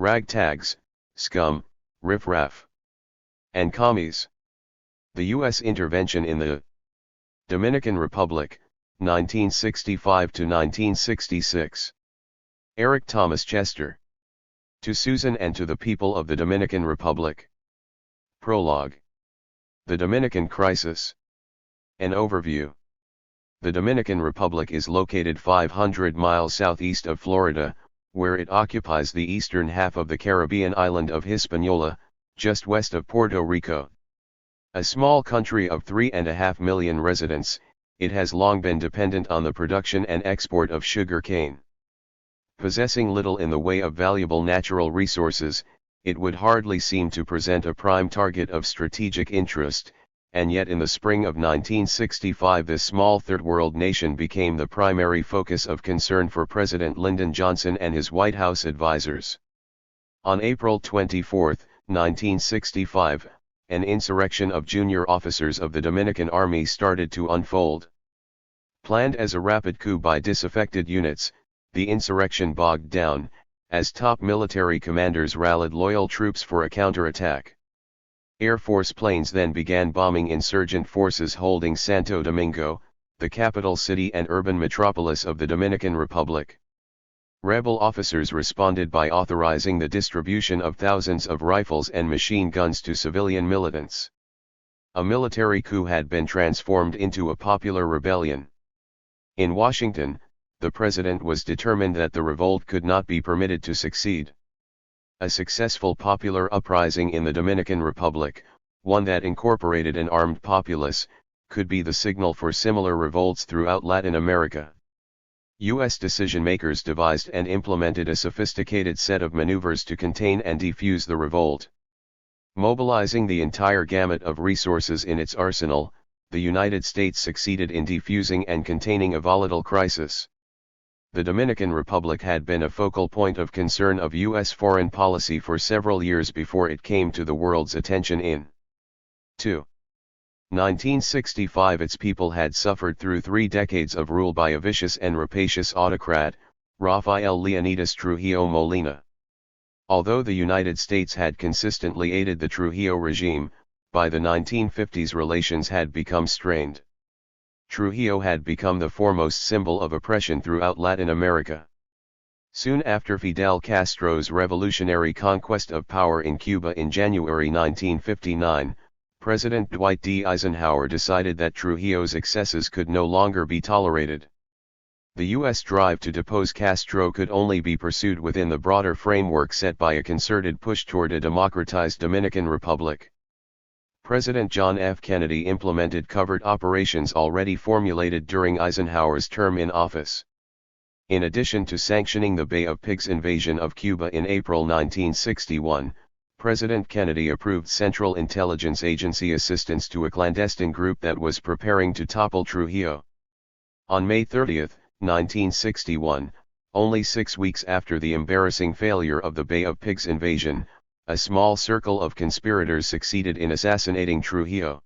ragtags, scum, riff-raff, and commies. The U.S. intervention in the Dominican Republic, 1965 to 1966. Eric Thomas Chester. To Susan and to the people of the Dominican Republic. Prologue. The Dominican Crisis. An overview. The Dominican Republic is located 500 miles southeast of Florida, where it occupies the eastern half of the Caribbean island of Hispaniola, just west of Puerto Rico. A small country of 3.5 million residents, it has long been dependent on the production and export of sugar cane. Possessing little in the way of valuable natural resources, it would hardly seem to present a prime target of strategic interest, and yet in the spring of 1965 this small third-world nation became the primary focus of concern for President Lyndon Johnson and his White House advisors. On April 24, 1965, an insurrection of junior officers of the Dominican Army started to unfold. Planned as a rapid coup by disaffected units, the insurrection bogged down, as top military commanders rallied loyal troops for a counterattack. Air Force planes then began bombing insurgent forces holding Santo Domingo, the capital city and urban metropolis of the Dominican Republic. Rebel officers responded by authorizing the distribution of thousands of rifles and machine guns to civilian militants. A military coup had been transformed into a popular rebellion. In Washington, the president was determined that the revolt could not be permitted to succeed. A successful popular uprising in the Dominican Republic, one that incorporated an armed populace, could be the signal for similar revolts throughout Latin America. U.S. decision-makers devised and implemented a sophisticated set of maneuvers to contain and defuse the revolt. Mobilizing the entire gamut of resources in its arsenal, the United States succeeded in defusing and containing a volatile crisis. The Dominican Republic had been a focal point of concern of U.S. foreign policy for several years before it came to the world's attention in 1965. Its people had suffered through 3 decades of rule by a vicious and rapacious autocrat, Rafael Leonidas Trujillo Molina. Although the United States had consistently aided the Trujillo regime, by the 1950s relations had become strained. Trujillo had become the foremost symbol of oppression throughout Latin America. Soon after Fidel Castro's revolutionary conquest of power in Cuba in January 1959, President Dwight D. Eisenhower decided that Trujillo's excesses could no longer be tolerated. The U.S. drive to depose Castro could only be pursued within the broader framework set by a concerted push toward a democratized Dominican Republic. President John F. Kennedy implemented covert operations already formulated during Eisenhower's term in office. In addition to sanctioning the Bay of Pigs invasion of Cuba in April 1961, President Kennedy approved Central Intelligence Agency assistance to a clandestine group that was preparing to topple Trujillo. On May 30, 1961, only 6 weeks after the embarrassing failure of the Bay of Pigs invasion, a small circle of conspirators succeeded in assassinating Trujillo.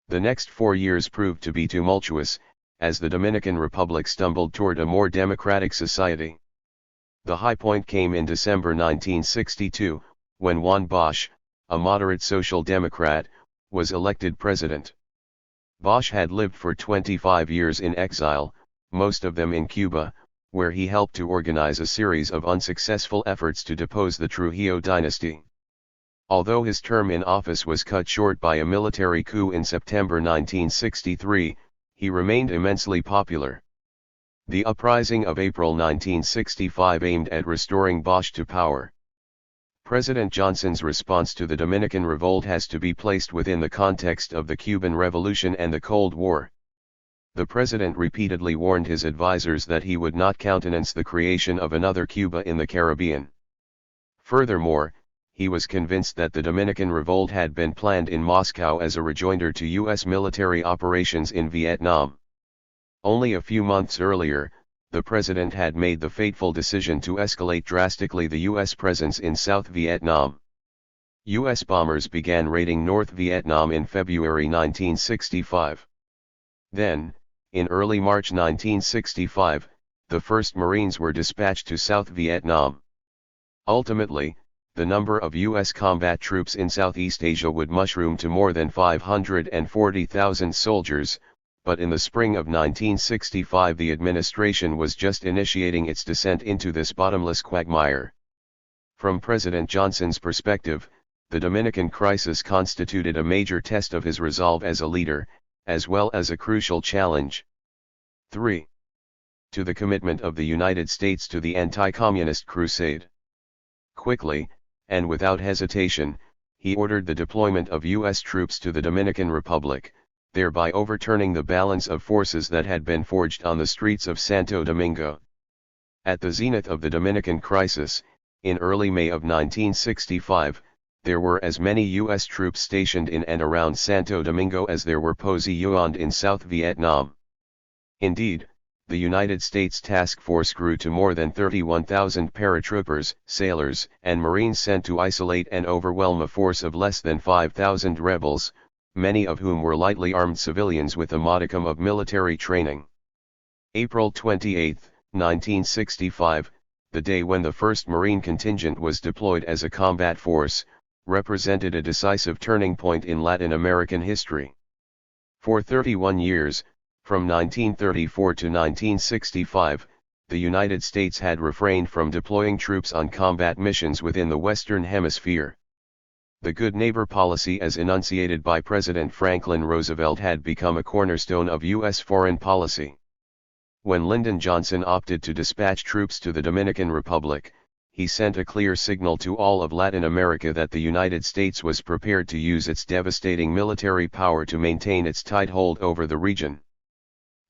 The next 4 years proved to be tumultuous, as the Dominican Republic stumbled toward a more democratic society. The high point came in December 1962, when Juan Bosch, a moderate social democrat, was elected president. Bosch had lived for 25 years in exile, most of them in Cuba, where he helped to organize a series of unsuccessful efforts to depose the Trujillo dynasty. Although his term in office was cut short by a military coup in September 1963, he remained immensely popular. The uprising of April 1965 aimed at restoring Bosch to power. President Johnson's response to the Dominican revolt has to be placed within the context of the Cuban Revolution and the Cold War. The president repeatedly warned his advisors that he would not countenance the creation of another Cuba in the Caribbean. Furthermore, he was convinced that the Dominican revolt had been planned in Moscow as a rejoinder to U.S. military operations in Vietnam. Only a few months earlier, the president had made the fateful decision to escalate drastically the U.S. presence in South Vietnam. U.S. bombers began raiding North Vietnam in February 1965. Then, in early March 1965, the first Marines were dispatched to South Vietnam. Ultimately, the number of U.S. combat troops in Southeast Asia would mushroom to more than 540,000 soldiers, but in the spring of 1965 the administration was just initiating its descent into this bottomless quagmire. From President Johnson's perspective, the Dominican crisis constituted a major test of his resolve as a leader, as well as a crucial challenge. 3. To the commitment of the United States to the anti-communist crusade. Quickly, and without hesitation, he ordered the deployment of U.S. troops to the Dominican Republic, thereby overturning the balance of forces that had been forged on the streets of Santo Domingo. At the zenith of the Dominican crisis, in early May of 1965, there were as many U.S. troops stationed in and around Santo Domingo as there were positioned in South Vietnam. Indeed, the United States task force grew to more than 31,000 paratroopers, sailors, and Marines sent to isolate and overwhelm a force of less than 5,000 rebels, many of whom were lightly armed civilians with a modicum of military training. April 28, 1965, the day when the 1st Marine contingent was deployed as a combat force, represented a decisive turning point in Latin American history. For 31 years, from 1934 to 1965, the United States had refrained from deploying troops on combat missions within the Western Hemisphere. The good neighbor policy as enunciated by President Franklin Roosevelt had become a cornerstone of U.S. foreign policy. When Lyndon Johnson opted to dispatch troops to the Dominican Republic, he sent a clear signal to all of Latin America that the United States was prepared to use its devastating military power to maintain its tight hold over the region.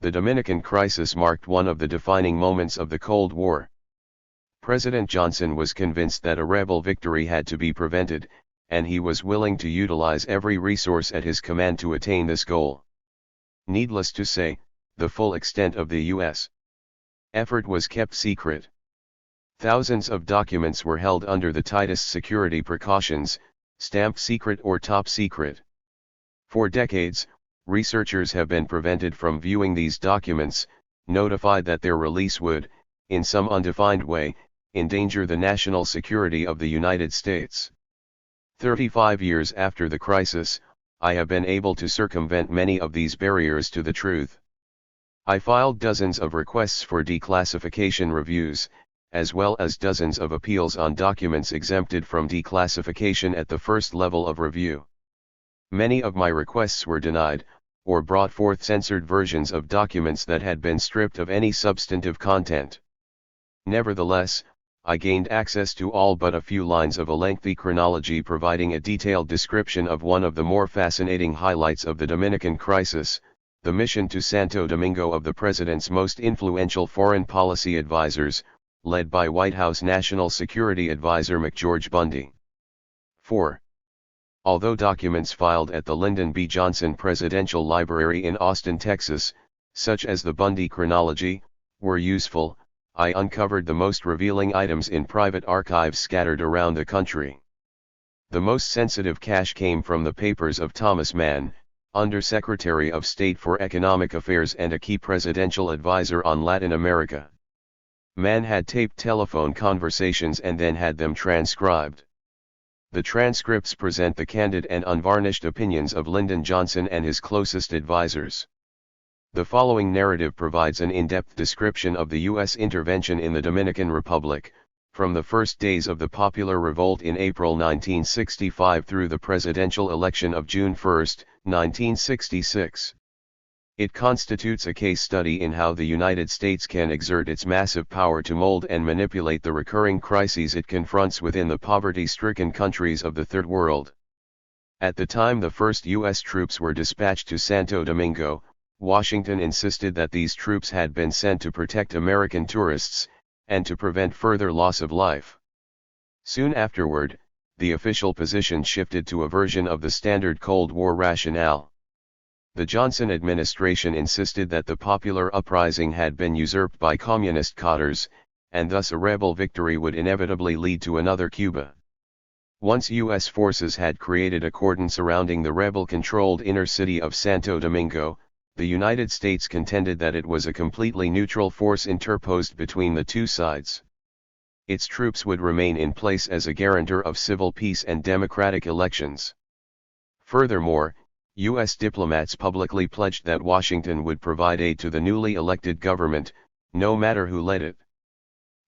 The Dominican crisis marked one of the defining moments of the Cold War. President Johnson was convinced that a rebel victory had to be prevented, and he was willing to utilize every resource at his command to attain this goal. Needless to say, the full extent of the U.S. effort was kept secret. Thousands of documents were held under the tightest security precautions, stamped secret or top secret. For decades, researchers have been prevented from viewing these documents, notified that their release would, in some undefined way, endanger the national security of the United States. 35 years after the crisis, I have been able to circumvent many of these barriers to the truth. I filed dozens of requests for declassification reviews, as well as dozens of appeals on documents exempted from declassification at the first level of review. Many of my requests were denied, or brought forth censored versions of documents that had been stripped of any substantive content. Nevertheless, I gained access to all but a few lines of a lengthy chronology providing a detailed description of one of the more fascinating highlights of the Dominican crisis, the mission to Santo Domingo of the President's most influential foreign policy advisors, led by White House National Security Advisor McGeorge Bundy. 4. Although documents filed at the Lyndon B. Johnson Presidential Library in Austin, Texas, such as the Bundy chronology, were useful, I uncovered the most revealing items in private archives scattered around the country. The most sensitive cache came from the papers of Thomas Mann, Under-Secretary of State for Economic Affairs and a key presidential advisor on Latin America. Mann had taped telephone conversations and then had them transcribed. The transcripts present the candid and unvarnished opinions of Lyndon Johnson and his closest advisors. The following narrative provides an in-depth description of the U.S. intervention in the Dominican Republic, from the first days of the popular revolt in April 1965 through the presidential election of June 1, 1966. It constitutes a case study in how the United States can exert its massive power to mold and manipulate the recurring crises it confronts within the poverty-stricken countries of the Third World. At the time the first U.S. troops were dispatched to Santo Domingo, Washington insisted that these troops had been sent to protect American tourists, and to prevent further loss of life. Soon afterward, the official position shifted to a version of the standard Cold War rationale. The Johnson administration insisted that the popular uprising had been usurped by communist cadres, and thus a rebel victory would inevitably lead to another Cuba. Once U.S. forces had created a cordon surrounding the rebel-controlled inner city of Santo Domingo, the United States contended that it was a completely neutral force interposed between the two sides. its troops would remain in place as a guarantor of civil peace and democratic elections. Furthermore, U.S. diplomats publicly pledged that Washington would provide aid to the newly elected government, no matter who led it.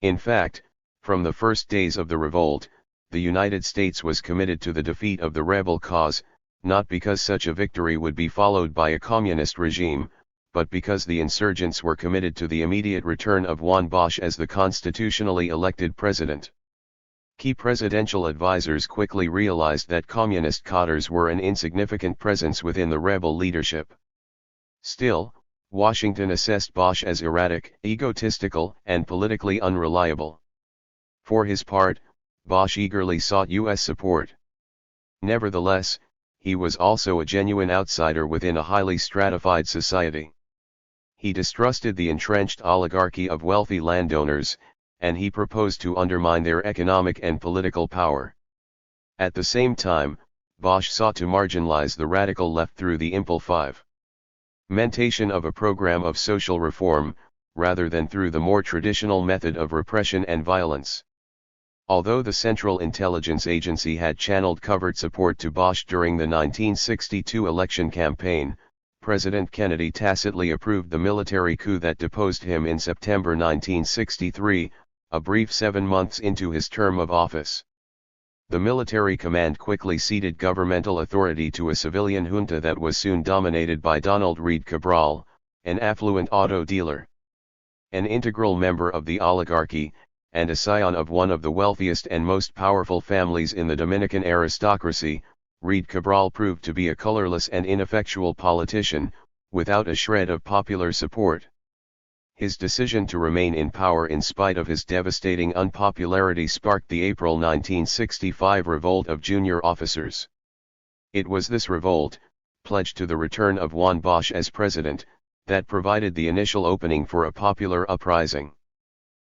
In fact, from the first days of the revolt, the United States was committed to the defeat of the rebel cause, not because such a victory would be followed by a communist regime, but because the insurgents were committed to the immediate return of Juan Bosch as the constitutionally elected president. Key presidential advisors quickly realized that communist cadres were an insignificant presence within the rebel leadership. Still, Washington assessed Bosch as erratic, egotistical, and politically unreliable. For his part, Bosch eagerly sought U.S. support. Nevertheless, he was also a genuine outsider within a highly stratified society. He distrusted the entrenched oligarchy of wealthy landowners, and he proposed to undermine their economic and political power. At the same time, Bosch sought to marginalize the radical left through the implementation of a program of social reform, rather than through the more traditional method of repression and violence. Although the Central Intelligence Agency had channeled covert support to Bosch during the 1962 election campaign, President Kennedy tacitly approved the military coup that deposed him in September 1963, a brief 7 months into his term of office. The military command quickly ceded governmental authority to a civilian junta that was soon dominated by Donald Reed Cabral, an affluent auto dealer. An integral member of the oligarchy, and a scion of one of the wealthiest and most powerful families in the Dominican aristocracy, Reed Cabral proved to be a colorless and ineffectual politician, without a shred of popular support. His decision to remain in power in spite of his devastating unpopularity sparked the April 1965 revolt of junior officers. It was this revolt, pledged to the return of Juan Bosch as president, that provided the initial opening for a popular uprising.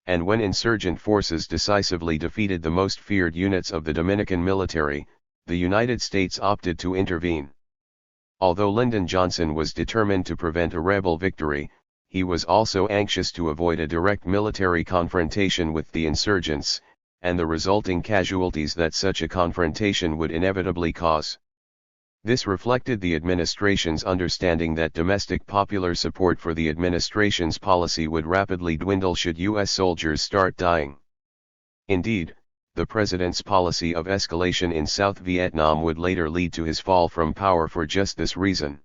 And when insurgent forces decisively defeated the most feared units of the Dominican military, the United States opted to intervene. Although Lyndon Johnson was determined to prevent a rebel victory, he was also anxious to avoid a direct military confrontation with the insurgents, and the resulting casualties that such a confrontation would inevitably cause. This reflected the administration's understanding that domestic popular support for the administration's policy would rapidly dwindle should U.S. soldiers start dying. Indeed, the president's policy of escalation in South Vietnam would later lead to his fall from power for just this reason.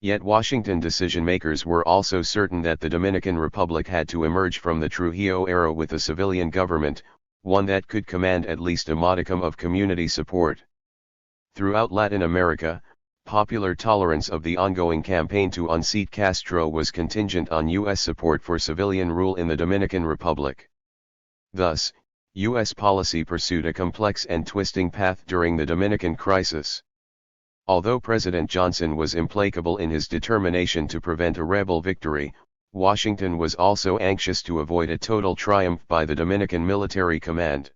Yet Washington decision-makers were also certain that the Dominican Republic had to emerge from the Trujillo era with a civilian government, one that could command at least a modicum of community support. Throughout Latin America, popular tolerance of the ongoing campaign to unseat Castro was contingent on U.S. support for civilian rule in the Dominican Republic. Thus, U.S. policy pursued a complex and twisting path during the Dominican crisis. Although President Johnson was implacable in his determination to prevent a rebel victory, Washington was also anxious to avoid a total triumph by the Dominican military command.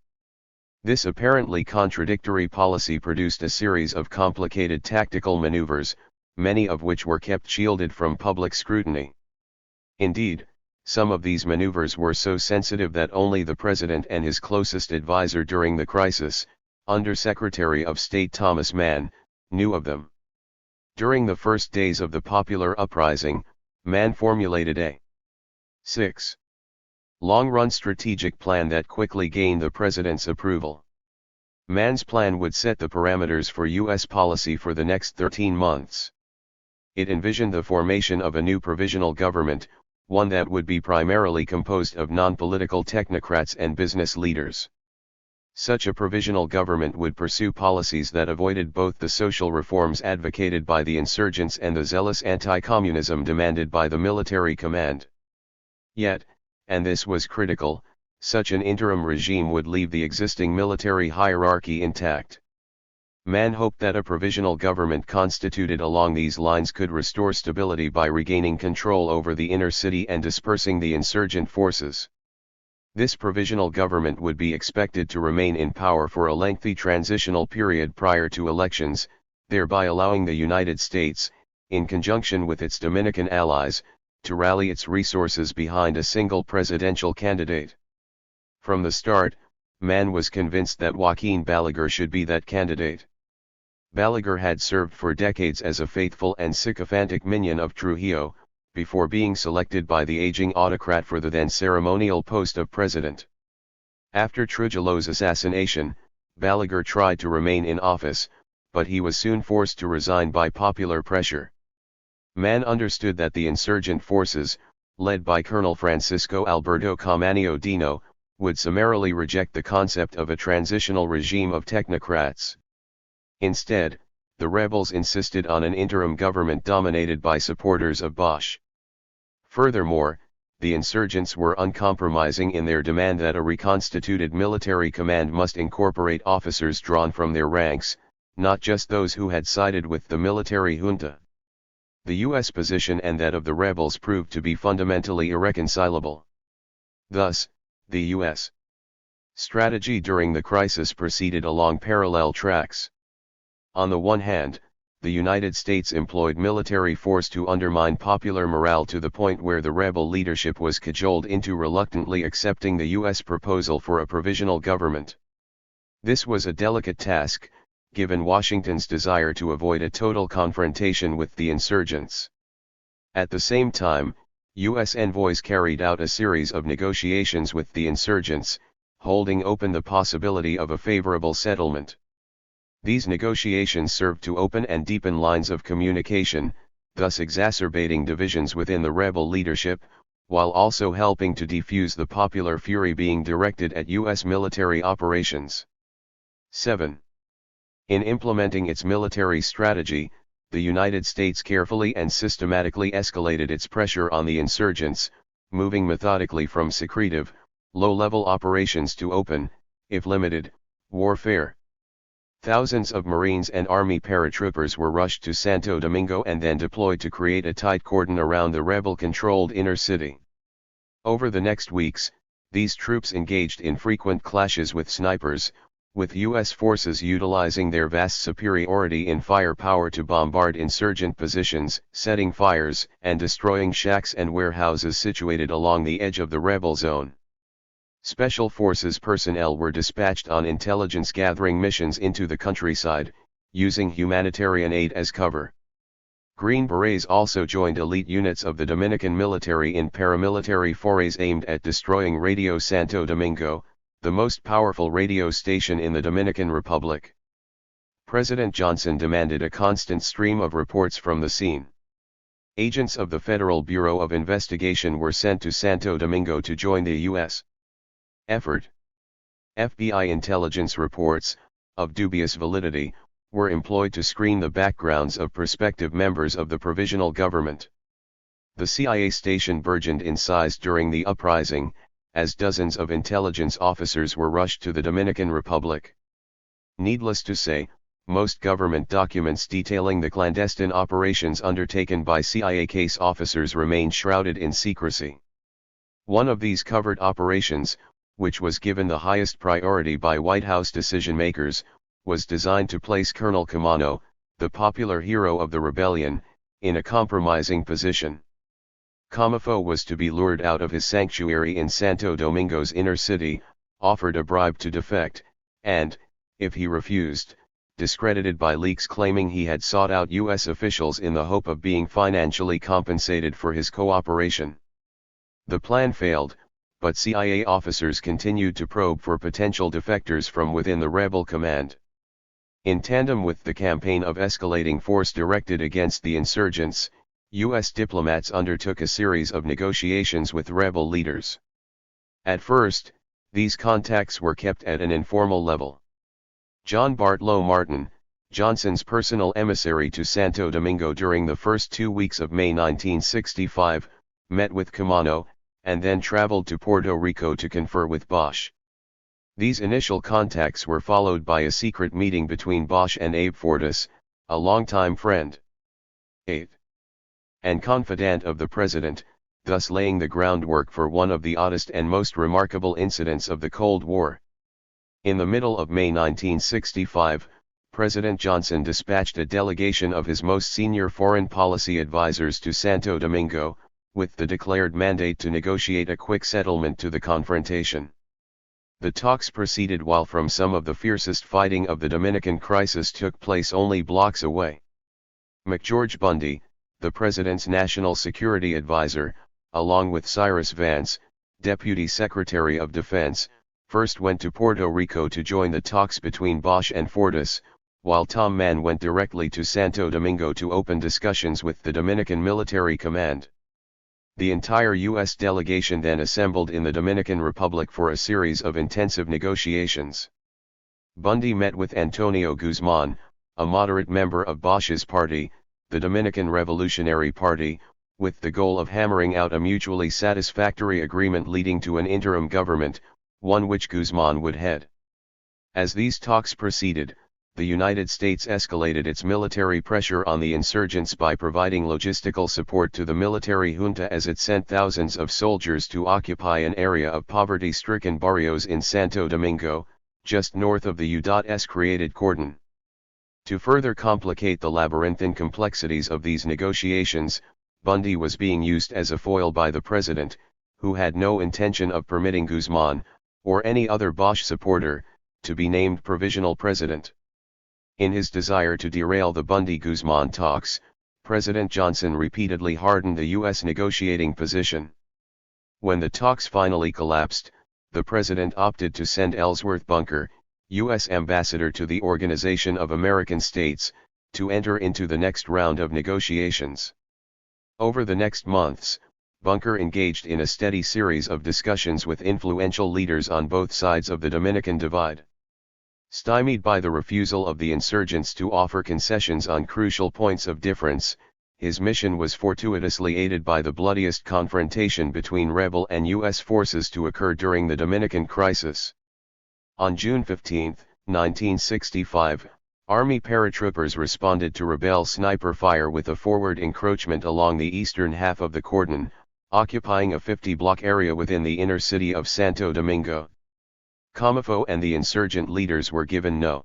This apparently contradictory policy produced a series of complicated tactical maneuvers, many of which were kept shielded from public scrutiny. Indeed, some of these maneuvers were so sensitive that only the president and his closest advisor during the crisis, Under-Secretary of State Thomas Mann, knew of them. During the first days of the popular uprising, Mann formulated a 6. long-run strategic plan that quickly gained the president's approval. Mann's plan would set the parameters for U.S. policy for the next 13 months. It envisioned the formation of a new provisional government, one that would be primarily composed of non-political technocrats and business leaders. Such a provisional government would pursue policies that avoided both the social reforms advocated by the insurgents and the zealous anti-communism demanded by the military command. Yet, and this was critical, such an interim regime would leave the existing military hierarchy intact. Mann hoped that a provisional government constituted along these lines could restore stability by regaining control over the inner city and dispersing the insurgent forces. This provisional government would be expected to remain in power for a lengthy transitional period prior to elections, thereby allowing the United States, in conjunction with its Dominican allies, to rally its resources behind a single presidential candidate. From the start, Mann was convinced that Joaquin Balaguer should be that candidate. Balaguer had served for decades as a faithful and sycophantic minion of Trujillo, before being selected by the aging autocrat for the then ceremonial post of president. After Trujillo's assassination, Balaguer tried to remain in office, but he was soon forced to resign by popular pressure. Mann understood that the insurgent forces, led by Colonel Francisco Alberto Camanio Dino, would summarily reject the concept of a transitional regime of technocrats. Instead, the rebels insisted on an interim government dominated by supporters of Bosch. Furthermore, the insurgents were uncompromising in their demand that a reconstituted military command must incorporate officers drawn from their ranks, not just those who had sided with the military junta. The U.S. position and that of the rebels proved to be fundamentally irreconcilable. Thus, the U.S. strategy during the crisis proceeded along parallel tracks. On the one hand, the United States employed military force to undermine popular morale to the point where the rebel leadership was cajoled into reluctantly accepting the U.S. proposal for a provisional government. This was a delicate task, given Washington's desire to avoid a total confrontation with the insurgents. At the same time, U.S. envoys carried out a series of negotiations with the insurgents, holding open the possibility of a favorable settlement. These negotiations served to open and deepen lines of communication, thus exacerbating divisions within the rebel leadership, while also helping to defuse the popular fury being directed at U.S. military operations. 7. In implementing its military strategy, the United States carefully and systematically escalated its pressure on the insurgents, moving methodically from secretive, low-level operations to open, if limited, warfare. Thousands of Marines and Army paratroopers were rushed to Santo Domingo and then deployed to create a tight cordon around the rebel-controlled inner city. Over the next weeks, these troops engaged in frequent clashes with snipers, with U.S. forces utilizing their vast superiority in firepower to bombard insurgent positions, setting fires, and destroying shacks and warehouses situated along the edge of the rebel zone. Special Forces personnel were dispatched on intelligence-gathering missions into the countryside, using humanitarian aid as cover. Green Berets also joined elite units of the Dominican military in paramilitary forays aimed at destroying Radio Santo Domingo, the most powerful radio station in the Dominican Republic. President Johnson demanded a constant stream of reports from the scene. Agents of the Federal Bureau of Investigation were sent to Santo Domingo to join the U.S. effort. FBI intelligence reports, of dubious validity, were employed to screen the backgrounds of prospective members of the provisional government. The CIA station burgeoned in size during the uprising, as dozens of intelligence officers were rushed to the Dominican Republic. Needless to say, most government documents detailing the clandestine operations undertaken by CIA case officers remained shrouded in secrecy. One of these covert operations, which was given the highest priority by White House decision-makers, was designed to place Colonel Camano, the popular hero of the rebellion, in a compromising position. Camafo was to be lured out of his sanctuary in Santo Domingo's inner city, offered a bribe to defect, and, if he refused, discredited by leaks claiming he had sought out U.S. officials in the hope of being financially compensated for his cooperation. The plan failed, but CIA officers continued to probe for potential defectors from within the rebel command. In tandem with the campaign of escalating force directed against the insurgents, U.S. diplomats undertook a series of negotiations with rebel leaders. At first, these contacts were kept at an informal level. John Bartlow Martin, Johnson's personal emissary to Santo Domingo during the first 2 weeks of May 1965, met with Camano, and then traveled to Puerto Rico to confer with Bosch. These initial contacts were followed by a secret meeting between Bosch and Abe Fortas, a longtime friend, Abe, and confidant of the president, thus laying the groundwork for one of the oddest and most remarkable incidents of the Cold War. In the middle of May 1965, President Johnson dispatched a delegation of his most senior foreign policy advisors to Santo Domingo, with the declared mandate to negotiate a quick settlement to the confrontation. The talks proceeded while from some of the fiercest fighting of the Dominican crisis took place only blocks away. McGeorge Bundy, the president's national security advisor, along with Cyrus Vance, Deputy Secretary of Defense, first went to Puerto Rico to join the talks between Bosch and Fortas, while Tom Mann went directly to Santo Domingo to open discussions with the Dominican Military Command. The entire U.S. delegation then assembled in the Dominican Republic for a series of intensive negotiations. Bundy met with Antonio Guzman, a moderate member of Bosch's party, the Dominican Revolutionary Party, with the goal of hammering out a mutually satisfactory agreement leading to an interim government, one which Guzman would head. As these talks proceeded, the United States escalated its military pressure on the insurgents by providing logistical support to the military junta as it sent thousands of soldiers to occupy an area of poverty-stricken barrios in Santo Domingo, just north of the U.S. created cordon. To further complicate the labyrinthine complexities of these negotiations, Bundy was being used as a foil by the president, who had no intention of permitting Guzman, or any other Bosch supporter, to be named provisional president. In his desire to derail the Bundy-Guzman talks, President Johnson repeatedly hardened the U.S. negotiating position. When the talks finally collapsed, the president opted to send Ellsworth Bunker, U.S. ambassador to the Organization of American States, to enter into the next round of negotiations. Over the next months, Bunker engaged in a steady series of discussions with influential leaders on both sides of the Dominican Divide. Stymied by the refusal of the insurgents to offer concessions on crucial points of difference, his mission was fortuitously aided by the bloodiest confrontation between rebel and U.S. forces to occur during the Dominican crisis. On June 15, 1965, Army paratroopers responded to rebel sniper fire with a forward encroachment along the eastern half of the cordon, occupying a 50-block area within the inner city of Santo Domingo. Comifo and the insurgent leaders were given no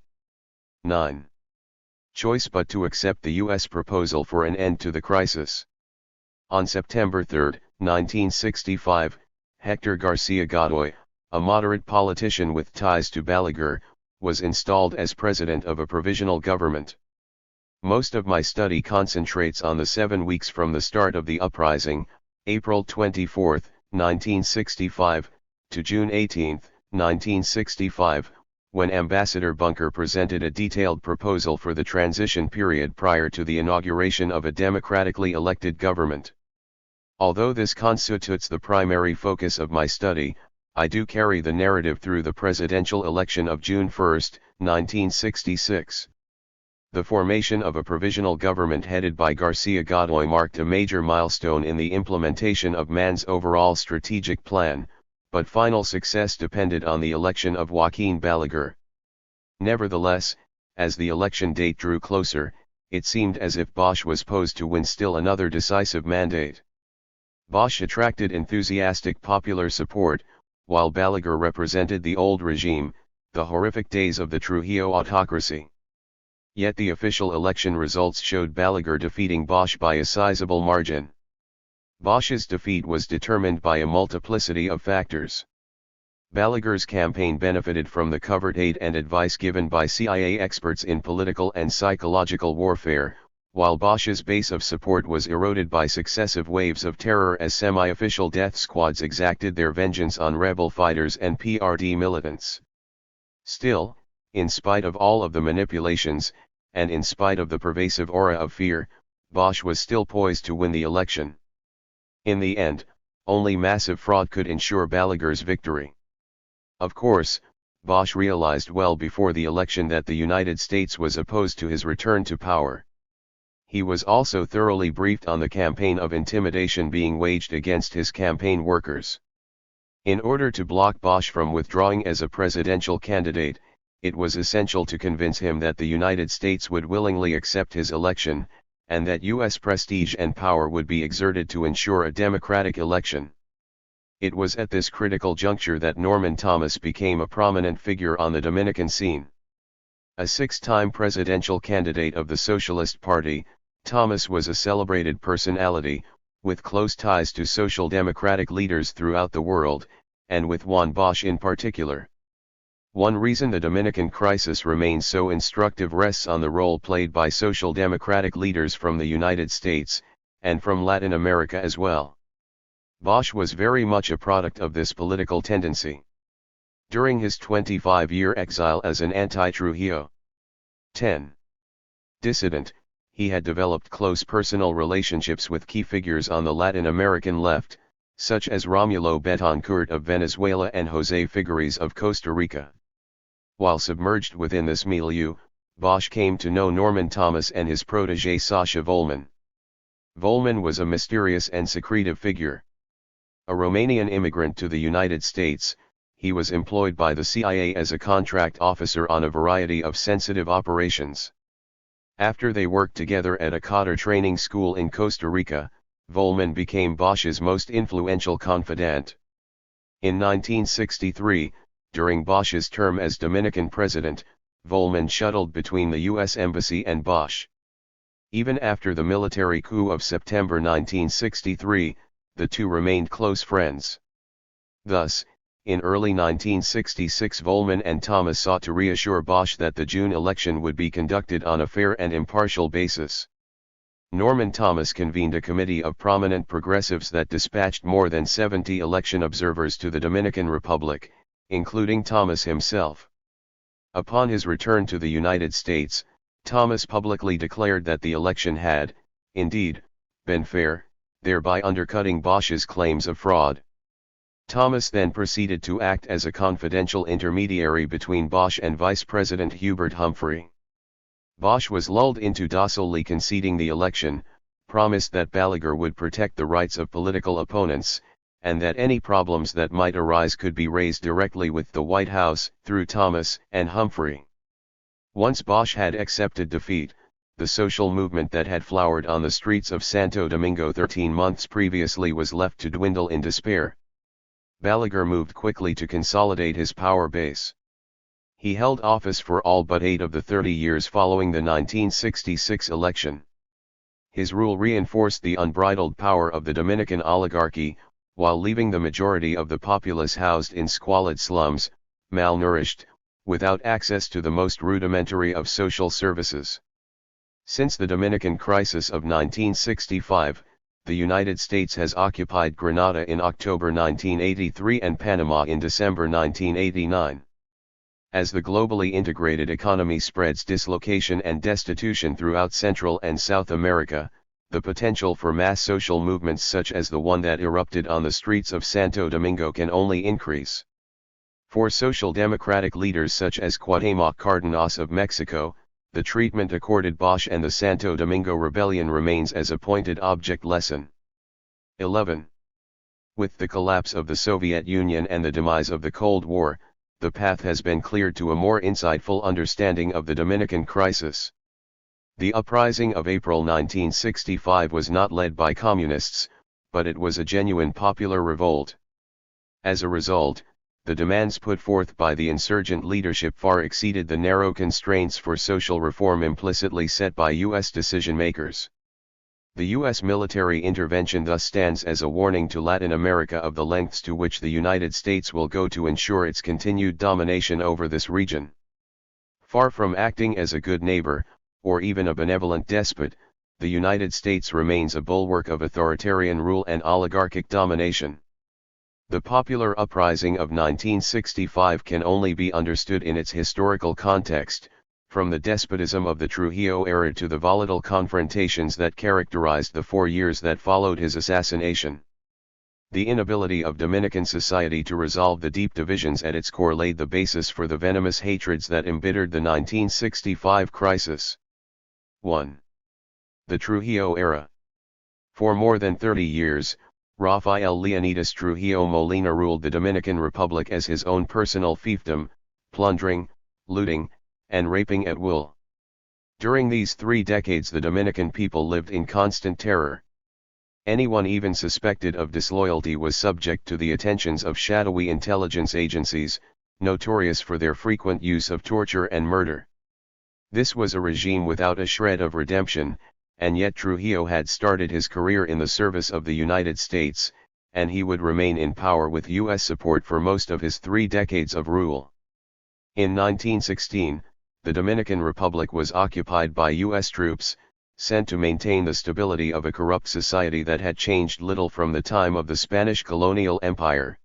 9 choice but to accept the U.S. proposal for an end to the crisis. On September 3, 1965, Hector Garcia Godoy, a moderate politician with ties to Balaguer, was installed as president of a provisional government. Most of my study concentrates on the 7 weeks from the start of the uprising, April 24, 1965, to June 18, 1965, when Ambassador Bunker presented a detailed proposal for the transition period prior to the inauguration of a democratically elected government. Although this constitutes the primary focus of my study, I do carry the narrative through the presidential election of June 1, 1966. The formation of a provisional government headed by Garcia Godoy marked a major milestone in the implementation of Mann's overall strategic plan, but final success depended on the election of Joaquin Balaguer. Nevertheless, as the election date drew closer, it seemed as if Bosch was posed to win still another decisive mandate. Bosch attracted enthusiastic popular support, while Balaguer represented the old regime, the horrific days of the Trujillo autocracy. Yet the official election results showed Balaguer defeating Bosch by a sizable margin. Bosch's defeat was determined by a multiplicity of factors. Balaguer's campaign benefited from the covert aid and advice given by CIA experts in political and psychological warfare, while Bosch's base of support was eroded by successive waves of terror as semi-official death squads exacted their vengeance on rebel fighters and PRD militants. Still, in spite of all of the manipulations, and in spite of the pervasive aura of fear, Bosch was still poised to win the election. In the end, only massive fraud could ensure Balaguer's victory. Of course, Bosch realized well before the election that the United States was opposed to his return to power. He was also thoroughly briefed on the campaign of intimidation being waged against his campaign workers. In order to block Bosch from withdrawing as a presidential candidate, it was essential to convince him that the United States would willingly accept his election, and that U.S. prestige and power would be exerted to ensure a democratic election. It was at this critical juncture that Norman Thomas became a prominent figure on the Dominican scene. A 6-time presidential candidate of the Socialist Party, Thomas was a celebrated personality, with close ties to social democratic leaders throughout the world, and with Juan Bosch in particular. One reason the Dominican crisis remains so instructive rests on the role played by social democratic leaders from the United States, and from Latin America as well. Bosch was very much a product of this political tendency. During his 25-year exile as an anti-Trujillo 10. dissident, he had developed close personal relationships with key figures on the Latin American left, such as Romulo Betancourt of Venezuela and José Figueres of Costa Rica. While submerged within this milieu, Bosch came to know Norman Thomas and his protégé Sasha Volman. Volman was a mysterious and secretive figure. A Romanian immigrant to the United States, he was employed by the CIA as a contract officer on a variety of sensitive operations. After they worked together at a Cotter training school in Costa Rica, Volman became Bosch's most influential confidant. In 1963, during Bosch's term as Dominican president, Volman shuttled between the U.S. Embassy and Bosch. Even after the military coup of September 1963, the two remained close friends. Thus, in early 1966 Volman and Thomas sought to reassure Bosch that the June election would be conducted on a fair and impartial basis. Norman Thomas convened a committee of prominent progressives that dispatched more than 70 election observers to the Dominican Republic, including Thomas himself. Upon his return to the United States, Thomas publicly declared that the election had, indeed, been fair, thereby undercutting Bosch's claims of fraud. Thomas then proceeded to act as a confidential intermediary between Bosch and Vice President Hubert Humphrey. Bosch was lulled into docilely conceding the election, promised that Balaguer would protect the rights of political opponents, and that any problems that might arise could be raised directly with the White House, through Thomas and Humphrey. Once Bosch had accepted defeat, the social movement that had flowered on the streets of Santo Domingo 13 months previously was left to dwindle in despair. Balaguer moved quickly to consolidate his power base. He held office for all but 8 of the 30 years following the 1966 election. His rule reinforced the unbridled power of the Dominican oligarchy, while leaving the majority of the populace housed in squalid slums, malnourished, without access to the most rudimentary of social services. Since the Dominican crisis of 1965, the United States has occupied Grenada in October 1983 and Panama in December 1989. As the globally integrated economy spreads dislocation and destitution throughout Central and South America, the potential for mass social movements such as the one that erupted on the streets of Santo Domingo can only increase. For social democratic leaders such as Cuauhtémoc Cárdenas of Mexico, the treatment accorded Bosch and the Santo Domingo rebellion remains as a pointed object lesson. 11. With the collapse of the Soviet Union and the demise of the Cold War, the path has been cleared to a more insightful understanding of the Dominican crisis. The uprising of April 1965 was not led by communists, but it was a genuine popular revolt. As a result, the demands put forth by the insurgent leadership far exceeded the narrow constraints for social reform implicitly set by U.S. decision-makers. The U.S. military intervention thus stands as a warning to Latin America of the lengths to which the United States will go to ensure its continued domination over this region. Far from acting as a good neighbor, or even a benevolent despot, the United States remains a bulwark of authoritarian rule and oligarchic domination. The popular uprising of 1965 can only be understood in its historical context, from the despotism of the Trujillo era to the volatile confrontations that characterized the 4 years that followed his assassination. The inability of Dominican society to resolve the deep divisions at its core laid the basis for the venomous hatreds that embittered the 1965 crisis. 1. The Trujillo era. For more than 30 years, Rafael Leonidas Trujillo Molina ruled the Dominican Republic as his own personal fiefdom, plundering, looting, and raping at will. During these 3 decades the Dominican people lived in constant terror. Anyone even suspected of disloyalty was subject to the attentions of shadowy intelligence agencies, notorious for their frequent use of torture and murder. This was a regime without a shred of redemption, and yet Trujillo had started his career in the service of the United States, and he would remain in power with U.S. support for most of his 3 decades of rule. In 1916, the Dominican Republic was occupied by U.S. troops, sent to maintain the stability of a corrupt society that had changed little from the time of the Spanish colonial empire.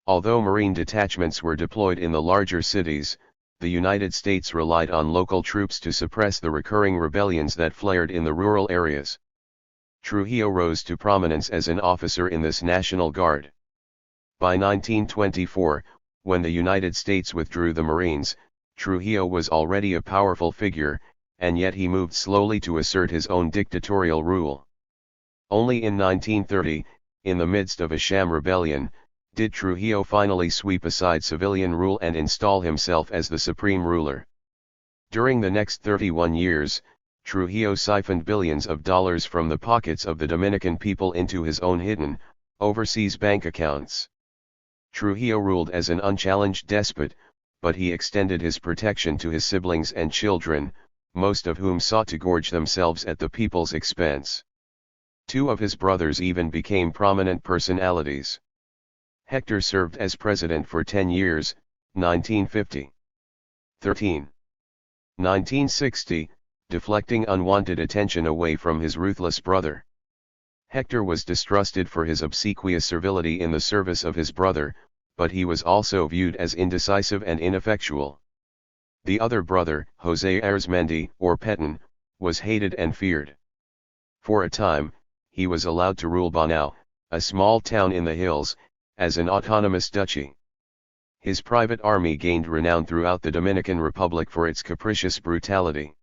Although Marine detachments were deployed in the larger cities, the United States relied on local troops to suppress the recurring rebellions that flared in the rural areas. Trujillo rose to prominence as an officer in this National Guard. By 1924, when the United States withdrew the Marines, Trujillo was already a powerful figure, and yet he moved slowly to assert his own dictatorial rule. Only in 1930, in the midst of a sham rebellion, did Trujillo finally sweep aside civilian rule and install himself as the supreme ruler. During the next 31 years, Trujillo siphoned billions of dollars from the pockets of the Dominican people into his own hidden, overseas bank accounts. Trujillo ruled as an unchallenged despot, but he extended his protection to his siblings and children, most of whom sought to gorge themselves at the people's expense. Two of his brothers even became prominent personalities. Hector served as president for 10 years, 1950. 13. 1960, deflecting unwanted attention away from his ruthless brother. Hector was distrusted for his obsequious servility in the service of his brother, but he was also viewed as indecisive and ineffectual. The other brother, José Arizmendi, or Petain, was hated and feared. For a time, he was allowed to rule Bonao, a small town in the hills, as an autonomous duchy. His private army gained renown throughout the Dominican Republic for its capricious brutality.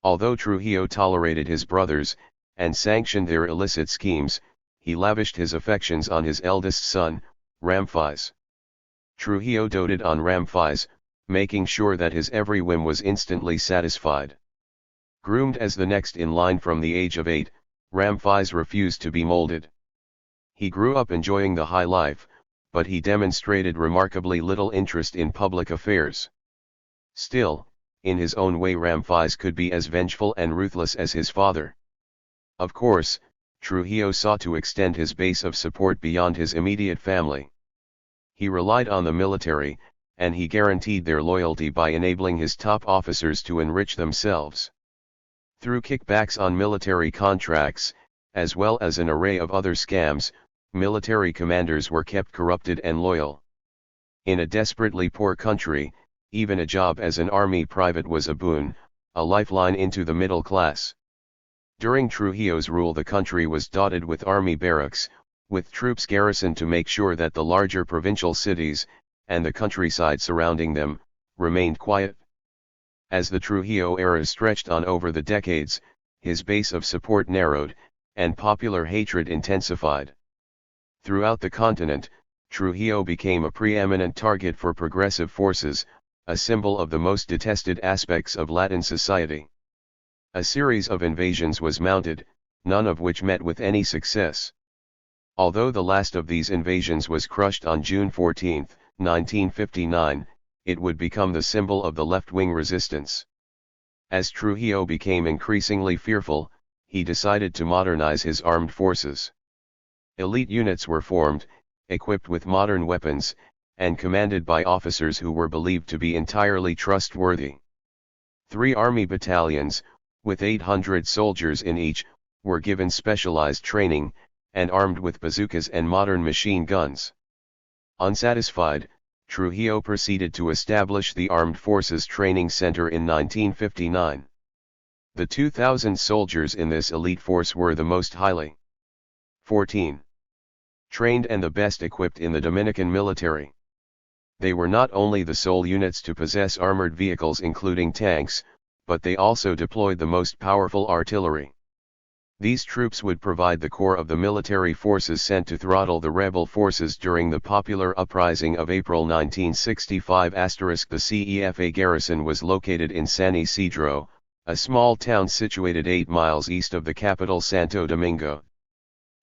Although Trujillo tolerated his brothers, and sanctioned their illicit schemes, he lavished his affections on his eldest son, Ramfis. Trujillo doted on Ramfis, making sure that his every whim was instantly satisfied. Groomed as the next in line from the age of 8, Ramfis refused to be molded. He grew up enjoying the high life, but he demonstrated remarkably little interest in public affairs. Still, in his own way Ramfis could be as vengeful and ruthless as his father. Of course, Trujillo sought to extend his base of support beyond his immediate family. He relied on the military, and he guaranteed their loyalty by enabling his top officers to enrich themselves. Through kickbacks on military contracts, as well as an array of other scams, military commanders were kept corrupted and loyal. In a desperately poor country, even a job as an army private was a boon, a lifeline into the middle class. During Trujillo's rule the country was dotted with army barracks, with troops garrisoned to make sure that the larger provincial cities, and the countryside surrounding them, remained quiet. As the Trujillo era stretched on over the decades, his base of support narrowed, and popular hatred intensified. Throughout the continent, Trujillo became a preeminent target for progressive forces, a symbol of the most detested aspects of Latin society. A series of invasions was mounted, none of which met with any success. Although the last of these invasions was crushed on June 14, 1959, it would become the symbol of the left-wing resistance. As Trujillo became increasingly fearful, he decided to modernize his armed forces. Elite units were formed, equipped with modern weapons, and commanded by officers who were believed to be entirely trustworthy. 3 army battalions, with 800 soldiers in each, were given specialized training, and armed with bazookas and modern machine guns. Unsatisfied, Trujillo proceeded to establish the Armed Forces Training Center in 1959. The 2,000 soldiers in this elite force were the most highly 14. Trained and the best equipped in the Dominican military. They were not only the sole units to possess armored vehicles including tanks, but they also deployed the most powerful artillery. These troops would provide the core of the military forces sent to throttle the rebel forces during the popular uprising of April 1965. The CEFA garrison was located in San Isidro, a small town situated 8 miles east of the capital Santo Domingo.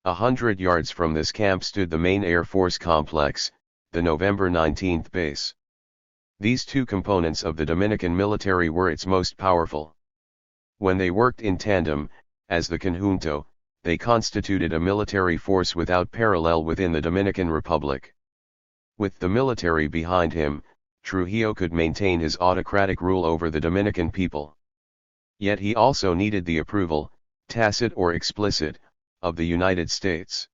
100 yards from this camp stood the main Air Force complex, the November 19th base. These two components of the Dominican military were its most powerful. When they worked in tandem, as the conjunto, they constituted a military force without parallel within the Dominican Republic. With the military behind him, Trujillo could maintain his autocratic rule over the Dominican people. Yet he also needed the approval, tacit or explicit, of the United States.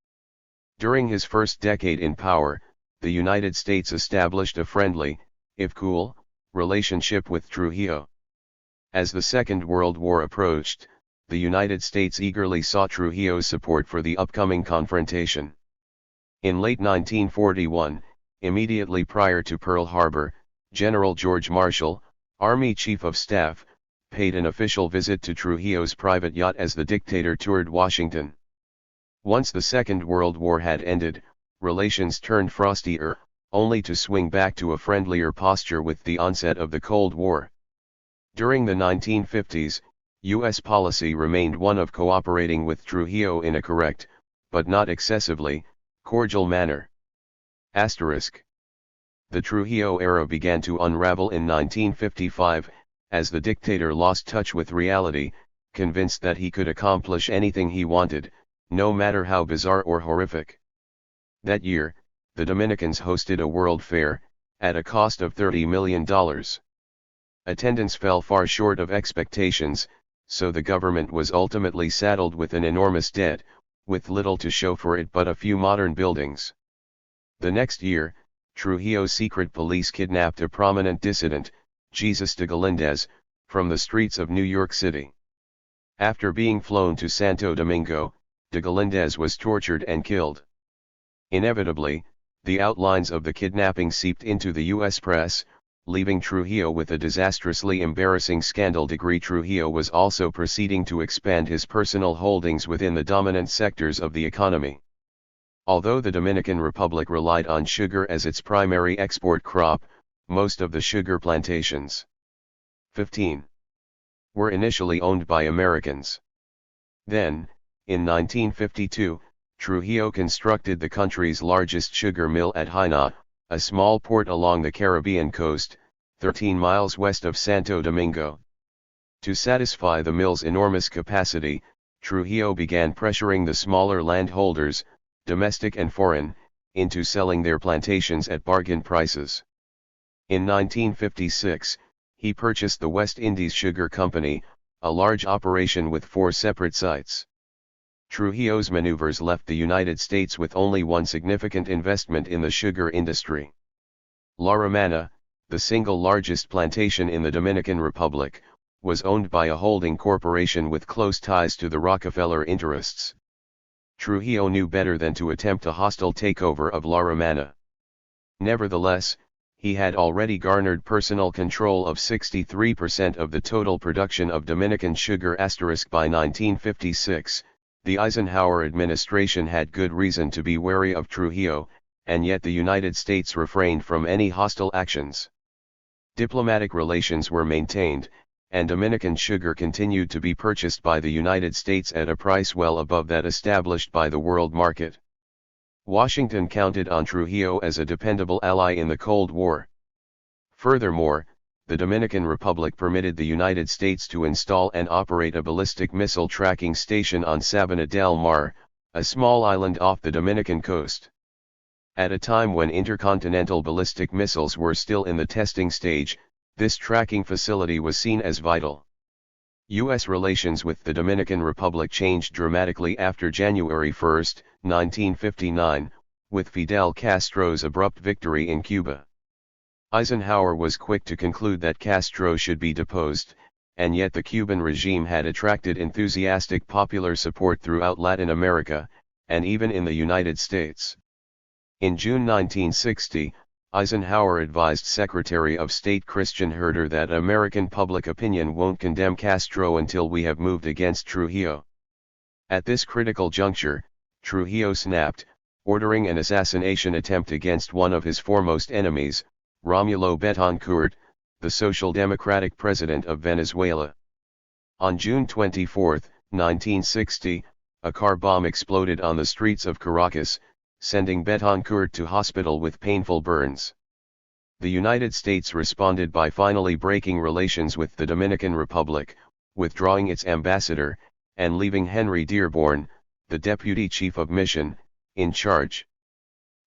During his first decade in power, the United States established a friendly, if cool, relationship with Trujillo. As the Second World War approached, the United States eagerly sought Trujillo's support for the upcoming confrontation. In late 1941, immediately prior to Pearl Harbor, General George Marshall, Army Chief of Staff, paid an official visit to Trujillo's private yacht as the dictator toured Washington. Once the Second World War had ended, relations turned frostier, only to swing back to a friendlier posture with the onset of the Cold War. During the 1950s, U.S. policy remained one of cooperating with Trujillo in a correct, but not excessively, cordial manner. Asterisk. The Trujillo era began to unravel in 1955, as the dictator lost touch with reality, convinced that he could accomplish anything he wanted, no matter how bizarre or horrific. That year, the Dominicans hosted a World Fair, at a cost of $30 million. Attendance fell far short of expectations, so the government was ultimately saddled with an enormous debt, with little to show for it but a few modern buildings. The next year, Trujillo's secret police kidnapped a prominent dissident, Jesus de Galindez, from the streets of New York City. After being flown to Santo Domingo, de Galindez was tortured and killed. Inevitably, the outlines of the kidnapping seeped into the U.S. press, leaving Trujillo with a disastrously embarrassing scandal. Trujillo was also proceeding to expand his personal holdings within the dominant sectors of the economy. Although the Dominican Republic relied on sugar as its primary export crop, most of the sugar plantations, 15, were initially owned by Americans. Then, in 1952, Trujillo constructed the country's largest sugar mill at Haina, a small port along the Caribbean coast, 13 miles west of Santo Domingo. To satisfy the mill's enormous capacity, Trujillo began pressuring the smaller landholders, domestic and foreign, into selling their plantations at bargain prices. In 1956, he purchased the West Indies Sugar Company, a large operation with 4 separate sites. Trujillo's maneuvers left the United States with only one significant investment in the sugar industry. La Romana, the single largest plantation in the Dominican Republic, was owned by a holding corporation with close ties to the Rockefeller interests. Trujillo knew better than to attempt a hostile takeover of La Romana. Nevertheless, he had already garnered personal control of 63% of the total production of Dominican sugar. By 1956, the Eisenhower administration had good reason to be wary of Trujillo, and yet the United States refrained from any hostile actions. Diplomatic relations were maintained, and Dominican sugar continued to be purchased by the United States at a price well above that established by the world market. Washington counted on Trujillo as a dependable ally in the Cold War. Furthermore, the Dominican Republic permitted the United States to install and operate a ballistic missile tracking station on Sabana del Mar, a small island off the Dominican coast. At a time when intercontinental ballistic missiles were still in the testing stage, this tracking facility was seen as vital. U.S. relations with the Dominican Republic changed dramatically after January 1, 1959, with Fidel Castro's abrupt victory in Cuba. Eisenhower was quick to conclude that Castro should be deposed, and yet the Cuban regime had attracted enthusiastic popular support throughout Latin America, and even in the United States. In June 1960, Eisenhower advised Secretary of State Christian Herter that American public opinion won't condemn Castro until we have moved against Trujillo. At this critical juncture, Trujillo snapped, ordering an assassination attempt against one of his foremost enemies, Romulo Betancourt, the Social Democratic president of Venezuela. On June 24, 1960, a car bomb exploded on the streets of Caracas, sending Betancourt to hospital with painful burns. The United States responded by finally breaking relations with the Dominican Republic, withdrawing its ambassador, and leaving Henry Dearborn, the deputy chief of mission, in charge.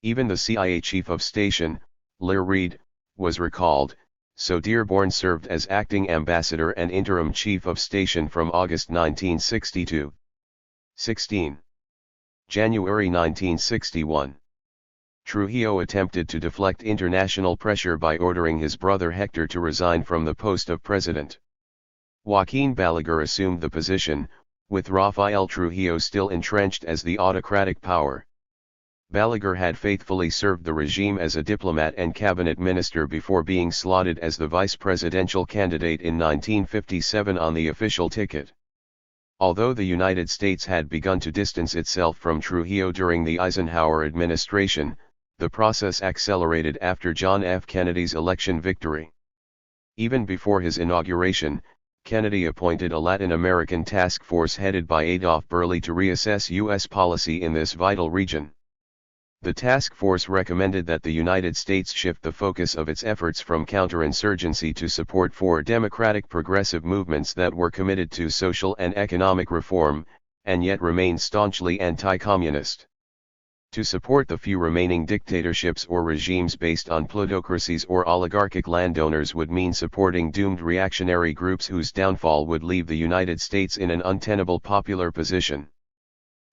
Even the CIA chief of station, Lear Reed, was recalled, so Dearborn served as acting ambassador and interim chief of station from August 1962. 16. January 1961. Trujillo attempted to deflect international pressure by ordering his brother Hector to resign from the post of president. Joaquin Balaguer assumed the position, with Rafael Trujillo still entrenched as the autocratic power. Balaguer had faithfully served the regime as a diplomat and cabinet minister before being slotted as the vice presidential candidate in 1957 on the official ticket. Although the United States had begun to distance itself from Trujillo during the Eisenhower administration, the process accelerated after John F. Kennedy's election victory. Even before his inauguration, Kennedy appointed a Latin American task force headed by Adolph Burley to reassess U.S. policy in this vital region. The task force recommended that the United States shift the focus of its efforts from counterinsurgency to support for democratic progressive movements that were committed to social and economic reform, and yet remained staunchly anti-communist. To support the few remaining dictatorships or regimes based on plutocracies or oligarchic landowners would mean supporting doomed reactionary groups whose downfall would leave the United States in an untenable popular position.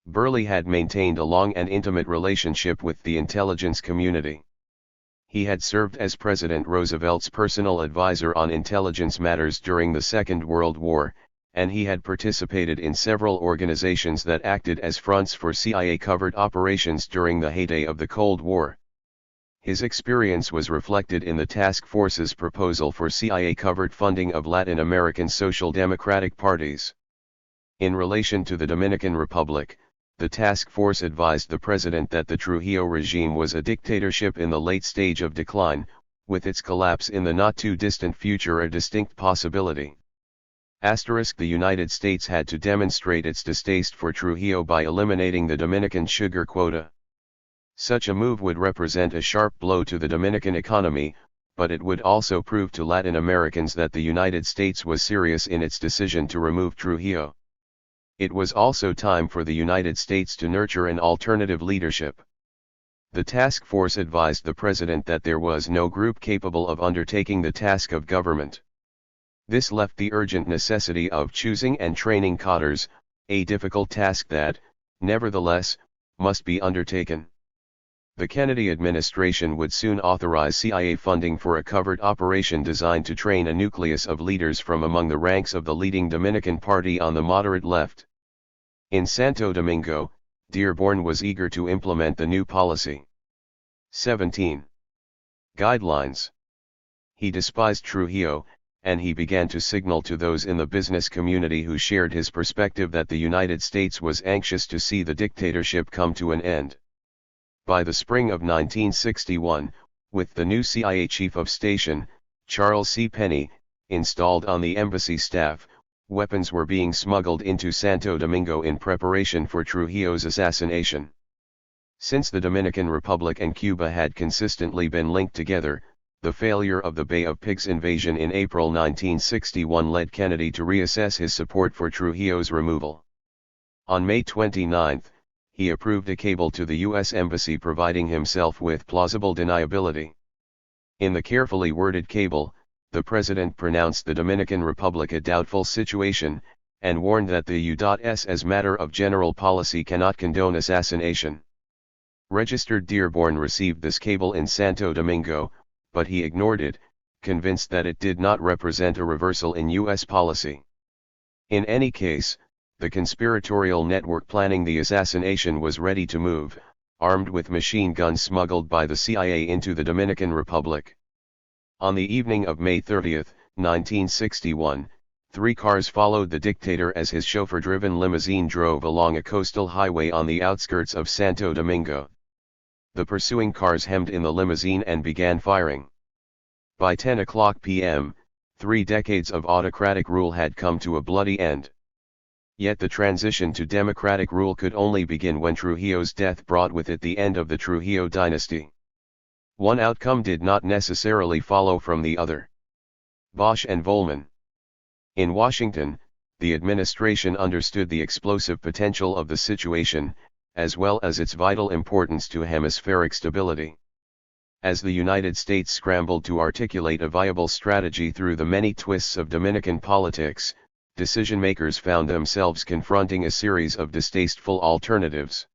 Burley had maintained a long and intimate relationship with the intelligence community. He had served as President Roosevelt's personal advisor on intelligence matters during the Second World War, and he had participated in several organizations that acted as fronts for CIA-covered operations during the heyday of the Cold War. His experience was reflected in the task force's proposal for CIA-covered funding of Latin American social democratic parties. In relation to the Dominican Republic, the task force advised the president that the Trujillo regime was a dictatorship in the late stage of decline, with its collapse in the not-too-distant future a distinct possibility. The United States had to demonstrate its distaste for Trujillo by eliminating the Dominican sugar quota. Such a move would represent a sharp blow to the Dominican economy, but it would also prove to Latin Americans that the United States was serious in its decision to remove Trujillo. It was also time for the United States to nurture an alternative leadership. The task force advised the president that there was no group capable of undertaking the task of government. This left the urgent necessity of choosing and training cadres, a difficult task that, nevertheless, must be undertaken. The Kennedy administration would soon authorize CIA funding for a covert operation designed to train a nucleus of leaders from among the ranks of the leading Dominican party on the moderate left. In Santo Domingo, Dearborn was eager to implement the new policy. 17. Guidelines. He despised Trujillo, and he began to signal to those in the business community who shared his perspective that the United States was anxious to see the dictatorship come to an end. By the spring of 1961, with the new CIA chief of station, Charles C. Penny, installed on the embassy staff, weapons were being smuggled into Santo Domingo in preparation for Trujillo's assassination. Since the Dominican Republic and Cuba had consistently been linked together, the failure of the Bay of Pigs invasion in April 1961 led Kennedy to reassess his support for Trujillo's removal. On May 29, he approved a cable to the U.S. Embassy providing himself with plausible deniability. In the carefully worded cable, the president pronounced the Dominican Republic a doubtful situation, and warned that the U.S. as matter of general policy cannot condone assassination. Registered Dearborn received this cable in Santo Domingo, but he ignored it, convinced that it did not represent a reversal in U.S. policy. In any case, the conspiratorial network planning the assassination was ready to move, armed with machine guns smuggled by the CIA into the Dominican Republic. On the evening of May 30, 1961, 3 cars followed the dictator as his chauffeur-driven limousine drove along a coastal highway on the outskirts of Santo Domingo. The pursuing cars hemmed in the limousine and began firing. By 10:00 p.m., 3 decades of autocratic rule had come to a bloody end. Yet the transition to democratic rule could only begin when Trujillo's death brought with it the end of the Trujillo dynasty. One outcome did not necessarily follow from the other. Bosch and Volman. In Washington, the administration understood the explosive potential of the situation, as well as its vital importance to hemispheric stability. As the United States scrambled to articulate a viable strategy through the many twists of Dominican politics, decision-makers found themselves confronting a series of distasteful alternatives.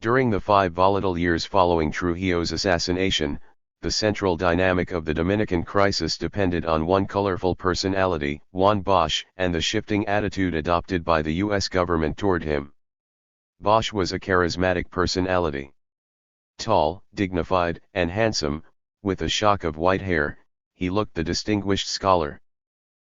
During the 5 volatile years following Trujillo's assassination, the central dynamic of the Dominican crisis depended on one colorful personality, Juan Bosch, and the shifting attitude adopted by the U.S. government toward him. Bosch was a charismatic personality. Tall, dignified, and handsome, with a shock of white hair, he looked the distinguished scholar.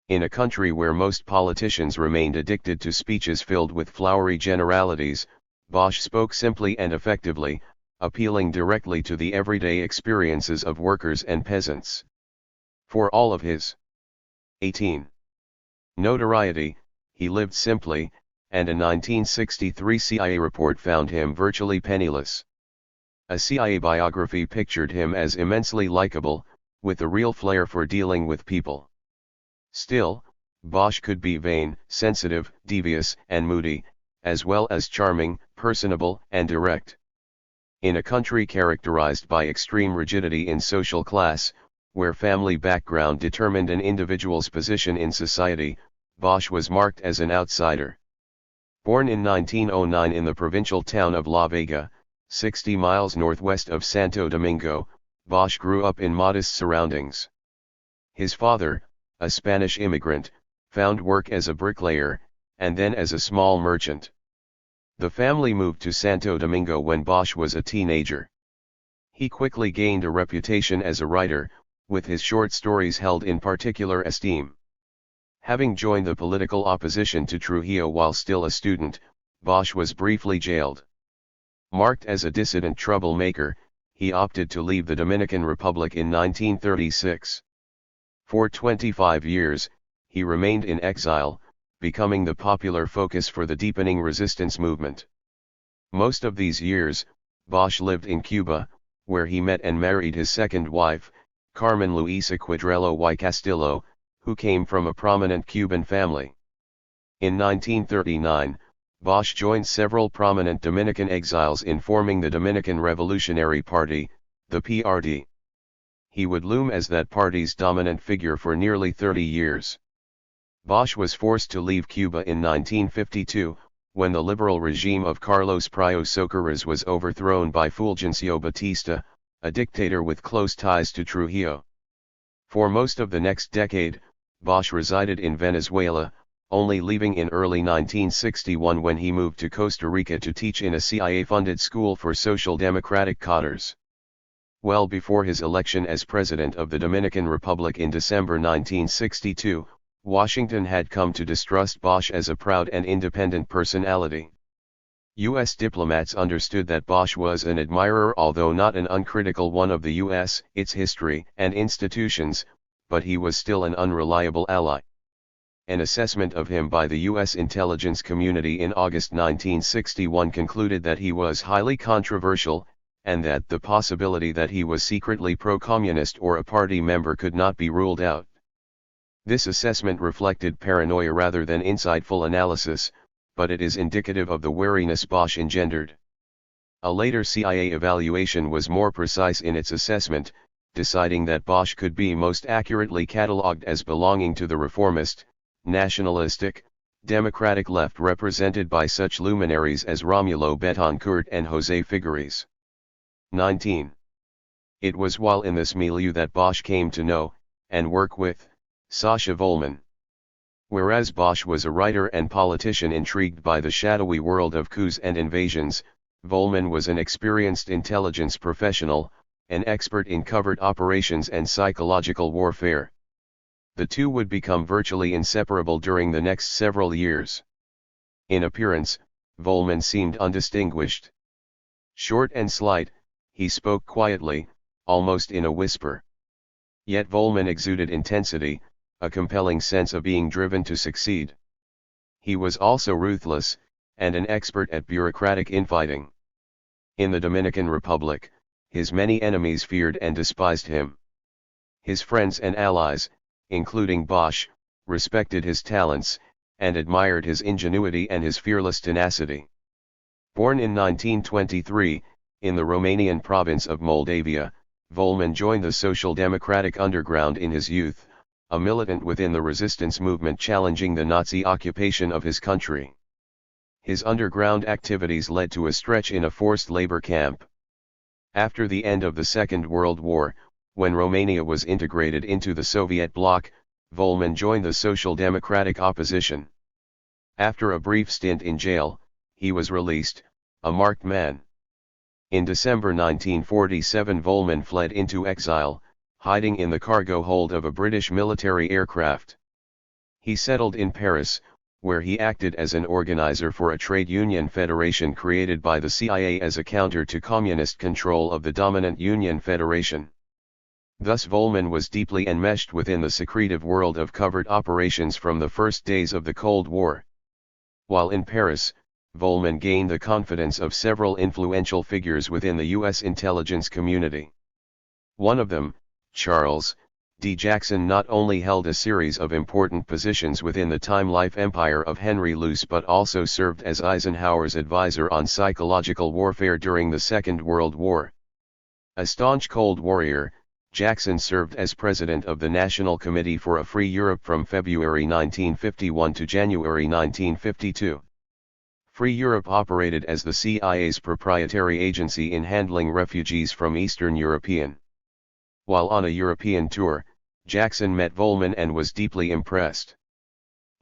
In a country where most politicians remained addicted to speeches filled with flowery generalities, Bosch spoke simply and effectively, appealing directly to the everyday experiences of workers and peasants. For all of his 18. notoriety, he lived simply, and a 1963 CIA report found him virtually penniless. A CIA biography pictured him as immensely likable, with a real flair for dealing with people. Still, Bosch could be vain, sensitive, devious, and moody, as well as charming, personable, and direct. In a country characterized by extreme rigidity in social class, where family background determined an individual's position in society, Bosch was marked as an outsider. Born in 1909 in the provincial town of La Vega, 60 miles northwest of Santo Domingo, Bosch grew up in modest surroundings. His father, a Spanish immigrant, found work as a bricklayer, and then as a small merchant. The family moved to Santo Domingo when Bosch was a teenager. He quickly gained a reputation as a writer, with his short stories held in particular esteem. Having joined the political opposition to Trujillo while still a student, Bosch was briefly jailed. Marked as a dissident troublemaker, he opted to leave the Dominican Republic in 1936. For 25 years, he remained in exile, becoming the popular focus for the deepening resistance movement. Most of these years, Bosch lived in Cuba, where he met and married his second wife, Carmen Luisa Cuadrello y Castillo, who came from a prominent Cuban family. In 1939, Bosch joined several prominent Dominican exiles in forming the Dominican Revolutionary Party, the PRD. He would loom as that party's dominant figure for nearly 30 years. Bosch was forced to leave Cuba in 1952, when the liberal regime of Carlos Prio Socaras was overthrown by Fulgencio Batista, a dictator with close ties to Trujillo. For most of the next decade, Bosch resided in Venezuela, only leaving in early 1961 when he moved to Costa Rica to teach in a CIA-funded school for social democratic cadres. Well before his election as president of the Dominican Republic in December 1962, Washington had come to distrust Bosch as a proud and independent personality. U.S. diplomats understood that Bosch was an admirer, although not an uncritical one, of the U.S., its history and institutions, but he was still an unreliable ally. An assessment of him by the U.S. intelligence community in August 1961 concluded that he was highly controversial, and that the possibility that he was secretly pro-communist or a party member could not be ruled out. This assessment reflected paranoia rather than insightful analysis, but it is indicative of the wariness Bosch engendered. A later CIA evaluation was more precise in its assessment, deciding that Bosch could be most accurately catalogued as belonging to the reformist, nationalistic, democratic left represented by such luminaries as Romulo Betancourt and José Figueres. 19. It was while in this milieu that Bosch came to know, and work with, Sacha Volman. Whereas Bosch was a writer and politician intrigued by the shadowy world of coups and invasions, Volman was an experienced intelligence professional, an expert in covert operations and psychological warfare. The two would become virtually inseparable during the next several years. In appearance, Volman seemed undistinguished. Short and slight, he spoke quietly, almost in a whisper. Yet Volman exuded intensity, a compelling sense of being driven to succeed. He was also ruthless, and an expert at bureaucratic infighting. In the Dominican Republic, his many enemies feared and despised him. His friends and allies, including Bosch, respected his talents, and admired his ingenuity and his fearless tenacity. Born in 1923, in the Romanian province of Moldavia, Volman joined the Social Democratic Underground in his youth, a militant within the resistance movement challenging the Nazi occupation of his country. His underground activities led to a stretch in a forced labor camp. After the end of the Second World War, when Romania was integrated into the Soviet bloc, Volman joined the Social Democratic opposition. After a brief stint in jail, he was released, a marked man. In December 1947 Volman fled into exile, hiding in the cargo hold of a British military aircraft. He settled in Paris, where he acted as an organizer for a trade union federation created by the CIA as a counter to communist control of the dominant Union Federation. Thus Volman was deeply enmeshed within the secretive world of covert operations from the first days of the Cold War. While in Paris, Volman gained the confidence of several influential figures within the U.S. intelligence community. One of them, Charles D. Jackson, not only held a series of important positions within the time-life empire of Henry Luce but also served as Eisenhower's advisor on psychological warfare during the Second World War. A staunch Cold Warrior, Jackson served as president of the National Committee for a Free Europe from February 1951 to January 1952. Free Europe operated as the CIA's proprietary agency in handling refugees from Eastern European. While on a European tour, Jackson met Volman and was deeply impressed.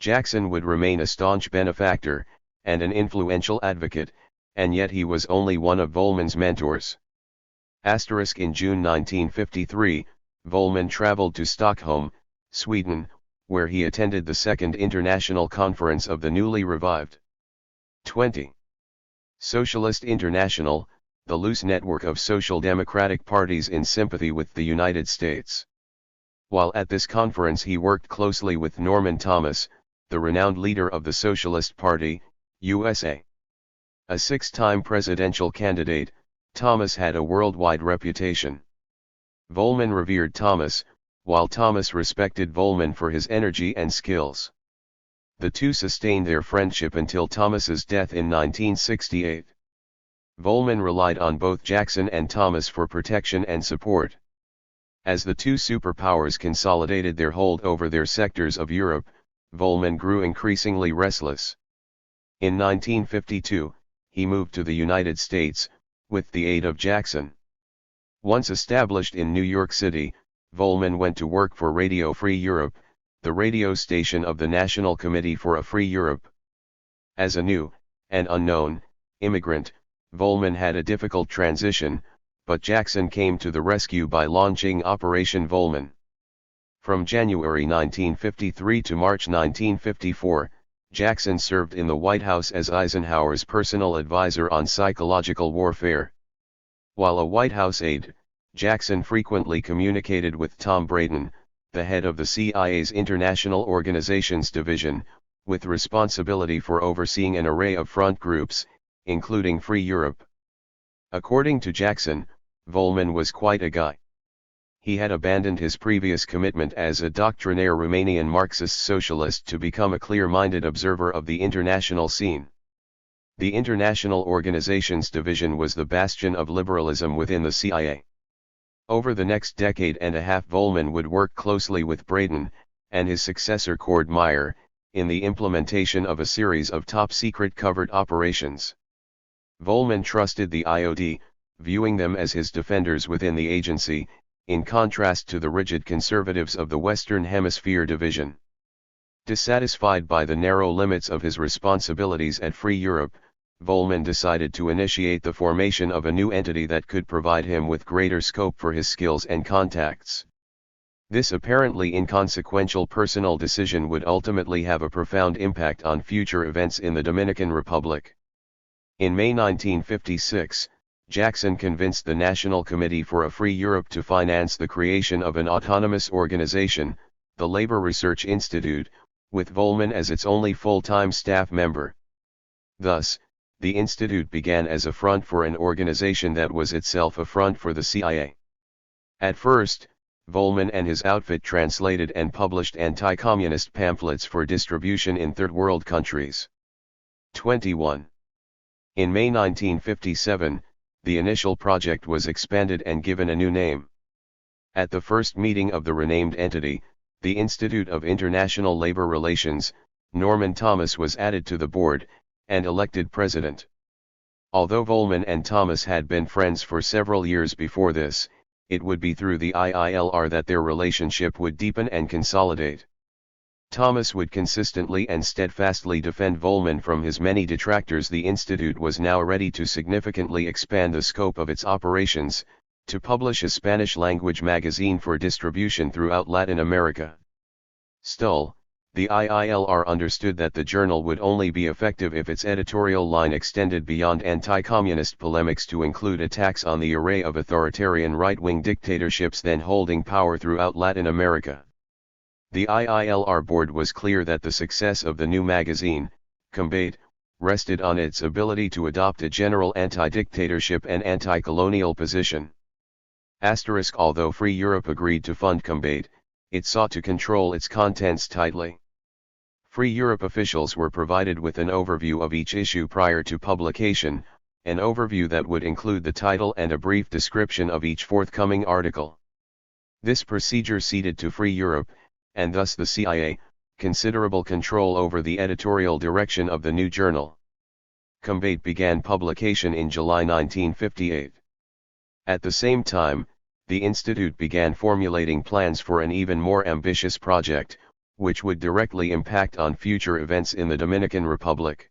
Jackson would remain a staunch benefactor, and an influential advocate, and yet he was only one of Volman's mentors. In June 1953, Volman traveled to Stockholm, Sweden, where he attended the Second International Conference of the newly revived 20. Socialist International, the loose network of social democratic parties in sympathy with the United States. While at this conference he worked closely with Norman Thomas, the renowned leader of the Socialist Party, USA. A six-time presidential candidate, Thomas had a worldwide reputation. Volman revered Thomas, while Thomas respected Volman for his energy and skills. The two sustained their friendship until Thomas's death in 1968. Volman relied on both Jackson and Thomas for protection and support. As the two superpowers consolidated their hold over their sectors of Europe, Volman grew increasingly restless. In 1952, he moved to the United States, with the aid of Jackson. Once established in New York City, Volman went to work for Radio Free Europe, the radio station of the National Committee for a Free Europe. As a new, and unknown, immigrant, Volman had a difficult transition, but Jackson came to the rescue by launching Operation Volman. From January 1953 to March 1954, Jackson served in the White House as Eisenhower's personal advisor on psychological warfare. While a White House aide, Jackson frequently communicated with Tom Braden, the head of the CIA's International Organizations Division, with responsibility for overseeing an array of front groups, including Free Europe. According to Jackson, Volman was quite a guy. He had abandoned his previous commitment as a doctrinaire Romanian Marxist socialist to become a clear-minded observer of the international scene. The International Organizations Division was the bastion of liberalism within the CIA. Over the next decade and a half Volman would work closely with Braden, and his successor Cord Meyer, in the implementation of a series of top-secret covert operations. Volman trusted the IOD, viewing them as his defenders within the agency, in contrast to the rigid conservatives of the Western Hemisphere Division. Dissatisfied by the narrow limits of his responsibilities at Free Europe, Volman decided to initiate the formation of a new entity that could provide him with greater scope for his skills and contacts. This apparently inconsequential personal decision would ultimately have a profound impact on future events in the Dominican Republic. In May 1956, Jackson convinced the National Committee for a Free Europe to finance the creation of an autonomous organization, the Labor Research Institute, with Volman as its only full-time staff member. Thus, the institute began as a front for an organization that was itself a front for the CIA. At first, Volman and his outfit translated and published anti-communist pamphlets for distribution in third world countries. 21. In May 1957, the initial project was expanded and given a new name. At the first meeting of the renamed entity, the Institute of International Labor Relations, Norman Thomas was added to the board, and elected president. Although Volman and Thomas had been friends for several years before this, it would be through the IILR that their relationship would deepen and consolidate. Thomas would consistently and steadfastly defend Volman from his many detractors. The Institute was now ready to significantly expand the scope of its operations, to publish a Spanish-language magazine for distribution throughout Latin America. Still, the IILR understood that the journal would only be effective if its editorial line extended beyond anti-communist polemics to include attacks on the array of authoritarian right-wing dictatorships then holding power throughout Latin America. The IILR board was clear that the success of the new magazine, Combate, rested on its ability to adopt a general anti-dictatorship and anti-colonial position. Although Free Europe agreed to fund Combate, it sought to control its contents tightly. Free Europe officials were provided with an overview of each issue prior to publication, an overview that would include the title and a brief description of each forthcoming article. This procedure ceded to Free Europe, and thus the CIA, considerable control over the editorial direction of the new journal. Combate began publication in July 1958. At the same time, the Institute began formulating plans for an even more ambitious project, which would directly impact on future events in the Dominican Republic.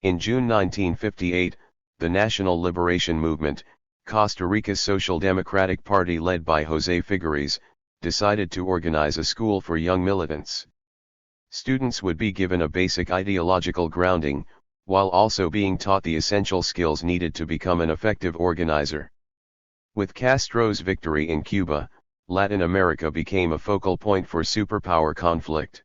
In June 1958, the National Liberation Movement, Costa Rica's Social Democratic Party led by José Figueres, decided to organize a school for young militants. Students would be given a basic ideological grounding, while also being taught the essential skills needed to become an effective organizer. With Castro's victory in Cuba, Latin America became a focal point for superpower conflict.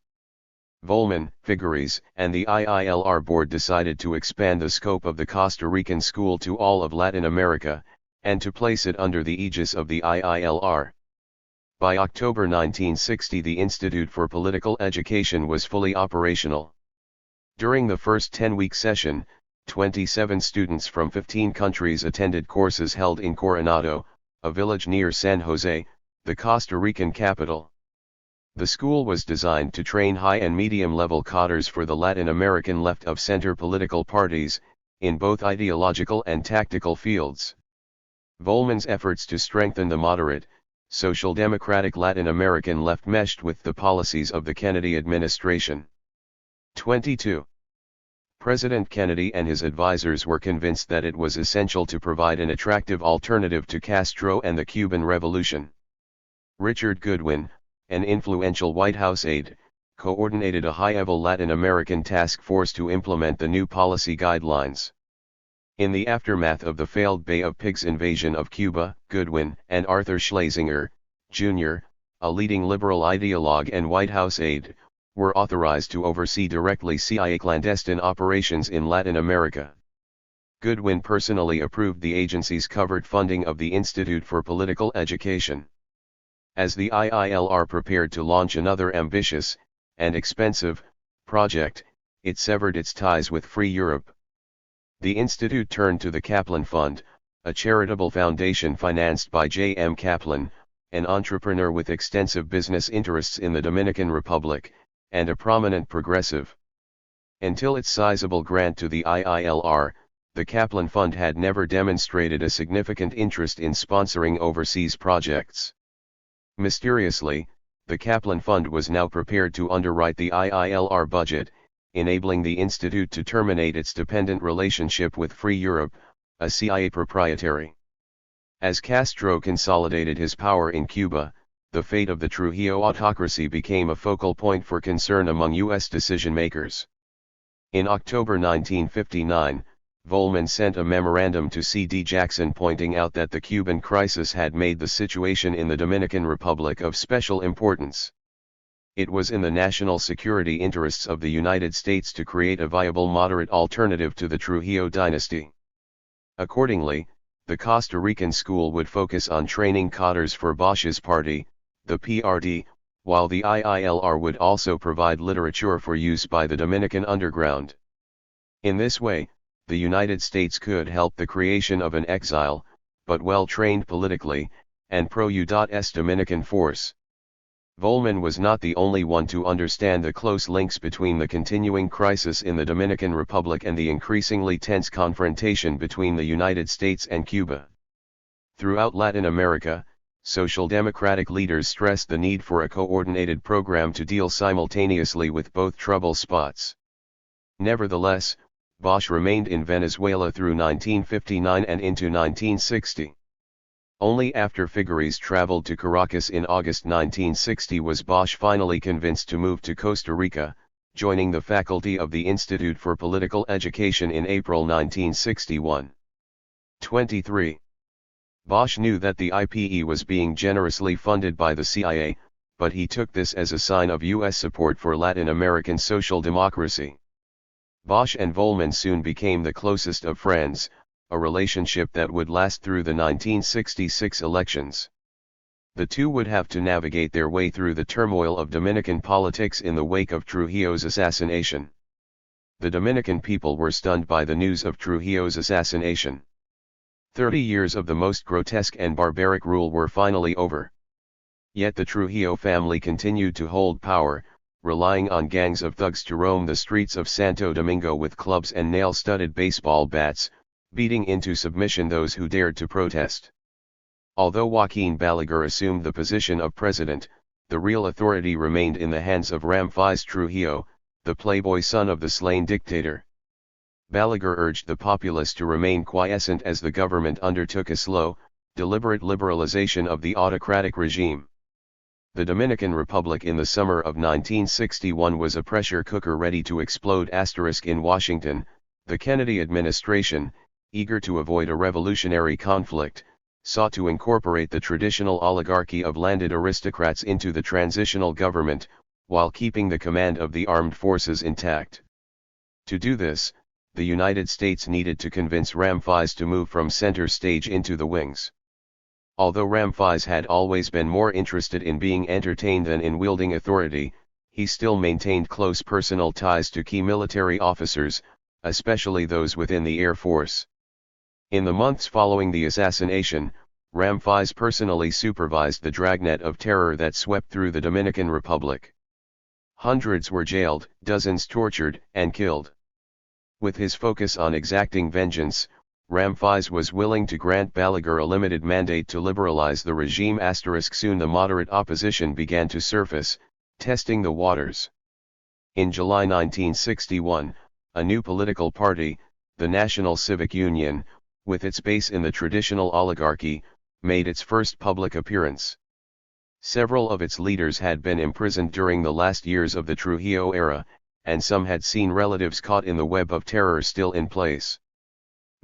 Volman, Figueres, and the IILR board decided to expand the scope of the Costa Rican school to all of Latin America, and to place it under the aegis of the IILR. By October 1960, the Institute for Political Education was fully operational. During the first 10-week session, 27 students from 15 countries attended courses held in Coronado, a village near San Jose, the Costa Rican capital. The school was designed to train high and medium-level cadres for the Latin American left-of-center political parties, in both ideological and tactical fields. Volman's efforts to strengthen the moderate, social democratic Latin American left meshed with the policies of the Kennedy administration. 22. President Kennedy and his advisors were convinced that it was essential to provide an attractive alternative to Castro and the Cuban Revolution. Richard Goodwin, an influential White House aide, coordinated a high-level Latin American task force to implement the new policy guidelines. In the aftermath of the failed Bay of Pigs invasion of Cuba, Goodwin and Arthur Schlesinger, Jr., a leading liberal ideologue and White House aide, were authorized to oversee directly CIA clandestine operations in Latin America. Goodwin personally approved the agency's covered funding of the Institute for Political Education. As the IILR prepared to launch another ambitious, and expensive, project, it severed its ties with Free Europe. The Institute turned to the Kaplan Fund, a charitable foundation financed by J. M. Kaplan, an entrepreneur with extensive business interests in the Dominican Republic, and a prominent progressive. Until its sizable grant to the IILR, the Kaplan Fund had never demonstrated a significant interest in sponsoring overseas projects. Mysteriously, the Kaplan Fund was now prepared to underwrite the IILR budget, enabling the Institute to terminate its dependent relationship with Free Europe, a CIA proprietary. As Castro consolidated his power in Cuba, the fate of the Trujillo autocracy became a focal point for concern among U.S. decision-makers. In October 1959, Volman sent a memorandum to C.D. Jackson pointing out that the Cuban crisis had made the situation in the Dominican Republic of special importance. It was in the national security interests of the United States to create a viable moderate alternative to the Trujillo dynasty. Accordingly, the Costa Rican school would focus on training cadres for Bosch's party, the PRD, while the IILR would also provide literature for use by the Dominican underground. In this way, the United States could help the creation of an exile, but well-trained politically, and pro-U.S. Dominican force. Volman was not the only one to understand the close links between the continuing crisis in the Dominican Republic and the increasingly tense confrontation between the United States and Cuba. Throughout Latin America, social democratic leaders stressed the need for a coordinated program to deal simultaneously with both trouble spots. Nevertheless, Bosch remained in Venezuela through 1959 and into 1960. Only after Figueres traveled to Caracas in August 1960 was Bosch finally convinced to move to Costa Rica, joining the faculty of the Institute for Political Education in April 1961. 23. Bosch knew that the IPE was being generously funded by the CIA, but he took this as a sign of U.S. support for Latin American social democracy. Bosch and Volman soon became the closest of friends, a relationship that would last through the 1966 elections. The two would have to navigate their way through the turmoil of Dominican politics in the wake of Trujillo's assassination. The Dominican people were stunned by the news of Trujillo's assassination. 30 years of the most grotesque and barbaric rule were finally over. Yet the Trujillo family continued to hold power, relying on gangs of thugs to roam the streets of Santo Domingo with clubs and nail-studded baseball bats, beating into submission those who dared to protest. Although Joaquin Balaguer assumed the position of president, the real authority remained in the hands of Ramfis Trujillo, the playboy son of the slain dictator. Balaguer urged the populace to remain quiescent as the government undertook a slow, deliberate liberalization of the autocratic regime. The Dominican Republic in the summer of 1961 was a pressure cooker ready to explode. In Washington, the Kennedy administration, eager to avoid a revolutionary conflict, sought to incorporate the traditional oligarchy of landed aristocrats into the transitional government, while keeping the command of the armed forces intact. To do this, the United States needed to convince Ramfis to move from center stage into the wings. Although Ramfis had always been more interested in being entertained than in wielding authority, he still maintained close personal ties to key military officers, especially those within the Air Force. In the months following the assassination, Ramfis personally supervised the dragnet of terror that swept through the Dominican Republic. Hundreds were jailed, dozens tortured and killed. With his focus on exacting vengeance, Ramfis was willing to grant Balaguer a limited mandate to liberalize the regime. Soon the moderate opposition began to surface, testing the waters. In July 1961, a new political party, the National Civic Union, with its base in the traditional oligarchy, made its first public appearance. Several of its leaders had been imprisoned during the last years of the Trujillo era, and some had seen relatives caught in the web of terror still in place.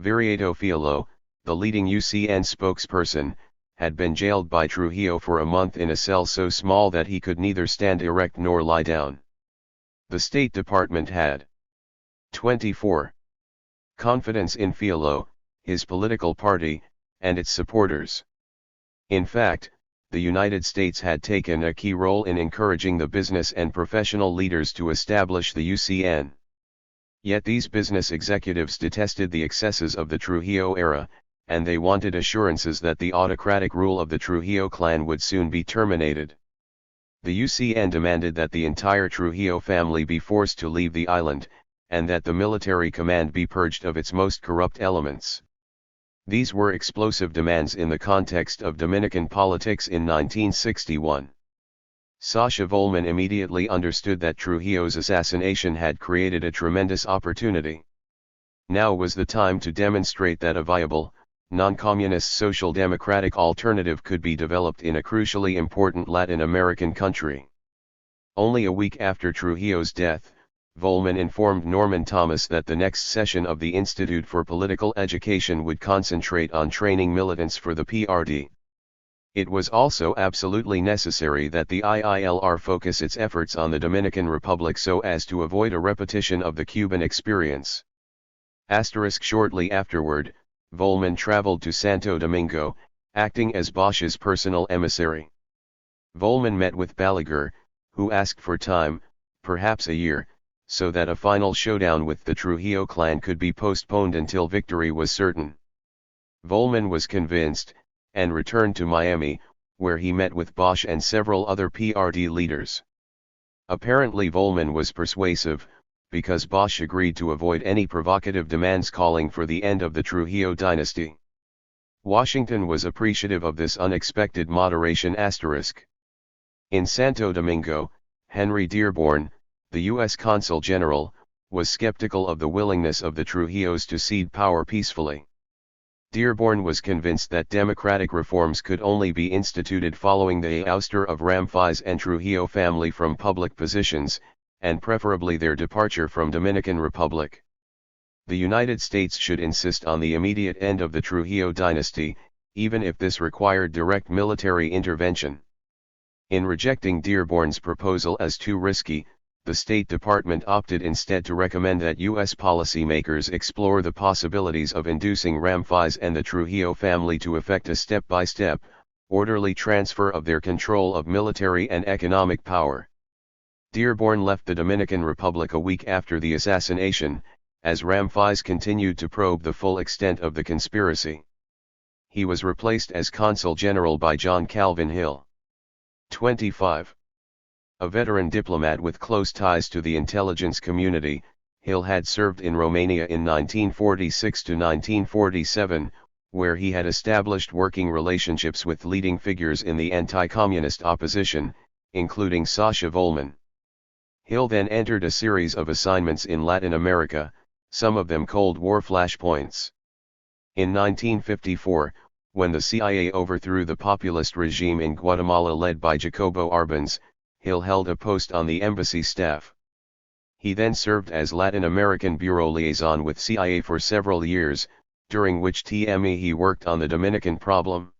Viriato Fiallo, the leading UCN spokesperson, had been jailed by Trujillo for a month in a cell so small that he could neither stand erect nor lie down. The State Department had 24. Confidence in Fiallo, his political party, and its supporters. In fact, the United States had taken a key role in encouraging the business and professional leaders to establish the UCN. Yet these business executives detested the excesses of the Trujillo era, and they wanted assurances that the autocratic rule of the Trujillo clan would soon be terminated. The UCN demanded that the entire Trujillo family be forced to leave the island, and that the military command be purged of its most corrupt elements. These were explosive demands in the context of Dominican politics in 1961. Sasha Volman immediately understood that Trujillo's assassination had created a tremendous opportunity. Now was the time to demonstrate that a viable, non-communist social democratic alternative could be developed in a crucially important Latin American country. Only a week after Trujillo's death, Volman informed Norman Thomas that the next session of the Institute for Political Education would concentrate on training militants for the PRD. It was also absolutely necessary that the IILR focus its efforts on the Dominican Republic so as to avoid a repetition of the Cuban experience. Shortly afterward, Volman traveled to Santo Domingo, acting as Bosch's personal emissary. Volman met with Balaguer, who asked for time, perhaps a year, so that a final showdown with the Trujillo clan could be postponed until victory was certain. Volman was convinced, and returned to Miami, where he met with Bosch and several other PRD leaders. Apparently Volman was persuasive, because Bosch agreed to avoid any provocative demands calling for the end of the Trujillo dynasty. Washington was appreciative of this unexpected moderation. In Santo Domingo, Henry Dearborn, the U.S. Consul General, was skeptical of the willingness of the Trujillos to cede power peacefully. Dearborn was convinced that democratic reforms could only be instituted following the ouster of Ramfis and Trujillo family from public positions, and preferably their departure from Dominican Republic. The United States should insist on the immediate end of the Trujillo dynasty, even if this required direct military intervention. In rejecting Dearborn's proposal as too risky, the State Department opted instead to recommend that U.S. policymakers explore the possibilities of inducing Ramfis and the Trujillo family to effect a step-by-step, orderly transfer of their control of military and economic power. Dearborn left the Dominican Republic a week after the assassination, as Ramfis continued to probe the full extent of the conspiracy. He was replaced as Consul General by John Calvin Hill. 25. A veteran diplomat with close ties to the intelligence community, Hill had served in Romania in 1946 to 1947, where he had established working relationships with leading figures in the anti-communist opposition, including Sasha Volman. Hill then entered a series of assignments in Latin America, some of them Cold War flashpoints. In 1954, when the CIA overthrew the populist regime in Guatemala led by Jacobo Arbenz, Hill held a post on the embassy staff. He then served as Latin American Bureau liaison with CIA for several years, during which time he worked on the Dominican problem.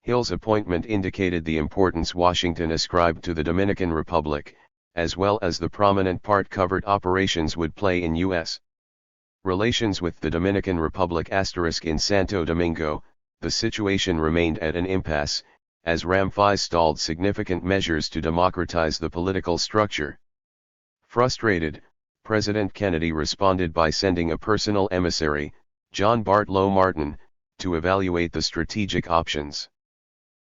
Hill's appointment indicated the importance Washington ascribed to the Dominican Republic, as well as the prominent part covert operations would play in U.S. relations with the Dominican Republic. In Santo Domingo, the situation remained at an impasse, as Ramfis stalled significant measures to democratize the political structure. Frustrated, President Kennedy responded by sending a personal emissary, John Bartlow Martin, to evaluate the strategic options.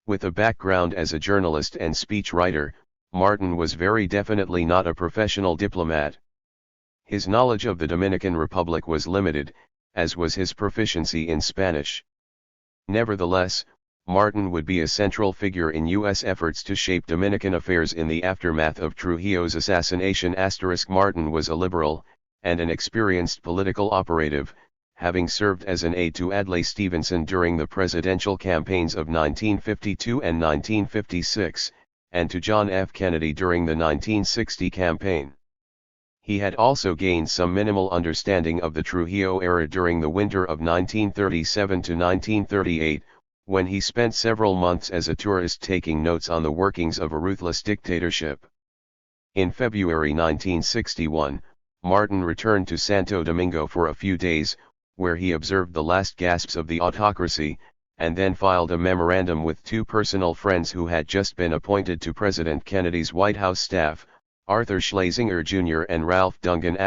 With a background as a journalist and speechwriter, Martin was very definitely not a professional diplomat. His knowledge of the Dominican Republic was limited, as was his proficiency in Spanish. Nevertheless, Martin would be a central figure in U.S. efforts to shape Dominican affairs in the aftermath of Trujillo's assassination. Martin was a liberal, and an experienced political operative, having served as an aide to Adlai Stevenson during the presidential campaigns of 1952 and 1956, and to John F. Kennedy during the 1960 campaign. He had also gained some minimal understanding of the Trujillo era during the winter of 1937 to 1938, when he spent several months as a tourist taking notes on the workings of a ruthless dictatorship. In February 1961, Martin returned to Santo Domingo for a few days, where he observed the last gasps of the autocracy, and then filed a memorandum with two personal friends who had just been appointed to President Kennedy's White House staff, Arthur Schlesinger Jr. and Ralph Dungan.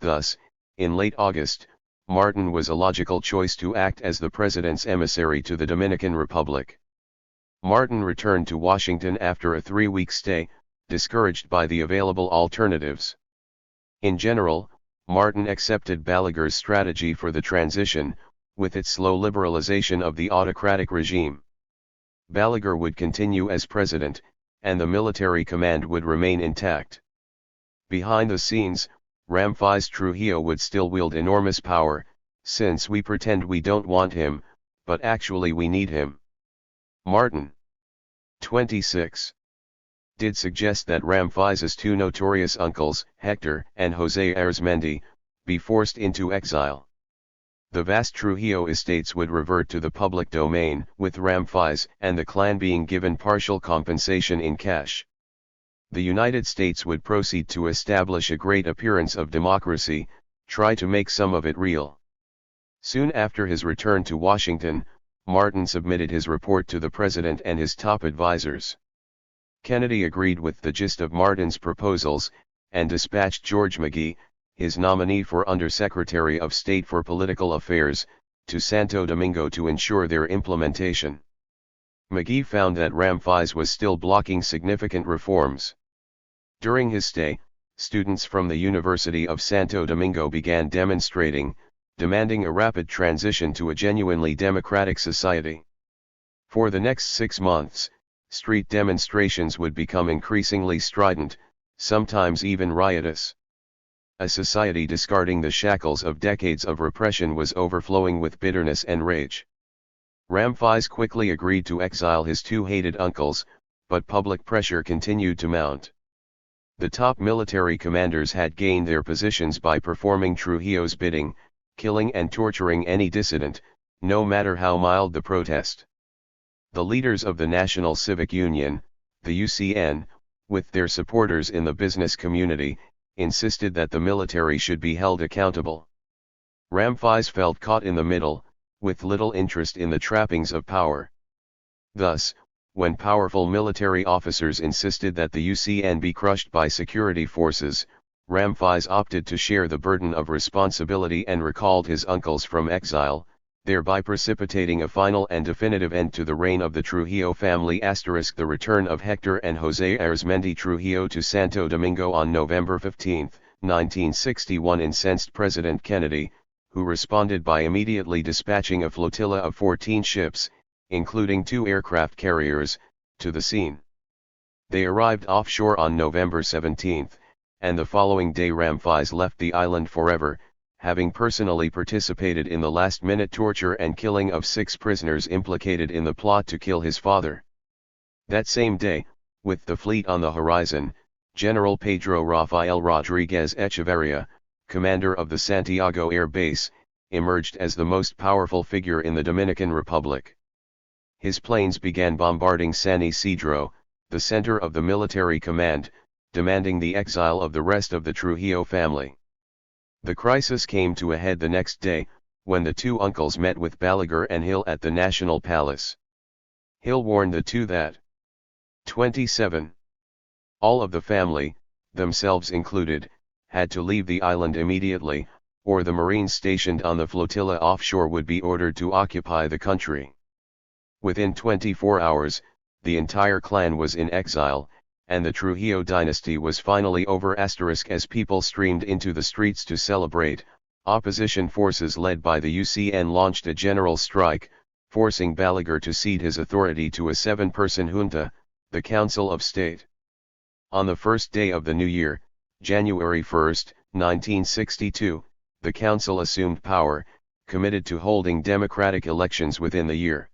Thus, in late August, Martin was a logical choice to act as the president's emissary to the Dominican Republic. Martin returned to Washington after a 3-week stay, discouraged by the available alternatives. In general, Martin accepted Balaguer's strategy for the transition, with its slow liberalization of the autocratic regime. Balaguer would continue as president, and the military command would remain intact. Behind the scenes, Ramfis Trujillo would still wield enormous power, since we pretend we don't want him, but actually we need him. Martin, 26, did suggest that Ramfis's two notorious uncles, Hector and José Arizmendi, be forced into exile. The vast Trujillo estates would revert to the public domain, with Ramfis and the clan being given partial compensation in cash. The United States would proceed to establish a great appearance of democracy, try to make some of it real. Soon after his return to Washington, Martin submitted his report to the president and his top advisors. Kennedy agreed with the gist of Martin's proposals, and dispatched George McGee, his nominee for Undersecretary of State for Political Affairs, to Santo Domingo to ensure their implementation. McGee found that Ramphis was still blocking significant reforms. During his stay, students from the University of Santo Domingo began demonstrating, demanding a rapid transition to a genuinely democratic society. For the next 6 months, street demonstrations would become increasingly strident, sometimes even riotous. A society discarding the shackles of decades of repression was overflowing with bitterness and rage. Ramphis quickly agreed to exile his two hated uncles, but public pressure continued to mount. The top military commanders had gained their positions by performing Trujillo's bidding, killing and torturing any dissident, no matter how mild the protest. The leaders of the National Civic Union, the UCN, with their supporters in the business community, insisted that the military should be held accountable. Ramphis felt caught in the middle, with little interest in the trappings of power. Thus, when powerful military officers insisted that the UCN be crushed by security forces, Ramphis opted to share the burden of responsibility and recalled his uncles from exile, thereby precipitating a final and definitive end to the reign of the Trujillo family. The return of Hector and José Arizmendi Trujillo to Santo Domingo on November 15, 1961 incensed President Kennedy, who responded by immediately dispatching a flotilla of 14 ships, including 2 aircraft carriers, to the scene. They arrived offshore on November 17, and the following day Ramphis left the island forever, having personally participated in the last-minute torture and killing of 6 prisoners implicated in the plot to kill his father. That same day, with the fleet on the horizon, General Pedro Rafael Rodriguez Echeverria, commander of the Santiago Air Base, emerged as the most powerful figure in the Dominican Republic. His planes began bombarding San Isidro, the center of the military command, demanding the exile of the rest of the Trujillo family. The crisis came to a head the next day, when the two uncles met with Balaguer and Hill at the National Palace. Hill warned the two that 27. All of the family, themselves included, had to leave the island immediately, or the Marines stationed on the flotilla offshore would be ordered to occupy the country. Within 24 hours, the entire clan was in exile, and the Trujillo dynasty was finally over. As people streamed into the streets to celebrate, opposition forces led by the UCN launched a general strike, forcing Balaguer to cede his authority to a 7-person junta, the Council of State. On the first day of the new year, January 1, 1962, the council assumed power, committed to holding democratic elections within the year.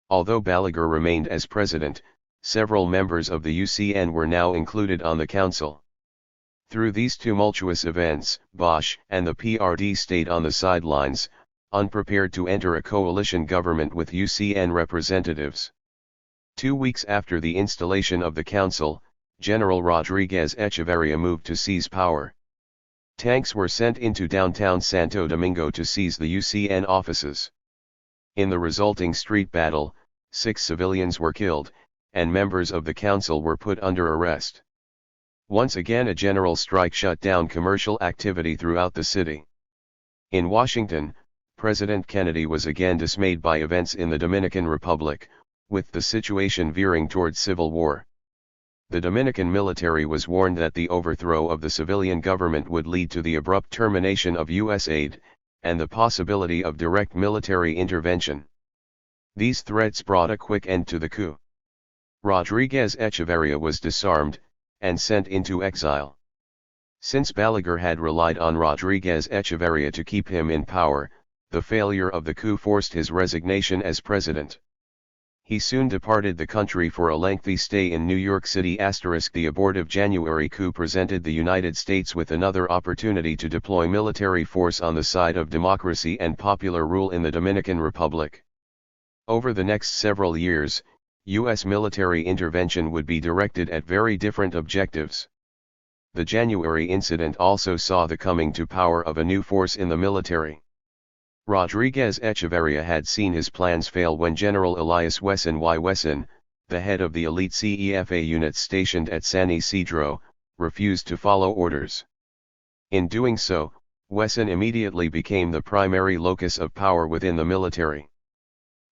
Although Balaguer remained as president, several members of the UCN were now included on the council. Through these tumultuous events, Bosch and the PRD stayed on the sidelines, unprepared to enter a coalition government with UCN representatives. 2 weeks after the installation of the council, General Rodriguez Echeverria moved to seize power. Tanks were sent into downtown Santo Domingo to seize the UCN offices. In the resulting street battle, 6 civilians were killed, and members of the council were put under arrest. Once again a general strike shut down commercial activity throughout the city. In Washington, President Kennedy was again dismayed by events in the Dominican Republic, with the situation veering toward civil war. The Dominican military was warned that the overthrow of the civilian government would lead to the abrupt termination of U.S. aid, and the possibility of direct military intervention. These threats brought a quick end to the coup. Rodriguez Echeverria was disarmed, and sent into exile. Since Balaguer had relied on Rodriguez Echeverria to keep him in power, the failure of the coup forced his resignation as president. He soon departed the country for a lengthy stay in New York City. The abortive January coup presented the United States with another opportunity to deploy military force on the side of democracy and popular rule in the Dominican Republic. Over the next several years, U.S. military intervention would be directed at very different objectives. The January incident also saw the coming to power of a new force in the military. Rodriguez Echeverria had seen his plans fail when General Elias Wesson Y. Wesson, the head of the elite CEFA unit stationed at San Isidro, refused to follow orders. In doing so, Wesson immediately became the primary locus of power within the military.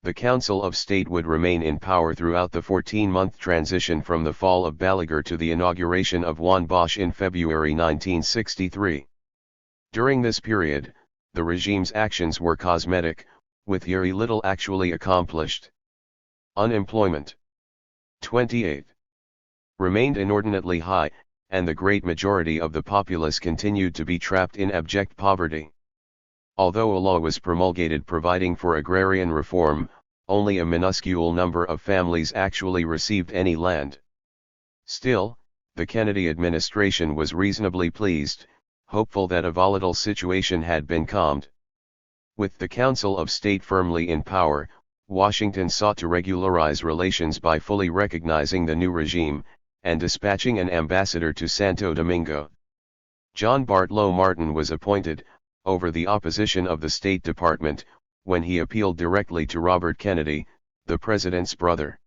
The Council of State would remain in power throughout the 14-month transition from the fall of Balaguer to the inauguration of Juan Bosch in February 1963. During this period, the regime's actions were cosmetic, with very little actually accomplished. Unemployment 28 remained inordinately high, and the great majority of the populace continued to be trapped in abject poverty. Although a law was promulgated providing for agrarian reform, only a minuscule number of families actually received any land. Still, the Kennedy administration was reasonably pleased, hopeful that a volatile situation had been calmed. With the Council of State firmly in power, Washington sought to regularize relations by fully recognizing the new regime, and dispatching an ambassador to Santo Domingo. John Bartlow Martin was appointed, over the opposition of the State Department, when he appealed directly to Robert Kennedy, the president's brother.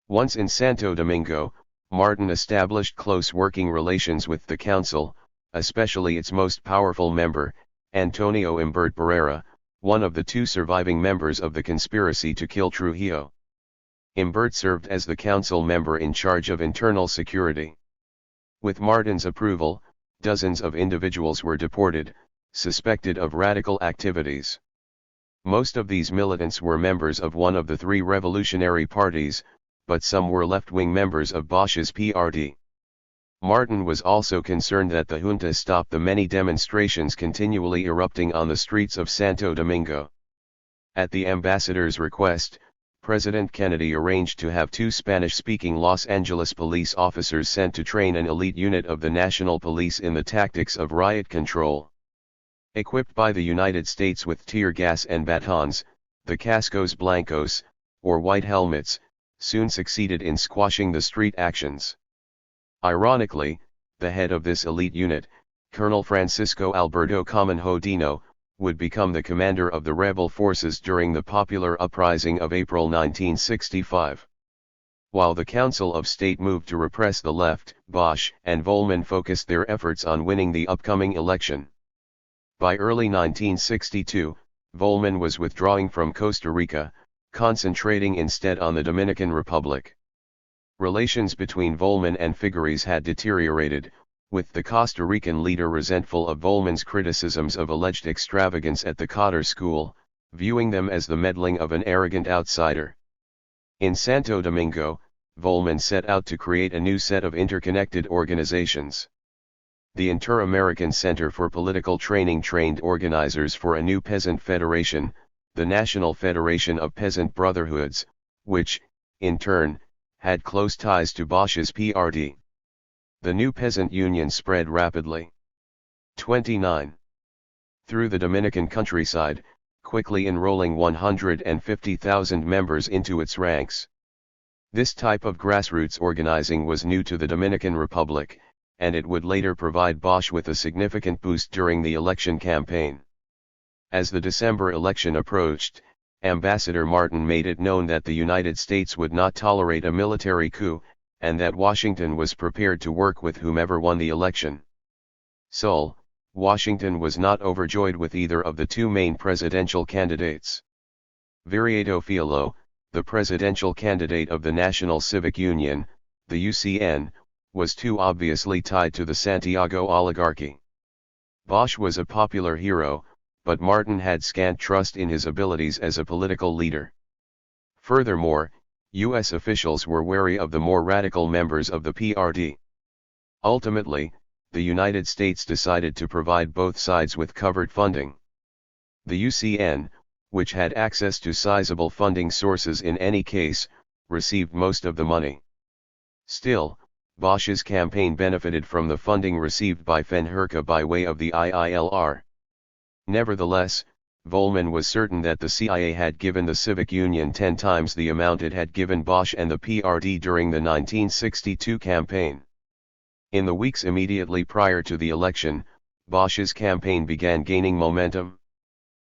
Once in Santo Domingo, Martin established close working relations with the council, especially its most powerful member, Antonio Imbert Barrera, one of the two surviving members of the conspiracy to kill Trujillo. Imbert served as the council member in charge of internal security. With Martin's approval, dozens of individuals were deported, suspected of radical activities. Most of these militants were members of one of the three revolutionary parties, but some were left-wing members of Bosch's PRD. Martin was also concerned that the junta stopped the many demonstrations continually erupting on the streets of Santo Domingo. At the ambassador's request, President Kennedy arranged to have two Spanish-speaking Los Angeles police officers sent to train an elite unit of the National Police in the tactics of riot control. Equipped by the United States with tear gas and batons, the Cascos Blancos, or white helmets, soon succeeded in squashing the street actions. Ironically, the head of this elite unit, Colonel Francisco Alberto Caminho, would become the commander of the rebel forces during the popular uprising of April 1965. While the Council of State moved to repress the left, Bosch and Volman focused their efforts on winning the upcoming election. By early 1962, Volman was withdrawing from Costa Rica, concentrating instead on the Dominican Republic. Relations between Volman and Figueres had deteriorated, with the Costa Rican leader resentful of Volman's criticisms of alleged extravagance at the Cotter School, viewing them as the meddling of an arrogant outsider. In Santo Domingo, Volman set out to create a new set of interconnected organizations. The Inter-American Center for Political Training trained organizers for a new peasant federation, the National Federation of Peasant Brotherhoods, which, in turn, had close ties to Bosch's PRD. The new peasant union spread rapidly. 29. Through the Dominican countryside, quickly enrolling 150,000 members into its ranks. This type of grassroots organizing was new to the Dominican Republic, and it would later provide Bosch with a significant boost during the election campaign. As the December election approached, Ambassador Martin made it known that the United States would not tolerate a military coup, and that Washington was prepared to work with whomever won the election. So, Washington was not overjoyed with either of the two main presidential candidates. Viriato Fiallo, the presidential candidate of the National Civic Union, the UCN, was too obviously tied to the Santiago oligarchy. Bosch was a popular hero, but Martin had scant trust in his abilities as a political leader. Furthermore, U.S. officials were wary of the more radical members of the PRD. Ultimately, the United States decided to provide both sides with covered funding. The UCN, which had access to sizable funding sources in any case, received most of the money. Still, Bosch's campaign benefited from the funding received by Fenherca by way of the IILR. Nevertheless, Volman was certain that the CIA had given the Civic Union 10 times the amount it had given Bosch and the PRD during the 1962 campaign. In the weeks immediately prior to the election, Bosch's campaign began gaining momentum.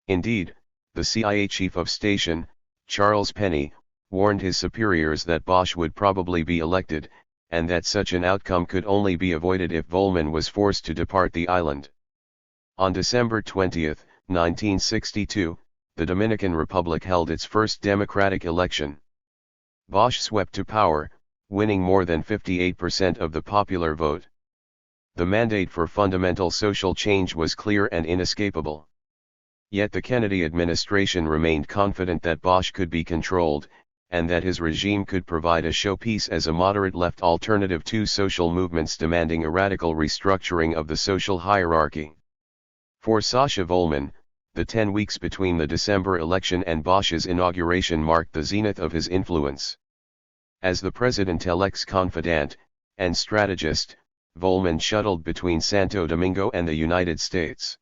Indeed, the CIA chief of station, Charles Penny, warned his superiors that Bosch would probably be elected, and that such an outcome could only be avoided if Volman was forced to depart the island. On December 20, 1962, the Dominican Republic held its first democratic election. Bosch swept to power, winning more than 58% of the popular vote. The mandate for fundamental social change was clear and inescapable. Yet the Kennedy administration remained confident that Bosch could be controlled, and that his regime could provide a showpiece as a moderate left alternative to social movements demanding a radical restructuring of the social hierarchy. For Sacha Volman, the 10 weeks between the December election and Bosch's inauguration marked the zenith of his influence. As the president-elect's confidant and strategist, Volman shuttled between Santo Domingo and the United States.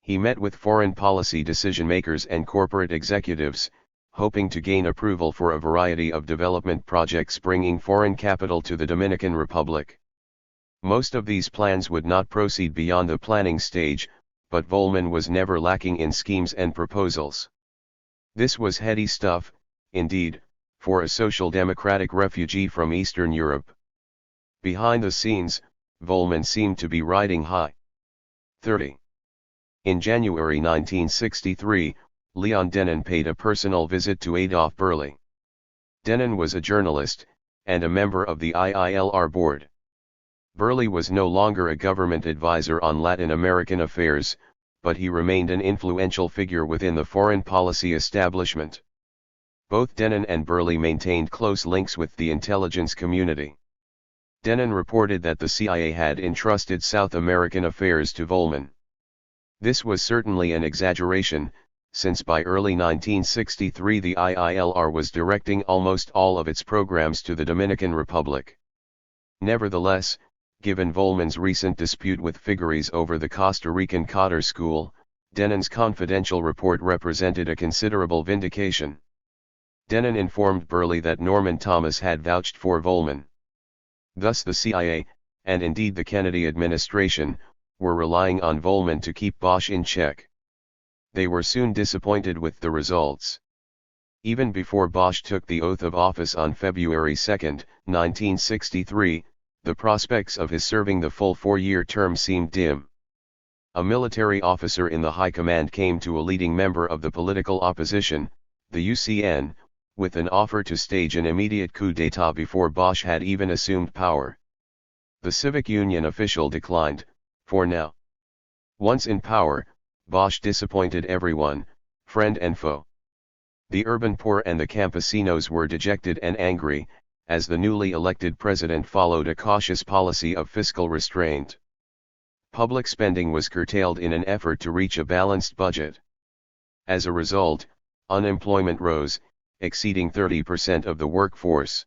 He met with foreign policy decision-makers and corporate executives, hoping to gain approval for a variety of development projects bringing foreign capital to the Dominican Republic. Most of these plans would not proceed beyond the planning stage, but Volman was never lacking in schemes and proposals. This was heady stuff, indeed, for a social democratic refugee from Eastern Europe. Behind the scenes, Volman seemed to be riding high. 30. In January 1963, Leon Denon paid a personal visit to Adolf Burley. Denon was a journalist, and a member of the IILR board. Burley was no longer a government advisor on Latin American affairs, but he remained an influential figure within the foreign policy establishment. Both Denon and Burley maintained close links with the intelligence community. Denon reported that the CIA had entrusted South American affairs to Volman. This was certainly an exaggeration, since by early 1963 the IILR was directing almost all of its programs to the Dominican Republic. Nevertheless, given Volman's recent dispute with Figueres over the Costa Rican Cotter School, Denon's confidential report represented a considerable vindication. Denon informed Burley that Norman Thomas had vouched for Volman. Thus the CIA, and indeed the Kennedy administration, were relying on Volman to keep Bosch in check. They were soon disappointed with the results. Even before Bosch took the oath of office on February 2, 1963, the prospects of his serving the full 4-year term seemed dim. A military officer in the high command came to a leading member of the political opposition, the UCN, with an offer to stage an immediate coup d'état before Bosch had even assumed power. The Civic Union official declined, for now. Once in power, Bosch disappointed everyone, friend and foe. The urban poor and the campesinos were dejected and angry, as the newly elected president followed a cautious policy of fiscal restraint. Public spending was curtailed in an effort to reach a balanced budget. As a result, unemployment rose, exceeding 30% of the workforce.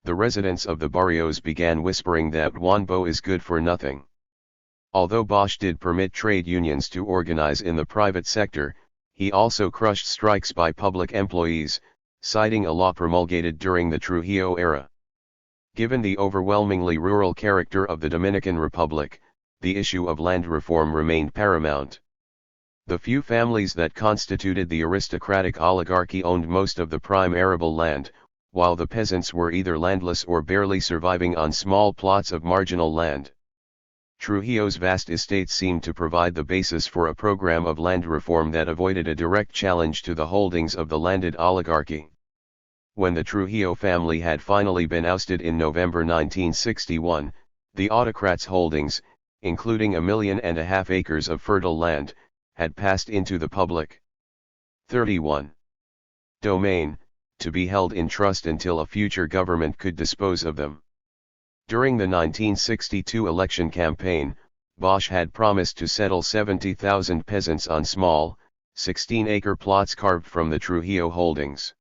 The residents of the barrios began whispering that Juanbo is good for nothing. Although Bosch did permit trade unions to organize in the private sector, he also crushed strikes by public employees, citing a law promulgated during the Trujillo era. Given the overwhelmingly rural character of the Dominican Republic, the issue of land reform remained paramount. The few families that constituted the aristocratic oligarchy owned most of the prime arable land, while the peasants were either landless or barely surviving on small plots of marginal land. Trujillo's vast estates seemed to provide the basis for a program of land reform that avoided a direct challenge to the holdings of the landed oligarchy. When the Trujillo family had finally been ousted in November 1961, the autocrats' holdings, including 1.5 million acres of fertile land, had passed into the public 31 domain, to be held in trust until a future government could dispose of them. During the 1962 election campaign, Bosch had promised to settle 70,000 peasants on small, 16-acre plots carved from the Trujillo holdings.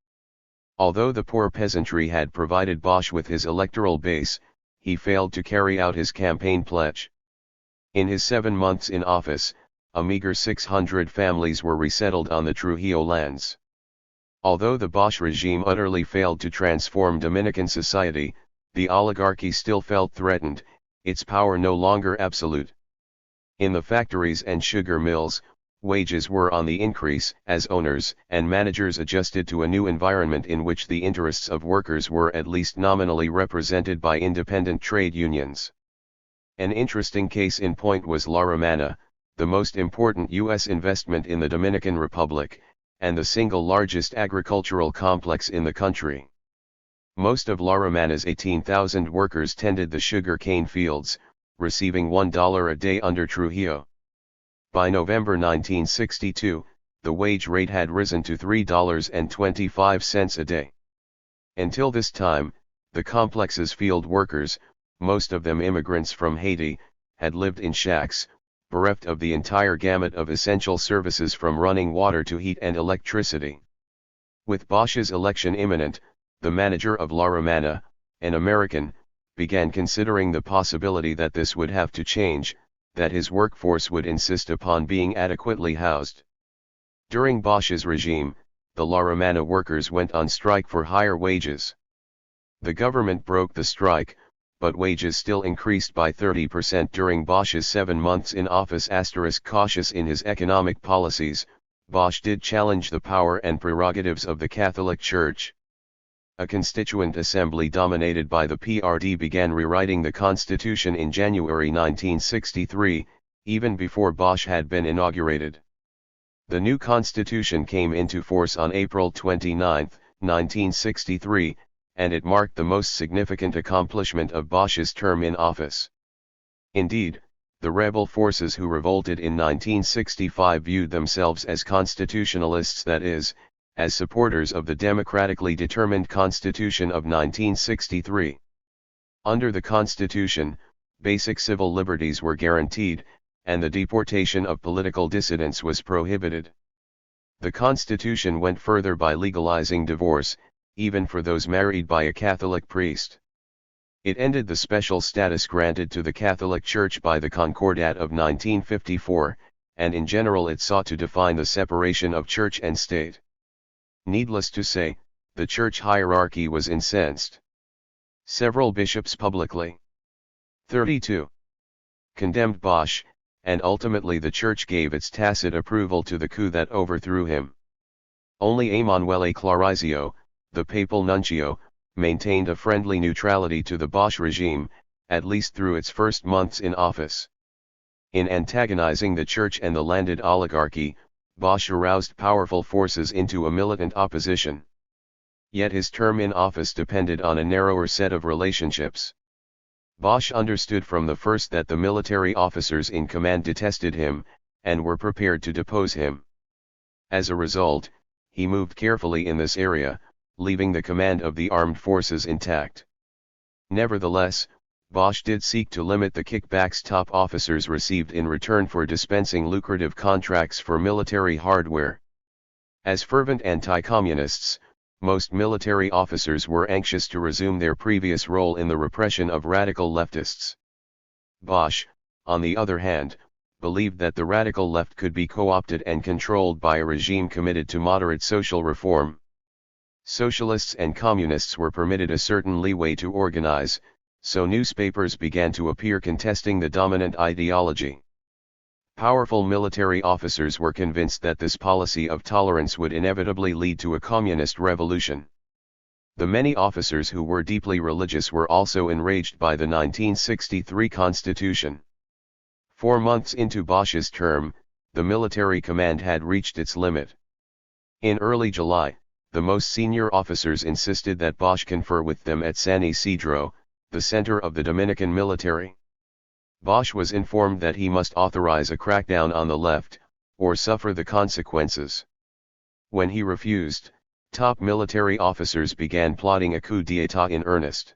Although the poor peasantry had provided Bosch with his electoral base, he failed to carry out his campaign pledge. In his 7 months in office, a meager 600 families were resettled on the Trujillo lands. Although the Bosch regime utterly failed to transform Dominican society, the oligarchy still felt threatened, its power no longer absolute. In the factories and sugar mills, wages were on the increase as owners and managers adjusted to a new environment in which the interests of workers were at least nominally represented by independent trade unions. An interesting case in point was La Romana, the most important U.S. investment in the Dominican Republic, and the single largest agricultural complex in the country. Most of La Romana's 18,000 workers tended the sugar cane fields, receiving $1 a day under Trujillo. By November 1962, the wage rate had risen to $3.25 a day. Until this time, the complex's field workers, most of them immigrants from Haiti, had lived in shacks, bereft of the entire gamut of essential services from running water to heat and electricity. With Bosch's election imminent, the manager of La Romana, an American, began considering the possibility that this would have to change, that his workforce would insist upon being adequately housed. During Bosch's regime, the La Romana workers went on strike for higher wages. The government broke the strike, but wages still increased by 30% during Bosch's 7 months in office. Cautious in his economic policies, Bosch did challenge the power and prerogatives of the Catholic Church. A constituent assembly dominated by the PRD began rewriting the constitution in January 1963, even before Bosch had been inaugurated. The new constitution came into force on April 29, 1963, and it marked the most significant accomplishment of Bosch's term in office. Indeed, the rebel forces who revolted in 1965 viewed themselves as constitutionalists, that is, as supporters of the democratically determined Constitution of 1963. Under the Constitution, basic civil liberties were guaranteed, and the deportation of political dissidents was prohibited. The Constitution went further by legalizing divorce, even for those married by a Catholic priest. It ended the special status granted to the Catholic Church by the Concordat of 1954, and in general it sought to define the separation of church and state. Needless to say, the church hierarchy was incensed. Several bishops publicly 32. Condemned Bosch, and ultimately the church gave its tacit approval to the coup that overthrew him. Only Emanuele Clarizio, the papal nuncio, maintained a friendly neutrality to the Bosch regime, at least through its first months in office. In antagonizing the church and the landed oligarchy, Bosch aroused powerful forces into a militant opposition. Yet his term in office depended on a narrower set of relationships. Bosch understood from the first that the military officers in command detested him, and were prepared to depose him. As a result, he moved carefully in this area, leaving the command of the armed forces intact. Nevertheless, Bosch did seek to limit the kickbacks top officers received in return for dispensing lucrative contracts for military hardware. As fervent anti-communists, most military officers were anxious to resume their previous role in the repression of radical leftists. Bosch, on the other hand, believed that the radical left could be co-opted and controlled by a regime committed to moderate social reform. Socialists and communists were permitted a certain leeway to organize, so newspapers began to appear contesting the dominant ideology. Powerful military officers were convinced that this policy of tolerance would inevitably lead to a communist revolution. The many officers who were deeply religious were also enraged by the 1963 Constitution. 4 months into Bosch's term, the military command had reached its limit. In early July, the most senior officers insisted that Bosch confer with them at San Isidro, the center of the Dominican military. Bosch was informed that he must authorize a crackdown on the left, or suffer the consequences. When he refused, top military officers began plotting a coup d'état in earnest.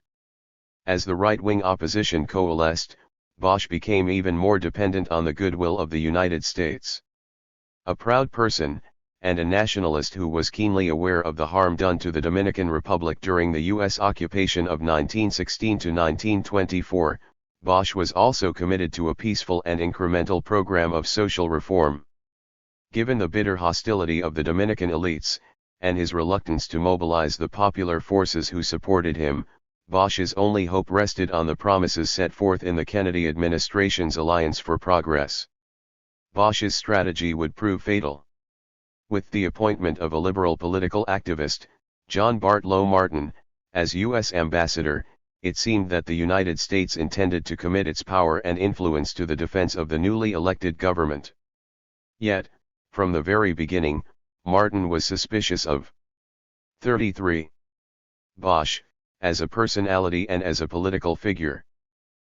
As the right-wing opposition coalesced, Bosch became even more dependent on the goodwill of the United States. A proud person, and a nationalist who was keenly aware of the harm done to the Dominican Republic during the U.S. occupation of 1916 to 1924, Bosch was also committed to a peaceful and incremental program of social reform. Given the bitter hostility of the Dominican elites, and his reluctance to mobilize the popular forces who supported him, Bosch's only hope rested on the promises set forth in the Kennedy administration's Alliance for Progress. Bosch's strategy would prove fatal. With the appointment of a liberal political activist, John Bartlow Martin, as U.S. ambassador, it seemed that the United States intended to commit its power and influence to the defense of the newly elected government. Yet, from the very beginning, Martin was suspicious of. 33. Bosch, as a personality and as a political figure.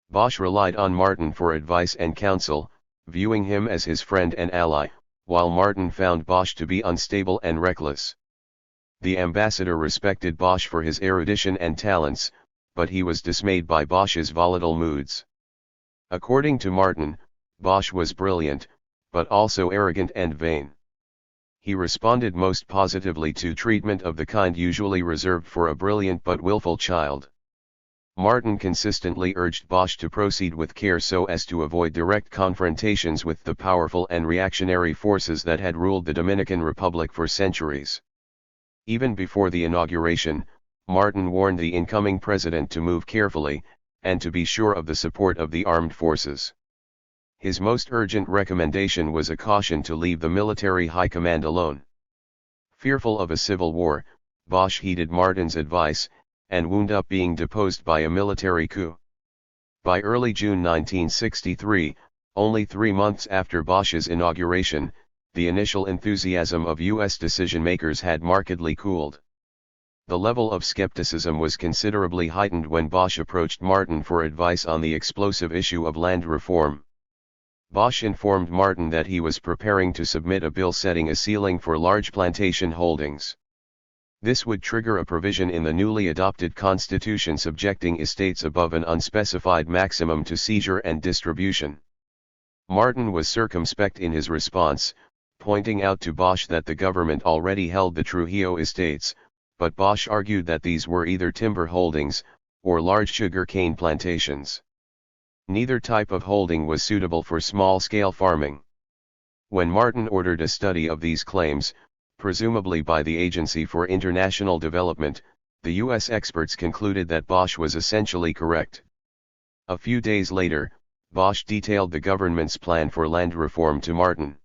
Bosch relied on Martin for advice and counsel, viewing him as his friend and ally, while Martin found Bosch to be unstable and reckless. The ambassador respected Bosch for his erudition and talents, but he was dismayed by Bosch's volatile moods. According to Martin, Bosch was brilliant, but also arrogant and vain. He responded most positively to treatment of the kind usually reserved for a brilliant but willful child. Martin consistently urged Bosch to proceed with care so as to avoid direct confrontations with the powerful and reactionary forces that had ruled the Dominican Republic for centuries. Even before the inauguration, Martin warned the incoming president to move carefully, and to be sure of the support of the armed forces. His most urgent recommendation was a caution to leave the military high command alone. Fearful of a civil war, Bosch heeded Martin's advice, and wound up being deposed by a military coup. By early June 1963, only 3 months after Bosch's inauguration, the initial enthusiasm of U.S. decision-makers had markedly cooled. The level of skepticism was considerably heightened when Bosch approached Martin for advice on the explosive issue of land reform. Bosch informed Martin that he was preparing to submit a bill setting a ceiling for large plantation holdings. This would trigger a provision in the newly adopted constitution subjecting estates above an unspecified maximum to seizure and distribution. Martin was circumspect in his response, pointing out to Bosch that the government already held the Trujillo estates, but Bosch argued that these were either timber holdings, or large sugar cane plantations. Neither type of holding was suitable for small-scale farming. When Martin ordered a study of these claims, presumably by the Agency for International Development, the U.S. experts concluded that Bosch was essentially correct. A few days later, Bosch detailed the government's plan for land reform to Martin.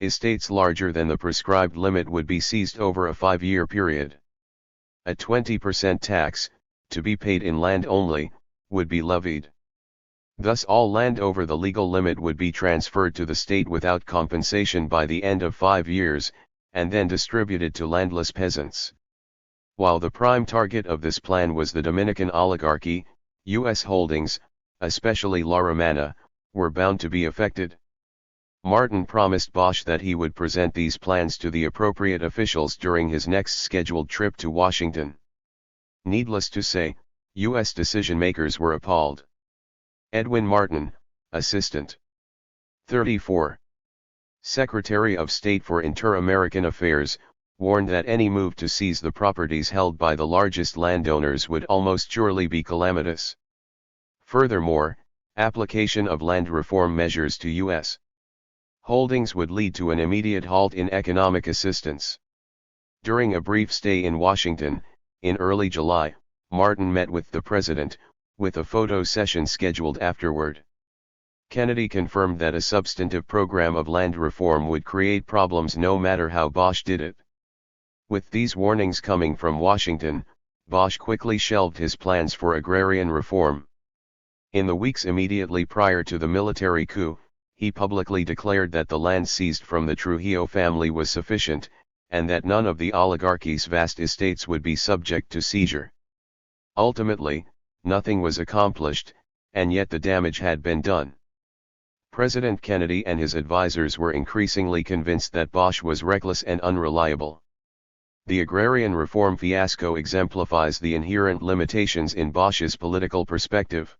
Estates larger than the prescribed limit would be seized over a 5-year period. A 20% tax, to be paid in land only, would be levied. Thus all land over the legal limit would be transferred to the state without compensation by the end of 5 years, and then distributed to landless peasants. While the prime target of this plan was the Dominican oligarchy, U.S. holdings, especially La Romana, were bound to be affected. Martin promised Bosch that he would present these plans to the appropriate officials during his next scheduled trip to Washington. Needless to say, U.S. decision-makers were appalled. Edwin Martin, Assistant. 34. Secretary of State for Inter-American Affairs, warned that any move to seize the properties held by the largest landowners would almost surely be calamitous. Furthermore, application of land reform measures to U.S. holdings would lead to an immediate halt in economic assistance. During a brief stay in Washington, in early July, Martin met with the president, with a photo session scheduled afterward. Kennedy confirmed that a substantive program of land reform would create problems no matter how Bosch did it. With these warnings coming from Washington, Bosch quickly shelved his plans for agrarian reform. In the weeks immediately prior to the military coup, he publicly declared that the land seized from the Trujillo family was sufficient, and that none of the oligarchy's vast estates would be subject to seizure. Ultimately, nothing was accomplished, and yet the damage had been done. President Kennedy and his advisors were increasingly convinced that Bosch was reckless and unreliable. The agrarian reform fiasco exemplifies the inherent limitations in Bosch's political perspective.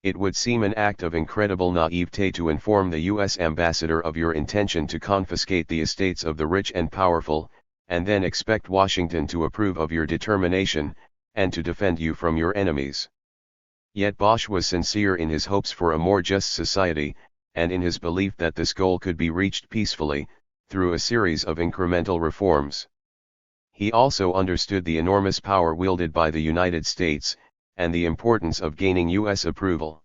It would seem an act of incredible naivete to inform the U.S. ambassador of your intention to confiscate the estates of the rich and powerful, and then expect Washington to approve of your determination, and to defend you from your enemies. Yet Bosch was sincere in his hopes for a more just society, and in his belief that this goal could be reached peacefully, through a series of incremental reforms. He also understood the enormous power wielded by the United States, and the importance of gaining U.S. approval.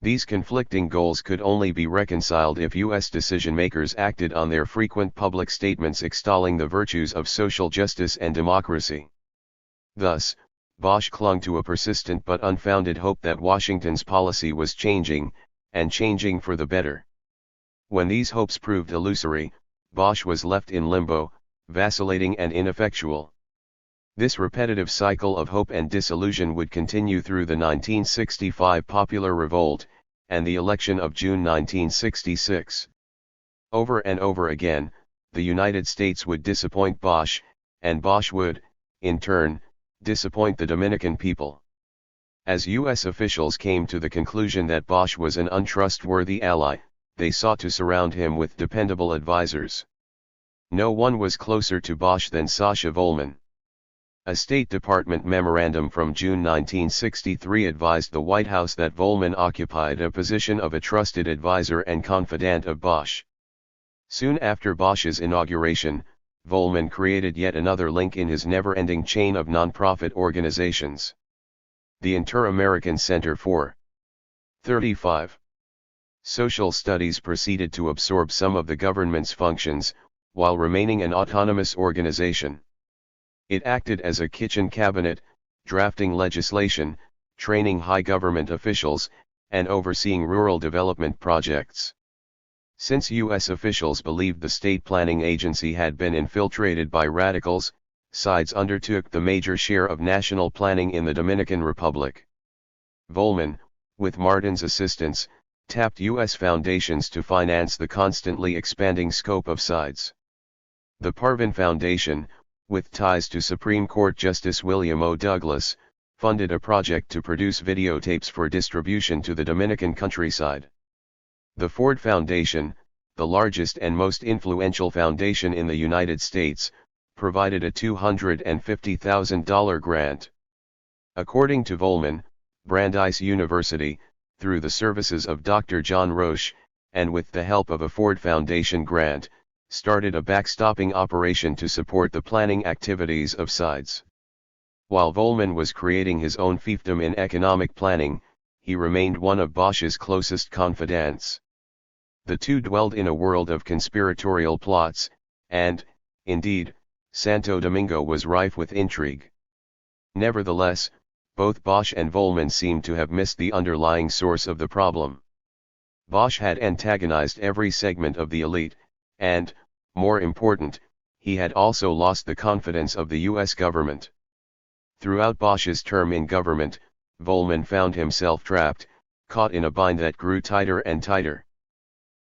These conflicting goals could only be reconciled if U.S. decision-makers acted on their frequent public statements extolling the virtues of social justice and democracy. Thus, Bosch clung to a persistent but unfounded hope that Washington's policy was changing, and changing for the better. When these hopes proved illusory, Bosch was left in limbo, vacillating and ineffectual. This repetitive cycle of hope and disillusion would continue through the 1965 Popular Revolt, and the election of June 1966. Over and over again, the United States would disappoint Bosch, and Bosch would, in turn, disappoint the Dominican people. As U.S. officials came to the conclusion that Bosch was an untrustworthy ally, they sought to surround him with dependable advisors. No one was closer to Bosch than Sacha Volman. A State Department memorandum from June 1963 advised the White House that Volman occupied a position of a trusted advisor and confidant of Bosch. Soon after Bosch's inauguration, Volman created yet another link in his never-ending chain of non-profit organizations. The Inter-American Center for 35. Social Studies proceeded to absorb some of the government's functions, while remaining an autonomous organization. It acted as a kitchen cabinet, drafting legislation, training high government officials, and overseeing rural development projects. Since U.S. officials believed the state planning agency had been infiltrated by radicals, sides undertook the major share of national planning in the Dominican Republic. Volman, with Martin's assistance, tapped U.S. foundations to finance the constantly expanding scope of sides. The Parvin Foundation, with ties to Supreme Court Justice William O. Douglas, funded a project to produce videotapes for distribution to the Dominican countryside. The Ford Foundation, the largest and most influential foundation in the United States, provided a $250,000 grant. According to Volman, Brandeis University, through the services of Dr. John Roche, and with the help of a Ford Foundation grant, started a backstopping operation to support the planning activities of sides. While Volman was creating his own fiefdom in economic planning, he remained one of Bosch's closest confidants. The two dwelled in a world of conspiratorial plots, and, indeed, Santo Domingo was rife with intrigue. Nevertheless, both Bosch and Volman seemed to have missed the underlying source of the problem. Bosch had antagonized every segment of the elite, and, more important, he had also lost the confidence of the U.S. government. Throughout Bosch's term in government, Volman found himself trapped, caught in a bind that grew tighter and tighter.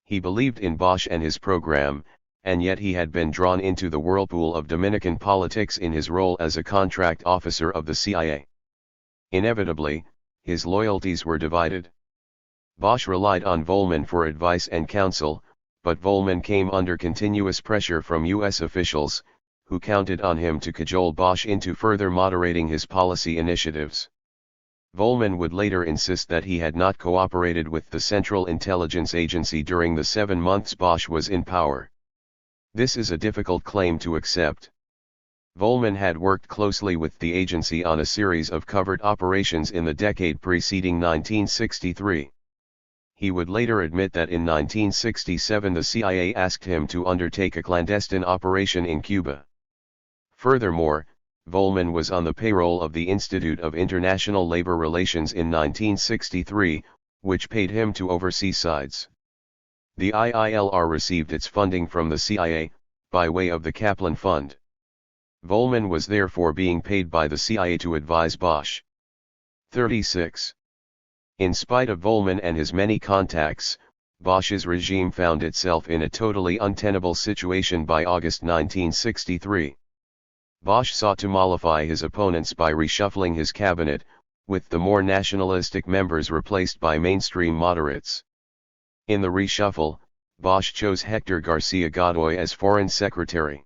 He believed in Bosch and his program, and yet he had been drawn into the whirlpool of Dominican politics in his role as a contract officer of the CIA. Inevitably, his loyalties were divided. Bosch relied on Volman for advice and counsel, but Volman came under continuous pressure from U.S. officials, who counted on him to cajole Bosch into further moderating his policy initiatives. Volman would later insist that he had not cooperated with the Central Intelligence Agency during the 7 months Bosch was in power. This is a difficult claim to accept. Volman had worked closely with the agency on a series of covert operations in the decade preceding 1963. He would later admit that in 1967 the CIA asked him to undertake a clandestine operation in Cuba. Furthermore, Volman was on the payroll of the Institute of International Labor Relations in 1963, which paid him to oversee sides. The IILR received its funding from the CIA, by way of the Kaplan Fund. Volman was therefore being paid by the CIA to advise Bosch. 36. In spite of Volman and his many contacts, Bosch's regime found itself in a totally untenable situation by August 1963. Bosch sought to mollify his opponents by reshuffling his cabinet, with the more nationalistic members replaced by mainstream moderates. In the reshuffle, Bosch chose Hector Garcia Godoy as Foreign Secretary.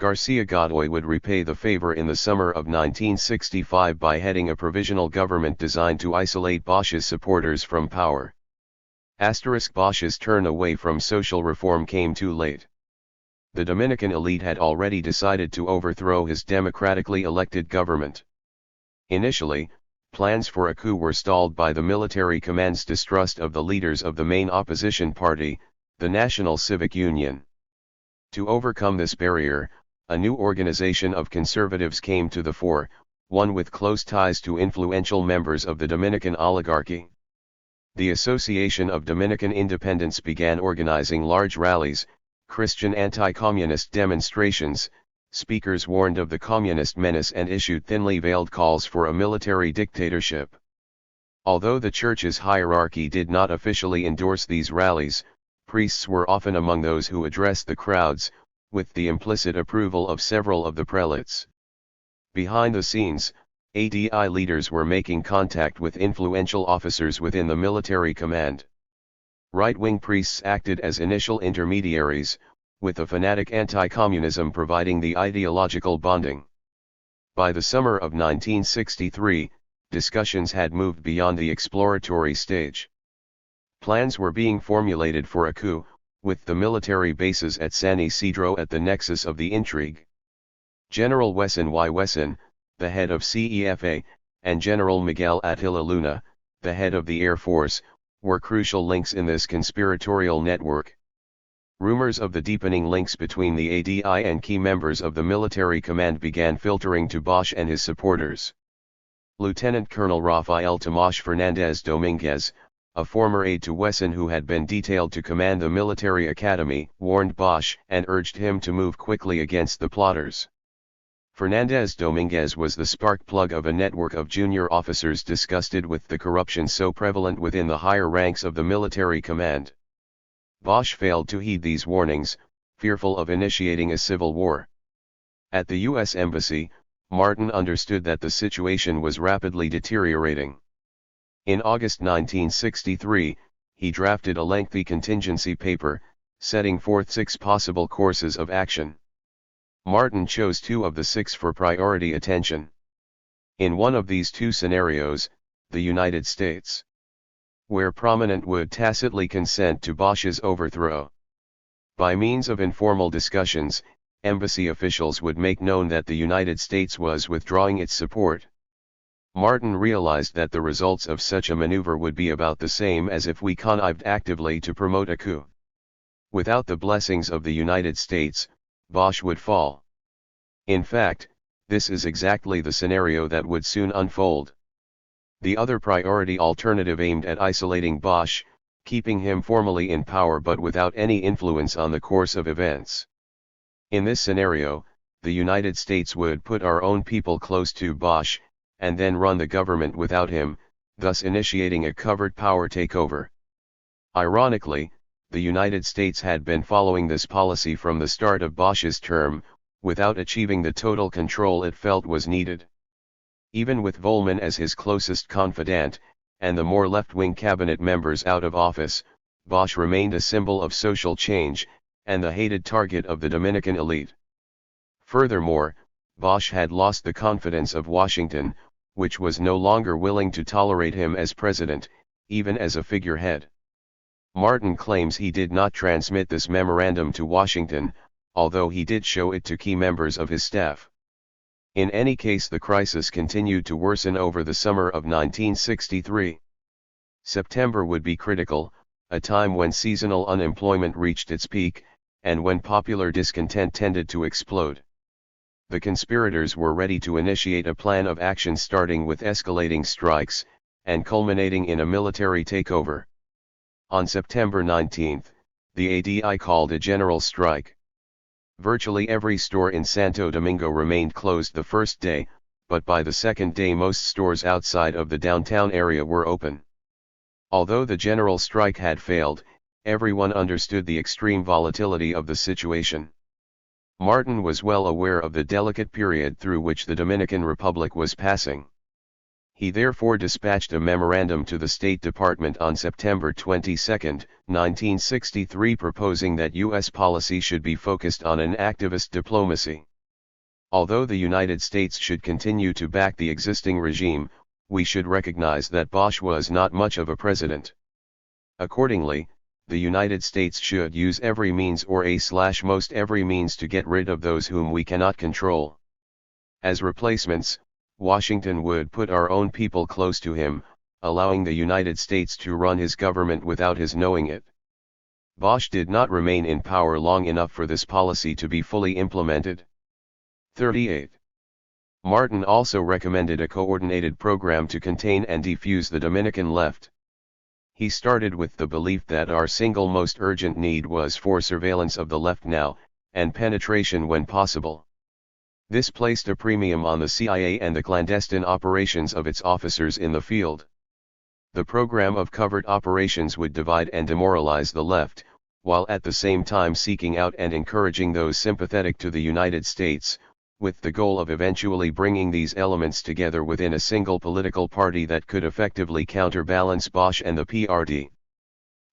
Garcia Godoy would repay the favor in the summer of 1965 by heading a provisional government designed to isolate Bosch's supporters from power. Bosch's turn away from social reform came too late. The Dominican elite had already decided to overthrow his democratically elected government. Initially, plans for a coup were stalled by the military command's distrust of the leaders of the main opposition party, the National Civic Union. To overcome this barrier, a new organization of conservatives came to the fore, one with close ties to influential members of the Dominican oligarchy. The Association of Dominican Independents began organizing large rallies, Christian anti-communist demonstrations, speakers warned of the communist menace and issued thinly veiled calls for a military dictatorship. Although the church's hierarchy did not officially endorse these rallies, priests were often among those who addressed the crowds, with the implicit approval of several of the prelates. Behind the scenes, ADI leaders were making contact with influential officers within the military command. Right-wing priests acted as initial intermediaries, with the fanatic anti-communism providing the ideological bonding. By the summer of 1963, discussions had moved beyond the exploratory stage. Plans were being formulated for a coup, with the military bases at San Isidro at the nexus of the intrigue. General Wesson Y. Wesson, the head of CEFA, and General Miguel Attila Luna, the head of the Air Force, were crucial links in this conspiratorial network. Rumors of the deepening links between the ADI and key members of the military command began filtering to Bosch and his supporters. Lieutenant Colonel Rafael Tomás Fernández Domínguez, a former aide to Wesson who had been detailed to command the military academy, warned Bosch and urged him to move quickly against the plotters. Fernández Domínguez was the spark plug of a network of junior officers disgusted with the corruption so prevalent within the higher ranks of the military command. Bosch failed to heed these warnings, fearful of initiating a civil war. At the U.S. Embassy, Martin understood that the situation was rapidly deteriorating. In August 1963, he drafted a lengthy contingency paper, setting forth 6 possible courses of action. Martin chose 2 of the 6 for priority attention. In one of these 2 scenarios, the United States, where prominent would tacitly consent to Bosch's overthrow. By means of informal discussions, embassy officials would make known that the United States was withdrawing its support. Martin realized that the results of such a maneuver would be about the same as if we connived actively to promote a coup. Without the blessings of the United States, Bosch would fall. In fact, this is exactly the scenario that would soon unfold. The other priority alternative aimed at isolating Bosch, keeping him formally in power but without any influence on the course of events. In this scenario, the United States would put our own people close to Bosch, and then run the government without him, thus initiating a covert power takeover. Ironically, the United States had been following this policy from the start of Bosch's term, without achieving the total control it felt was needed. Even with Volman as his closest confidant, and the more left-wing cabinet members out of office, Bosch remained a symbol of social change, and the hated target of the Dominican elite. Furthermore, Bosch had lost the confidence of Washington, which was no longer willing to tolerate him as president, even as a figurehead. Martin claims he did not transmit this memorandum to Washington, although he did show it to key members of his staff. In any case, the crisis continued to worsen over the summer of 1963. September would be critical, a time when seasonal unemployment reached its peak, and when popular discontent tended to explode. The conspirators were ready to initiate a plan of action starting with escalating strikes, and culminating in a military takeover. On September 19, the ADI called a general strike. Virtually every store in Santo Domingo remained closed the first day, but by the second day most stores outside of the downtown area were open. Although the general strike had failed, everyone understood the extreme volatility of the situation. Martin was well aware of the delicate period through which the Dominican Republic was passing. He therefore dispatched a memorandum to the State Department on September 22, 1963 proposing that U.S. policy should be focused on an activist diplomacy. Although the United States should continue to back the existing regime, we should recognize that Bosch was not much of a president. Accordingly, the United States should use every means or most every means to get rid of those whom we cannot control. As replacements, Washington would put our own people close to him, allowing the United States to run his government without his knowing it. Bosch did not remain in power long enough for this policy to be fully implemented. 38. Martin also recommended a coordinated program to contain and defuse the Dominican left. He started with the belief that our single most urgent need was for surveillance of the left now, and penetration when possible. This placed a premium on the CIA and the clandestine operations of its officers in the field. The program of covert operations would divide and demoralize the left, while at the same time seeking out and encouraging those sympathetic to the United States, with the goal of eventually bringing these elements together within a single political party that could effectively counterbalance Bosch and the PRD.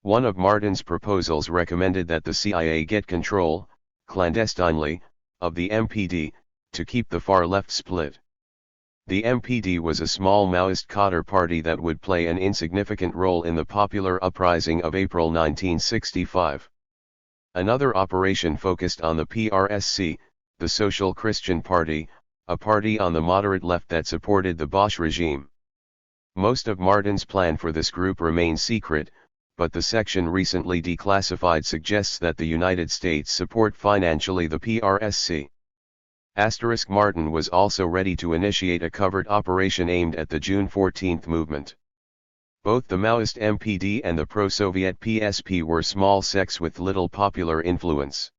One of Martin's proposals recommended that the CIA get control, clandestinely, of the MPD, to keep the far left split. The MPD was a small Maoist Cotter party that would play an insignificant role in the popular uprising of April 1965. Another operation focused on the PRSC, the Social Christian Party, a party on the moderate left that supported the Bosch regime. Most of Martin's plan for this group remains secret, but the section recently declassified suggests that the United States support financially the PRSC. Martin was also ready to initiate a covert operation aimed at the June 14 movement. Both the Maoist MPD and the pro-Soviet PSP were small sects with little popular influence.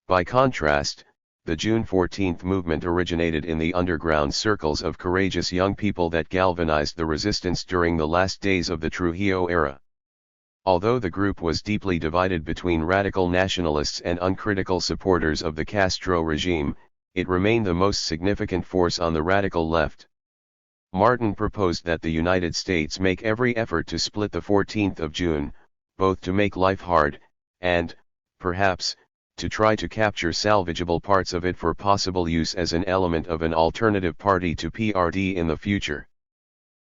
By contrast, the June 14 movement originated in the underground circles of courageous young people that galvanized the resistance during the last days of the Trujillo era. Although the group was deeply divided between radical nationalists and uncritical supporters of the Castro regime, it remained the most significant force on the radical left. Martin proposed that the United States make every effort to split the 14th of June, both to make life hard, and, perhaps, to try to capture salvageable parts of it for possible use as an element of an alternative party to PRD in the future.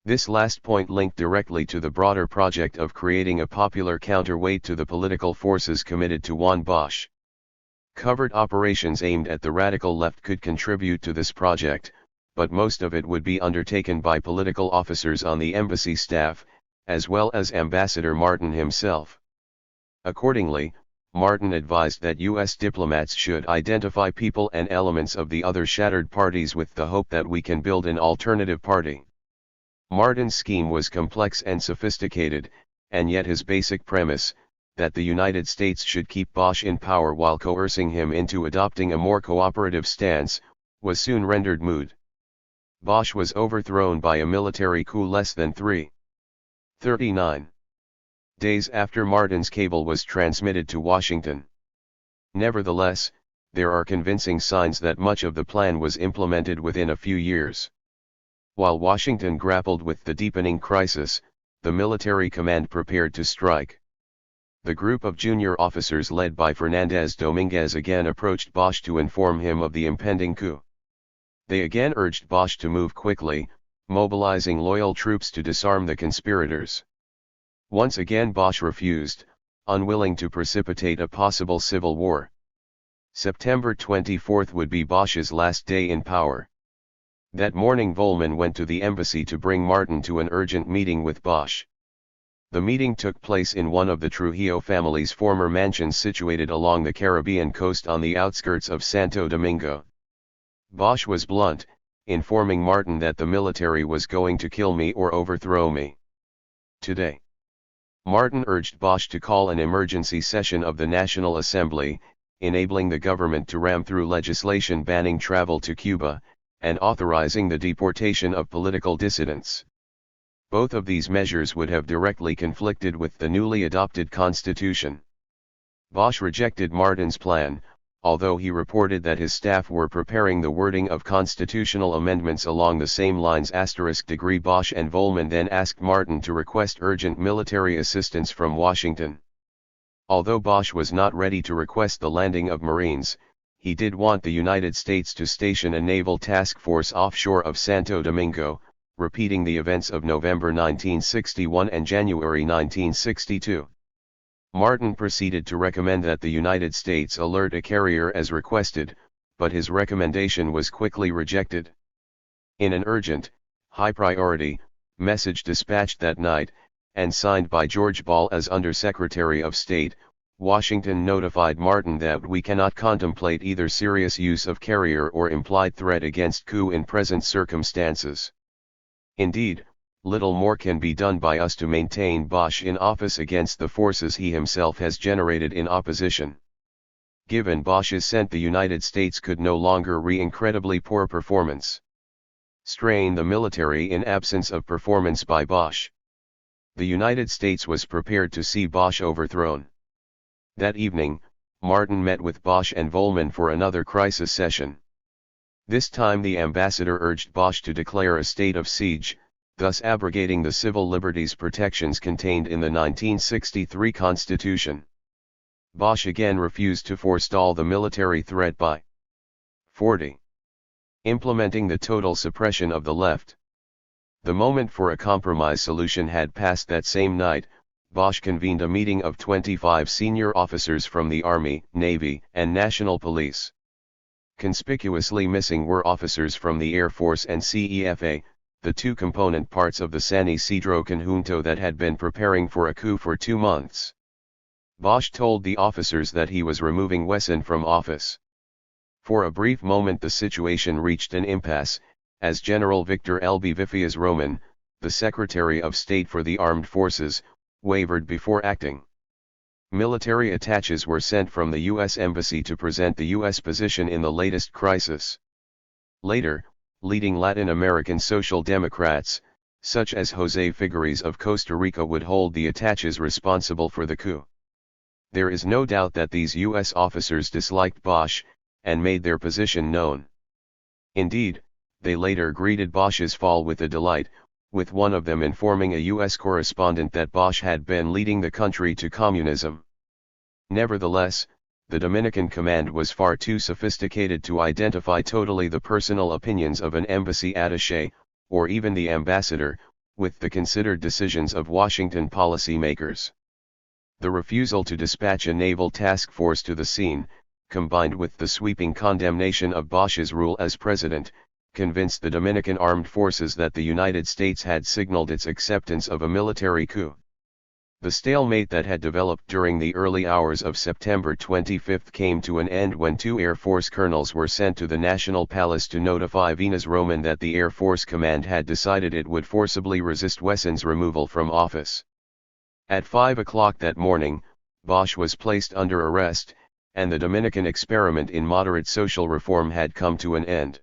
This last point linked directly to the broader project of creating a popular counterweight to the political forces committed to Juan Bosch. Covert operations aimed at the radical left could contribute to this project, but most of it would be undertaken by political officers on the embassy staff, as well as Ambassador Martin himself. Accordingly, Martin advised that U.S. diplomats should identify people and elements of the other shattered parties with the hope that we can build an alternative party. Martin's scheme was complex and sophisticated, and yet his basic premise, that the United States should keep Bosch in power while coercing him into adopting a more cooperative stance, was soon rendered moot. Bosch was overthrown by a military coup less than 39 days after Martin's cable was transmitted to Washington. Nevertheless, there are convincing signs that much of the plan was implemented within a few years. While Washington grappled with the deepening crisis, the military command prepared to strike. The group of junior officers led by Fernandez Dominguez again approached Bosch to inform him of the impending coup. They again urged Bosch to move quickly, mobilizing loyal troops to disarm the conspirators. Once again Bosch refused, unwilling to precipitate a possible civil war. September 24 would be Bosch's last day in power. That morning Volman went to the embassy to bring Martin to an urgent meeting with Bosch. The meeting took place in one of the Trujillo family's former mansions situated along the Caribbean coast on the outskirts of Santo Domingo. Bosch was blunt, informing Martin that the military was going to kill me or overthrow me today. Martin urged Bosch to call an emergency session of the National Assembly, enabling the government to ram through legislation banning travel to Cuba, and authorizing the deportation of political dissidents. Both of these measures would have directly conflicted with the newly adopted constitution. Bosch rejected Martin's plan, although he reported that his staff were preparing the wording of constitutional amendments along the same lines. Bosch and Volman then asked Martin to request urgent military assistance from Washington. Although Bosch was not ready to request the landing of Marines, he did want the United States to station a naval task force offshore of Santo Domingo, repeating the events of November 1961 and January 1962. Martin proceeded to recommend that the United States alert a carrier as requested, but his recommendation was quickly rejected. In an urgent, high-priority message dispatched that night, and signed by George Ball as Under-Secretary of State, Washington notified Martin that we cannot contemplate either serious use of carrier or implied threat against coup in present circumstances. Indeed, little more can be done by us to maintain Bosch in office against the forces he himself has generated in opposition. Given Bosch's scent, the United States could no longer incredibly poor performance. Strain the military in absence of performance by Bosch. The United States was prepared to see Bosch overthrown. That evening, Martin met with Bosch and Volman for another crisis session. This time the ambassador urged Bosch to declare a state of siege, thus abrogating the civil liberties protections contained in the 1963 Constitution. Bosch again refused to forestall the military threat by 40. Implementing the total suppression of the left. The moment for a compromise solution had passed. That same night, Bosch convened a meeting of 25 senior officers from the Army, Navy, and National Police. Conspicuously missing were officers from the Air Force and CEFA, the two component parts of the San Isidro Conjunto that had been preparing for a coup for 2 months. Bosch told the officers that he was removing Wesson from office. For a brief moment the situation reached an impasse, as General Victor L.B. Vifias Roman, the Secretary of State for the Armed Forces, wavered before acting. Military attaches were sent from the U.S. Embassy to present the U.S. position in the latest crisis. Later, leading Latin American Social Democrats, such as José Figueres of Costa Rica, would hold the attaches responsible for the coup. There is no doubt that these U.S. officers disliked Bosch, and made their position known. Indeed, they later greeted Bosch's fall with delight, with one of them informing a U.S. correspondent that Bosch had been leading the country to communism. Nevertheless, the Dominican command was far too sophisticated to identify totally the personal opinions of an embassy attaché, or even the ambassador, with the considered decisions of Washington policymakers. The refusal to dispatch a naval task force to the scene, combined with the sweeping condemnation of Bosch's rule as president, convinced the Dominican armed forces that the United States had signaled its acceptance of a military coup. The stalemate that had developed during the early hours of September 25 came to an end when 2 Air Force colonels were sent to the National Palace to notify Vifias Roman that the Air Force Command had decided it would forcibly resist Wesson's removal from office. At 5 o'clock that morning, Bosch was placed under arrest, and the Dominican experiment in moderate social reform had come to an end.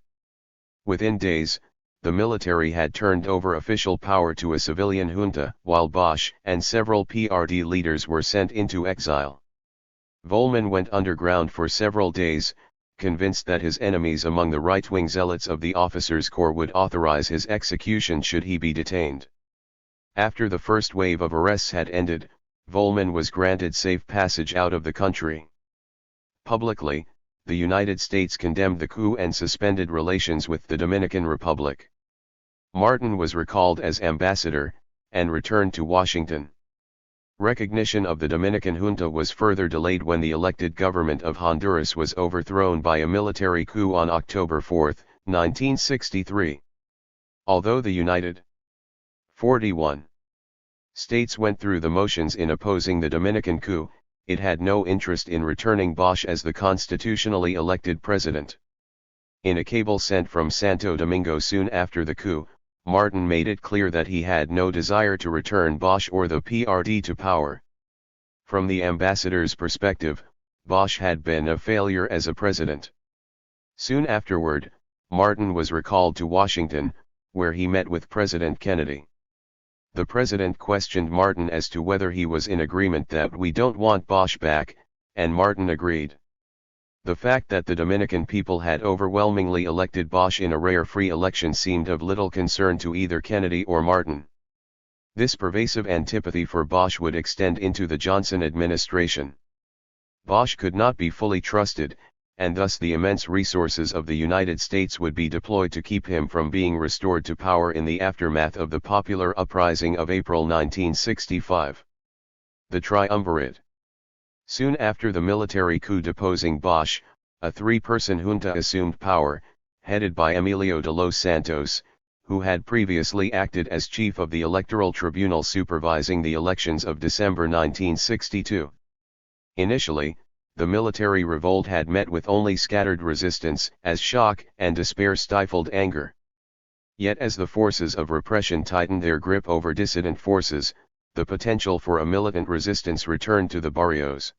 Within days, the military had turned over official power to a civilian junta, while Bosch and several PRD leaders were sent into exile. Volman went underground for several days, convinced that his enemies among the right-wing zealots of the officers' corps would authorize his execution should he be detained. After the first wave of arrests had ended, Volman was granted safe passage out of the country. Publicly, the United States condemned the coup and suspended relations with the Dominican Republic. Martin was recalled as ambassador, and returned to Washington. Recognition of the Dominican junta was further delayed when the elected government of Honduras was overthrown by a military coup on October 4, 1963. Although the United 41 States went through the motions in opposing the Dominican coup, it had no interest in returning Bosch as the constitutionally elected president. In a cable sent from Santo Domingo soon after the coup, Martin made it clear that he had no desire to return Bosch or the PRD to power. From the ambassador's perspective, Bosch had been a failure as a president. Soon afterward, Martin was recalled to Washington, where he met with President Kennedy. The president questioned Martin as to whether he was in agreement that "we don't want Bosch back," and Martin agreed. The fact that the Dominican people had overwhelmingly elected Bosch in a rare free election seemed of little concern to either Kennedy or Martin. This pervasive antipathy for Bosch would extend into the Johnson administration. Bosch could not be fully trusted, and thus the immense resources of the United States would be deployed to keep him from being restored to power in the aftermath of the popular uprising of April 1965. The Triumvirate. Soon after the military coup deposing Bosch, a 3-person junta assumed power, headed by Emilio de los Santos, who had previously acted as chief of the Electoral Tribunal supervising the elections of December 1962. Initially, the military revolt had met with only scattered resistance, as shock and despair stifled anger. Yet as the forces of repression tightened their grip over dissident forces, the potential for a militant resistance returned to the barrios.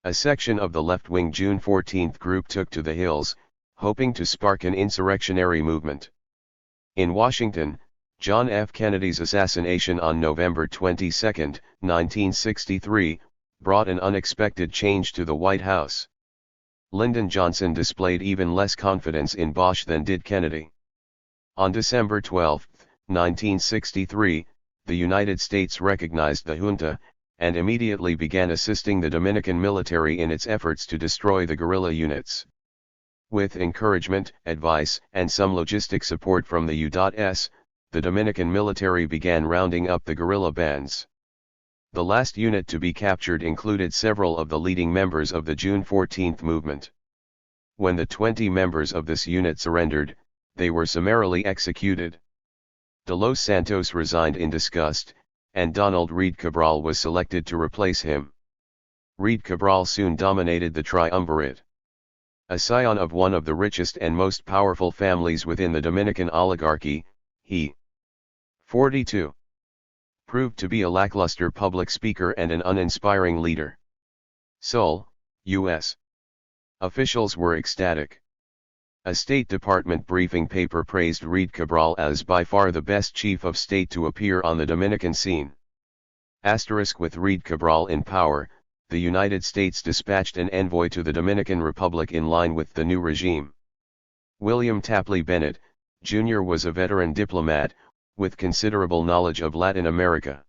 A section of the left-wing June 14 group took to the hills, hoping to spark an insurrectionary movement. In Washington, John F. Kennedy's assassination on November 22, 1963, brought an unexpected change to the White House. Lyndon Johnson displayed even less confidence in Bosch than did Kennedy. On December 12, 1963, the United States recognized the junta, and immediately began assisting the Dominican military in its efforts to destroy the guerrilla units. With encouragement, advice, and some logistic support from the U.S., the Dominican military began rounding up the guerrilla bands. The last unit to be captured included several of the leading members of the June 14 movement. When the 20 members of this unit surrendered, they were summarily executed. De Los Santos resigned in disgust, and Donald Reed Cabral was selected to replace him. Reed Cabral soon dominated the triumvirate. A scion of one of the richest and most powerful families within the Dominican oligarchy, he 42. Proved to be a lackluster public speaker and an uninspiring leader. Seoul, U.S. Officials were ecstatic. A State Department briefing paper praised Reed Cabral as by far the best chief of state to appear on the Dominican scene. With Reed Cabral in power, the United States dispatched an envoy to the Dominican Republic in line with the new regime. William Tapley Bennett, Jr. was a veteran diplomat, with considerable knowledge of Latin America.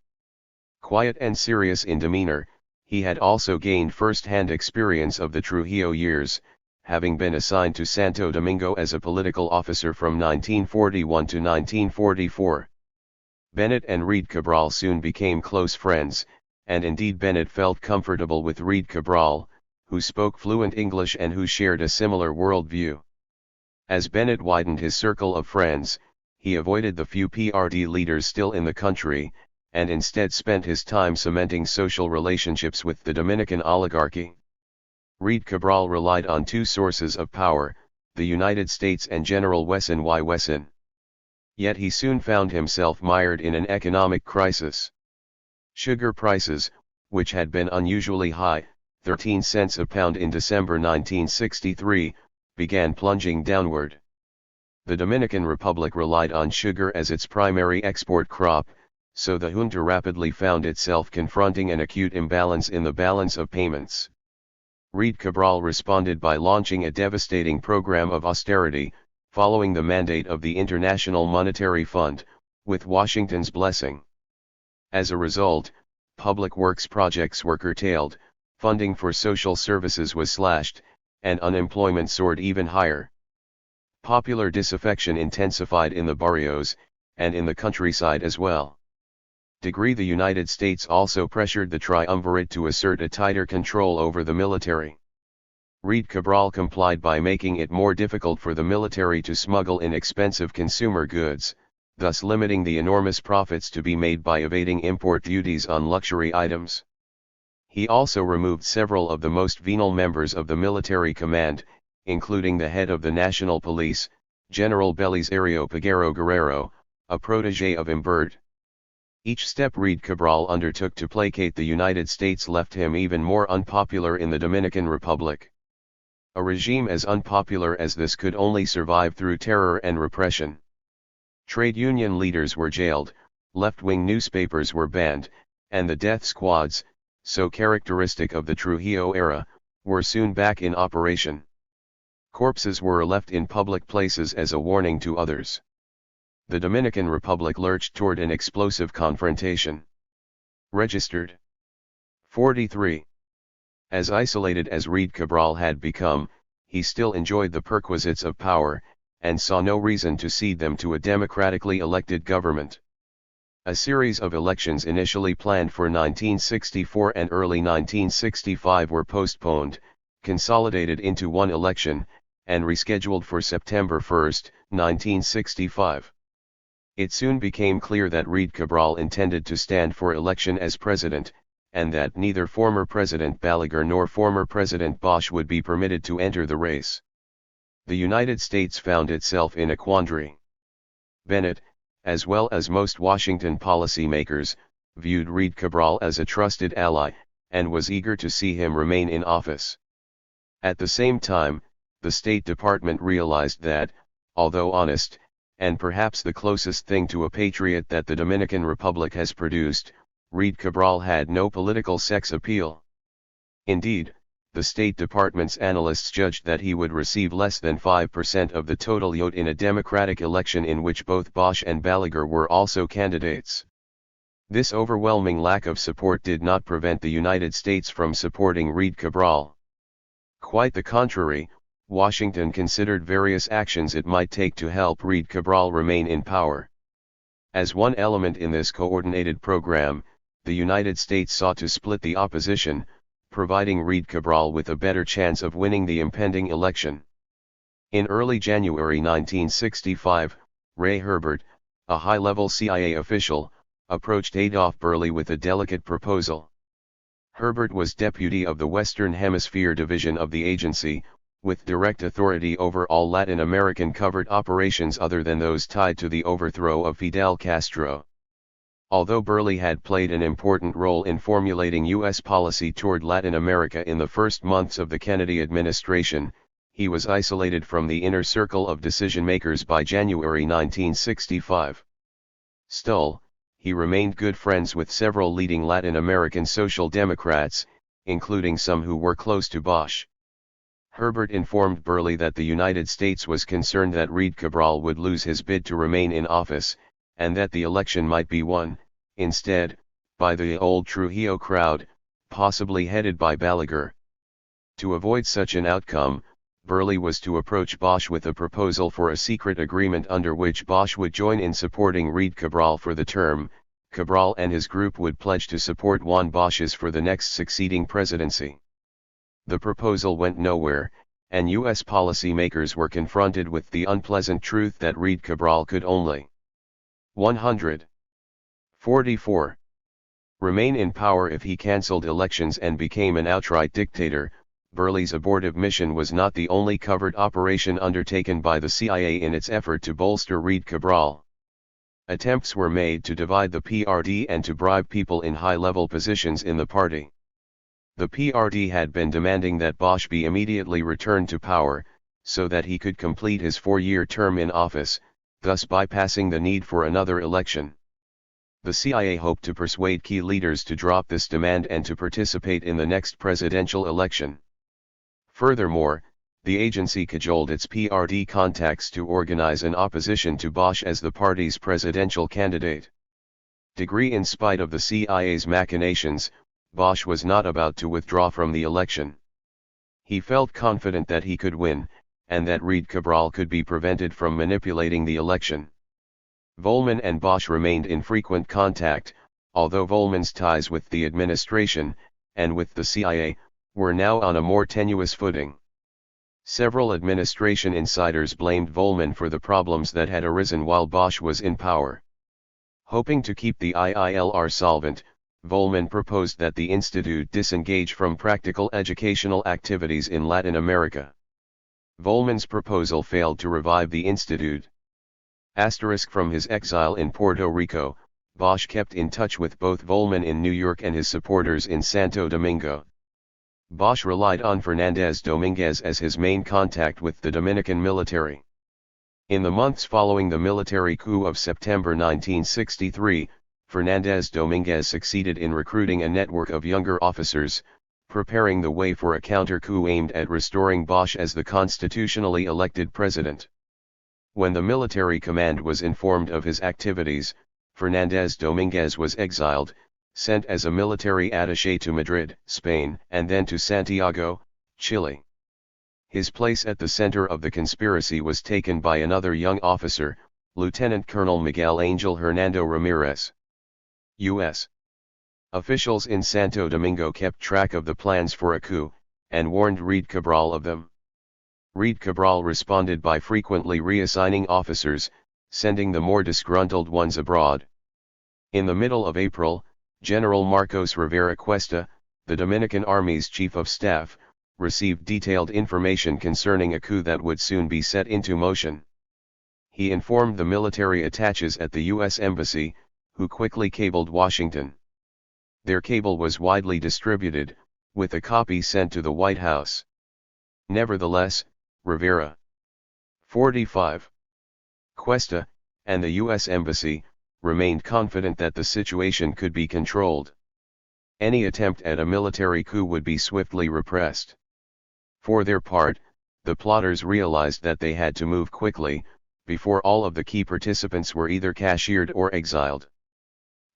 Quiet and serious in demeanor, he had also gained first-hand experience of the Trujillo years, having been assigned to Santo Domingo as a political officer from 1941 to 1944. Bennett and Reed Cabral soon became close friends, and indeed Bennett felt comfortable with Reed Cabral, who spoke fluent English and who shared a similar worldview. As Bennett widened his circle of friends, he avoided the few PRD leaders still in the country, and instead spent his time cementing social relationships with the Dominican oligarchy. Reed Cabral relied on two sources of power, the United States and General Wesson Y. Wesson. Yet he soon found himself mired in an economic crisis. Sugar prices, which had been unusually high, 13 cents a pound in December 1963, began plunging downward. The Dominican Republic relied on sugar as its primary export crop, so the junta rapidly found itself confronting an acute imbalance in the balance of payments. Reed Cabral responded by launching a devastating program of austerity, following the mandate of the International Monetary Fund, with Washington's blessing. As a result, public works projects were curtailed, funding for social services was slashed, and unemployment soared even higher. Popular disaffection intensified in the barrios, and in the countryside as well. The United States also pressured the triumvirate to assert a tighter control over the military. Reed Cabral complied by making it more difficult for the military to smuggle in expensive consumer goods, thus limiting the enormous profits to be made by evading import duties on luxury items. He also removed several of the most venal members of the military command, including the head of the National Police, General Belisario Peguero Guerrero, a protege of Imbert. Each step Reed Cabral undertook to placate the United States left him even more unpopular in the Dominican Republic. A regime as unpopular as this could only survive through terror and repression. Trade union leaders were jailed, left-wing newspapers were banned, and the death squads, so characteristic of the Trujillo era, were soon back in operation. Corpses were left in public places as a warning to others. The Dominican Republic lurched toward an explosive confrontation. Registered 43. As isolated as Reed Cabral had become, he still enjoyed the perquisites of power, and saw no reason to cede them to a democratically elected government. A series of elections initially planned for 1964 and early 1965 were postponed, consolidated into one election, and rescheduled for September 1, 1965. It soon became clear that Reed Cabral intended to stand for election as president, and that neither former President Balaguer nor former President Bosch would be permitted to enter the race. The United States found itself in a quandary. Bennett, as well as most Washington policymakers, viewed Reed Cabral as a trusted ally, and was eager to see him remain in office. At the same time, the State Department realized that, although honest, and perhaps the closest thing to a patriot that the Dominican Republic has produced, Reed Cabral had no political sex appeal. Indeed, the State Department's analysts judged that he would receive less than 5% of the total vote in a Democratic election in which both Bosch and Balaguer were also candidates. This overwhelming lack of support did not prevent the United States from supporting Reed Cabral. Quite the contrary, Washington considered various actions it might take to help Reed Cabral remain in power. As one element in this coordinated program, the United States sought to split the opposition, providing Reed Cabral with a better chance of winning the impending election. In early January 1965, Ray Herbert, a high-level CIA official, approached Adolph Burley with a delicate proposal. Herbert was deputy of the Western Hemisphere Division of the agency, with direct authority over all Latin American covert operations other than those tied to the overthrow of Fidel Castro. Although Burley had played an important role in formulating U.S. policy toward Latin America in the first months of the Kennedy administration, he was isolated from the inner circle of decision-makers by January 1965. Still, he remained good friends with several leading Latin American Social Democrats, including some who were close to Bosch. Herbert informed Burley that the United States was concerned that Reed Cabral would lose his bid to remain in office, and that the election might be won, instead, by the old Trujillo crowd, possibly headed by Balaguer. To avoid such an outcome, Burley was to approach Bosch with a proposal for a secret agreement under which Bosch would join in supporting Reed Cabral for the term. Cabral and his group would pledge to support Juan Bosch's for the next succeeding presidency. The proposal went nowhere, and U.S. policymakers were confronted with the unpleasant truth that Reed Cabral could only 144. Remain in power if he cancelled elections and became an outright dictator. Burley's abortive mission was not the only covert operation undertaken by the CIA in its effort to bolster Reed Cabral. Attempts were made to divide the PRD and to bribe people in high-level positions in the party. The PRD had been demanding that Bosch be immediately returned to power, so that he could complete his 4-year term in office, thus bypassing the need for another election. The CIA hoped to persuade key leaders to drop this demand and to participate in the next presidential election. Furthermore, the agency cajoled its PRD contacts to organize an opposition to Bosch as the party's presidential candidate. In spite of the CIA's machinations, Bosch was not about to withdraw from the election. He felt confident that he could win, and that Reed Cabral could be prevented from manipulating the election. Volman and Bosch remained in frequent contact, although Volman's ties with the administration, and with the CIA, were now on a more tenuous footing. Several administration insiders blamed Volman for the problems that had arisen while Bosch was in power. Hoping to keep the IILR solvent, Volman proposed that the institute disengage from practical educational activities in Latin America. Volman's proposal failed to revive the institute. From his exile in Puerto Rico, Bosch kept in touch with both Volman in New York and his supporters in Santo Domingo. Bosch relied on Fernández Domínguez as his main contact with the Dominican military. In the months following the military coup of September 1963, Fernández Domínguez succeeded in recruiting a network of younger officers, preparing the way for a counter-coup aimed at restoring Bosch as the constitutionally elected president. When the military command was informed of his activities, Fernández Domínguez was exiled, sent as a military attaché to Madrid, Spain, and then to Santiago, Chile. His place at the center of the conspiracy was taken by another young officer, Lieutenant Colonel Miguel Angel Hernando Ramirez. U.S. officials in Santo Domingo kept track of the plans for a coup, and warned Reed Cabral of them. Reed Cabral responded by frequently reassigning officers, sending the more disgruntled ones abroad. In the middle of April, General Marcos Rivera Cuesta, the Dominican Army's chief of staff, received detailed information concerning a coup that would soon be set into motion. he informed the military attaches at the U.S. Embassy, who quickly cabled Washington. Their cable was widely distributed, with a copy sent to the White House. Nevertheless, Rivera, 45, Cuesta, and the U.S. Embassy, remained confident that the situation could be controlled. Any attempt at a military coup would be swiftly repressed. For their part, the plotters realized that they had to move quickly, before all of the key participants were either cashiered or exiled.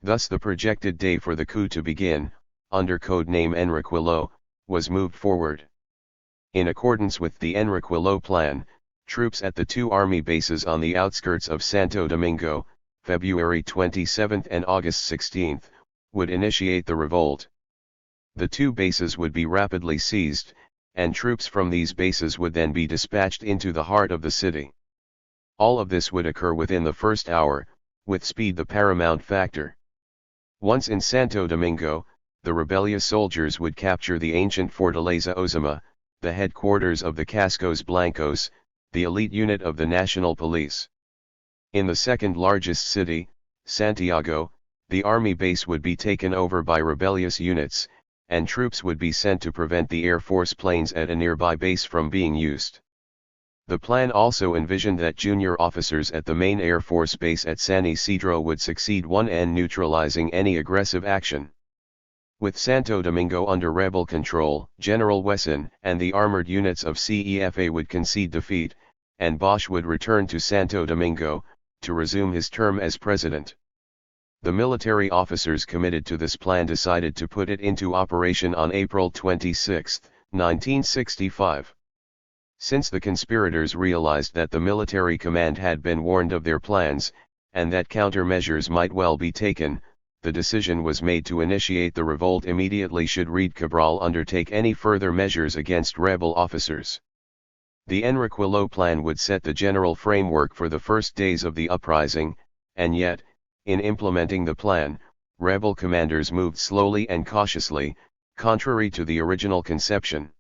Thus the projected day for the coup to begin, under code name Enriquillo, was moved forward. In accordance with the Enriquillo plan, troops at the two army bases on the outskirts of Santo Domingo, February 27 and August 16, would initiate the revolt. The two bases would be rapidly seized, and troops from these bases would then be dispatched into the heart of the city. All of this would occur within the first hour, with speed the paramount factor. Once in Santo Domingo, the rebellious soldiers would capture the ancient Fortaleza Ozama, the headquarters of the Cascos Blancos, the elite unit of the National Police. In the second largest city, Santiago, the army base would be taken over by rebellious units, and troops would be sent to prevent the Air Force planes at a nearby base from being used. The plan also envisioned that junior officers at the main Air Force base at San Isidro would succeed one in neutralizing any aggressive action. With Santo Domingo under rebel control, General Wesson and the armored units of CEFA would concede defeat, and Bosch would return to Santo Domingo, to resume his term as president. The military officers committed to this plan decided to put it into operation on April 26, 1965. Since the conspirators realized that the military command had been warned of their plans, and that countermeasures might well be taken, the decision was made to initiate the revolt immediately should Reid Cabral undertake any further measures against rebel officers. The Enriquillo plan would set the general framework for the first days of the uprising, and yet, in implementing the plan, rebel commanders moved slowly and cautiously, contrary to the original conception.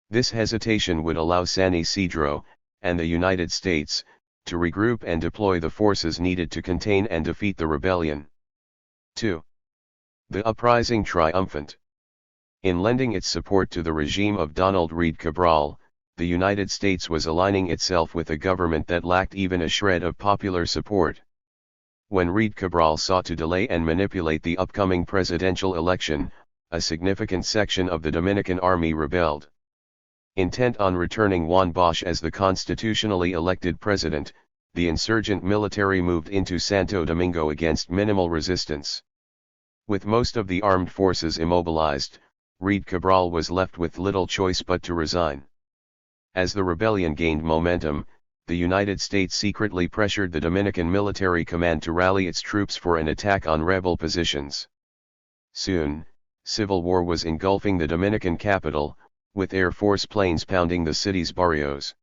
This hesitation would allow San Isidro, and the United States, to regroup and deploy the forces needed to contain and defeat the rebellion. 2. The uprising triumphant. In lending its support to the regime of Donald Reid Cabral, the United States was aligning itself with a government that lacked even a shred of popular support. When Reid Cabral sought to delay and manipulate the upcoming presidential election, a significant section of the Dominican army rebelled. Intent on returning Juan Bosch as the constitutionally elected president, the insurgent military moved into Santo Domingo against minimal resistance. With most of the armed forces immobilized, Reid Cabral was left with little choice but to resign. As the rebellion gained momentum, the United States secretly pressured the Dominican military command to rally its troops for an attack on rebel positions. Soon, civil war was engulfing the Dominican capital, with Air Force planes pounding the city's barrios.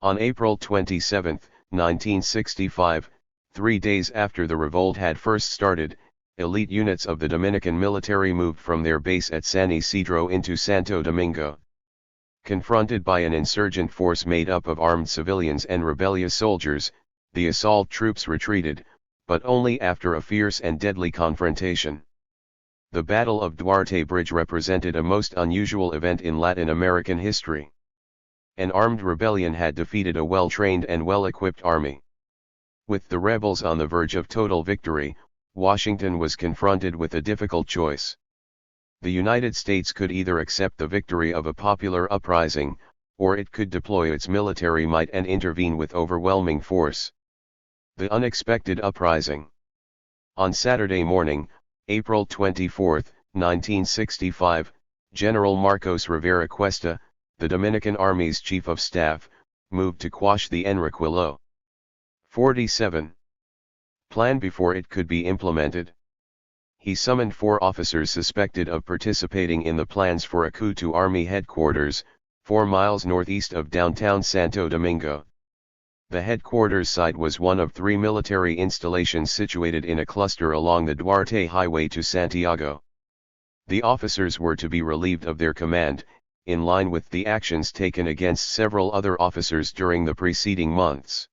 On April 27, 1965, 3 days after the revolt had first started, elite units of the Dominican military moved from their base at San Isidro into Santo Domingo. Confronted by an insurgent force made up of armed civilians and rebellious soldiers, the assault troops retreated, but only after a fierce and deadly confrontation. The Battle of Duarte Bridge represented a most unusual event in Latin American history. An armed rebellion had defeated a well-trained and well-equipped army. With the rebels on the verge of total victory, Washington was confronted with a difficult choice. The United States could either accept the victory of a popular uprising, or it could deploy its military might and intervene with overwhelming force. The unexpected uprising. On Saturday morning, April 24, 1965, General Marcos Rivera Cuesta, the Dominican Army's Chief of Staff, moved to quash the Enriquillo 47 plan before it could be implemented. He summoned 4 officers suspected of participating in the plans for a coup to Army headquarters, 4 miles northeast of downtown Santo Domingo. The headquarters site was one of 3 military installations situated in a cluster along the Duarte Highway to Santiago. The officers were to be relieved of their command, in line with the actions taken against several other officers during the preceding months.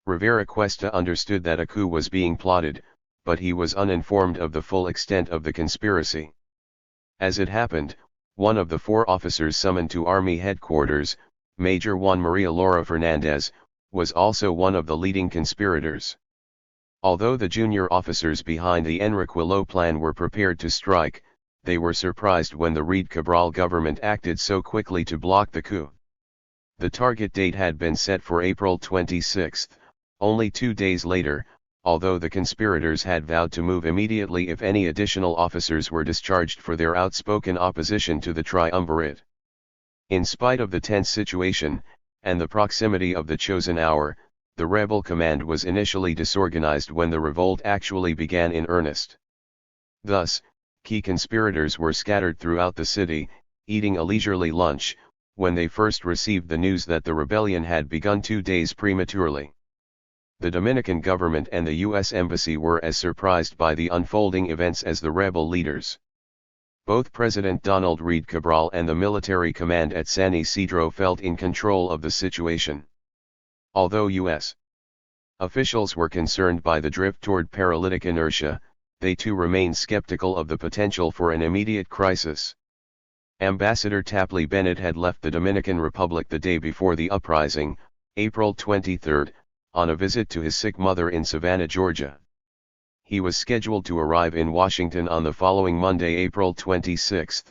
Rivera Cuesta understood that a coup was being plotted, but he was uninformed of the full extent of the conspiracy. As it happened, one of the 4 officers summoned to Army headquarters, Major Juan Maria Laura Fernandez, was also one of the leading conspirators. Although the junior officers behind the Enriquillo plan were prepared to strike, they were surprised when the Reid Cabral government acted so quickly to block the coup. The target date had been set for April 26, only 2 days later, although the conspirators had vowed to move immediately if any additional officers were discharged for their outspoken opposition to the triumvirate. In spite of the tense situation, and the proximity of the chosen hour, the rebel command was initially disorganized when the revolt actually began in earnest. Thus, key conspirators were scattered throughout the city, eating a leisurely lunch, when they first received the news that the rebellion had begun 2 days prematurely. The Dominican government and the U.S. Embassy were as surprised by the unfolding events as the rebel leaders. Both President Donald Reid Cabral and the military command at San Isidro felt in control of the situation. Although U.S. officials were concerned by the drift toward paralytic inertia, they too remained skeptical of the potential for an immediate crisis. Ambassador Tapley Bennett had left the Dominican Republic the day before the uprising, April 23, on a visit to his sick mother in Savannah, Georgia. He was scheduled to arrive in Washington on the following Monday, April 26,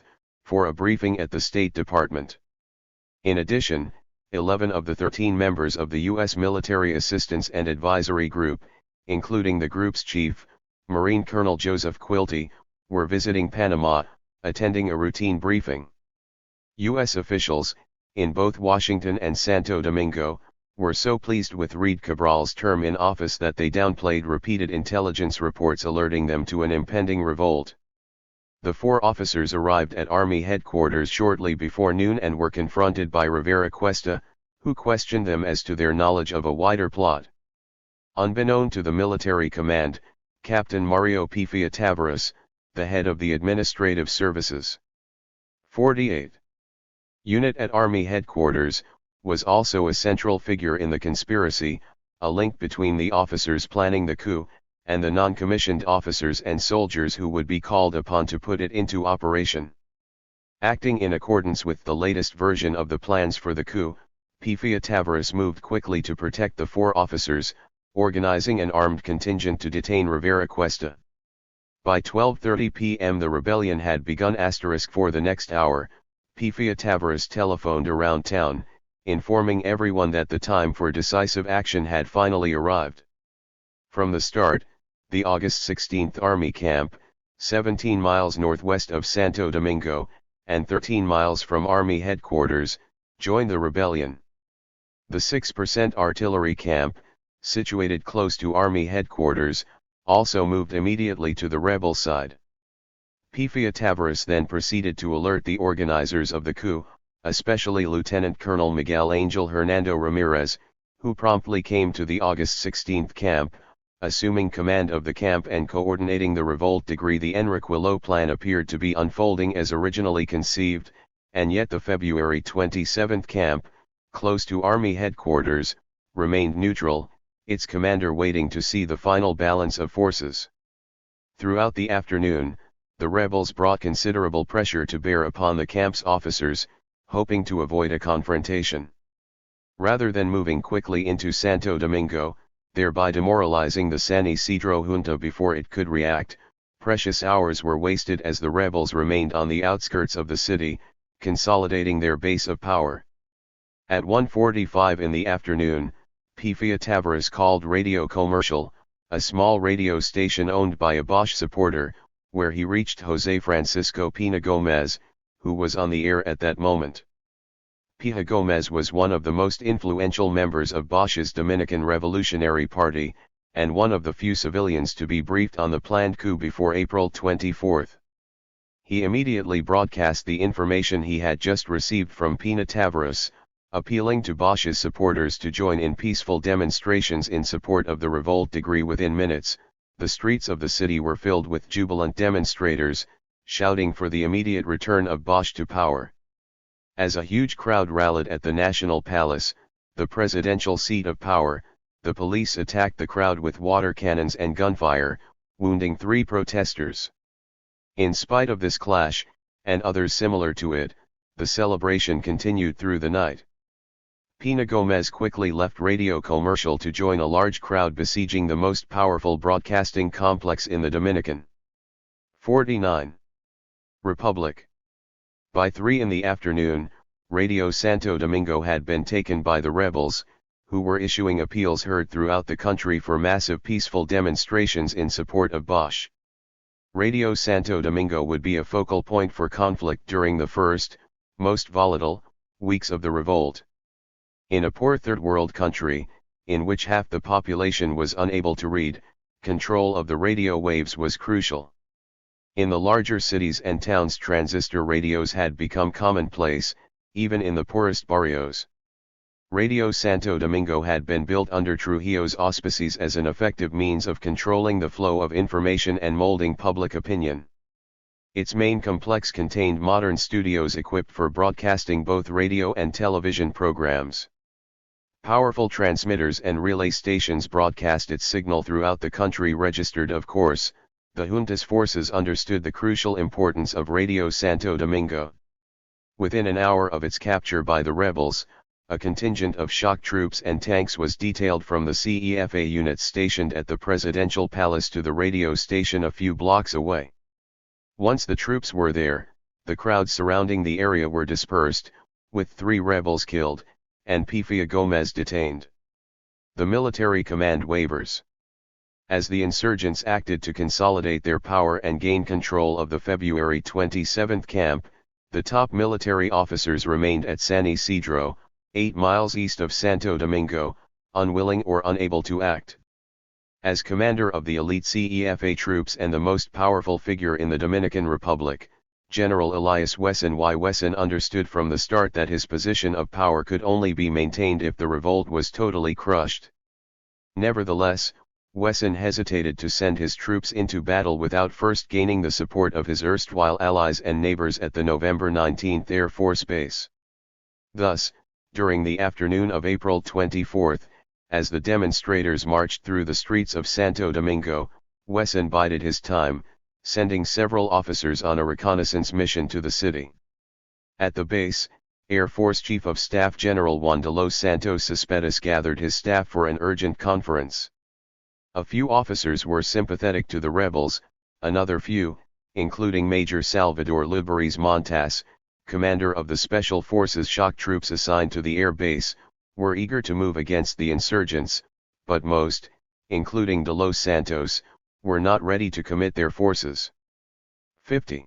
for a briefing at the State Department. In addition, 11 of the 13 members of the U.S. Military Assistance and Advisory Group, including the group's chief, Marine Colonel Joseph Quilty, were visiting Panama, attending a routine briefing. U.S. officials, in both Washington and Santo Domingo, were so pleased with Reid Cabral's term in office that they downplayed repeated intelligence reports alerting them to an impending revolt. The 4 officers arrived at Army headquarters shortly before noon and were confronted by Rivera Cuesta, who questioned them as to their knowledge of a wider plot. Unbeknown to the military command, Captain Mario Pifia Tavares, the head of the Administrative Services 48th Unit at Army headquarters, was also a central figure in the conspiracy, a link between the officers planning the coup, and the non-commissioned officers and soldiers who would be called upon to put it into operation. Acting in accordance with the latest version of the plans for the coup, Pifia Tavares moved quickly to protect the 4 officers, organizing an armed contingent to detain Rivera Cuesta. By 12:30 p.m. the rebellion had begun. For the next hour, Pifia Tavares telephoned around town, informing everyone that the time for decisive action had finally arrived. From the start, the August 16th Army Camp, 17 miles northwest of Santo Domingo, and 13 miles from Army headquarters, joined the rebellion. The 6% Artillery Camp, situated close to Army headquarters, also moved immediately to the rebel side. Pifia Tavares then proceeded to alert the organizers of the coup, especially Lieutenant Colonel Miguel Angel Hernando Ramirez, who promptly came to the August 16th camp, assuming command of the camp and coordinating the revolt. The Enriquillo plan appeared to be unfolding as originally conceived, and yet the February 27th camp, close to Army headquarters, remained neutral, its commander waiting to see the final balance of forces. Throughout the afternoon, the rebels brought considerable pressure to bear upon the camp's officers, hoping to avoid a confrontation. Rather than moving quickly into Santo Domingo, thereby demoralizing the San Isidro junta before it could react, precious hours were wasted as the rebels remained on the outskirts of the city, consolidating their base of power. At 1:45 in the afternoon, Pifia Tavares called Radio Comercial, a small radio station owned by a Bosch supporter, where he reached José Francisco Pina Gómez, who was on the air at that moment. Pina Gómez was one of the most influential members of Bosch's Dominican Revolutionary Party, and one of the few civilians to be briefed on the planned coup before April 24. He immediately broadcast the information he had just received from Pina Tavares, appealing to Bosch's supporters to join in peaceful demonstrations in support of the revolt. Within minutes, the streets of the city were filled with jubilant demonstrators, shouting for the immediate return of Bosch to power. As a huge crowd rallied at the National Palace, the presidential seat of power, the police attacked the crowd with water cannons and gunfire, wounding 3 protesters. In spite of this clash, and others similar to it, the celebration continued through the night. Pina Gomez quickly left Radio Comercial to join a large crowd besieging the most powerful broadcasting complex in the Dominican. 49. Republic. By 3 in the afternoon, Radio Santo Domingo had been taken by the rebels, who were issuing appeals heard throughout the country for massive peaceful demonstrations in support of Bosch. Radio Santo Domingo would be a focal point for conflict during the first, most volatile, weeks of the revolt. In a poor third world country, in which half the population was unable to read, control of the radio waves was crucial. In the larger cities and towns, transistor radios had become commonplace, even in the poorest barrios. Radio Santo Domingo had been built under Trujillo's auspices as an effective means of controlling the flow of information and molding public opinion. Its main complex contained modern studios equipped for broadcasting both radio and television programs. Powerful transmitters and relay stations broadcast its signal throughout the country. Registered, of course, the junta's forces understood the crucial importance of Radio Santo Domingo. Within an hour of its capture by the rebels, a contingent of shock troops and tanks was detailed from the CEFA units stationed at the presidential palace to the radio station a few blocks away. Once the troops were there, the crowds surrounding the area were dispersed, with 3 rebels killed, and Pina Gomez detained. The military command wavers. As the insurgents acted to consolidate their power and gain control of the February 27 camp, the top military officers remained at San Isidro, 8 miles east of Santo Domingo, unwilling or unable to act. As commander of the elite CEFA troops and the most powerful figure in the Dominican Republic, General Elias Wesson Y. Wesson understood from the start that his position of power could only be maintained if the revolt was totally crushed. Nevertheless, Wesson hesitated to send his troops into battle without first gaining the support of his erstwhile allies and neighbors at the November 19 Air Force Base. Thus, during the afternoon of April 24, as the demonstrators marched through the streets of Santo Domingo, Wesson bided his time, sending several officers on a reconnaissance mission to the city. At the base, Air Force Chief of Staff General Juan de los Santos Cespedes gathered his staff for an urgent conference. A few officers were sympathetic to the rebels, another few, including Major Salvador Liberiz Montas, commander of the Special Forces shock troops assigned to the air base, were eager to move against the insurgents, but most, including de los Santos, were not ready to commit their forces. 50.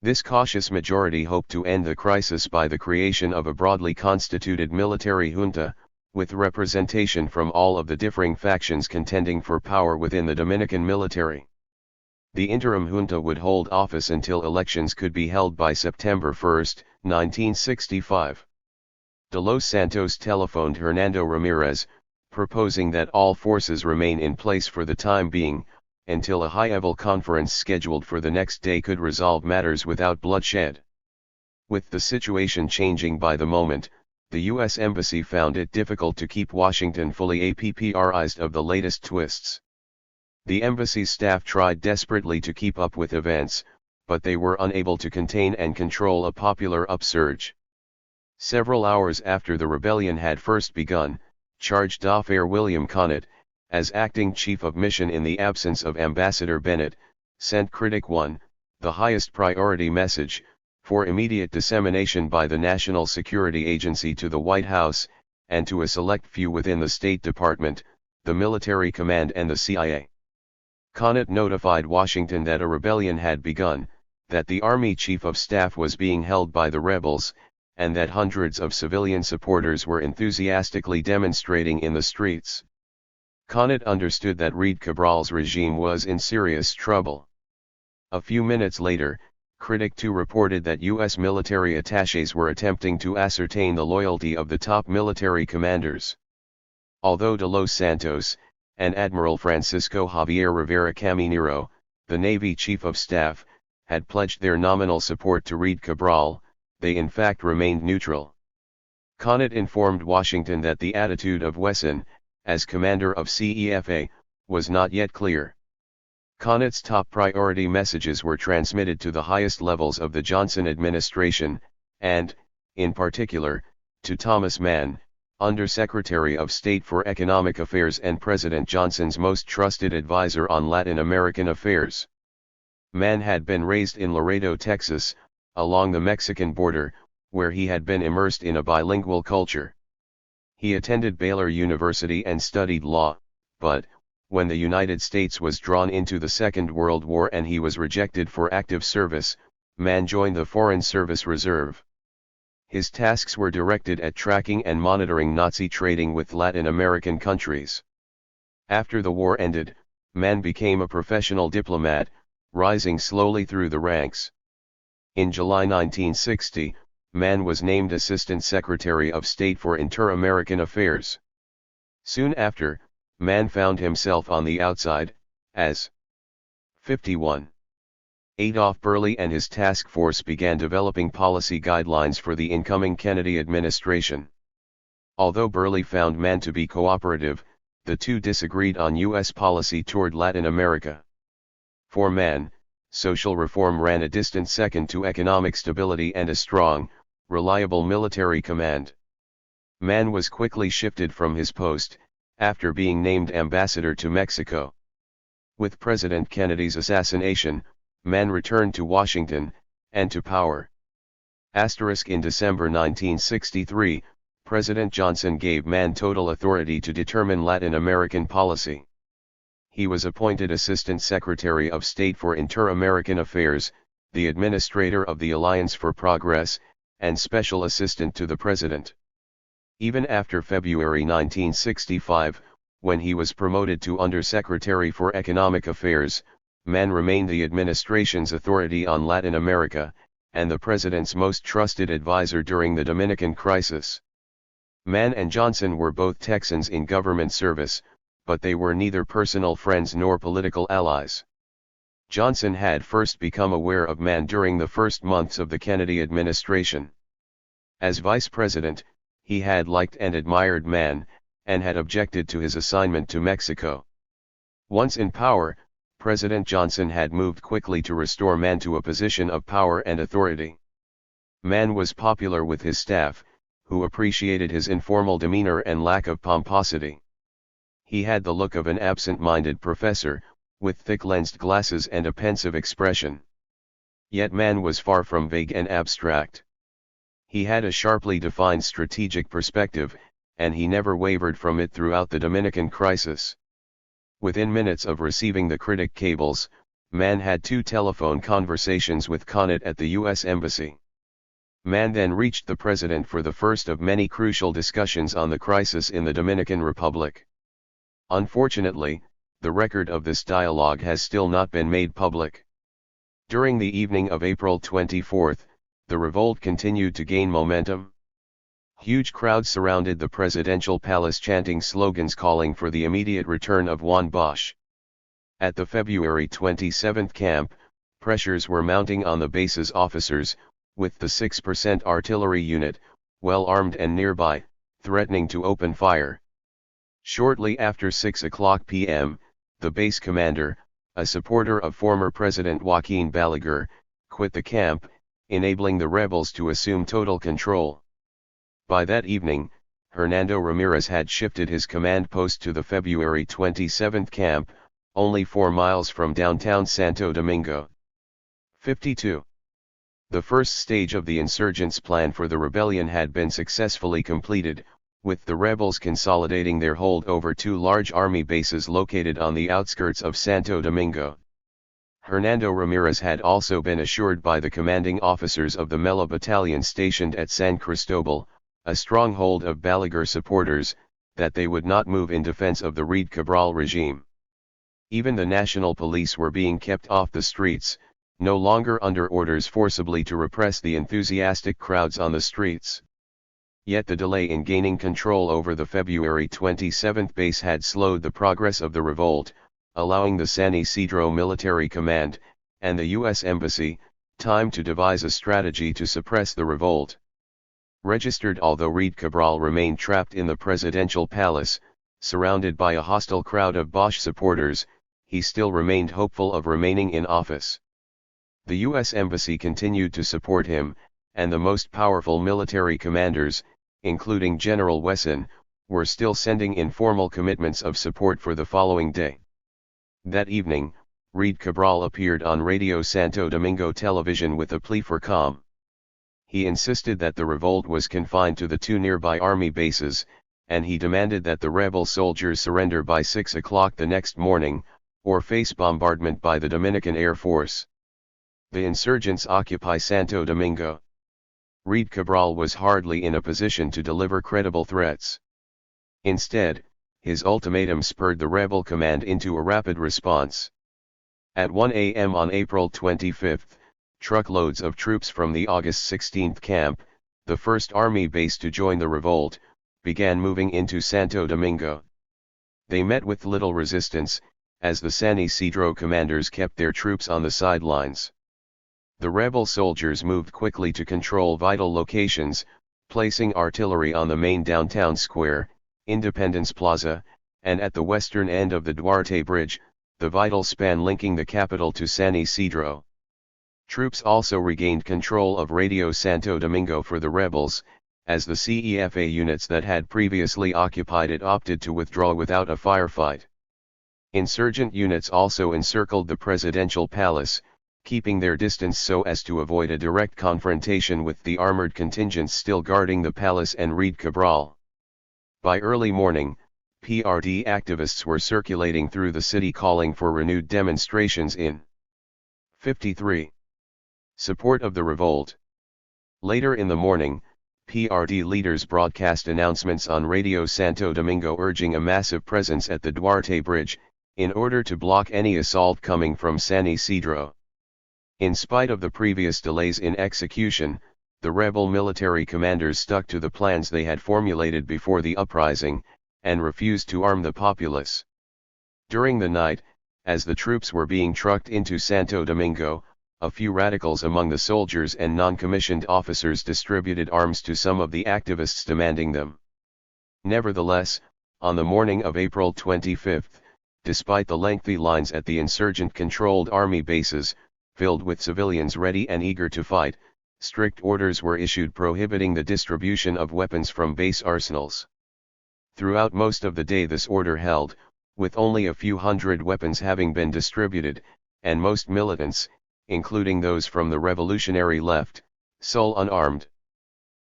This cautious majority hoped to end the crisis by the creation of a broadly constituted military junta, with representation from all of the differing factions contending for power within the Dominican military. The interim junta would hold office until elections could be held by September 1, 1965. De los Santos telephoned Hernando Ramirez, proposing that all forces remain in place for the time being, until a high-level conference scheduled for the next day could resolve matters without bloodshed. With the situation changing by the moment, the U.S. Embassy found it difficult to keep Washington fully apprised of the latest twists. The embassy's staff tried desperately to keep up with events, but they were unable to contain and control a popular upsurge. Several hours after the rebellion had first begun, Charge d'Affaires William Connett, as acting chief of mission in the absence of Ambassador Bennett, sent Critic 1, the highest priority message, for immediate dissemination by the National Security Agency to the White House, and to a select few within the State Department, the Military Command and the CIA. Connett notified Washington that a rebellion had begun, that the Army Chief of Staff was being held by the rebels, and that hundreds of civilian supporters were enthusiastically demonstrating in the streets. Connett understood that Reid Cabral's regime was in serious trouble. A few minutes later, Critic 2 reported that U.S. military attachés were attempting to ascertain the loyalty of the top military commanders. Although de los Santos, and Admiral Francisco Javier Rivera Caminero, the Navy Chief of Staff, had pledged their nominal support to Reid Cabral, they in fact remained neutral. Connett informed Washington that the attitude of Wesson, as commander of CEFA, was not yet clear. Connaught's top priority messages were transmitted to the highest levels of the Johnson administration, and, in particular, to Thomas Mann, Under-Secretary of State for Economic Affairs and President Johnson's most trusted advisor on Latin American affairs. Mann had been raised in Laredo, Texas, along the Mexican border, where he had been immersed in a bilingual culture. He attended Baylor University and studied law, but, when the United States was drawn into the Second World War and he was rejected for active service, Mann joined the Foreign Service Reserve. His tasks were directed at tracking and monitoring Nazi trading with Latin American countries. After the war ended, Mann became a professional diplomat, rising slowly through the ranks. In July 1960, Mann was named Assistant Secretary of State for Inter-American Affairs. Soon after, Mann found himself on the outside, as 51. Adolph Burley and his task force began developing policy guidelines for the incoming Kennedy administration. Although Burley found Mann to be cooperative, the two disagreed on U.S. policy toward Latin America. For Mann, social reform ran a distant second to economic stability and a strong, reliable military command. Mann was quickly shifted from his post, after being named ambassador to Mexico. With President Kennedy's assassination, Mann returned to Washington, and to power. In December 1963, President Johnson gave Mann total authority to determine Latin American policy. He was appointed Assistant Secretary of State for Inter-American Affairs, the Administrator of the Alliance for Progress, and Special Assistant to the President. Even after February 1965, when he was promoted to Under-Secretary for Economic Affairs, Mann remained the administration's authority on Latin America, and the President's most trusted advisor during the Dominican crisis. Mann and Johnson were both Texans in government service, but they were neither personal friends nor political allies. Johnson had first become aware of Mann during the first months of the Kennedy administration. As vice president, he had liked and admired Mann, and had objected to his assignment to Mexico. Once in power, President Johnson had moved quickly to restore Mann to a position of power and authority. Mann was popular with his staff, who appreciated his informal demeanor and lack of pomposity. He had the look of an absent-minded professor, with thick-lensed glasses and a pensive expression. Yet Mann was far from vague and abstract. He had a sharply defined strategic perspective, and he never wavered from it throughout the Dominican crisis. Within minutes of receiving the critic cables, Mann had 2 telephone conversations with Connaught at the U.S. Embassy. Mann then reached the president for the first of many crucial discussions on the crisis in the Dominican Republic. Unfortunately, the record of this dialogue has still not been made public. During the evening of April 24, the revolt continued to gain momentum. Huge crowds surrounded the presidential palace chanting slogans calling for the immediate return of Juan Bosch. At the February 27 camp, pressures were mounting on the base's officers, with the 6% artillery unit, well armed and nearby, threatening to open fire. Shortly after 6:00 p.m., the base commander, a supporter of former President Joaquin Balaguer, quit the camp, enabling the rebels to assume total control. By that evening, Hernando Ramirez had shifted his command post to the February 27 camp, only 4 miles from downtown Santo Domingo. 52. The first stage of the insurgents' plan for the rebellion had been successfully completed, with the rebels consolidating their hold over 2 large army bases located on the outskirts of Santo Domingo. Hernando Ramirez had also been assured by the commanding officers of the Mela Battalion stationed at San Cristobal, a stronghold of Balaguer supporters, that they would not move in defense of the Reed Cabral regime. Even the National Police were being kept off the streets, no longer under orders forcibly to repress the enthusiastic crowds on the streets. Yet the delay in gaining control over the February 27 base had slowed the progress of the revolt, allowing the San Isidro Military Command, and the U.S. Embassy, time to devise a strategy to suppress the revolt. Registered. Although Reed Cabral remained trapped in the presidential palace, Surrounded by a hostile crowd of Bosch supporters, he still remained hopeful of remaining in office. The U.S. Embassy continued to support him, and the most powerful military commanders, including General Wesson, were still sending informal commitments of support for the following day. That evening, Reed Cabral appeared on Radio Santo Domingo television with a plea for calm. He insisted that the revolt was confined to the two nearby army bases, and he demanded that the rebel soldiers surrender by 6 o'clock the next morning, or face bombardment by the Dominican Air Force. The insurgents occupy Santo Domingo. Reed Cabral was hardly in a position to deliver credible threats. Instead, his ultimatum spurred the rebel command into a rapid response. At 1 a.m. on April 25, truckloads of troops from the August 16 camp, the first army base to join the revolt, began moving into Santo Domingo. They met with little resistance, as the San Isidro commanders kept their troops on the sidelines. The rebel soldiers moved quickly to control vital locations, placing artillery on the main downtown square, Independence Plaza, and at the western end of the Duarte Bridge, the vital span linking the capital to San Isidro. Troops also regained control of Radio Santo Domingo for the rebels, as the CEFA units that had previously occupied it opted to withdraw without a firefight. Insurgent units also encircled the presidential palace, keeping their distance so as to avoid a direct confrontation with the armored contingents still guarding the palace and Reed Cabral. By early morning, PRD activists were circulating through the city calling for renewed demonstrations in 53. Support of the revolt. Later in the morning, PRD leaders broadcast announcements on Radio Santo Domingo urging a massive presence at the Duarte Bridge, in order to block any assault coming from San Isidro. In spite of the previous delays in execution, the rebel military commanders stuck to the plans they had formulated before the uprising, and refused to arm the populace. During the night, as the troops were being trucked into Santo Domingo, a few radicals among the soldiers and non-commissioned officers distributed arms to some of the activists demanding them. Nevertheless, on the morning of April 25, despite the lengthy lines at the insurgent-controlled army bases, filled with civilians ready and eager to fight, strict orders were issued prohibiting the distribution of weapons from base arsenals. Throughout most of the day this order held, with only a few hundred weapons having been distributed, and most militants, including those from the revolutionary left, sole unarmed.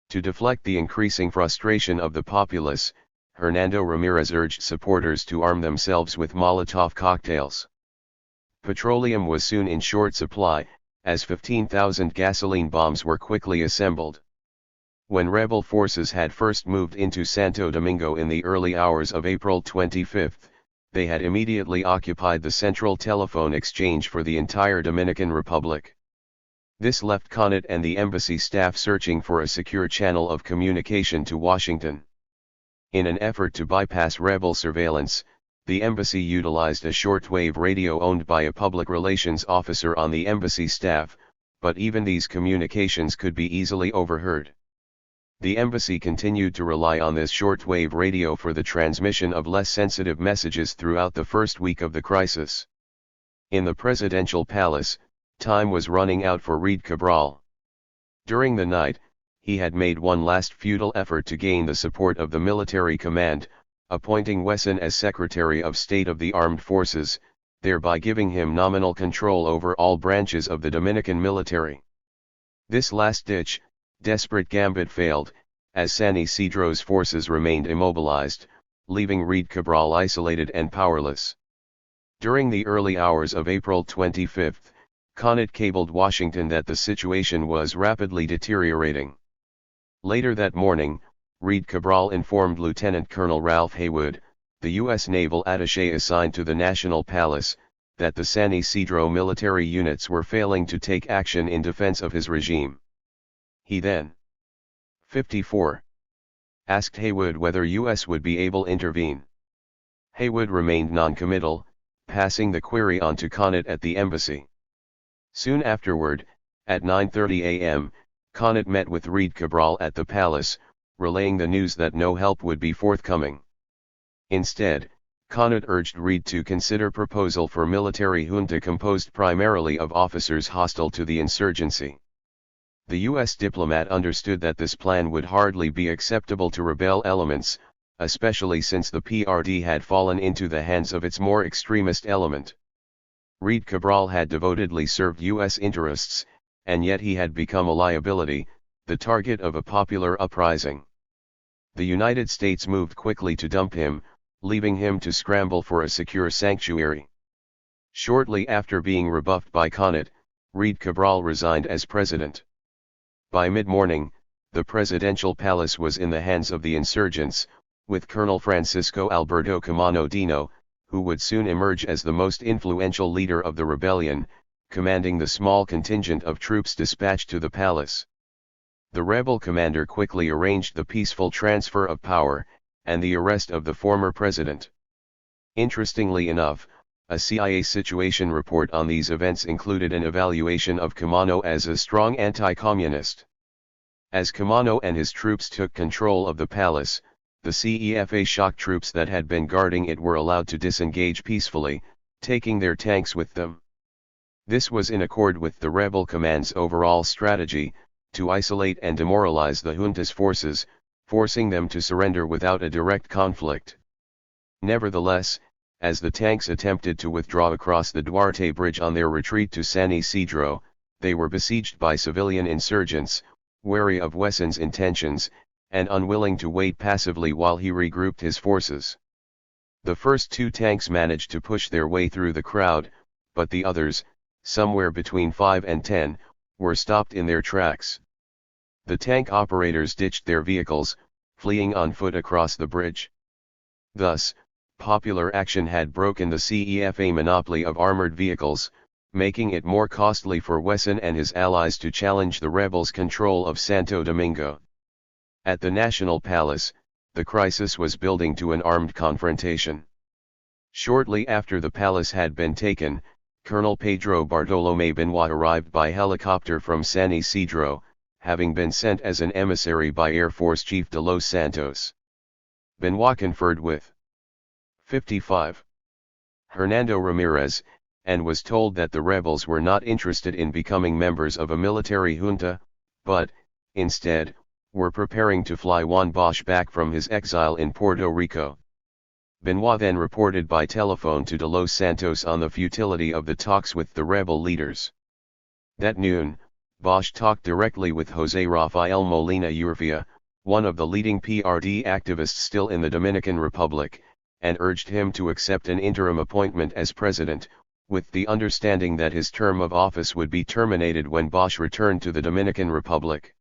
To deflect the increasing frustration of the populace, Hernando Ramirez urged supporters to arm themselves with Molotov cocktails. Petroleum was soon in short supply, as 15,000 gasoline bombs were quickly assembled. When rebel forces had first moved into Santo Domingo in the early hours of April 25, they had immediately occupied the central telephone exchange for the entire Dominican Republic. This left Connet and the embassy staff searching for a secure channel of communication to Washington. In an effort to bypass rebel surveillance, the embassy utilized a shortwave radio owned by a public relations officer on the embassy staff, but even these communications could be easily overheard. The embassy continued to rely on this shortwave radio for the transmission of less sensitive messages throughout the first week of the crisis. In the presidential palace, time was running out for Reed Cabral. During the night, he had made one last futile effort to gain the support of the military command, appointing Wesson as Secretary of State of the Armed Forces, thereby giving him nominal control over all branches of the Dominican military. This last-ditch, desperate gambit failed, as San Isidro's forces remained immobilized, leaving Reed Cabral isolated and powerless. During the early hours of April 25, Connet cabled Washington that the situation was rapidly deteriorating. Later that morning, Reed Cabral informed Lieutenant Colonel Ralph Haywood, the U.S. naval attaché assigned to the National Palace, that the San Isidro military units were failing to take action in defense of his regime. He then 54. Asked Haywood whether U.S. would be able to intervene. Haywood remained non-committal, passing the query on to Connet at the embassy. Soon afterward, at 9:30 a.m., Connet met with Reed Cabral at the palace, relaying the news that no help would be forthcoming. Instead, Connaught urged Reid to consider proposal for military junta composed primarily of officers hostile to the insurgency. The U.S. diplomat understood that this plan would hardly be acceptable to rebel elements, especially since the PRD had fallen into the hands of its more extremist element. Reid Cabral had devotedly served U.S. interests, and yet he had become a liability, the target of a popular uprising. The United States moved quickly to dump him, leaving him to scramble for a secure sanctuary. Shortly after being rebuffed by Connaught, Reid Cabral resigned as president. By mid-morning, the presidential palace was in the hands of the insurgents, with Colonel Francisco Alberto Camano Dino, who would soon emerge as the most influential leader of the rebellion, commanding the small contingent of troops dispatched to the palace. The rebel commander quickly arranged the peaceful transfer of power, and the arrest of the former president. Interestingly enough, a CIA situation report on these events included an evaluation of Camano as a strong anti-communist. As Camano and his troops took control of the palace, the CEFA shock troops that had been guarding it were allowed to disengage peacefully, taking their tanks with them. This was in accord with the rebel command's overall strategy, to isolate and demoralize the junta's forces, forcing them to surrender without a direct conflict. Nevertheless, as the tanks attempted to withdraw across the Duarte Bridge on their retreat to San Isidro, they were besieged by civilian insurgents, wary of Wesson's intentions, and unwilling to wait passively while he regrouped his forces. The first two tanks managed to push their way through the crowd, but the others, somewhere between 5 and 10, were stopped in their tracks. The tank operators ditched their vehicles, fleeing on foot across the bridge. Thus, popular action had broken the CEFA monopoly of armored vehicles, making it more costly for Wesson and his allies to challenge the rebels' control of Santo Domingo. At the National Palace, the crisis was building to an armed confrontation. Shortly after the palace had been taken, Colonel Pedro Bartolomé Benoit arrived by helicopter from San Isidro, having been sent as an emissary by Air Force Chief de Los Santos. Benoit conferred with 55. Hernando Ramirez, and was told that the rebels were not interested in becoming members of a military junta, but, instead, were preparing to fly Juan Bosch back from his exile in Puerto Rico. Benoit then reported by telephone to de Los Santos on the futility of the talks with the rebel leaders. That noon, Bosch talked directly with José Rafael Molina Urfia, one of the leading PRD activists still in the Dominican Republic, and urged him to accept an interim appointment as president, with the understanding that his term of office would be terminated when Bosch returned to the Dominican Republic.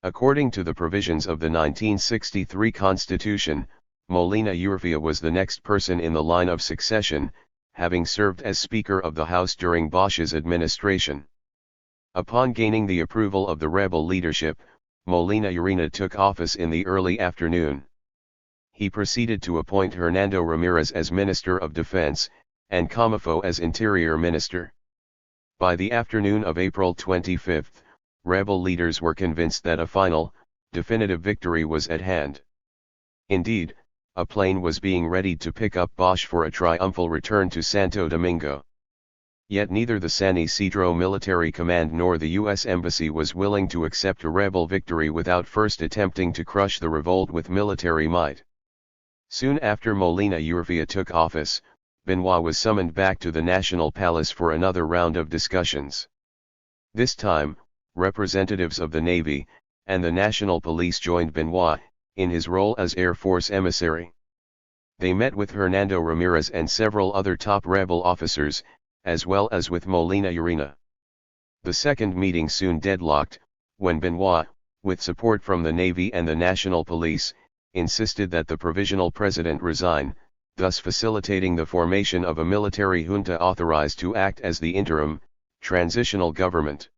According to the provisions of the 1963 Constitution, Molina Urfia was the next person in the line of succession, having served as Speaker of the House during Bosch's administration. Upon gaining the approval of the rebel leadership, Molina Urena took office in the early afternoon. He proceeded to appoint Hernando Ramirez as Minister of Defense, and Camafo as Interior Minister. By the afternoon of April 25, rebel leaders were convinced that a final, definitive victory was at hand. Indeed, a plane was being readied to pick up Bosch for a triumphal return to Santo Domingo. Yet neither the San Isidro Military Command nor the U.S. Embassy was willing to accept a rebel victory without first attempting to crush the revolt with military might. Soon after Molina Urfia took office, Benoit was summoned back to the National Palace for another round of discussions. This time, representatives of the Navy and the National Police joined Benoit in his role as Air Force emissary. They met with Hernando Ramirez and several other top rebel officers, as well as with Molina Urena. The second meeting soon deadlocked, when Benoit, with support from the Navy and the National Police, insisted that the provisional president resign, thus facilitating the formation of a military junta authorized to act as the interim, transitional government.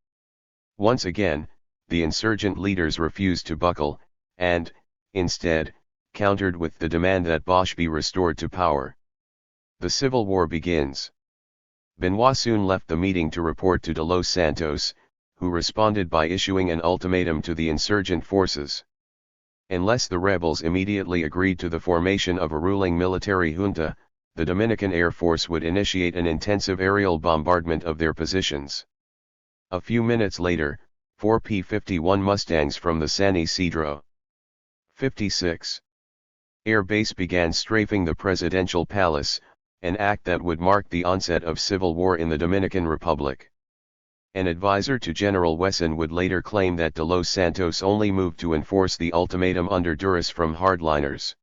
Once again, the insurgent leaders refused to buckle, and, instead, countered with the demand that Bosch be restored to power. The civil war begins. Benoit soon left the meeting to report to de Los Santos, who responded by issuing an ultimatum to the insurgent forces. Unless the rebels immediately agreed to the formation of a ruling military junta, the Dominican Air Force would initiate an intensive aerial bombardment of their positions. A few minutes later, 4 P-51 Mustangs from the San Isidro 56 Air Base began strafing the presidential palace, an act that would mark the onset of civil war in the Dominican Republic. An advisor to General Wesson would later claim that De Los Santos only moved to enforce the ultimatum under duress from hardliners.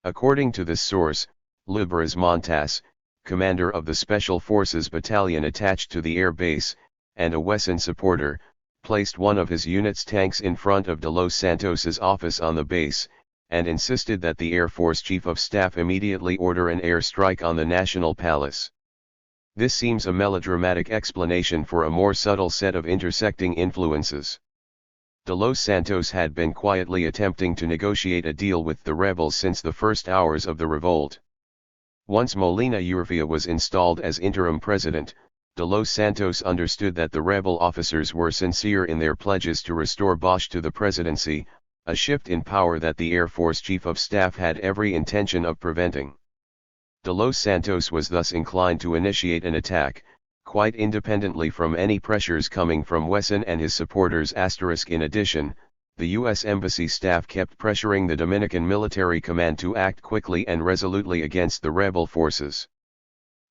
According to this source, Libres Montas, commander of the Special Forces Battalion attached to the air base, and a Wesson supporter, placed one of his unit's tanks in front of De Los Santos's office on the base, and insisted that the Air Force Chief of Staff immediately order an air strike on the National Palace. This seems a melodramatic explanation for a more subtle set of intersecting influences. De Los Santos had been quietly attempting to negotiate a deal with the rebels since the first hours of the revolt. Once Molina Urrutia was installed as interim president, De Los Santos understood that the rebel officers were sincere in their pledges to restore Bosch to the presidency, a shift in power that the Air Force Chief of Staff had every intention of preventing. De Los Santos was thus inclined to initiate an attack, quite independently from any pressures coming from Wesson and his supporters. In addition, the U.S. Embassy staff kept pressuring the Dominican military command to act quickly and resolutely against the rebel forces.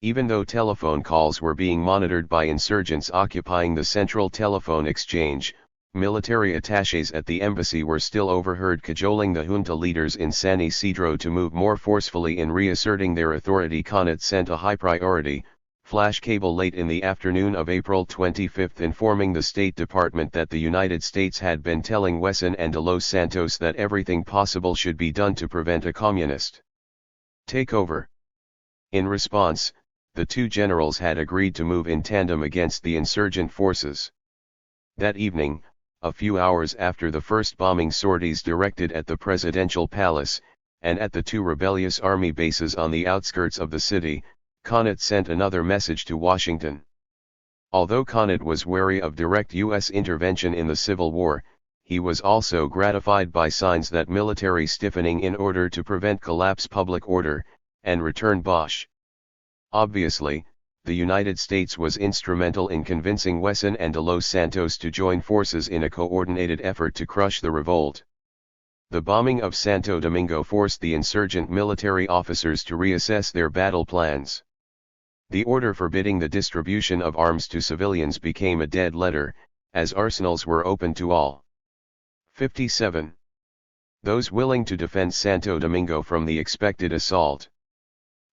Even though telephone calls were being monitored by insurgents occupying the central telephone exchange, military attachés at the embassy were still overheard cajoling the junta leaders in San Isidro to move more forcefully in reasserting their authority. CONIT sent a high-priority, flash cable late in the afternoon of April 25 informing the State Department that the United States had been telling Wesson and De Los Santos that everything possible should be done to prevent a communist takeover. In response, the two generals had agreed to move in tandem against the insurgent forces. That evening, a few hours after the first bombing sorties directed at the presidential palace, and at the two rebellious army bases on the outskirts of the city, CONIT sent another message to Washington. Although CONIT was wary of direct U.S. intervention in the Civil War, he was also gratified by signs that military stiffening in order to prevent collapse public order, and return Bosch. Obviously, the United States was instrumental in convincing Wesson and De Los Santos to join forces in a coordinated effort to crush the revolt. The bombing of Santo Domingo forced the insurgent military officers to reassess their battle plans. The order forbidding the distribution of arms to civilians became a dead letter, as arsenals were open to all. 57. Those willing to defend Santo Domingo from the expected assault.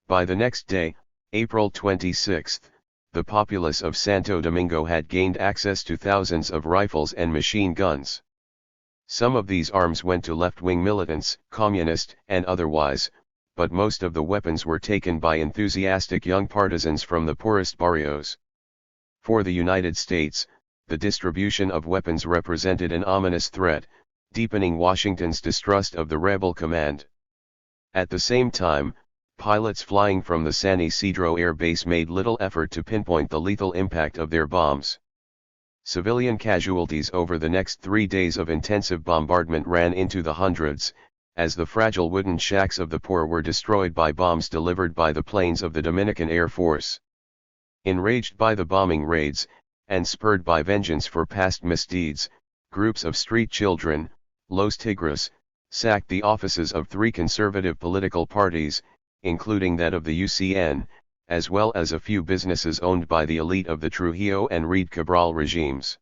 By the next day, April 26, the populace of Santo Domingo had gained access to thousands of rifles and machine guns. Some of these arms went to left-wing militants, communist and otherwise, but most of the weapons were taken by enthusiastic young partisans from the poorest barrios. For the United States, the distribution of weapons represented an ominous threat, deepening Washington's distrust of the rebel command. At the same time, pilots flying from the San Isidro Air Base made little effort to pinpoint the lethal impact of their bombs. Civilian casualties over the next 3 days of intensive bombardment ran into the hundreds, as the fragile wooden shacks of the poor were destroyed by bombs delivered by the planes of the Dominican Air Force. Enraged by the bombing raids, and spurred by vengeance for past misdeeds, groups of street children, Los Tigres, sacked the offices of 3 conservative political parties, including that of the UCN, as well as a few businesses owned by the elite of the Trujillo and Reed Cabral regimes.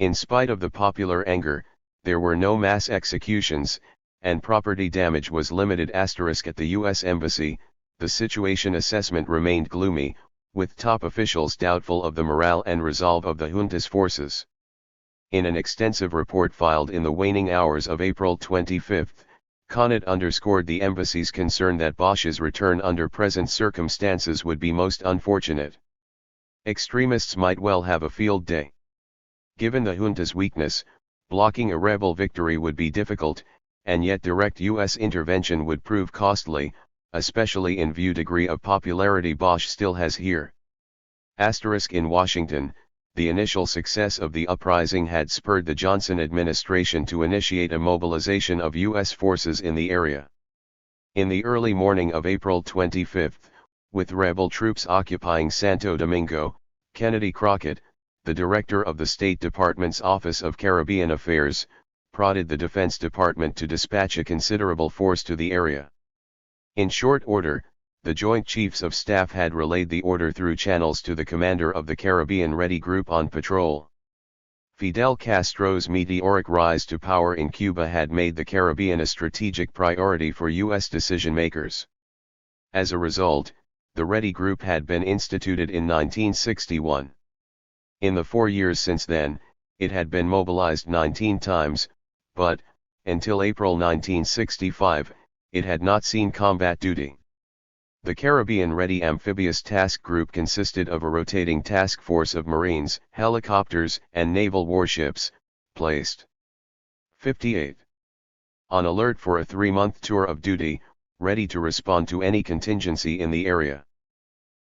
In spite of the popular anger, there were no mass executions, and property damage was limited. At the U.S. Embassy, the situation assessment remained gloomy, with top officials doubtful of the morale and resolve of the junta's forces. In an extensive report filed in the waning hours of April 25, CONIT underscored the embassy's concern that Bosch's return under present circumstances would be most unfortunate. Extremists might well have a field day. Given the junta's weakness, blocking a rebel victory would be difficult, and yet direct U.S. intervention would prove costly, especially in view degree of popularity Bosch still has here. In Washington, the initial success of the uprising had spurred the Johnson administration to initiate a mobilization of U.S. forces in the area. In the early morning of April 25, with rebel troops occupying Santo Domingo, Kennedy Crockett, the director of the State Department's Office of Caribbean Affairs, prodded the Defense Department to dispatch a considerable force to the area. In short order, the Joint Chiefs of Staff had relayed the order through channels to the commander of the Caribbean Ready Group on patrol. Fidel Castro's meteoric rise to power in Cuba had made the Caribbean a strategic priority for U.S. decision-makers. As a result, the Ready Group had been instituted in 1961. In the 4 years since then, it had been mobilized 19 times, but, until April 1965, it had not seen combat duty. The Caribbean Ready Amphibious Task Group consisted of a rotating task force of Marines, helicopters, and naval warships, placed 58 on alert for a 3-month tour of duty, ready to respond to any contingency in the area.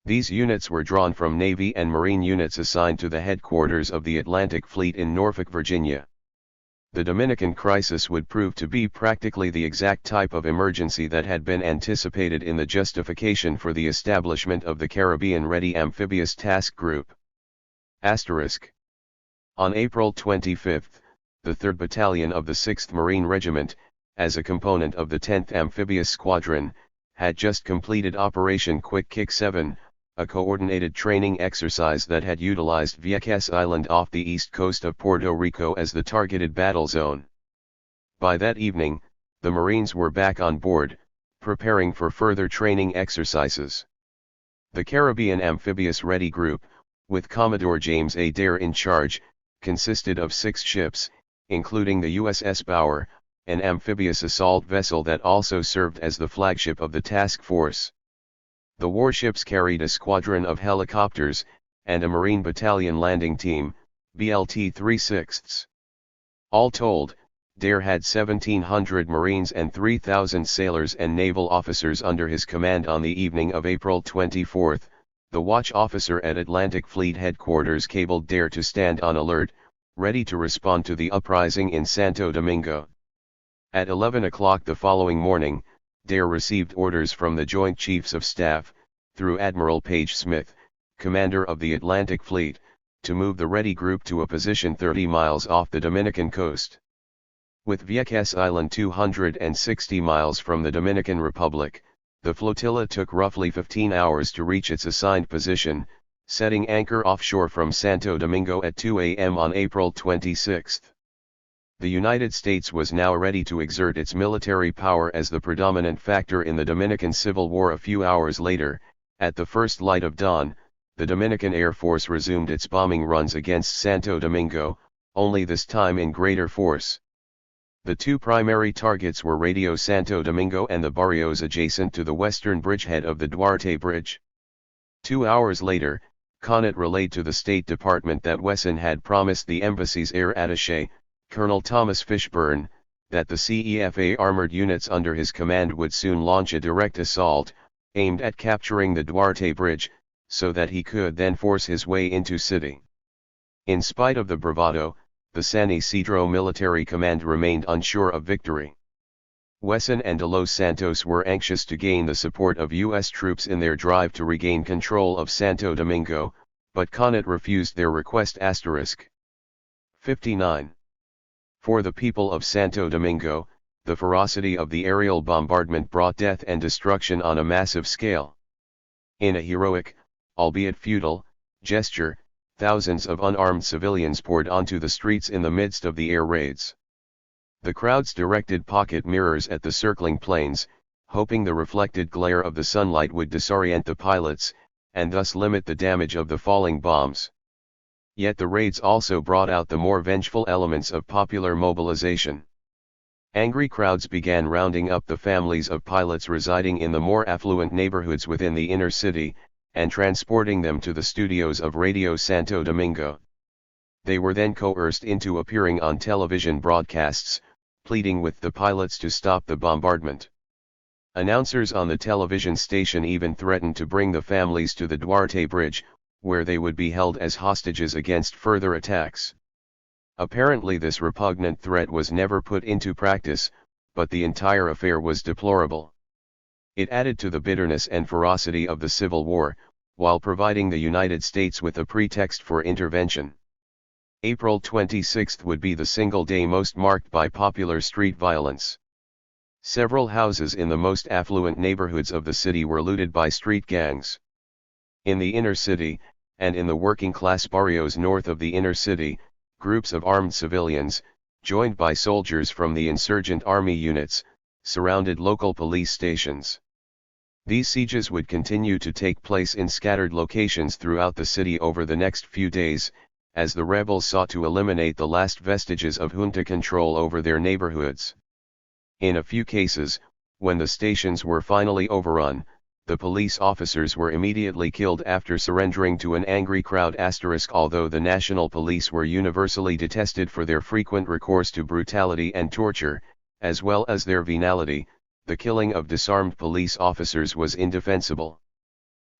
These units were drawn from Navy and Marine units assigned to the headquarters of the Atlantic Fleet in Norfolk, Virginia. The Dominican crisis would prove to be practically the exact type of emergency that had been anticipated in the justification for the establishment of the Caribbean Ready Amphibious Task Group. Asterisk. On April 25, the 3rd Battalion of the 6th Marine Regiment, as a component of the 10th Amphibious Squadron, had just completed Operation Quick Kick 7, a coordinated training exercise that had utilized Vieques Island off the east coast of Puerto Rico as the targeted battle zone. By that evening, the Marines were back on board, preparing for further training exercises. The Caribbean Amphibious Ready Group, with Commodore James A. Dare in charge, consisted of 6 ships, including the USS Bauer, an amphibious assault vessel that also served as the flagship of the task force. The warships carried a squadron of helicopters, and a Marine Battalion landing team, BLT 3/6. All told, Dare had 1,700 Marines and 3,000 sailors and naval officers under his command. On the evening of April 24, the watch officer at Atlantic Fleet Headquarters cabled Dare to stand on alert, ready to respond to the uprising in Santo Domingo. At 11 o'clock the following morning, Dare received orders from the Joint Chiefs of Staff, through Admiral Page Smith, commander of the Atlantic Fleet, to move the Ready Group to a position 30 miles off the Dominican coast. With Vieques Island 260 miles from the Dominican Republic, the flotilla took roughly 15 hours to reach its assigned position, setting anchor offshore from Santo Domingo at 2 a.m. on April 26. The United States was now ready to exert its military power as the predominant factor in the Dominican Civil War. A few hours later, at the first light of dawn, the Dominican Air Force resumed its bombing runs against Santo Domingo, only this time in greater force. The 2 primary targets were Radio Santo Domingo and the barrios adjacent to the western bridgehead of the Duarte Bridge. 2 hours later, Connaught relayed to the State Department that Wesson had promised the embassy's air attaché, Colonel Thomas Fishburne, that the CEFA armored units under his command would soon launch a direct assault, aimed at capturing the Duarte Bridge, so that he could then force his way into city. In spite of the bravado, the San Isidro Military Command remained unsure of victory. Wesson and de Los Santos were anxious to gain the support of U.S. troops in their drive to regain control of Santo Domingo, but Connaught refused their request. 59. For the people of Santo Domingo, the ferocity of the aerial bombardment brought death and destruction on a massive scale. In a heroic, albeit futile, gesture, thousands of unarmed civilians poured onto the streets in the midst of the air raids. The crowds directed pocket mirrors at the circling planes, hoping the reflected glare of the sunlight would disorient the pilots, and thus limit the damage of the falling bombs. Yet the raids also brought out the more vengeful elements of popular mobilization. Angry crowds began rounding up the families of pilots residing in the more affluent neighborhoods within the inner city, and transporting them to the studios of Radio Santo Domingo. They were then coerced into appearing on television broadcasts, pleading with the pilots to stop the bombardment. Announcers on the television station even threatened to bring the families to the Duarte Bridge, where they would be held as hostages against further attacks. Apparently this repugnant threat was never put into practice, but the entire affair was deplorable. It added to the bitterness and ferocity of the Civil War, while providing the United States with a pretext for intervention. April 26 would be the single day most marked by popular street violence. Several houses in the most affluent neighborhoods of the city were looted by street gangs. In the inner city, and in the working-class barrios north of the inner city, groups of armed civilians, joined by soldiers from the insurgent army units, surrounded local police stations. These sieges would continue to take place in scattered locations throughout the city over the next few days, as the rebels sought to eliminate the last vestiges of junta control over their neighborhoods. In a few cases, when the stations were finally overrun, the police officers were immediately killed after surrendering to an angry crowd. Although the national police were universally detested for their frequent recourse to brutality and torture, as well as their venality, the killing of disarmed police officers was indefensible.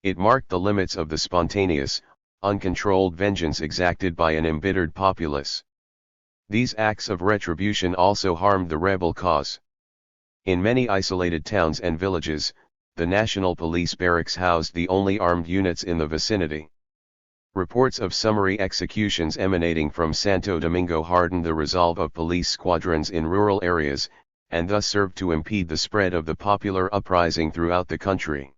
It marked the limits of the spontaneous, uncontrolled vengeance exacted by an embittered populace. These acts of retribution also harmed the rebel cause. In many isolated towns and villages, the National Police Barracks housed the only armed units in the vicinity. Reports of summary executions emanating from Santo Domingo hardened the resolve of police squadrons in rural areas, and thus served to impede the spread of the popular uprising throughout the country.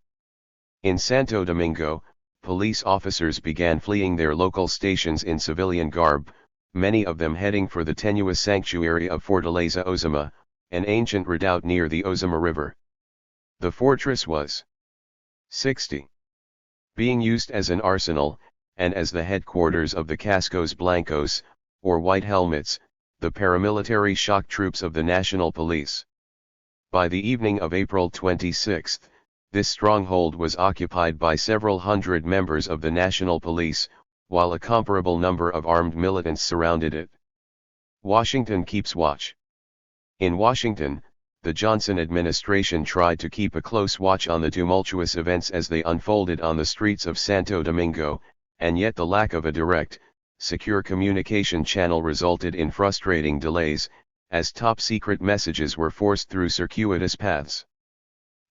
In Santo Domingo, police officers began fleeing their local stations in civilian garb, many of them heading for the tenuous sanctuary of Fortaleza Ozama, an ancient redoubt near the Ozama River. The fortress was 60. Being used as an arsenal, and as the headquarters of the Cascos Blancos, or White Helmets, the paramilitary shock troops of the National Police. By the evening of April 26, this stronghold was occupied by several hundred members of the National Police, while a comparable number of armed militants surrounded it. Washington keeps watch. In Washington, the Johnson administration tried to keep a close watch on the tumultuous events as they unfolded on the streets of Santo Domingo, and yet the lack of a direct, secure communication channel resulted in frustrating delays, as top-secret messages were forced through circuitous paths.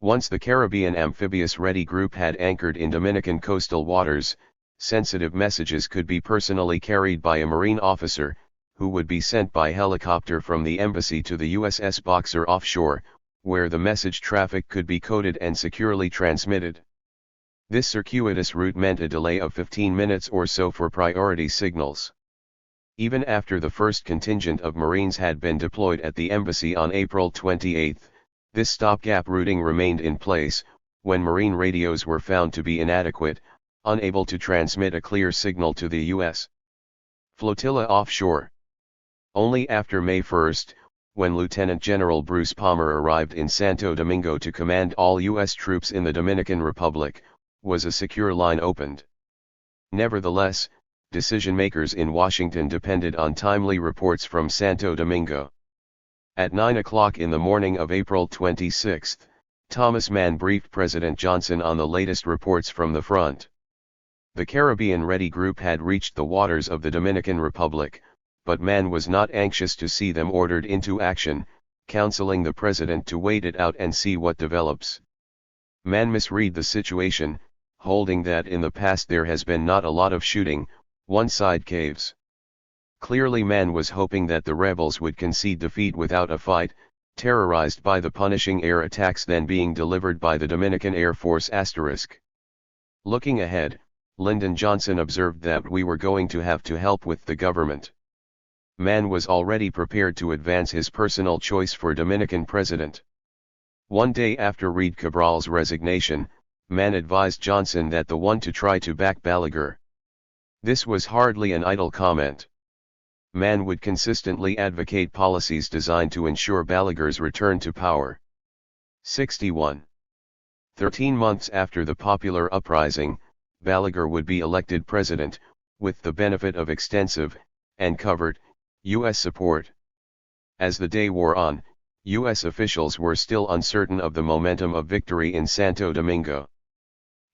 Once the Caribbean Amphibious Ready Group had anchored in Dominican coastal waters, sensitive messages could be personally carried by a Marine officer, who would be sent by helicopter from the embassy to the USS Boxer offshore, where the message traffic could be coded and securely transmitted. This circuitous route meant a delay of 15 minutes or so for priority signals. Even after the first contingent of Marines had been deployed at the embassy on April 28, this stopgap routing remained in place, when Marine radios were found to be inadequate, unable to transmit a clear signal to the U.S. flotilla offshore. Only after May 1, when Lieutenant General Bruce Palmer arrived in Santo Domingo to command all U.S. troops in the Dominican Republic, was a secure line opened. Nevertheless, decision-makers in Washington depended on timely reports from Santo Domingo. At 9 o'clock in the morning of April 26, Thomas Mann briefed President Johnson on the latest reports from the front. The Caribbean Ready Group had reached the waters of the Dominican Republic, but Mann was not anxious to see them ordered into action, counseling the president to wait it out and see what develops. Mann misread the situation, holding that in the past there has been not a lot of shooting, one side caves. Clearly Mann was hoping that the rebels would concede defeat without a fight, terrorized by the punishing air attacks then being delivered by the Dominican Air Force *. Looking ahead, Lyndon Johnson observed that we were going to have to help with the government. Mann was already prepared to advance his personal choice for Dominican president. One day after Reed Cabral's resignation, Mann advised Johnson that the one to try to back Balaguer. This was hardly an idle comment. Mann would consistently advocate policies designed to ensure Balaguer's return to power. 61. 13 months after the popular uprising, Balaguer would be elected president, with the benefit of extensive, and covert, U.S. support. As the day wore on, U.S. officials were still uncertain of the momentum of victory in Santo Domingo.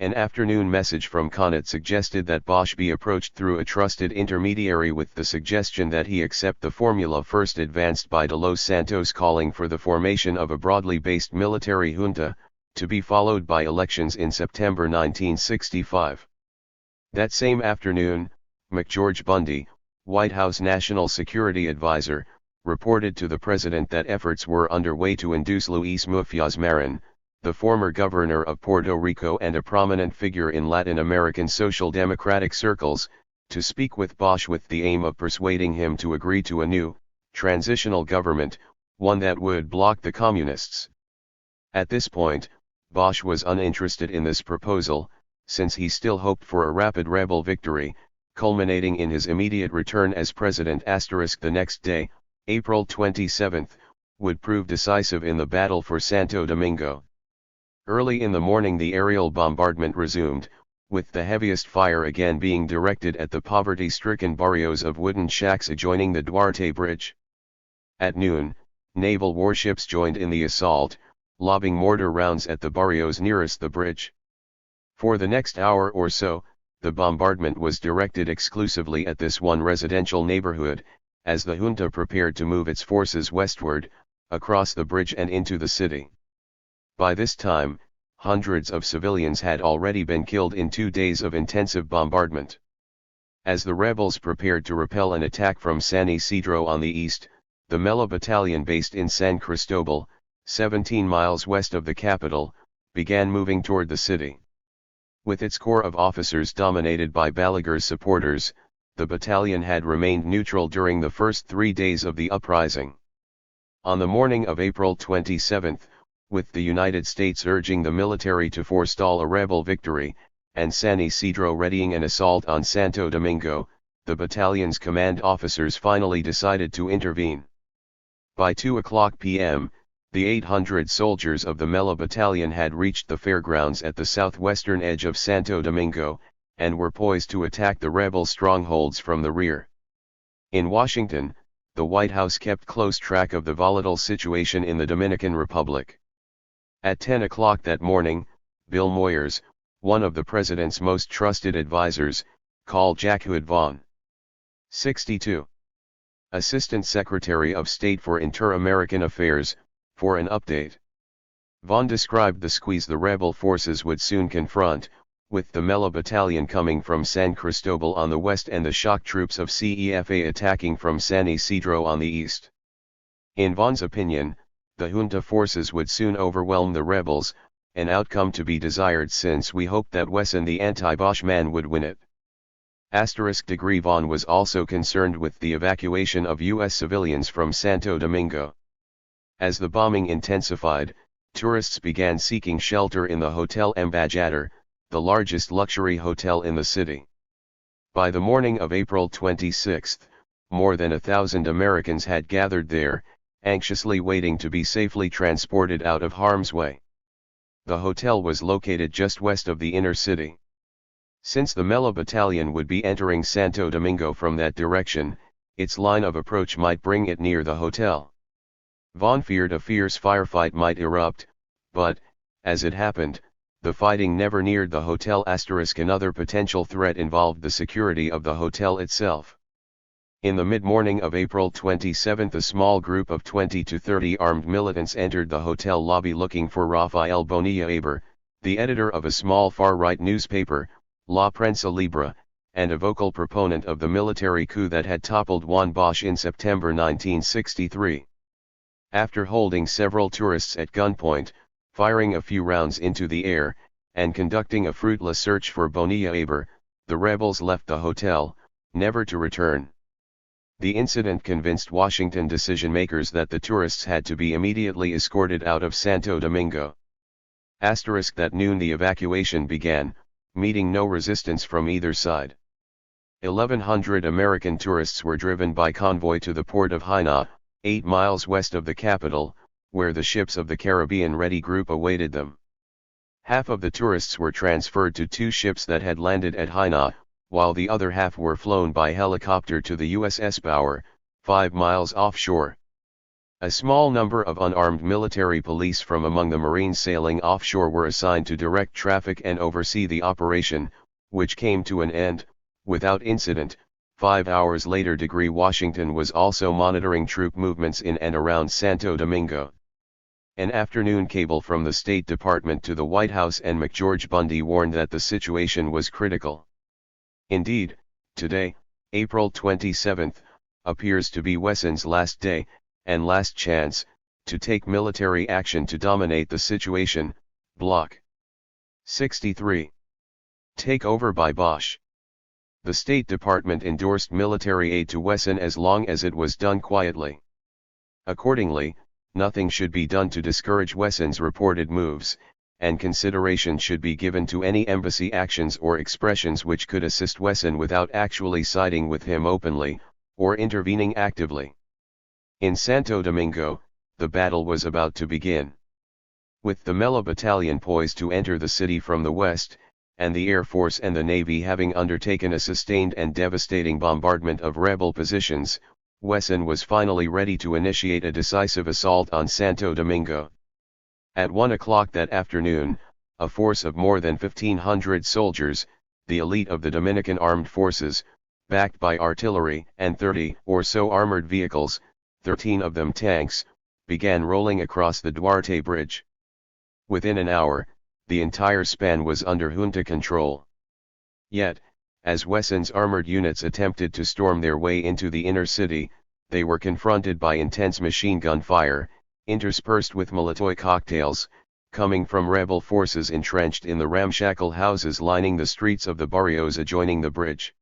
An afternoon message from Connaught suggested that Bosch be approached through a trusted intermediary with the suggestion that he accept the formula first advanced by de Los Santos calling for the formation of a broadly based military junta, to be followed by elections in September 1965. That same afternoon, McGeorge Bundy, White House National Security Advisor, reported to the president that efforts were underway to induce Luis Mufiaz Marin, the former governor of Puerto Rico and a prominent figure in Latin American social democratic circles, to speak with Bosch with the aim of persuading him to agree to a new, transitional government, one that would block the communists. At this point, Bosch was uninterested in this proposal, since he still hoped for a rapid rebel victory, culminating in his immediate return as president. The next day, April 27, would prove decisive in the battle for Santo Domingo. Early in the morning the aerial bombardment resumed, with the heaviest fire again being directed at the poverty-stricken barrios of wooden shacks adjoining the Duarte Bridge. At noon, naval warships joined in the assault, lobbing mortar rounds at the barrios nearest the bridge. For the next hour or so, the bombardment was directed exclusively at this one residential neighborhood, as the junta prepared to move its forces westward, across the bridge and into the city. By this time, hundreds of civilians had already been killed in 2 days of intensive bombardment. As the rebels prepared to repel an attack from San Isidro on the east, the Mela Battalion based in San Cristobal, 17 miles west of the capital, began moving toward the city. With its corps of officers dominated by Balaguer's supporters, the battalion had remained neutral during the first 3 days of the uprising. On the morning of April 27, with the United States urging the military to forestall a rebel victory, and San Isidro readying an assault on Santo Domingo, the battalion's command officers finally decided to intervene. By 2:00 p.m., the 800 soldiers of the Mela Battalion had reached the fairgrounds at the southwestern edge of Santo Domingo, and were poised to attack the rebel strongholds from the rear. In Washington, the White House kept close track of the volatile situation in the Dominican Republic. At 10 o'clock that morning, Bill Moyers, one of the president's most trusted advisors, called Jack Hood Vaughn, 62, Assistant Secretary of State for Inter-American Affairs, for an update. Vaughn described the squeeze the rebel forces would soon confront, with the Mela Battalion coming from San Cristobal on the west and the shock troops of CEFA attacking from San Isidro on the east. In Vaughn's opinion, the junta forces would soon overwhelm the rebels, an outcome to be desired since we hoped that Wesson the anti-Bosch man would win it. *degree Vaughn was also concerned with the evacuation of U.S. civilians from Santo Domingo. As the bombing intensified, tourists began seeking shelter in the Hotel Embajador, the largest luxury hotel in the city. By the morning of April 26, more than 1,000 Americans had gathered there, anxiously waiting to be safely transported out of harm's way. The hotel was located just west of the inner city. Since the Mela Battalion would be entering Santo Domingo from that direction, its line of approach might bring it near the hotel. Vaughn feared a fierce firefight might erupt, but, as it happened, the fighting never neared the hotel. Another potential threat involved the security of the hotel itself. In the mid-morning of April 27 a small group of 20 to 30 armed militants entered the hotel lobby looking for Rafael Bonilla Eber, the editor of a small far-right newspaper, La Prensa Libre, and a vocal proponent of the military coup that had toppled Juan Bosch in September 1963. After holding several tourists at gunpoint, firing a few rounds into the air, and conducting a fruitless search for Bonilla Eber, the rebels left the hotel, never to return. The incident convinced Washington decision-makers that the tourists had to be immediately escorted out of Santo Domingo. At noon the evacuation began, meeting no resistance from either side. 1,100 American tourists were driven by convoy to the port of Haina, 8 miles west of the capital, where the ships of the Caribbean Ready Group awaited them. Half of the tourists were transferred to 2 ships that had landed at Haina, while the other half were flown by helicopter to the USS Bauer, 5 miles offshore. A small number of unarmed military police from among the Marines sailing offshore were assigned to direct traffic and oversee the operation, which came to an end, without incident. 5 hours later, Washington was also monitoring troop movements in and around Santo Domingo. An afternoon cable from the State Department to the White House and McGeorge Bundy warned that the situation was critical. Indeed, today, April 27, appears to be Wesson's last day, and last chance, to take military action to dominate the situation. Block 63. Takeover by Bosch. The State Department endorsed military aid to Wesson as long as it was done quietly. Accordingly, nothing should be done to discourage Wesson's reported moves, and consideration should be given to any embassy actions or expressions which could assist Wesson without actually siding with him openly, or intervening actively. In Santo Domingo, the battle was about to begin. With the Mela Battalion poised to enter the city from the west, and the Air Force and the Navy having undertaken a sustained and devastating bombardment of rebel positions, Wesson was finally ready to initiate a decisive assault on Santo Domingo. At 1 o'clock that afternoon, a force of more than 1,500 soldiers, the elite of the Dominican armed forces, backed by artillery and 30 or so armored vehicles, 13 of them tanks, began rolling across the Duarte Bridge. Within an hour, the entire span was under junta control. Yet, as Wesson's armored units attempted to storm their way into the inner city, they were confronted by intense machine gun fire, interspersed with Molotov cocktails, coming from rebel forces entrenched in the ramshackle houses lining the streets of the barrios adjoining the bridge.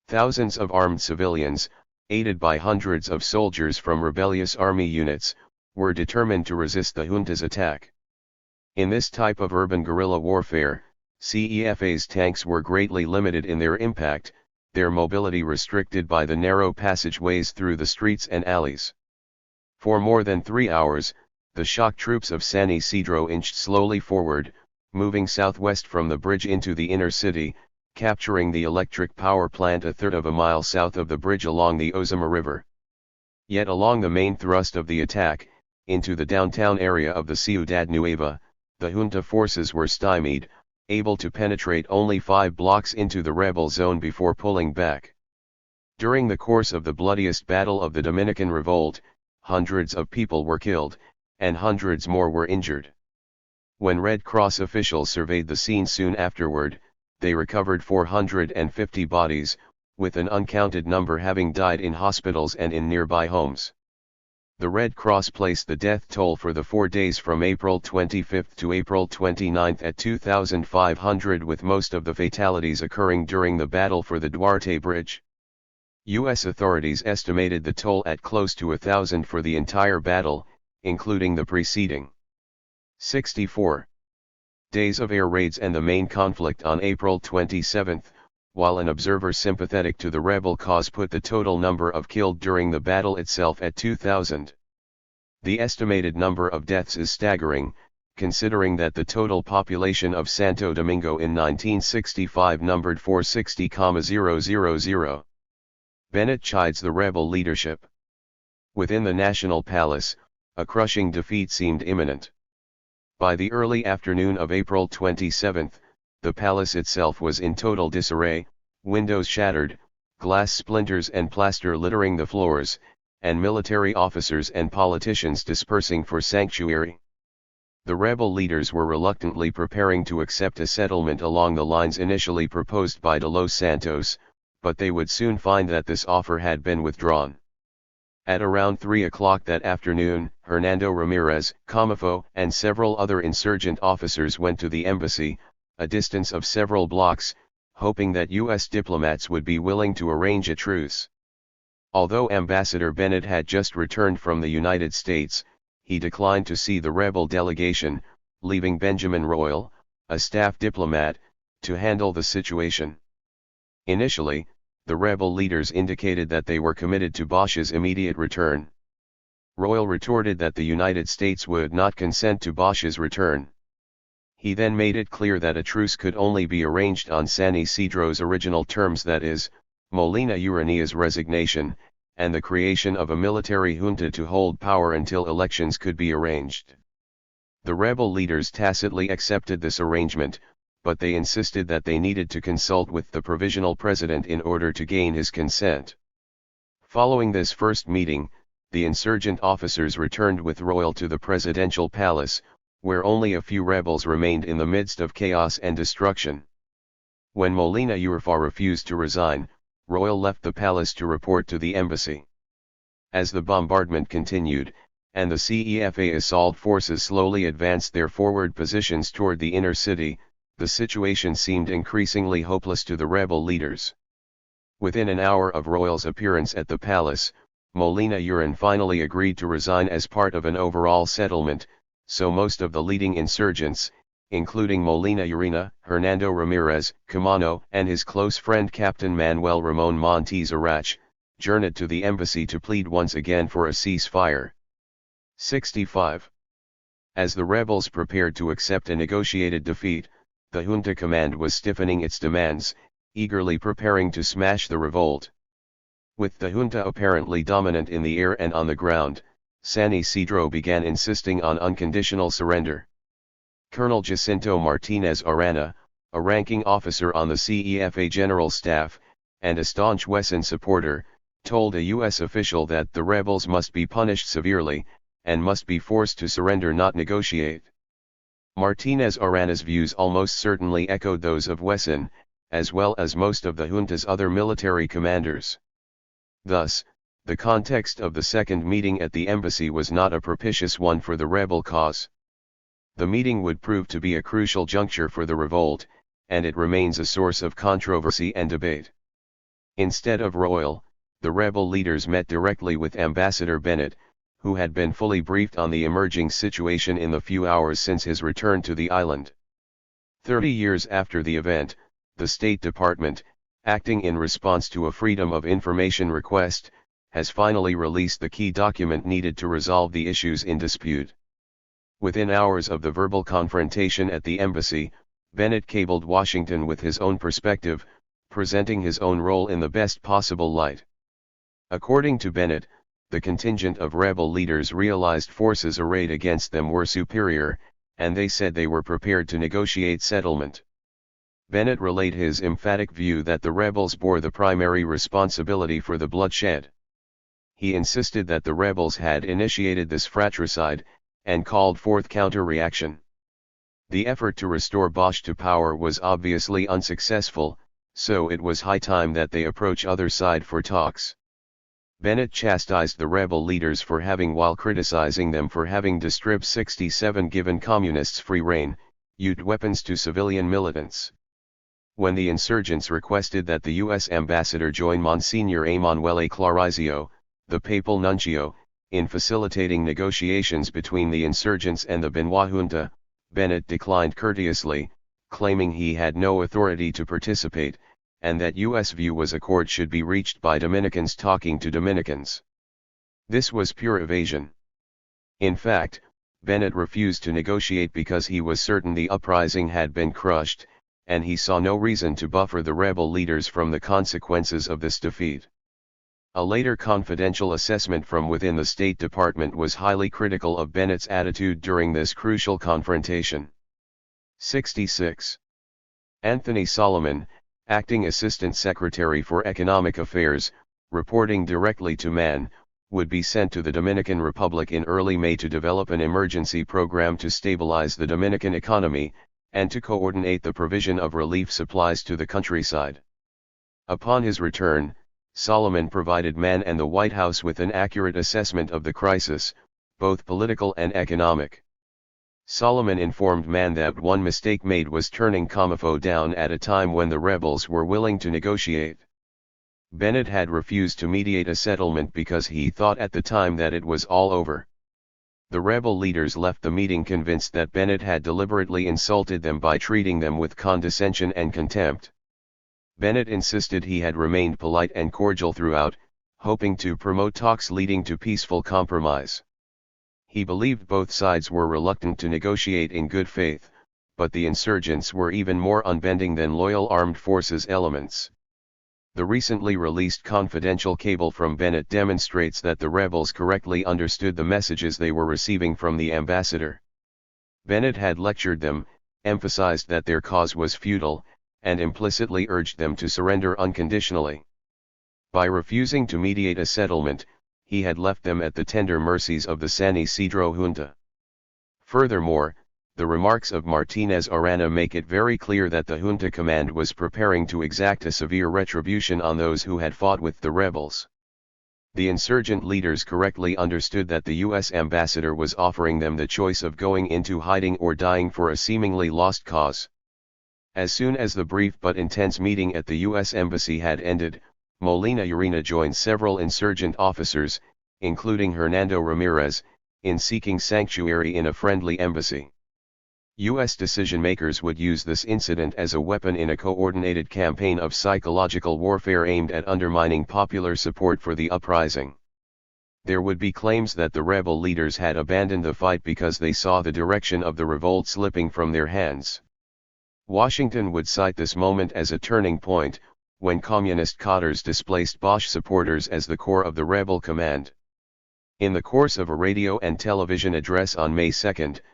Thousands of armed civilians, aided by hundreds of soldiers from rebellious army units, were determined to resist the junta's attack. In this type of urban guerrilla warfare, CEFA's tanks were greatly limited in their impact, their mobility restricted by the narrow passageways through the streets and alleys. For more than 3 hours, the shock troops of San Isidro inched slowly forward, moving southwest from the bridge into the inner city, capturing the electric power plant a third of a mile south of the bridge along the Ozama River. Yet along the main thrust of the attack, into the downtown area of the Ciudad Nueva, the junta forces were stymied, able to penetrate only 5 blocks into the rebel zone before pulling back. During the course of the bloodiest battle of the Dominican Revolt, hundreds of people were killed, and hundreds more were injured. When Red Cross officials surveyed the scene soon afterward, they recovered 450 bodies, with an uncounted number having died in hospitals and in nearby homes. The Red Cross placed the death toll for the 4 days from April 25 to April 29 at 2,500, with most of the fatalities occurring during the battle for the Duarte Bridge. U.S. authorities estimated the toll at close to 1,000 for the entire battle, including the preceding 64 days of air raids and the main conflict on April 27, while an observer sympathetic to the rebel cause put the total number of killed during the battle itself at 2,000. The estimated number of deaths is staggering, considering that the total population of Santo Domingo in 1965 numbered 460,000. Bennett chides the rebel leadership. Within the National Palace, a crushing defeat seemed imminent. By the early afternoon of April 27, the palace itself was in total disarray, windows shattered, glass splinters and plaster littering the floors, and military officers and politicians dispersing for sanctuary. The rebel leaders were reluctantly preparing to accept a settlement along the lines initially proposed by De Los Santos, but they would soon find that this offer had been withdrawn. At around 3 o'clock that afternoon, Hernando Ramirez, Comafo, and several other insurgent officers went to the embassy, a distance of several blocks, hoping that U.S. diplomats would be willing to arrange a truce. Although Ambassador Bennett had just returned from the United States, he declined to see the rebel delegation, leaving Benjamin Royal, a staff diplomat, to handle the situation. Initially, the rebel leaders indicated that they were committed to Bosch's immediate return. Royal retorted that the United States would not consent to Bosch's return. He then made it clear that a truce could only be arranged on San Isidro's original terms, that is, Molina Urania's resignation, and the creation of a military junta to hold power until elections could be arranged. The rebel leaders tacitly accepted this arrangement, but they insisted that they needed to consult with the provisional president in order to gain his consent. Following this first meeting, the insurgent officers returned with Royal to the presidential palace, where only a few rebels remained in the midst of chaos and destruction. When Molina Urfa refused to resign, Royal left the palace to report to the embassy. As the bombardment continued, and the CEFA assault forces slowly advanced their forward positions toward the inner city, the situation seemed increasingly hopeless to the rebel leaders. Within an hour of Royal's appearance at the palace, Molina Urfa finally agreed to resign as part of an overall settlement, so most of the leading insurgents, including Molina Urfa, Hernando Ramirez, Camano, and his close friend Captain Manuel Ramon Montes Arach, journeyed to the embassy to plead once again for a ceasefire. 65. As the rebels prepared to accept a negotiated defeat, the junta command was stiffening its demands, eagerly preparing to smash the revolt. With the junta apparently dominant in the air and on the ground, San Isidro began insisting on unconditional surrender. Colonel Jacinto Martinez Arana, a ranking officer on the CEFA General Staff, and a staunch Wesson supporter, told a U.S. official that the rebels must be punished severely, and must be forced to surrender, not negotiate. Martinez Arana's views almost certainly echoed those of Wesson, as well as most of the junta's other military commanders. Thus, the context of the second meeting at the embassy was not a propitious one for the rebel cause. The meeting would prove to be a crucial juncture for the revolt, and it remains a source of controversy and debate. Instead of Royal, the rebel leaders met directly with Ambassador Bennett, who had been fully briefed on the emerging situation in the few hours since his return to the island. 30 years after the event, the State Department, acting in response to a Freedom of Information request, has finally released the key document needed to resolve the issues in dispute. Within hours of the verbal confrontation at the embassy, Bennett cabled Washington with his own perspective, presenting his own role in the best possible light. According to Bennett, the contingent of rebel leaders realized forces arrayed against them were superior, and they said they were prepared to negotiate settlement. Bennett relayed his emphatic view that the rebels bore the primary responsibility for the bloodshed. He insisted that the rebels had initiated this fratricide, and called forth counter-reaction. The effort to restore Bosch to power was obviously unsuccessful, so it was high time that they approach other side for talks. Bennett chastised the rebel leaders for having, while criticizing them for having Distrib 67 given communists free rein, used weapons to civilian militants. When the insurgents requested that the U.S. ambassador join Monsignor Emanuele Clarizio, the papal nuncio, in facilitating negotiations between the insurgents and the Benoit junta, Bennett declined courteously, claiming he had no authority to participate, and that U.S. view was accord should be reached by Dominicans talking to Dominicans. This was pure evasion. In fact, Bennett refused to negotiate because he was certain the uprising had been crushed, and he saw no reason to buffer the rebel leaders from the consequences of this defeat. A later confidential assessment from within the State Department was highly critical of Bennett's attitude during this crucial confrontation. 66. Anthony Solomon, Acting Assistant Secretary for Economic Affairs, reporting directly to Mann, would be sent to the Dominican Republic in early May to develop an emergency program to stabilize the Dominican economy, and to coordinate the provision of relief supplies to the countryside. Upon his return, Solomon provided Mann and the White House with an accurate assessment of the crisis, both political and economic. Solomon informed Mann that one mistake made was turning Comifo down at a time when the rebels were willing to negotiate. Bennett had refused to mediate a settlement because he thought at the time that it was all over. The rebel leaders left the meeting convinced that Bennett had deliberately insulted them by treating them with condescension and contempt. Bennett insisted he had remained polite and cordial throughout, hoping to promote talks leading to peaceful compromise. He believed both sides were reluctant to negotiate in good faith, but the insurgents were even more unbending than loyal armed forces elements. The recently released confidential cable from Bennett demonstrates that the rebels correctly understood the messages they were receiving from the ambassador. Bennett had lectured them, emphasized that their cause was futile, and implicitly urged them to surrender unconditionally. By refusing to mediate a settlement, he had left them at the tender mercies of the San Isidro junta. Furthermore, the remarks of Martinez Arana make it very clear that the junta command was preparing to exact a severe retribution on those who had fought with the rebels. The insurgent leaders correctly understood that the U.S. ambassador was offering them the choice of going into hiding or dying for a seemingly lost cause. As soon as the brief but intense meeting at the U.S. Embassy had ended, Molina Urena joined several insurgent officers, including Hernando Ramirez, in seeking sanctuary in a friendly embassy. U.S. decision-makers would use this incident as a weapon in a coordinated campaign of psychological warfare aimed at undermining popular support for the uprising. There would be claims that the rebel leaders had abandoned the fight because they saw the direction of the revolt slipping from their hands. Washington would cite this moment as a turning point, when communist cadres displaced Bosch supporters as the core of the rebel command. In the course of a radio and television address on May 2,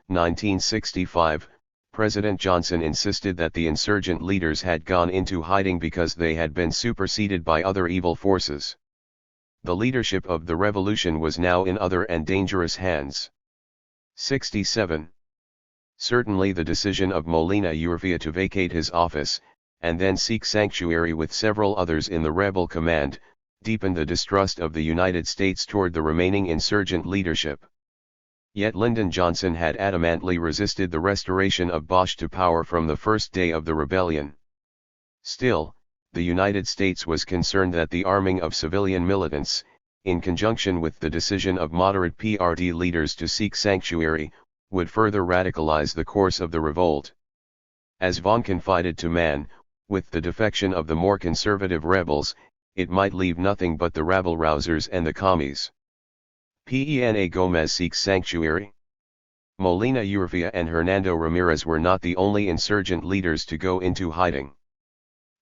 1965, President Johnson insisted that the insurgent leaders had gone into hiding because they had been superseded by other evil forces. The leadership of the revolution was now in other and dangerous hands. 67. Certainly the decision of Molina Urevia to vacate his office, and then seek sanctuary with several others in the rebel command, deepened the distrust of the United States toward the remaining insurgent leadership. Yet Lyndon Johnson had adamantly resisted the restoration of Bosch to power from the first day of the rebellion. Still, the United States was concerned that the arming of civilian militants, in conjunction with the decision of moderate PRD leaders to seek sanctuary, would further radicalize the course of the revolt. As Vaughan confided to Mann, with the defection of the more conservative rebels, it might leave nothing but the rabble-rousers and the commies. Pena Gomez seeks sanctuary. Molina Urevia and Hernando Ramirez were not the only insurgent leaders to go into hiding.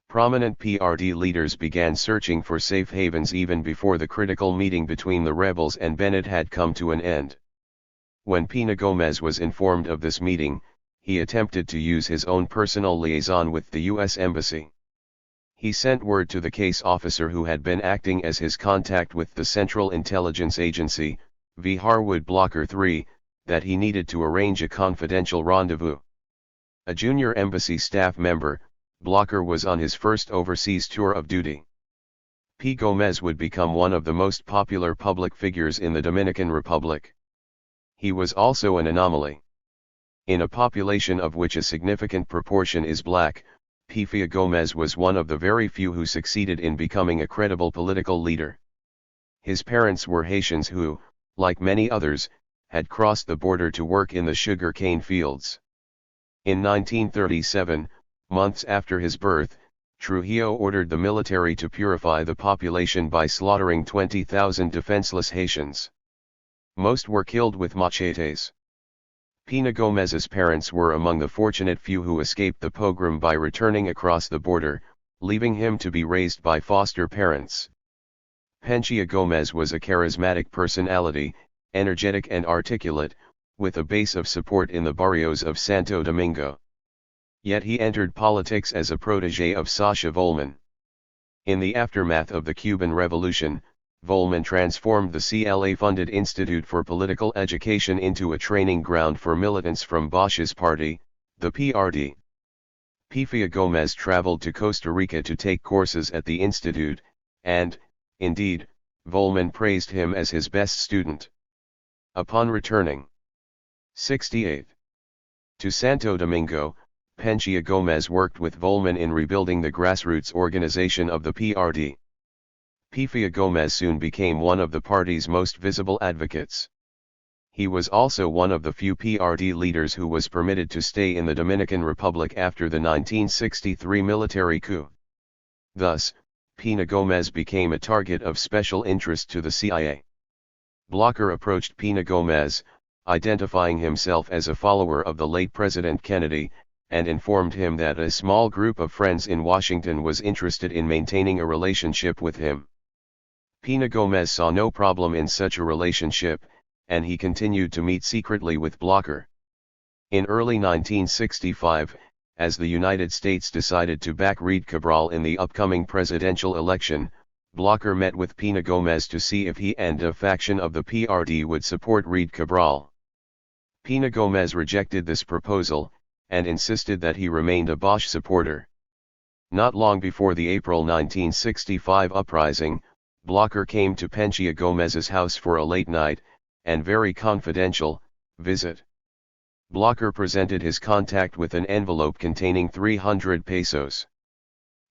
Prominent PRD leaders began searching for safe havens even before the critical meeting between the rebels and Bennett had come to an end. When Pena Gomez was informed of this meeting, he attempted to use his own personal liaison with the U.S. Embassy. He sent word to the case officer who had been acting as his contact with the Central Intelligence Agency, V. Harwood Blocker III, that he needed to arrange a confidential rendezvous. A junior embassy staff member, Blocker was on his first overseas tour of duty. P. Gomez would become one of the most popular public figures in the Dominican Republic. He was also an anomaly. In a population of which a significant proportion is black, P. Gomez was one of the very few who succeeded in becoming a credible political leader. His parents were Haitians who, like many others, had crossed the border to work in the sugar cane fields. In 1937, months after his birth, Trujillo ordered the military to purify the population by slaughtering 20,000 defenseless Haitians. Most were killed with machetes. Pena Gomez's parents were among the fortunate few who escaped the pogrom by returning across the border, leaving him to be raised by foster parents. Penchia Gomez was a charismatic personality, energetic and articulate, with a base of support in the barrios of Santo Domingo. Yet he entered politics as a protege of Sasha Volman. In the aftermath of the Cuban Revolution, Volman transformed the CLA-funded Institute for Political Education into a training ground for militants from Bosch's party, the PRD. Pefia Gomez traveled to Costa Rica to take courses at the institute, and, indeed, Volman praised him as his best student. Upon returning 68 to Santo Domingo, Penchia Gomez worked with Volman in rebuilding the grassroots organization of the PRD. Pefia Gomez soon became one of the party's most visible advocates. He was also one of the few PRD leaders who was permitted to stay in the Dominican Republic after the 1963 military coup. Thus, Pena Gomez became a target of special interest to the CIA. Blocker approached Pena Gomez, identifying himself as a follower of the late President Kennedy, and informed him that a small group of friends in Washington was interested in maintaining a relationship with him. Pina Gomez saw no problem in such a relationship, and he continued to meet secretly with Blocher. In early 1965, as the United States decided to back Reid Cabral in the upcoming presidential election, Blocher met with Pina Gomez to see if he and a faction of the PRD would support Reid Cabral. Pina Gomez rejected this proposal, and insisted that he remained a Bosch supporter. Not long before the April 1965 uprising, Blocher came to Penchia Gomez's house for a late night, and very confidential, visit. Blocher presented his contact with an envelope containing 300 pesos.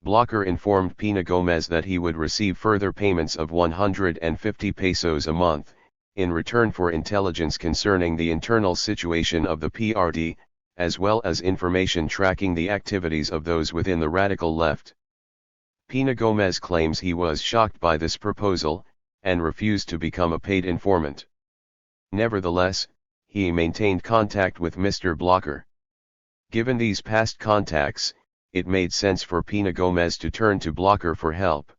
Blocher informed Pina Gomez that he would receive further payments of 150 pesos a month, in return for intelligence concerning the internal situation of the PRD, as well as information tracking the activities of those within the radical left. Pina Gomez claims he was shocked by this proposal, and refused to become a paid informant. Nevertheless, he maintained contact with Mr. Blocher. Given these past contacts, it made sense for Pina Gomez to turn to Blocher for help.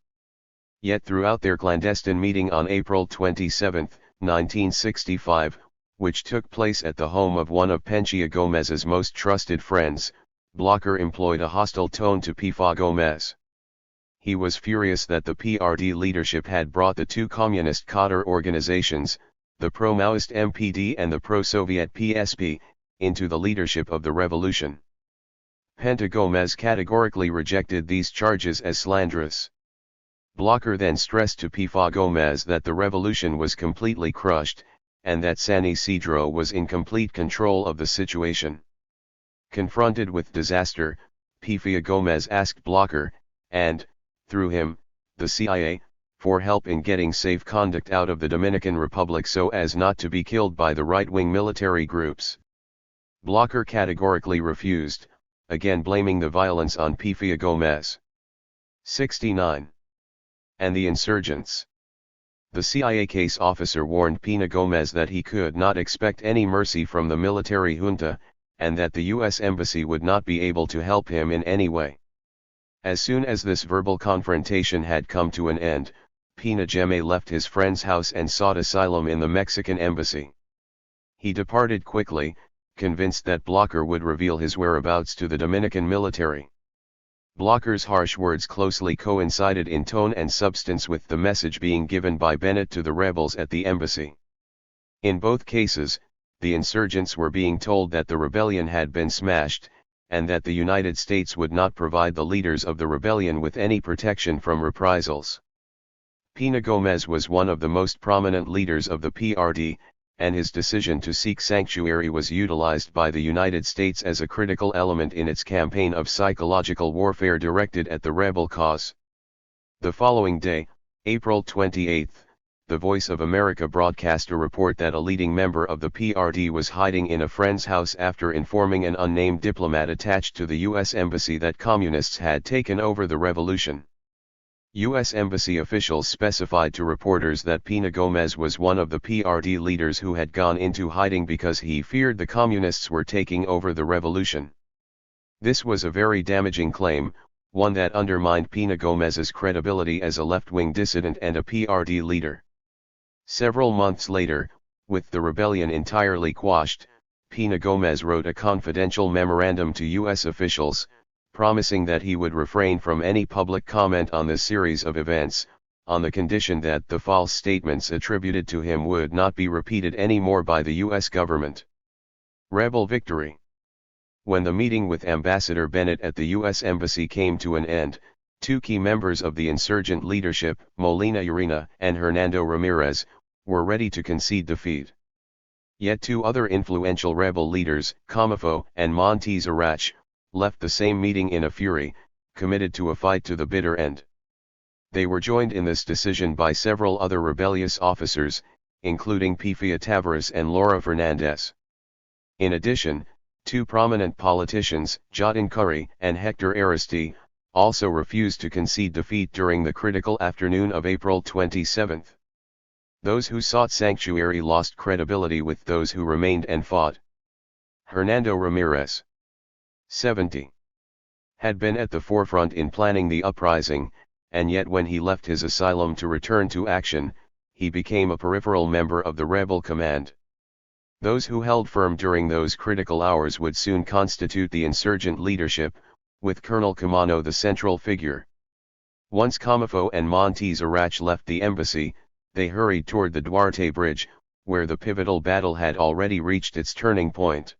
Yet throughout their clandestine meeting on April 27, 1965, which took place at the home of one of Penchia Gomez's most trusted friends, Blocher employed a hostile tone to Pina Gomez. He was furious that the PRD leadership had brought the two communist cadre organizations, the pro-Maoist MPD and the pro-Soviet PSP, into the leadership of the revolution. Pina Gomez categorically rejected these charges as slanderous. Blocher then stressed to Pina Gomez that the revolution was completely crushed, and that San Isidro was in complete control of the situation. Confronted with disaster, Pina Gomez asked Blocher, and, through him, the CIA, for help in getting safe conduct out of the Dominican Republic so as not to be killed by the right-wing military groups. Blocher categorically refused, again blaming the violence on Pina Gomez. 69. And the insurgents. The CIA case officer warned Pina Gomez that he could not expect any mercy from the military junta, and that the U.S. Embassy would not be able to help him in any way. As soon as this verbal confrontation had come to an end, Pina Gomez left his friend's house and sought asylum in the Mexican embassy. He departed quickly, convinced that Blocher would reveal his whereabouts to the Dominican military. Blocher's harsh words closely coincided in tone and substance with the message being given by Bennett to the rebels at the embassy. In both cases, the insurgents were being told that the rebellion had been smashed, and that the United States would not provide the leaders of the rebellion with any protection from reprisals. Pina Gomez was one of the most prominent leaders of the PRD, and his decision to seek sanctuary was utilized by the United States as a critical element in its campaign of psychological warfare directed at the rebel cause. The following day, April 28, the Voice of America broadcast a report that a leading member of the PRD was hiding in a friend's house after informing an unnamed diplomat attached to the U.S. Embassy that communists had taken over the revolution. U.S. Embassy officials specified to reporters that Pina Gomez was one of the PRD leaders who had gone into hiding because he feared the communists were taking over the revolution. This was a very damaging claim, one that undermined Pina Gomez's credibility as a left-wing dissident and a PRD leader. Several months later, with the rebellion entirely quashed, Pina Gomez wrote a confidential memorandum to U.S. officials, promising that he would refrain from any public comment on this series of events, on the condition that the false statements attributed to him would not be repeated anymore by the U.S. government. Rebel victory. When the meeting with Ambassador Bennett at the U.S. Embassy came to an end, two key members of the insurgent leadership, Molina Urena and Hernando Ramirez, were ready to concede defeat. Yet two other influential rebel leaders, Comafo and Montes Arach, left the same meeting in a fury, committed to a fight to the bitter end. They were joined in this decision by several other rebellious officers, including Pifia Tavares and Laura Fernandez. In addition, two prominent politicians, Jotin Curry and Hector Aristide, also refused to concede defeat during the critical afternoon of April 27. Those who sought sanctuary lost credibility with those who remained and fought. Hernando Ramirez. 70. Had been at the forefront in planning the uprising, and yet when he left his asylum to return to action, he became a peripheral member of the rebel command. Those who held firm during those critical hours would soon constitute the insurgent leadership, with Colonel Camano the central figure. Once Camafo and Montes Arach left the embassy, they hurried toward the Duarte Bridge, where the pivotal battle had already reached its turning point.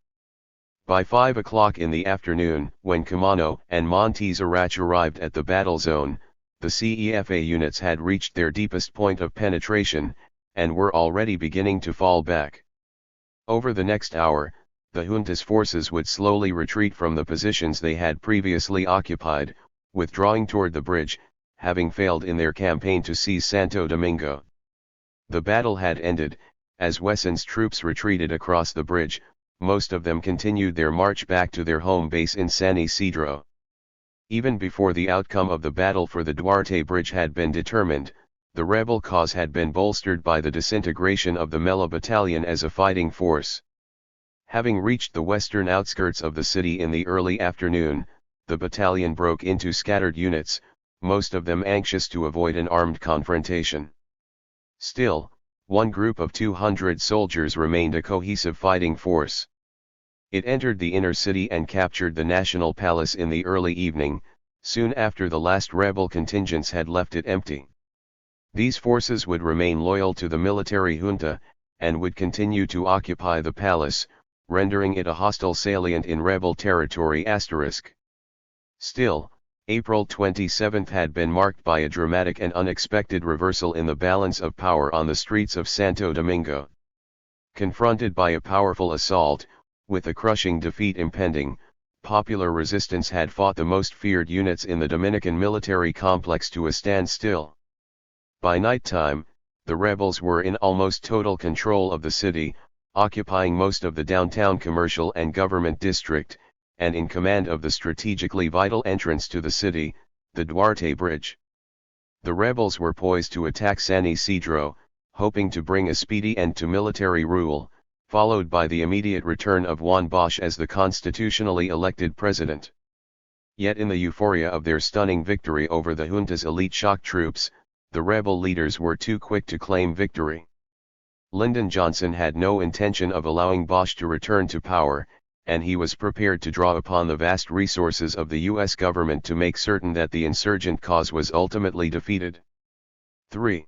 By 5 o'clock in the afternoon, when Camano and Montes Arach arrived at the battle zone, the CEFA units had reached their deepest point of penetration, and were already beginning to fall back. Over the next hour, the junta's forces would slowly retreat from the positions they had previously occupied, withdrawing toward the bridge, having failed in their campaign to seize Santo Domingo. The battle had ended. As Wesson's troops retreated across the bridge, most of them continued their march back to their home base in San Isidro. Even before the outcome of the battle for the Duarte Bridge had been determined, the rebel cause had been bolstered by the disintegration of the Mela Battalion as a fighting force. Having reached the western outskirts of the city in the early afternoon, the battalion broke into scattered units, most of them anxious to avoid an armed confrontation. Still, one group of 200 soldiers remained a cohesive fighting force. It entered the inner city and captured the National Palace in the early evening, soon after the last rebel contingents had left it empty. These forces would remain loyal to the military junta, and would continue to occupy the palace, rendering it a hostile salient in rebel territory *. Still, April 27 had been marked by a dramatic and unexpected reversal in the balance of power on the streets of Santo Domingo. Confronted by a powerful assault, with a crushing defeat impending, popular resistance had fought the most feared units in the Dominican military complex to a standstill. By nighttime, the rebels were in almost total control of the city, occupying most of the downtown commercial and government district, and in command of the strategically vital entrance to the city, the Duarte Bridge. The rebels were poised to attack San Isidro, hoping to bring a speedy end to military rule, followed by the immediate return of Juan Bosch as the constitutionally elected president. Yet in the euphoria of their stunning victory over the junta's elite shock troops, the rebel leaders were too quick to claim victory. Lyndon Johnson had no intention of allowing Bosch to return to power, and he was prepared to draw upon the vast resources of the U.S. government to make certain that the insurgent cause was ultimately defeated. 3.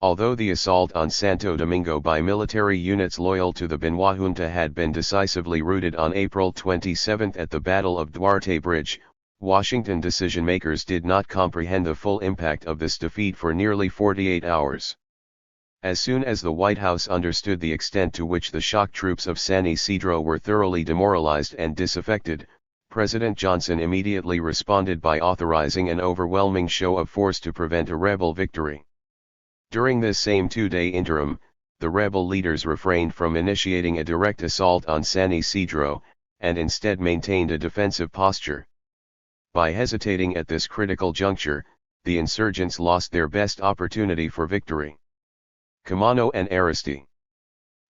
Although the assault on Santo Domingo by military units loyal to the Benoit junta had been decisively routed on April 27 at the Battle of Duarte Bridge, Washington decision-makers did not comprehend the full impact of this defeat for nearly 48 hours. As soon as the White House understood the extent to which the shock troops of San Isidro were thoroughly demoralized and disaffected, President Johnson immediately responded by authorizing an overwhelming show of force to prevent a rebel victory. During this same two-day interim, the rebel leaders refrained from initiating a direct assault on San Isidro, and instead maintained a defensive posture. By hesitating at this critical juncture, the insurgents lost their best opportunity for victory. Camano and Aristide.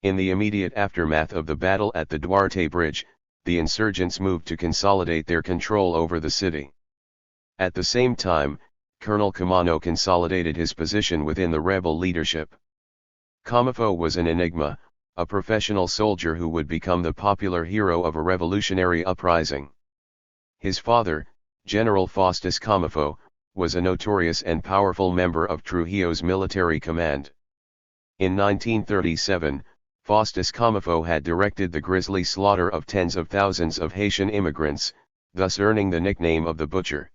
In the immediate aftermath of the battle at the Duarte Bridge, the insurgents moved to consolidate their control over the city. At the same time, Colonel Camano consolidated his position within the rebel leadership. Camafo was an enigma, a professional soldier who would become the popular hero of a revolutionary uprising. His father, General Faustus Camafo, was a notorious and powerful member of Trujillo's military command. In 1937, Faustus Camafo had directed the grisly slaughter of tens of thousands of Haitian immigrants, thus earning the nickname of the Butcher.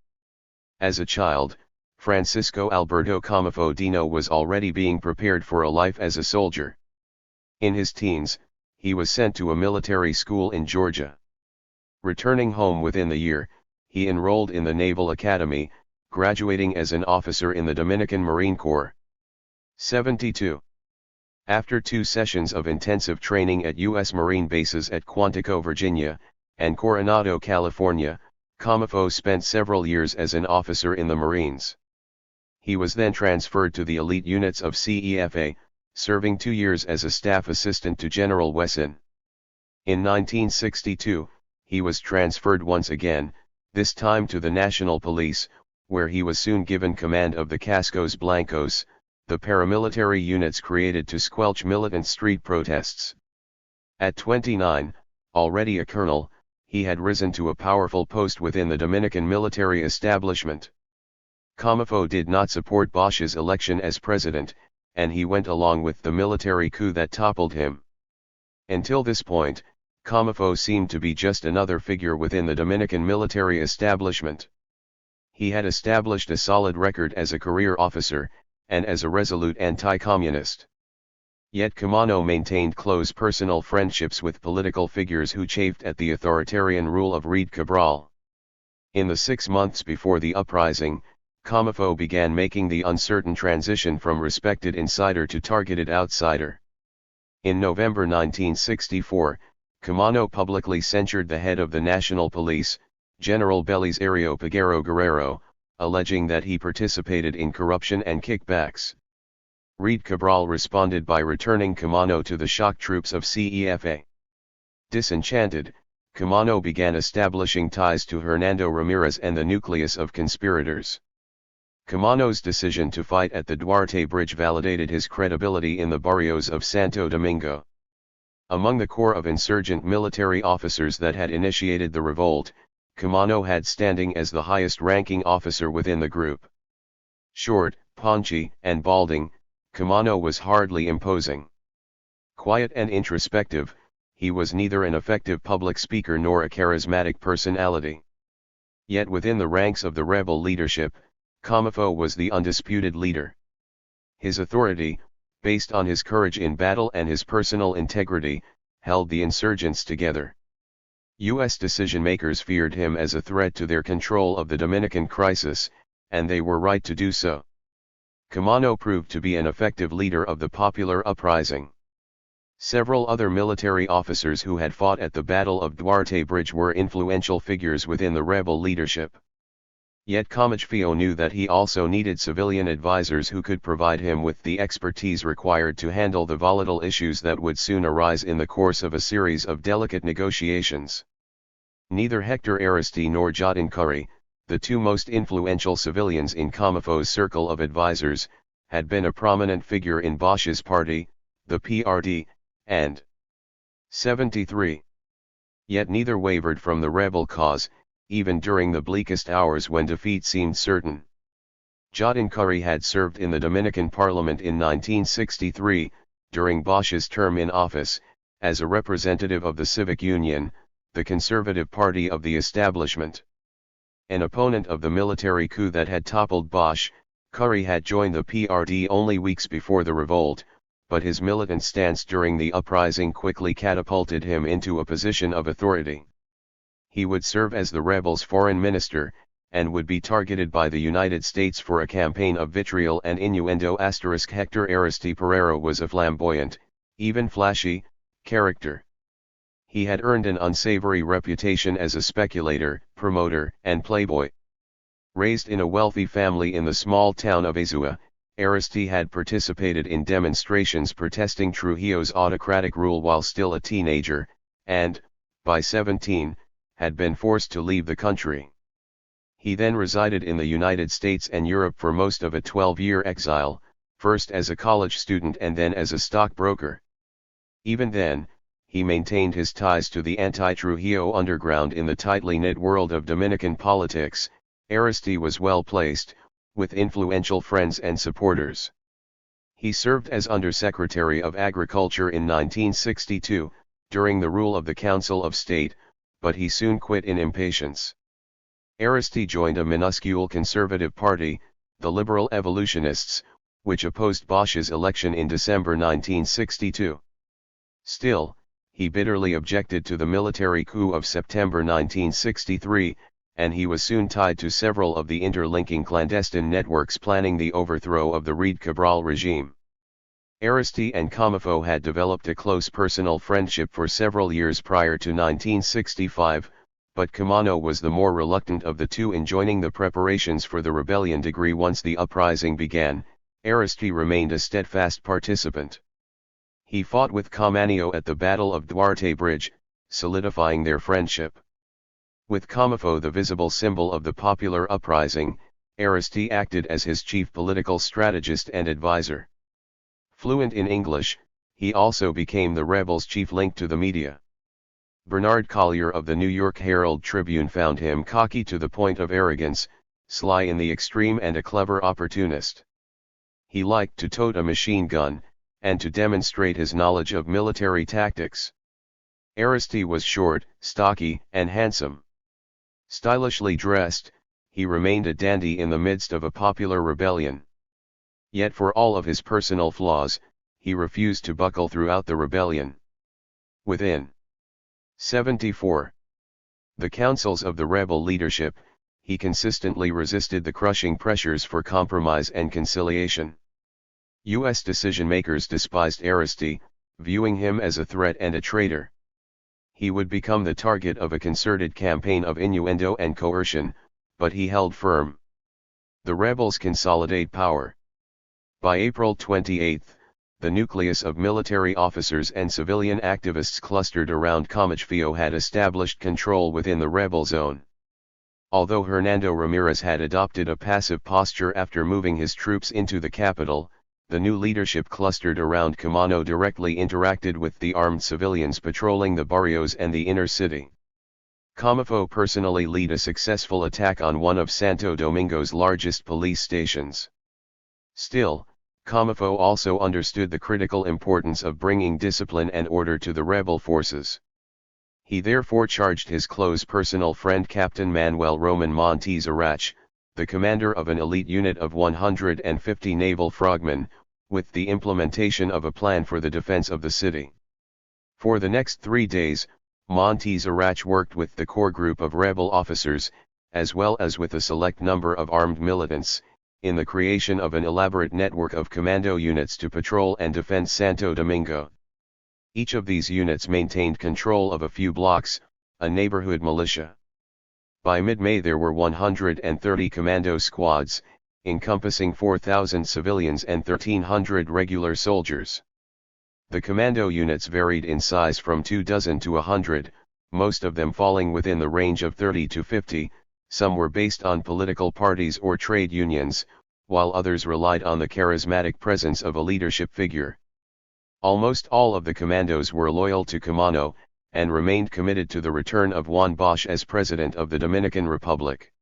As a child, Francisco Alberto Camafo Dino was already being prepared for a life as a soldier. In his teens, he was sent to a military school in Georgia. Returning home within the year, he enrolled in the Naval Academy, graduating as an officer in the Dominican Marine Corps. 72. After 2 sessions of intensive training at U.S. Marine bases at Quantico, Virginia, and Coronado, California, Camafo spent several years as an officer in the Marines. He was then transferred to the elite units of CEFA, serving 2 years as a staff assistant to General Wesson. In 1962, he was transferred once again, this time to the National Police, where he was soon given command of the Cascos Blancos, the paramilitary units created to squelch militant street protests. At 29, already a colonel, he had risen to a powerful post within the Dominican military establishment. Comifo did not support Bosch's election as president, and he went along with the military coup that toppled him. Until this point, Comifo seemed to be just another figure within the Dominican military establishment. He had established a solid record as a career officer, and as a resolute anti-communist. Yet Camano maintained close personal friendships with political figures who chafed at the authoritarian rule of Reid Cabral. In the 6 months before the uprising, Comifo began making the uncertain transition from respected insider to targeted outsider. In November 1964, Camano publicly censured the head of the National Police, General Belisario Peguero Guerrero, alleging that he participated in corruption and kickbacks. Reid Cabral responded by returning Camano to the shock troops of CEFA. Disenchanted, Camano began establishing ties to Hernando Ramirez and the nucleus of conspirators. Camano's decision to fight at the Duarte Bridge validated his credibility in the barrios of Santo Domingo. Among the corps of insurgent military officers that had initiated the revolt, Camano had standing as the highest-ranking officer within the group. Short, paunchy, and balding, Camano was hardly imposing. Quiet and introspective, he was neither an effective public speaker nor a charismatic personality. Yet within the ranks of the rebel leadership, Comifo was the undisputed leader. His authority, based on his courage in battle and his personal integrity, held the insurgents together. U.S. decision-makers feared him as a threat to their control of the Dominican crisis, and they were right to do so. Camano proved to be an effective leader of the popular uprising. Several other military officers who had fought at the Battle of Duarte Bridge were influential figures within the rebel leadership. Yet Comifo knew that he also needed civilian advisors who could provide him with the expertise required to handle the volatile issues that would soon arise in the course of a series of delicate negotiations. Neither Hector Aristide nor Joaquin Curry, the two most influential civilians in Comifo's circle of advisors, had been a prominent figure in Bosch's party, the PRD, and 73. Yet neither wavered from the rebel cause, even during the bleakest hours when defeat seemed certain. Joaquin Curry had served in the Dominican Parliament in 1963, during Bosch's term in office, as a representative of the Civic Union, the conservative party of the establishment. An opponent of the military coup that had toppled Bosch, Curry had joined the PRD only weeks before the revolt, but his militant stance during the uprising quickly catapulted him into a position of authority. He would serve as the rebels' foreign minister, and would be targeted by the United States for a campaign of vitriol and innuendo. Hector Aristide Pereira was a flamboyant, even flashy, character. He had earned an unsavory reputation as a speculator, promoter, and playboy. Raised in a wealthy family in the small town of Azua, Aristide had participated in demonstrations protesting Trujillo's autocratic rule while still a teenager, and, by 17, had been forced to leave the country. He then resided in the United States and Europe for most of a 12-year exile, first as a college student and then as a stockbroker. Even then, he maintained his ties to the anti-Trujillo underground in the tightly knit world of Dominican politics. Aristide was well placed, with influential friends and supporters. He served as Undersecretary of Agriculture in 1962, during the rule of the Council of State, but he soon quit in impatience. Aristide joined a minuscule conservative party, the Liberal Evolutionists, which opposed Bosch's election in December 1962. Still, he bitterly objected to the military coup of September 1963, and he was soon tied to several of the interlinking clandestine networks planning the overthrow of the Reid Cabral regime. Aristide and Comifo had developed a close personal friendship for several years prior to 1965, but Camano was the more reluctant of the two in joining the preparations for the rebellion. Once the uprising began, Aristide remained a steadfast participant. He fought with Camano at the Battle of Duarte Bridge, solidifying their friendship. With Comifo the visible symbol of the popular uprising, Aristide acted as his chief political strategist and advisor. Fluent in English, he also became the rebels' chief link to the media. Bernard Collier of the New York Herald Tribune found him cocky to the point of arrogance, sly in the extreme and a clever opportunist. He liked to tote a machine gun, and to demonstrate his knowledge of military tactics. Aristide was short, stocky, and handsome. Stylishly dressed, he remained a dandy in the midst of a popular rebellion. Yet for all of his personal flaws, he refused to buckle throughout the rebellion. Within 74. The councils of the rebel leadership, he consistently resisted the crushing pressures for compromise and conciliation. U.S. decision-makers despised Aristide, viewing him as a threat and a traitor. He would become the target of a concerted campaign of innuendo and coercion, but he held firm. The rebels consolidate power. By April 28, the nucleus of military officers and civilian activists clustered around Comifo had established control within the rebel zone. Although Hernando Ramirez had adopted a passive posture after moving his troops into the capital, the new leadership clustered around Comano directly interacted with the armed civilians patrolling the barrios and the inner city. Comifo personally led a successful attack on one of Santo Domingo's largest police stations. Still, Comifo also understood the critical importance of bringing discipline and order to the rebel forces. He therefore charged his close personal friend Captain Manuel Roman Montes Arach, the commander of an elite unit of 150 naval frogmen, with the implementation of a plan for the defense of the city. For the next 3 days, Montes Arach worked with the core group of rebel officers, as well as with a select number of armed militants, in the creation of an elaborate network of commando units to patrol and defend Santo Domingo. Each of these units maintained control of a few blocks, a neighborhood militia. By mid-May there were 130 commando squads, encompassing 4,000 civilians and 1,300 regular soldiers. The commando units varied in size from 24 to 100, most of them falling within the range of 30 to 50, some were based on political parties or trade unions, while others relied on the charismatic presence of a leadership figure. Almost all of the commandos were loyal to Comano, and remained committed to the return of Juan Bosch as President of the Dominican Republic.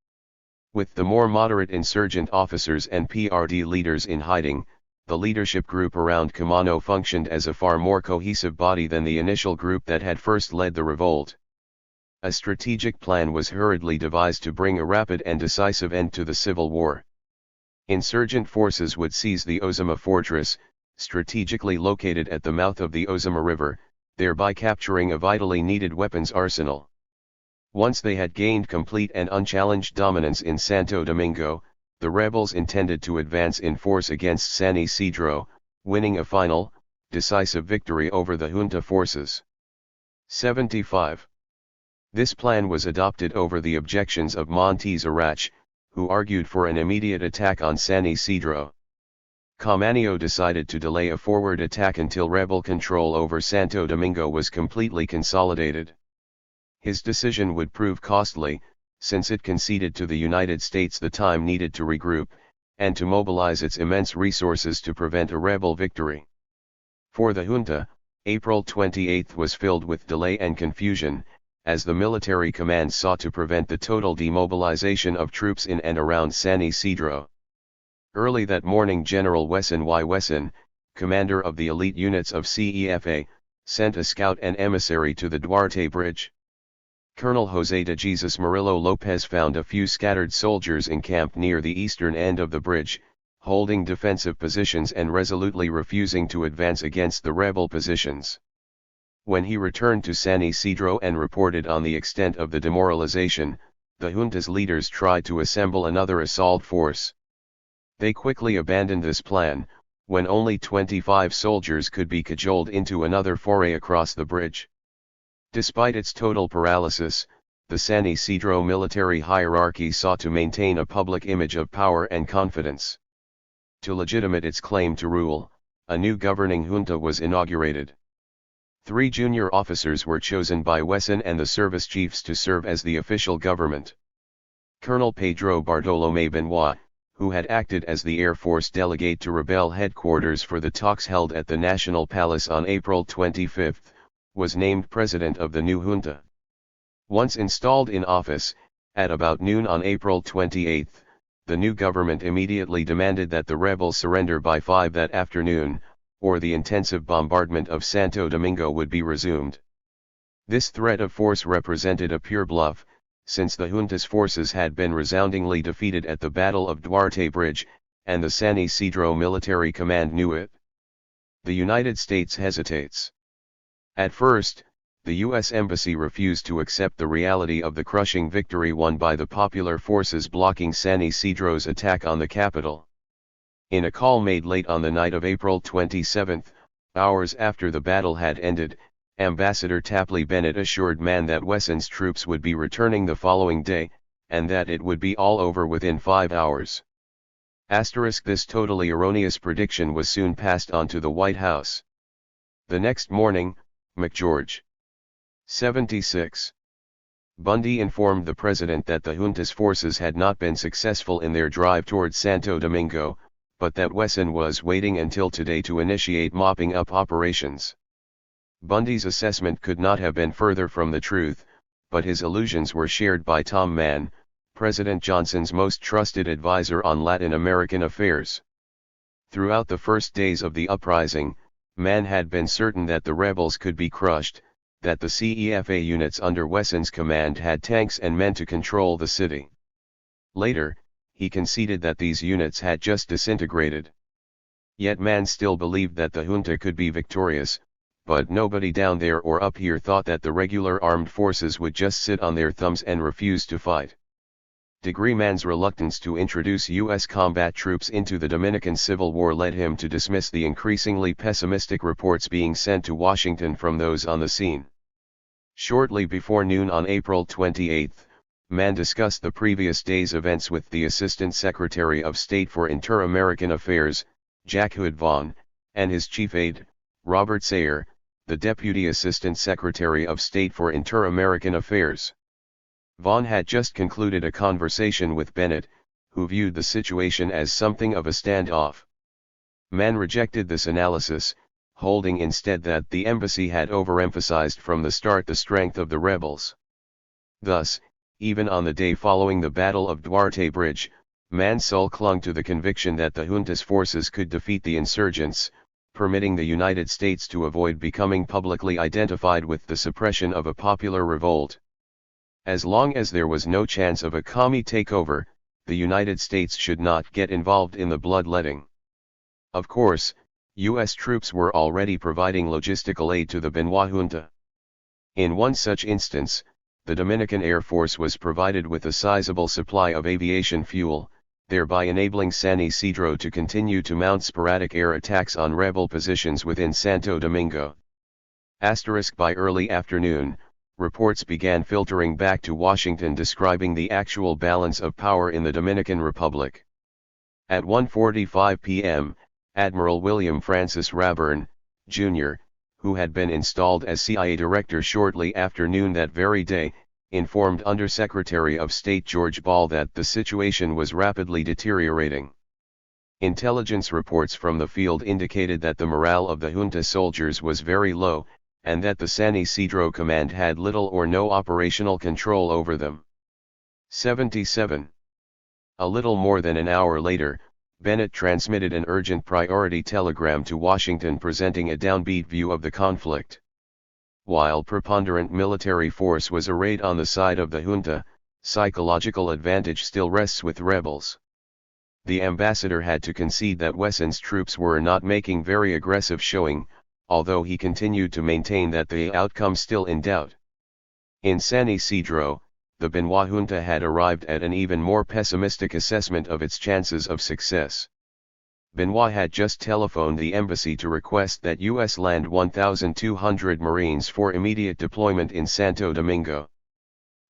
With the more moderate insurgent officers and PRD leaders in hiding, the leadership group around Comano functioned as a far more cohesive body than the initial group that had first led the revolt. A strategic plan was hurriedly devised to bring a rapid and decisive end to the civil war. Insurgent forces would seize the Ozama fortress, strategically located at the mouth of the Ozama River, thereby capturing a vitally needed weapons arsenal. Once they had gained complete and unchallenged dominance in Santo Domingo, the rebels intended to advance in force against San Isidro, winning a final, decisive victory over the junta forces. 75. This plan was adopted over the objections of Montes Arach, who argued for an immediate attack on San Isidro. Comano decided to delay a forward attack until rebel control over Santo Domingo was completely consolidated. His decision would prove costly, since it conceded to the United States the time needed to regroup, and to mobilize its immense resources to prevent a rebel victory. For the junta, April 28 was filled with delay and confusion, as the military command sought to prevent the total demobilization of troops in and around San Isidro. Early that morning General Wesson Y. Wesson, commander of the elite units of CEFA, sent a scout and emissary to the Duarte Bridge. Colonel José de Jesus Murillo López found a few scattered soldiers encamped near the eastern end of the bridge, holding defensive positions and resolutely refusing to advance against the rebel positions. When he returned to San Isidro and reported on the extent of the demoralization, the junta's leaders tried to assemble another assault force. They quickly abandoned this plan, when only 25 soldiers could be cajoled into another foray across the bridge. Despite its total paralysis, the San Isidro military hierarchy sought to maintain a public image of power and confidence. To legitimate its claim to rule, a new governing junta was inaugurated. 3 junior officers were chosen by Wesson and the service chiefs to serve as the official government. Colonel Pedro Bartolomé Benoit, who had acted as the Air Force delegate to rebel headquarters for the talks held at the National Palace on April 25, was named president of the new junta. Once installed in office, at about noon on April 28, the new government immediately demanded that the rebels surrender by 5 that afternoon, or the intensive bombardment of Santo Domingo would be resumed. This threat of force represented a pure bluff, since the junta's forces had been resoundingly defeated at the Battle of Duarte Bridge, and the San Isidro Military Command knew it. The United States hesitates. At first, the U.S. Embassy refused to accept the reality of the crushing victory won by the popular forces blocking San Isidro's attack on the capital. In a call made late on the night of April 27, hours after the battle had ended, Ambassador Tapley Bennett assured Mann that Wesson's troops would be returning the following day, and that it would be all over within 5 hours. This totally erroneous prediction was soon passed on to the White House. The next morning, McGeorge 76. Bundy informed the president that the junta's forces had not been successful in their drive towards Santo Domingo, but that Wesson was waiting until today to initiate mopping up operations. Bundy's assessment could not have been further from the truth, but his illusions were shared by Tom Mann, President Johnson's most trusted advisor on Latin American affairs. Throughout the first days of the uprising, Mann had been certain that the rebels could be crushed, that the CEFA units under Wesson's command had tanks and men to control the city. Later, he conceded that these units had just disintegrated. Yet Mann still believed that the junta could be victorious, but nobody down there or up here thought that the regular armed forces would just sit on their thumbs and refuse to fight. Mann's reluctance to introduce U.S. combat troops into the Dominican Civil War led him to dismiss the increasingly pessimistic reports being sent to Washington from those on the scene. Shortly before noon on April 28, Mann discussed the previous day's events with the Assistant Secretary of State for Inter-American Affairs, Jack Hood Vaughn, and his chief aide, Robert Sayer, the Deputy Assistant Secretary of State for Inter-American Affairs. Vaughn had just concluded a conversation with Bennett, who viewed the situation as something of a standoff. Mann rejected this analysis, holding instead that the embassy had overemphasized from the start the strength of the rebels. Thus, even on the day following the Battle of Duarte Bridge, Mann still clung to the conviction that the junta's forces could defeat the insurgents, permitting the United States to avoid becoming publicly identified with the suppression of a popular revolt. As long as there was no chance of a commie takeover, the United States should not get involved in the bloodletting. Of course, U.S. troops were already providing logistical aid to the Benoit junta. In one such instance, the Dominican Air Force was provided with a sizable supply of aviation fuel, thereby enabling San Isidro to continue to mount sporadic air attacks on rebel positions within Santo Domingo. By early afternoon, reports began filtering back to Washington describing the actual balance of power in the Dominican Republic. At 1:45 p.m., Admiral William Francis Rayburn, Jr., who had been installed as CIA Director shortly after noon that very day, informed Undersecretary of State George Ball that the situation was rapidly deteriorating. Intelligence reports from the field indicated that the morale of the junta soldiers was very low, and that the San Isidro Command had little or no operational control over them. 77. A little more than an hour later, Bennett transmitted an urgent priority telegram to Washington presenting a downbeat view of the conflict. While preponderant military force was arrayed on the side of the junta, psychological advantage still rests with rebels. The ambassador had to concede that Wesson's troops were not making very aggressive showing, although he continued to maintain that the outcome still in doubt. In San Isidro, the Benoit junta had arrived at an even more pessimistic assessment of its chances of success. Benoit had just telephoned the embassy to request that U.S. land 1,200 Marines for immediate deployment in Santo Domingo.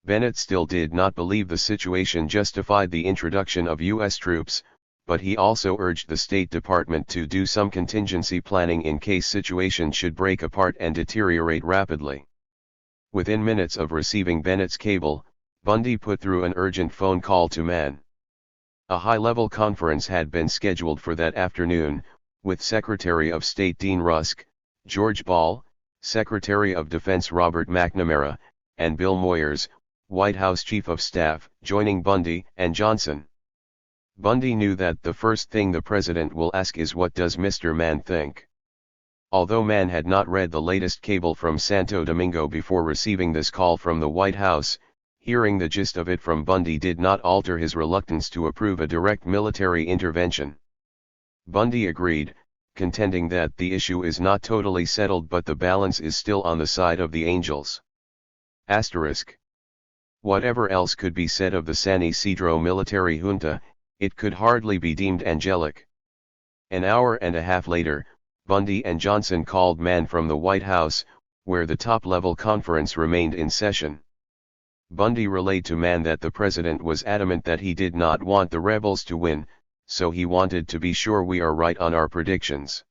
Bennett still did not believe the situation justified the introduction of U.S. troops, but he also urged the State Department to do some contingency planning in case situations should break apart and deteriorate rapidly. Within minutes of receiving Bennett's cable, Bundy put through an urgent phone call to Mann. A high-level conference had been scheduled for that afternoon, with Secretary of State Dean Rusk, George Ball, Secretary of Defense Robert McNamara, and Bill Moyers, White House Chief of Staff, joining Bundy and Johnson. Bundy knew that the first thing the president will ask is, what does Mr. Mann think? Although Mann had not read the latest cable from Santo Domingo before receiving this call from the White House, hearing the gist of it from Bundy did not alter his reluctance to approve a direct military intervention. Bundy agreed, contending that the issue is not totally settled but the balance is still on the side of the Angels. Asterisk. Whatever else could be said of the San Isidro military junta, it could hardly be deemed angelic. An hour and a half later, Bundy and Johnson called Mann from the White House, where the top-level conference remained in session. Bundy relayed to Mann that the president was adamant that he did not want the rebels to win, so he wanted to be sure we are right on our predictions.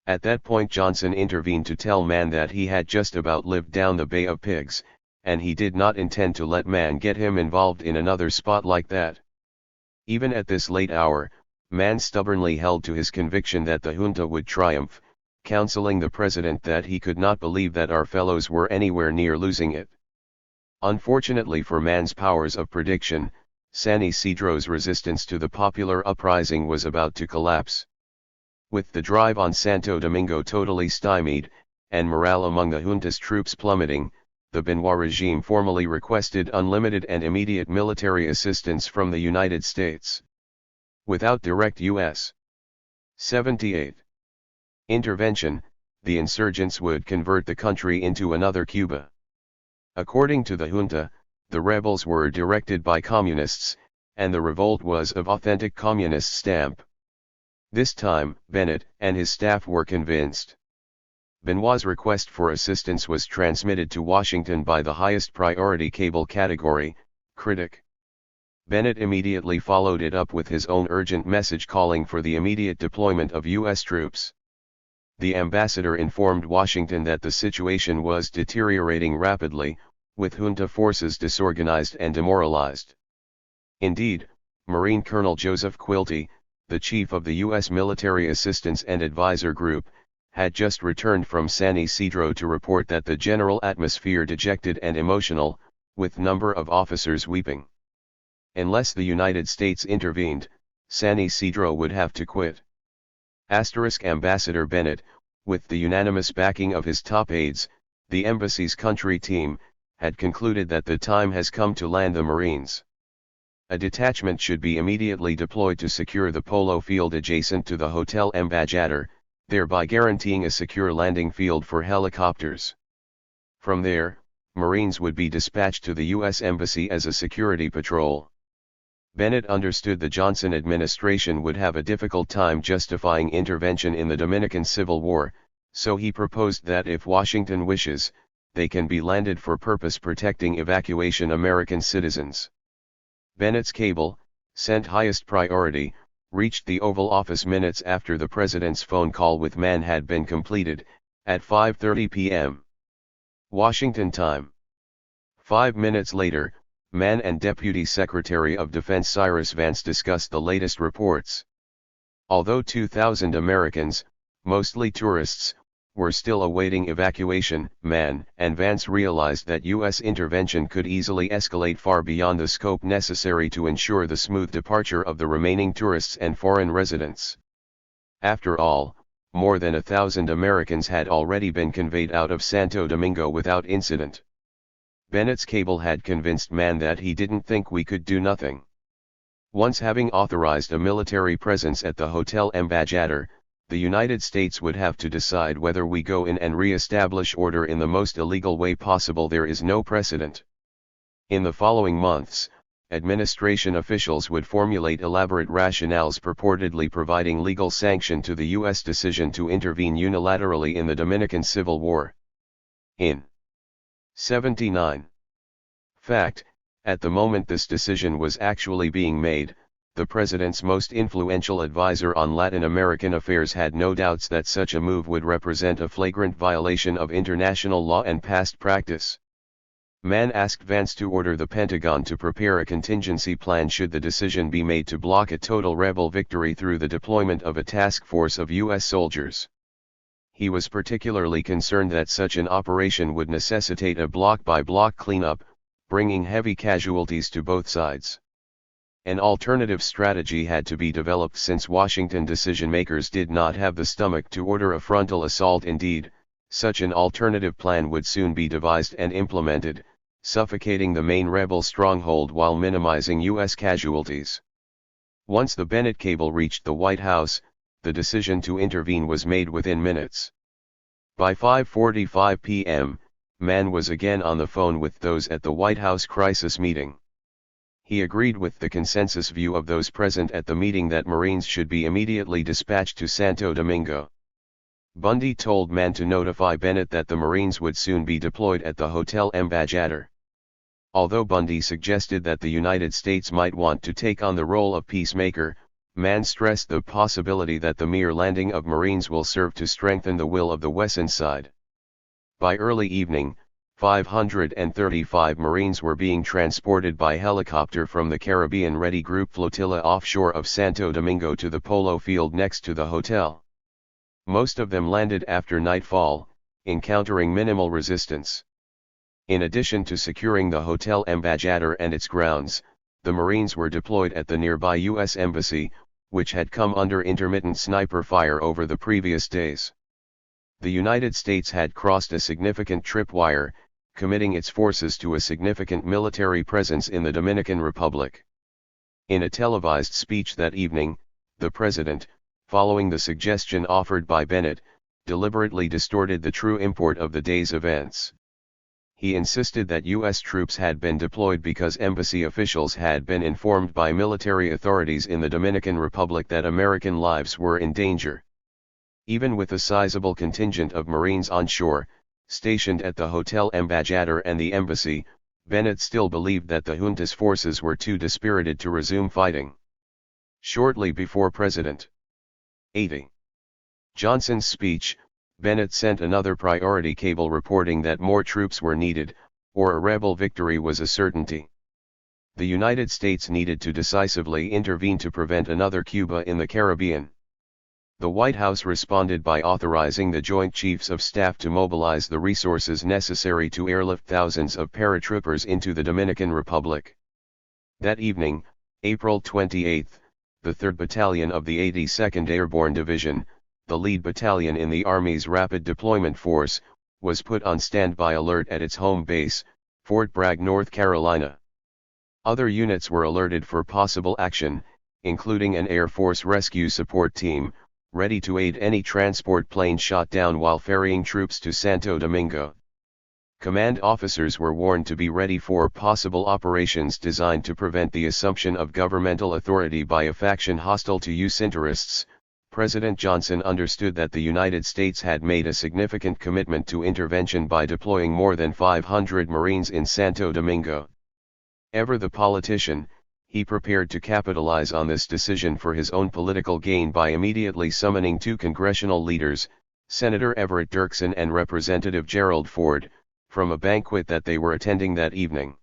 At that point Johnson intervened to tell Mann that he had just about lived down the Bay of Pigs, and he did not intend to let Mann get him involved in another spot like that. Even at this late hour, Mann stubbornly held to his conviction that the junta would triumph, counseling the president that he could not believe that our fellows were anywhere near losing it. Unfortunately for Mann's powers of prediction, San Isidro's resistance to the popular uprising was about to collapse. With the drive on Santo Domingo totally stymied, and morale among the junta's troops plummeting, the Benoit regime formally requested unlimited and immediate military assistance from the United States. Without direct U.S. 78 intervention, the insurgents would convert the country into another Cuba. According to the junta, the rebels were directed by communists, and the revolt was of authentic communist stamp. This time, Bennett and his staff were convinced. Benoit's request for assistance was transmitted to Washington by the highest priority cable category, critic. Bennett immediately followed it up with his own urgent message calling for the immediate deployment of U.S. troops. The ambassador informed Washington that the situation was deteriorating rapidly, with junta forces disorganized and demoralized. Indeed, Marine Colonel Joseph Quilty, the chief of the U.S. Military Assistance and Advisor Group, had just returned from San Isidro to report that the general atmosphere dejected and emotional, with number of officers weeping. Unless the United States intervened, San Isidro would have to quit. Ambassador Bennett, with the unanimous backing of his top aides, the embassy's country team, had concluded that the time has come to land the Marines. A detachment should be immediately deployed to secure the polo field adjacent to the Hotel Embajador, thereby guaranteeing a secure landing field for helicopters. From there, Marines would be dispatched to the U.S. Embassy as a security patrol. Bennett understood the Johnson administration would have a difficult time justifying intervention in the Dominican Civil War, so he proposed that if Washington wishes, they can be landed for purpose protecting evacuation American citizens. Bennett's cable, sent highest priority, reached the Oval Office minutes after the president's phone call with Mann had been completed, at 5:30 p.m. Washington time. 5 minutes later, Mann and Deputy Secretary of Defense Cyrus Vance discussed the latest reports. Although 2,000 Americans, mostly tourists, were still awaiting evacuation, Mann and Vance realized that U.S. intervention could easily escalate far beyond the scope necessary to ensure the smooth departure of the remaining tourists and foreign residents. After all, more than 1,000 Americans had already been conveyed out of Santo Domingo without incident. Bennett's cable had convinced Mann that he didn't think we could do nothing. Once having authorized a military presence at the Hotel Embajador, the United States would have to decide whether we go in and re-establish order in the most illegal way possible. There is no precedent. In the following months, administration officials would formulate elaborate rationales purportedly providing legal sanction to the U.S. decision to intervene unilaterally in the Dominican Civil War. In 79. Fact, at the moment this decision was actually being made, the president's most influential advisor on Latin American affairs had no doubts that such a move would represent a flagrant violation of international law and past practice. Mann asked Vance to order the Pentagon to prepare a contingency plan should the decision be made to block a total rebel victory through the deployment of a task force of U.S. soldiers. He was particularly concerned that such an operation would necessitate a block-by-block cleanup, bringing heavy casualties to both sides. An alternative strategy had to be developed since Washington decision-makers did not have the stomach to order a frontal assault. Indeed, such an alternative plan would soon be devised and implemented, suffocating the main rebel stronghold while minimizing U.S. casualties. Once the Bennett cable reached the White House, the decision to intervene was made within minutes. By 5:45 p.m., Mann was again on the phone with those at the White House crisis meeting. He agreed with the consensus view of those present at the meeting that Marines should be immediately dispatched to Santo Domingo. Bundy told Mann to notify Bennett that the Marines would soon be deployed at the Hotel Embajador. Although Bundy suggested that the United States might want to take on the role of peacemaker, Mann stressed the possibility that the mere landing of Marines will serve to strengthen the will of the Western side. By early evening, 535 Marines were being transported by helicopter from the Caribbean Ready Group flotilla offshore of Santo Domingo to the polo field next to the hotel. Most of them landed after nightfall, encountering minimal resistance. In addition to securing the Hotel Embajador and its grounds, the Marines were deployed at the nearby U.S. Embassy, which had come under intermittent sniper fire over the previous days. The United States had crossed a significant tripwire, committing its forces to a significant military presence in the Dominican Republic. In a televised speech that evening, the president, following the suggestion offered by Bennett, deliberately distorted the true import of the day's events. He insisted that U.S. troops had been deployed because embassy officials had been informed by military authorities in the Dominican Republic that American lives were in danger. Even with a sizable contingent of Marines on shore, stationed at the Hotel Embajador and the embassy, Bennett still believed that the junta's forces were too dispirited to resume fighting. Shortly before President 80. Johnson's speech, Bennett sent another priority cable reporting that more troops were needed, or a rebel victory was a certainty. The United States needed to decisively intervene to prevent another Cuba in the Caribbean. The White House responded by authorizing the Joint Chiefs of Staff to mobilize the resources necessary to airlift thousands of paratroopers into the Dominican Republic. That evening, April 28, the 3rd Battalion of the 82nd Airborne Division, the lead battalion in the Army's Rapid Deployment Force, was put on standby alert at its home base, Fort Bragg, North Carolina. Other units were alerted for possible action, including an Air Force Rescue Support Team, ready to aid any transport plane shot down while ferrying troops to Santo Domingo. Command officers were warned to be ready for possible operations designed to prevent the assumption of governmental authority by a faction hostile to U.S. interests. President Johnson understood that the United States had made a significant commitment to intervention by deploying more than 500 Marines in Santo Domingo. Ever the politician, he prepared to capitalize on this decision for his own political gain by immediately summoning two congressional leaders, Senator Everett Dirksen and Representative Gerald Ford, from a banquet that they were attending that evening.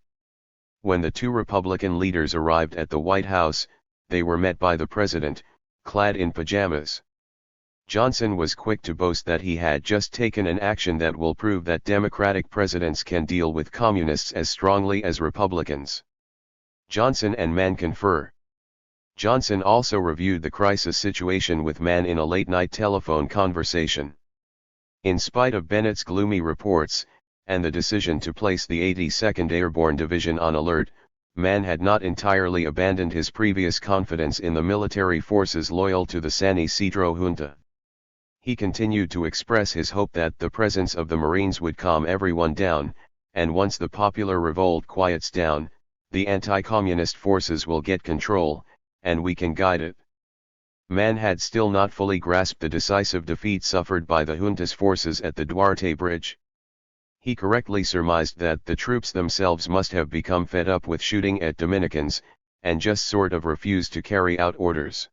When the two Republican leaders arrived at the White House, they were met by the president, clad in pajamas. Johnson was quick to boast that he had just taken an action that will prove that Democratic presidents can deal with communists as strongly as Republicans. Johnson and Mann confer. Johnson also reviewed the crisis situation with Mann in a late-night telephone conversation. In spite of Bennett's gloomy reports, and the decision to place the 82nd Airborne Division on alert, Mann had not entirely abandoned his previous confidence in the military forces loyal to the San Isidro junta. He continued to express his hope that the presence of the Marines would calm everyone down, and once the popular revolt quiets down, the anti-communist forces will get control, and we can guide it. Mann had still not fully grasped the decisive defeat suffered by the junta's forces at the Duarte Bridge. He correctly surmised that the troops themselves must have become fed up with shooting at Dominicans, and just sort of refused to carry out orders.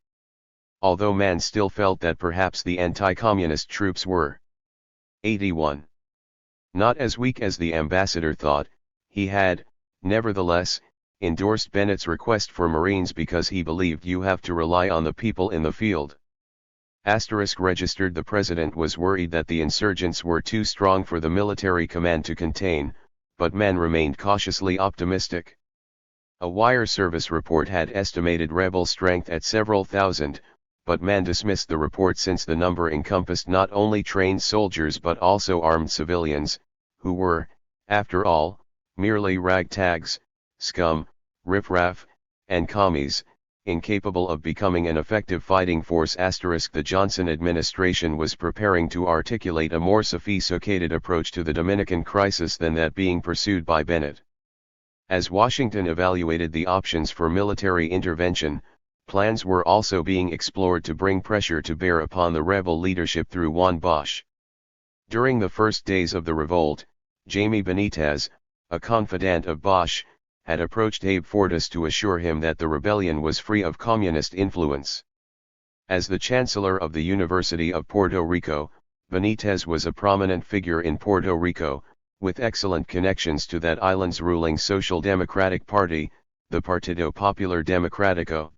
Although Mann still felt that perhaps the anti-communist troops were 81. Not as weak as the ambassador thought, he had, nevertheless, endorsed Bennett's request for Marines because he believed you have to rely on the people in the field. Registered the president was worried that the insurgents were too strong for the military command to contain, but Mann remained cautiously optimistic. A wire service report had estimated rebel strength at several thousand, but Mann dismissed the report since the number encompassed not only trained soldiers but also armed civilians, who were, after all, merely ragtags, scum, riff-raff, and commies, incapable of becoming an effective fighting force. The Johnson administration was preparing to articulate a more sophisticated approach to the Dominican crisis than that being pursued by Bennett. As Washington evaluated the options for military intervention, plans were also being explored to bring pressure to bear upon the rebel leadership through Juan Bosch. During the first days of the revolt, Jaime Benitez, a confidant of Bosch, had approached Abe Fortas to assure him that the rebellion was free of communist influence. As the Chancellor of the University of Puerto Rico, Benitez was a prominent figure in Puerto Rico, with excellent connections to that island's ruling Social Democratic Party, the Partido Popular Democrático.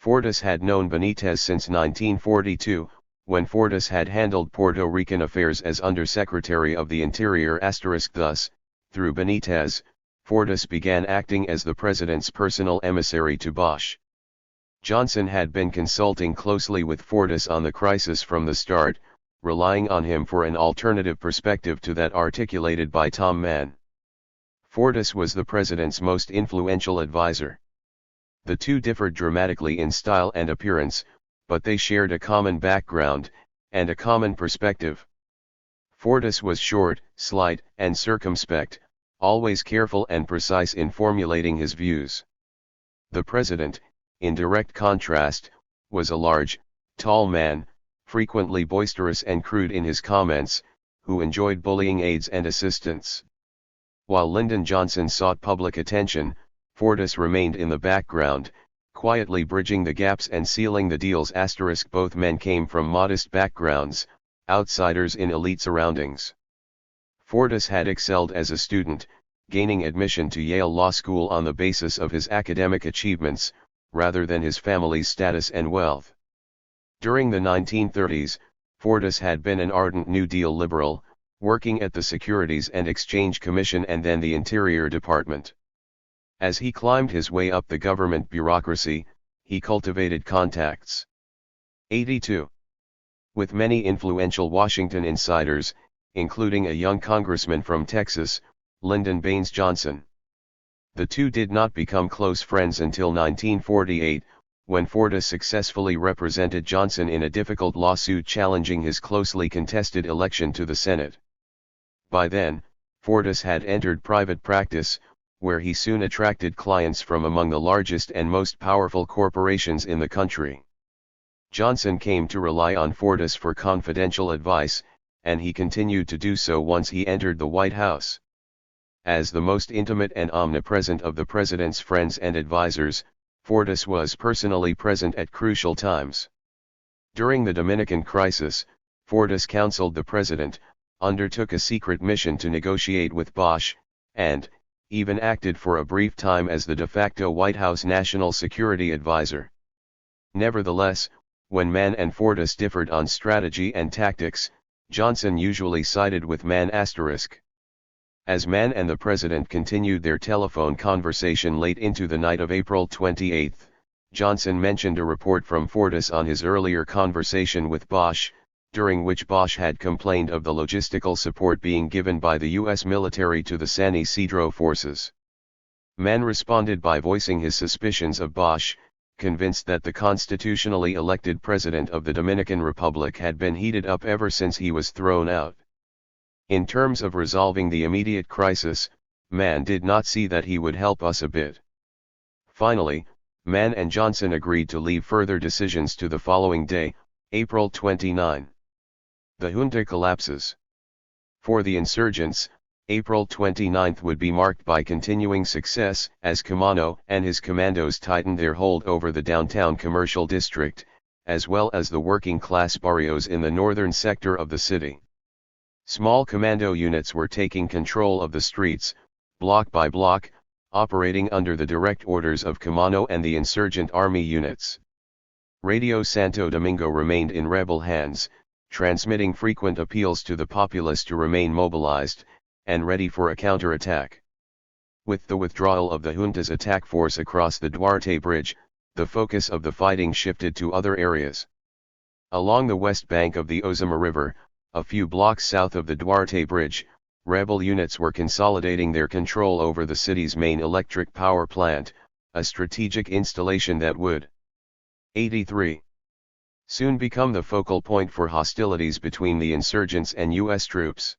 Fortas had known Benitez since 1942, when Fortas had handled Puerto Rican affairs as Undersecretary of the Interior. Thus, through Benitez, Fortas began acting as the president's personal emissary to Bosch. Johnson had been consulting closely with Fortas on the crisis from the start, relying on him for an alternative perspective to that articulated by Tom Mann. Fortas was the president's most influential advisor. The two differed dramatically in style and appearance, but they shared a common background, and a common perspective. Fortas was short, slight, and circumspect, always careful and precise in formulating his views. The president, in direct contrast, was a large, tall man, frequently boisterous and crude in his comments, who enjoyed bullying aides and assistants. While Lyndon Johnson sought public attention, Fortas remained in the background, quietly bridging the gaps and sealing the deals. Both men came from modest backgrounds, outsiders in elite surroundings. Fortas had excelled as a student, gaining admission to Yale Law School on the basis of his academic achievements, rather than his family's status and wealth. During the 1930s, Fortas had been an ardent New Deal liberal, working at the Securities and Exchange Commission and then the Interior Department. As he climbed his way up the government bureaucracy, he cultivated contacts. 82. With many influential Washington insiders, including a young congressman from Texas, Lyndon Baines Johnson. The two did not become close friends until 1948, when Fortas successfully represented Johnson in a difficult lawsuit challenging his closely contested election to the Senate. By then, Fortas had entered private practice, where he soon attracted clients from among the largest and most powerful corporations in the country. Johnson came to rely on Fortas for confidential advice, and he continued to do so once he entered the White House. As the most intimate and omnipresent of the president's friends and advisors, Fortas was personally present at crucial times. During the Dominican crisis, Fortas counseled the president, undertook a secret mission to negotiate with Bosch, and even acted for a brief time as the de facto White House National Security Advisor. Nevertheless, when Mann and Fortas differed on strategy and tactics, Johnson usually sided with Mann. As Mann and the president continued their telephone conversation late into the night of April 28, Johnson mentioned a report from Fortas on his earlier conversation with Bosch, during which Bosch had complained of the logistical support being given by the U.S. military to the San Isidro forces. Mann responded by voicing his suspicions of Bosch, convinced that the constitutionally elected president of the Dominican Republic had been heated up ever since he was thrown out. In terms of resolving the immediate crisis, Mann did not see that he would help us a bit. Finally, Mann and Johnson agreed to leave further decisions to the following day, April 29. The junta collapses. For the insurgents, April 29 would be marked by continuing success as Camano and his commandos tightened their hold over the downtown commercial district, as well as the working-class barrios in the northern sector of the city. Small commando units were taking control of the streets, block by block, operating under the direct orders of Camano and the insurgent army units. Radio Santo Domingo remained in rebel hands, transmitting frequent appeals to the populace to remain mobilized, and ready for a counterattack. With the withdrawal of the junta's attack force across the Duarte Bridge, the focus of the fighting shifted to other areas. Along the west bank of the Ozama River, a few blocks south of the Duarte Bridge, rebel units were consolidating their control over the city's main electric power plant, a strategic installation that would 83. Soon become the focal point for hostilities between the insurgents and U.S. troops.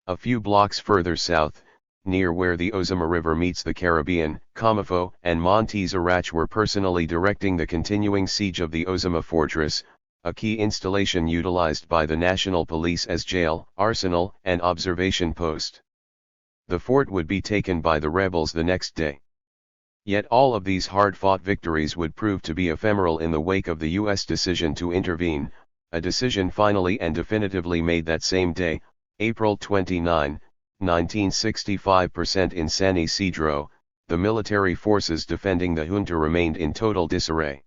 A few blocks further south, near where the Ozama River meets the Caribbean, Comafo and Montes Arach were personally directing the continuing siege of the Ozama Fortress, a key installation utilized by the National Police as jail, arsenal, and observation post. The fort would be taken by the rebels the next day. Yet all of these hard-fought victories would prove to be ephemeral in the wake of the U.S. decision to intervene, a decision finally and definitively made that same day, April 29, 1965. In San Isidro, the military forces defending the junta remained in total disarray.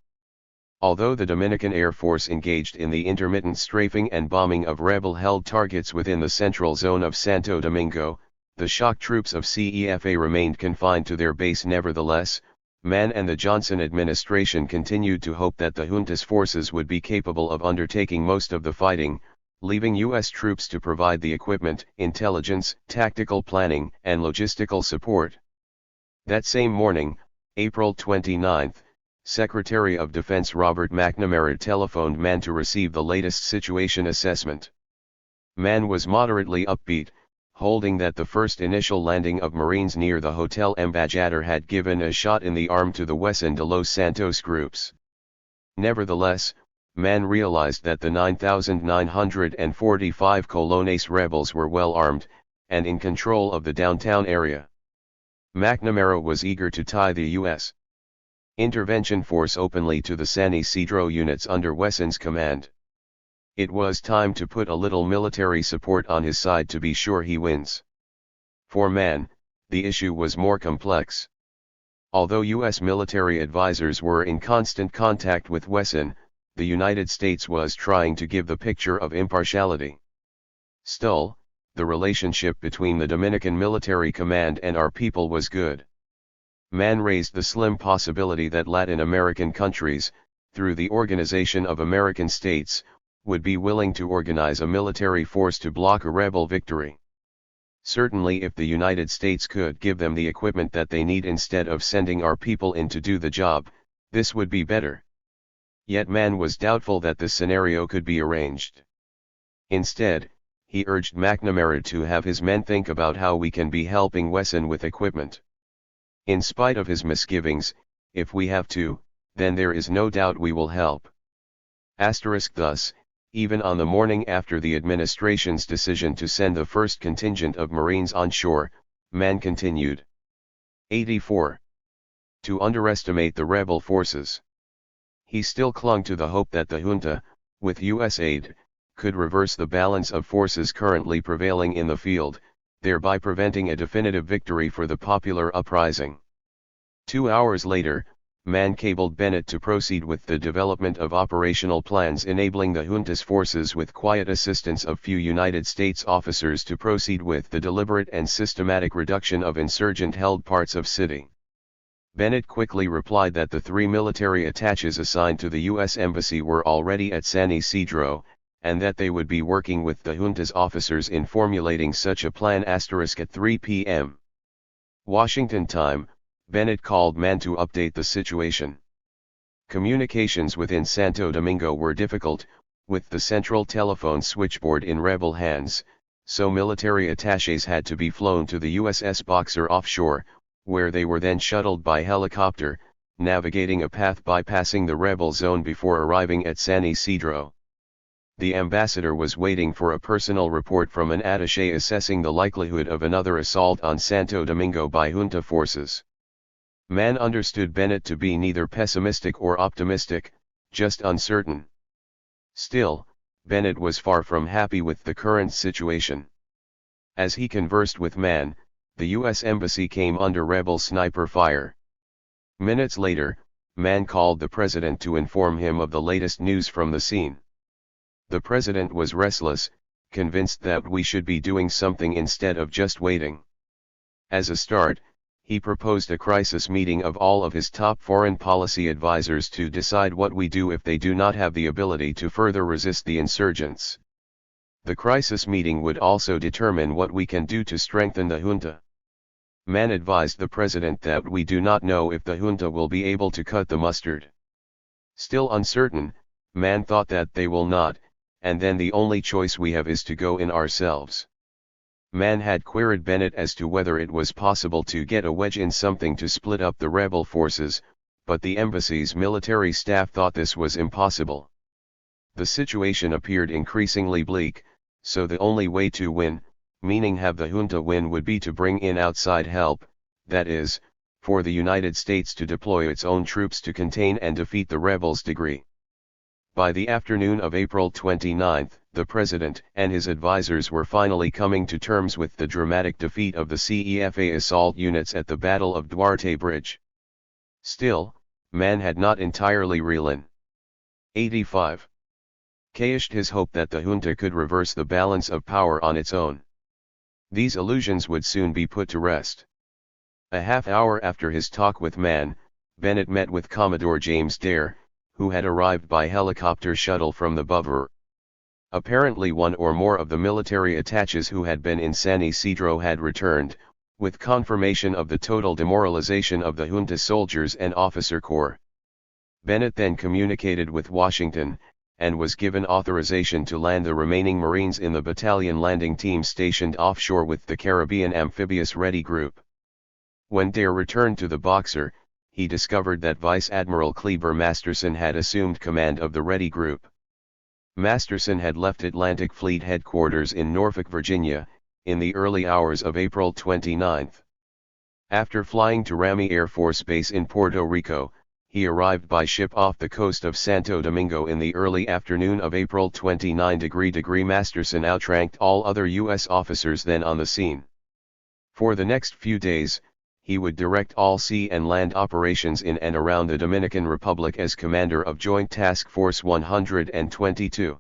Although the Dominican Air Force engaged in the intermittent strafing and bombing of rebel-held targets within the central zone of Santo Domingo, the shock troops of CEFA remained confined to their base. Nevertheless, Mann and the Johnson administration continued to hope that the junta's forces would be capable of undertaking most of the fighting, leaving U.S. troops to provide the equipment, intelligence, tactical planning, and logistical support. That same morning, April 29, Secretary of Defense Robert McNamara telephoned Mann to receive the latest situation assessment. Mann was moderately upbeat, holding that the first initial landing of Marines near the Hotel Embajador had given a shot in the arm to the Hueson de los Santos groups. Nevertheless, Mann realized that the 9,945 Colones rebels were well armed, and in control of the downtown area. McNamara was eager to tie the U.S. intervention force openly to the San Isidro units under Hueson's command. It was time to put a little military support on his side to be sure he wins. For Mann, the issue was more complex. Although U.S. military advisors were in constant contact with Hueson, the United States was trying to give the picture of impartiality. Still, the relationship between the Dominican military command and our people was good. Mann raised the slim possibility that Latin American countries, through the Organization of American States, would be willing to organize a military force to block a rebel victory. Certainly, if the United States could give them the equipment that they need instead of sending our people in to do the job, this would be better. Yet Mann was doubtful that this scenario could be arranged. Instead, he urged McNamara to have his men think about how we can be helping Hueson with equipment. In spite of his misgivings, if we have to, then there is no doubt we will help. Thus, even on the morning after the administration's decision to send the first contingent of Marines on shore, Mann continued. 84. To underestimate the rebel forces. He still clung to the hope that the junta, with U.S. aid, could reverse the balance of forces currently prevailing in the field, thereby preventing a definitive victory for the popular uprising. 2 hours later, Mann cabled Bennett to proceed with the development of operational plans enabling the junta's forces with quiet assistance of few United States officers to proceed with the deliberate and systematic reduction of insurgent-held parts of city. Bennett quickly replied that the 3 military attaches assigned to the U.S. Embassy were already at San Isidro, and that they would be working with the junta's officers in formulating such a plan. At 3 p.m. Washington time, Bennett called Mann to update the situation. Communications within Santo Domingo were difficult, with the central telephone switchboard in rebel hands, so military attaches had to be flown to the USS Boxer offshore, where they were then shuttled by helicopter, navigating a path bypassing the rebel zone before arriving at San Isidro. The ambassador was waiting for a personal report from an attaché assessing the likelihood of another assault on Santo Domingo by junta forces. Mann understood Bennett to be neither pessimistic or optimistic, just uncertain. Still, Bennett was far from happy with the current situation. As he conversed with Mann, the U.S. Embassy came under rebel sniper fire. Minutes later, Mann called the president to inform him of the latest news from the scene. The president was restless, convinced that we should be doing something instead of just waiting. As a start, he proposed a crisis meeting of all of his top foreign policy advisors to decide what we do if they do not have the ability to further resist the insurgents. The crisis meeting would also determine what we can do to strengthen the junta. Mann advised the president that we do not know if the junta will be able to cut the mustard. Still uncertain, Mann thought that they will not, and then the only choice we have is to go in ourselves. Mann had queried Bennett as to whether it was possible to get a wedge in something to split up the rebel forces, but the embassy's military staff thought this was impossible. The situation appeared increasingly bleak, so the only way to win, meaning have the junta win, would be to bring in outside help, that is, for the United States to deploy its own troops to contain and defeat the rebels. By the afternoon of April 29, the president and his advisors were finally coming to terms with the dramatic defeat of the CEFA assault units at the Battle of Duarte Bridge. Still, Mann had not entirely reeled in. 85. Cached his hope that the junta could reverse the balance of power on its own. These illusions would soon be put to rest. A half hour after his talk with Mann, Bennett met with Commodore James Dare, who had arrived by helicopter shuttle from the Bover. Apparently one or more of the military attaches who had been in San Isidro had returned, with confirmation of the total demoralization of the junta soldiers and officer corps. Bennett then communicated with Washington, and was given authorization to land the remaining Marines in the battalion landing team stationed offshore with the Caribbean Amphibious Ready Group. When Dare returned to the Boxer, he discovered that Vice Admiral Kleber Masterson had assumed command of the Ready Group. Masterson had left Atlantic Fleet headquarters in Norfolk, Virginia, in the early hours of April 29. After flying to Ramey Air Force Base in Puerto Rico, he arrived by ship off the coast of Santo Domingo in the early afternoon of April 29. Masterson outranked all other U.S. officers then on the scene. For the next few days, he would direct all sea and land operations in and around the Dominican Republic as commander of Joint Task Force 122.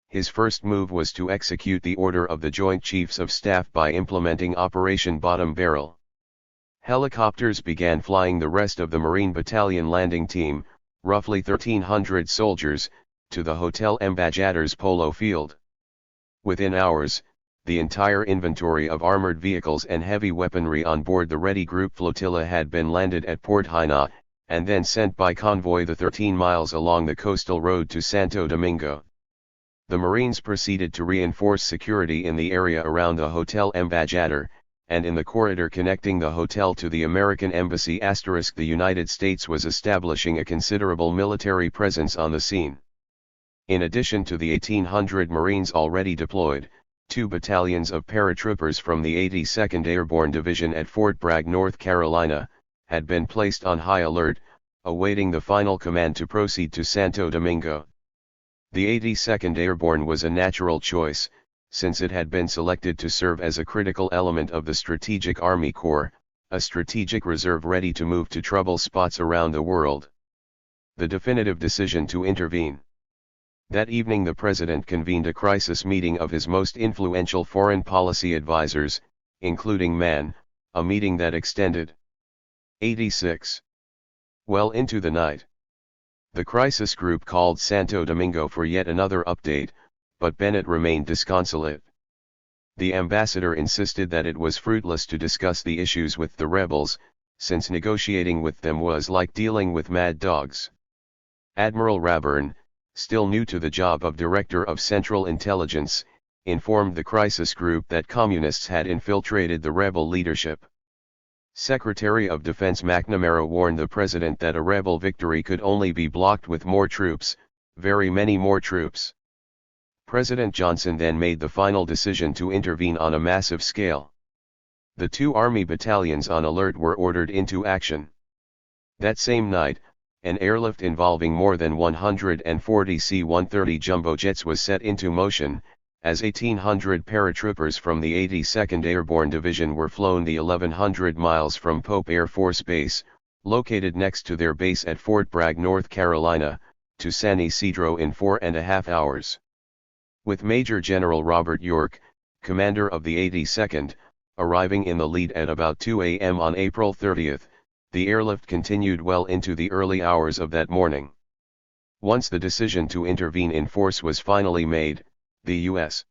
His first move was to execute the order of the Joint Chiefs of Staff by implementing Operation Bottom Barrel. Helicopters began flying the rest of the Marine Battalion landing team, roughly 1,300 soldiers, to the Hotel Embajador's Polo Field. Within hours, the entire inventory of armored vehicles and heavy weaponry on board the Ready Group flotilla had been landed at Port Haina, and then sent by convoy the 13 miles along the coastal road to Santo Domingo. The Marines proceeded to reinforce security in the area around the Hotel Embajador, and in the corridor connecting the hotel to the American Embassy. The United States was establishing a considerable military presence on the scene. In addition to the 1,800 Marines already deployed, 2 battalions of paratroopers from the 82nd Airborne Division at Fort Bragg, North Carolina, had been placed on high alert, awaiting the final command to proceed to Santo Domingo. The 82nd Airborne was a natural choice, since it had been selected to serve as a critical element of the Strategic Army Corps, a strategic reserve ready to move to trouble spots around the world. The definitive decision to intervene. That evening the President convened a crisis meeting of his most influential foreign policy advisors, including Mann, a meeting that extended 86. Well into the night. The crisis group called Santo Domingo for yet another update, but Bennett remained disconsolate. The ambassador insisted that it was fruitless to discuss the issues with the rebels, since negotiating with them was like dealing with mad dogs. Admiral Raburn, still new to the job of Director of Central Intelligence, informed the crisis group that communists had infiltrated the rebel leadership. Secretary of Defense McNamara warned the president that a rebel victory could only be blocked with more troops, very many more troops. President Johnson then made the final decision to intervene on a massive scale. The 2 Army battalions on alert were ordered into action. That same night, an airlift involving more than 140 C-130 jumbo jets was set into motion, as 1,800 paratroopers from the 82nd Airborne Division were flown the 1,100 miles from Pope Air Force Base, located next to their base at Fort Bragg, North Carolina, to San Ysidro in 4.5 hours. With Major General Robert York, commander of the 82nd, arriving in the lead at about 2 a.m. on April 30, the airlift continued well into the early hours of that morning. Once the decision to intervene in force was finally made, the U.S.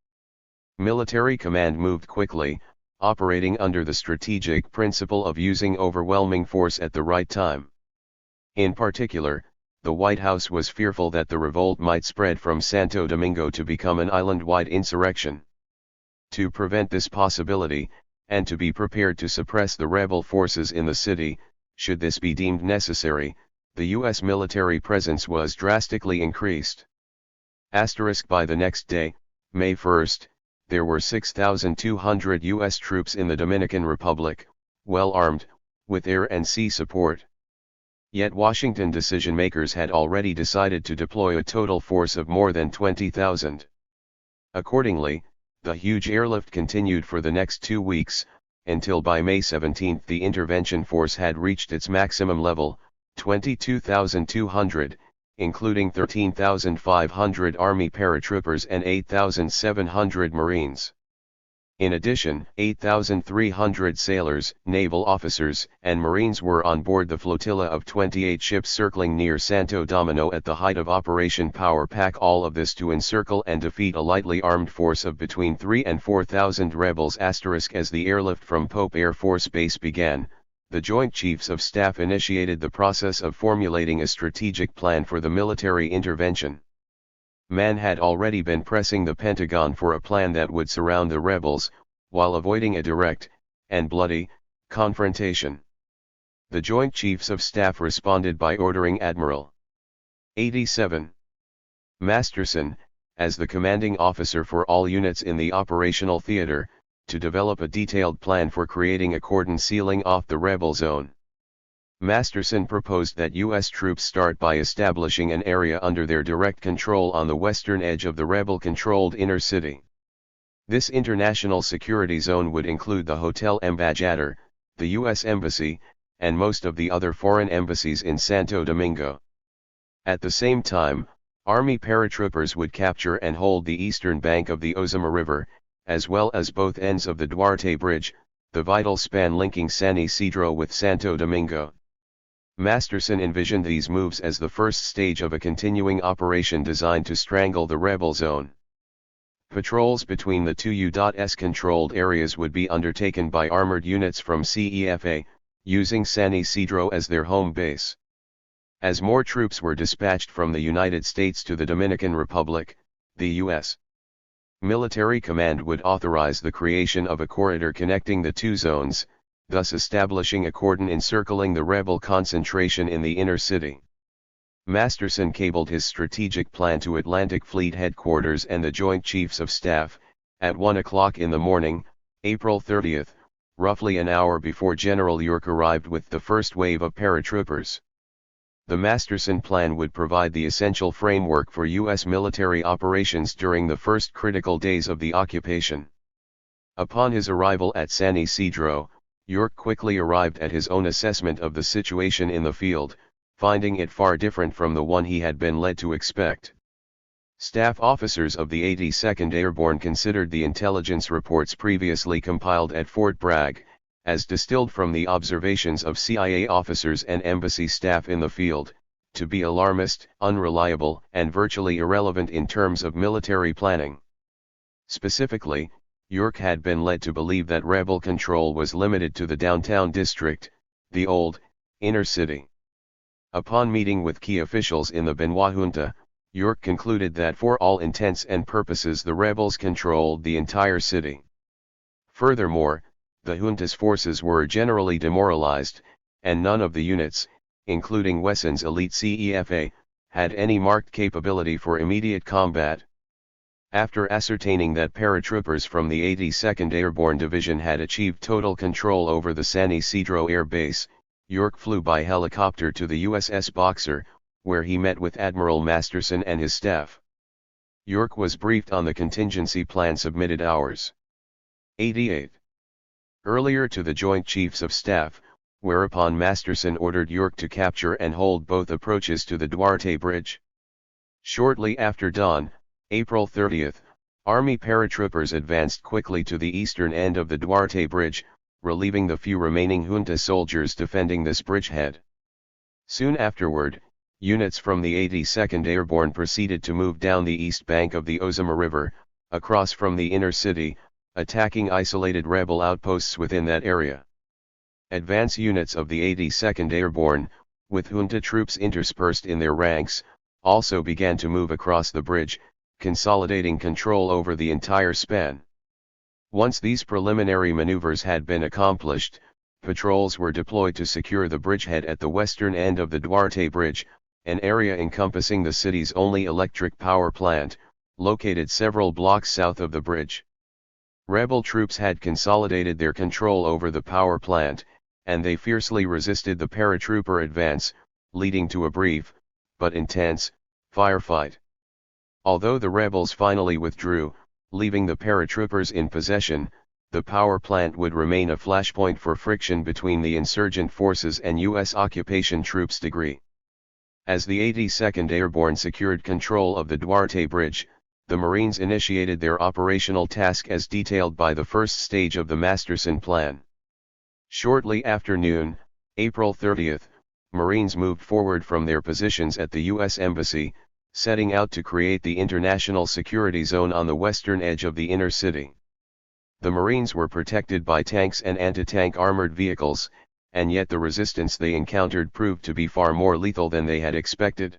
military command moved quickly, operating under the strategic principle of using overwhelming force at the right time. In particular, the White House was fearful that the revolt might spread from Santo Domingo to become an island-wide insurrection. To prevent this possibility, and to be prepared to suppress the rebel forces in the city, should this be deemed necessary, the U.S. military presence was drastically increased. By the next day, May 1, there were 6,200 U.S. troops in the Dominican Republic, well armed, with air and sea support. Yet Washington decision-makers had already decided to deploy a total force of more than 20,000. Accordingly, the huge airlift continued for the next 2 weeks, until by May 17 the intervention force had reached its maximum level, 22,200, including 13,500 Army paratroopers and 8,700 Marines. In addition, 8,300 sailors, naval officers, and Marines were on board the flotilla of 28 ships circling near Santo Domingo at the height of Operation Power Pack, all of this to encircle and defeat a lightly armed force of between 3,000 and 4,000 rebels. As the airlift from Pope Air Force Base began, the Joint Chiefs of Staff initiated the process of formulating a strategic plan for the military intervention. Man had already been pressing the Pentagon for a plan that would surround the rebels, while avoiding a direct, and bloody, confrontation. The Joint Chiefs of Staff responded by ordering Admiral 87 Masterson, as the commanding officer for all units in the operational theater, to develop a detailed plan for creating a cordon sealing off the rebel zone. Masterson proposed that U.S. troops start by establishing an area under their direct control on the western edge of the rebel-controlled inner city. This international security zone would include the Hotel Embajador, the U.S. Embassy, and most of the other foreign embassies in Santo Domingo. At the same time, Army paratroopers would capture and hold the eastern bank of the Ozama River, as well as both ends of the Duarte Bridge, the vital span linking San Ysidro with Santo Domingo. Masterson envisioned these moves as the first stage of a continuing operation designed to strangle the rebel zone. Patrols between the two U.S. controlled areas would be undertaken by armored units from CEFA, using San Ysidro as their home base. As more troops were dispatched from the United States to the Dominican Republic, the U.S. military command would authorize the creation of a corridor connecting the two zones, thus establishing a cordon encircling the rebel concentration in the inner city. Masterson cabled his strategic plan to Atlantic Fleet Headquarters and the Joint Chiefs of Staff, at 1 o'clock in the morning, April 30, roughly an hour before General York arrived with the first wave of paratroopers. The Masterson plan would provide the essential framework for U.S. military operations during the first critical days of the occupation. Upon his arrival at San Ysidro, York quickly arrived at his own assessment of the situation in the field, finding it far different from the one he had been led to expect. Staff officers of the 82nd Airborne considered the intelligence reports previously compiled at Fort Bragg, as distilled from the observations of CIA officers and embassy staff in the field, to be alarmist, unreliable, and virtually irrelevant in terms of military planning. Specifically, York had been led to believe that rebel control was limited to the downtown district, the old, inner city. Upon meeting with key officials in the Benoit junta, York concluded that for all intents and purposes the rebels controlled the entire city. Furthermore, the junta's forces were generally demoralized, and none of the units, including Wesson's elite CEFA, had any marked capability for immediate combat. After ascertaining that paratroopers from the 82nd Airborne Division had achieved total control over the San Isidro Air Base, York flew by helicopter to the USS Boxer, where he met with Admiral Masterson and his staff. York was briefed on the contingency plan submitted hours 88 earlier to the Joint Chiefs of Staff, whereupon Masterson ordered York to capture and hold both approaches to the Duarte Bridge. Shortly after dawn, April 30, Army paratroopers advanced quickly to the eastern end of the Duarte Bridge, relieving the few remaining junta soldiers defending this bridgehead. Soon afterward, units from the 82nd Airborne proceeded to move down the east bank of the Ozama River, across from the inner city, attacking isolated rebel outposts within that area. Advance units of the 82nd Airborne, with junta troops interspersed in their ranks, also began to move across the bridge, consolidating control over the entire span. Once these preliminary maneuvers had been accomplished, patrols were deployed to secure the bridgehead at the western end of the Duarte Bridge, an area encompassing the city's only electric power plant, located several blocks south of the bridge. Rebel troops had consolidated their control over the power plant, and they fiercely resisted the paratrooper advance, leading to a brief, but intense, firefight. Although the rebels finally withdrew, leaving the paratroopers in possession, the power plant would remain a flashpoint for friction between the insurgent forces and U.S. occupation troops. As the 82nd Airborne secured control of the Duarte Bridge, the Marines initiated their operational task as detailed by the first stage of the Masterson Plan. Shortly after noon, April 30, Marines moved forward from their positions at the U.S. Embassy, setting out to create the international security zone on the western edge of the inner city. The Marines were protected by tanks and anti-tank armored vehicles, and yet the resistance they encountered proved to be far more lethal than they had expected.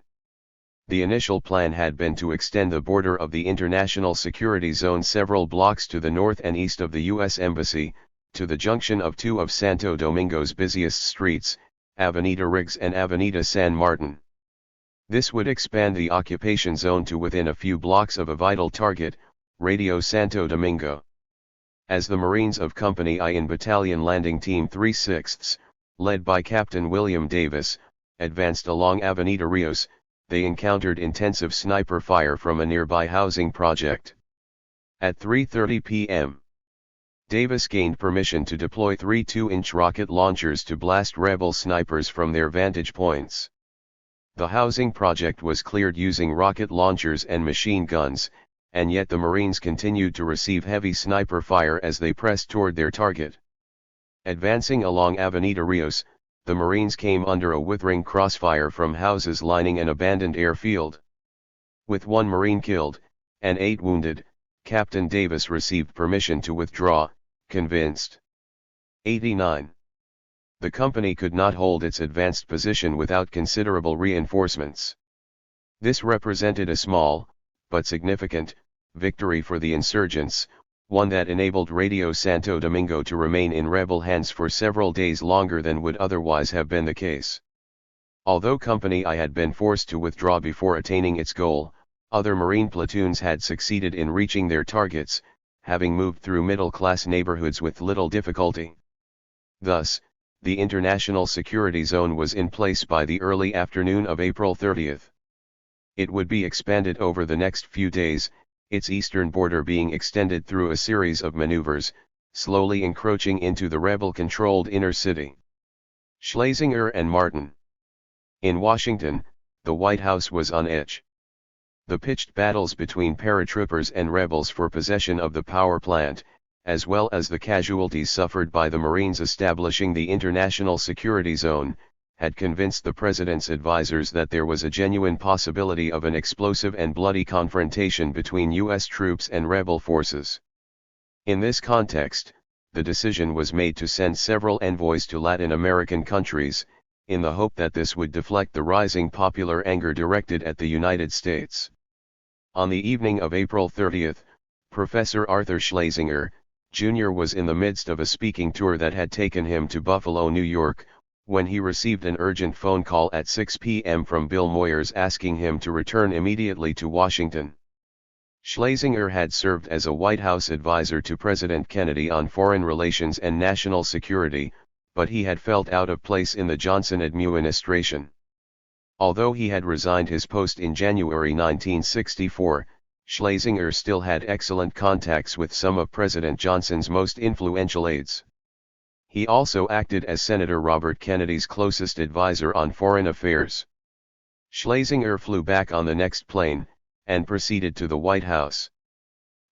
The initial plan had been to extend the border of the international security zone several blocks to the north and east of the U.S. Embassy, to the junction of two of Santo Domingo's busiest streets, Avenida Riggs and Avenida San Martin. This would expand the occupation zone to within a few blocks of a vital target, Radio Santo Domingo. As the Marines of Company I in Battalion Landing Team 3/6, led by Captain William Davis, advanced along Avenida Rios, they encountered intensive sniper fire from a nearby housing project. At 3:30 p.m., Davis gained permission to deploy 3 2-inch rocket launchers to blast rebel snipers from their vantage points. The housing project was cleared using rocket launchers and machine guns, and yet the Marines continued to receive heavy sniper fire as they pressed toward their target. Advancing along Avenida Rios, the Marines came under a withering crossfire from houses lining an abandoned airfield. With 1 Marine killed, and 8 wounded, Captain Davis received permission to withdraw, convinced. 89. The company could not hold its advanced position without considerable reinforcements. This represented a small, but significant, victory for the insurgents, one that enabled Radio Santo Domingo to remain in rebel hands for several days longer than would otherwise have been the case. Although Company I had been forced to withdraw before attaining its goal, other Marine platoons had succeeded in reaching their targets, having moved through middle-class neighborhoods with little difficulty. Thus, the international security zone was in place by the early afternoon of April 30. It would be expanded over the next few days, its eastern border being extended through a series of maneuvers, slowly encroaching into the rebel-controlled inner city. Schlesinger and Martin. In Washington, the White House was on edge. The pitched battles between paratroopers and rebels for possession of the power plant, as well as the casualties suffered by the Marines establishing the international security zone, had convinced the president's advisors that there was a genuine possibility of an explosive and bloody confrontation between U.S. troops and rebel forces. In this context, the decision was made to send several envoys to Latin American countries, in the hope that this would deflect the rising popular anger directed at the United States. On the evening of April 30, Professor Arthur Schlesinger, Jr. was in the midst of a speaking tour that had taken him to Buffalo, New York, when he received an urgent phone call at 6 p.m. from Bill Moyers asking him to return immediately to Washington. Schlesinger had served as a White House advisor to President Kennedy on foreign relations and national security, but he had felt out of place in the Johnson administration. Although he had resigned his post in January 1964, Schlesinger still had excellent contacts with some of President Johnson's most influential aides. He also acted as Senator Robert Kennedy's closest advisor on foreign affairs. Schlesinger flew back on the next plane, and proceeded to the White House.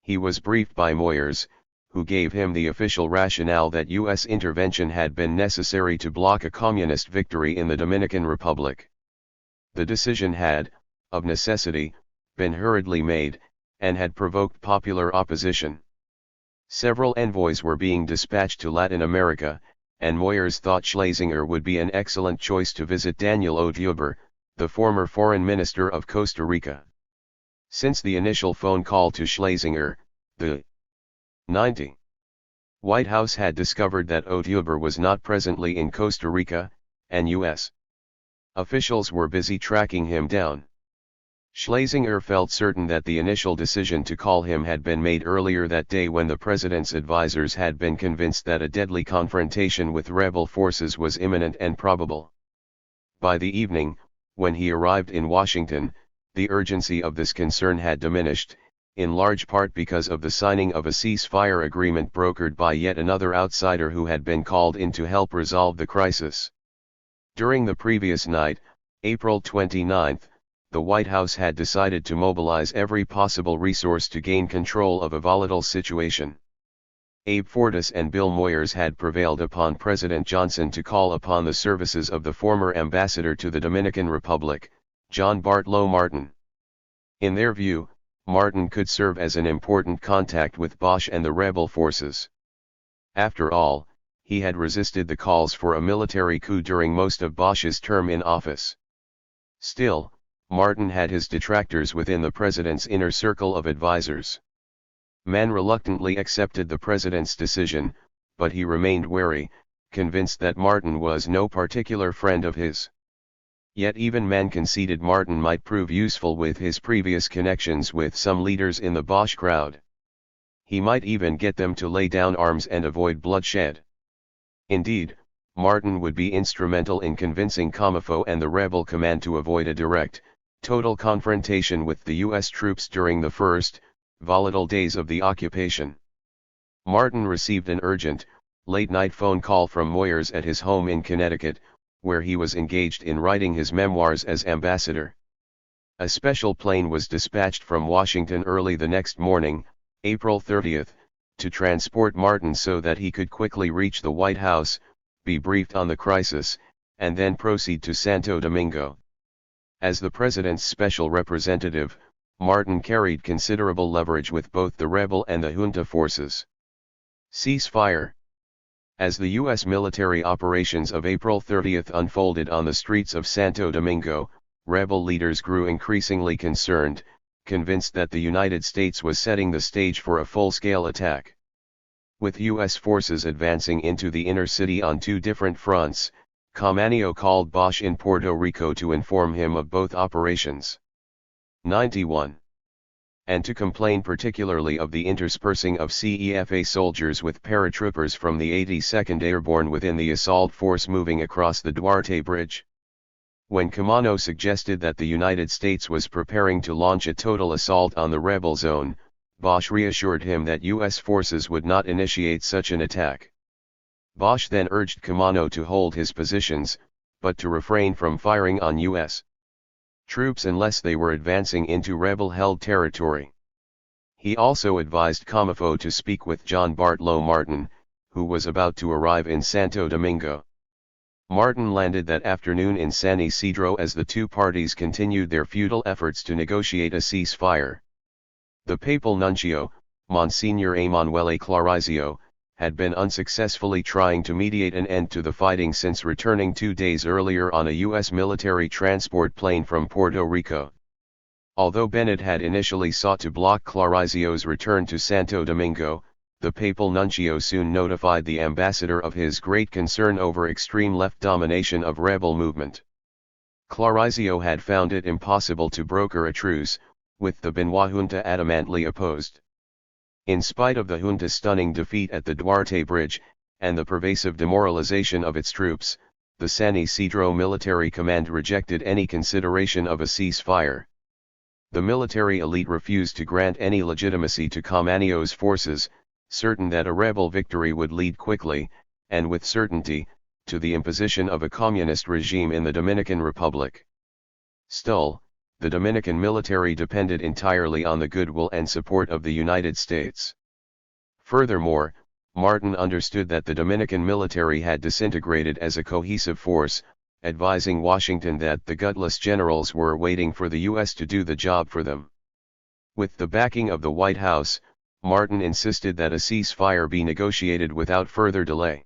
He was briefed by Moyers, who gave him the official rationale that U.S. intervention had been necessary to block a communist victory in the Dominican Republic. The decision had, of necessity, been hurriedly made, and had provoked popular opposition. Several envoys were being dispatched to Latin America, and Moyers thought Schlesinger would be an excellent choice to visit Daniel Oduber, the former foreign minister of Costa Rica. Since the initial phone call to Schlesinger, the 90 White House had discovered that Oduber was not presently in Costa Rica, and U.S. officials were busy tracking him down. Schlesinger felt certain that the initial decision to call him had been made earlier that day when the president's advisors had been convinced that a deadly confrontation with rebel forces was imminent and probable. By the evening, when he arrived in Washington, the urgency of this concern had diminished, in large part because of the signing of a ceasefire agreement brokered by yet another outsider who had been called in to help resolve the crisis. During the previous night, April 29, the White House had decided to mobilize every possible resource to gain control of a volatile situation. Abe Fortas and Bill Moyers had prevailed upon President Johnson to call upon the services of the former ambassador to the Dominican Republic, John Bartlow Martin. In their view, Martin could serve as an important contact with Bosch and the rebel forces. After all, he had resisted the calls for a military coup during most of Bosch's term in office. Still, Martin had his detractors within the president's inner circle of advisors. Mann reluctantly accepted the president's decision, but he remained wary, convinced that Martin was no particular friend of his. Yet even Mann conceded Martin might prove useful with his previous connections with some leaders in the Bosch crowd. He might even get them to lay down arms and avoid bloodshed. Indeed, Martin would be instrumental in convincing Comifo and the rebel command to avoid a direct, total confrontation with the U.S. troops during the first, volatile days of the occupation. Martin received an urgent, late-night phone call from Moyers at his home in Connecticut, where he was engaged in writing his memoirs as ambassador. A special plane was dispatched from Washington early the next morning, April 30, to transport Martin so that he could quickly reach the White House, be briefed on the crisis, and then proceed to Santo Domingo. As the president's special representative, Martin carried considerable leverage with both the rebel and the junta forces. Ceasefire. As the U.S. military operations of April 30 unfolded on the streets of Santo Domingo, rebel leaders grew increasingly concerned, convinced that the United States was setting the stage for a full-scale attack. With U.S. forces advancing into the inner city on two different fronts, Camaneo called Bosch in Puerto Rico to inform him of both operations. 91. And to complain particularly of the interspersing of CEFA soldiers with paratroopers from the 82nd Airborne within the assault force moving across the Duarte Bridge. When Camaneo suggested that the United States was preparing to launch a total assault on the rebel zone, Bosch reassured him that U.S. forces would not initiate such an attack. Bosch then urged Camaneo to hold his positions, but to refrain from firing on U.S. troops unless they were advancing into rebel-held territory. He also advised Comifo to speak with John Bartlow Martin, who was about to arrive in Santo Domingo. Martin landed that afternoon in San Isidro as the two parties continued their futile efforts to negotiate a ceasefire. The papal nuncio, Monsignor Emanuele Clarizio, had been unsuccessfully trying to mediate an end to the fighting since returning 2 days earlier on a U.S. military transport plane from Puerto Rico. Although Bennett had initially sought to block Clarizio's return to Santo Domingo, the papal nuncio soon notified the ambassador of his great concern over extreme left domination of rebel movement. Clarizio had found it impossible to broker a truce, with the Benoit junta adamantly opposed. In spite of the junta's stunning defeat at the Duarte Bridge, and the pervasive demoralization of its troops, the San Isidro Military Command rejected any consideration of a ceasefire. The military elite refused to grant any legitimacy to Commanio's forces, certain that a rebel victory would lead quickly, and with certainty, to the imposition of a communist regime in the Dominican Republic. Still, the Dominican military depended entirely on the goodwill and support of the United States. Furthermore, Martin understood that the Dominican military had disintegrated as a cohesive force, advising Washington that the gutless generals were waiting for the U.S. to do the job for them. With the backing of the White House, Martin insisted that a ceasefire be negotiated without further delay.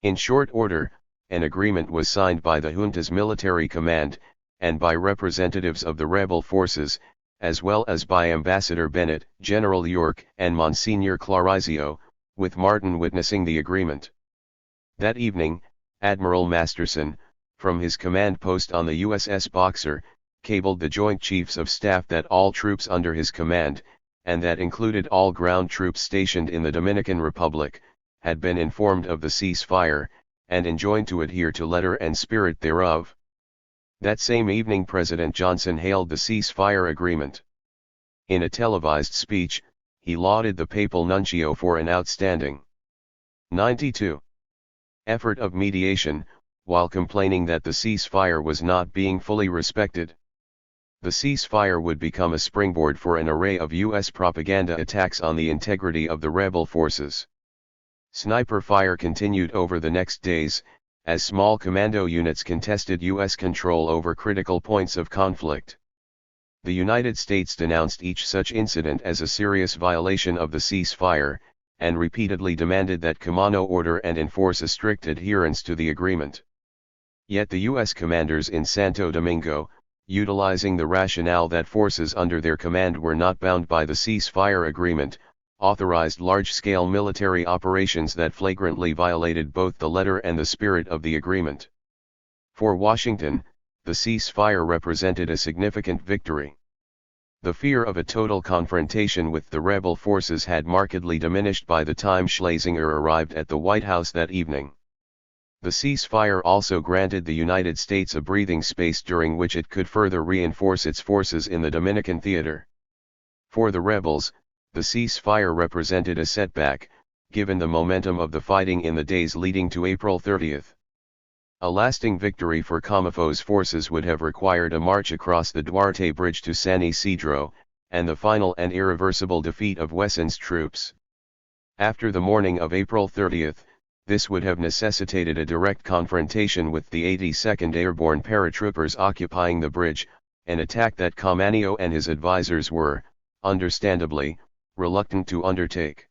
In short order, an agreement was signed by the junta's military command, and by representatives of the rebel forces, as well as by Ambassador Bennett, General York, and Monsignor Clarizio, with Martin witnessing the agreement. That evening, Admiral Masterson, from his command post on the USS Boxer, cabled the Joint Chiefs of Staff that all troops under his command, and that included all ground troops stationed in the Dominican Republic, had been informed of the ceasefire, and enjoined to adhere to letter and spirit thereof. That same evening President Johnson hailed the ceasefire agreement. In a televised speech, he lauded the papal nuncio for an outstanding 92 effort of mediation, while complaining that the ceasefire was not being fully respected. The ceasefire would become a springboard for an array of U.S. propaganda attacks on the integrity of the rebel forces. Sniper fire continued over the next days, as small commando units contested U.S. control over critical points of conflict. The United States denounced each such incident as a serious violation of the ceasefire, and repeatedly demanded that Camano order and enforce a strict adherence to the agreement. Yet the U.S. commanders in Santo Domingo, utilizing the rationale that forces under their command were not bound by the ceasefire agreement, authorized large-scale military operations that flagrantly violated both the letter and the spirit of the agreement. For Washington, the ceasefire represented a significant victory. The fear of a total confrontation with the rebel forces had markedly diminished by the time Schlesinger arrived at the White House that evening. The ceasefire also granted the United States a breathing space during which it could further reinforce its forces in the Dominican theater. For the rebels, the ceasefire represented a setback, given the momentum of the fighting in the days leading to April 30. A lasting victory for Comefo's forces would have required a march across the Duarte Bridge to San Isidro, and the final and irreversible defeat of Wesson's troops. After the morning of April 30, this would have necessitated a direct confrontation with the 82nd Airborne paratroopers occupying the bridge, an attack that Camanio and his advisors were, understandably, reluctant to undertake.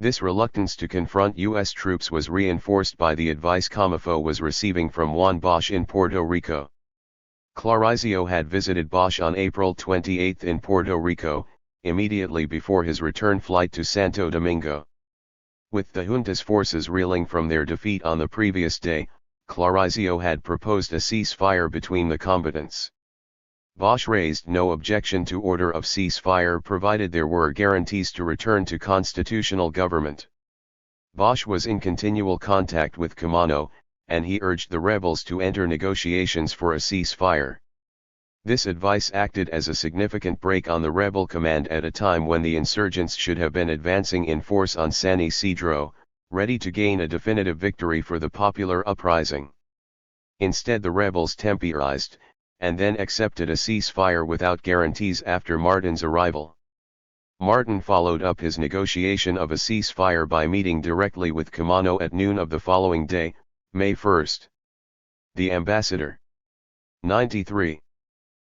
This reluctance to confront U.S. troops was reinforced by the advice Comefo was receiving from Juan Bosch in Puerto Rico. Clarizio had visited Bosch on April 28 in Puerto Rico, immediately before his return flight to Santo Domingo. With the junta's forces reeling from their defeat on the previous day, Clarizio had proposed a ceasefire between the combatants. Bosch raised no objection to order of ceasefire provided there were guarantees to return to constitutional government. Bosch was in continual contact with Camano, and he urged the rebels to enter negotiations for a ceasefire. This advice acted as a significant break on the rebel command at a time when the insurgents should have been advancing in force on San Isidro, ready to gain a definitive victory for the popular uprising. Instead the rebels temporized, and then accepted a ceasefire without guarantees after Martin's arrival. Martin followed up his negotiation of a ceasefire by meeting directly with Camano at noon of the following day, May 1. The ambassador, 93,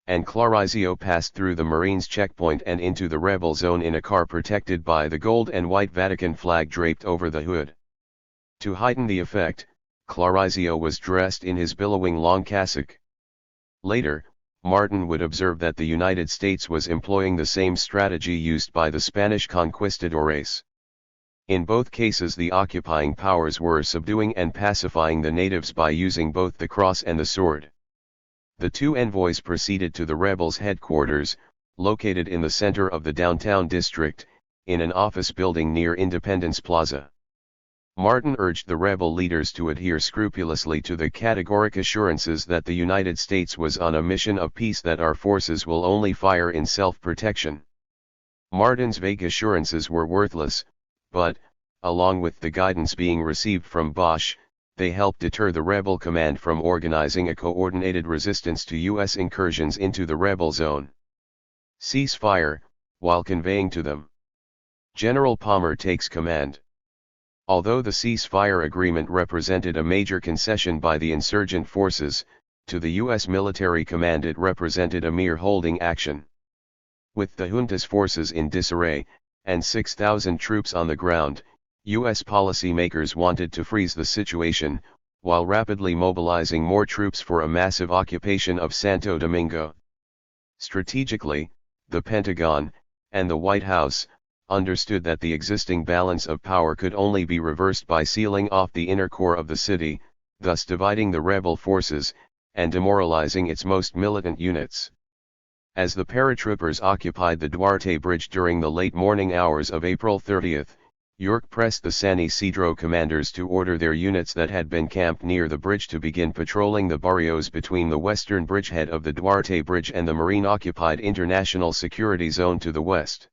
and Clarizio passed through the Marines checkpoint and into the rebel zone in a car protected by the gold and white Vatican flag draped over the hood. To heighten the effect, Clarizio was dressed in his billowing long cassock. Later, Martin would observe that the United States was employing the same strategy used by the Spanish conquistadores. In both cases the occupying powers were subduing and pacifying the natives by using both the cross and the sword. The two envoys proceeded to the rebels' headquarters, located in the center of the downtown district, in an office building near Independence Plaza. Martin urged the rebel leaders to adhere scrupulously to the categoric assurances that the United States was on a mission of peace, that our forces will only fire in self-protection. Martin's vague assurances were worthless, but, along with the guidance being received from Bosch, they helped deter the rebel command from organizing a coordinated resistance to U.S. incursions into the rebel zone. Ceasefire, while conveying to them. General Palmer takes command. Although the ceasefire agreement represented a major concession by the insurgent forces, to the U.S. military command it represented a mere holding action. With the junta's forces in disarray, and 6,000 troops on the ground, U.S. policymakers wanted to freeze the situation, while rapidly mobilizing more troops for a massive occupation of Santo Domingo. Strategically, the Pentagon, and the White House, understood that the existing balance of power could only be reversed by sealing off the inner core of the city, thus dividing the rebel forces, and demoralizing its most militant units. As the paratroopers occupied the Duarte Bridge during the late morning hours of April 30, York pressed the San Isidro commanders to order their units that had been camped near the bridge to begin patrolling the barrios between the western bridgehead of the Duarte Bridge and the Marine-occupied International Security Zone to the west.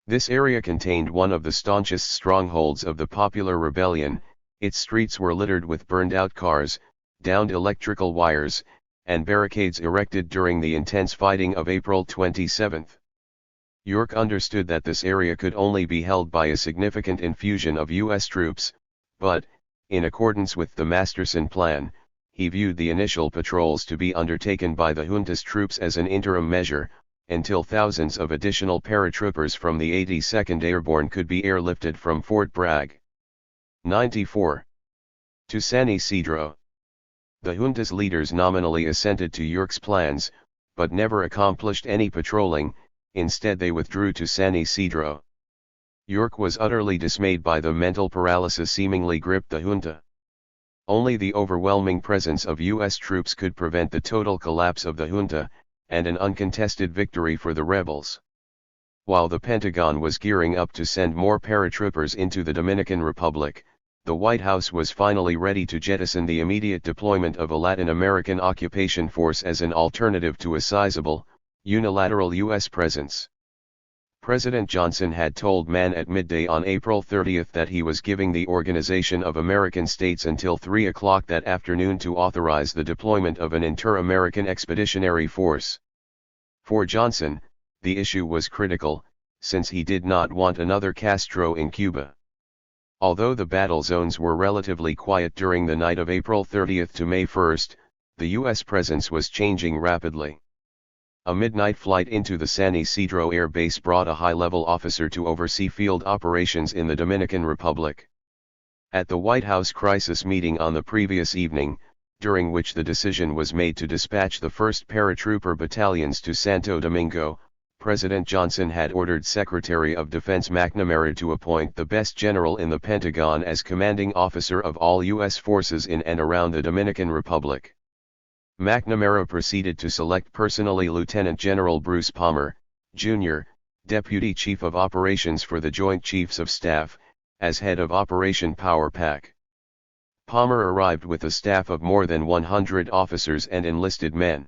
This area contained one of the staunchest strongholds of the popular rebellion. Its streets were littered with burned-out cars, downed electrical wires, and barricades erected during the intense fighting of April 27. York understood that this area could only be held by a significant infusion of U.S. troops, but, in accordance with the Masterson Plan, he viewed the initial patrols to be undertaken by the junta's troops as an interim measure, until thousands of additional paratroopers from the 82nd Airborne could be airlifted from Fort Bragg. 94. To San Isidro. The junta's leaders nominally assented to York's plans, but never accomplished any patrolling. Instead they withdrew to San Isidro. York was utterly dismayed by the mental paralysis seemingly gripped the junta. Only the overwhelming presence of U.S. troops could prevent the total collapse of the junta, and an uncontested victory for the rebels. While the Pentagon was gearing up to send more paratroopers into the Dominican Republic, the White House was finally ready to jettison the immediate deployment of a Latin American occupation force as an alternative to a sizable, unilateral U.S. presence. President Johnson had told Mann at midday on April 30 that he was giving the Organization of American States until 3 o'clock that afternoon to authorize the deployment of an inter-American expeditionary force. For Johnson, the issue was critical, since he did not want another Castro in Cuba. Although the battle zones were relatively quiet during the night of April 30 to May 1, the U.S. presence was changing rapidly. A midnight flight into the San Isidro Air Base brought a high-level officer to oversee field operations in the Dominican Republic. At the White House crisis meeting on the previous evening, during which the decision was made to dispatch the 1st paratrooper battalions to Santo Domingo, President Johnson had ordered Secretary of Defense McNamara to appoint the best general in the Pentagon as commanding officer of all U.S. forces in and around the Dominican Republic. McNamara proceeded to select personally Lieutenant General Bruce Palmer, Jr., Deputy Chief of Operations for the Joint Chiefs of Staff, as head of Operation Power Pack. Palmer arrived with a staff of more than 100 officers and enlisted men.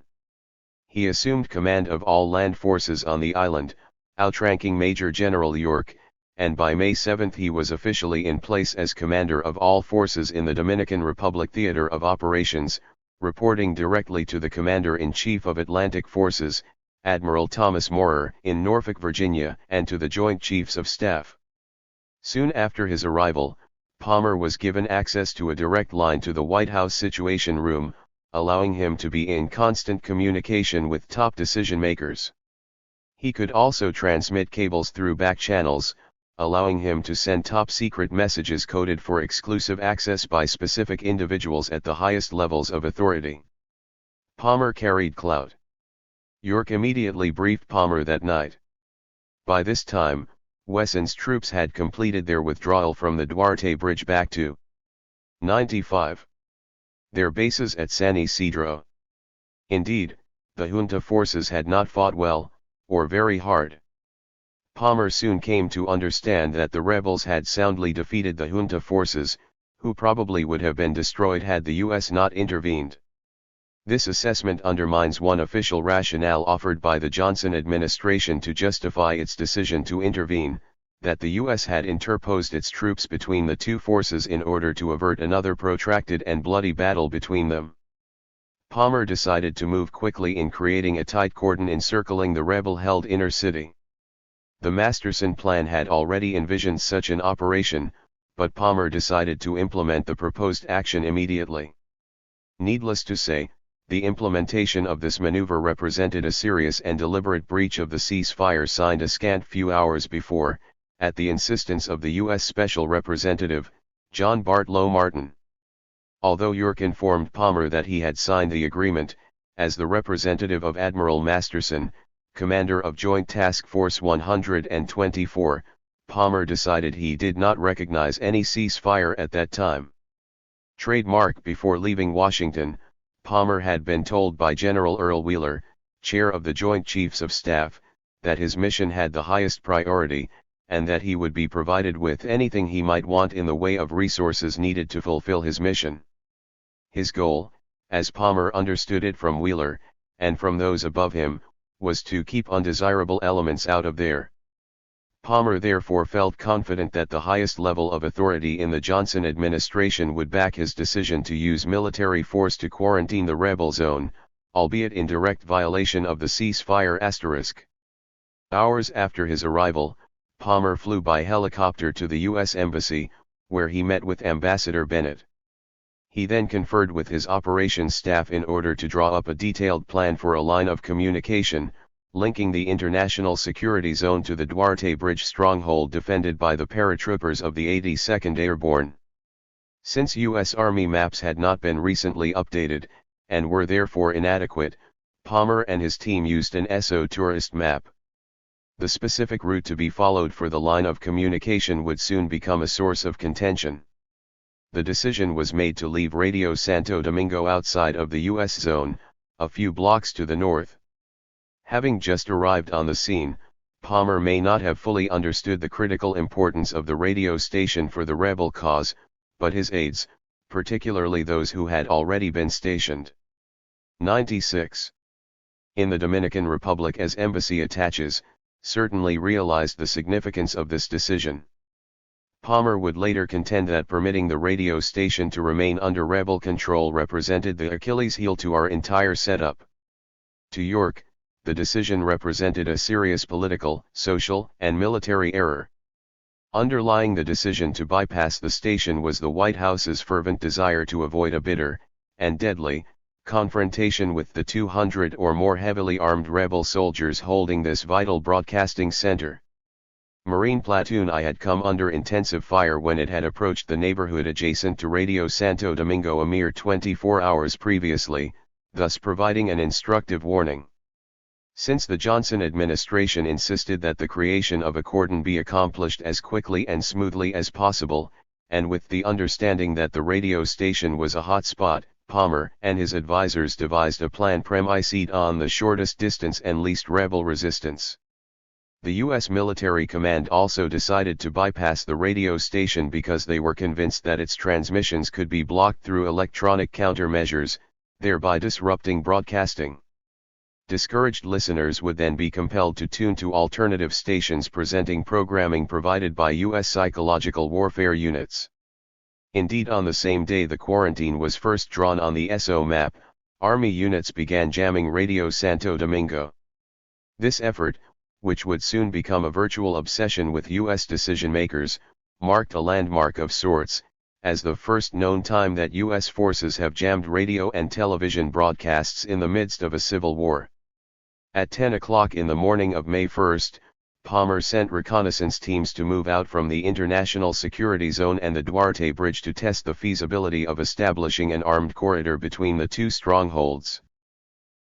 He assumed command of all land forces on the island, outranking Major General York, and by May 7 he was officially in place as commander of all forces in the Dominican Republic Theater of Operations, reporting directly to the Commander-in-Chief of Atlantic Forces, Admiral Thomas Moorer, in Norfolk, Virginia, and to the Joint Chiefs of Staff. Soon after his arrival, Palmer was given access to a direct line to the White House Situation Room, allowing him to be in constant communication with top decision-makers. He could also transmit cables through back channels, allowing him to send top-secret messages coded for exclusive access by specific individuals at the highest levels of authority. Palmer carried clout. York immediately briefed Palmer that night. By this time, Wesson's troops had completed their withdrawal from the Duarte Bridge back to 95. Their bases at San Isidro. Indeed, the junta forces had not fought well, or very hard. Palmer soon came to understand that the rebels had soundly defeated the junta forces, who probably would have been destroyed had the US not intervened. This assessment undermines one official rationale offered by the Johnson administration to justify its decision to intervene, that the US had interposed its troops between the two forces in order to avert another protracted and bloody battle between them. Palmer decided to move quickly in creating a tight cordon encircling the rebel-held inner city. The Masterson plan had already envisioned such an operation, but Palmer decided to implement the proposed action immediately. Needless to say, the implementation of this maneuver represented a serious and deliberate breach of the ceasefire signed a scant few hours before, at the insistence of the U.S. Special Representative, John Bartlow Martin. Although York informed Palmer that he had signed the agreement, as the representative of Admiral Masterson, commander of Joint Task Force 124, Palmer decided he did not recognize any ceasefire at that time. Trademark: before leaving Washington, Palmer had been told by General Earl Wheeler, chair of the Joint Chiefs of Staff, that his mission had the highest priority, and that he would be provided with anything he might want in the way of resources needed to fulfill his mission. His goal, as Palmer understood it from Wheeler, and from those above him, was to keep undesirable elements out of there. Palmer therefore felt confident that the highest level of authority in the Johnson administration would back his decision to use military force to quarantine the rebel zone, albeit in direct violation of the ceasefire asterisk. Hours after his arrival, Palmer flew by helicopter to the U.S. Embassy, where he met with Ambassador Bennett. He then conferred with his operations staff in order to draw up a detailed plan for a line of communication, linking the international security zone to the Duarte Bridge stronghold defended by the paratroopers of the 82nd Airborne. Since U.S. Army maps had not been recently updated, and were therefore inadequate, Palmer and his team used an ESO tourist map. The specific route to be followed for the line of communication would soon become a source of contention. The decision was made to leave Radio Santo Domingo outside of the U.S. zone, a few blocks to the north. Having just arrived on the scene, Palmer may not have fully understood the critical importance of the radio station for the rebel cause, but his aides, particularly those who had already been stationed 96 in the Dominican Republic as embassy attaches, certainly realized the significance of this decision. Palmer would later contend that permitting the radio station to remain under rebel control represented the Achilles heel to our entire setup. To York, the decision represented a serious political, social, and military error. Underlying the decision to bypass the station was the White House's fervent desire to avoid a bitter, and deadly, confrontation with the 200 or more heavily armed rebel soldiers holding this vital broadcasting center. Marine Platoon I had come under intensive fire when it had approached the neighborhood adjacent to Radio Santo Domingo a mere 24 hours previously, thus providing an instructive warning. Since the Johnson administration insisted that the creation of a cordon be accomplished as quickly and smoothly as possible, and with the understanding that the radio station was a hot spot, Palmer and his advisors devised a plan premised on the shortest distance and least rebel resistance. The U.S. military command also decided to bypass the radio station because they were convinced that its transmissions could be blocked through electronic countermeasures, thereby disrupting broadcasting. Discouraged listeners would then be compelled to tune to alternative stations presenting programming provided by U.S. psychological warfare units. Indeed, on the same day the quarantine was first drawn on the ESO map, Army units began jamming Radio Santo Domingo. This effort, which would soon become a virtual obsession with U.S. decision-makers, marked a landmark of sorts, as the first known time that U.S. forces have jammed radio and television broadcasts in the midst of a civil war. At 10 o'clock in the morning of May 1, Palmer sent reconnaissance teams to move out from the International Security Zone and the Duarte Bridge to test the feasibility of establishing an armed corridor between the two strongholds.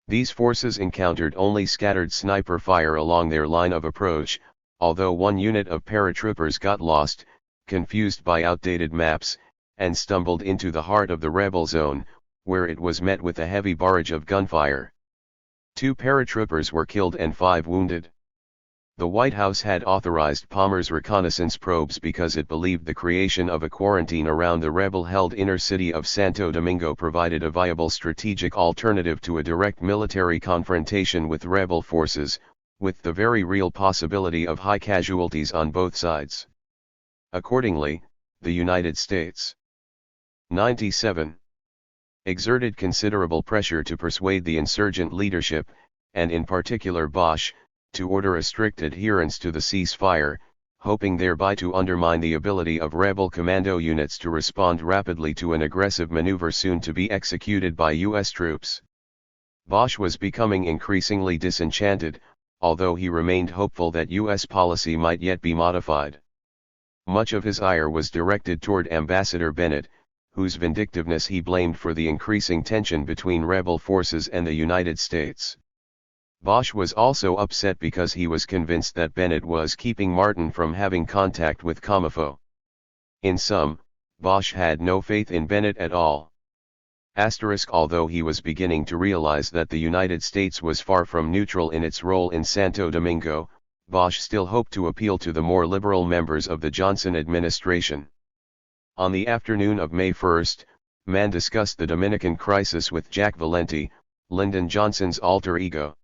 These forces encountered only scattered sniper fire along their line of approach, although one unit of paratroopers got lost, confused by outdated maps, and stumbled into the heart of the rebel zone, where it was met with a heavy barrage of gunfire. 2 paratroopers were killed and 5 wounded. The White House had authorized Palmer's reconnaissance probes because it believed the creation of a quarantine around the rebel-held inner city of Santo Domingo provided a viable strategic alternative to a direct military confrontation with rebel forces, with the very real possibility of high casualties on both sides. Accordingly, the United States 97 exerted considerable pressure to persuade the insurgent leadership, and in particular Bosch, to order a strict adherence to the ceasefire, hoping thereby to undermine the ability of rebel commando units to respond rapidly to an aggressive maneuver soon to be executed by U.S. troops. Bosch was becoming increasingly disenchanted, although he remained hopeful that U.S. policy might yet be modified. Much of his ire was directed toward Ambassador Bennett, whose vindictiveness he blamed for the increasing tension between rebel forces and the United States. Bosch was also upset because he was convinced that Bennett was keeping Martin from having contact with Comifo. In sum, Bosch had no faith in Bennett at all. Although he was beginning to realize that the United States was far from neutral in its role in Santo Domingo, Bosch still hoped to appeal to the more liberal members of the Johnson administration. On the afternoon of May 1, Mann discussed the Dominican crisis with Jack Valenti, Lyndon Johnson's alter ego.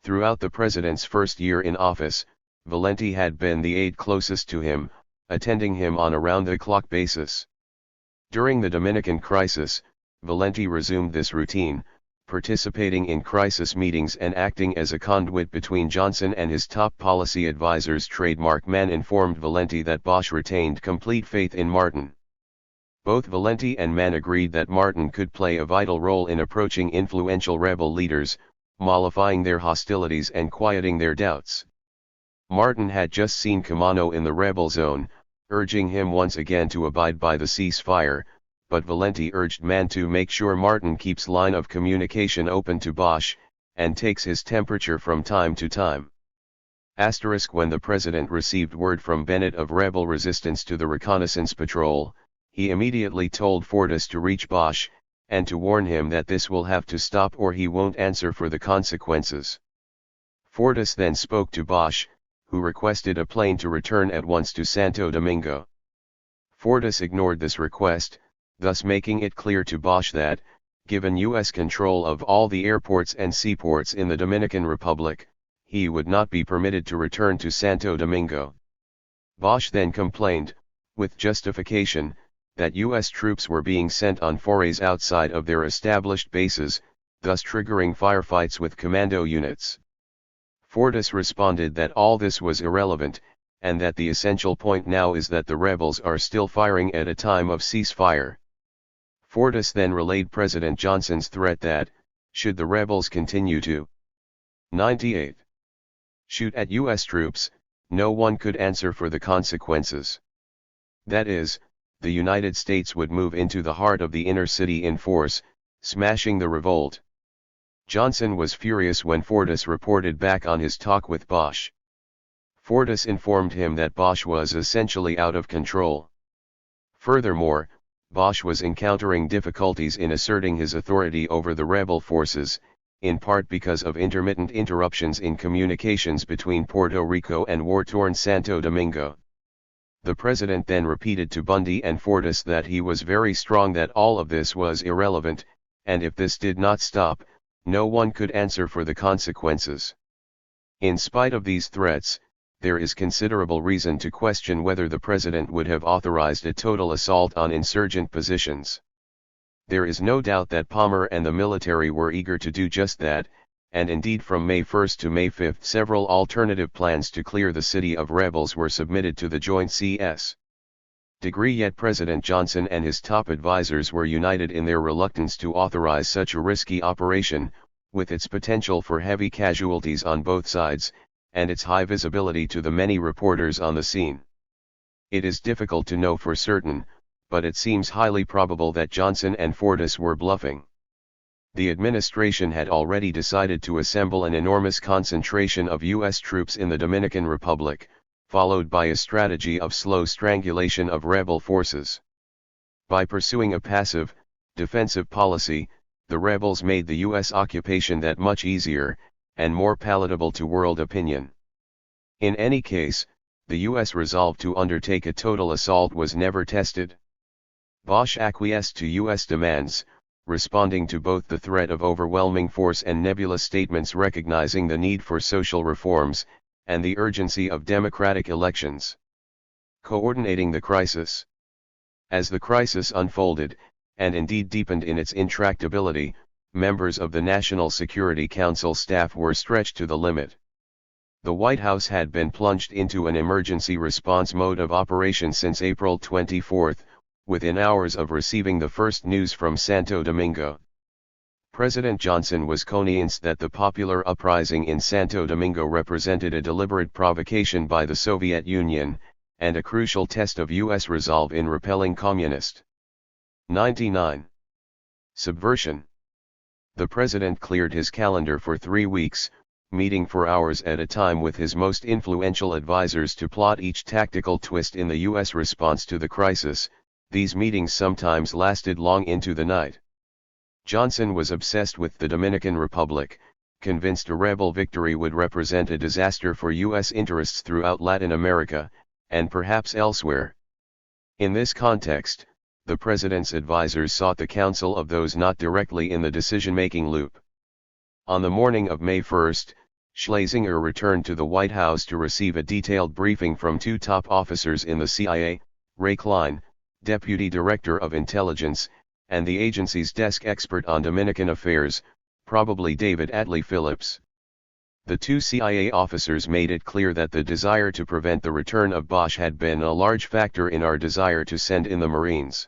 Throughout the president's first year in office, Valenti had been the aide closest to him, attending him on a round-the-clock basis. During the Dominican crisis, Valenti resumed this routine, participating in crisis meetings and acting as a conduit between Johnson and his top policy advisors. Trademark Mann informed Valenti that Bosch retained complete faith in Martin. Both Valenti and Mann agreed that Martin could play a vital role in approaching influential rebel leaders, mollifying their hostilities and quieting their doubts. Martin had just seen Camano in the rebel zone, urging him once again to abide by the ceasefire, but Valenti urged Mann to make sure Martin keeps line of communication open to Bosch, and takes his temperature from time to time. When the president received word from Bennett of rebel resistance to the reconnaissance patrol, he immediately told Fortas to reach Bosch, and to warn him that this will have to stop or he won't answer for the consequences. Fortas then spoke to Bosch, who requested a plane to return at once to Santo Domingo. Fortas ignored this request, thus making it clear to Bosch that, given U.S. control of all the airports and seaports in the Dominican Republic, he would not be permitted to return to Santo Domingo. Bosch then complained, with justification, that U.S. troops were being sent on forays outside of their established bases, thus triggering firefights with commando units. Fortas responded that all this was irrelevant, and that the essential point now is that the rebels are still firing at a time of ceasefire. Fortas then relayed President Johnson's threat that, should the rebels continue to 98 shoot at U.S. troops, no one could answer for the consequences. That is, the United States would move into the heart of the inner city in force, smashing the revolt. Johnson was furious when Fortas reported back on his talk with Bosch. Fortas informed him that Bosch was essentially out of control. Furthermore, Bosch was encountering difficulties in asserting his authority over the rebel forces, in part because of intermittent interruptions in communications between Puerto Rico and war-torn Santo Domingo. The president then repeated to Bundy and Fortas that he was very strong that all of this was irrelevant, and if this did not stop, no one could answer for the consequences. In spite of these threats, there is considerable reason to question whether the president would have authorized a total assault on insurgent positions. There is no doubt that Palmer and the military were eager to do just that, and indeed from May 1 to May 5 several alternative plans to clear the city of rebels were submitted to the Joint CS. Yet President Johnson and his top advisors were united in their reluctance to authorize such a risky operation, with its potential for heavy casualties on both sides, and its high visibility to the many reporters on the scene. It is difficult to know for certain, but it seems highly probable that Johnson and Fortas were bluffing. The administration had already decided to assemble an enormous concentration of U.S. troops in the Dominican Republic, followed by a strategy of slow strangulation of rebel forces. By pursuing a passive, defensive policy, the rebels made the U.S. occupation that much easier, and more palatable to world opinion. In any case, the U.S. resolve to undertake a total assault was never tested. Bosch acquiesced to U.S. demands, responding to both the threat of overwhelming force and nebulous statements recognizing the need for social reforms, and the urgency of democratic elections. Coordinating the crisis. As the crisis unfolded, and indeed deepened in its intractability, members of the National Security Council staff were stretched to the limit. The White House had been plunged into an emergency response mode of operation since April 24, within hours of receiving the first news from Santo Domingo. President Johnson was convinced that the popular uprising in Santo Domingo represented a deliberate provocation by the Soviet Union, and a crucial test of U.S. resolve in repelling communist. 99. Subversion. The president cleared his calendar for 3 weeks, meeting for hours at a time with his most influential advisers to plot each tactical twist in the U.S. response to the crisis. These meetings sometimes lasted long into the night. Johnson was obsessed with the Dominican Republic, convinced a rebel victory would represent a disaster for U.S. interests throughout Latin America, and perhaps elsewhere. In this context, the president's advisers sought the counsel of those not directly in the decision-making loop. On the morning of May 1, Schlesinger returned to the White House to receive a detailed briefing from two top officers in the CIA, Ray Klein, Deputy Director of Intelligence, and the agency's desk expert on Dominican affairs, probably David Atlee Phillips. The two CIA officers made it clear that the desire to prevent the return of Bosch had been a large factor in our desire to send in the Marines.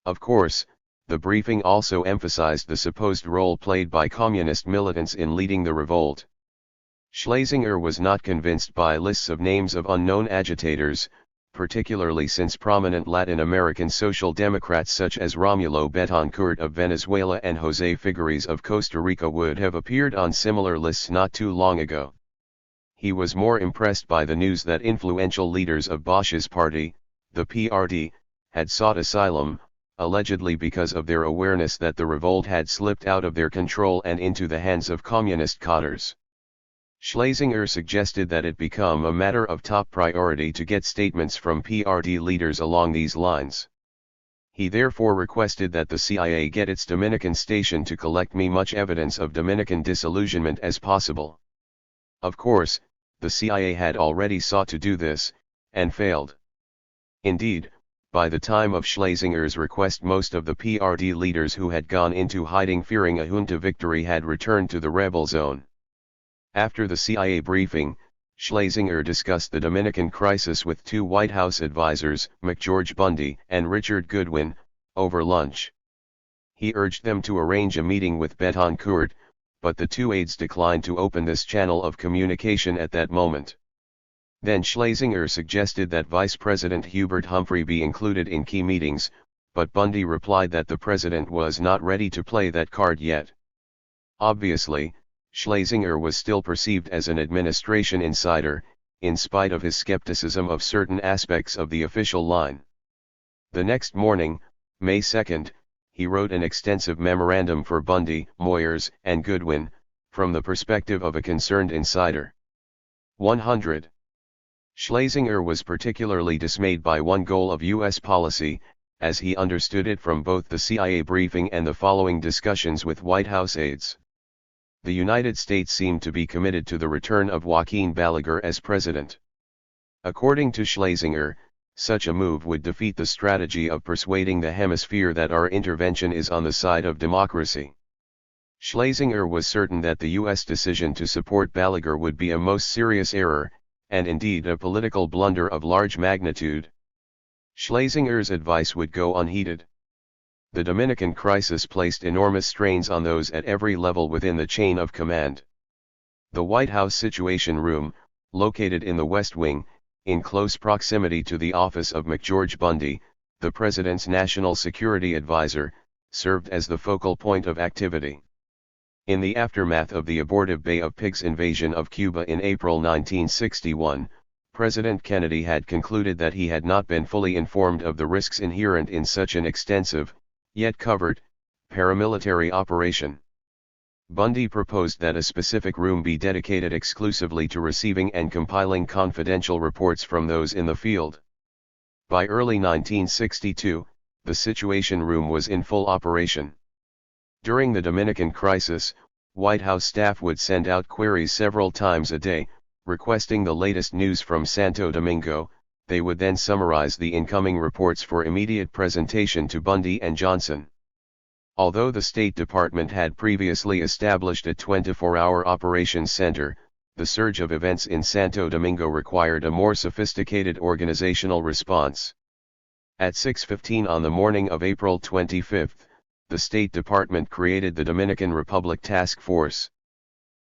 Of course, the briefing also emphasized the supposed role played by communist militants in leading the revolt. Schlesinger was not convinced by lists of names of unknown agitators, particularly since prominent Latin American social democrats such as Romulo Betancourt of Venezuela and José Figueres of Costa Rica would have appeared on similar lists not too long ago. He was more impressed by the news that influential leaders of Bosch's party, the PRD, had sought asylum, allegedly because of their awareness that the revolt had slipped out of their control and into the hands of communist cadres. Schlesinger suggested that it become a matter of top priority to get statements from PRD leaders along these lines. He therefore requested that the CIA get its Dominican station to collect me much evidence of Dominican disillusionment as possible. Of course, the CIA had already sought to do this, and failed. Indeed, by the time of Schlesinger's request most of the PRD leaders who had gone into hiding fearing a junta victory had returned to the rebel zone. After the CIA briefing, Schlesinger discussed the Dominican crisis with two White House advisers, McGeorge Bundy and Richard Goodwin, over lunch. He urged them to arrange a meeting with Betancourt, but the two aides declined to open this channel of communication at that moment. Then Schlesinger suggested that Vice President Hubert Humphrey be included in key meetings, but Bundy replied that the president was not ready to play that card yet. Obviously, Schlesinger was still perceived as an administration insider, in spite of his skepticism of certain aspects of the official line. The next morning, May 2, he wrote an extensive memorandum for Bundy, Moyers, and Goodwin, from the perspective of a concerned insider. 100. Schlesinger was particularly dismayed by one goal of U.S. policy, as he understood it from both the CIA briefing and the following discussions with White House aides. The United States seemed to be committed to the return of Joaquin Balaguer as president. According to Schlesinger, such a move would defeat the strategy of persuading the hemisphere that our intervention is on the side of democracy. Schlesinger was certain that the U.S. decision to support Balaguer would be a most serious error, and indeed a political blunder of large magnitude. Schlesinger's advice would go unheeded. The Dominican crisis placed enormous strains on those at every level within the chain of command. The White House Situation Room, located in the West Wing, in close proximity to the office of McGeorge Bundy, the President's National Security Advisor, served as the focal point of activity. In the aftermath of the abortive Bay of Pigs invasion of Cuba in April 1961, President Kennedy had concluded that he had not been fully informed of the risks inherent in such an extensive, yet covert, paramilitary operation. Bundy proposed that a specific room be dedicated exclusively to receiving and compiling confidential reports from those in the field. By early 1962, the Situation Room was in full operation. During the Dominican crisis, White House staff would send out queries several times a day, requesting the latest news from Santo Domingo. They would then summarize the incoming reports for immediate presentation to Bundy and Johnson. Although the State Department had previously established a 24-hour operations center, the surge of events in Santo Domingo required a more sophisticated organizational response. At 6:15 on the morning of April 25, the State Department created the Dominican Republic Task Force.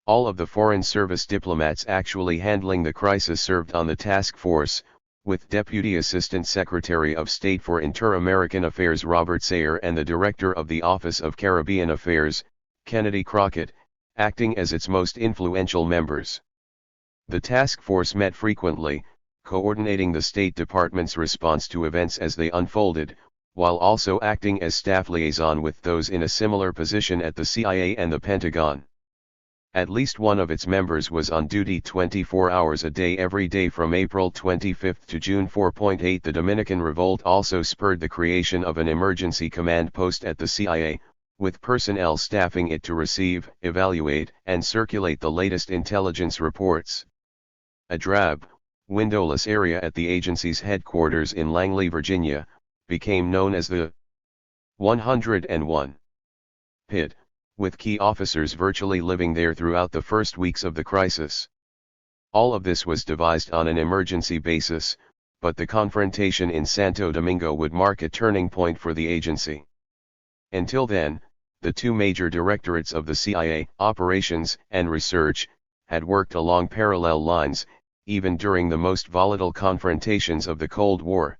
All of the Foreign Service diplomats actually handling the crisis served on the task force, with Deputy Assistant Secretary of State for Inter-American Affairs Robert Sayer and the Director of the Office of Caribbean Affairs, Kennedy Crockett, acting as its most influential members. The task force met frequently, coordinating the State Department's response to events as they unfolded, while also acting as staff liaison with those in a similar position at the CIA and the Pentagon. At least one of its members was on duty 24 hours a day every day from April 25 to June 4.8. The Dominican revolt also spurred the creation of an emergency command post at the CIA, with personnel staffing it to receive, evaluate, and circulate the latest intelligence reports. A drab, windowless area at the agency's headquarters in Langley, Virginia, became known as the 101 Pit, with key officers virtually living there throughout the first weeks of the crisis. All of this was devised on an emergency basis, but the confrontation in Santo Domingo would mark a turning point for the agency. Until then, the two major directorates of the CIA, Operations and Research, had worked along parallel lines, even during the most volatile confrontations of the Cold War.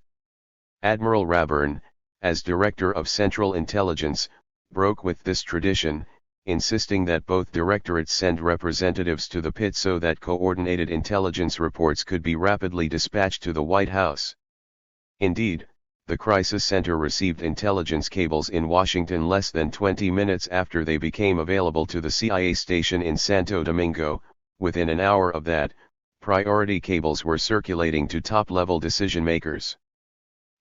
Admiral Rayburn, as Director of Central Intelligence, broke with this tradition, insisting that both directorates send representatives to the pit so that coordinated intelligence reports could be rapidly dispatched to the White House. Indeed, the Crisis Center received intelligence cables in Washington less than 20 minutes after they became available to the CIA station in Santo Domingo. Within an hour of that, priority cables were circulating to top-level decision-makers.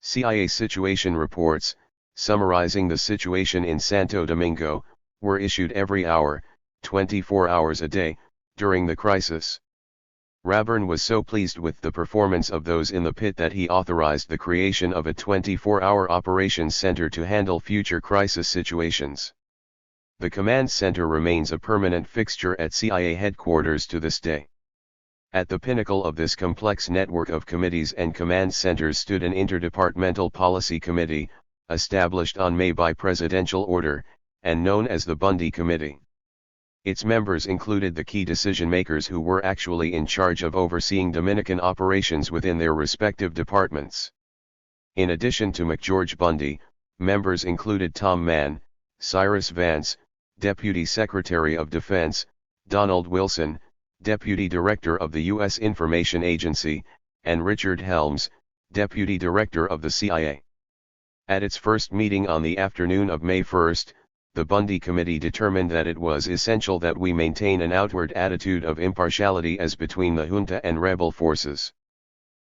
CIA situation reports, summarizing the situation in Santo Domingo, were issued every hour, 24 hours a day, during the crisis. Rayburn was so pleased with the performance of those in the pit that he authorized the creation of a 24-hour operations center to handle future crisis situations. The command center remains a permanent fixture at CIA headquarters to this day. At the pinnacle of this complex network of committees and command centers stood an Interdepartmental Policy Committee, established on May by presidential order, and known as the Bundy Committee. Its members included the key decision-makers who were actually in charge of overseeing Dominican operations within their respective departments. In addition to McGeorge Bundy, members included Tom Mann, Cyrus Vance, Deputy Secretary of Defense, Donald Wilson, Deputy Director of the U.S. Information Agency, and Richard Helms, Deputy Director of the CIA. At its first meeting on the afternoon of May 1, the Bundy Committee determined that it was essential that we maintain an outward attitude of impartiality as between the junta and rebel forces.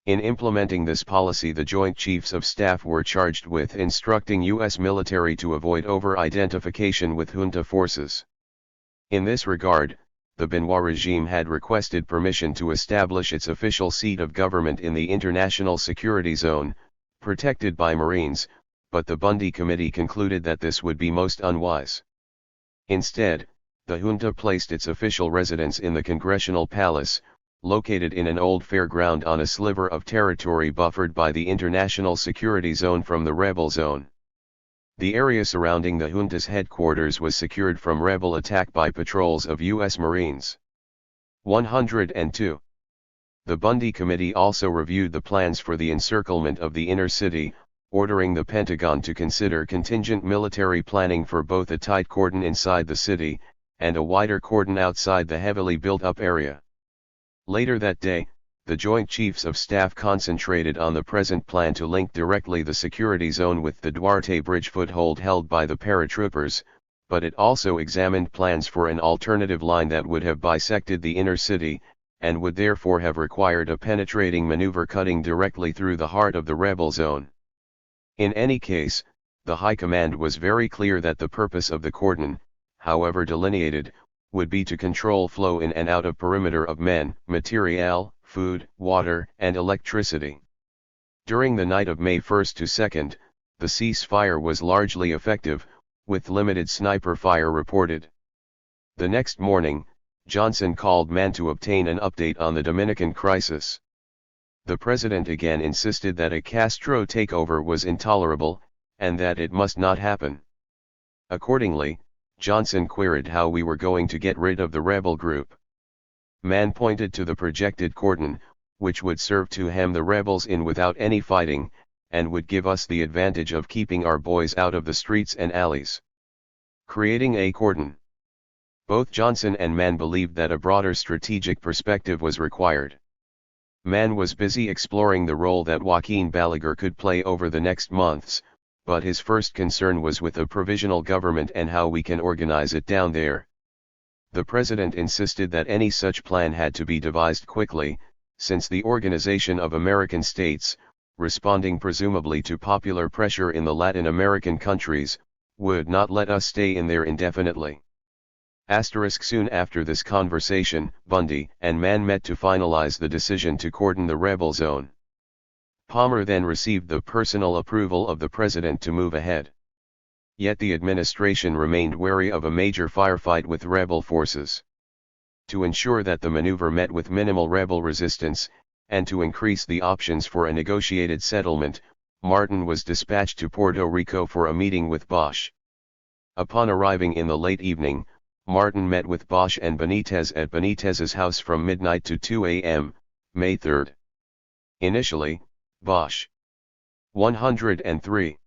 In implementing this policy, the Joint Chiefs of Staff were charged with instructing U.S. military to avoid over-identification with junta forces. In this regard, the Benoit regime had requested permission to establish its official seat of government in the International Security Zone, protected by Marines, but the Bundy Committee concluded that this would be most unwise. Instead, the junta placed its official residence in the Congressional Palace, located in an old fairground on a sliver of territory buffered by the International Security Zone from the Rebel Zone. The area surrounding the junta's headquarters was secured from rebel attack by patrols of U.S. Marines. 102. The Bundy Committee also reviewed the plans for the encirclement of the inner city, ordering the Pentagon to consider contingent military planning for both a tight cordon inside the city, and a wider cordon outside the heavily built-up area. Later that day, the Joint Chiefs of Staff concentrated on the present plan to link directly the security zone with the Duarte Bridge foothold held by the paratroopers, but it also examined plans for an alternative line that would have bisected the inner city, and would therefore have required a penetrating maneuver cutting directly through the heart of the rebel zone. In any case, the High Command was very clear that the purpose of the cordon, however delineated, would be to control flow in and out of perimeter of men, material, food, water, and electricity. During the night of May 1 to 2, the ceasefire was largely effective, with limited sniper fire reported. The next morning, Johnson called Mann to obtain an update on the Dominican crisis. The president again insisted that a Castro takeover was intolerable, and that it must not happen. Accordingly, Johnson queried how we were going to get rid of the rebel group. Mann pointed to the projected cordon, which would serve to hem the rebels in without any fighting, and would give us the advantage of keeping our boys out of the streets and alleys. Creating a cordon. Both Johnson and Mann believed that a broader strategic perspective was required. Mann was busy exploring the role that Joaquin Balaguer could play over the next months, but his first concern was with a provisional government and how we can organize it down there. The president insisted that any such plan had to be devised quickly, since the Organization of American States, responding presumably to popular pressure in the Latin American countries, would not let us stay in there indefinitely. Soon after this conversation, Bundy and Mann met to finalize the decision to cordon the rebel zone. Palmer then received the personal approval of the president to move ahead. Yet the administration remained wary of a major firefight with rebel forces. To ensure that the maneuver met with minimal rebel resistance, and to increase the options for a negotiated settlement, Martin was dispatched to Puerto Rico for a meeting with Bosch. Upon arriving in the late evening, Martin met with Bosch and Benitez at Benitez's house from midnight to 2 a.m., May 3. Initially, Bosch 103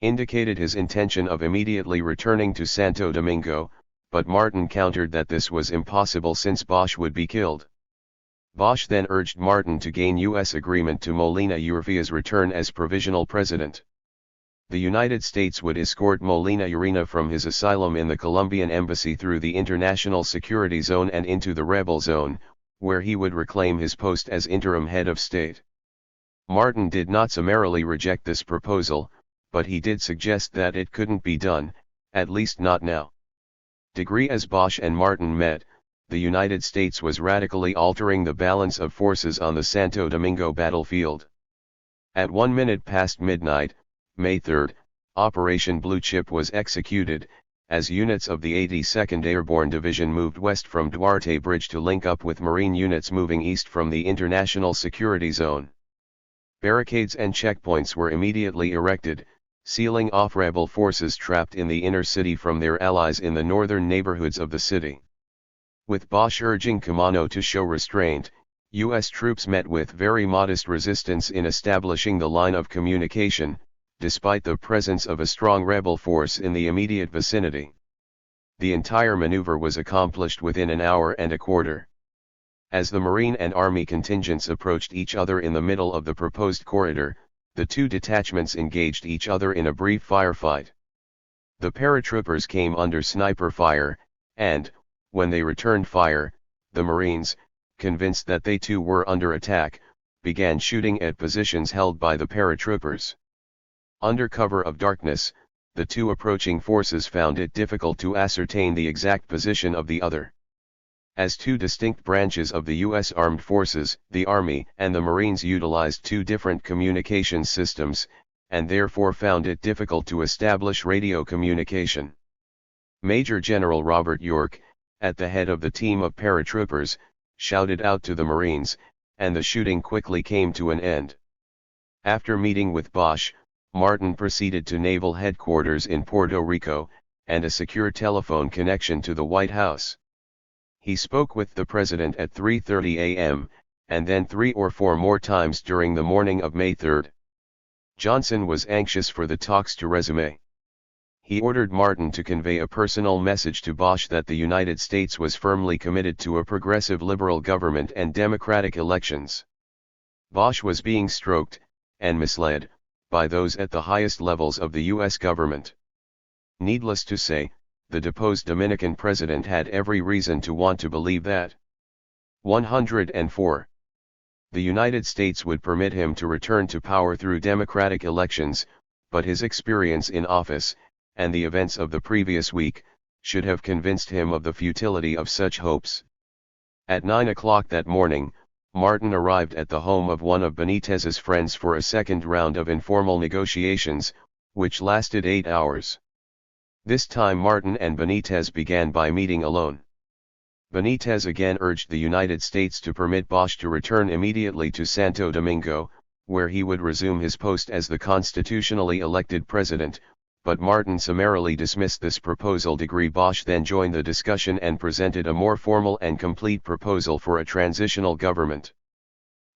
indicated his intention of immediately returning to Santo Domingo, but Martin countered that this was impossible since Bosch would be killed. Bosch then urged Martin to gain U.S. agreement to Molina Urrufia's return as provisional president. The United States would escort Molina Urrutia from his asylum in the Colombian embassy through the International Security Zone and into the Rebel Zone, where he would reclaim his post as interim head of state. Martin did not summarily reject this proposal, but he did suggest that it couldn't be done, at least not now. As Bosch and Martin met, the United States was radically altering the balance of forces on the Santo Domingo battlefield. At 1 minute past midnight, May 3, Operation Blue Chip was executed, as units of the 82nd Airborne Division moved west from Duarte Bridge to link up with Marine units moving east from the International Security Zone. Barricades and checkpoints were immediately erected, sealing off rebel forces trapped in the inner city from their allies in the northern neighborhoods of the city. With Bosch urging Camano to show restraint, U.S. troops met with very modest resistance in establishing the line of communication, despite the presence of a strong rebel force in the immediate vicinity. The entire maneuver was accomplished within an hour and a quarter. As the Marine and Army contingents approached each other in the middle of the proposed corridor, the two detachments engaged each other in a brief firefight. The paratroopers came under sniper fire, and, when they returned fire, the Marines, convinced that they too were under attack, began shooting at positions held by the paratroopers. Under cover of darkness, the two approaching forces found it difficult to ascertain the exact position of the other. As two distinct branches of the U.S. Armed Forces, the Army and the Marines utilized two different communication systems, and therefore found it difficult to establish radio communication. Major General Robert York, at the head of the team of paratroopers, shouted out to the Marines, and the shooting quickly came to an end. After meeting with Bosch, Martin proceeded to Naval Headquarters in Puerto Rico, and a secure telephone connection to the White House. He spoke with the president at 3:30 a.m., and then 3 or 4 more times during the morning of May 3. Johnson was anxious for the talks to resume. He ordered Martin to convey a personal message to Bosch that the United States was firmly committed to a progressive liberal government and democratic elections. Bosch was being stroked, and misled, by those at the highest levels of the U.S. government. Needless to say, the deposed Dominican president had every reason to want to believe that. 104. The United States would permit him to return to power through democratic elections, but his experience in office, and the events of the previous week, should have convinced him of the futility of such hopes. At 9 o'clock that morning, Martin arrived at the home of one of Benitez's friends for a second round of informal negotiations, which lasted 8 hours. This time Martin and Benitez began by meeting alone. Benitez again urged the United States to permit Bosch to return immediately to Santo Domingo, where he would resume his post as the constitutionally elected president, but Martin summarily dismissed this proposal. Bosch then joined the discussion and presented a more formal and complete proposal for a transitional government.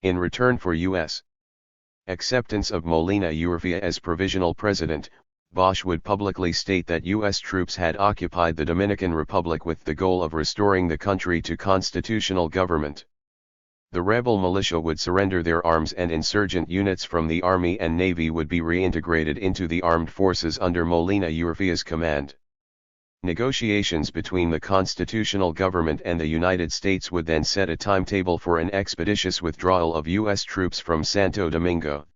In return for U.S. acceptance of Molina Urrutia as provisional president, Bosch would publicly state that U.S. troops had occupied the Dominican Republic with the goal of restoring the country to constitutional government. The rebel militia would surrender their arms and insurgent units from the Army and Navy would be reintegrated into the armed forces under Molina Urrutia's command. Negotiations between the constitutional government and the United States would then set a timetable for an expeditious withdrawal of U.S. troops from Santo Domingo.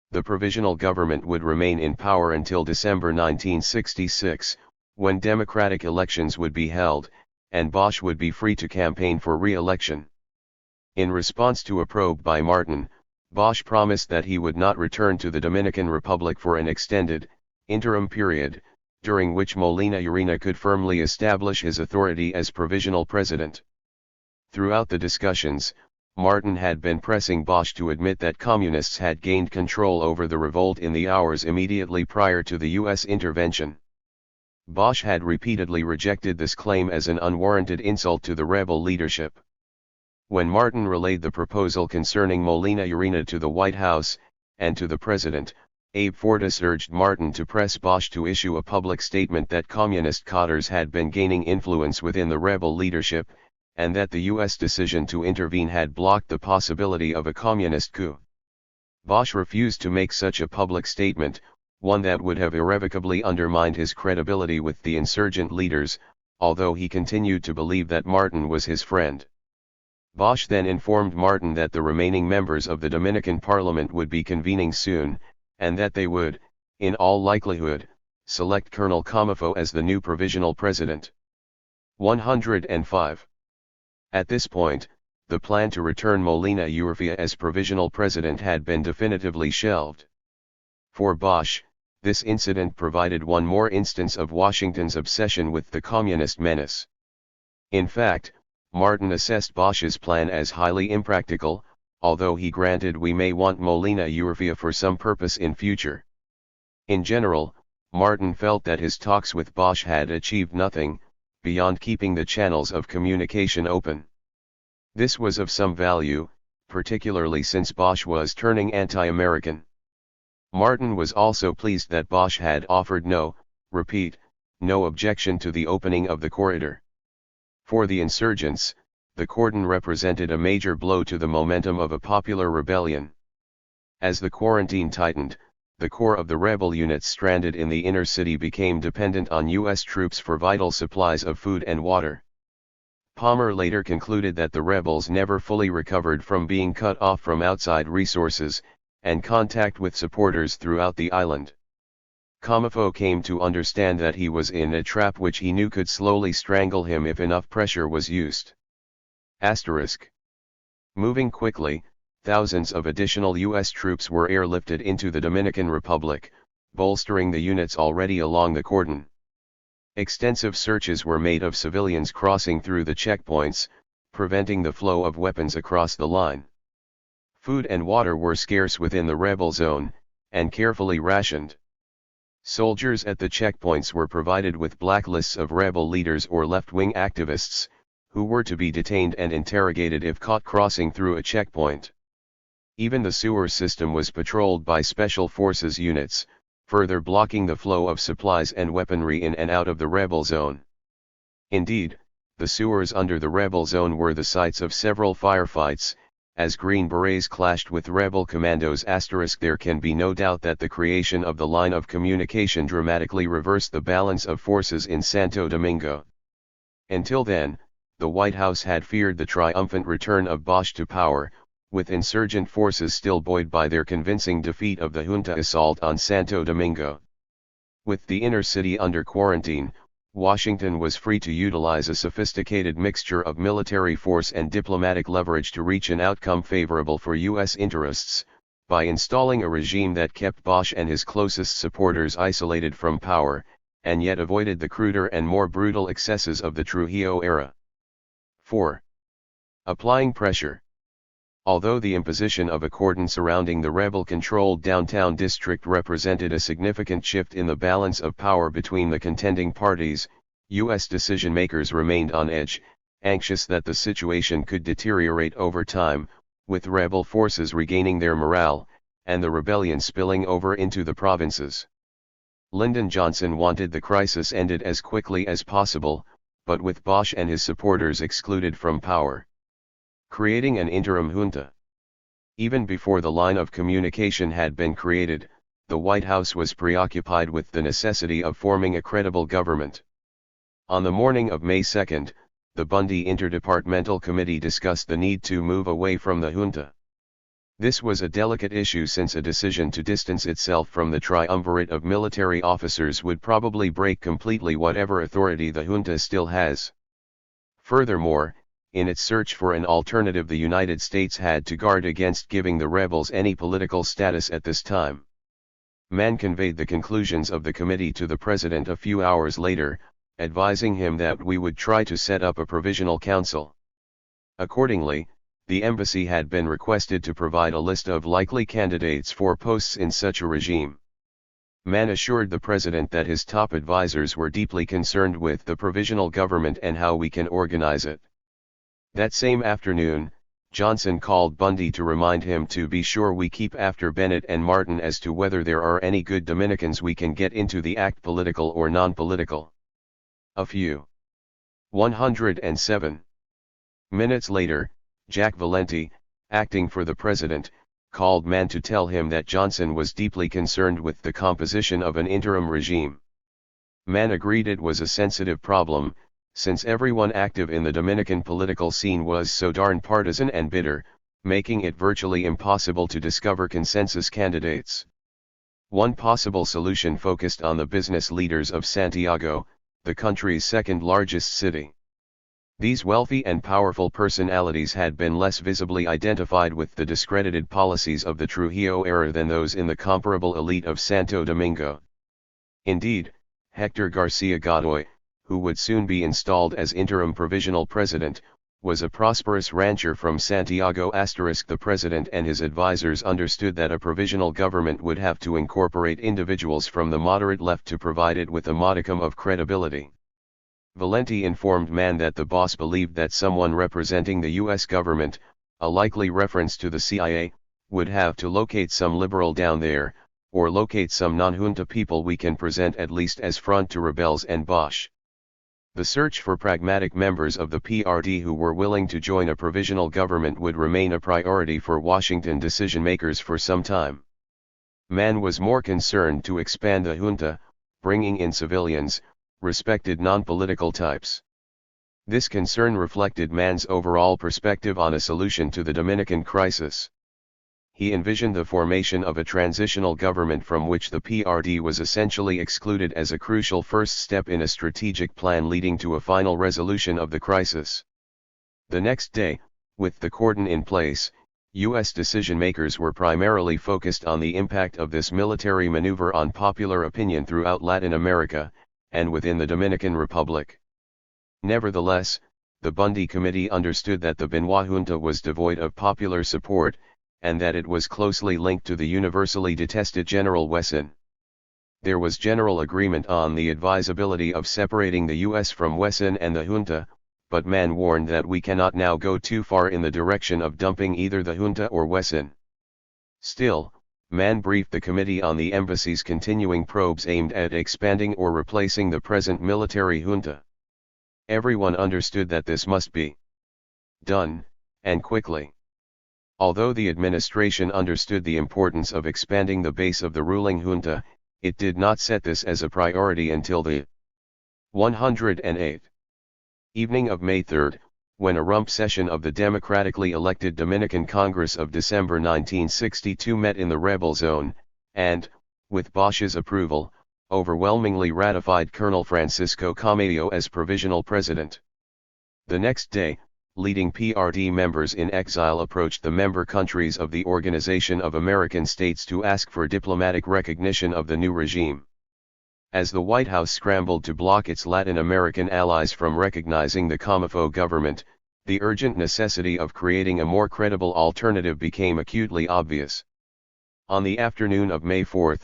The provisional government would remain in power until December 1966, when democratic elections would be held, and Bosch would be free to campaign for re-election. In response to a probe by Martin, Bosch promised that he would not return to the Dominican Republic for an extended, interim period, during which Molina Urrutia could firmly establish his authority as provisional president. Throughout the discussions, Martin had been pressing Bosch to admit that communists had gained control over the revolt in the hours immediately prior to the U.S. intervention. Bosch had repeatedly rejected this claim as an unwarranted insult to the rebel leadership. When Martin relayed the proposal concerning Molina Urrutia to the White House, and to the President, Abe Fortas urged Martin to press Bosch to issue a public statement that communist cadres had been gaining influence within the rebel leadership, and that the U.S. decision to intervene had blocked the possibility of a communist coup. Bosch refused to make such a public statement, one that would have irrevocably undermined his credibility with the insurgent leaders, although he continued to believe that Martin was his friend. Bosch then informed Martin that the remaining members of the Dominican Parliament would be convening soon, and that they would, in all likelihood, select Colonel Comifo as the new provisional president. 105. At this point, the plan to return Molina Urrutia as provisional president had been definitively shelved. For Bosch, this incident provided one more instance of Washington's obsession with the communist menace. In fact, Martin assessed Bosch's plan as highly impractical, although he granted we may want Molina Urrutia for some purpose in future. In general, Martin felt that his talks with Bosch had achieved nothing, beyond keeping the channels of communication open. This was of some value, particularly since Bosch was turning anti-American. Martin was also pleased that Bosch had offered no objection to the opening of the corridor. For the insurgents, the cordon represented a major blow to the momentum of a popular rebellion. As the quarantine tightened, the core of the rebel units stranded in the inner city became dependent on U.S. troops for vital supplies of food and water. Palmer later concluded that the rebels never fully recovered from being cut off from outside resources, and contact with supporters throughout the island. Comifo came to understand that he was in a trap which he knew could slowly strangle him if enough pressure was used. Moving quickly, thousands of additional U.S. troops were airlifted into the Dominican Republic, bolstering the units already along the cordon. Extensive searches were made of civilians crossing through the checkpoints, preventing the flow of weapons across the line. Food and water were scarce within the rebel zone, and carefully rationed. Soldiers at the checkpoints were provided with blacklists of rebel leaders or left-wing activists, who were to be detained and interrogated if caught crossing through a checkpoint. Even the sewer system was patrolled by special forces units, further blocking the flow of supplies and weaponry in and out of the rebel zone. Indeed, the sewers under the rebel zone were the sites of several firefights, as Green Berets clashed with rebel commandos. There can be no doubt that the creation of the line of communication dramatically reversed the balance of forces in Santo Domingo. Until then, the White House had feared the triumphant return of Bosch to power, with insurgent forces still buoyed by their convincing defeat of the junta assault on Santo Domingo. With the inner city under quarantine, Washington was free to utilize a sophisticated mixture of military force and diplomatic leverage to reach an outcome favorable for U.S. interests, by installing a regime that kept Bosch and his closest supporters isolated from power, and yet avoided the cruder and more brutal excesses of the Trujillo era. 4. Applying pressure. Although the imposition of a cordon surrounding the rebel-controlled downtown district represented a significant shift in the balance of power between the contending parties, U.S. decision-makers remained on edge, anxious that the situation could deteriorate over time, with rebel forces regaining their morale, and the rebellion spilling over into the provinces. Lyndon Johnson wanted the crisis ended as quickly as possible, but with Bosch and his supporters excluded from power. Creating an interim junta. Even before the line of communication had been created, the White House was preoccupied with the necessity of forming a credible government. On the morning of May 2, the Bundy Interdepartmental Committee discussed the need to move away from the junta. This was a delicate issue since a decision to distance itself from the triumvirate of military officers would probably break completely whatever authority the junta still has. Furthermore, in its search for an alternative, the United States had to guard against giving the rebels any political status at this time. Mann conveyed the conclusions of the committee to the president a few hours later, advising him that we would try to set up a provisional council. Accordingly, the embassy had been requested to provide a list of likely candidates for posts in such a regime. Mann assured the president that his top advisors were deeply concerned with the provisional government and how we can organize it. That same afternoon, Johnson called Bundy to remind him to be sure we keep after Bennett and Martin as to whether there are any good Dominicans we can get into the act, political or non-political. A few. 107 minutes later, Jack Valenti, acting for the president, called Mann to tell him that Johnson was deeply concerned with the composition of an interim regime. Mann agreed it was a sensitive problem, since everyone active in the Dominican political scene was so darn partisan and bitter, making it virtually impossible to discover consensus candidates. One possible solution focused on the business leaders of Santiago, the country's second-largest city. These wealthy and powerful personalities had been less visibly identified with the discredited policies of the Trujillo era than those in the comparable elite of Santo Domingo. Indeed, Hector Garcia Godoy, who would soon be installed as interim provisional president, was a prosperous rancher from Santiago. The president and his advisors understood that a provisional government would have to incorporate individuals from the moderate left to provide it with a modicum of credibility. Valenti informed Mann that the boss believed that someone representing the U.S. government, a likely reference to the CIA, would have to locate some liberal down there, or locate some non-junta people we can present at least as front to rebels and Bosch. The search for pragmatic members of the PRD who were willing to join a provisional government would remain a priority for Washington decision-makers for some time. Mann was more concerned to expand the junta, bringing in civilians, respected non-political types. This concern reflected Mann's overall perspective on a solution to the Dominican crisis. He envisioned the formation of a transitional government from which the PRD was essentially excluded as a crucial first step in a strategic plan leading to a final resolution of the crisis. The next day, with the cordon in place, U.S. decision-makers were primarily focused on the impact of this military maneuver on popular opinion throughout Latin America, and within the Dominican Republic. Nevertheless, the Bundy Committee understood that the Benoit junta was devoid of popular support, and that it was closely linked to the universally detested General Wesson. There was general agreement on the advisability of separating the U.S. from Wesson and the junta, but Mann warned that we cannot now go too far in the direction of dumping either the junta or Wesson. Still, Mann briefed the committee on the embassy's continuing probes aimed at expanding or replacing the present military junta. Everyone understood that this must be done, and quickly. Although the administration understood the importance of expanding the base of the ruling junta, it did not set this as a priority until the 108th evening of May 3, when a rump session of the democratically elected Dominican Congress of December 1962 met in the rebel zone, and, with Bosch's approval, overwhelmingly ratified Colonel Francisco Camejo as provisional president. The next day, leading PRD members in exile approached the member countries of the Organization of American States to ask for diplomatic recognition of the new regime. As the White House scrambled to block its Latin American allies from recognizing the Comejo government, the urgent necessity of creating a more credible alternative became acutely obvious. On the afternoon of May 4,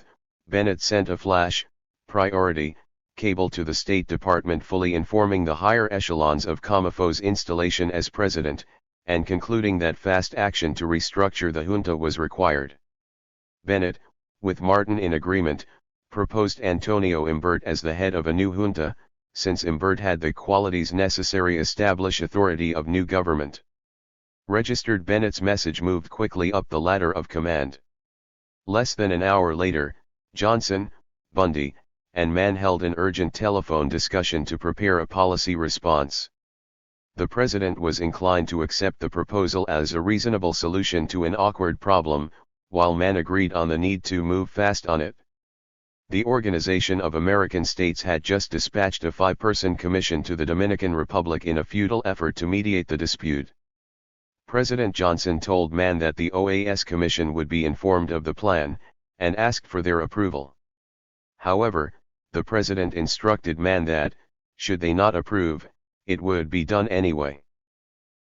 Bennett sent a flash, priority, cable to the State Department fully informing the higher echelons of Comejo's installation as president, and concluding that fast action to restructure the junta was required. Bennett, with Martin in agreement, proposed Antonio Imbert as the head of a new junta, since Imbert had the qualities necessary to establish authority of new government. Registered Bennett's message moved quickly up the ladder of command. Less than an hour later, Johnson, Bundy, and Mann held an urgent telephone discussion to prepare a policy response. The president was inclined to accept the proposal as a reasonable solution to an awkward problem, while Mann agreed on the need to move fast on it. The Organization of American States had just dispatched a 5-person commission to the Dominican Republic in a futile effort to mediate the dispute. President Johnson told Mann that the OAS commission would be informed of the plan, and asked for their approval. However, the president instructed Mann that, should they not approve, it would be done anyway.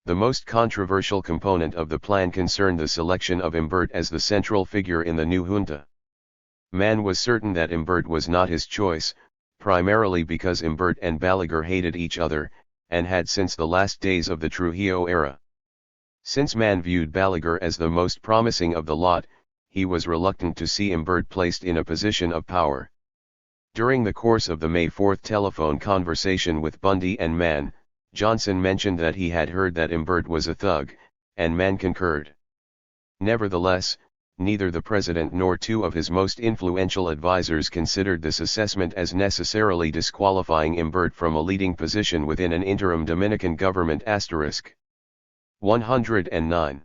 The most controversial component of the plan concerned the selection of Imbert as the central figure in the new junta. Mann was certain that Imbert was not his choice, primarily because Imbert and Balaguer hated each other, and had since the last days of the Trujillo era. Since Mann viewed Balaguer as the most promising of the lot, he was reluctant to see Imbert placed in a position of power. During the course of the May 4 telephone conversation with Bundy and Mann, Johnson mentioned that he had heard that Imbert was a thug, and Mann concurred. Nevertheless, neither the president nor two of his most influential advisers considered this assessment as necessarily disqualifying Imbert from a leading position within an interim Dominican government. 109.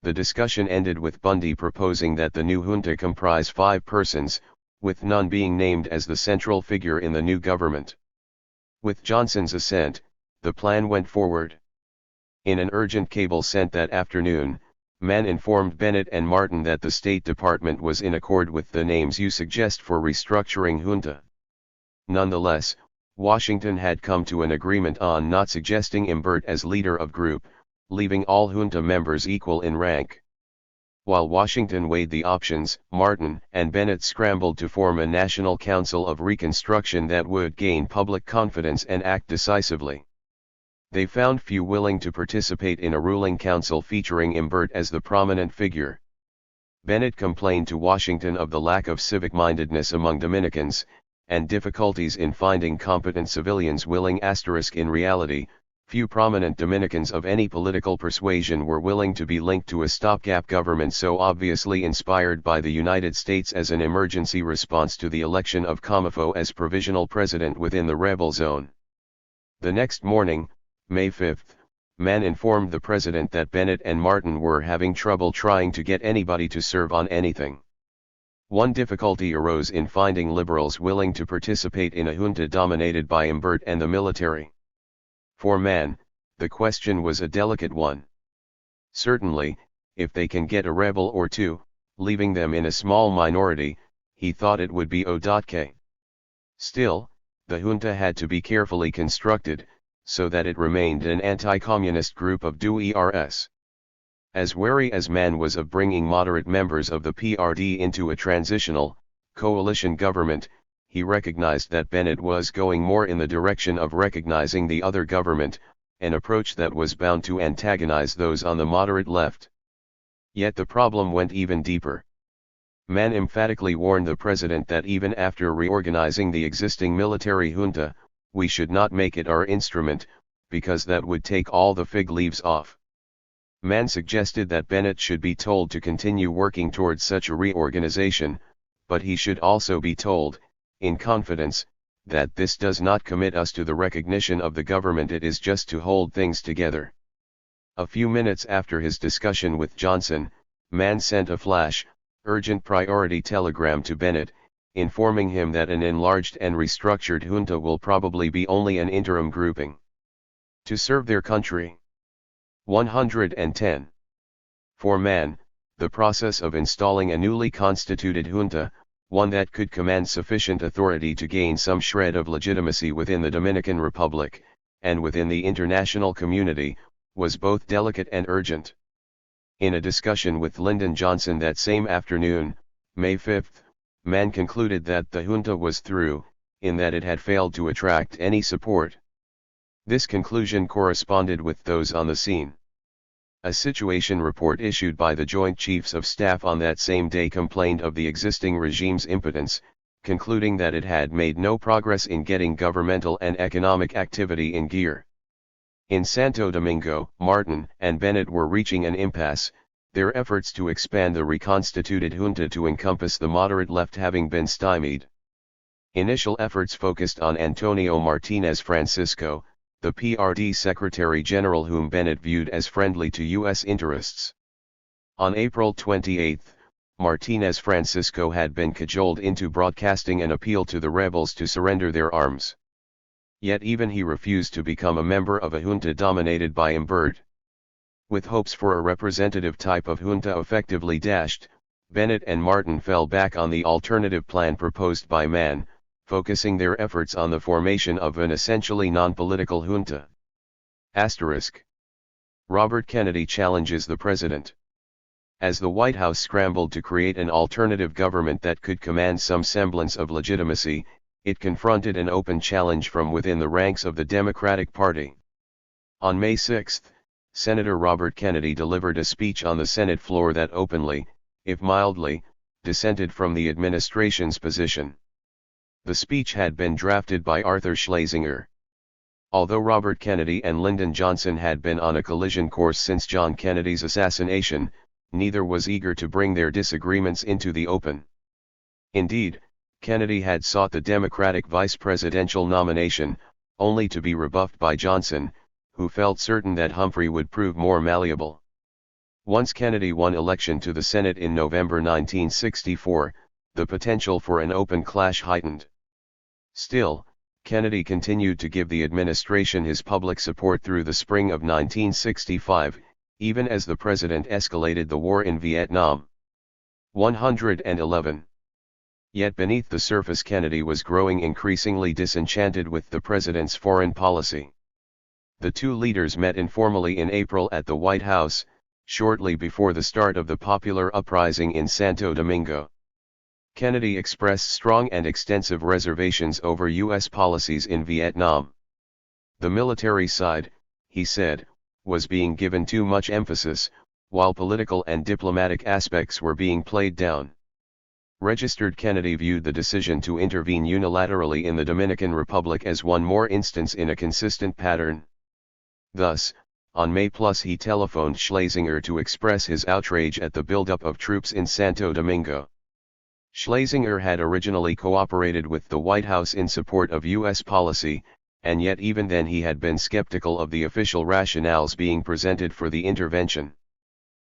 The discussion ended with Bundy proposing that the new junta comprise 5 persons, with none being named as the central figure in the new government. With Johnson's assent, the plan went forward. In an urgent cable sent that afternoon, Mann informed Bennett and Martin that the State Department was in accord with the names you suggest for restructuring junta. Nonetheless, Washington had come to an agreement on not suggesting Imbert as leader of group, leaving all junta members equal in rank. While Washington weighed the options, Martin and Bennett scrambled to form a National Council of Reconstruction that would gain public confidence and act decisively. They found few willing to participate in a ruling council featuring Imbert as the prominent figure. Bennett complained to Washington of the lack of civic-mindedness among Dominicans, and difficulties in finding competent civilians willing. In reality, few prominent Dominicans of any political persuasion were willing to be linked to a stopgap government so obviously inspired by the United States as an emergency response to the election of Comejo as provisional president within the rebel zone. The next morning, May 5, Mann informed the president that Bennett and Martin were having trouble trying to get anybody to serve on anything. One difficulty arose in finding liberals willing to participate in a junta dominated by Imbert and the military. For Mann, the question was a delicate one. Certainly, if they can get a rebel or two, leaving them in a small minority, he thought it would be OK. Still, the junta had to be carefully constructed, so that it remained an anti-communist group of DUERS. As wary as Mann was of bringing moderate members of the PRD into a transitional, coalition government, he recognized that Bennett was going more in the direction of recognizing the other government, an approach that was bound to antagonize those on the moderate left. Yet the problem went even deeper. Mann emphatically warned the president that even after reorganizing the existing military junta, we should not make it our instrument, because that would take all the fig leaves off. Mann suggested that Bennett should be told to continue working towards such a reorganization, but he should also be told, in confidence, that this does not commit us to the recognition of the government, it is just to hold things together. A few minutes after his discussion with Johnson, Mann sent a flash, urgent priority telegram to Bennett, informing him that an enlarged and restructured junta will probably be only an interim grouping to serve their country. 110. For Mann, the process of installing a newly constituted junta, one that could command sufficient authority to gain some shred of legitimacy within the Dominican Republic, and within the international community, was both delicate and urgent. In a discussion with Lyndon Johnson that same afternoon, May 5, Mann concluded that the junta was through, in that it had failed to attract any support. This conclusion corresponded with those on the scene. A situation report issued by the Joint Chiefs of Staff on that same day complained of the existing regime's impotence, concluding that it had made no progress in getting governmental and economic activity in gear. In Santo Domingo, Martin and Bennett were reaching an impasse, their efforts to expand the reconstituted junta to encompass the moderate left having been stymied. Initial efforts focused on Antonio Martinez Francisco, the PRD Secretary General, whom Bennett viewed as friendly to U.S. interests. On April 28, Martinez Francisco had been cajoled into broadcasting an appeal to the rebels to surrender their arms. Yet even he refused to become a member of a junta dominated by Imbert. With hopes for a representative type of junta effectively dashed, Bennett and Martin fell back on the alternative plan proposed by Mann, focusing their efforts on the formation of an essentially non-political junta. Asterisk. Robert Kennedy challenges the president. As the White House scrambled to create an alternative government that could command some semblance of legitimacy, it confronted an open challenge from within the ranks of the Democratic Party. On May 6, Senator Robert Kennedy delivered a speech on the Senate floor that openly, if mildly, dissented from the administration's position. The speech had been drafted by Arthur Schlesinger. Although Robert Kennedy and Lyndon Johnson had been on a collision course since John Kennedy's assassination, neither was eager to bring their disagreements into the open. Indeed, Kennedy had sought the Democratic vice presidential nomination, only to be rebuffed by Johnson, who felt certain that Humphrey would prove more malleable. Once Kennedy won election to the Senate in November 1964, the potential for an open clash heightened. Still, Kennedy continued to give the administration his public support through the spring of 1965, even as the president escalated the war in Vietnam. 111. Yet beneath the surface Kennedy was growing increasingly disenchanted with the president's foreign policy. The two leaders met informally in April at the White House, shortly before the start of the popular uprising in Santo Domingo. Kennedy expressed strong and extensive reservations over U.S. policies in Vietnam. The military side, he said, was being given too much emphasis, while political and diplomatic aspects were being played down. Registered Kennedy viewed the decision to intervene unilaterally in the Dominican Republic as one more instance in a consistent pattern. Thus, on May he telephoned Schlesinger to express his outrage at the buildup of troops in Santo Domingo. Schlesinger had originally cooperated with the White House in support of U.S. policy, and yet even then he had been skeptical of the official rationales being presented for the intervention.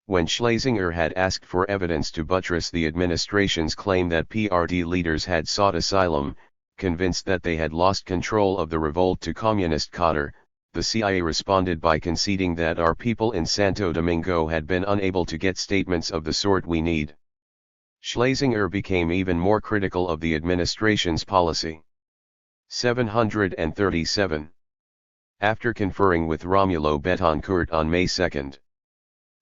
When Schlesinger had asked for evidence to buttress the administration's claim that PRD leaders had sought asylum, convinced that they had lost control of the revolt to communist Qatar, the CIA responded by conceding that our people in Santo Domingo had been unable to get statements of the sort we need. Schlesinger became even more critical of the administration's policy. 737. After conferring with Romulo Betancourt on May 2.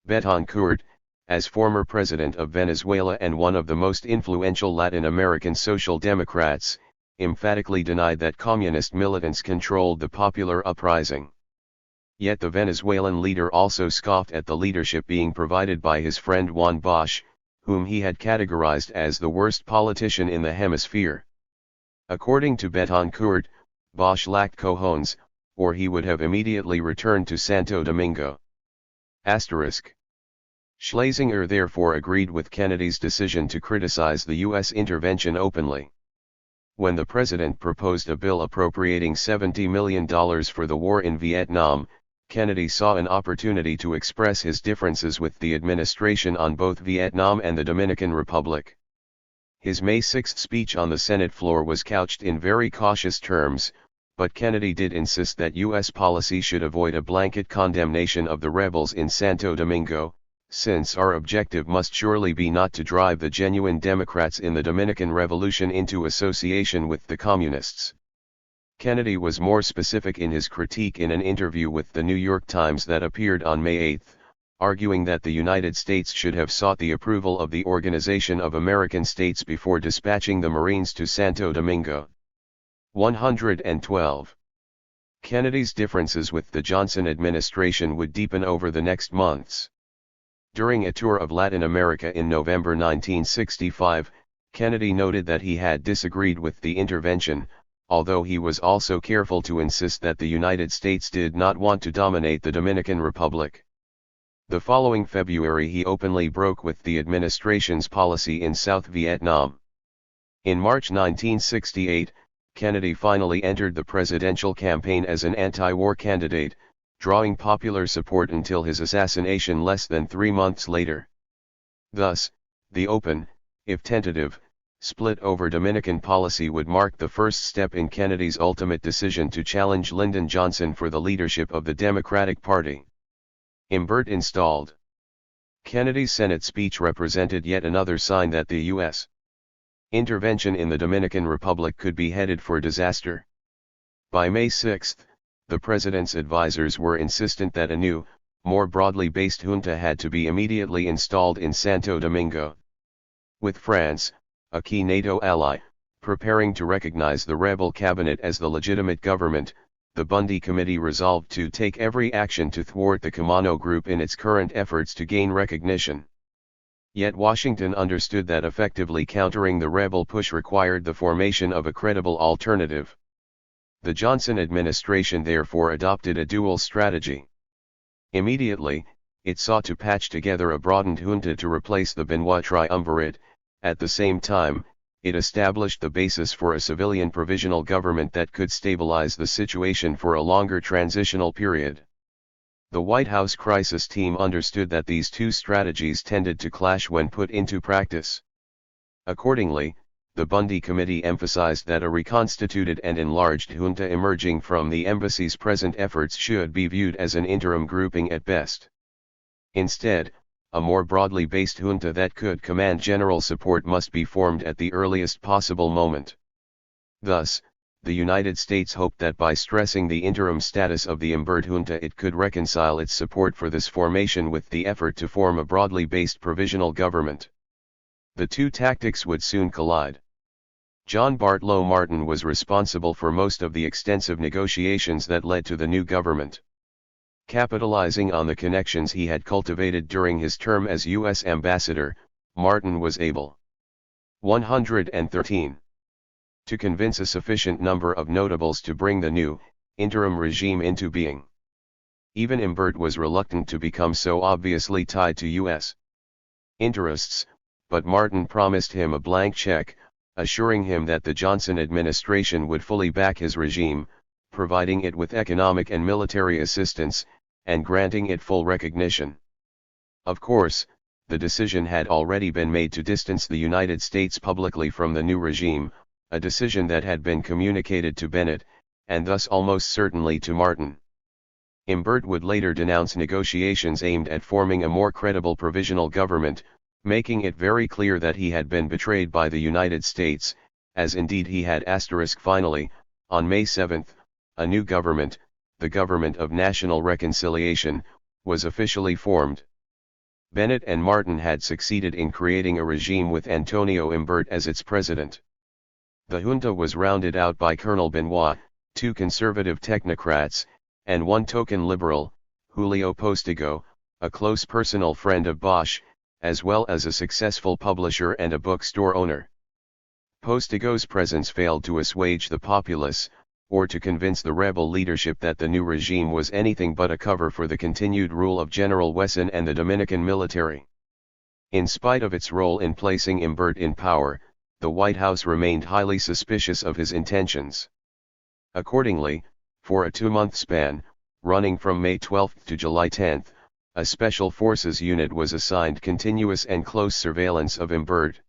Betancourt, as former president of Venezuela and one of the most influential Latin American social democrats, emphatically denied that communist militants controlled the popular uprising. Yet the Venezuelan leader also scoffed at the leadership being provided by his friend Juan Bosch, whom he had categorized as the worst politician in the hemisphere. According to Betancourt, Bosch lacked cojones, or he would have immediately returned to Santo Domingo. Schlesinger therefore agreed with Kennedy's decision to criticize the U.S. intervention openly. When the president proposed a bill appropriating $70 million for the war in Vietnam, Kennedy saw an opportunity to express his differences with the administration on both Vietnam and the Dominican Republic. His May 6 speech on the Senate floor was couched in very cautious terms, but Kennedy did insist that U.S. policy should avoid a blanket condemnation of the rebels in Santo Domingo, since our objective must surely be not to drive the genuine Democrats in the Dominican Revolution into association with the Communists. Kennedy was more specific in his critique in an interview with the New York Times that appeared on May 8, arguing that the United States should have sought the approval of the Organization of American States before dispatching the Marines to Santo Domingo. 112. Kennedy's differences with the Johnson administration would deepen over the next months. During a tour of Latin America in November 1965, Kennedy noted that he had disagreed with the intervention, although he was also careful to insist that the United States did not want to dominate the Dominican Republic. The following February he openly broke with the administration's policy in South Vietnam. In March 1968, Kennedy finally entered the presidential campaign as an anti-war candidate, drawing popular support until his assassination less than 3 months later. Thus, the open, if tentative, split over Dominican policy would mark the first step in Kennedy's ultimate decision to challenge Lyndon Johnson for the leadership of the Democratic Party. Imbert installed. Kennedy's Senate speech represented yet another sign that the U.S. intervention in the Dominican Republic could be headed for disaster. By May 6, the president's advisers were insistent that a new, more broadly based junta had to be immediately installed in Santo Domingo. With France, a key NATO ally, preparing to recognize the rebel cabinet as the legitimate government, the Bundy Committee resolved to take every action to thwart the Camano Group in its current efforts to gain recognition. Yet Washington understood that effectively countering the rebel push required the formation of a credible alternative. The Johnson administration therefore adopted a dual strategy. Immediately, it sought to patch together a broadened junta to replace the Benoit triumvirate. At the same time, it established the basis for a civilian provisional government that could stabilize the situation for a longer transitional period. The White House crisis team understood that these two strategies tended to clash when put into practice. Accordingly, the Bundy Committee emphasized that a reconstituted and enlarged junta emerging from the embassy's present efforts should be viewed as an interim grouping at best. Instead, a more broadly based junta that could command general support must be formed at the earliest possible moment. Thus, the United States hoped that by stressing the interim status of the Imbert junta it could reconcile its support for this formation with the effort to form a broadly based provisional government. The two tactics would soon collide. John Bartlow Martin was responsible for most of the extensive negotiations that led to the new government. Capitalizing on the connections he had cultivated during his term as U.S. ambassador, Martin was able 113. To convince a sufficient number of notables to bring the new, interim regime into being. Even Imbert was reluctant to become so obviously tied to U.S. interests, but Martin promised him a blank check, assuring him that the Johnson administration would fully back his regime, providing it with economic and military assistance, and granting it full recognition. Of course, the decision had already been made to distance the United States publicly from the new regime, a decision that had been communicated to Bennett, and thus almost certainly to Martin. Imbert would later denounce negotiations aimed at forming a more credible provisional government, making it very clear that he had been betrayed by the United States, as indeed he had. Finally, on May 7, a new government, the Government of National Reconciliation, was officially formed. Bennett and Martin had succeeded in creating a regime with Antonio Imbert as its president. The junta was rounded out by Colonel Benoit, 2 conservative technocrats, and 1 token liberal, Julio Postigo, a close personal friend of Bosch, as well as a successful publisher and a bookstore owner. Postigo's presence failed to assuage the populace, or to convince the rebel leadership that the new regime was anything but a cover for the continued rule of General Wesson and the Dominican military. In spite of its role in placing Imbert in power, the White House remained highly suspicious of his intentions. Accordingly, for a 2-month span, running from May 12 to July 10, a Special Forces unit was assigned continuous and close surveillance of Imbert.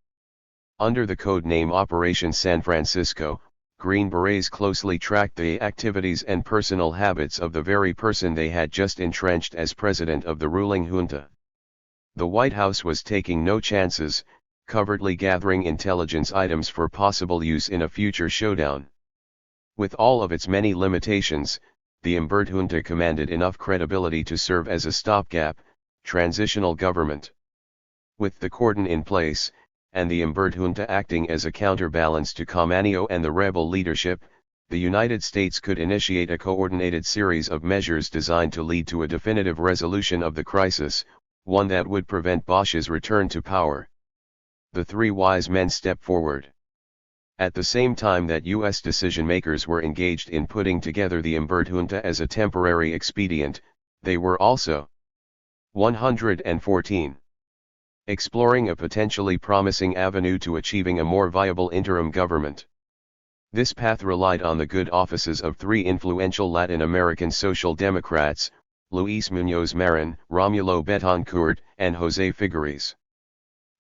Under the code name Operation San Francisco, Green Berets closely tracked the activities and personal habits of the very person they had just entrenched as president of the ruling junta. The White House was taking no chances, covertly gathering intelligence items for possible use in a future showdown. With all of its many limitations, the Imbert junta commanded enough credibility to serve as a stopgap, transitional government. With the cordon in place, and the Imbert junta acting as a counterbalance to Camaneo and the rebel leadership, the United States could initiate a coordinated series of measures designed to lead to a definitive resolution of the crisis, one that would prevent Bosch's return to power. The three wise men stepped forward. At the same time that U.S. decision-makers were engaged in putting together the Imbert junta as a temporary expedient, they were also 114. Exploring a potentially promising avenue to achieving a more viable interim government. This path relied on the good offices of three influential Latin American Social Democrats, Luis Muñoz Marin, Romulo Betancourt, and José Figueres.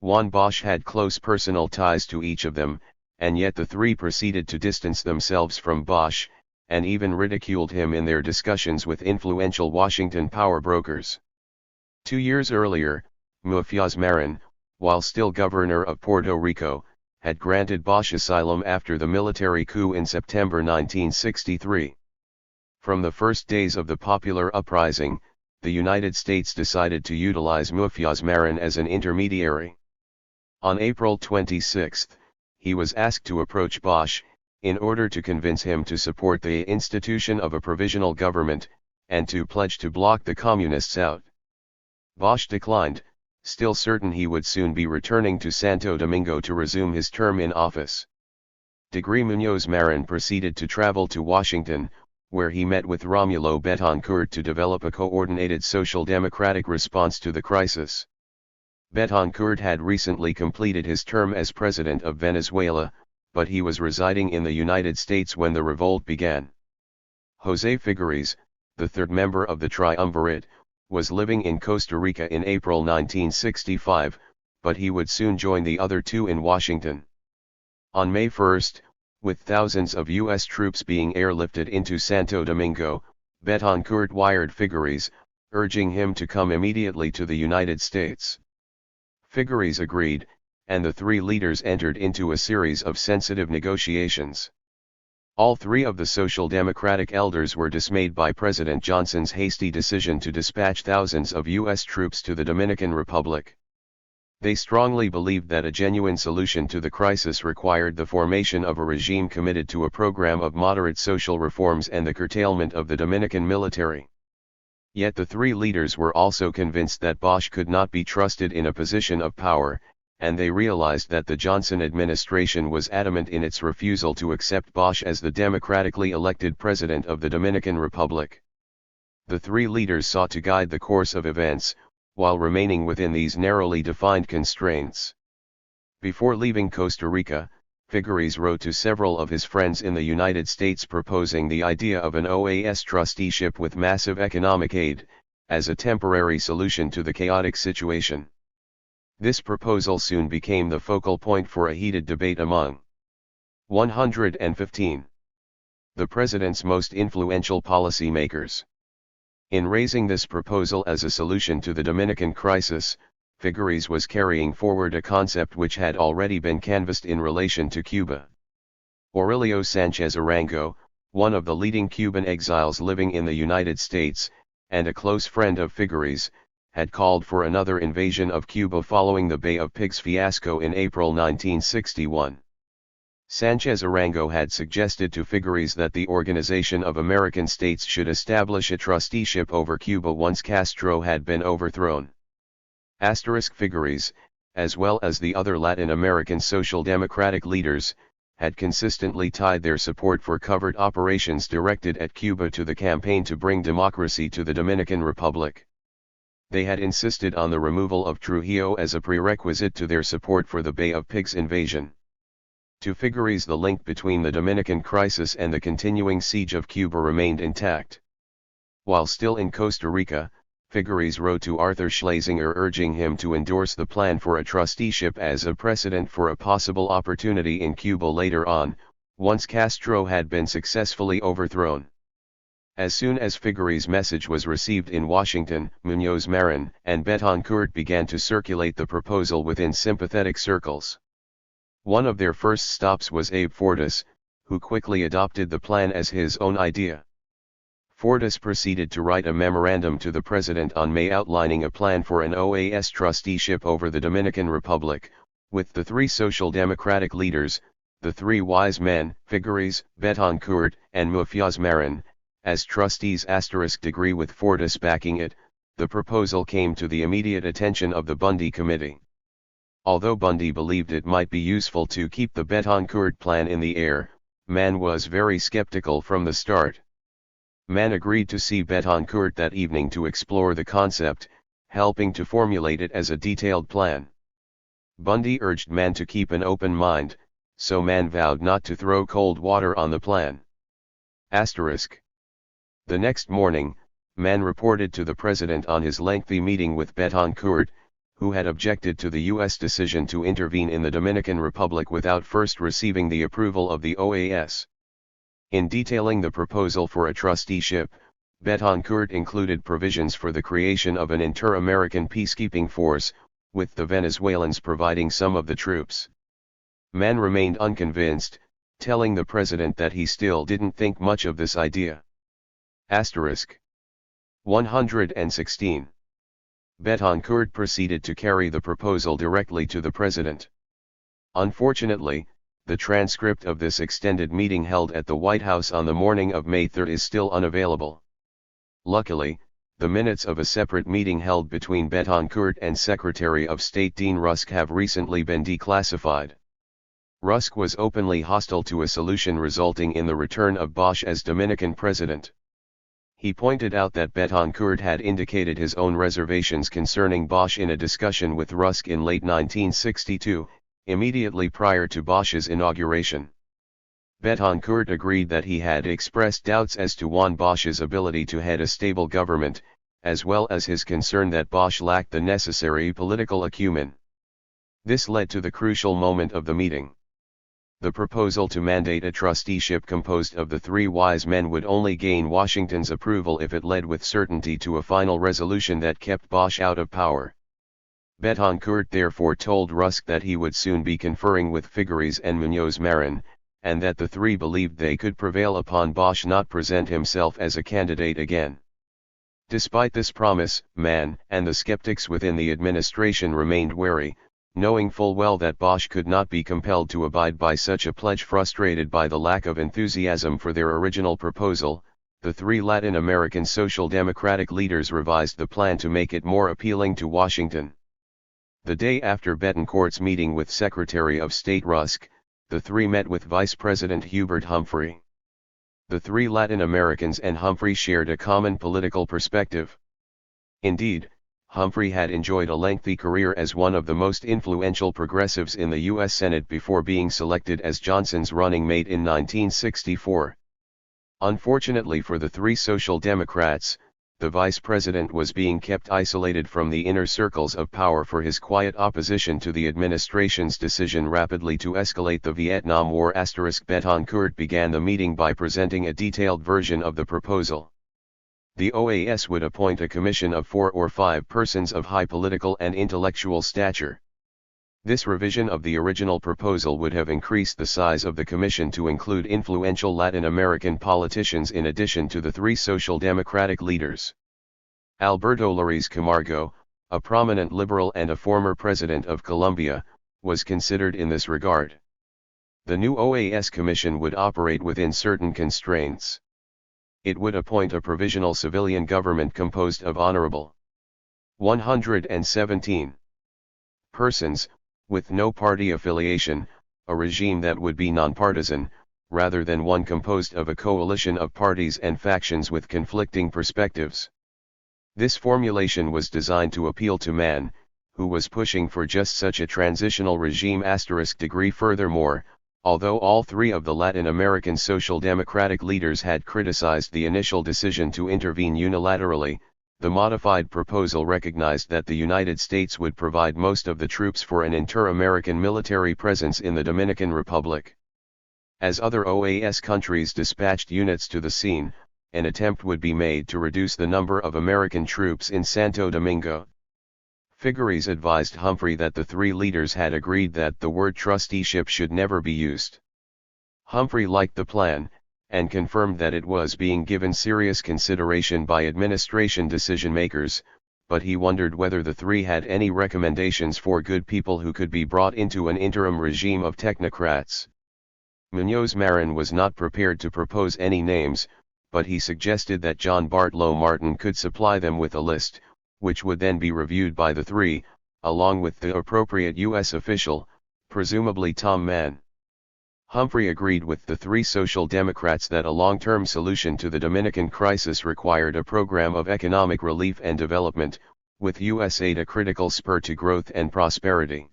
Juan Bosch had close personal ties to each of them, and yet the three proceeded to distance themselves from Bosch, and even ridiculed him in their discussions with influential Washington power brokers. 2 years earlier, Muñoz Marin, while still governor of Puerto Rico, had granted Bosch asylum after the military coup in September 1963. From the first days of the popular uprising, the United States decided to utilize Muñoz Marin as an intermediary. On April 26, he was asked to approach Bosch, in order to convince him to support the institution of a provisional government, and to pledge to block the communists out. Bosch declined, still certain he would soon be returning to Santo Domingo to resume his term in office. Muñoz Marin proceeded to travel to Washington, where he met with Romulo Betancourt to develop a coordinated social democratic response to the crisis. Betancourt had recently completed his term as president of Venezuela, but he was residing in the United States when the revolt began. José Figueres, the third member of the triumvirate, was living in Costa Rica in April 1965, but he would soon join the other two in Washington. On May 1, with thousands of U.S. troops being airlifted into Santo Domingo, Betancourt wired Figueres, urging him to come immediately to the United States. Figueres agreed, and the three leaders entered into a series of sensitive negotiations. All three of the Social Democratic elders were dismayed by President Johnson's hasty decision to dispatch thousands of U.S. troops to the Dominican Republic. They strongly believed that a genuine solution to the crisis required the formation of a regime committed to a program of moderate social reforms and the curtailment of the Dominican military. Yet the three leaders were also convinced that Bosch could not be trusted in a position of power, and they realized that the Johnson administration was adamant in its refusal to accept Bosch as the democratically elected president of the Dominican Republic. The three leaders sought to guide the course of events, while remaining within these narrowly defined constraints. Before leaving Costa Rica, Figueres wrote to several of his friends in the United States proposing the idea of an OAS trusteeship with massive economic aid, as a temporary solution to the chaotic situation. This proposal soon became the focal point for a heated debate among 115. The president's most influential policymakers. In raising this proposal as a solution to the Dominican crisis, Figueres was carrying forward a concept which had already been canvassed in relation to Cuba. Aurelio Sanchez Arango, one of the leading Cuban exiles living in the United States, and a close friend of Figueres, had called for another invasion of Cuba following the Bay of Pigs fiasco in April 1961. Sanchez Arango had suggested to Figueres that the Organization of American States should establish a trusteeship over Cuba once Castro had been overthrown. Figueres, as well as the other Latin American social democratic leaders, had consistently tied their support for covert operations directed at Cuba to the campaign to bring democracy to the Dominican Republic. They had insisted on the removal of Trujillo as a prerequisite to their support for the Bay of Pigs invasion. To Figueres, the link between the Dominican crisis and the continuing siege of Cuba remained intact. While still in Costa Rica, Figueres wrote to Arthur Schlesinger urging him to endorse the plan for a trusteeship as a precedent for a possible opportunity in Cuba later on, once Castro had been successfully overthrown. As soon as Figueres' message was received in Washington, Muñoz Marin and Betancourt began to circulate the proposal within sympathetic circles. One of their first stops was Abe Fortas, who quickly adopted the plan as his own idea. Fortas proceeded to write a memorandum to the president on May outlining a plan for an OAS trusteeship over the Dominican Republic, with the three social democratic leaders, the three wise men, Figueres, Betancourt, and Muñoz Marin, as trustees. Degree with Fortas backing it, the proposal came to the immediate attention of the Bundy Committee. Although Bundy believed it might be useful to keep the Betancourt plan in the air, Mann was very skeptical from the start. Mann agreed to see Betancourt that evening to explore the concept, helping to formulate it as a detailed plan. Bundy urged Mann to keep an open mind, so Mann vowed not to throw cold water on the plan. The next morning, Mann reported to the president on his lengthy meeting with Betancourt, who had objected to the U.S. decision to intervene in the Dominican Republic without first receiving the approval of the OAS. In detailing the proposal for a trusteeship, Betancourt included provisions for the creation of an inter-American peacekeeping force, with the Venezuelans providing some of the troops. Mann remained unconvinced, telling the president that he still didn't think much of this idea. 116. Betancourt proceeded to carry the proposal directly to the president. Unfortunately, the transcript of this extended meeting held at the White House on the morning of May 3 is still unavailable. Luckily, the minutes of a separate meeting held between Betancourt and Secretary of State Dean Rusk have recently been declassified. Rusk was openly hostile to a solution resulting in the return of Bosch as Dominican president. He pointed out that Betancourt had indicated his own reservations concerning Bosch in a discussion with Rusk in late 1962, immediately prior to Bosch's inauguration. Betancourt agreed that he had expressed doubts as to Juan Bosch's ability to head a stable government, as well as his concern that Bosch lacked the necessary political acumen. This led to the crucial moment of the meeting. The proposal to mandate a trusteeship composed of the three wise men would only gain Washington's approval if it led with certainty to a final resolution that kept Bosch out of power. Betancourt therefore told Rusk that he would soon be conferring with Figueres and Muñoz Marin, and that the three believed they could prevail upon Bosch not present himself as a candidate again. Despite this promise, Mann and the skeptics within the administration remained wary, knowing full well that Bosch could not be compelled to abide by such a pledge. Frustrated by the lack of enthusiasm for their original proposal, the three Latin American Social Democratic leaders revised the plan to make it more appealing to Washington. The day after Betancourt's meeting with Secretary of State Rusk, the three met with Vice President Hubert Humphrey. The three Latin Americans and Humphrey shared a common political perspective. Indeed, Humphrey had enjoyed a lengthy career as one of the most influential progressives in the U.S. Senate before being selected as Johnson's running mate in 1964. Unfortunately for the three Social Democrats, the vice president was being kept isolated from the inner circles of power for his quiet opposition to the administration's decision rapidly to escalate the Vietnam War. Betancourt began the meeting by presenting a detailed version of the proposal. The OAS would appoint a commission of 4 or 5 persons of high political and intellectual stature. This revision of the original proposal would have increased the size of the commission to include influential Latin American politicians in addition to the three Social Democratic leaders. Alberto Lariz Camargo, a prominent liberal and a former president of Colombia, was considered in this regard. The new OAS commission would operate within certain constraints. It would appoint a provisional civilian government composed of honorable 117 persons, with no party affiliation, a regime that would be nonpartisan, rather than one composed of a coalition of parties and factions with conflicting perspectives. This formulation was designed to appeal to man, who was pushing for just such a transitional regime. Furthermore, although all three of the Latin American social democratic leaders had criticized the initial decision to intervene unilaterally, the modified proposal recognized that the United States would provide most of the troops for an inter-American military presence in the Dominican Republic. As other OAS countries dispatched units to the scene, an attempt would be made to reduce the number of American troops in Santo Domingo. Figueres advised Humphrey that the three leaders had agreed that the word trusteeship should never be used. Humphrey liked the plan, and confirmed that it was being given serious consideration by administration decision-makers, but he wondered whether the three had any recommendations for good people who could be brought into an interim regime of technocrats. Muñoz Marin was not prepared to propose any names, but he suggested that John Bartlow Martin could supply them with a list, which would then be reviewed by the three, along with the appropriate U.S. official, presumably Tom Mann. Humphrey agreed with the three Social Democrats that a long-term solution to the Dominican crisis required a program of economic relief and development, with U.S. aid a critical spur to growth and prosperity.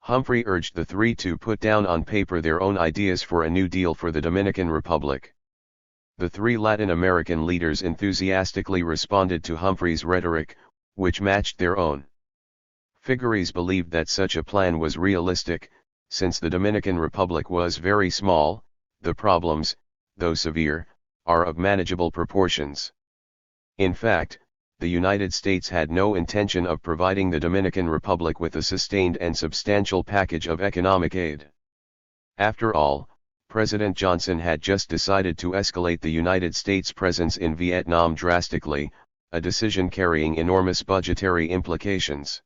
Humphrey urged the three to put down on paper their own ideas for a new deal for the Dominican Republic. The three Latin American leaders enthusiastically responded to Humphrey's rhetoric, which matched their own. Figueres believed that such a plan was realistic, since the Dominican Republic was very small. The problems, though severe, are of manageable proportions. In fact, the United States had no intention of providing the Dominican Republic with a sustained and substantial package of economic aid. After all, President Johnson had just decided to escalate the United States' presence in Vietnam drastically, a decision carrying enormous budgetary implications.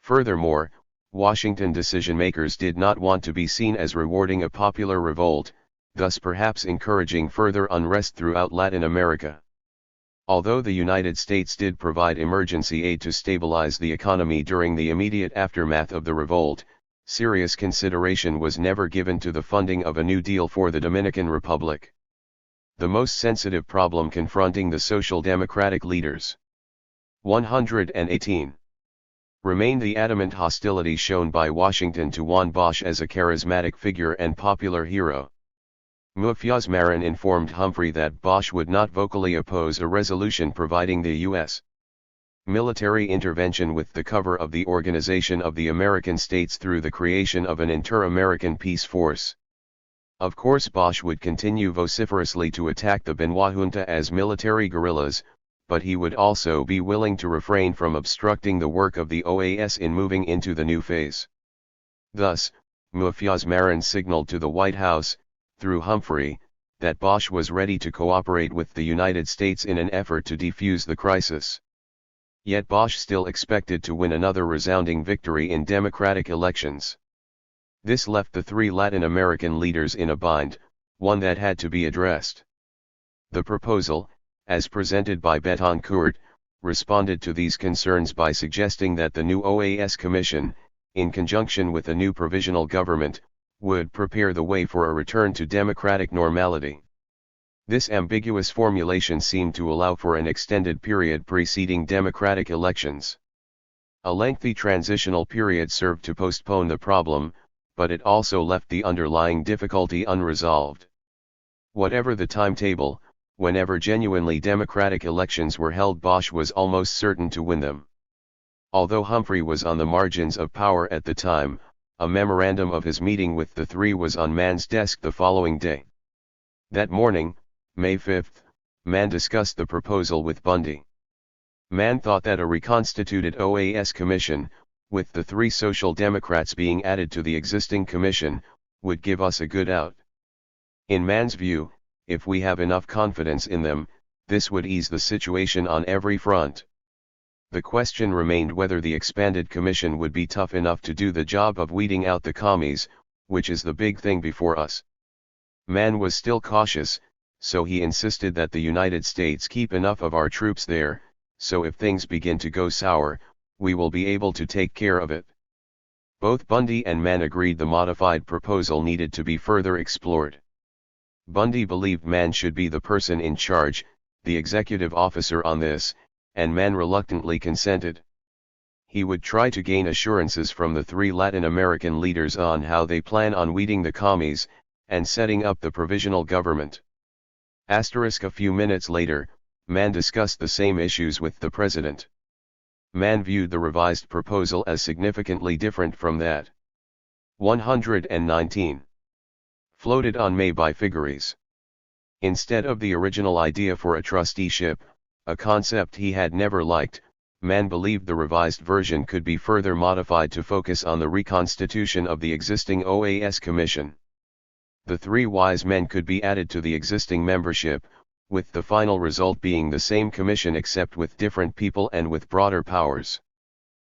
Furthermore, Washington decision-makers did not want to be seen as rewarding a popular revolt, thus perhaps encouraging further unrest throughout Latin America. Although the United States did provide emergency aid to stabilize the economy during the immediate aftermath of the revolt, serious consideration was never given to the funding of a new deal for the Dominican Republic. The most sensitive problem confronting the Social Democratic leaders. 118. Remained the adamant hostility shown by Washington to Juan Bosch as a charismatic figure and popular hero. Muñoz Marin informed Humphrey that Bosch would not vocally oppose a resolution providing the U.S. military intervention with the cover of the Organization of the American States through the creation of an inter-American peace force. Of course, Bosch would continue vociferously to attack the Benoit junta as military guerrillas, but he would also be willing to refrain from obstructing the work of the OAS in moving into the new phase. Thus, Muñoz Marin signaled to the White House, through Humphrey, that Bosch was ready to cooperate with the United States in an effort to defuse the crisis. Yet Bosch still expected to win another resounding victory in democratic elections. This left the three Latin American leaders in a bind, one that had to be addressed. The proposal, as presented by Betancourt, responded to these concerns by suggesting that the new OAS Commission, in conjunction with a new provisional government, would prepare the way for a return to democratic normality. This ambiguous formulation seemed to allow for an extended period preceding democratic elections. A lengthy transitional period served to postpone the problem, but it also left the underlying difficulty unresolved. Whatever the timetable, whenever genuinely democratic elections were held, Bosch was almost certain to win them. Although Humphrey was on the margins of power at the time, a memorandum of his meeting with the three was on Mann's desk the following day. That morning, May 5, Mann discussed the proposal with Bundy. Mann thought that a reconstituted OAS commission, with the three Social Democrats being added to the existing commission, would give us a good out. In Mann's view, if we have enough confidence in them, this would ease the situation on every front. The question remained whether the expanded commission would be tough enough to do the job of weeding out the commies, which is the big thing before us. Mann was still cautious, so he insisted that the United States keep enough of our troops there, so if things begin to go sour, we will be able to take care of it. Both Bundy and Mann agreed the modified proposal needed to be further explored. Bundy believed Mann should be the person in charge, the executive officer on this, and Mann reluctantly consented. He would try to gain assurances from the three Latin American leaders on how they plan on weeding the commies, and setting up the provisional government. A few minutes later, Mann discussed the same issues with the president. Mann viewed the revised proposal as significantly different from that 119 floated on May by Figueres. Instead of the original idea for a trusteeship, a concept he had never liked, Mann believed the revised version could be further modified to focus on the reconstitution of the existing OAS Commission. The three wise men could be added to the existing membership, with the final result being the same commission except with different people and with broader powers.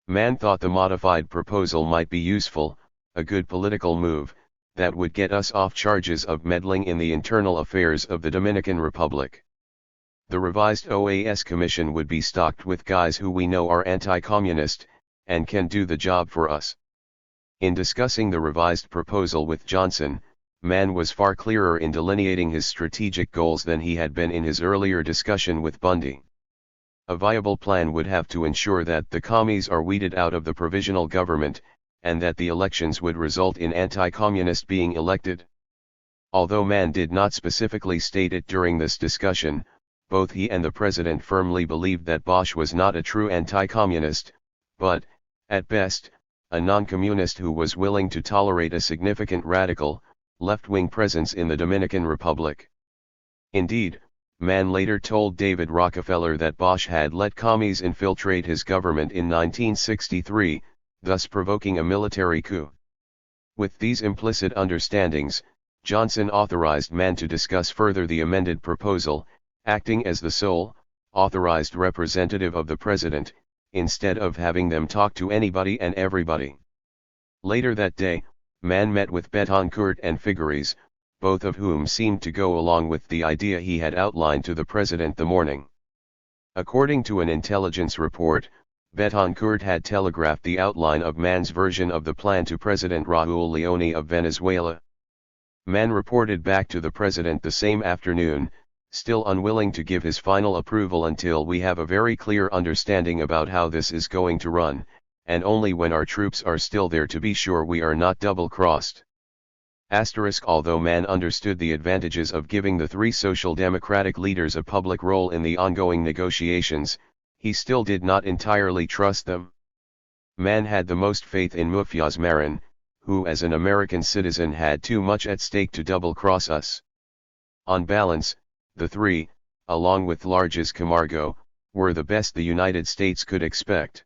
Mann thought the modified proposal might be useful, a good political move, that would get us off charges of meddling in the internal affairs of the Dominican Republic. The revised OAS Commission would be stocked with guys who we know are anti-communist, and can do the job for us. In discussing the revised proposal with Johnson, Mann was far clearer in delineating his strategic goals than he had been in his earlier discussion with Bundy. A viable plan would have to ensure that the commies are weeded out of the provisional government, and that the elections would result in anti-communist being elected. Although Mann did not specifically state it during this discussion, both he and the president firmly believed that Bosch was not a true anti-communist, but, at best, a non-communist who was willing to tolerate a significant radical, left-wing presence in the Dominican Republic. Indeed, Mann later told David Rockefeller that Bosch had let commies infiltrate his government in 1963, thus provoking a military coup. With these implicit understandings, Johnson authorized Mann to discuss further the amended proposal, acting as the sole, authorized representative of the president, instead of having them talk to anybody and everybody. Later that day, Mann met with Betancourt and Figueres, both of whom seemed to go along with the idea he had outlined to the president the morning. According to an intelligence report, Betancourt had telegraphed the outline of Mann's version of the plan to President Raúl Leone of Venezuela. Mann reported back to the president the same afternoon, still unwilling to give his final approval until we have a very clear understanding about how this is going to run, and only when our troops are still there to be sure we are not double-crossed. Although Mann understood the advantages of giving the three Social Democratic leaders a public role in the ongoing negotiations, he still did not entirely trust them. Mann had the most faith in Muffiaz Marin, who as an American citizen had too much at stake to double-cross us. On balance, the three, along with Larges Camargo, were the best the United States could expect.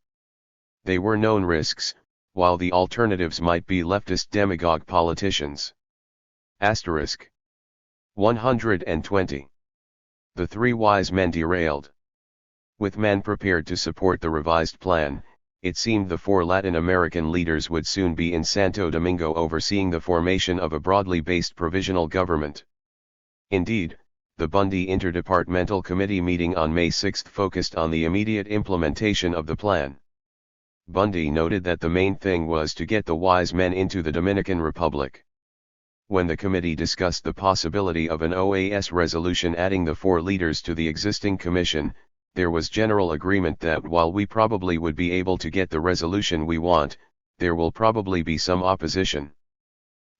They were known risks, while the alternatives might be leftist demagogue politicians. 120. The three wise men derailed. With Mann prepared to support the revised plan, it seemed the four Latin American leaders would soon be in Santo Domingo overseeing the formation of a broadly based provisional government. Indeed, the Bundy Interdepartmental Committee meeting on May 6 focused on the immediate implementation of the plan. Bundy noted that the main thing was to get the wise men into the Dominican Republic. When the committee discussed the possibility of an OAS resolution adding the four leaders to the existing commission, there was general agreement that while we probably would be able to get the resolution we want, there will probably be some opposition.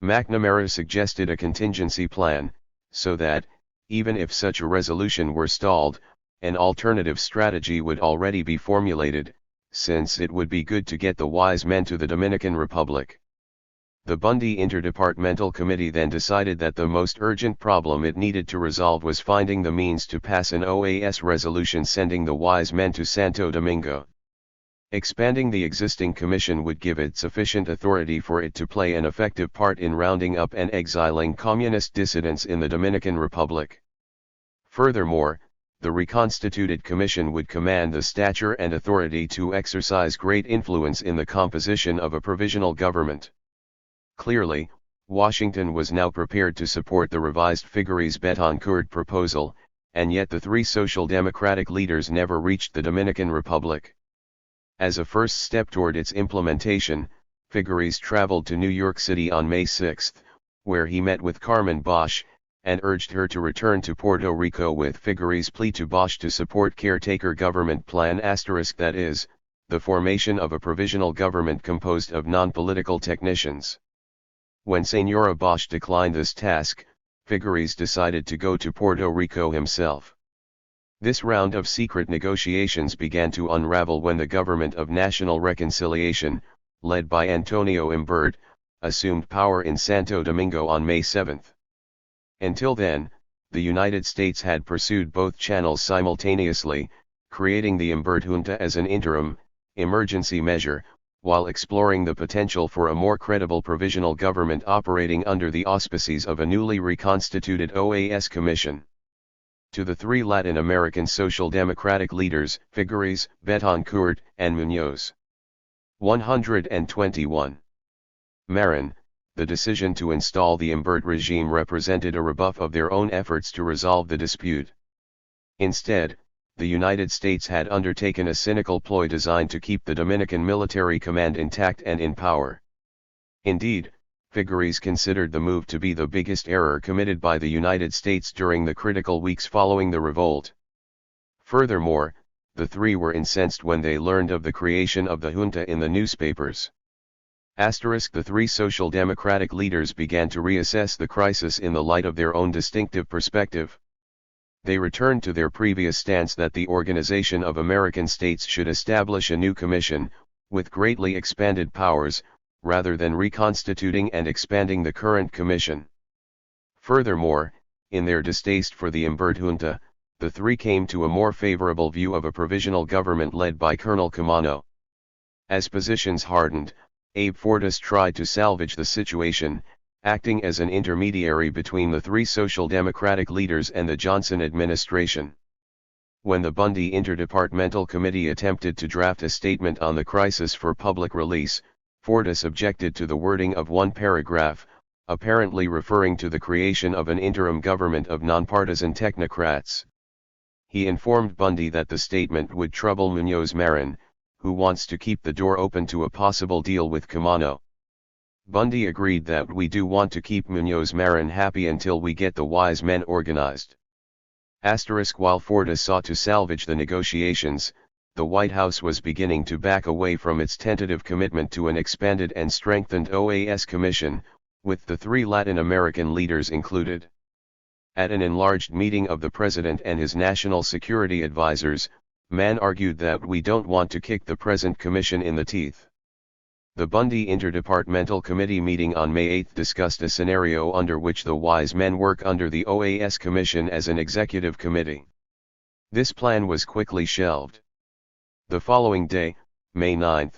McNamara suggested a contingency plan, so that, even if such a resolution were stalled, an alternative strategy would already be formulated, since it would be good to get the wise men to the Dominican Republic. The Bundy Interdepartmental Committee then decided that the most urgent problem it needed to resolve was finding the means to pass an OAS resolution sending the wise men to Santo Domingo. Expanding the existing commission would give it sufficient authority for it to play an effective part in rounding up and exiling communist dissidents in the Dominican Republic. Furthermore, the reconstituted commission would command the stature and authority to exercise great influence in the composition of a provisional government. Clearly, Washington was now prepared to support the revised Figueres-Betancourt proposal, and yet the three Social Democratic leaders never reached the Dominican Republic. As a first step toward its implementation, Figueres traveled to New York City on May 6, where he met with Carmen Bosch, and urged her to return to Puerto Rico with Figueres' plea to Bosch to support caretaker government plan *, that is, the formation of a provisional government composed of non-political technicians. When Señora Bosch declined this task, Figueres decided to go to Puerto Rico himself. This round of secret negotiations began to unravel when the Government of National Reconciliation, led by Antonio Imbert, assumed power in Santo Domingo on May 7. Until then, the United States had pursued both channels simultaneously, creating the Imbert junta as an interim, emergency measure, while exploring the potential for a more credible provisional government operating under the auspices of a newly reconstituted OAS Commission. To the three Latin American Social Democratic leaders, Figueres, Betancourt, and Muñoz. 121. Marin, the decision to install the Imbert regime represented a rebuff of their own efforts to resolve the dispute. Instead, the United States had undertaken a cynical ploy designed to keep the Dominican military command intact and in power. Indeed, Figueres considered the move to be the biggest error committed by the United States during the critical weeks following the revolt. Furthermore, the three were incensed when they learned of the creation of the junta in the newspapers. The three Social Democratic leaders began to reassess the crisis in the light of their own distinctive perspective. They returned to their previous stance that the Organization of American States should establish a new commission, with greatly expanded powers, rather than reconstituting and expanding the current commission. Furthermore, in their distaste for the Imbert junta, the three came to a more favorable view of a provisional government led by Colonel Camano. As positions hardened, Abe Fortas tried to salvage the situation, acting as an intermediary between the three Social Democratic leaders and the Johnson administration. When the Bundy Interdepartmental Committee attempted to draft a statement on the crisis for public release, Fortas objected to the wording of one paragraph, apparently referring to the creation of an interim government of nonpartisan technocrats. He informed Bundy that the statement would trouble Muñoz Marin, who wants to keep the door open to a possible deal with Camano. Bundy agreed that we do want to keep Muñoz Marin happy until we get the wise men organized. While Fortas sought to salvage the negotiations, the White House was beginning to back away from its tentative commitment to an expanded and strengthened OAS Commission, with the three Latin American leaders included. At an enlarged meeting of the President and his national security advisors, Mann argued that we don't want to kick the present commission in the teeth. The Bundy Interdepartmental Committee meeting on May 8 discussed a scenario under which the wise men work under the OAS Commission as an executive committee. This plan was quickly shelved. The following day, May 9,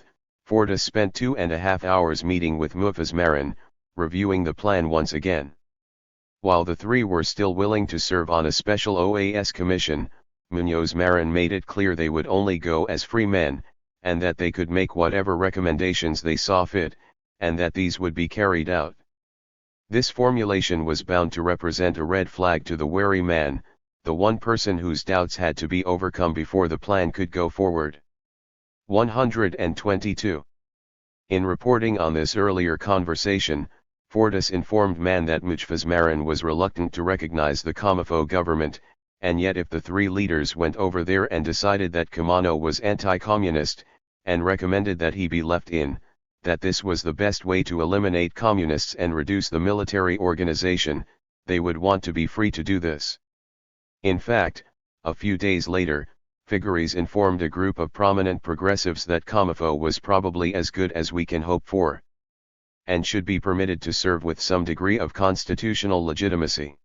Fortas spent 2.5 hours meeting with Muñoz Marin, reviewing the plan once again. While the three were still willing to serve on a special OAS commission, Muñoz Marin made it clear they would only go as free men, and that they could make whatever recommendations they saw fit, and that these would be carried out. This formulation was bound to represent a red flag to the wary man, the one person whose doubts had to be overcome before the plan could go forward. 122. In reporting on this earlier conversation, Fortas informed Mann that Muñoz Marin was reluctant to recognize the Camafo government, and yet if the three leaders went over there and decided that Camano was anti-communist, and recommended that he be left in, that this was the best way to eliminate communists and reduce the military organization, they would want to be free to do this. In fact, a few days later, Figueres informed a group of prominent progressives that Camafo was probably as good as we can hope for, and should be permitted to serve with some degree of constitutional legitimacy.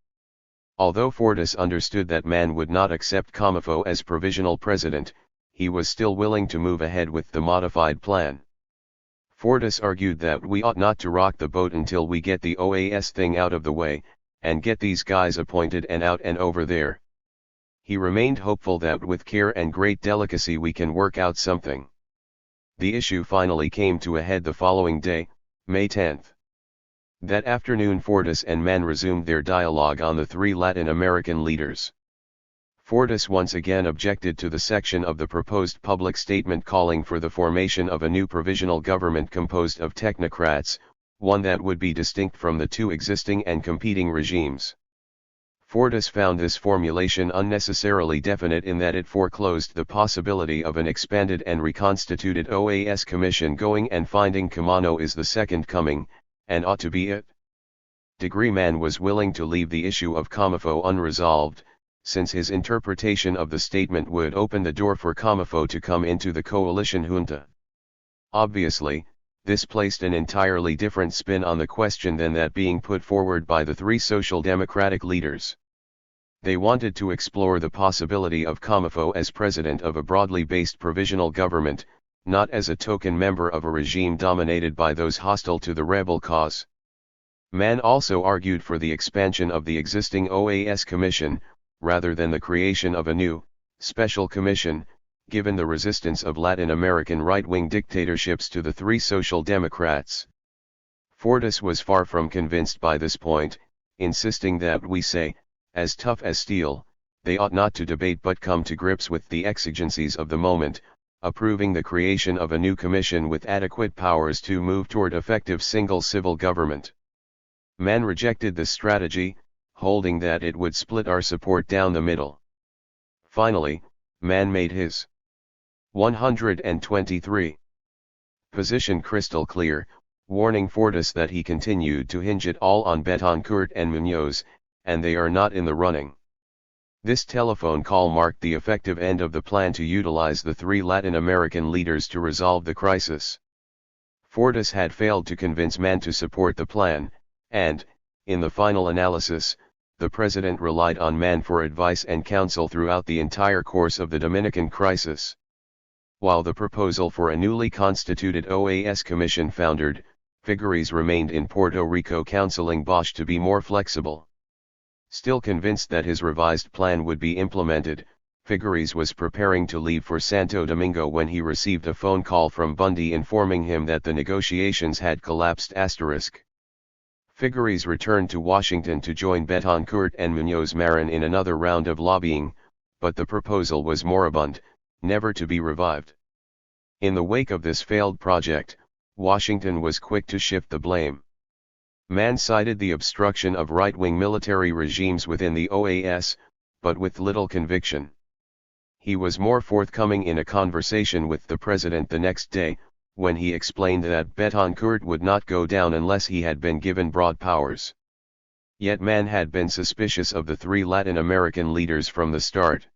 Although Fortas understood that Mann would not accept Camafo as provisional president, he was still willing to move ahead with the modified plan. Fortas argued that we ought not to rock the boat until we get the OAS thing out of the way, and get these guys appointed and out and over there. He remained hopeful that with care and great delicacy we can work out something. The issue finally came to a head the following day, May 10. That afternoon Fortas and Mann resumed their dialogue on the three Latin American leaders. Fortas once again objected to the section of the proposed public statement calling for the formation of a new provisional government composed of technocrats, one that would be distinct from the two existing and competing regimes. Fortas found this formulation unnecessarily definite in that it foreclosed the possibility of an expanded and reconstituted OAS commission going and finding Kamano is the second coming, and ought to be it. Man was willing to leave the issue of Kamafo unresolved, since his interpretation of the statement would open the door for Kamafo to come into the coalition junta. Obviously, this placed an entirely different spin on the question than that being put forward by the three social democratic leaders. They wanted to explore the possibility of Kamafo as president of a broadly based provisional government, not as a token member of a regime dominated by those hostile to the rebel cause. Man also argued for the expansion of the existing OAS commission, rather than the creation of a new, special commission, given the resistance of Latin American right-wing dictatorships to the three social democrats. Fortas was far from convinced by this point, insisting that we say, as tough as steel, they ought not to debate but come to grips with the exigencies of the moment, approving the creation of a new commission with adequate powers to move toward effective single civil government. Man rejected this strategy, holding that it would split our support down the middle. Finally, Man made his 123 position crystal clear, warning Fortas that he continued to hinge it all on Betancourt and Muñoz, and they are not in the running. This telephone call marked the effective end of the plan to utilize the three Latin American leaders to resolve the crisis. Fortas had failed to convince Man to support the plan, and, in the final analysis, the president relied on Man for advice and counsel throughout the entire course of the Dominican crisis. While the proposal for a newly constituted OAS commission foundered, Figueres remained in Puerto Rico counseling Bosch to be more flexible. Still convinced that his revised plan would be implemented, Figueres was preparing to leave for Santo Domingo when he received a phone call from Bundy informing him that the negotiations had collapsed. Figueres returned to Washington to join Betancourt and Muñoz Marin in another round of lobbying, but the proposal was moribund, never to be revived. In the wake of this failed project, Washington was quick to shift the blame. Man cited the obstruction of right-wing military regimes within the OAS, but with little conviction. He was more forthcoming in a conversation with the president the next day, when he explained that Betancourt would not go down unless he had been given broad powers. Yet Man had been suspicious of the three Latin American leaders from the start.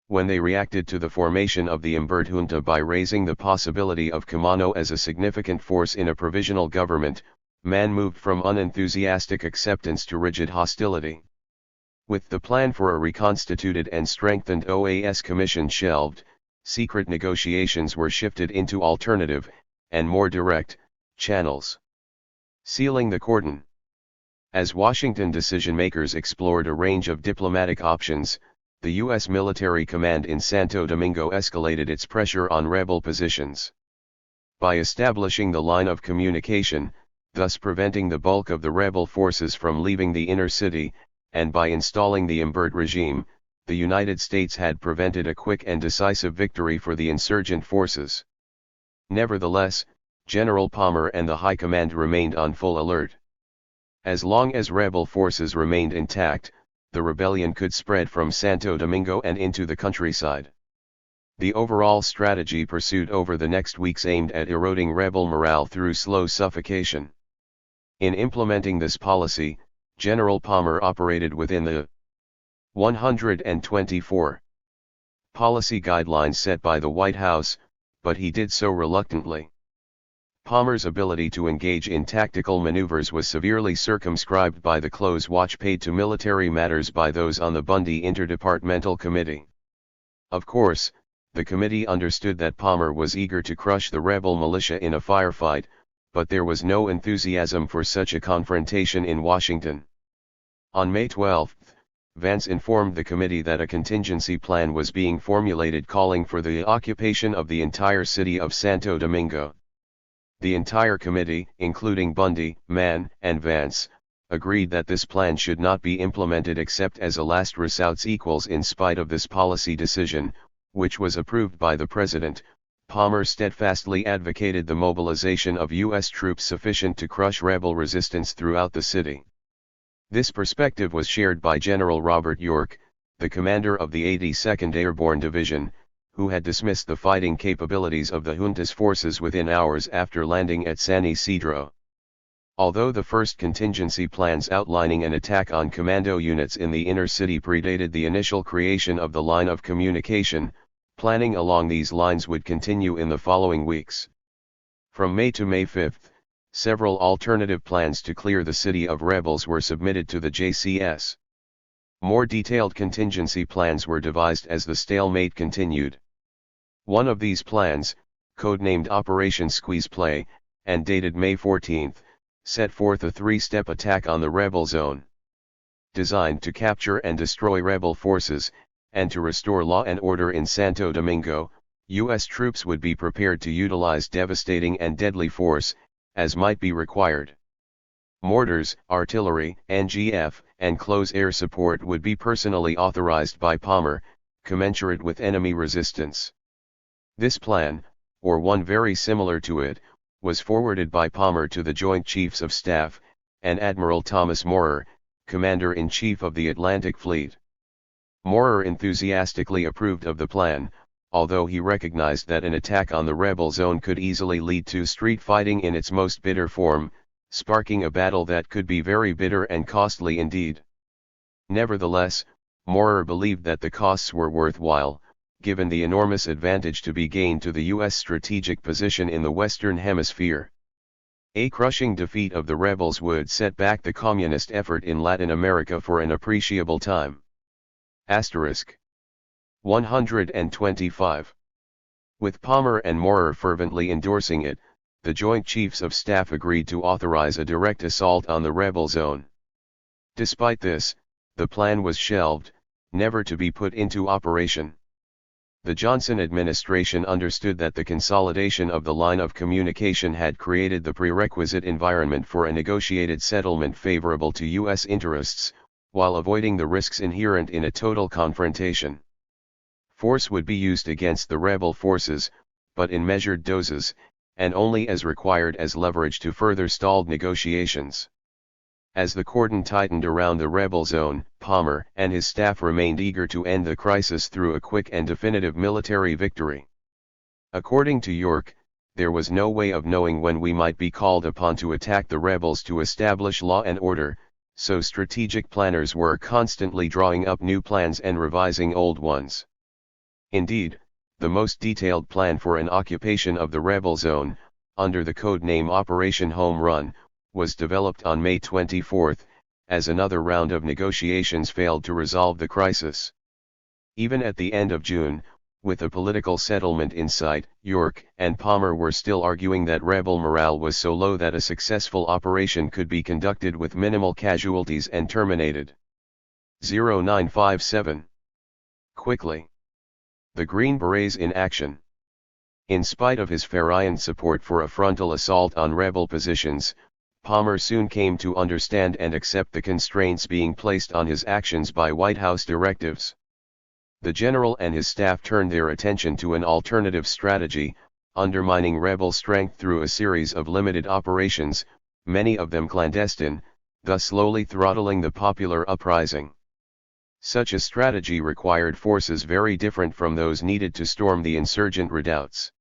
When they reacted to the formation of the Imbert junta by raising the possibility of Kamano as a significant force in a provisional government, Man moved from unenthusiastic acceptance to rigid hostility. With the plan for a reconstituted and strengthened OAS commission shelved, secret negotiations were shifted into alternative, and more direct, channels. Sealing the cordon. As Washington decision-makers explored a range of diplomatic options, the U.S. military command in Santo Domingo escalated its pressure on rebel positions. By establishing the line of communication, thus preventing the bulk of the rebel forces from leaving the inner city, and by installing the Imbert regime, the United States had prevented a quick and decisive victory for the insurgent forces. Nevertheless, General Palmer and the High Command remained on full alert. As long as rebel forces remained intact, the rebellion could spread from Santo Domingo and into the countryside. The overall strategy pursued over the next weeks aimed at eroding rebel morale through slow suffocation. In implementing this policy, General Palmer operated within the 124 policy guidelines set by the White House, but he did so reluctantly. Palmer's ability to engage in tactical maneuvers was severely circumscribed by the close watch paid to military matters by those on the Bundy Interdepartmental Committee. Of course, the committee understood that Palmer was eager to crush the rebel militia in a firefight, but there was no enthusiasm for such a confrontation in Washington. On May 12, Vance informed the committee that a contingency plan was being formulated calling for the occupation of the entire city of Santo Domingo. The entire committee, including Bundy, Mann, and Vance, agreed that this plan should not be implemented except as a last resort in spite of this policy decision, which was approved by the President. Palmer steadfastly advocated the mobilization of U.S. troops sufficient to crush rebel resistance throughout the city. This perspective was shared by General Robert York, the commander of the 82nd Airborne Division, who had dismissed the fighting capabilities of the junta's forces within hours after landing at San Isidro. Although the first contingency plans outlining an attack on commando units in the inner city predated the initial creation of the line of communication, planning along these lines would continue in the following weeks. From May to May 5, several alternative plans to clear the city of rebels were submitted to the JCS. More detailed contingency plans were devised as the stalemate continued. One of these plans, codenamed Operation Squeeze Play, and dated May 14, set forth a three-step attack on the rebel zone. Designed to capture and destroy rebel forces, and to restore law and order in Santo Domingo, U.S. troops would be prepared to utilize devastating and deadly force, as might be required. Mortars, artillery, NGF, and close air support would be personally authorized by Palmer, commensurate with enemy resistance. This plan, or one very similar to it, was forwarded by Palmer to the Joint Chiefs of Staff, and Admiral Thomas Moorer, Commander-in-Chief of the Atlantic Fleet. Moorer enthusiastically approved of the plan, although he recognized that an attack on the rebel zone could easily lead to street fighting in its most bitter form, sparking a battle that could be very bitter and costly indeed. Nevertheless, Moorer believed that the costs were worthwhile, given the enormous advantage to be gained to the U.S. strategic position in the Western Hemisphere. A crushing defeat of the rebels would set back the communist effort in Latin America for an appreciable time. Asterisk. 125. With Palmer and Moorer fervently endorsing it, the Joint Chiefs of Staff agreed to authorize a direct assault on the rebel zone. Despite this, the plan was shelved, never to be put into operation. The Johnson administration understood that the consolidation of the line of communication had created the prerequisite environment for a negotiated settlement favorable to U.S. interests, while avoiding the risks inherent in a total confrontation. Force would be used against the rebel forces, but in measured doses, and only as required as leverage to further stalled negotiations. As the cordon tightened around the rebel zone, Palmer and his staff remained eager to end the crisis through a quick and definitive military victory. According to York, there was no way of knowing when we might be called upon to attack the rebels to establish law and order, so strategic planners were constantly drawing up new plans and revising old ones. Indeed, the most detailed plan for an occupation of the rebel zone, under the code name Operation Home Run, was developed on May 24, as another round of negotiations failed to resolve the crisis. Even at the end of June, with a political settlement in sight, York and Palmer were still arguing that rebel morale was so low that a successful operation could be conducted with minimal casualties and terminated. 0957. Quickly. The Green Berets in action. In spite of his fervent support for a frontal assault on rebel positions, Palmer soon came to understand and accept the constraints being placed on his actions by White House directives. The general and his staff turned their attention to an alternative strategy, undermining rebel strength through a series of limited operations, many of them clandestine, thus slowly throttling the popular uprising. Such a strategy required forces very different from those needed to storm the insurgent redoubts.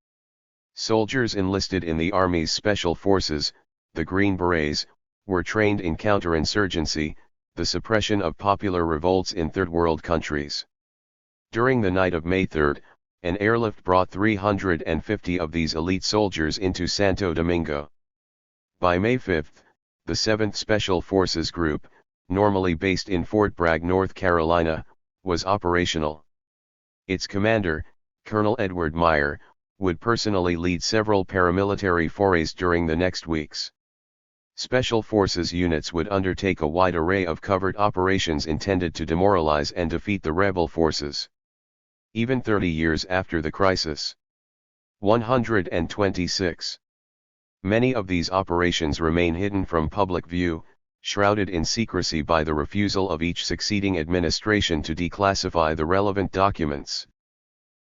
Soldiers enlisted in the Army's Special Forces, the Green Berets, were trained in counterinsurgency, the suppression of popular revolts in Third World countries. During the night of May 3, an airlift brought 350 of these elite soldiers into Santo Domingo. By May 5, the 7th Special Forces Group, normally based in Fort Bragg, North Carolina, was operational. Its commander, Colonel Edward Meyer, would personally lead several paramilitary forays during the next weeks. Special Forces units would undertake a wide array of covert operations intended to demoralize and defeat the rebel forces. Even 30 years after the crisis. 126. Many of these operations remain hidden from public view, shrouded in secrecy by the refusal of each succeeding administration to declassify the relevant documents.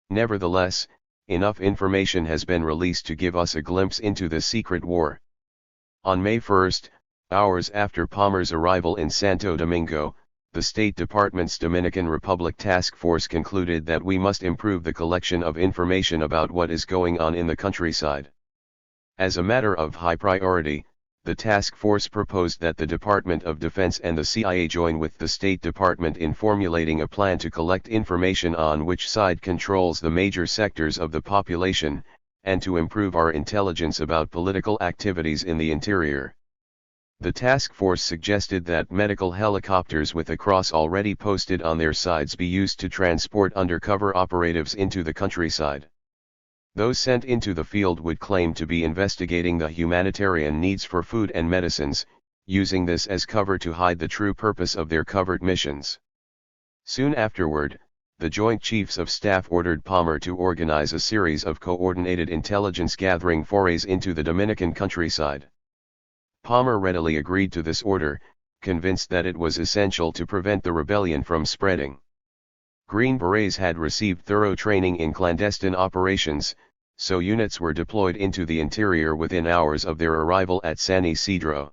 Nevertheless, enough information has been released to give us a glimpse into the secret war. On May 1, hours after Palmer's arrival in Santo Domingo, the State Department's Dominican Republic Task Force concluded that we must improve the collection of information about what is going on in the countryside. As a matter of high priority, the task force proposed that the Department of Defense and the CIA join with the State Department in formulating a plan to collect information on which side controls the major sectors of the population, and to improve our intelligence about political activities in the interior. The task force suggested that medical helicopters with a cross already posted on their sides be used to transport undercover operatives into the countryside. Those sent into the field would claim to be investigating the humanitarian needs for food and medicines, using this as cover to hide the true purpose of their covert missions. Soon afterward, the Joint Chiefs of Staff ordered Palmer to organize a series of coordinated intelligence-gathering forays into the Dominican countryside. Palmer readily agreed to this order, convinced that it was essential to prevent the rebellion from spreading. Green Berets had received thorough training in clandestine operations, so units were deployed into the interior within hours of their arrival at San Isidro.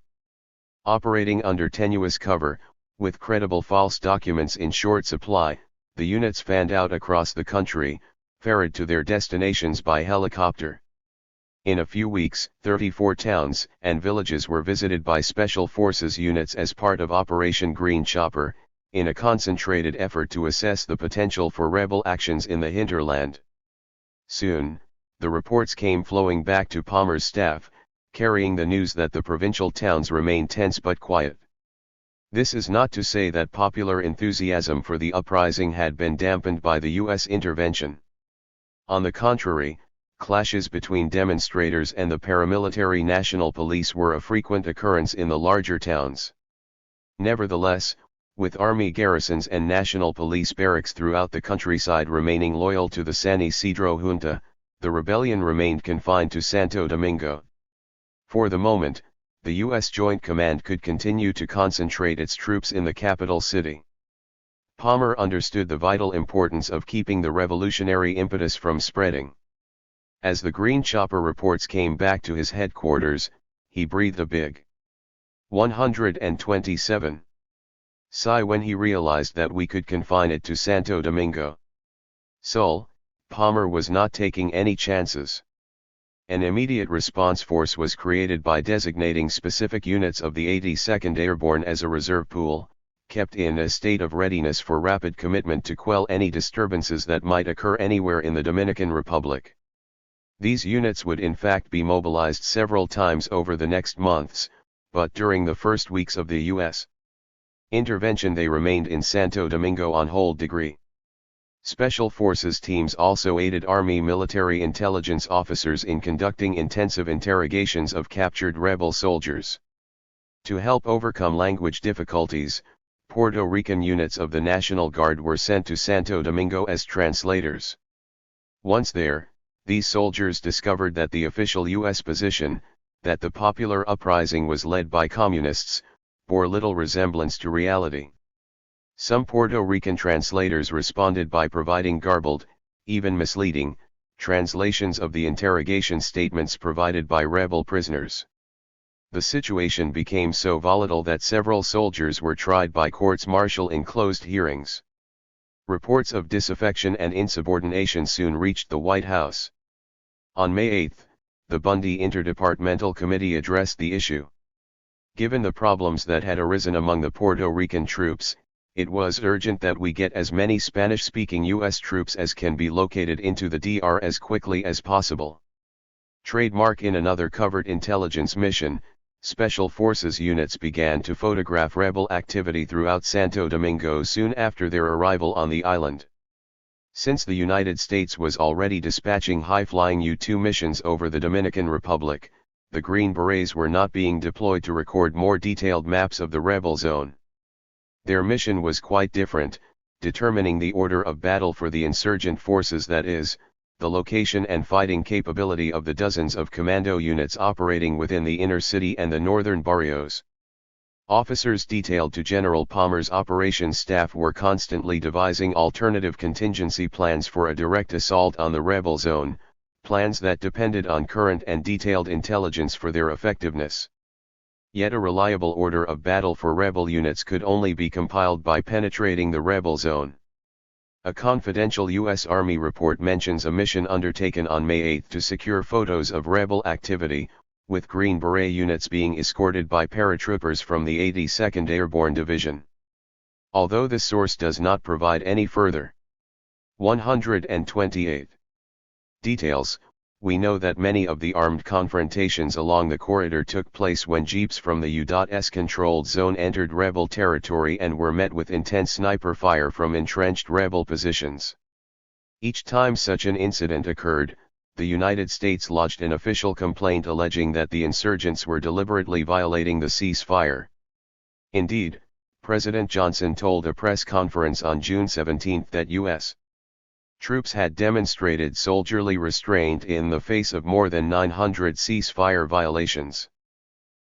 Operating under tenuous cover, with credible false documents in short supply, the units fanned out across the country, ferried to their destinations by helicopter. In a few weeks, 34 towns and villages were visited by Special Forces units as part of Operation Green Chopper, in a concentrated effort to assess the potential for rebel actions in the hinterland. Soon, the reports came flowing back to Palmer's staff, carrying the news that the provincial towns remained tense but quiet. This is not to say that popular enthusiasm for the uprising had been dampened by the U.S. intervention. On the contrary, clashes between demonstrators and the paramilitary National Police were a frequent occurrence in the larger towns. Nevertheless, with army garrisons and National Police barracks throughout the countryside remaining loyal to the San Isidro junta, the rebellion remained confined to Santo Domingo. For the moment, the U.S. Joint Command could continue to concentrate its troops in the capital city. Palmer understood the vital importance of keeping the revolutionary impetus from spreading. As the Green Chopper reports came back to his headquarters, he breathed a big 127 sigh when he realized that we could confine it to Santo Domingo. So, Palmer was not taking any chances. An immediate response force was created by designating specific units of the 82nd Airborne as a reserve pool, kept in a state of readiness for rapid commitment to quell any disturbances that might occur anywhere in the Dominican Republic. These units would in fact be mobilized several times over the next months, but during the first weeks of the U.S. intervention they remained in Santo Domingo on hold degree. Special Forces teams also aided Army military intelligence officers in conducting intensive interrogations of captured rebel soldiers. To help overcome language difficulties, Puerto Rican units of the National Guard were sent to Santo Domingo as translators. Once there, these soldiers discovered that the official U.S. position, that the popular uprising was led by communists, bore little resemblance to reality. Some Puerto Rican translators responded by providing garbled, even misleading, translations of the interrogation statements provided by rebel prisoners. The situation became so volatile that several soldiers were tried by courts-martial in closed hearings. Reports of disaffection and insubordination soon reached the White House. On May 8, the Bundy Interdepartmental Committee addressed the issue. Given the problems that had arisen among the Puerto Rican troops, it was urgent that we get as many Spanish-speaking U.S. troops as can be located into the DR as quickly as possible. Trademark in another covert intelligence mission, Special Forces units began to photograph rebel activity throughout Santo Domingo soon after their arrival on the island. Since the United States was already dispatching high-flying U-2 missions over the Dominican Republic, the Green Berets were not being deployed to record more detailed maps of the rebel zone. Their mission was quite different, determining the order of battle for the insurgent forces, that is, the location and fighting capability of the dozens of commando units operating within the inner city and the northern barrios. Officers detailed to General Palmer's operations staff were constantly devising alternative contingency plans for a direct assault on the rebel zone, plans that depended on current and detailed intelligence for their effectiveness. Yet a reliable order of battle for rebel units could only be compiled by penetrating the rebel zone. A confidential U.S. Army report mentions a mission undertaken on May 8 to secure photos of rebel activity, with Green Beret units being escorted by paratroopers from the 82nd Airborne Division. Although the source does not provide any further 128 details, we know that many of the armed confrontations along the corridor took place when jeeps from the U.S. controlled zone entered rebel territory and were met with intense sniper fire from entrenched rebel positions. Each time such an incident occurred, the United States lodged an official complaint alleging that the insurgents were deliberately violating the ceasefire. Indeed, President Johnson told a press conference on June 17 that U.S. troops had demonstrated soldierly restraint in the face of more than 900 ceasefire violations.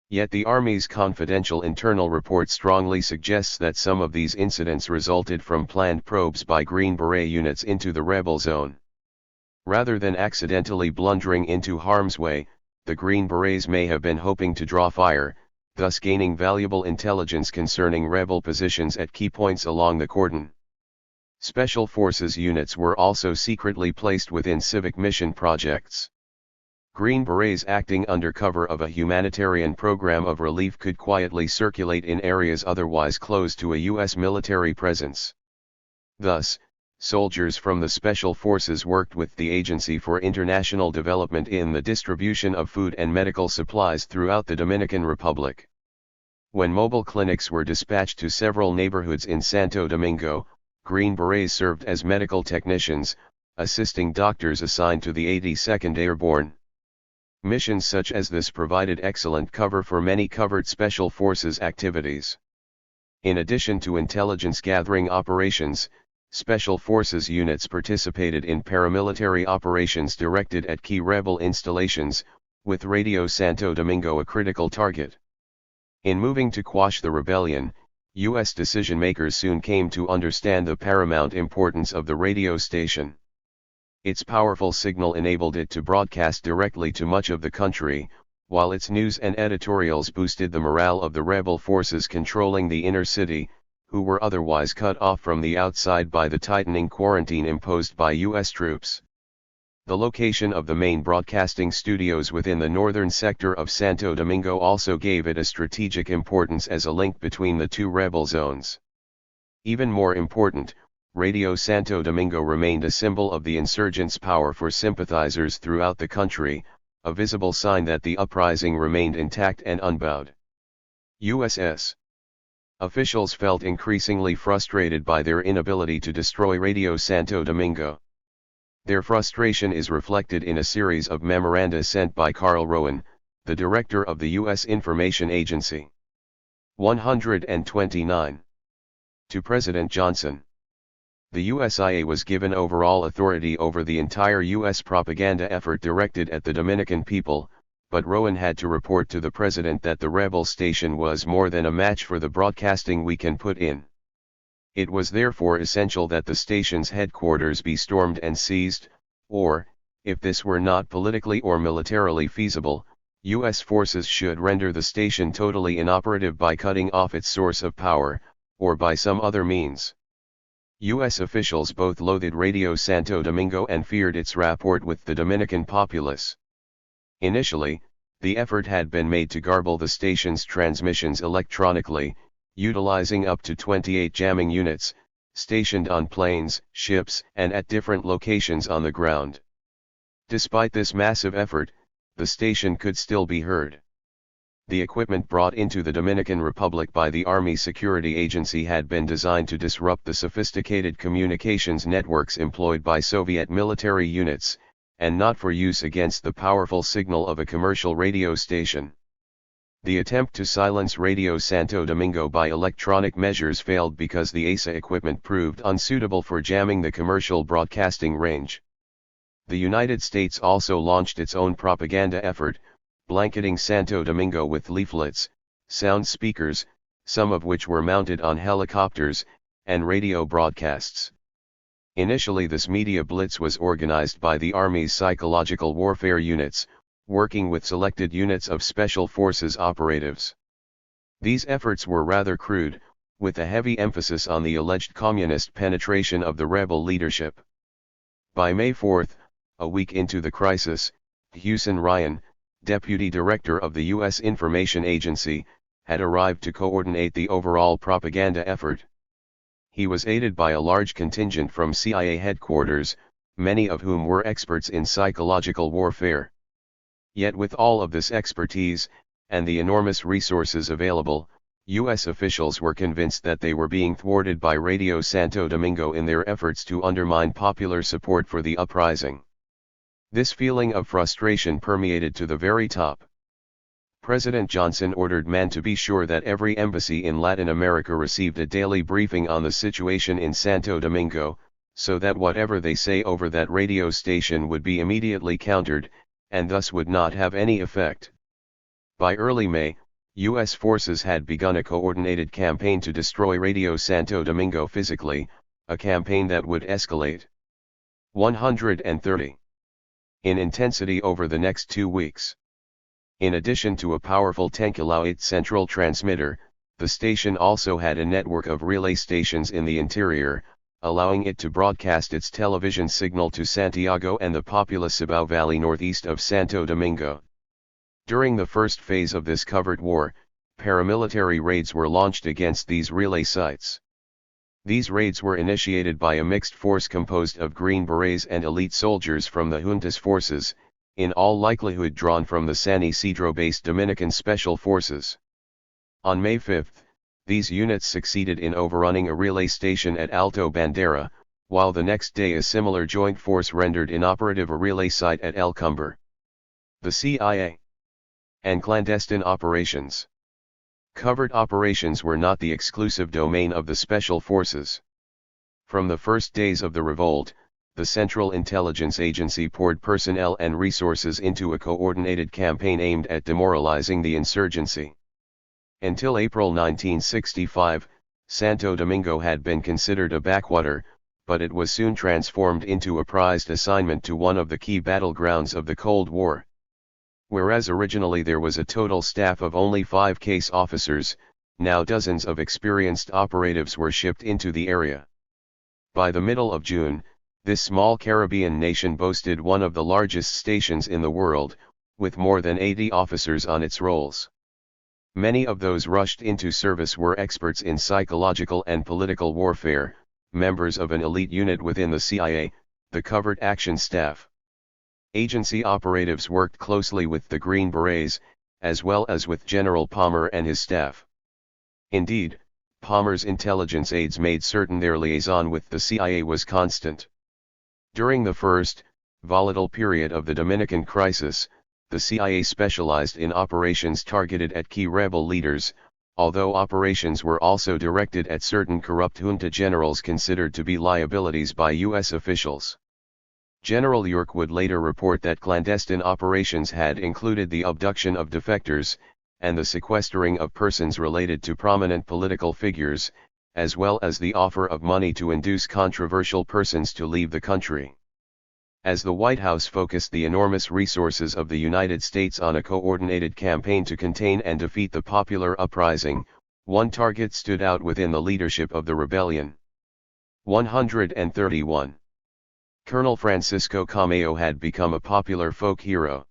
Yet the Army's confidential internal report strongly suggests that some of these incidents resulted from planned probes by Green Beret units into the rebel zone. Rather than accidentally blundering into harm's way, the Green Berets may have been hoping to draw fire, thus gaining valuable intelligence concerning rebel positions at key points along the cordon. Special Forces units were also secretly placed within civic mission projects. Green Berets acting under cover of a humanitarian program of relief could quietly circulate in areas otherwise closed to a U.S. military presence. Thus, soldiers from the Special Forces worked with the Agency for International Development in the distribution of food and medical supplies throughout the Dominican Republic. When mobile clinics were dispatched to several neighborhoods in Santo Domingo, Green Berets served as medical technicians, assisting doctors assigned to the 82nd Airborne. Missions such as this provided excellent cover for many covert Special Forces activities. In addition to intelligence gathering operations, Special Forces units participated in paramilitary operations directed at key rebel installations, with Radio Santo Domingo a critical target. In moving to quash the rebellion, U.S. decision-makers soon came to understand the paramount importance of the radio station. Its powerful signal enabled it to broadcast directly to much of the country, while its news and editorials boosted the morale of the rebel forces controlling the inner city, who were otherwise cut off from the outside by the tightening quarantine imposed by U.S. troops. The location of the main broadcasting studios within the northern sector of Santo Domingo also gave it a strategic importance as a link between the two rebel zones. Even more important, Radio Santo Domingo remained a symbol of the insurgents' power for sympathizers throughout the country, a visible sign that the uprising remained intact and unbowed. USS officials felt increasingly frustrated by their inability to destroy Radio Santo Domingo. Their frustration is reflected in a series of memoranda sent by Carl Rowan, the director of the U.S. Information Agency. 129. To President Johnson. The USIA was given overall authority over the entire U.S. propaganda effort directed at the Dominican people, but Rowan had to report to the president that the rebel station was more than a match for the broadcasting we can put in. It was therefore essential that the station's headquarters be stormed and seized, or, if this were not politically or militarily feasible, U.S. forces should render the station totally inoperative by cutting off its source of power, or by some other means. U.S. officials both loathed Radio Santo Domingo and feared its rapport with the Dominican populace. Initially, the effort had been made to garble the station's transmissions electronically, utilizing up to 28 jamming units, stationed on planes, ships, and at different locations on the ground. Despite this massive effort, the station could still be heard. The equipment brought into the Dominican Republic by the Army Security Agency had been designed to disrupt the sophisticated communications networks employed by Soviet military units, and not for use against the powerful signal of a commercial radio station. The attempt to silence Radio Santo Domingo by electronic measures failed because the ASA equipment proved unsuitable for jamming the commercial broadcasting range. The United States also launched its own propaganda effort, blanketing Santo Domingo with leaflets, sound speakers, some of which were mounted on helicopters, and radio broadcasts. Initially, this media blitz was organized by the Army's psychological warfare units, working with selected units of Special Forces operatives. These efforts were rather crude, with a heavy emphasis on the alleged communist penetration of the rebel leadership. By May 4, a week into the crisis, Hewson Ryan, deputy director of the U.S. Information Agency, had arrived to coordinate the overall propaganda effort. He was aided by a large contingent from CIA headquarters, many of whom were experts in psychological warfare. Yet with all of this expertise, and the enormous resources available, U.S. officials were convinced that they were being thwarted by Radio Santo Domingo in their efforts to undermine popular support for the uprising. This feeling of frustration permeated to the very top. President Johnson ordered men to be sure that every embassy in Latin America received a daily briefing on the situation in Santo Domingo, so that whatever they say over that radio station would be immediately countered, and thus would not have any effect. By early May, U.S. forces had begun a coordinated campaign to destroy Radio Santo Domingo physically, a campaign that would escalate 130 in intensity over the next 2 weeks. In addition to a powerful 10 kW central transmitter, the station also had a network of relay stations in the interior, allowing it to broadcast its television signal to Santiago and the populous Cibao Valley northeast of Santo Domingo. During the first phase of this covert war, paramilitary raids were launched against these relay sites. These raids were initiated by a mixed force composed of Green Berets and elite soldiers from the junta's forces, in all likelihood drawn from the San Isidro-based Dominican Special Forces. On May 5, these units succeeded in overrunning a relay station at Alto Bandera, while the next day a similar joint force rendered inoperative a relay site at El Cumber. The CIA and clandestine operations. Covert operations were not the exclusive domain of the Special Forces. From the first days of the revolt, the Central Intelligence Agency poured personnel and resources into a coordinated campaign aimed at demoralizing the insurgency. Until April 1965, Santo Domingo had been considered a backwater, but it was soon transformed into a prized assignment to one of the key battlegrounds of the Cold War. Whereas originally there was a total staff of only 5 case officers, now dozens of experienced operatives were shipped into the area. By the middle of June, this small Caribbean nation boasted one of the largest stations in the world, with more than 80 officers on its rolls. Many of those rushed into service were experts in psychological and political warfare, members of an elite unit within the CIA, the Covert Action Staff. Agency operatives worked closely with the Green Berets, as well as with General Palmer and his staff. Indeed, Palmer's intelligence aides made certain their liaison with the CIA was constant. During the first, volatile period of the Dominican crisis, the CIA specialized in operations targeted at key rebel leaders, although operations were also directed at certain corrupt junta generals considered to be liabilities by U.S. officials. General York would later report that clandestine operations had included the abduction of defectors, and the sequestering of persons related to prominent political figures, as well as the offer of money to induce controversial persons to leave the country. As the White House focused the enormous resources of the United States on a coordinated campaign to contain and defeat the popular uprising, one target stood out within the leadership of the rebellion. 131. Colonel Francisco Cameo had become a popular folk hero.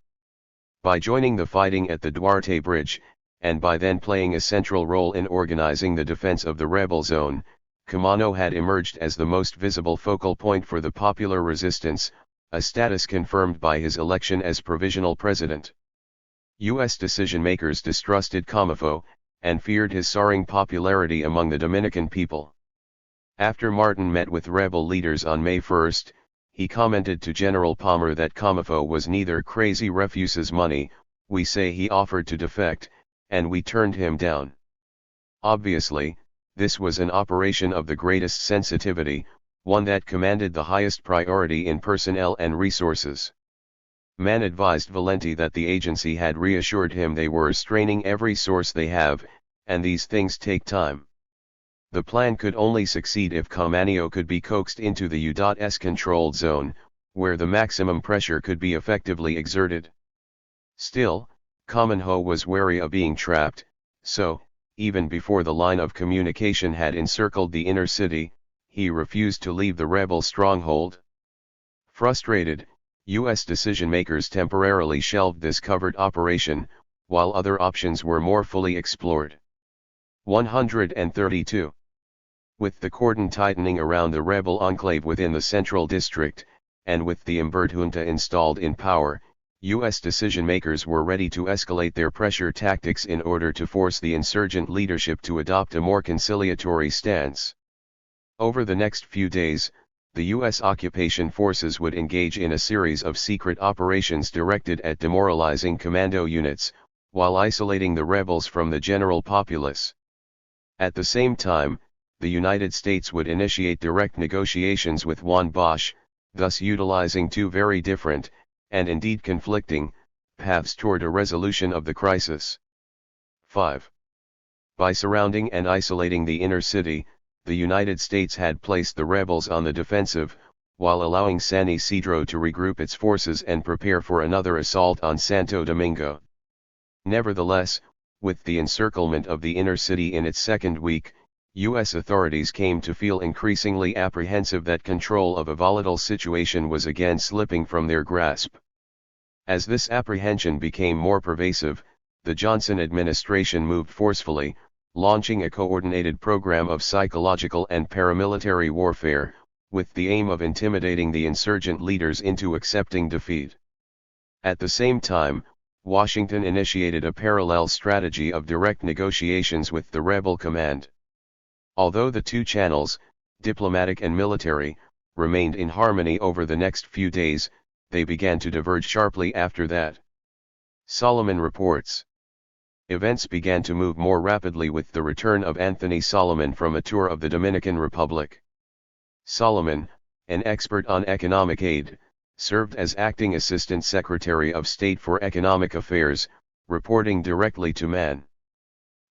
By joining the fighting at the Duarte Bridge, and by then playing a central role in organizing the defense of the rebel zone, Camano had emerged as the most visible focal point for the popular resistance, a status confirmed by his election as provisional president. U.S. decision-makers distrusted Camafo, and feared his soaring popularity among the Dominican people. After Martin met with rebel leaders on May 1, he commented to General Palmer that Camafo was neither crazy refuses money, we say he offered to defect, and we turned him down. Obviously, this was an operation of the greatest sensitivity, one that commanded the highest priority in personnel and resources. Mann advised Valenti that the agency had reassured him they were straining every source they have, and these things take time. The plan could only succeed if Comanio could be coaxed into the U.S. controlled zone, where the maximum pressure could be effectively exerted. Still, Comanho was wary of being trapped, so, even before the line of communication had encircled the inner city, he refused to leave the rebel stronghold. Frustrated, U.S. decision-makers temporarily shelved this covert operation, while other options were more fully explored. 132. With the cordon tightening around the rebel enclave within the Central District, and with the Imbert junta installed in power, U.S. decision-makers were ready to escalate their pressure tactics in order to force the insurgent leadership to adopt a more conciliatory stance. Over the next few days, the U.S. occupation forces would engage in a series of secret operations directed at demoralizing commando units, while isolating the rebels from the general populace. At the same time, the United States would initiate direct negotiations with Juan Bosch, thus utilizing two very different, and indeed conflicting, paths toward a resolution of the crisis. 5. By surrounding and isolating the inner city, the United States had placed the rebels on the defensive, while allowing San Isidro to regroup its forces and prepare for another assault on Santo Domingo. Nevertheless, with the encirclement of the inner city in its second week, U.S. authorities came to feel increasingly apprehensive that control of a volatile situation was again slipping from their grasp. As this apprehension became more pervasive, the Johnson administration moved forcefully, launching a coordinated program of psychological and paramilitary warfare, with the aim of intimidating the insurgent leaders into accepting defeat. At the same time, Washington initiated a parallel strategy of direct negotiations with the rebel command. Although the two channels, diplomatic and military, remained in harmony over the next few days, they began to diverge sharply after that. Solomon reports. Events began to move more rapidly with the return of Anthony Solomon from a tour of the Dominican Republic. Solomon, an expert on economic aid, served as acting Assistant Secretary of State for Economic Affairs, reporting directly to Mann.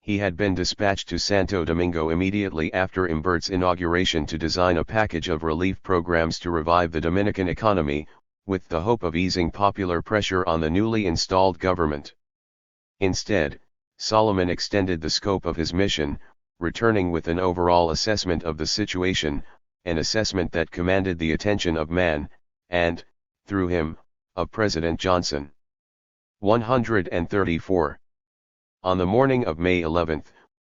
He had been dispatched to Santo Domingo immediately after Imbert's inauguration to design a package of relief programs to revive the Dominican economy, with the hope of easing popular pressure on the newly installed government. Instead, Solomon extended the scope of his mission, returning with an overall assessment of the situation, an assessment that commanded the attention of Mann, and, through him, of President Johnson. 134. On the morning of May 11,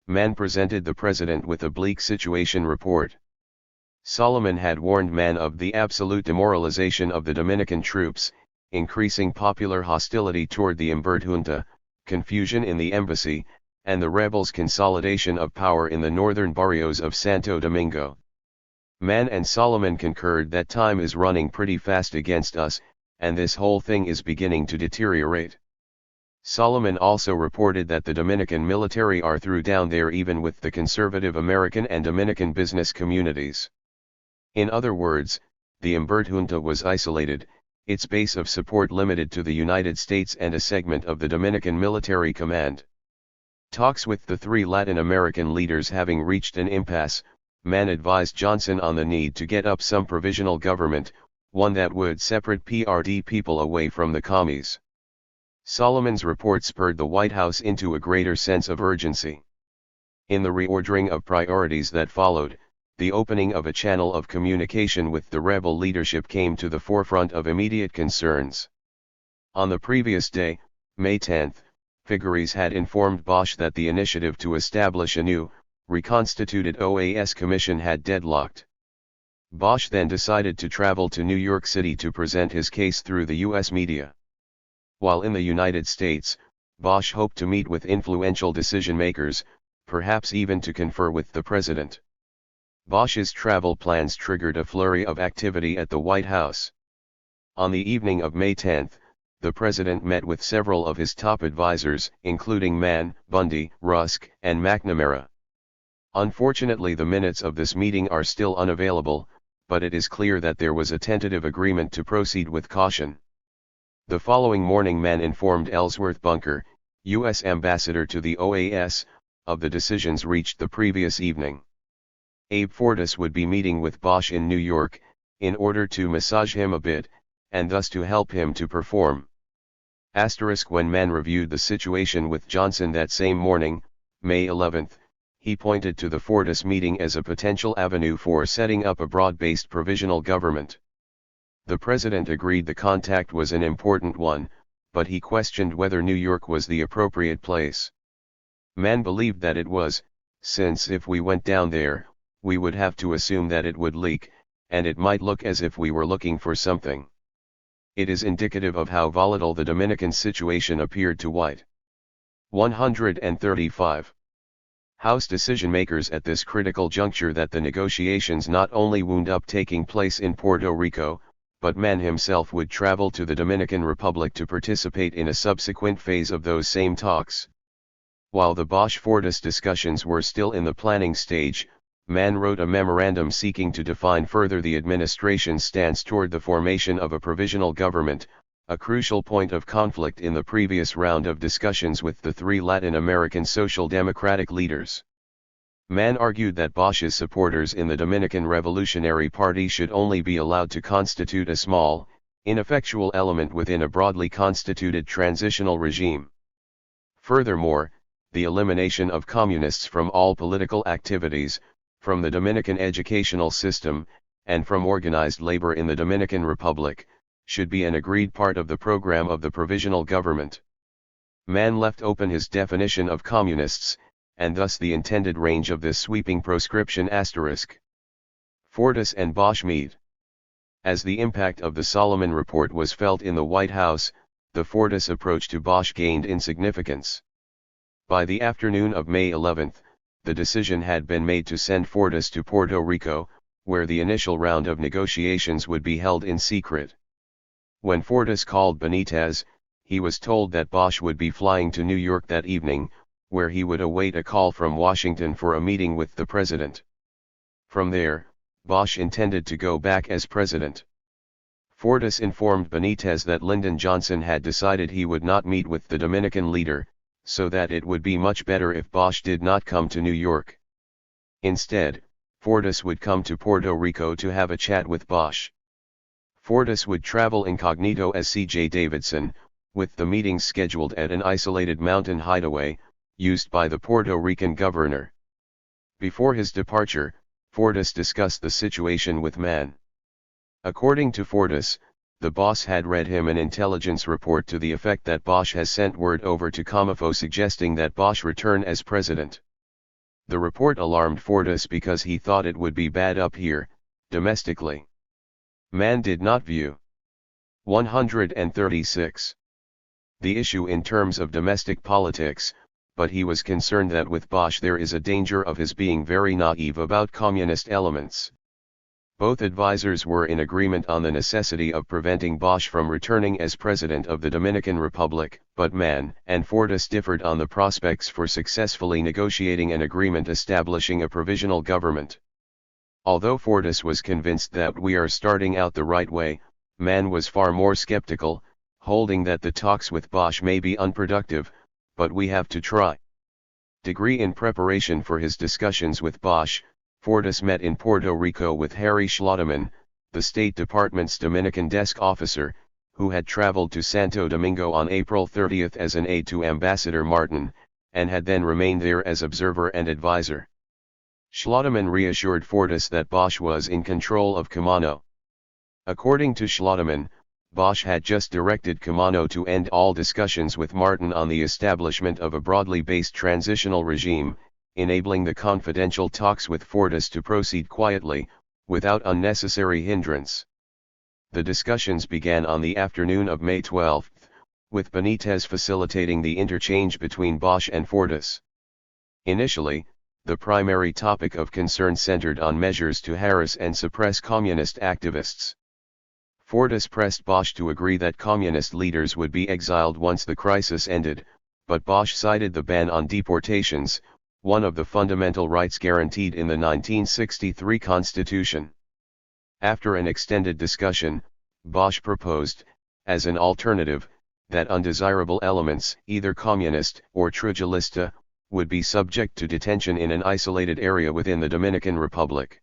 Mann presented the President with a bleak situation report. Solomon had warned Mann of the absolute demoralization of the Dominican troops, increasing popular hostility toward the Imbert junta, confusion in the embassy, and the rebels' consolidation of power in the northern barrios of Santo Domingo. Mann and Solomon concurred that time is running pretty fast against us, and this whole thing is beginning to deteriorate. Solomon also reported that the Dominican military are through down there even with the conservative American and Dominican business communities. In other words, the Imbert junta was isolated, its base of support limited to the United States and a segment of the Dominican military command. Talks with the three Latin American leaders having reached an impasse, Mann advised Johnson on the need to get up some provisional government, one that would separate PRD people away from the commies. Solomon's report spurred the White House into a greater sense of urgency. In the reordering of priorities that followed, the opening of a channel of communication with the rebel leadership came to the forefront of immediate concerns. On the previous day, May 10, Figueres had informed Bosch that the initiative to establish a new, reconstituted OAS commission had deadlocked. Bosch then decided to travel to New York City to present his case through the U.S. media. While in the United States, Bosch hoped to meet with influential decision-makers, perhaps even to confer with the president. Bosch's travel plans triggered a flurry of activity at the White House. On the evening of May 10, the president met with several of his top advisors, including Mann, Bundy, Rusk, and McNamara. Unfortunately, the minutes of this meeting are still unavailable, but it is clear that there was a tentative agreement to proceed with caution. The following morning Mann informed Ellsworth Bunker, U.S. ambassador to the OAS, of the decisions reached the previous evening. Abe Fortas would be meeting with Bosch in New York, in order to massage him a bit, and thus to help him to perform. When Mann reviewed the situation with Johnson that same morning, May 11, he pointed to the Fortas meeting as a potential avenue for setting up a broad-based provisional government. The president agreed the contact was an important one, but he questioned whether New York was the appropriate place. Mann believed that it was, since if we went down there, we would have to assume that it would leak, and it might look as if we were looking for something. It is indicative of how volatile the Dominican situation appeared to White. 135. House decision-makers at this critical juncture that the negotiations not only wound up taking place in Puerto Rico, but Mann himself would travel to the Dominican Republic to participate in a subsequent phase of those same talks. While the Bosch-Fortas discussions were still in the planning stage, Mann wrote a memorandum seeking to define further the administration's stance toward the formation of a provisional government, a crucial point of conflict in the previous round of discussions with the three Latin American social democratic leaders. Mann argued that Bosch's supporters in the Dominican Revolutionary Party should only be allowed to constitute a small, ineffectual element within a broadly constituted transitional regime. Furthermore, the elimination of communists from all political activities, from the Dominican educational system, and from organized labor in the Dominican Republic, should be an agreed part of the program of the provisional government. Mann left open his definition of communists, and thus the intended range of this sweeping proscription. Fortas and Bosch meet. As the impact of the Solomon Report was felt in the White House, the Fortas approach to Bosch gained in significance. By the afternoon of May 11, the decision had been made to send Fortas to Puerto Rico, where the initial round of negotiations would be held in secret. When Fortas called Benitez, he was told that Bosch would be flying to New York that evening, where he would await a call from Washington for a meeting with the president. From there, Bosch intended to go back as president. Fortas informed Benitez that Lyndon Johnson had decided he would not meet with the Dominican leader, so that it would be much better if Bosch did not come to New York. Instead, Fortas would come to Puerto Rico to have a chat with Bosch. Fortas would travel incognito as C.J. Davidson, with the meetings scheduled at an isolated mountain hideaway, used by the Puerto Rican governor. Before his departure, Fortas discussed the situation with Mann. According to Fortas, the boss had read him an intelligence report to the effect that Bosch has sent word over to Comifo suggesting that Bosch return as president. The report alarmed Fortas because he thought it would be bad up here, domestically. Mann did not view 136. The issue in terms of domestic politics, but he was concerned that with Bosch there is a danger of his being very naive about communist elements. Both advisers were in agreement on the necessity of preventing Bosch from returning as president of the Dominican Republic, but Mann and Fortas differed on the prospects for successfully negotiating an agreement establishing a provisional government. Although Fortas was convinced that we are starting out the right way, Mann was far more skeptical, holding that the talks with Bosch may be unproductive, but we have to try. In preparation for his discussions with Bosch, Fortas met in Puerto Rico with Harry Schlotterman, the State Department's Dominican desk officer, who had traveled to Santo Domingo on April 30 as an aide to Ambassador Martin, and had then remained there as observer and advisor. Schlotterman reassured Fortas that Bosch was in control of Camano. According to Schlotterman, Bosch had just directed Camano to end all discussions with Martin on the establishment of a broadly based transitional regime, enabling the confidential talks with Fortas to proceed quietly, without unnecessary hindrance. The discussions began on the afternoon of May 12, with Benitez facilitating the interchange between Bosch and Fortas. Initially, the primary topic of concern centered on measures to harass and suppress communist activists. Fortas pressed Bosch to agree that communist leaders would be exiled once the crisis ended, but Bosch cited the ban on deportations, one of the fundamental rights guaranteed in the 1963 Constitution. After an extended discussion, Bosch proposed, as an alternative, that undesirable elements, either communist or trujillista, would be subject to detention in an isolated area within the Dominican Republic.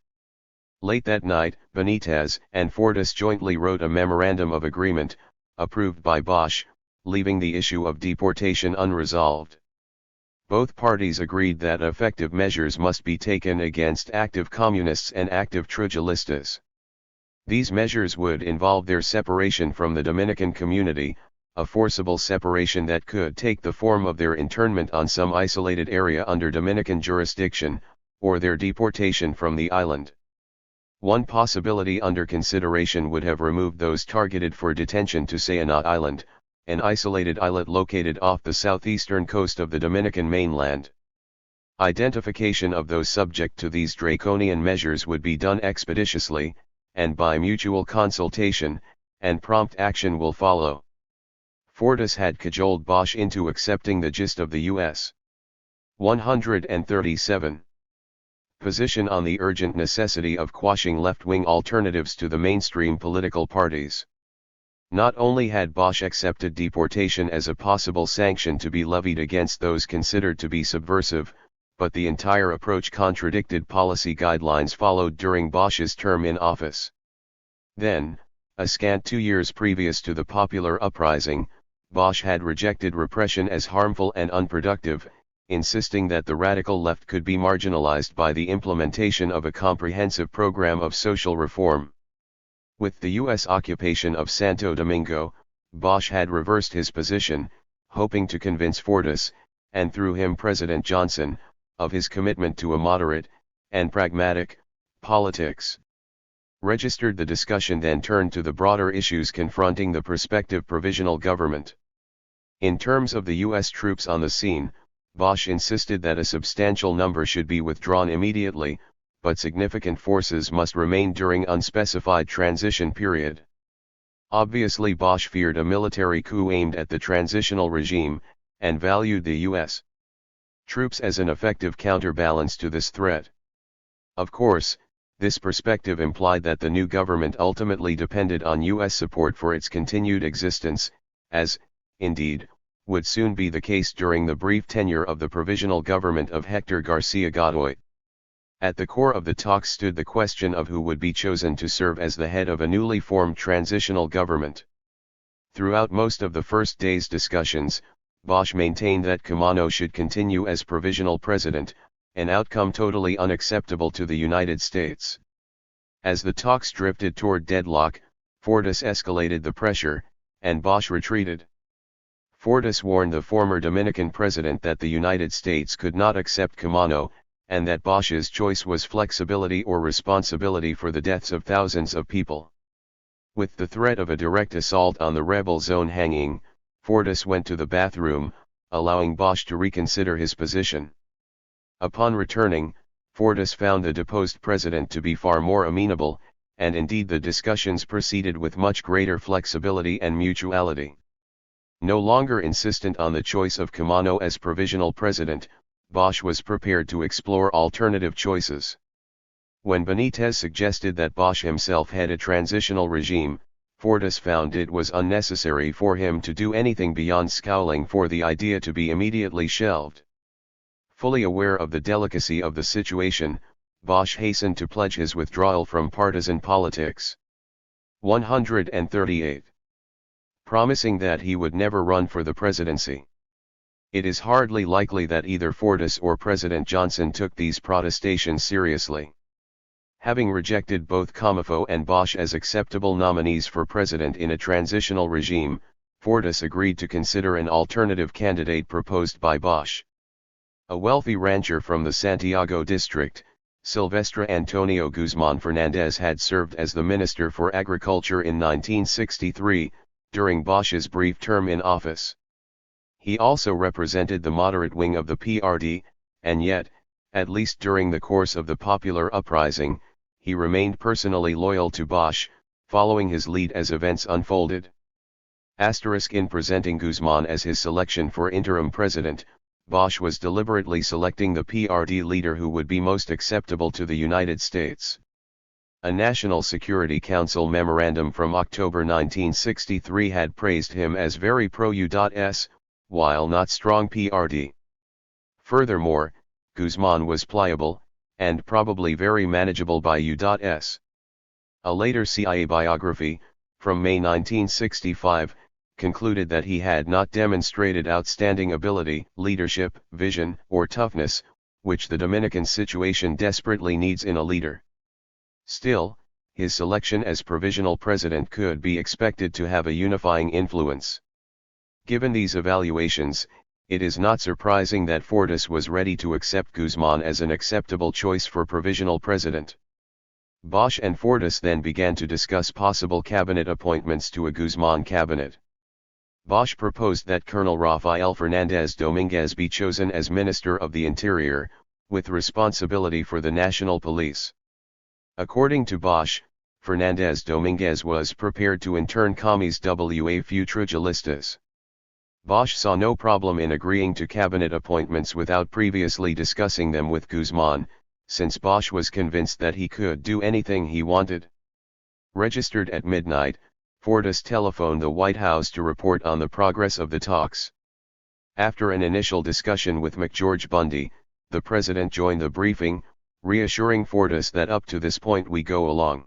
Late that night, Benitez and Fortas jointly wrote a memorandum of agreement, approved by Bosch, leaving the issue of deportation unresolved. Both parties agreed that effective measures must be taken against active communists and active trijulistas. These measures would involve their separation from the Dominican community, a forcible separation that could take the form of their internment on some isolated area under Dominican jurisdiction, or their deportation from the island. One possibility under consideration would have removed those targeted for detention to Sayana Island, an isolated islet located off the southeastern coast of the Dominican mainland. Identification of those subject to these draconian measures would be done expeditiously, and by mutual consultation, and prompt action will follow. Fortas had cajoled Bosch into accepting the gist of the U.S. 137. Position on the urgent necessity of quashing left-wing alternatives to the mainstream political parties. Not only had Bosch accepted deportation as a possible sanction to be levied against those considered to be subversive, but the entire approach contradicted policy guidelines followed during Bosch's term in office. Then, a scant 2 years previous to the popular uprising, Bosch had rejected repression as harmful and unproductive, insisting that the radical left could be marginalized by the implementation of a comprehensive program of social reform. With the U.S. occupation of Santo Domingo, Bosch had reversed his position, hoping to convince Fortas, and through him President Johnson, of his commitment to a moderate, and pragmatic, politics. The discussion then turned to the broader issues confronting the prospective provisional government. In terms of the U.S. troops on the scene, Bosch insisted that a substantial number should be withdrawn immediately, but significant forces must remain during unspecified transition period. Obviously Bosch feared a military coup aimed at the transitional regime, and valued the U.S. troops as an effective counterbalance to this threat. Of course, this perspective implied that the new government ultimately depended on U.S. support for its continued existence, as, indeed, would soon be the case during the brief tenure of the provisional government of Hector Garcia Godoy. At the core of the talks stood the question of who would be chosen to serve as the head of a newly formed transitional government. Throughout most of the first day's discussions, Bosch maintained that Camano should continue as provisional president, an outcome totally unacceptable to the United States. As the talks drifted toward deadlock, Fortas escalated the pressure, and Bosch retreated. Fortas warned the former Dominican president that the United States could not accept Camano, and that Bosch's choice was flexibility or responsibility for the deaths of thousands of people. With the threat of a direct assault on the rebel zone hanging, Fortas went to the bathroom, allowing Bosch to reconsider his position. Upon returning, Fortas found the deposed president to be far more amenable, and indeed the discussions proceeded with much greater flexibility and mutuality. No longer insistent on the choice of Camano as provisional president, Bosch was prepared to explore alternative choices. When Benitez suggested that Bosch himself head a transitional regime, Fortas found it was unnecessary for him to do anything beyond scowling for the idea to be immediately shelved. Fully aware of the delicacy of the situation, Bosch hastened to pledge his withdrawal from partisan politics. 138. Promising that he would never run for the presidency. It is hardly likely that either Fortas or President Johnson took these protestations seriously. Having rejected both Comifo and Bosch as acceptable nominees for president in a transitional regime, Fortas agreed to consider an alternative candidate proposed by Bosch. A wealthy rancher from the Santiago district, Silvestre Antonio Guzman Fernandez had served as the Minister for Agriculture in 1963, during Bosch's brief term in office. He also represented the moderate wing of the PRD, and yet, at least during the course of the popular uprising, he remained personally loyal to Bosch, following his lead as events unfolded. In presenting Guzman as his selection for interim president, Bosch was deliberately selecting the PRD leader who would be most acceptable to the United States. A National Security Council memorandum from October 1963 had praised him as very pro-US, while not strong PRD. Furthermore, Guzman was pliable, and probably very manageable by U.S. A later CIA biography, from May 1965, concluded that he had not demonstrated outstanding ability, leadership, vision, or toughness, which the Dominican situation desperately needs in a leader. Still, his selection as provisional president could be expected to have a unifying influence. Given these evaluations, it is not surprising that Fortas was ready to accept Guzman as an acceptable choice for provisional president. Bosch and Fortas then began to discuss possible cabinet appointments to a Guzman cabinet. Bosch proposed that Colonel Rafael Fernandez Dominguez be chosen as Minister of the Interior, with responsibility for the national police. According to Bosch, Fernandez Dominguez was prepared to intern commies wa futrigilistas. Bosch saw no problem in agreeing to cabinet appointments without previously discussing them with Guzman, since Bosch was convinced that he could do anything he wanted. Registered at midnight, Fortas telephoned the White House to report on the progress of the talks. After an initial discussion with McGeorge Bundy, the president joined the briefing, reassuring Fortas that up to this point we go along.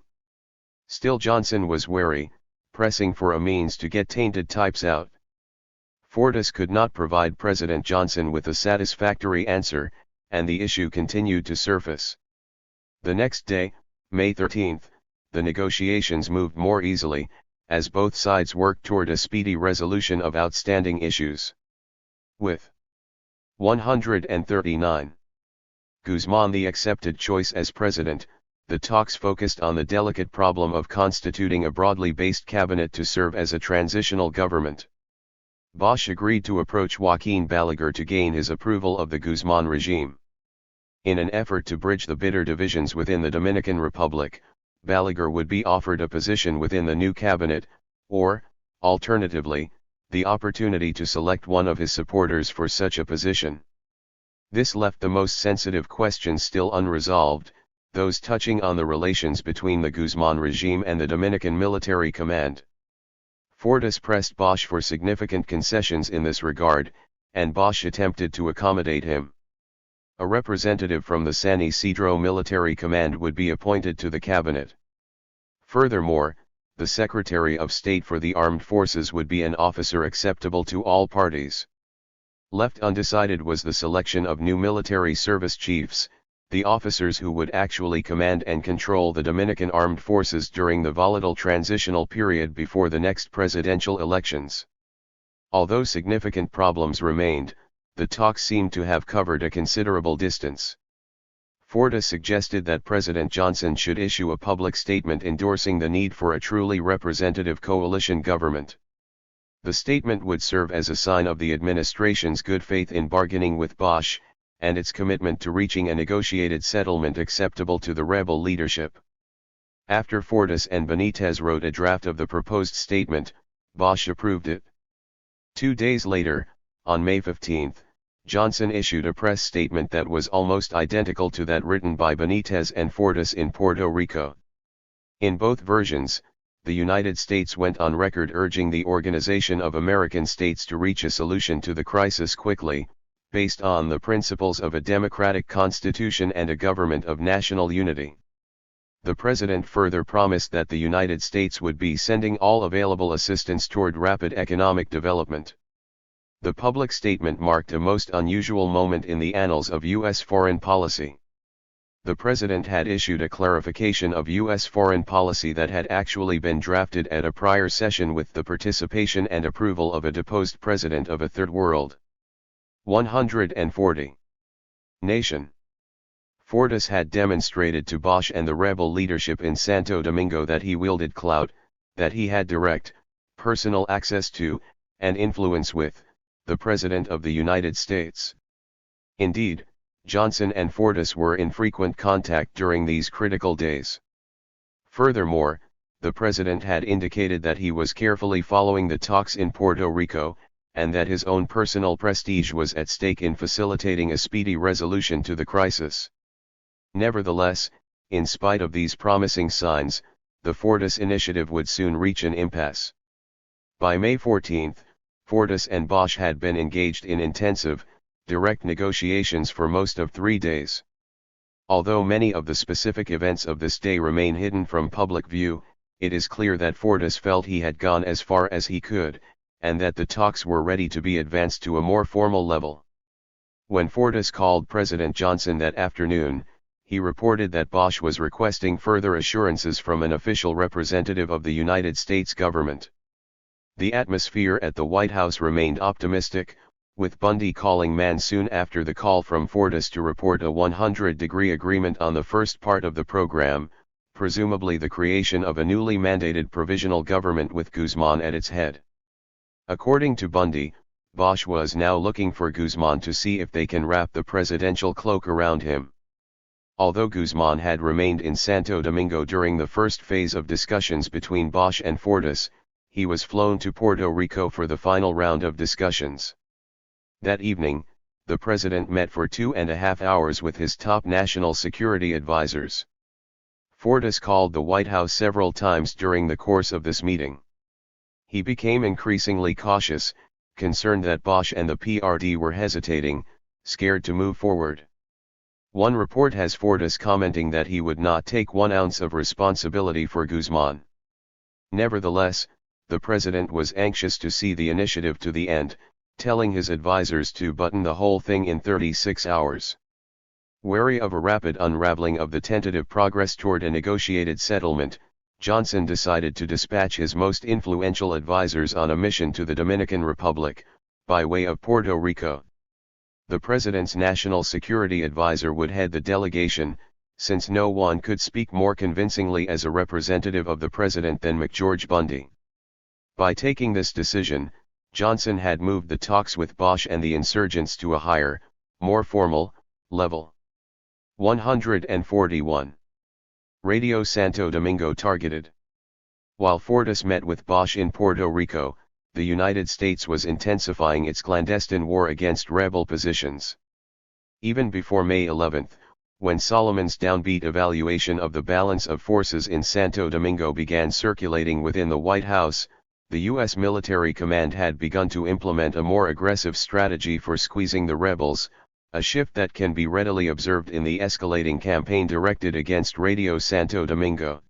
Still Johnson was wary, pressing for a means to get tainted types out. Fortas could not provide President Johnson with a satisfactory answer, and the issue continued to surface. The next day, May 13, the negotiations moved more easily, as both sides worked toward a speedy resolution of outstanding issues. With 139 Guzman the accepted choice as president, the talks focused on the delicate problem of constituting a broadly based cabinet to serve as a transitional government. Bosch agreed to approach Joaquin Balaguer to gain his approval of the Guzman regime. In an effort to bridge the bitter divisions within the Dominican Republic, Balaguer would be offered a position within the new cabinet, or, alternatively, the opportunity to select one of his supporters for such a position. This left the most sensitive questions still unresolved, those touching on the relations between the Guzman regime and the Dominican military command. Fortas pressed Bosch for significant concessions in this regard, and Bosch attempted to accommodate him. A representative from the San Isidro Military Command would be appointed to the cabinet. Furthermore, the Secretary of State for the Armed Forces would be an officer acceptable to all parties. Left undecided was the selection of new military service chiefs, the officers who would actually command and control the Dominican armed forces during the volatile transitional period before the next presidential elections. Although significant problems remained, the talks seemed to have covered a considerable distance. Fortas suggested that President Johnson should issue a public statement endorsing the need for a truly representative coalition government. The statement would serve as a sign of the administration's good faith in bargaining with Bosch, and its commitment to reaching a negotiated settlement acceptable to the rebel leadership. After Fortas and Benitez wrote a draft of the proposed statement, Bosch approved it. 2 days later, on May 15, Johnson issued a press statement that was almost identical to that written by Benitez and Fortas in Puerto Rico. In both versions, the United States went on record urging the Organization of American States to reach a solution to the crisis quickly, based on the principles of a democratic constitution and a government of national unity. The president further promised that the United States would be sending all available assistance toward rapid economic development. The public statement marked a most unusual moment in the annals of U.S. foreign policy. The president had issued a clarification of U.S. foreign policy that had actually been drafted at a prior session with the participation and approval of a deposed president of a third world 140 nation. Fortas had demonstrated to Bosch and the rebel leadership in Santo Domingo that he wielded clout, that he had direct, personal access to, and influence with, the President of the United States. Indeed, Johnson and Fortas were in frequent contact during these critical days. Furthermore, the President had indicated that he was carefully following the talks in Puerto Rico, and that his own personal prestige was at stake in facilitating a speedy resolution to the crisis. Nevertheless, in spite of these promising signs, the Fortas initiative would soon reach an impasse. By May 14, Fortas and Bosch had been engaged in intensive, direct negotiations for most of 3 days. Although many of the specific events of this day remain hidden from public view, it is clear that Fortas felt he had gone as far as he could, and that the talks were ready to be advanced to a more formal level. When Fortas called President Johnson that afternoon, he reported that Bosch was requesting further assurances from an official representative of the United States government. The atmosphere at the White House remained optimistic, with Bundy calling Mann soon after the call from Fortas to report a 100-degree agreement on the first part of the program, presumably the creation of a newly mandated provisional government with Guzman at its head. According to Bundy, Bosch was now looking for Guzman to see if they can wrap the presidential cloak around him. Although Guzman had remained in Santo Domingo during the first phase of discussions between Bosch and Fortas, he was flown to Puerto Rico for the final round of discussions. That evening, the president met for 2.5 hours with his top national security advisors. Fortas called the White House several times during the course of this meeting. He became increasingly cautious, concerned that Bosch and the PRD were hesitating, scared to move forward. One report has Fortas commenting that he would not take 1 ounce of responsibility for Guzman. Nevertheless, the president was anxious to see the initiative to the end, telling his advisors to button the whole thing in 36 hours. Wary of a rapid unraveling of the tentative progress toward a negotiated settlement, Johnson decided to dispatch his most influential advisors on a mission to the Dominican Republic, by way of Puerto Rico. The president's national security advisor would head the delegation, since no one could speak more convincingly as a representative of the president than McGeorge Bundy. By taking this decision, Johnson had moved the talks with Bosch and the insurgents to a higher, more formal, level. 141. Radio Santo Domingo targeted. While Fortas met with Bosch in Puerto Rico, the United States was intensifying its clandestine war against rebel positions. Even before May 11, when Solomon's downbeat evaluation of the balance of forces in Santo Domingo began circulating within the White House, the U.S. military command had begun to implement a more aggressive strategy for squeezing the rebels, a shift that can be readily observed in the escalating campaign directed against Radio Santo Domingo.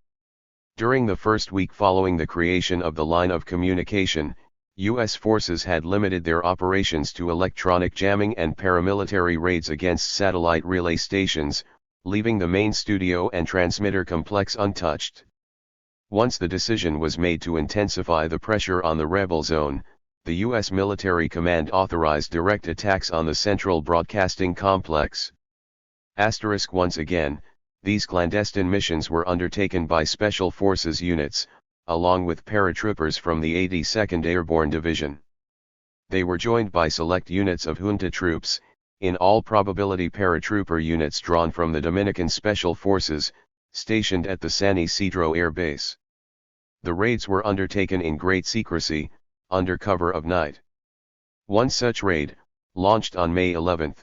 During the first week following the creation of the line of communication, U.S. forces had limited their operations to electronic jamming and paramilitary raids against satellite relay stations, leaving the main studio and transmitter complex untouched. Once the decision was made to intensify the pressure on the rebel zone, the U.S. military command authorized direct attacks on the central broadcasting complex. Once again, these clandestine missions were undertaken by Special Forces units, along with paratroopers from the 82nd Airborne Division. They were joined by select units of junta troops, in all probability paratrooper units drawn from the Dominican Special Forces, stationed at the San Isidro Air Base. The raids were undertaken in great secrecy, under cover of night. One such raid, launched on May 11,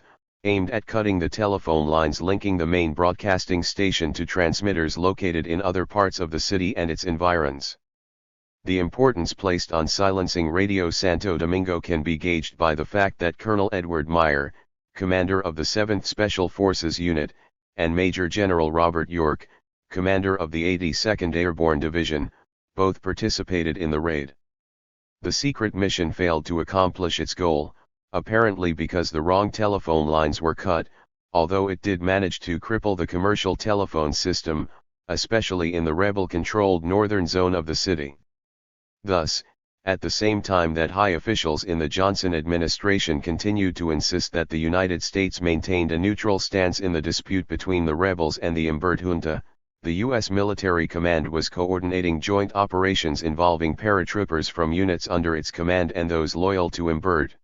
aimed at cutting the telephone lines linking the main broadcasting station to transmitters located in other parts of the city and its environs. The importance placed on silencing Radio Santo Domingo can be gauged by the fact that Colonel Edward Meyer, commander of the 7th Special Forces Unit, and Major General Robert York, commander of the 82nd Airborne Division, both participated in the raid. The secret mission failed to accomplish its goal, apparently because the wrong telephone lines were cut, although it did manage to cripple the commercial telephone system, especially in the rebel-controlled northern zone of the city. Thus, at the same time that high officials in the Johnson administration continued to insist that the United States maintained a neutral stance in the dispute between the rebels and the Imbert junta, the U.S. military command was coordinating joint operations involving paratroopers from units under its command and those loyal to Imbert.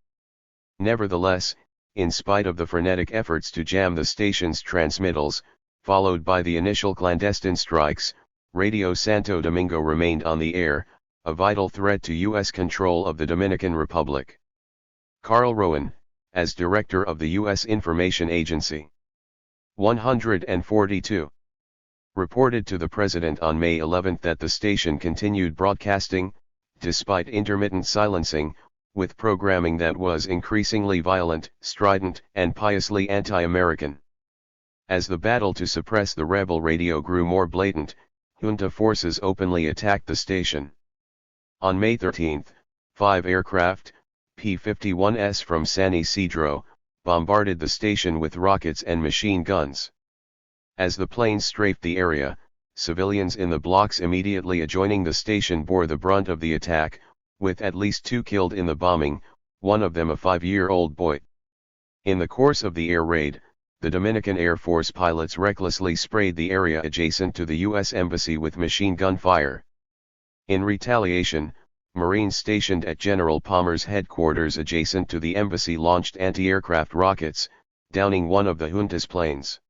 Nevertheless, in spite of the frenetic efforts to jam the station's transmittals, followed by the initial clandestine strikes, Radio Santo Domingo remained on the air, a vital threat to U.S. control of the Dominican Republic. Carl Rowan, as director of the U.S. Information Agency, 142, reported to the president on May 11 that the station continued broadcasting, despite intermittent silencing, with programming that was increasingly violent, strident, and piously anti-American. As the battle to suppress the rebel radio grew more blatant, junta forces openly attacked the station. On May 13, 5 aircraft, P-51s from San Isidro, bombarded the station with rockets and machine guns. As the planes strafed the area, civilians in the blocks immediately adjoining the station bore the brunt of the attack, with at least 2 killed in the bombing, one of them a 5-year-old boy. In the course of the air raid, the Dominican Air Force pilots recklessly sprayed the area adjacent to the U.S. Embassy with machine gun fire. In retaliation, Marines stationed at General Palmer's headquarters adjacent to the embassy launched anti-aircraft rockets, downing one of the junta's planes.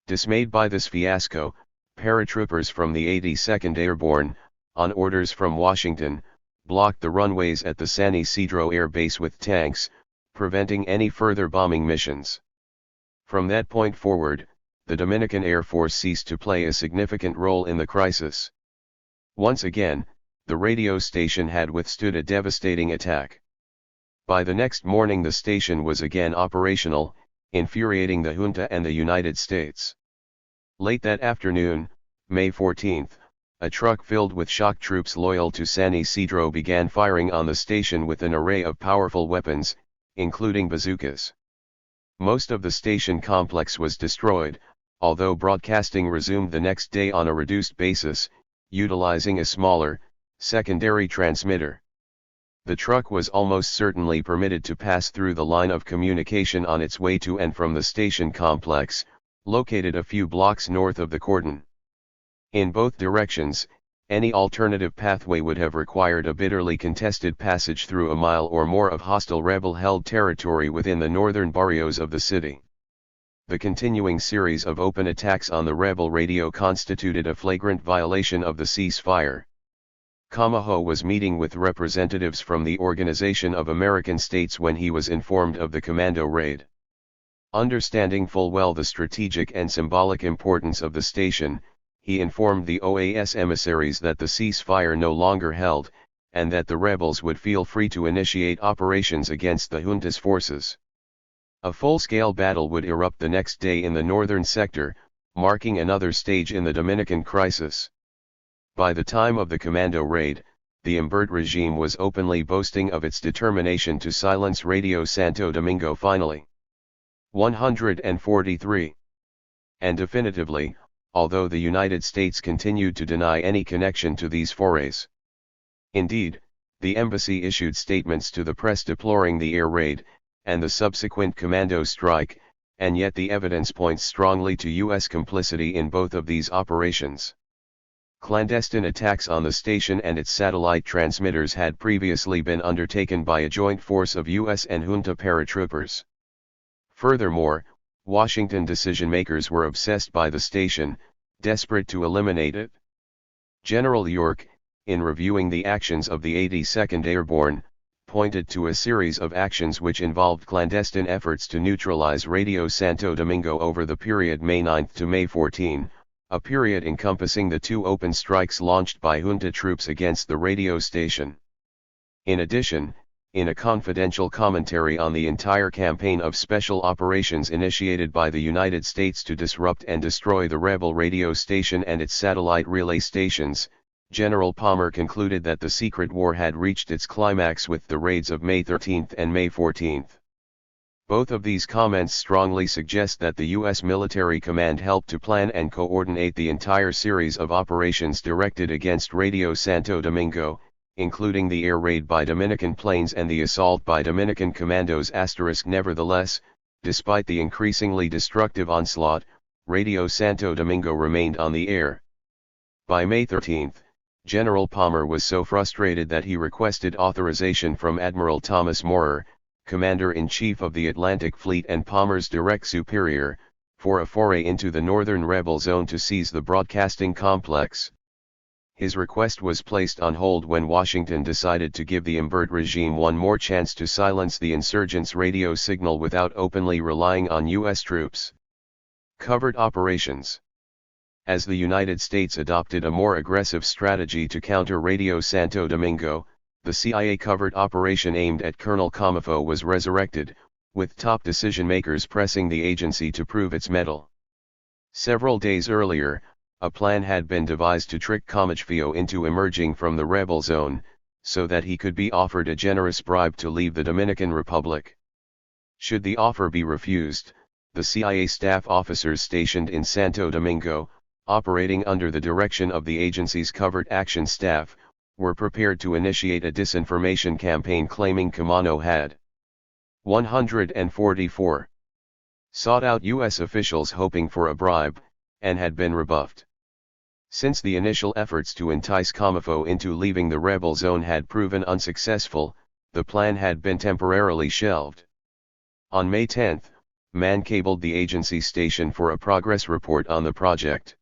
Dismayed by this fiasco, paratroopers from the 82nd Airborne, on orders from Washington, blocked the runways at the San Isidro Air Base with tanks, preventing any further bombing missions. From that point forward, the Dominican Air Force ceased to play a significant role in the crisis. Once again, the radio station had withstood a devastating attack. By the next morning the station was again operational, infuriating the junta and the United States. Late that afternoon, May 14, a truck filled with shock troops loyal to San Isidro began firing on the station with an array of powerful weapons, including bazookas. Most of the station complex was destroyed, although broadcasting resumed the next day on a reduced basis, utilizing a smaller, secondary transmitter. The truck was almost certainly permitted to pass through the line of communication on its way to and from the station complex, located a few blocks north of the cordon. In both directions, any alternative pathway would have required a bitterly contested passage through a mile or more of hostile rebel-held territory within the northern barrios of the city. The continuing series of open attacks on the rebel radio constituted a flagrant violation of the ceasefire. Camacho was meeting with representatives from the Organization of American States when he was informed of the commando raid. Understanding full well the strategic and symbolic importance of the station, he informed the OAS emissaries that the ceasefire no longer held, and that the rebels would feel free to initiate operations against the junta's forces. A full-scale battle would erupt the next day in the northern sector, marking another stage in the Dominican crisis. By the time of the commando raid, the Imbert regime was openly boasting of its determination to silence Radio Santo Domingo finally. 143. And definitively, although the United States continued to deny any connection to these forays. Indeed, the embassy issued statements to the press deploring the air raid, and the subsequent commando strike, and yet the evidence points strongly to U.S. complicity in both of these operations. Clandestine attacks on the station and its satellite transmitters had previously been undertaken by a joint force of U.S. and junta paratroopers. Furthermore, Washington decision-makers were obsessed by the station, desperate to eliminate it. General York, in reviewing the actions of the 82nd Airborne, pointed to a series of actions which involved clandestine efforts to neutralize Radio Santo Domingo over the period May 9 to May 14, a period encompassing the 2 open strikes launched by junta troops against the radio station. In addition, in a confidential commentary on the entire campaign of special operations initiated by the United States to disrupt and destroy the rebel radio station and its satellite relay stations, General Palmer concluded that the secret war had reached its climax with the raids of May 13 and May 14. Both of these comments strongly suggest that the U.S. military command helped to plan and coordinate the entire series of operations directed against Radio Santo Domingo, including the air raid by Dominican planes and the assault by Dominican commandos. Nevertheless, despite the increasingly destructive onslaught, Radio Santo Domingo remained on the air. By May 13, General Palmer was so frustrated that he requested authorization from Admiral Thomas Moorer, Commander-in-Chief of the Atlantic Fleet and Palmer's direct superior, for a foray into the northern rebel zone to seize the broadcasting complex. His request was placed on hold when Washington decided to give the Imbert regime one more chance to silence the insurgents' radio signal without openly relying on U.S. troops. Covert operations. As the United States adopted a more aggressive strategy to counter Radio Santo Domingo, the CIA covert operation aimed at Colonel Comifo was resurrected, with top decision-makers pressing the agency to prove its mettle. Several days earlier, a plan had been devised to trick Comifo into emerging from the rebel zone, so that he could be offered a generous bribe to leave the Dominican Republic. Should the offer be refused, the CIA staff officers stationed in Santo Domingo, operating under the direction of the agency's covert action staff, were prepared to initiate a disinformation campaign claiming Camano had 144 sought out U.S. officials hoping for a bribe, and had been rebuffed. Since the initial efforts to entice Comifo into leaving the rebel zone had proven unsuccessful, the plan had been temporarily shelved. On May 10, Mann cabled the agency station for a progress report on the project.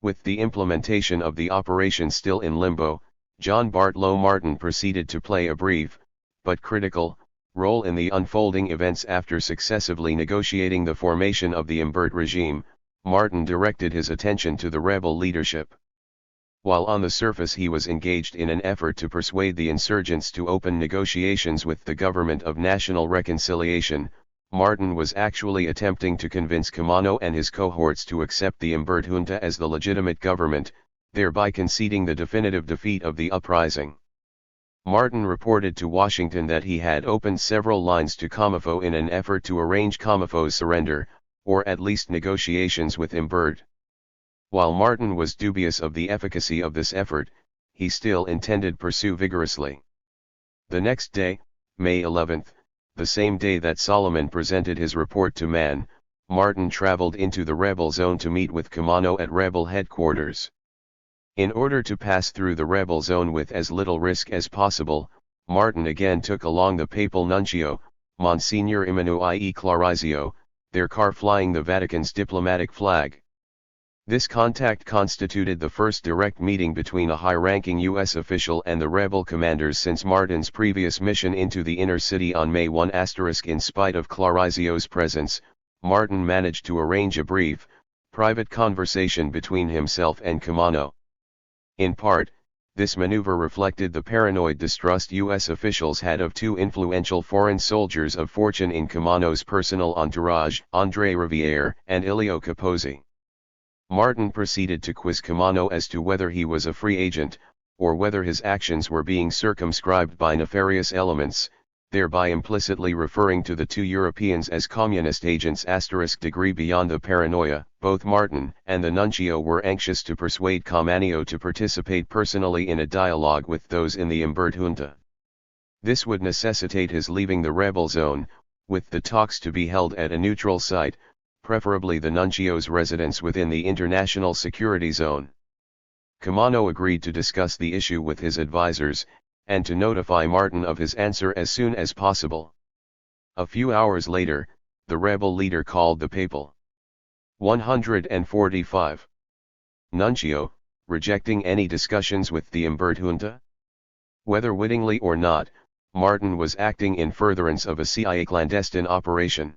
With the implementation of the operation still in limbo, John Bartlow Martin proceeded to play a brief, but critical, role in the unfolding events after successively negotiating the formation of the Imbert regime. Martin directed his attention to the rebel leadership. While on the surface he was engaged in an effort to persuade the insurgents to open negotiations with the Government of National Reconciliation, Martin was actually attempting to convince Camano and his cohorts to accept the Imbert junta as the legitimate government, thereby conceding the definitive defeat of the uprising. Martin reported to Washington that he had opened several lines to Comifo in an effort to arrange Comifo's surrender, or at least negotiations with Imbert. While Martin was dubious of the efficacy of this effort, he still intended pursue vigorously. The next day, May 11, the same day that Solomon presented his report to Mann, Martin traveled into the rebel zone to meet with Camano at rebel headquarters. In order to pass through the rebel zone with as little risk as possible, Martin again took along the papal nuncio, Monsignor Emanuele Clarizio, their car flying the Vatican's diplomatic flag. This contact constituted the first direct meeting between a high-ranking U.S. official and the rebel commanders since Martin's previous mission into the inner city on May 1. In spite of Clarizio's presence, Martin managed to arrange a brief, private conversation between himself and Camano. In part, this maneuver reflected the paranoid distrust U.S. officials had of two influential foreign soldiers of fortune in Camano's personal entourage, André Rivière and Ilio Capozzi. Martin proceeded to quiz Camano as to whether he was a free agent, or whether his actions were being circumscribed by nefarious elements, thereby implicitly referring to the two Europeans as communist agents. Degree beyond the paranoia, both Martin and the nuncio were anxious to persuade Camano to participate personally in a dialogue with those in the Imbert junta. This would necessitate his leaving the rebel zone, with the talks to be held at a neutral site, preferably the nuncio's residence within the international security zone. Camano agreed to discuss the issue with his advisors, and to notify Martin of his answer as soon as possible. A few hours later, the rebel leader called the papal 145 nuncio, rejecting any discussions with the Imbert junta. Whether wittingly or not, Martin was acting in furtherance of a CIA clandestine operation.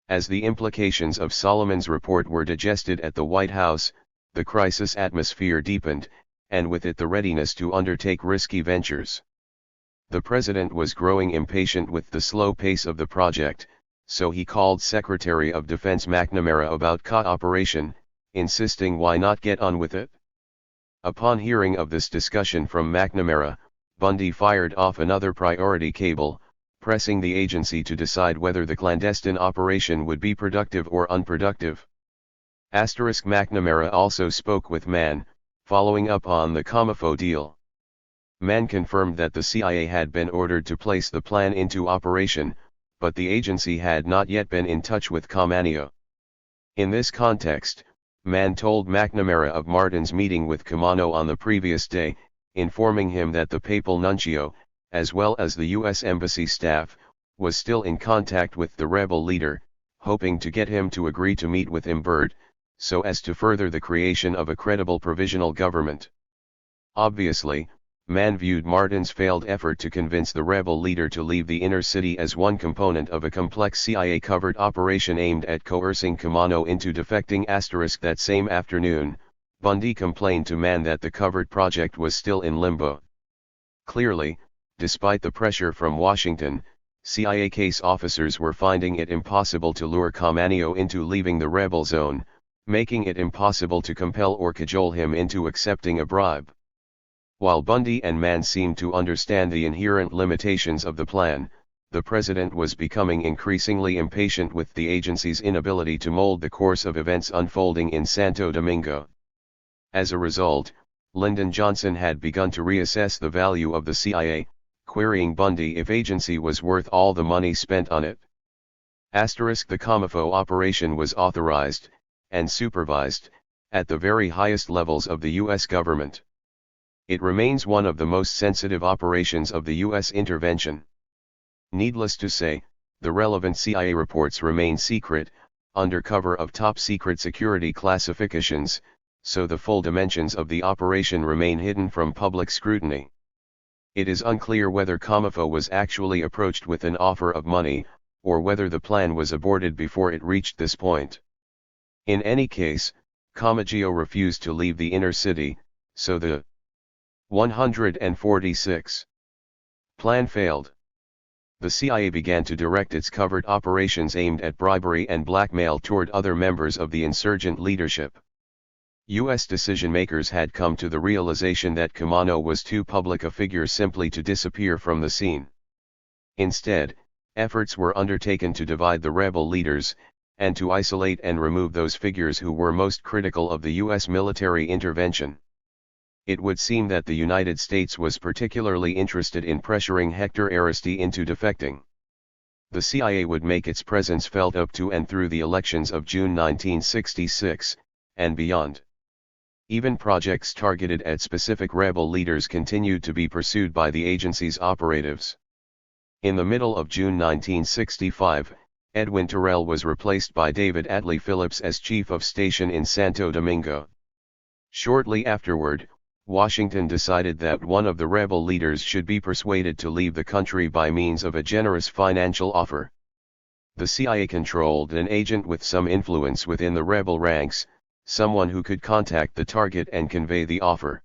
As the implications of Solomon's report were digested at the White House, the crisis atmosphere deepened, and with it the readiness to undertake risky ventures. The president was growing impatient with the slow pace of the project, so he called Secretary of Defense McNamara about cooperation, insisting why not get on with it. Upon hearing of this discussion from McNamara, Bundy fired off another priority cable, pressing the agency to decide whether the clandestine operation would be productive or unproductive. McNamara also spoke with Mann, following up on the Comifo deal. Mann confirmed that the CIA had been ordered to place the plan into operation, but the agency had not yet been in touch with Camano. In this context, Mann told McNamara of Martin's meeting with Camano on the previous day, informing him that the papal nuncio, as well as the U.S. Embassy staff, was still in contact with the rebel leader, hoping to get him to agree to meet with Imbert, so as to further the creation of a credible provisional government. Obviously, Mann viewed Martin's failed effort to convince the rebel leader to leave the inner city as one component of a complex CIA covert operation aimed at coercing Camano into defecting. That same afternoon, Bundy complained to Mann that the covert project was still in limbo. Clearly, despite the pressure from Washington, CIA case officers were finding it impossible to lure Camaneo into leaving the rebel zone, making it impossible to compel or cajole him into accepting a bribe. While Bundy and Mann seemed to understand the inherent limitations of the plan, the president was becoming increasingly impatient with the agency's inability to mold the course of events unfolding in Santo Domingo. As a result, Lyndon Johnson had begun to reassess the value of the CIA, querying Bundy if agency was worth all the money spent on it. The COMIFO operation was authorized, and supervised, at the very highest levels of the U.S. government. It remains one of the most sensitive operations of the U.S. intervention. Needless to say, the relevant CIA reports remain secret, under cover of top-secret security classifications, so the full dimensions of the operation remain hidden from public scrutiny. It is unclear whether COMIFO was actually approached with an offer of money, or whether the plan was aborted before it reached this point. In any case, Comagio refused to leave the inner city, so the 146 plan failed. The CIA began to direct its covert operations aimed at bribery and blackmail toward other members of the insurgent leadership. U.S. decision-makers had come to the realization that Camaneo was too public a figure simply to disappear from the scene. Instead, efforts were undertaken to divide the rebel leaders, and to isolate and remove those figures who were most critical of the U.S. military intervention. It would seem that the United States was particularly interested in pressuring Hector Aristide into defecting. The CIA would make its presence felt up to and through the elections of June 1966, and beyond. Even projects targeted at specific rebel leaders continued to be pursued by the agency's operatives. In the middle of June 1965, Edwin Terrell was replaced by David Atlee Phillips as chief of station in Santo Domingo. Shortly afterward, Washington decided that one of the rebel leaders should be persuaded to leave the country by means of a generous financial offer. The CIA controlled an agent with some influence within the rebel ranks, someone who could contact the target and convey the offer.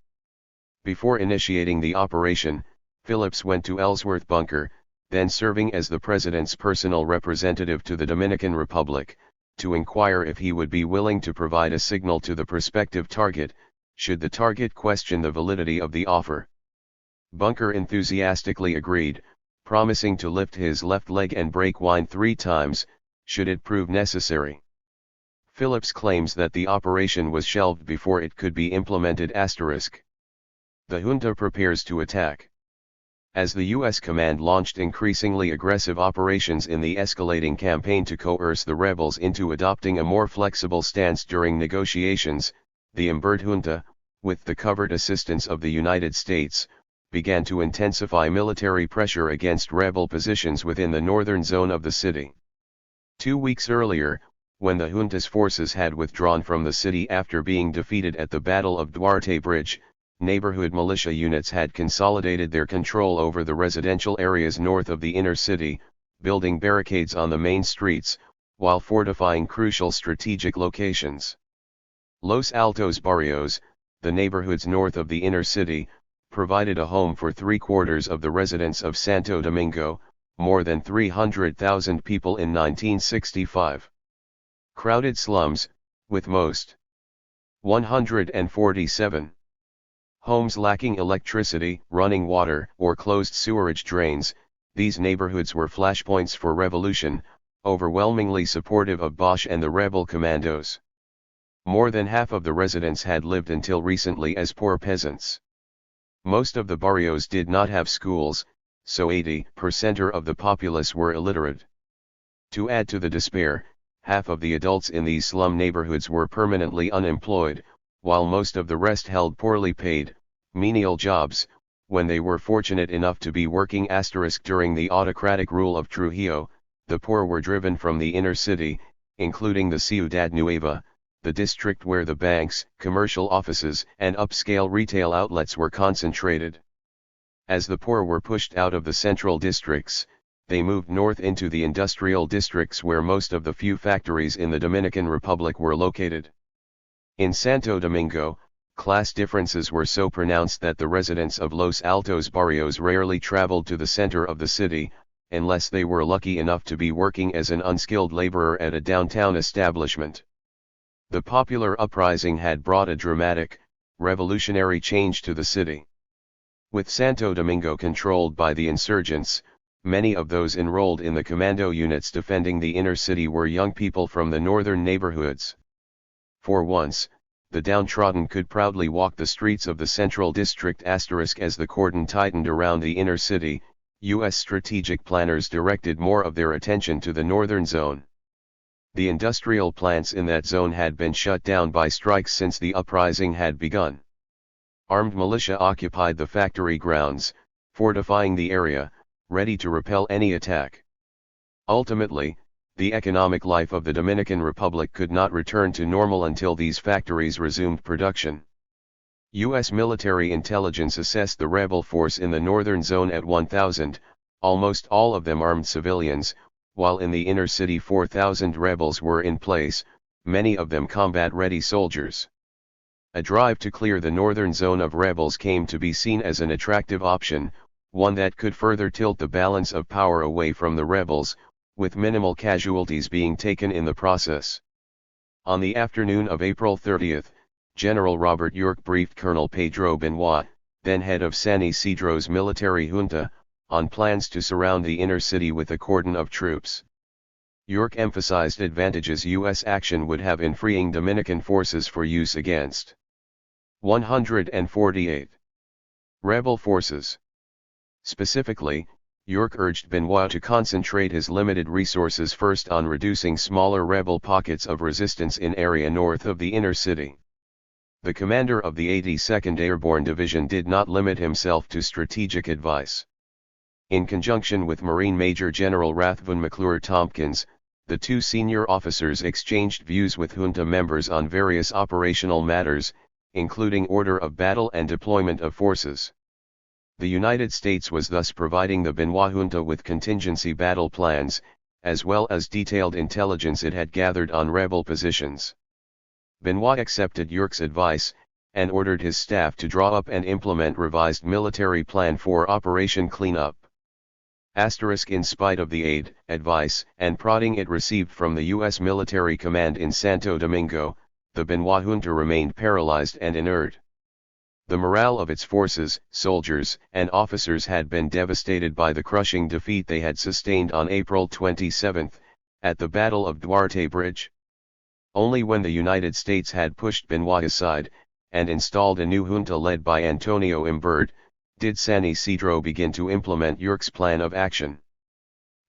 Before initiating the operation, Phillips went to Ellsworth Bunker, then serving as the president's personal representative to the Dominican Republic, to inquire if he would be willing to provide a signal to the prospective target, should the target question the validity of the offer. Bunker enthusiastically agreed, promising to lift his left leg and break wine 3 times, should it prove necessary. Phillips claims that the operation was shelved before it could be implemented. The junta prepares to attack. As the U.S. command launched increasingly aggressive operations in the escalating campaign to coerce the rebels into adopting a more flexible stance during negotiations, the embattled junta, with the covert assistance of the United States, began to intensify military pressure against rebel positions within the northern zone of the city. 2 weeks earlier, when the junta's forces had withdrawn from the city after being defeated at the Battle of Duarte Bridge, neighborhood militia units had consolidated their control over the residential areas north of the inner city, building barricades on the main streets, while fortifying crucial strategic locations. Los Altos Barrios, the neighborhoods north of the inner city, provided a home for 3/4 of the residents of Santo Domingo, more than 300,000 people in 1965. Crowded slums, with most 147 homes lacking electricity, running water, or closed sewerage drains, these neighborhoods were flashpoints for revolution, overwhelmingly supportive of Bosch and the rebel commandos. More than half of the residents had lived until recently as poor peasants. Most of the barrios did not have schools, so 80% of the populace were illiterate. To add to the despair, half of the adults in these slum neighborhoods were permanently unemployed, while most of the rest held poorly paid, menial jobs, when they were fortunate enough to be working. During the autocratic rule of Trujillo, the poor were driven from the inner city, including the Ciudad Nueva, the district where the banks, commercial offices, and upscale retail outlets were concentrated. As the poor were pushed out of the central districts, they moved north into the industrial districts where most of the few factories in the Dominican Republic were located. In Santo Domingo, Class differences were so pronounced that the residents of Los Altos barrios rarely traveled to the center of the city, unless they were lucky enough to be working as an unskilled laborer at a downtown establishment. The popular uprising had brought a dramatic, revolutionary change to the city. With Santo Domingo controlled by the insurgents, many of those enrolled in the commando units defending the inner city were young people from the northern neighborhoods. For once, the downtrodden could proudly walk the streets of the Central District as the cordon tightened around the inner city. U.S. strategic planners directed more of their attention to the northern zone. The industrial plants in that zone had been shut down by strikes since the uprising had begun. Armed militia occupied the factory grounds, fortifying the area, ready to repel any attack. Ultimately, the economic life of the Dominican Republic could not return to normal until these factories resumed production. U.S. military intelligence assessed the rebel force in the northern zone at 1,000, almost all of them armed civilians, while in the inner city 4,000 rebels were in place, many of them combat-ready soldiers. A drive to clear the northern zone of rebels came to be seen as an attractive option, one that could further tilt the balance of power away from the rebels, with minimal casualties being taken in the process. On the afternoon of April 30, General Robert York briefed Colonel Pedro Benoit, then head of San Isidro's military junta, on plans to surround the inner city with a cordon of troops. York emphasized advantages U.S. action would have in freeing Dominican forces for use against 148 rebel forces. Specifically, York urged Benoit to concentrate his limited resources first on reducing smaller rebel pockets of resistance in area north of the inner city. The commander of the 82nd Airborne Division did not limit himself to strategic advice. In conjunction with Marine Major General Rathbun McClure Tompkins, the two senior officers exchanged views with junta members on various operational matters, including order of battle and deployment of forces. The United States was thus providing the Benoit junta with contingency battle plans, as well as detailed intelligence it had gathered on rebel positions. Benoit accepted York's advice, and ordered his staff to draw up and implement revised military plan for Operation Cleanup. In spite of the aid, advice, and prodding it received from the U.S. military command in Santo Domingo, the Benoit junta remained paralyzed and inert. The morale of its forces, soldiers, and officers had been devastated by the crushing defeat they had sustained on April 27, at the Battle of Duarte Bridge. Only when the United States had pushed Benoit aside, and installed a new junta led by Antonio Imbert, did San Isidro begin to implement York's plan of action.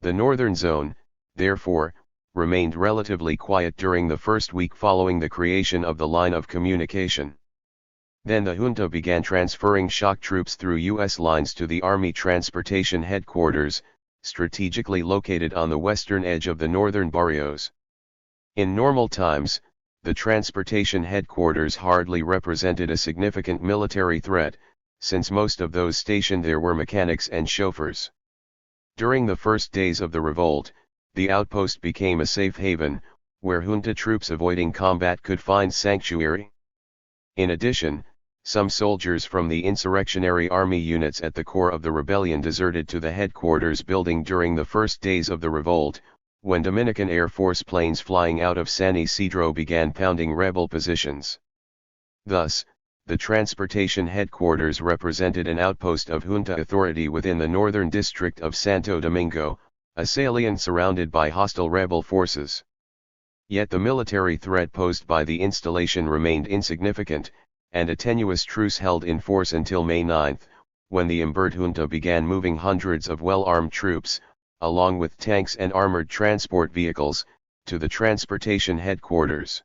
The northern zone, therefore, remained relatively quiet during the first week following the creation of the line of communication. Then the junta began transferring shock troops through U.S. lines to the Army Transportation Headquarters, strategically located on the western edge of the northern barrios. In normal times, the transportation headquarters hardly represented a significant military threat, since most of those stationed there were mechanics and chauffeurs. During the first days of the revolt, the outpost became a safe haven, where junta troops avoiding combat could find sanctuary. In addition, some soldiers from the insurrectionary army units at the core of the rebellion deserted to the headquarters building during the first days of the revolt, when Dominican Air Force planes flying out of San Isidro began pounding rebel positions. Thus, the transportation headquarters represented an outpost of junta authority within the northern district of Santo Domingo, a salient surrounded by hostile rebel forces. Yet the military threat posed by the installation remained insignificant, and a tenuous truce held in force until May 9, when the Imbert junta began moving hundreds of well-armed troops, along with tanks and armored transport vehicles, to the transportation headquarters.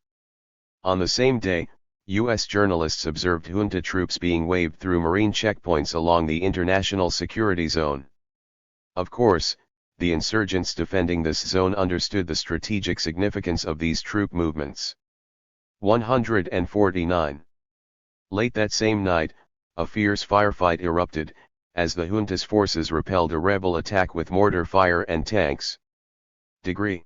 On the same day, U.S. journalists observed junta troops being waved through marine checkpoints along the international security zone. Of course, the insurgents defending this zone understood the strategic significance of these troop movements. 149. Late that same night, a fierce firefight erupted, as the junta's forces repelled a rebel attack with mortar fire and tanks. The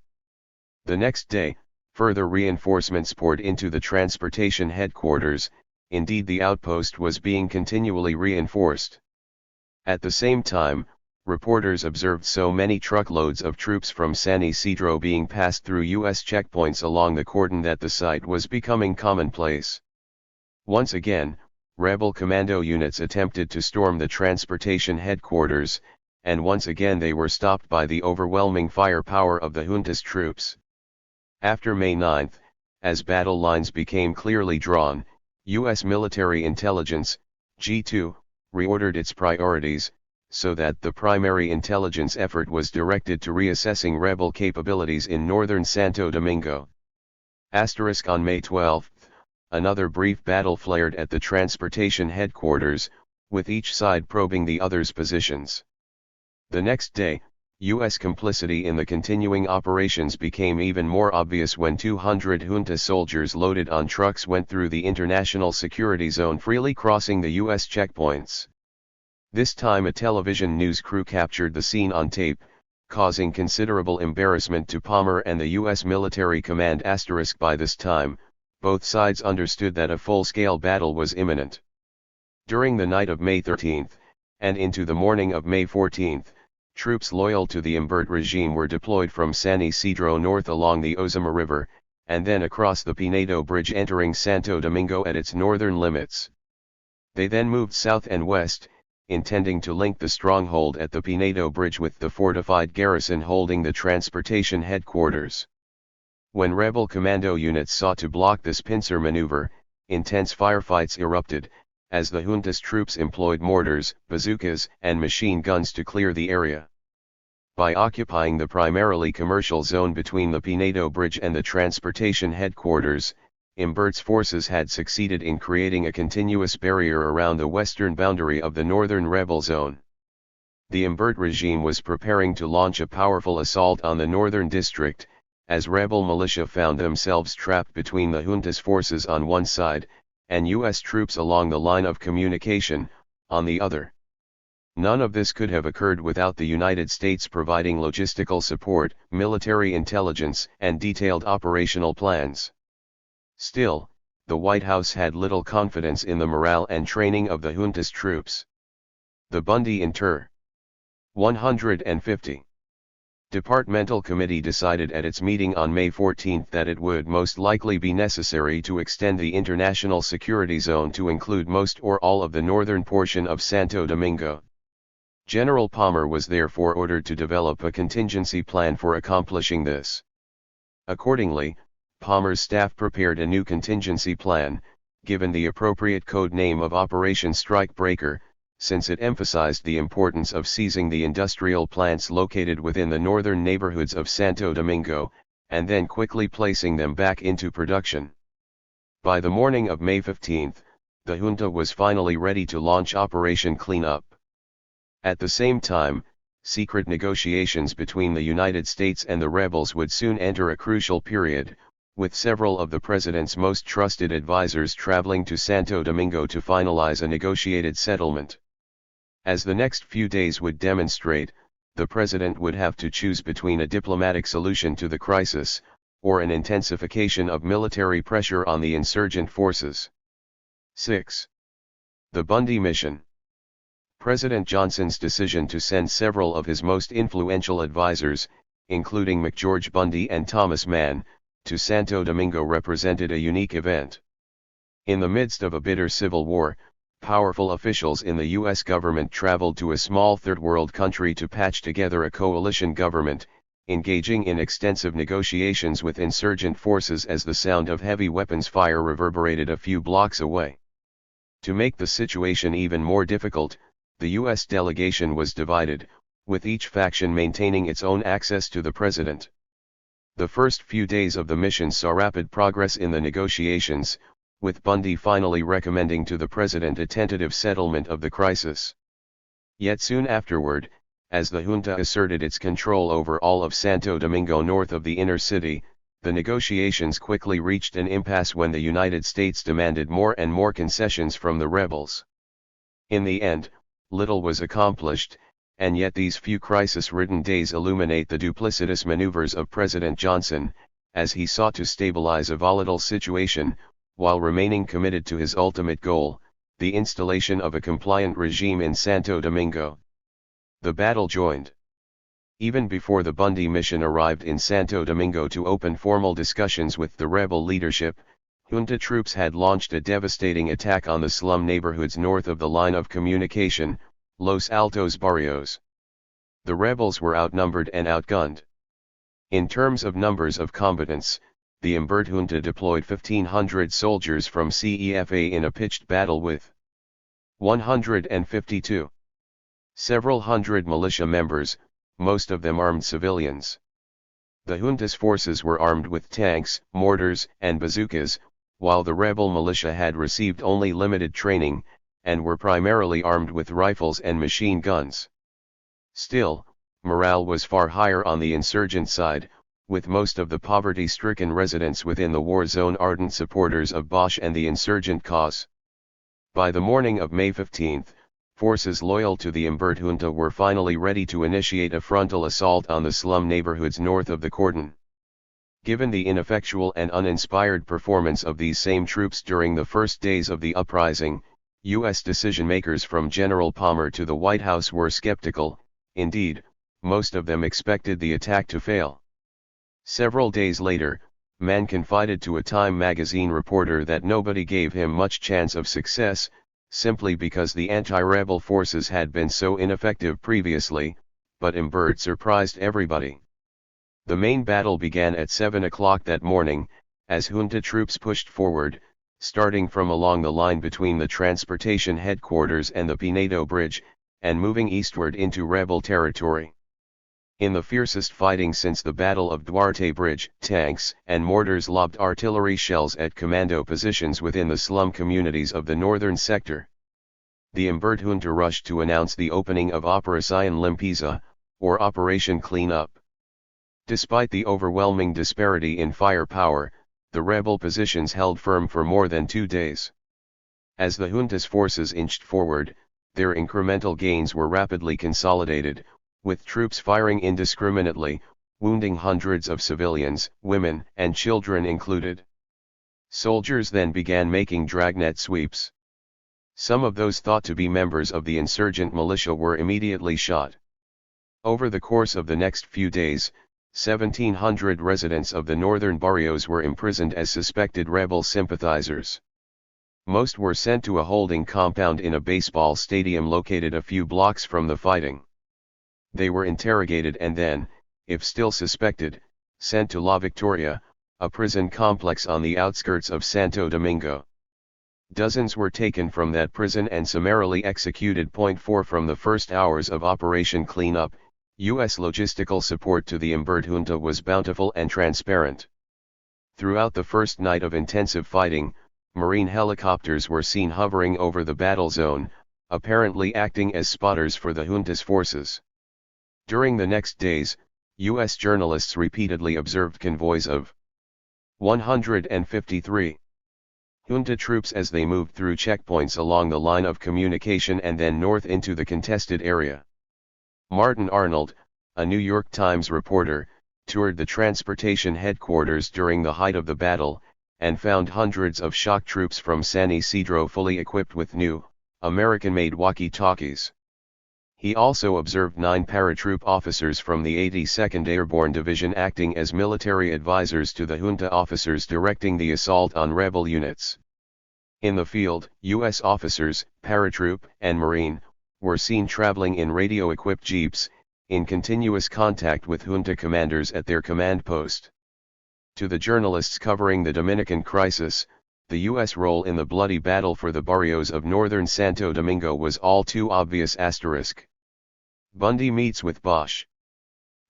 next day, further reinforcements poured into the transportation headquarters, indeed the outpost was being continually reinforced. At the same time, reporters observed so many truckloads of troops from San Isidro being passed through U.S. checkpoints along the cordon that the sight was becoming commonplace. Once again, rebel commando units attempted to storm the transportation headquarters, and once again they were stopped by the overwhelming firepower of the junta's troops. After May 9, as battle lines became clearly drawn, U.S. military intelligence, G2, reordered its priorities, so that the primary intelligence effort was directed to reassessing rebel capabilities in northern Santo Domingo. On May 12, another brief battle flared at the transportation headquarters, with each side probing the other's positions. The next day, U.S. complicity in the continuing operations became even more obvious when 200 junta soldiers loaded on trucks went through the international security zone, freely crossing the U.S. checkpoints. This time a television news crew captured the scene on tape, causing considerable embarrassment to Palmer and the U.S. military command. By this time, both sides understood that a full-scale battle was imminent. During the night of May 13, and into the morning of May 14, troops loyal to the Imbert regime were deployed from San Isidro north along the Ozama River, and then across the Pinedo Bridge, entering Santo Domingo at its northern limits. They then moved south and west, intending to link the stronghold at the Pinedo Bridge with the fortified garrison holding the transportation headquarters. When rebel commando units sought to block this pincer maneuver, intense firefights erupted, as the junta's troops employed mortars, bazookas, and machine guns to clear the area. By occupying the primarily commercial zone between the Pinedo Bridge and the transportation headquarters, Imbert's forces had succeeded in creating a continuous barrier around the western boundary of the northern rebel zone. The Imbert regime was preparing to launch a powerful assault on the northern district, as rebel militia found themselves trapped between the junta's forces on one side, and U.S. troops along the line of communication, on the other. None of this could have occurred without the United States providing logistical support, military intelligence, and detailed operational plans. Still, the White House had little confidence in the morale and training of the junta's troops. The Bundy Inter. 150. Departmental Committee decided at its meeting on May 14 that it would most likely be necessary to extend the international security zone to include most or all of the northern portion of Santo Domingo. General Palmer was therefore ordered to develop a contingency plan for accomplishing this. Accordingly, Palmer's staff prepared a new contingency plan, given the appropriate code name of Operation Strikebreaker, since it emphasized the importance of seizing the industrial plants located within the northern neighborhoods of Santo Domingo, and then quickly placing them back into production. By the morning of May 15, the junta was finally ready to launch Operation Cleanup. At the same time, secret negotiations between the United States and the rebels would soon enter a crucial period, with several of the president's most trusted advisors traveling to Santo Domingo to finalize a negotiated settlement. As the next few days would demonstrate, the president would have to choose between a diplomatic solution to the crisis, or an intensification of military pressure on the insurgent forces. 6. The Bundy Mission. President Johnson's decision to send several of his most influential advisors, including McGeorge Bundy and Thomas Mann, to Santo Domingo represented a unique event. In the midst of a bitter civil war, powerful officials in the U.S. government traveled to a small third-world country to patch together a coalition government, engaging in extensive negotiations with insurgent forces as the sound of heavy weapons fire reverberated a few blocks away. To make the situation even more difficult, the U.S. delegation was divided, with each faction maintaining its own access to the president. The first few days of the mission saw rapid progress in the negotiations, with Bundy finally recommending to the president a tentative settlement of the crisis. Yet soon afterward, as the junta asserted its control over all of Santo Domingo north of the inner city, the negotiations quickly reached an impasse when the United States demanded more and more concessions from the rebels. In the end, little was accomplished, and yet these few crisis-ridden days illuminate the duplicitous maneuvers of President Johnson, as he sought to stabilize a volatile situation, while remaining committed to his ultimate goal, the installation of a compliant regime in Santo Domingo. The battle joined. Even before the Bundy mission arrived in Santo Domingo to open formal discussions with the rebel leadership, junta troops had launched a devastating attack on the slum neighborhoods north of the line of communication, Los Altos Barrios. The rebels were outnumbered and outgunned. In terms of numbers of combatants, the Imbert junta deployed 1,500 soldiers from CEFA in a pitched battle with 152. Several hundred militia members, most of them armed civilians. The junta's forces were armed with tanks, mortars, and bazookas, while the rebel militia had received only limited training, and were primarily armed with rifles and machine guns. Still, morale was far higher on the insurgent side, with most of the poverty-stricken residents within the war zone ardent supporters of Bosch and the insurgent cause. By the morning of May 15, forces loyal to the Imbert junta were finally ready to initiate a frontal assault on the slum neighborhoods north of the cordon. Given the ineffectual and uninspired performance of these same troops during the first days of the uprising, U.S. decision-makers from General Palmer to the White House were skeptical. Indeed, most of them expected the attack to fail. Several days later, Mann confided to a Time magazine reporter that nobody gave him much chance of success, simply because the anti-rebel forces had been so ineffective previously, but Imbert surprised everybody. The main battle began at 7 o'clock that morning, as junta troops pushed forward, starting from along the line between the transportation headquarters and the Pinedo Bridge, and moving eastward into rebel territory. In the fiercest fighting since the Battle of Duarte Bridge, tanks and mortars lobbed artillery shells at commando positions within the slum communities of the northern sector. The Imbert junta rushed to announce the opening of Operación Limpieza, or Operation Cleanup. Despite the overwhelming disparity in firepower, the rebel positions held firm for more than 2 days. As the junta's forces inched forward, their incremental gains were rapidly consolidated, with troops firing indiscriminately, wounding hundreds of civilians, women and children included. Soldiers then began making dragnet sweeps. Some of those thought to be members of the insurgent militia were immediately shot. Over the course of the next few days, 1,700 residents of the northern barrios were imprisoned as suspected rebel sympathizers. Most were sent to a holding compound in a baseball stadium located a few blocks from the fighting. They were interrogated and then, if still suspected, sent to La Victoria, a prison complex on the outskirts of Santo Domingo. Dozens were taken from that prison and summarily executed. 4 From the first hours of Operation Cleanup, U.S. logistical support to the Imbert junta was bountiful and transparent. Throughout the first night of intensive fighting, Marine helicopters were seen hovering over the battle zone, apparently acting as spotters for the junta's forces. During the next days, U.S. journalists repeatedly observed convoys of 153 junta troops as they moved through checkpoints along the line of communication and then north into the contested area. Martin Arnold, a New York Times reporter, toured the transportation headquarters during the height of the battle, and found hundreds of shock troops from San Isidro fully equipped with new, American-made walkie-talkies. He also observed 9 paratroop officers from the 82nd Airborne Division acting as military advisors to the junta officers directing the assault on rebel units. In the field, U.S. officers, paratroop, and Marine, were seen traveling in radio-equipped jeeps, in continuous contact with junta commanders at their command post. To the journalists covering the Dominican crisis, the U.S. role in the bloody battle for the barrios of northern Santo Domingo was all too obvious. Bundy meets with Bosch.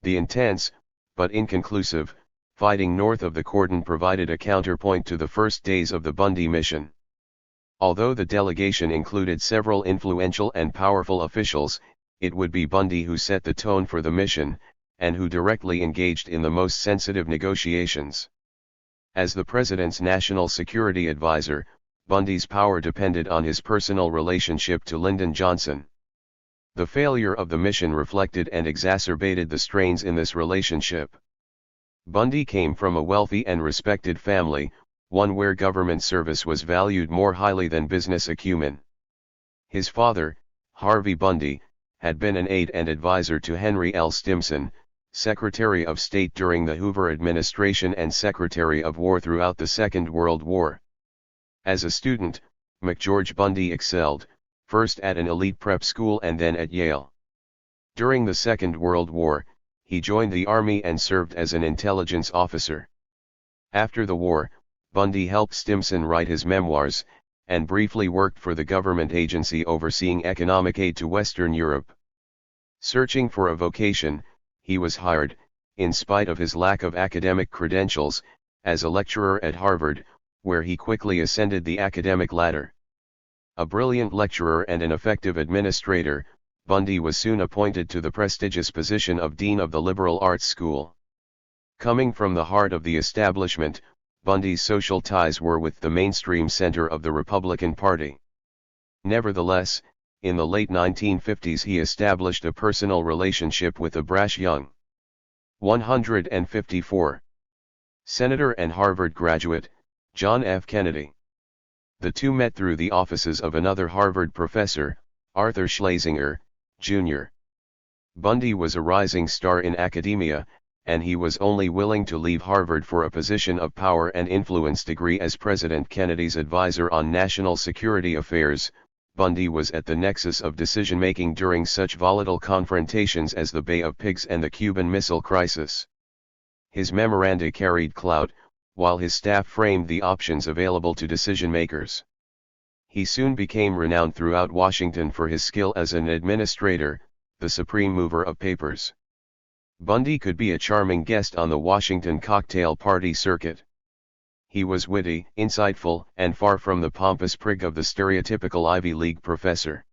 The intense, but inconclusive, fighting north of the cordon provided a counterpoint to the first days of the Bundy mission. Although the delegation included several influential and powerful officials, it would be Bundy who set the tone for the mission, and who directly engaged in the most sensitive negotiations. As the president's national security advisor, Bundy's power depended on his personal relationship to Lyndon Johnson. The failure of the mission reflected and exacerbated the strains in this relationship. Bundy came from a wealthy and respected family, one where government service was valued more highly than business acumen. His father, Harvey Bundy, had been an aide and advisor to Henry L. Stimson, Secretary of State during the Hoover administration and Secretary of War throughout the Second World War. As a student, McGeorge Bundy excelled, first at an elite prep school and then at Yale. During the Second World War, he joined the Army and served as an intelligence officer. After the war, Bundy helped Stimson write his memoirs, and briefly worked for the government agency overseeing economic aid to Western Europe. Searching for a vocation, he was hired, in spite of his lack of academic credentials, as a lecturer at Harvard, where he quickly ascended the academic ladder. A brilliant lecturer and an effective administrator, Bundy was soon appointed to the prestigious position of Dean of the Liberal Arts School. Coming from the heart of the establishment, Bundy's social ties were with the mainstream center of the Republican Party. Nevertheless, in the late 1950s he established a personal relationship with a brash young 154 Senator and Harvard graduate, John F. Kennedy. The two met through the offices of another Harvard professor, Arthur Schlesinger, Jr. Bundy was a rising star in academia, and he was only willing to leave Harvard for a position of power and influence degree as President Kennedy's advisor on national security affairs. Bundy was at the nexus of decision-making during such volatile confrontations as the Bay of Pigs and the Cuban Missile Crisis. His memoranda carried clout, while his staff framed the options available to decision-makers. He soon became renowned throughout Washington for his skill as an administrator, the supreme mover of papers. Bundy could be a charming guest on the Washington cocktail party circuit. He was witty, insightful, and far from the pompous prig of the stereotypical Ivy League professor.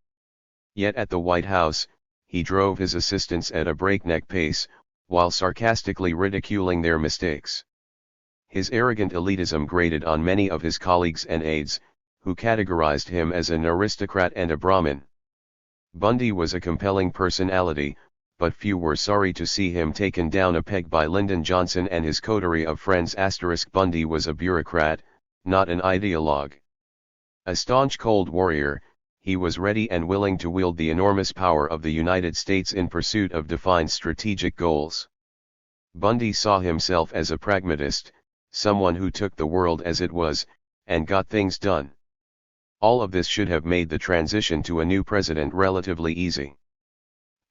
Yet at the White House, he drove his assistants at a breakneck pace, while sarcastically ridiculing their mistakes. His arrogant elitism grated on many of his colleagues and aides, who categorized him as an aristocrat and a Brahmin. Bundy was a compelling personality, but few were sorry to see him taken down a peg by Lyndon Johnson and his coterie of friends. Bundy was a bureaucrat, not an ideologue. A staunch cold warrior, he was ready and willing to wield the enormous power of the United States in pursuit of defined strategic goals. Bundy saw himself as a pragmatist, someone who took the world as it was, and got things done. All of this should have made the transition to a new president relatively easy.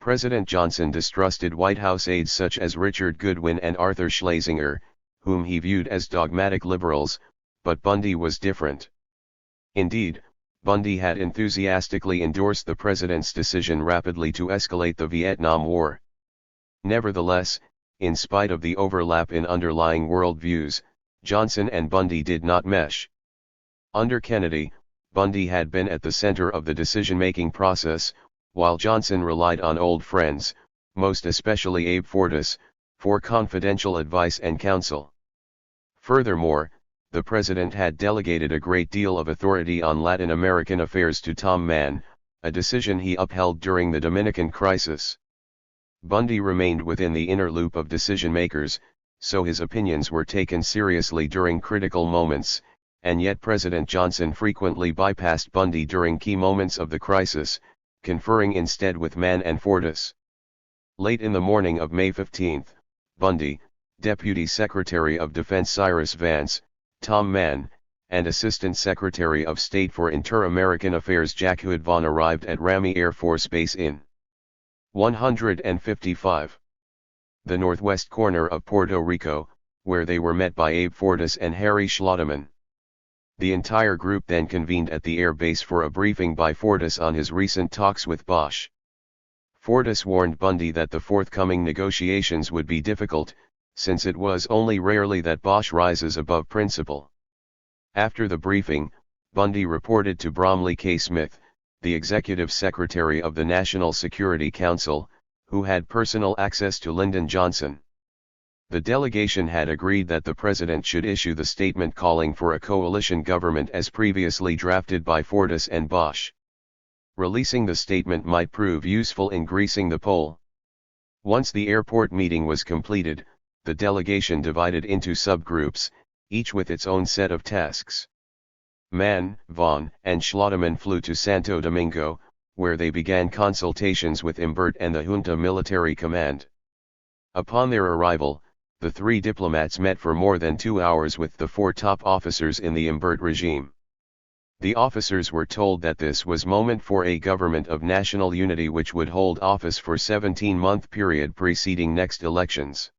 President Johnson distrusted White House aides such as Richard Goodwin and Arthur Schlesinger, whom he viewed as dogmatic liberals, but Bundy was different. Indeed, Bundy had enthusiastically endorsed the president's decision rapidly to escalate the Vietnam War. Nevertheless, in spite of the overlap in underlying worldviews, Johnson and Bundy did not mesh. Under Kennedy, Bundy had been at the center of the decision-making process, while Johnson relied on old friends, most especially Abe Fortas, for confidential advice and counsel. Furthermore, the president had delegated a great deal of authority on Latin American affairs to Tom Mann, a decision he upheld during the Dominican crisis. Bundy remained within the inner loop of decision-makers, so his opinions were taken seriously during critical moments, and yet President Johnson frequently bypassed Bundy during key moments of the crisis, conferring instead with Mann and Fortas. Late in the morning of May 15, Bundy, Deputy Secretary of Defense Cyrus Vance, Tom Mann, and Assistant Secretary of State for Inter-American Affairs Jack Hood Vaughn arrived at Ramey Air Force Base in 155, the northwest corner of Puerto Rico, where they were met by Abe Fortas and Harry Schlotteman. The entire group then convened at the air base for a briefing by Fortas on his recent talks with Bosch. Fortas warned Bundy that the forthcoming negotiations would be difficult, since it was only rarely that Bosch rises above principle. After the briefing, Bundy reported to Bromley K. Smith, the executive secretary of the National Security Council, who had personal access to Lyndon Johnson. The delegation had agreed that the president should issue the statement calling for a coalition government as previously drafted by Fortas and Bosch. Releasing the statement might prove useful in greasing the pole. Once the airport meeting was completed, the delegation divided into subgroups, each with its own set of tasks. Mann, Von, and Schlotterman flew to Santo Domingo, where they began consultations with Imbert and the junta military command. Upon their arrival, the three diplomats met for more than 2 hours with the four top officers in the Imbert regime. The officers were told that this was moment for a government of national unity which would hold office for 17-month period preceding next elections.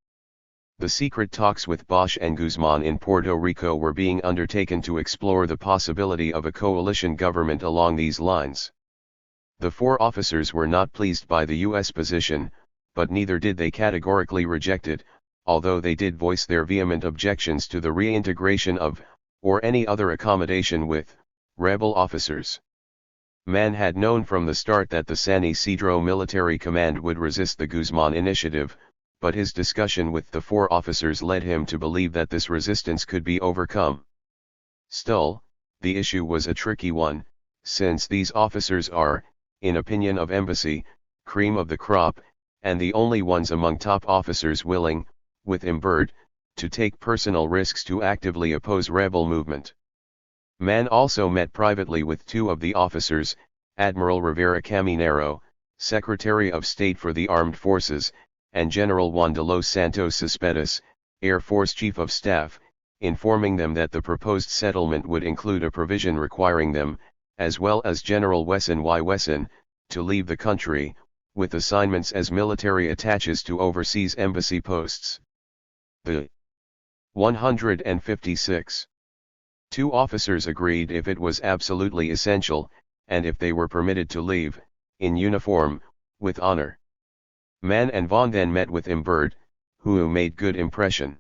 The secret talks with Bosch and Guzman in Puerto Rico were being undertaken to explore the possibility of a coalition government along these lines. The four officers were not pleased by the U.S. position, but neither did they categorically reject it, although they did voice their vehement objections to the reintegration of, or any other accommodation with, rebel officers. Mann had known from the start that the San Isidro military command would resist the Guzman initiative, but his discussion with the four officers led him to believe that this resistance could be overcome. Still, the issue was a tricky one, since these officers are, in opinion of embassy, cream of the crop, and the only ones among top officers willing, with Imbert, to take personal risks to actively oppose rebel movement. Mann also met privately with two of the officers, Admiral Rivera Caminero, Secretary of State for the Armed Forces, and General Juan de los Santos Cespedes, Air Force Chief of Staff, informing them that the proposed settlement would include a provision requiring them, as well as General Wesson Y. Wesson, to leave the country, with assignments as military attaches to overseas embassy posts. The 156. Two officers agreed if it was absolutely essential, and if they were permitted to leave, in uniform, with honor. Mann and Von then met with Imbert, who made good impression.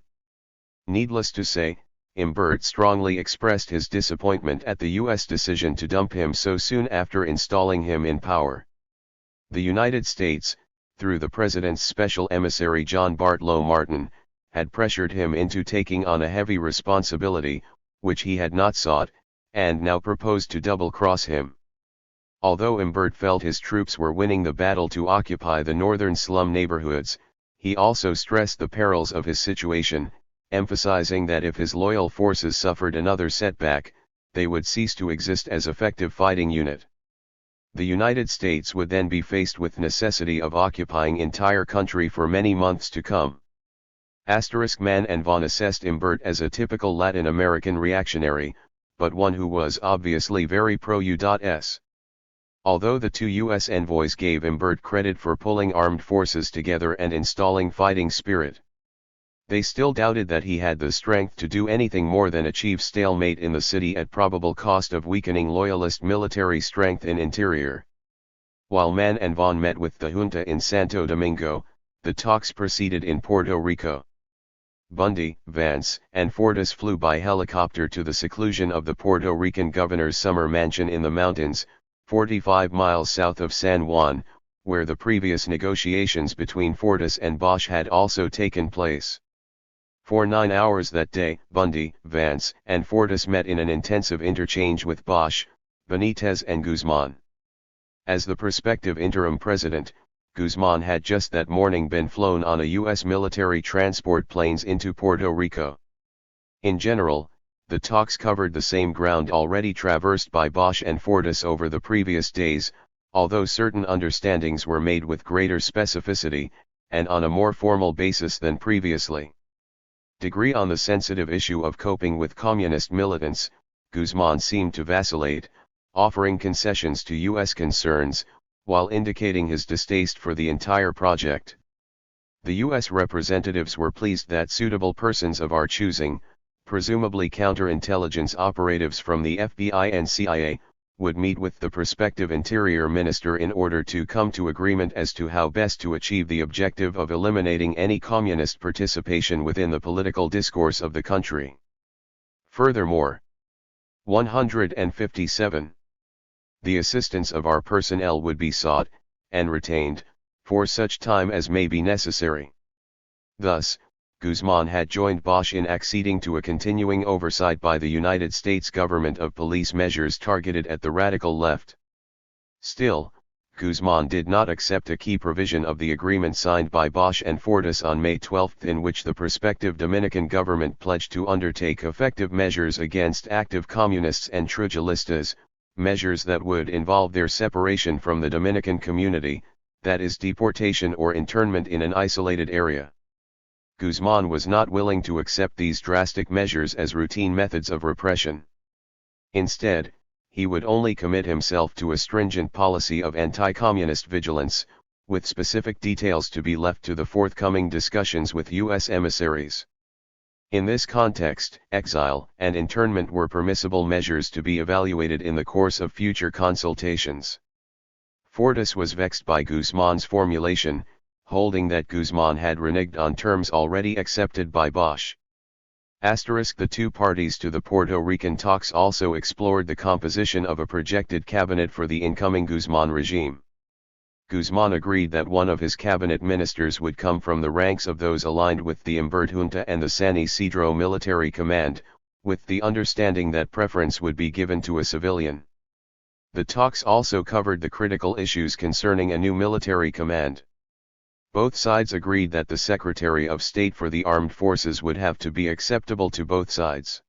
Needless to say, Imbert strongly expressed his disappointment at the U.S. decision to dump him so soon after installing him in power. The United States, through the President's special emissary John Bartlow Martin, had pressured him into taking on a heavy responsibility, which he had not sought, and now proposed to double-cross him. Although Imbert felt his troops were winning the battle to occupy the northern slum neighborhoods, he also stressed the perils of his situation, emphasizing that if his loyal forces suffered another setback, they would cease to exist as effective fighting unit. The United States would then be faced with necessity of occupying entire country for many months to come. Mann and Von assessed Imbert as a typical Latin American reactionary, but one who was obviously very pro-U.S. Although the two U.S. envoys gave Imbert credit for pulling armed forces together and installing fighting spirit, they still doubted that he had the strength to do anything more than achieve stalemate in the city at probable cost of weakening loyalist military strength in interior. While Mann and Von met with the junta in Santo Domingo, the talks proceeded in Puerto Rico. Bundy, Vance, and Fortas flew by helicopter to the seclusion of the Puerto Rican governor's summer mansion in the mountains, 45 miles south of San Juan, where the previous negotiations between Fortas and Bosch had also taken place. For 9 hours that day, Bundy, Vance, and Fortas met in an intensive interchange with Bosch, Benitez and Guzman. As the prospective interim president, Guzman had just that morning been flown on a U.S. military transport planes into Puerto Rico. In general, the talks covered the same ground already traversed by Bosch and Fortas over the previous days, although certain understandings were made with greater specificity, and on a more formal basis than previously. On the sensitive issue of coping with communist militants, Guzman seemed to vacillate, offering concessions to U.S. concerns, while indicating his distaste for the entire project. The U.S. representatives were pleased that suitable persons of our choosing, presumably counterintelligence operatives from the FBI and CIA, would meet with the prospective Interior Minister in order to come to agreement as to how best to achieve the objective of eliminating any communist participation within the political discourse of the country. Furthermore, 157. The assistance of our personnel would be sought, and retained, for such time as may be necessary. Thus, Guzman had joined Bosch in acceding to a continuing oversight by the United States government of police measures targeted at the radical left. Still, Guzman did not accept a key provision of the agreement signed by Bosch and Fortas on May 12 in which the prospective Dominican government pledged to undertake effective measures against active communists and trijulistas, measures that would involve their separation from the Dominican community, that is deportation or internment in an isolated area. Guzman was not willing to accept these drastic measures as routine methods of repression. Instead, he would only commit himself to a stringent policy of anti-communist vigilance, with specific details to be left to the forthcoming discussions with U.S. emissaries. In this context, exile and internment were permissible measures to be evaluated in the course of future consultations. Fortas was vexed by Guzman's formulation, holding that Guzman had reneged on terms already accepted by Bosch. The two parties to the Puerto Rican talks also explored the composition of a projected cabinet for the incoming Guzman regime. Guzman agreed that one of his cabinet ministers would come from the ranks of those aligned with the Imbert junta and the San Isidro military command, with the understanding that preference would be given to a civilian. The talks also covered the critical issues concerning a new military command. Both sides agreed that the Secretary of State for the Armed Forces would have to be acceptable to both sides.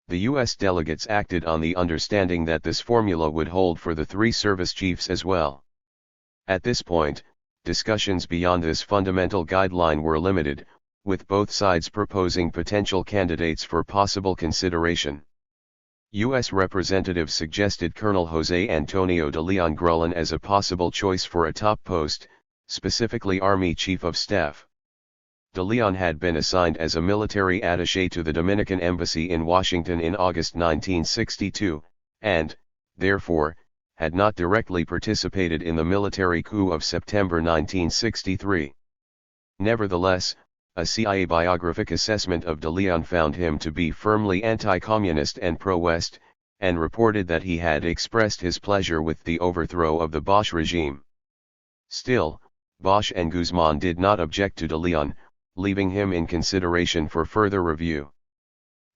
The U.S. delegates acted on the understanding that this formula would hold for the three service chiefs as well. At this point, discussions beyond this fundamental guideline were limited, with both sides proposing potential candidates for possible consideration. U.S. representatives suggested Colonel José Antonio de Leon Grullan as a possible choice for a top post, specifically Army Chief of Staff. De Leon had been assigned as a military attaché to the Dominican Embassy in Washington in August 1962, and, therefore, had not directly participated in the military coup of September 1963. Nevertheless, a CIA biographic assessment of de Leon found him to be firmly anti-communist and pro-West, and reported that he had expressed his pleasure with the overthrow of the Bosch regime. Still, Bosch and Guzman did not object to de Leon, leaving him in consideration for further review.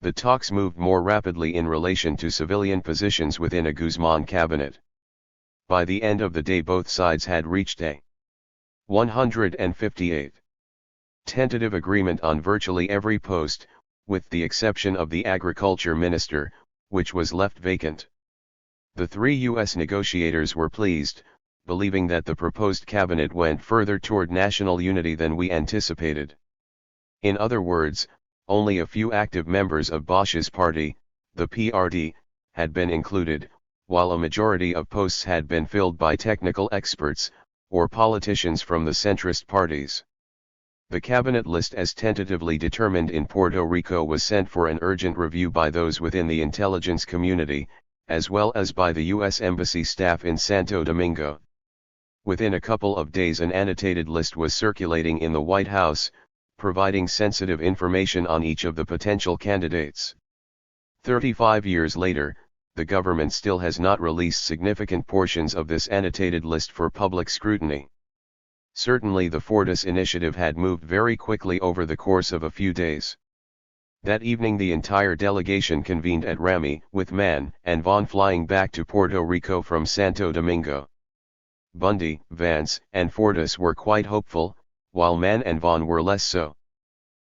The talks moved more rapidly in relation to civilian positions within a Guzman cabinet. By the end of the day both sides had reached a 158 tentative agreement on virtually every post, with the exception of the agriculture minister, which was left vacant. The three U.S. negotiators were pleased, believing that the proposed cabinet went further toward national unity than we anticipated. In other words, only a few active members of Bosch's party, the PRD, had been included, while a majority of posts had been filled by technical experts, or politicians from the centrist parties. The cabinet list as tentatively determined in Puerto Rico was sent for an urgent review by those within the intelligence community, as well as by the U.S. Embassy staff in Santo Domingo. Within a couple of days an annotated list was circulating in the White House, providing sensitive information on each of the potential candidates. 35 years later, the government still has not released significant portions of this annotated list for public scrutiny. Certainly the Fortas initiative had moved very quickly over the course of a few days. That evening the entire delegation convened at Rami, with Mann and Vaughn flying back to Puerto Rico from Santo Domingo. Bundy, Vance, and Fortas were quite hopeful, while Mann and Vaughn were less so.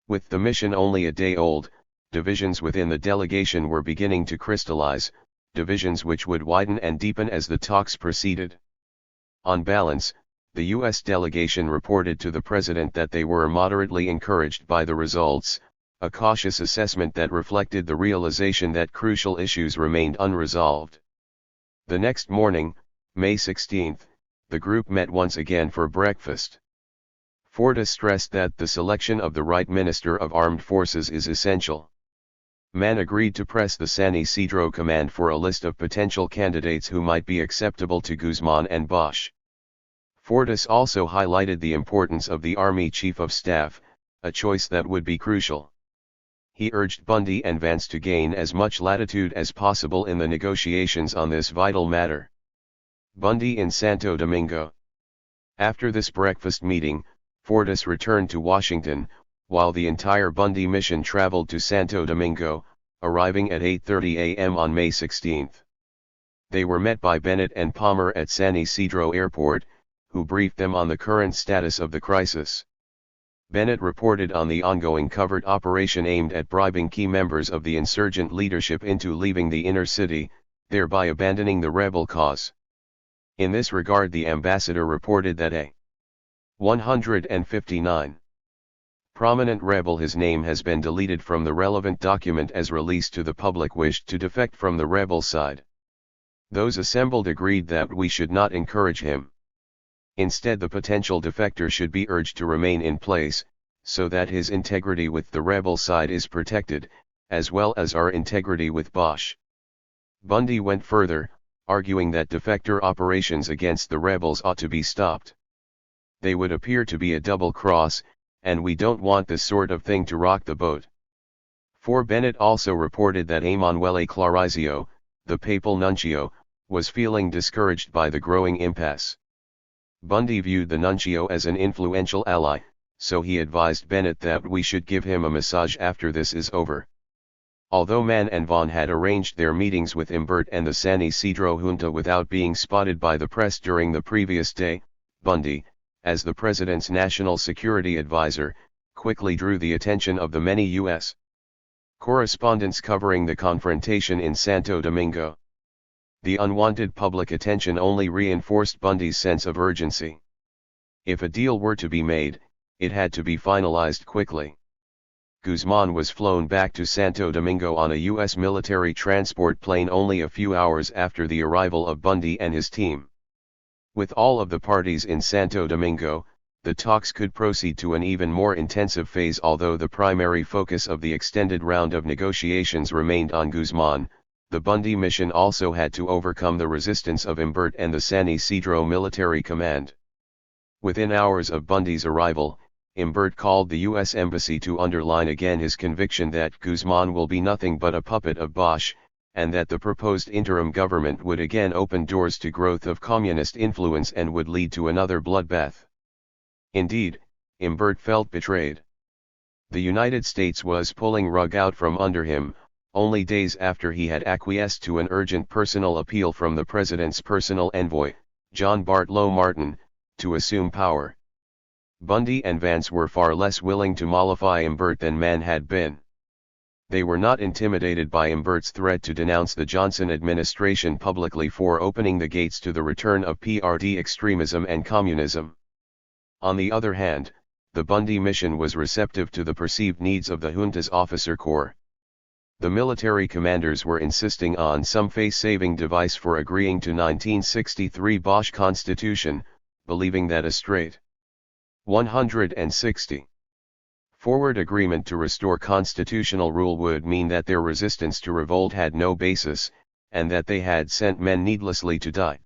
With the mission only a day old, divisions within the delegation were beginning to crystallize, divisions which would widen and deepen as the talks proceeded. On balance, the U.S. delegation reported to the President that they were moderately encouraged by the results, a cautious assessment that reflected the realization that crucial issues remained unresolved. The next morning, May 16, the group met once again for breakfast. Fortas stressed that the selection of the right Minister of Armed Forces is essential. Mann agreed to press the San Isidro Command for a list of potential candidates who might be acceptable to Guzman and Bosch. Fortas also highlighted the importance of the Army Chief of Staff, a choice that would be crucial. He urged Bundy and Vance to gain as much latitude as possible in the negotiations on this vital matter. Bundy in Santo Domingo. After this breakfast meeting, Fortas returned to Washington, while the entire Bundy mission traveled to Santo Domingo, arriving at 8:30 a.m. on May 16. They were met by Bennett and Palmer at San Isidro Airport, who briefed them on the current status of the crisis. Bennett reported on the ongoing covert operation aimed at bribing key members of the insurgent leadership into leaving the inner city, thereby abandoning the rebel cause. In this regard, the ambassador reported that a 159 prominent rebel, his name has been deleted from the relevant document as released to the public, wished to defect from the rebel side. Those assembled agreed that we should not encourage him. Instead, the potential defector should be urged to remain in place, so that his integrity with the rebel side is protected, as well as our integrity with Bosch. Bundy went further, arguing that defector operations against the rebels ought to be stopped. They would appear to be a double cross, and we don't want this sort of thing to rock the boat. For Bennett also reported that Emanuele Clarizio, the papal nuncio, was feeling discouraged by the growing impasse. Bundy viewed the nuncio as an influential ally, so he advised Bennett that we should give him a massage after this is over. Although Mann and Vaughan had arranged their meetings with Imbert and the San Isidro junta without being spotted by the press during the previous day, Bundy, as the president's national security advisor, quickly drew the attention of the many U.S. correspondents covering the confrontation in Santo Domingo. The unwanted public attention only reinforced Bundy's sense of urgency. If a deal were to be made, it had to be finalized quickly. Guzman was flown back to Santo Domingo on a U.S. military transport plane only a few hours after the arrival of Bundy and his team. With all of the parties in Santo Domingo, the talks could proceed to an even more intensive phase, although the primary focus of the extended round of negotiations remained on Guzman. The Bundy mission also had to overcome the resistance of Imbert and the San Isidro Military Command. Within hours of Bundy's arrival, Imbert called the U.S. Embassy to underline again his conviction that Guzman will be nothing but a puppet of Bosch, and that the proposed interim government would again open doors to growth of communist influence and would lead to another bloodbath. Indeed, Imbert felt betrayed. The United States was pulling rug out from under him, only days after he had acquiesced to an urgent personal appeal from the president's personal envoy, John Bartlow Martin, to assume power. Bundy and Vance were far less willing to mollify Imbert than Mann had been. They were not intimidated by Imbert's threat to denounce the Johnson administration publicly for opening the gates to the return of PRD extremism and communism. On the other hand, the Bundy mission was receptive to the perceived needs of the junta's officer corps. The military commanders were insisting on some face-saving device for agreeing to 1963 Bosch Constitution, believing that a straight 160 forward agreement to restore constitutional rule would mean that their resistance to revolt had no basis, and that they had sent men needlessly to die.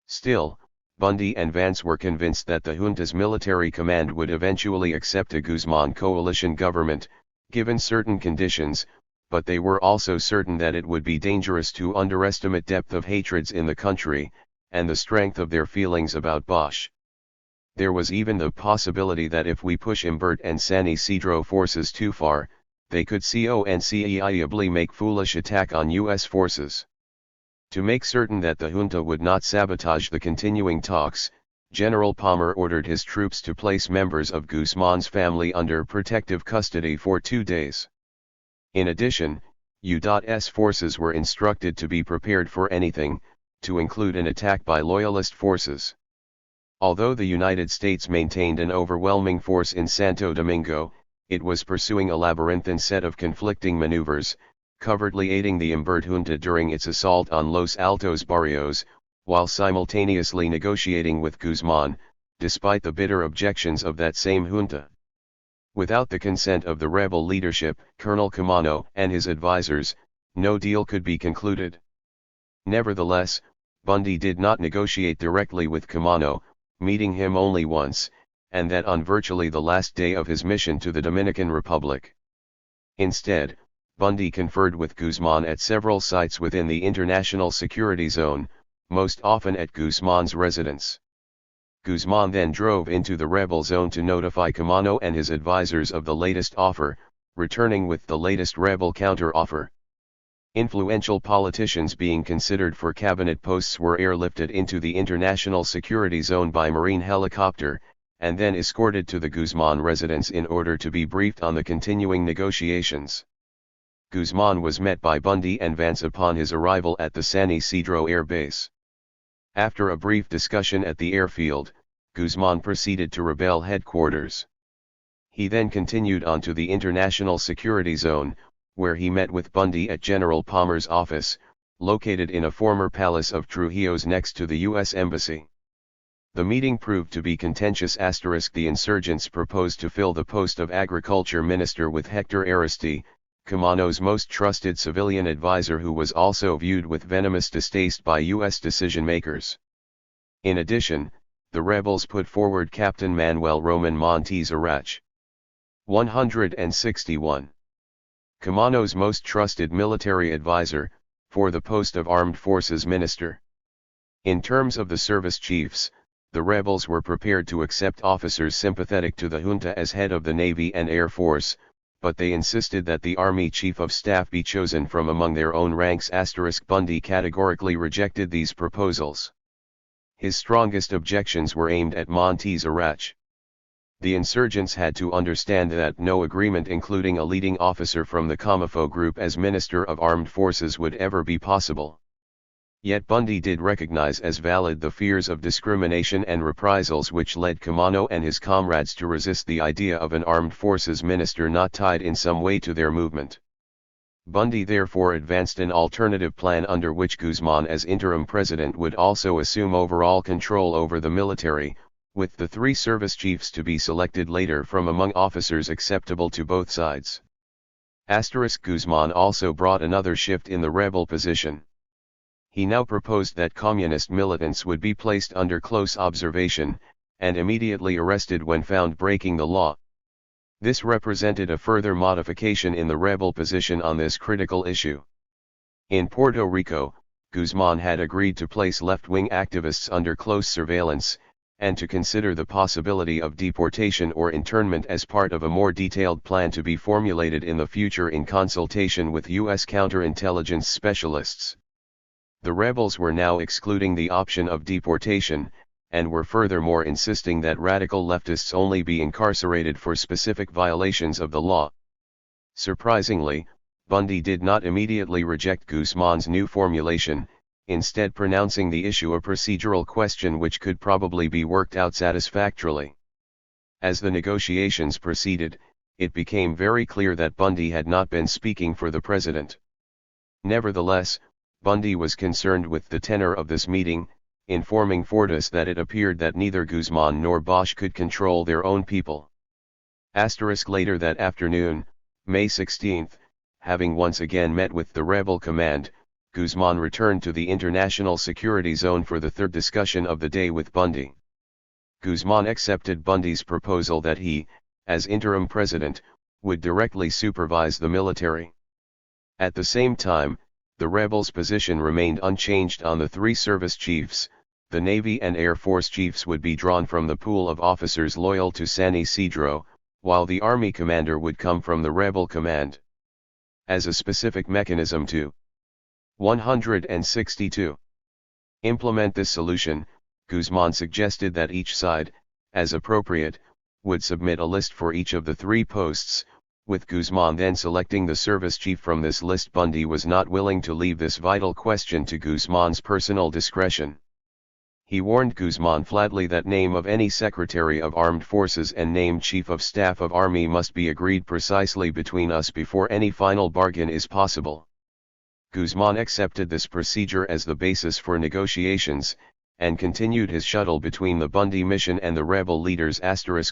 Still, Bundy and Vance were convinced that the junta's military command would eventually accept a Guzman coalition government, given certain conditions, but they were also certain that it would be dangerous to underestimate depth of hatreds in the country, and the strength of their feelings about Bosch. There was even the possibility that if we push Imbert and San Isidro forces too far, they could conceivably make foolish attack on U.S. forces. To make certain that the junta would not sabotage the continuing talks, General Palmer ordered his troops to place members of Guzman's family under protective custody for 2 days. In addition, U.S. forces were instructed to be prepared for anything, to include an attack by Loyalist forces. Although the United States maintained an overwhelming force in Santo Domingo, it was pursuing a labyrinthine set of conflicting maneuvers, covertly aiding the Imbert junta during its assault on Los Altos Barrios, while simultaneously negotiating with Guzman, despite the bitter objections of that same junta. Without the consent of the rebel leadership, Colonel Camano and his advisors, no deal could be concluded. Nevertheless, Bundy did not negotiate directly with Camano, meeting him only once, and that on virtually the last day of his mission to the Dominican Republic. Instead, Bundy conferred with Guzman at several sites within the international security zone, most often at Guzman's residence. Guzman then drove into the rebel zone to notify Camano and his advisors of the latest offer, returning with the latest rebel counter-offer. Influential politicians being considered for cabinet posts were airlifted into the international security zone by marine helicopter, and then escorted to the Guzman residence in order to be briefed on the continuing negotiations. Guzman was met by Bundy and Vance upon his arrival at the San Isidro Air Base. After a brief discussion at the airfield, Guzman proceeded to Rebel headquarters. He then continued on to the International Security Zone, where he met with Bundy at General Palmer's office, located in a former palace of Trujillo's next to the U.S. Embassy. The meeting proved to be contentious. The insurgents proposed to fill the post of Agriculture Minister with Hector Aristide, Camano's most trusted civilian advisor, who was also viewed with venomous distaste by U.S. decision-makers. In addition, the rebels put forward Captain Manuel Roman Montes Arach. 161. Camano's most trusted military advisor, for the post of Armed Forces Minister. In terms of the service chiefs, the rebels were prepared to accept officers sympathetic to the junta as head of the Navy and Air Force, but they insisted that the Army Chief of Staff be chosen from among their own ranks. Bundy categorically rejected these proposals. His strongest objections were aimed at Montes Arach. The insurgents had to understand that no agreement including a leading officer from the Comifo group as Minister of Armed Forces would ever be possible. Yet Bundy did recognize as valid the fears of discrimination and reprisals which led Camano and his comrades to resist the idea of an armed forces minister not tied in some way to their movement. Bundy therefore advanced an alternative plan under which Guzman as interim president would also assume overall control over the military, with the three service chiefs to be selected later from among officers acceptable to both sides. Guzman also brought another shift in the rebel position. He now proposed that communist militants would be placed under close observation, and immediately arrested when found breaking the law. This represented a further modification in the rebel position on this critical issue. In Puerto Rico, Guzman had agreed to place left-wing activists under close surveillance, and to consider the possibility of deportation or internment as part of a more detailed plan to be formulated in the future in consultation with U.S. counterintelligence specialists. The rebels were now excluding the option of deportation, and were furthermore insisting that radical leftists only be incarcerated for specific violations of the law. Surprisingly, Bundy did not immediately reject Guzman's new formulation, instead pronouncing the issue a procedural question which could probably be worked out satisfactorily. As the negotiations proceeded, it became very clear that Bundy had not been speaking for the president. Nevertheless, Bundy was concerned with the tenor of this meeting, informing Fortas that it appeared that neither Guzman nor Bosch could control their own people. Later that afternoon, May 16, having once again met with the rebel command, Guzman returned to the International Security Zone for the third discussion of the day with Bundy. Guzman accepted Bundy's proposal that he, as interim president, would directly supervise the military. At the same time, the rebels' position remained unchanged on the three service chiefs. The Navy and Air Force chiefs would be drawn from the pool of officers loyal to San Isidro, while the Army commander would come from the rebel command. As a specific mechanism to 162. Implement this solution, Guzman suggested that each side, as appropriate, would submit a list for each of the three posts, with Guzman then selecting the service chief from this list. Bundy was not willing to leave this vital question to Guzman's personal discretion. He warned Guzman flatly that name of any Secretary of Armed Forces and name Chief of Staff of Army must be agreed precisely between us before any final bargain is possible. Guzman accepted this procedure as the basis for negotiations, and continued his shuttle between the Bundy mission and the rebel leaders.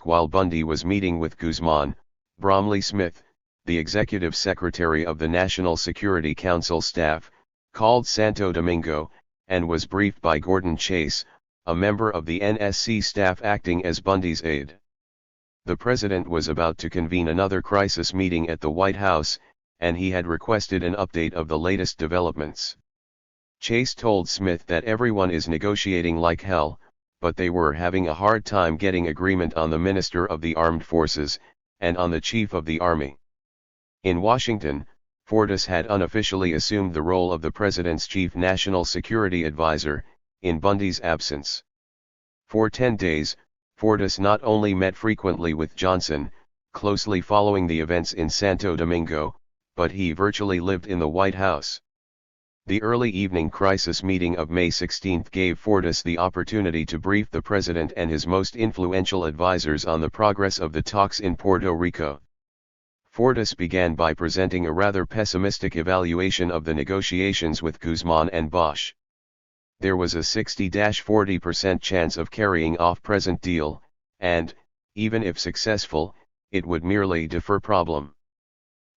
While Bundy was meeting with Guzman, Bromley Smith, the executive secretary of the National Security Council staff, called Santo Domingo, and was briefed by Gordon Chase, a member of the NSC staff acting as Bundy's aide. The president was about to convene another crisis meeting at the White House, and he had requested an update of the latest developments. Chase told Smith that everyone is negotiating like hell, but they were having a hard time getting agreement on the Minister of the Armed Forces, and on the Chief of the Army. In Washington, Fortas had unofficially assumed the role of the president's chief national security advisor, in Bundy's absence. For 10 days, Fortas not only met frequently with Johnson, closely following the events in Santo Domingo, but he virtually lived in the White House. The early evening crisis meeting of May 16 gave Fortas the opportunity to brief the president and his most influential advisors on the progress of the talks in Puerto Rico. Fortas began by presenting a rather pessimistic evaluation of the negotiations with Guzman and Bosch. There was a 60-40% chance of carrying off present deal, and, even if successful, it would merely defer problem.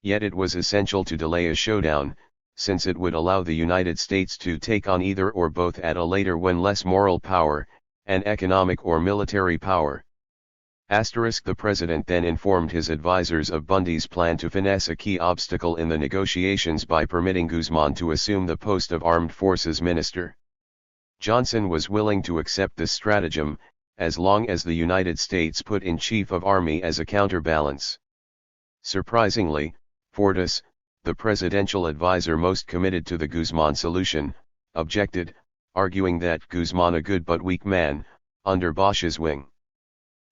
Yet it was essential to delay a showdown, since it would allow the United States to take on either or both at a later when less moral power, and economic or military power. The president then informed his advisors of Bundy's plan to finesse a key obstacle in the negotiations by permitting Guzman to assume the post of Armed Forces Minister. Johnson was willing to accept this stratagem, as long as the United States put in Chief of Army as a counterbalance. Surprisingly, Fortas, the presidential advisor most committed to the Guzman solution, objected, arguing that Guzman, a good but weak man, under Bosch's wing.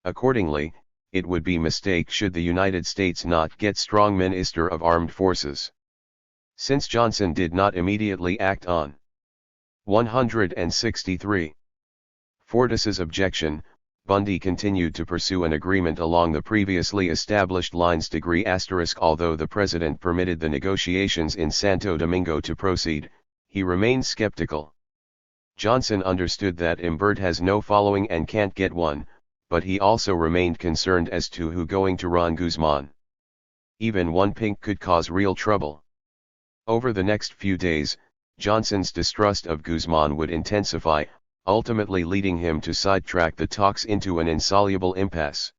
Accordingly, it would be a mistake should the United States not get strong Minister of Armed Forces. Since Johnson did not immediately act on 163. Fortas's objection, Bundy continued to pursue an agreement along the previously established lines. Although the president permitted the negotiations in Santo Domingo to proceed, he remained skeptical. Johnson understood that Imbert has no following and can't get one, but he also remained concerned as to who going to run Guzman. Even one pink could cause real trouble. Over the next few days, Johnson's distrust of Guzman would intensify, ultimately leading him to sidetrack the talks into an insoluble impasse.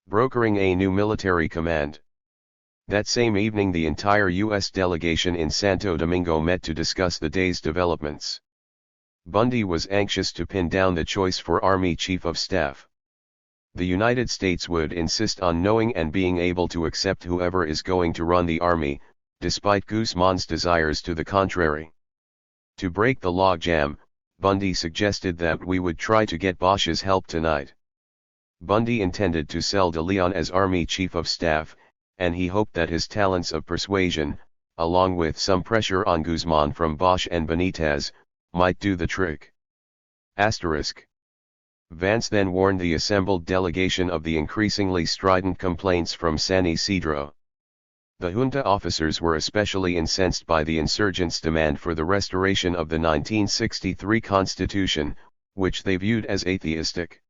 Brokering a new military command. That same evening the entire U.S. delegation in Santo Domingo met to discuss the day's developments. Bundy was anxious to pin down the choice for Army Chief of Staff. The United States would insist on knowing and being able to accept whoever is going to run the army, despite Guzman's desires to the contrary. To break the logjam, Bundy suggested that we would try to get Bosch's help tonight. Bundy intended to sell de Leon as Army Chief of Staff, and he hoped that his talents of persuasion, along with some pressure on Guzman from Bosch and Benitez, might do the trick. Vance then warned the assembled delegation of the increasingly strident complaints from San Isidro. The junta officers were especially incensed by the insurgents' demand for the restoration of the 1963 Constitution, which they viewed as atheistic.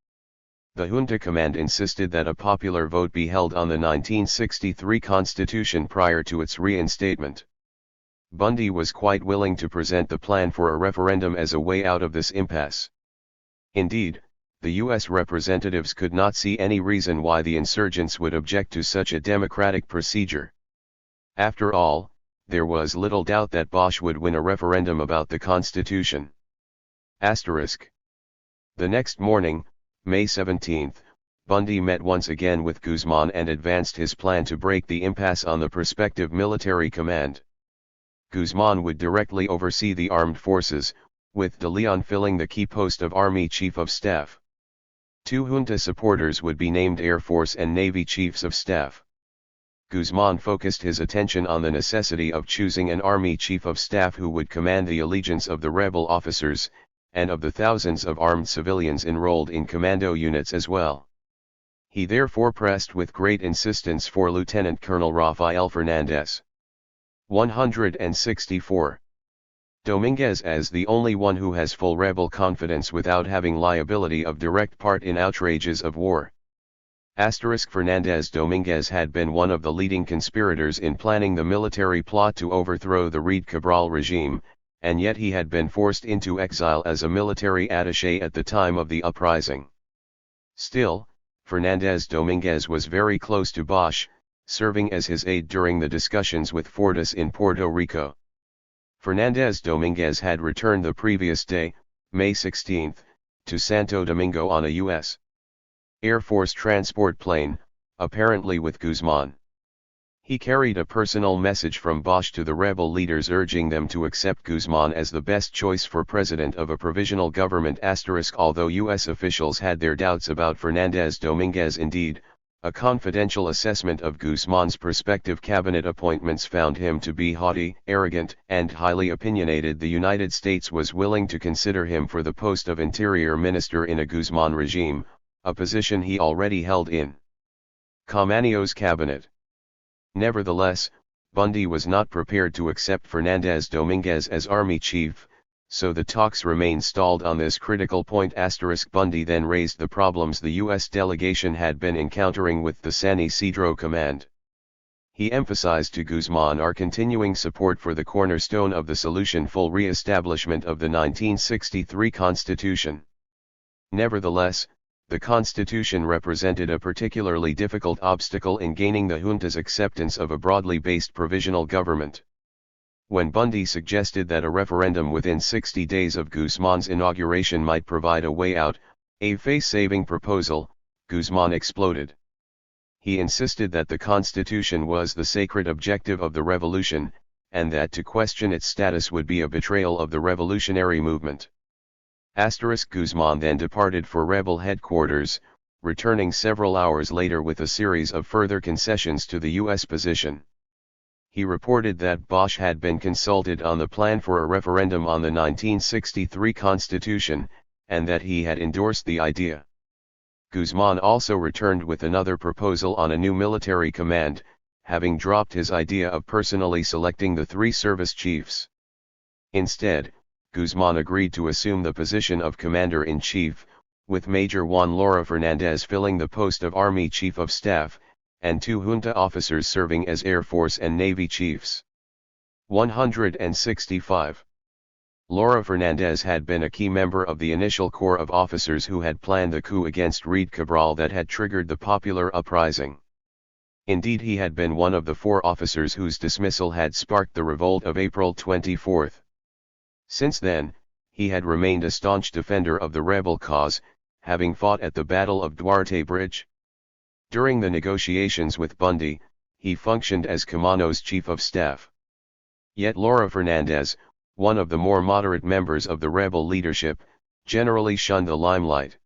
The junta command insisted that a popular vote be held on the 1963 Constitution prior to its reinstatement. Bundy was quite willing to present the plan for a referendum as a way out of this impasse. Indeed, the U.S. representatives could not see any reason why the insurgents would object to such a democratic procedure. After all, there was little doubt that Bosch would win a referendum about the Constitution. The next morning, May 17, Bundy met once again with Guzman and advanced his plan to break the impasse on the prospective military command. Guzman would directly oversee the armed forces, with de Leon filling the key post of Army Chief of Staff. Two junta supporters would be named Air Force and Navy Chiefs of Staff. Guzman focused his attention on the necessity of choosing an Army Chief of Staff who would command the allegiance of the rebel officers, and of the thousands of armed civilians enrolled in commando units as well. He therefore pressed with great insistence for Lieutenant Colonel Rafael Fernandez. 164. Dominguez as the only one who has full rebel confidence without having liability of direct part in outrages of war. Fernandez Dominguez had been one of the leading conspirators in planning the military plot to overthrow the Reid Cabral regime, and yet he had been forced into exile as a military attaché at the time of the uprising. Still, Fernandez Dominguez was very close to Bosch, serving as his aide during the discussions with Fortas in Puerto Rico. Fernandez Dominguez had returned the previous day, May 16, to Santo Domingo on a U.S. Air Force transport plane, apparently with Guzman. He carried a personal message from Bosch to the rebel leaders urging them to accept Guzman as the best choice for president of a provisional government. Although U.S. officials had their doubts about Fernández Domínguez, indeed, a confidential assessment of Guzman's prospective cabinet appointments found him to be haughty, arrogant, and highly opinionated. The United States was willing to consider him for the post of Interior Minister in a Guzman regime, a position he already held in Camanio's cabinet. Nevertheless, Bundy was not prepared to accept Fernández Domínguez as army chief, so the talks remained stalled on this critical point. Bundy then raised the problems the U.S. delegation had been encountering with the San Isidro Command. He emphasized to Guzman our continuing support for the cornerstone of the solution, full re-establishment of the 1963 Constitution. Nevertheless, the Constitution represented a particularly difficult obstacle in gaining the junta's acceptance of a broadly based provisional government. When Bundy suggested that a referendum within 60 days of Guzman's inauguration might provide a way out, a face-saving proposal, Guzman exploded. He insisted that the Constitution was the sacred objective of the revolution, and that to question its status would be a betrayal of the revolutionary movement. Guzman then departed for rebel headquarters, returning several hours later with a series of further concessions to the U.S. position. He reported that Bosch had been consulted on the plan for a referendum on the 1963 Constitution, and that he had endorsed the idea. Guzman also returned with another proposal on a new military command, having dropped his idea of personally selecting the three service chiefs. Instead, Guzman agreed to assume the position of Commander-in-Chief, with Major Juan Lara Fernández filling the post of Army Chief of Staff, and two junta officers serving as Air Force and Navy chiefs. 165. Lara Fernández had been a key member of the initial corps of officers who had planned the coup against Reid Cabral that had triggered the popular uprising. Indeed, he had been one of the 4 officers whose dismissal had sparked the revolt of April 24. Since then, he had remained a staunch defender of the rebel cause, having fought at the Battle of Duarte Bridge. During the negotiations with Bundy, he functioned as Camano's chief of staff. Yet Lara Fernández, one of the more moderate members of the rebel leadership, generally shunned the limelight.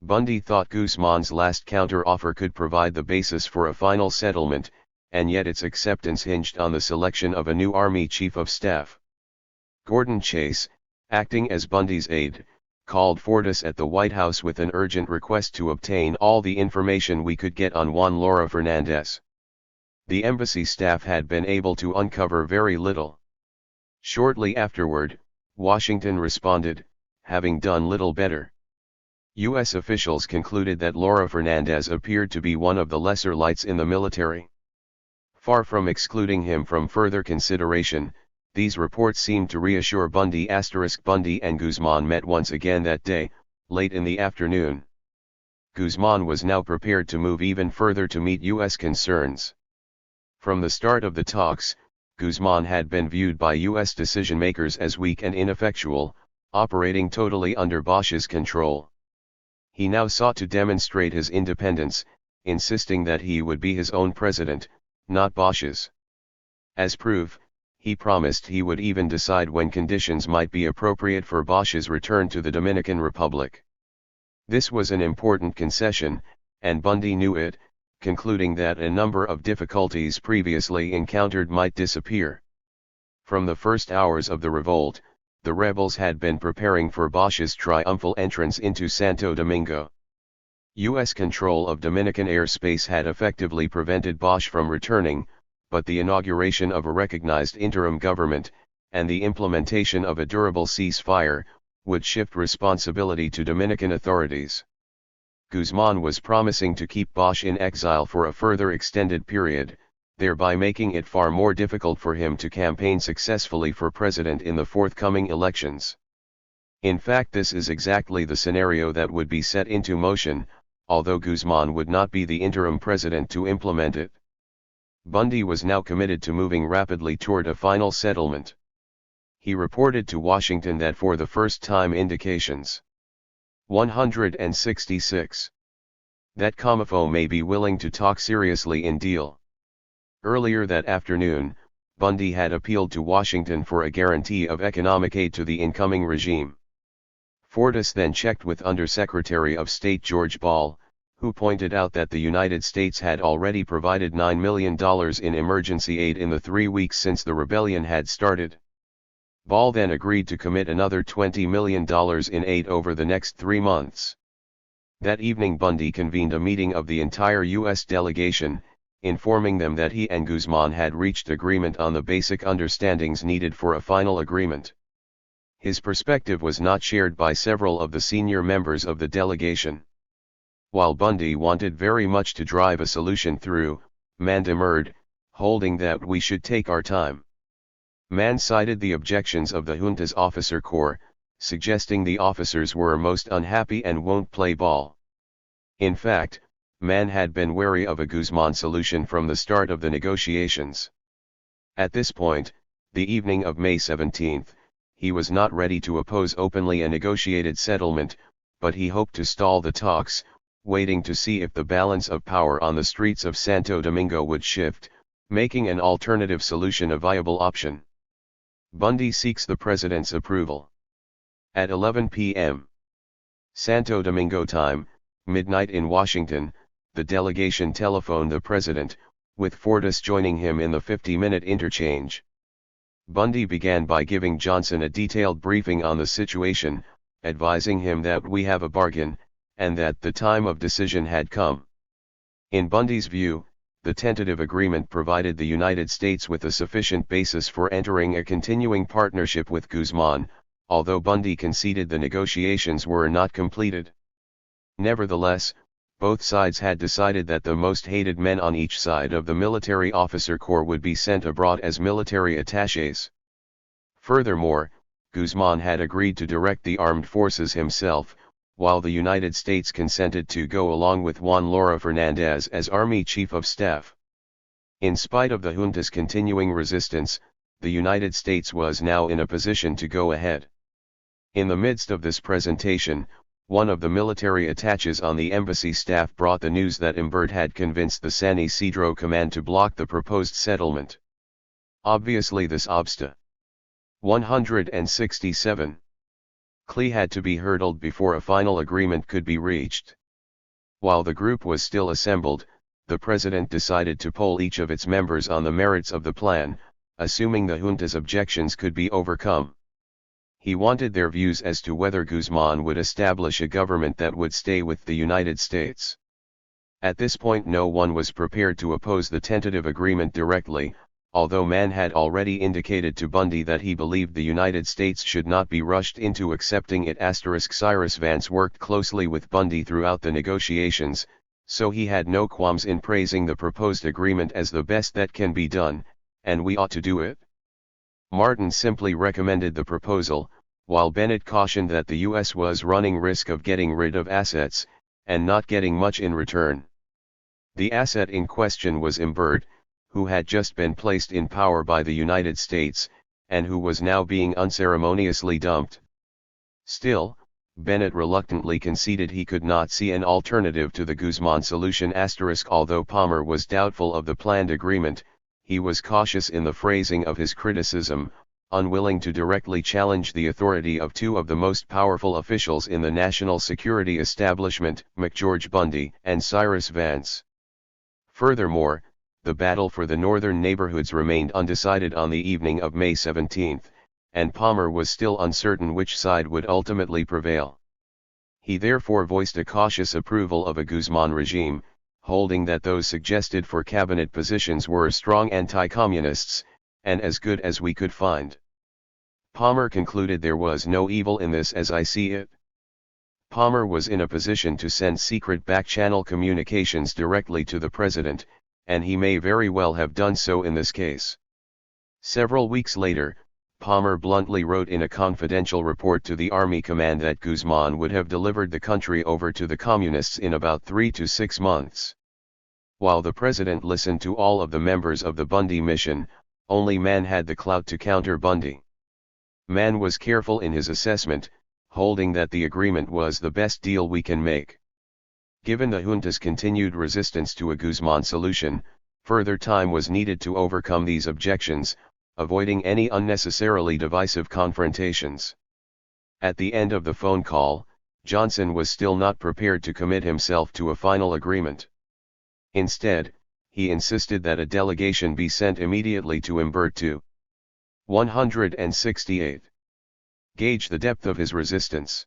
Bundy thought Guzman's last counter-offer could provide the basis for a final settlement, and yet its acceptance hinged on the selection of a new Army Chief of Staff. Gordon Chase, acting as Bundy's aide, called Fortas at the White House with an urgent request to obtain all the information we could get on Juan Lara Fernández. The embassy staff had been able to uncover very little. Shortly afterward, Washington responded, having done little better. U.S. officials concluded that Lara Fernández appeared to be one of the lesser lights in the military. Far from excluding him from further consideration, these reports seemed to reassure Bundy. Bundy and Guzman met once again that day, late in the afternoon. Guzman was now prepared to move even further to meet U.S. concerns. From the start of the talks, Guzman had been viewed by U.S. decision-makers as weak and ineffectual, operating totally under Bosch's control. He now sought to demonstrate his independence, insisting that he would be his own president, not Bosch's. As proof, he promised he would even decide when conditions might be appropriate for Bosch's return to the Dominican Republic. This was an important concession, and Bundy knew it, concluding that a number of difficulties previously encountered might disappear. From the first hours of the revolt, the rebels had been preparing for Bosch's triumphal entrance into Santo Domingo. U.S. control of Dominican airspace had effectively prevented Bosch from returning, but the inauguration of a recognized interim government, and the implementation of a durable ceasefire, would shift responsibility to Dominican authorities. Guzman was promising to keep Bosch in exile for a further extended period, thereby making it far more difficult for him to campaign successfully for president in the forthcoming elections. In fact, this is exactly the scenario that would be set into motion, although Guzman would not be the interim president to implement it. Bundy was now committed to moving rapidly toward a final settlement. He reported to Washington that for the first time indications 166. That Comifo may be willing to talk seriously in deal. Earlier that afternoon, Bundy had appealed to Washington for a guarantee of economic aid to the incoming regime. Fortas then checked with Undersecretary of State George Ball, who pointed out that the United States had already provided $9 million in emergency aid in the 3 weeks since the rebellion had started. Ball then agreed to commit another $20 million in aid over the next 3 months. That evening Bundy convened a meeting of the entire U.S. delegation, informing them that he and Guzman had reached agreement on the basic understandings needed for a final agreement. His perspective was not shared by several of the senior members of the delegation. While Bundy wanted very much to drive a solution through, Mann demurred, holding that we should take our time. Mann cited the objections of the junta's officer corps, suggesting the officers were most unhappy and won't play ball. In fact, Mann had been wary of a Guzman solution from the start of the negotiations. At this point, the evening of May 17, he was not ready to oppose openly a negotiated settlement, but he hoped to stall the talks, waiting to see if the balance of power on the streets of Santo Domingo would shift, making an alternative solution a viable option. Bundy seeks the president's approval. At 11 p.m. Santo Domingo time, midnight in Washington, the delegation telephoned the president, with Fortas joining him in the 50-minute interchange. Bundy began by giving Johnson a detailed briefing on the situation, advising him that we have a bargain, and that the time of decision had come. In Bundy's view, the tentative agreement provided the United States with a sufficient basis for entering a continuing partnership with Guzman, although Bundy conceded the negotiations were not completed. Nevertheless, both sides had decided that the most hated men on each side of the military officer corps would be sent abroad as military attachés. Furthermore, Guzman had agreed to direct the armed forces himself, while the United States consented to go along with Juan Lara Fernandez as Army Chief of Staff. In spite of the junta's continuing resistance, the United States was now in a position to go ahead. In the midst of this presentation, one of the military attaches on the embassy staff brought the news that Imbert had convinced the San Isidro command to block the proposed settlement. Obviously this obsta. 167. Clee had to be hurdled before a final agreement could be reached. While the group was still assembled, the president decided to poll each of its members on the merits of the plan, assuming the junta's objections could be overcome. He wanted their views as to whether Guzman would establish a government that would stay with the United States. At this point no one was prepared to oppose the tentative agreement directly, although Mann had already indicated to Bundy that he believed the United States should not be rushed into accepting it. Cyrus Vance worked closely with Bundy throughout the negotiations, so he had no qualms in praising the proposed agreement as the best that can be done, and we ought to do it. Martin simply recommended the proposal, while Bennett cautioned that the U.S. was running risk of getting rid of assets, and not getting much in return. The asset in question was Imbert, who had just been placed in power by the United States, and who was now being unceremoniously dumped. Still, Bennett reluctantly conceded he could not see an alternative to the Guzman solution. Although Palmer was doubtful of the planned agreement, he was cautious in the phrasing of his criticism, unwilling to directly challenge the authority of two of the most powerful officials in the national security establishment, McGeorge Bundy and Cyrus Vance. Furthermore, the battle for the northern neighborhoods remained undecided on the evening of May 17, and Palmer was still uncertain which side would ultimately prevail. He therefore voiced a cautious approval of a Guzman regime, holding that those suggested for cabinet positions were strong anti-communists, and as good as we could find. Palmer concluded there was no evil in this as I see it. Palmer was in a position to send secret back-channel communications directly to the president, and he may very well have done so in this case. Several weeks later, Palmer bluntly wrote in a confidential report to the Army Command that Guzman would have delivered the country over to the Communists in about 3 to 6 months. While the president listened to all of the members of the Bundy mission, only Mann had the clout to counter Bundy. Mann was careful in his assessment, holding that the agreement was the best deal we can make. Given the junta's continued resistance to a Guzman solution, Further time was needed to overcome these objections, avoiding any unnecessarily divisive confrontations. At the end of the phone call, Johnson was still not prepared to commit himself to a final agreement. Instead, he insisted that a delegation be sent immediately to Imbert to 168. Gauge the depth of his resistance.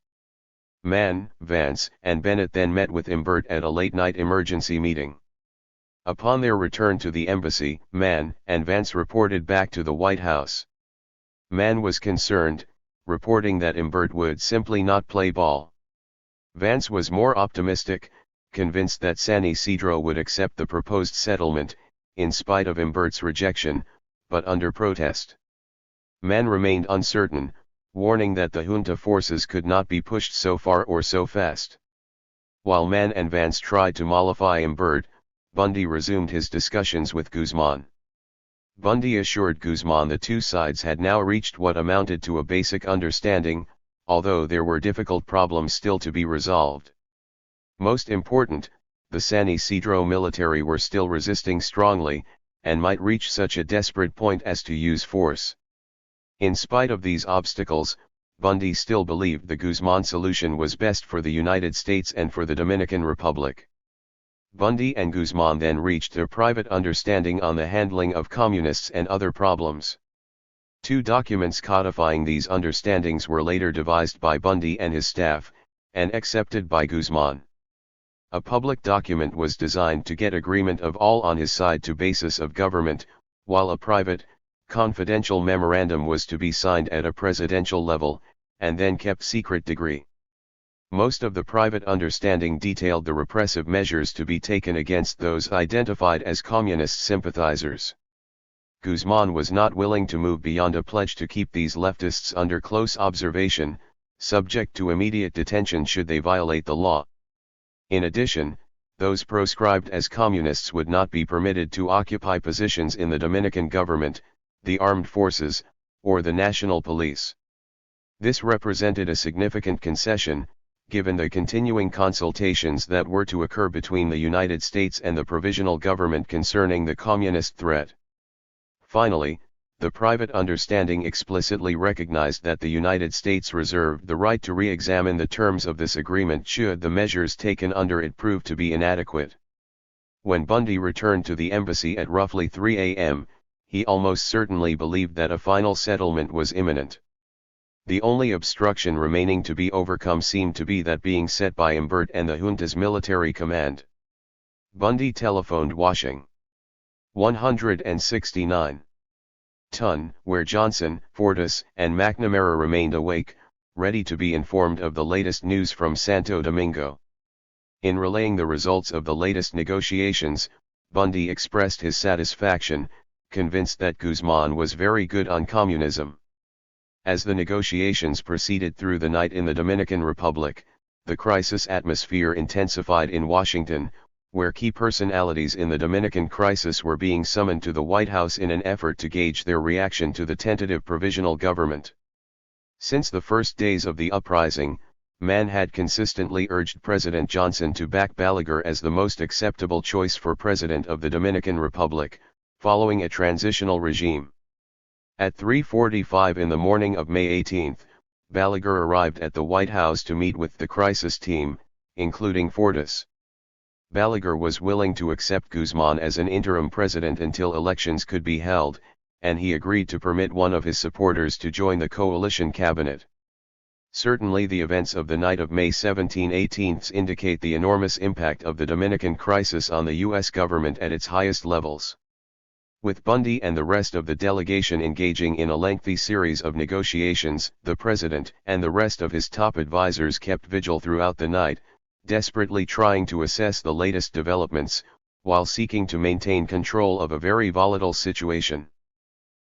Mann, Vance, and Bennett then met with Imbert at a late-night emergency meeting. Upon their return to the embassy, Mann and Vance reported back to the White House. Mann was concerned, reporting that Imbert would simply not play ball. Vance was more optimistic, convinced that San Isidro would accept the proposed settlement, in spite of Imbert's rejection, but under protest. Mann remained uncertain, warning that the junta forces could not be pushed so far or so fast. While Mann and Vance tried to mollify Imbert, Bundy resumed his discussions with Guzman. Bundy assured Guzman the two sides had now reached what amounted to a basic understanding, although there were difficult problems still to be resolved. Most important, the San Isidro military were still resisting strongly, and might reach such a desperate point as to use force. In spite of these obstacles, Bundy still believed the Guzman solution was best for the United States and for the Dominican Republic. Bundy and Guzman then reached a private understanding on the handling of communists and other problems. Two documents codifying these understandings were later devised by Bundy and his staff, and accepted by Guzman. A public document was designed to get agreement of all on his side to basis of government, while a private, confidential memorandum was to be signed at a presidential level, and then kept secret degree. Most of the private understanding detailed the repressive measures to be taken against those identified as communist sympathizers. Guzman was not willing to move beyond a pledge to keep these leftists under close observation, subject to immediate detention should they violate the law. In addition, those proscribed as communists would not be permitted to occupy positions in the Dominican government, the armed forces, or the national police. This represented a significant concession, given the continuing consultations that were to occur between the United States and the provisional government concerning the communist threat. Finally, the private understanding explicitly recognized that the United States reserved the right to re-examine the terms of this agreement should the measures taken under it prove to be inadequate. When Bundy returned to the embassy at roughly 3 a.m., he almost certainly believed that a final settlement was imminent. The only obstruction remaining to be overcome seemed to be that being set by Imbert and the junta's military command. Bundy telephoned Washington. 169. Where Johnson, Fortas, and McNamara remained awake, ready to be informed of the latest news from Santo Domingo. In relaying the results of the latest negotiations, Bundy expressed his satisfaction, convinced that Guzman was very good on communism. As the negotiations proceeded through the night in the Dominican Republic, the crisis atmosphere intensified in Washington, where key personalities in the Dominican crisis were being summoned to the White House in an effort to gauge their reaction to the tentative provisional government. Since the first days of the uprising, Mann had consistently urged President Johnson to back Balaguer as the most acceptable choice for President of the Dominican Republic, following a transitional regime. At 3:45 in the morning of May 18, Balaguer arrived at the White House to meet with the crisis team, including Fortas. Balaguer was willing to accept Guzman as an interim president until elections could be held, and he agreed to permit one of his supporters to join the coalition cabinet. Certainly the events of the night of May 17-18 indicate the enormous impact of the Dominican crisis on the U.S. government at its highest levels. With Bundy and the rest of the delegation engaging in a lengthy series of negotiations, the president and the rest of his top advisors kept vigil throughout the night, desperately trying to assess the latest developments, while seeking to maintain control of a very volatile situation.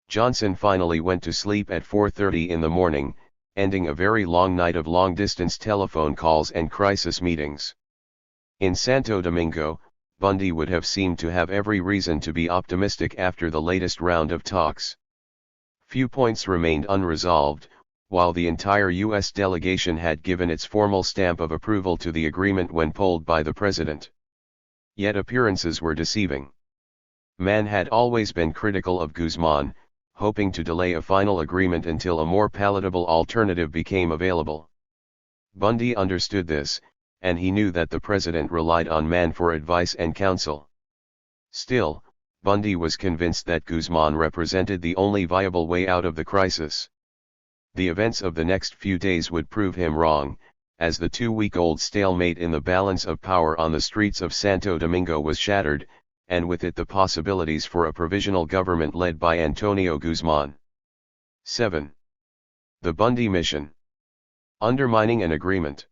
Johnson finally went to sleep at 4:30 in the morning, ending a very long night of long-distance telephone calls and crisis meetings. In Santo Domingo, Bundy would have seemed to have every reason to be optimistic after the latest round of talks. Few points remained unresolved, while the entire U.S. delegation had given its formal stamp of approval to the agreement when polled by the president. Yet appearances were deceiving. Mann had always been critical of Guzman, hoping to delay a final agreement until a more palatable alternative became available. Bundy understood this, and he knew that the president relied on Mann for advice and counsel. Still, Bundy was convinced that Guzman represented the only viable way out of the crisis. The events of the next few days would prove him wrong, as the 2-week-old stalemate in the balance of power on the streets of Santo Domingo was shattered, and with it the possibilities for a provisional government led by Antonio Guzman. 7. The Bundy Mission. Undermining an agreement.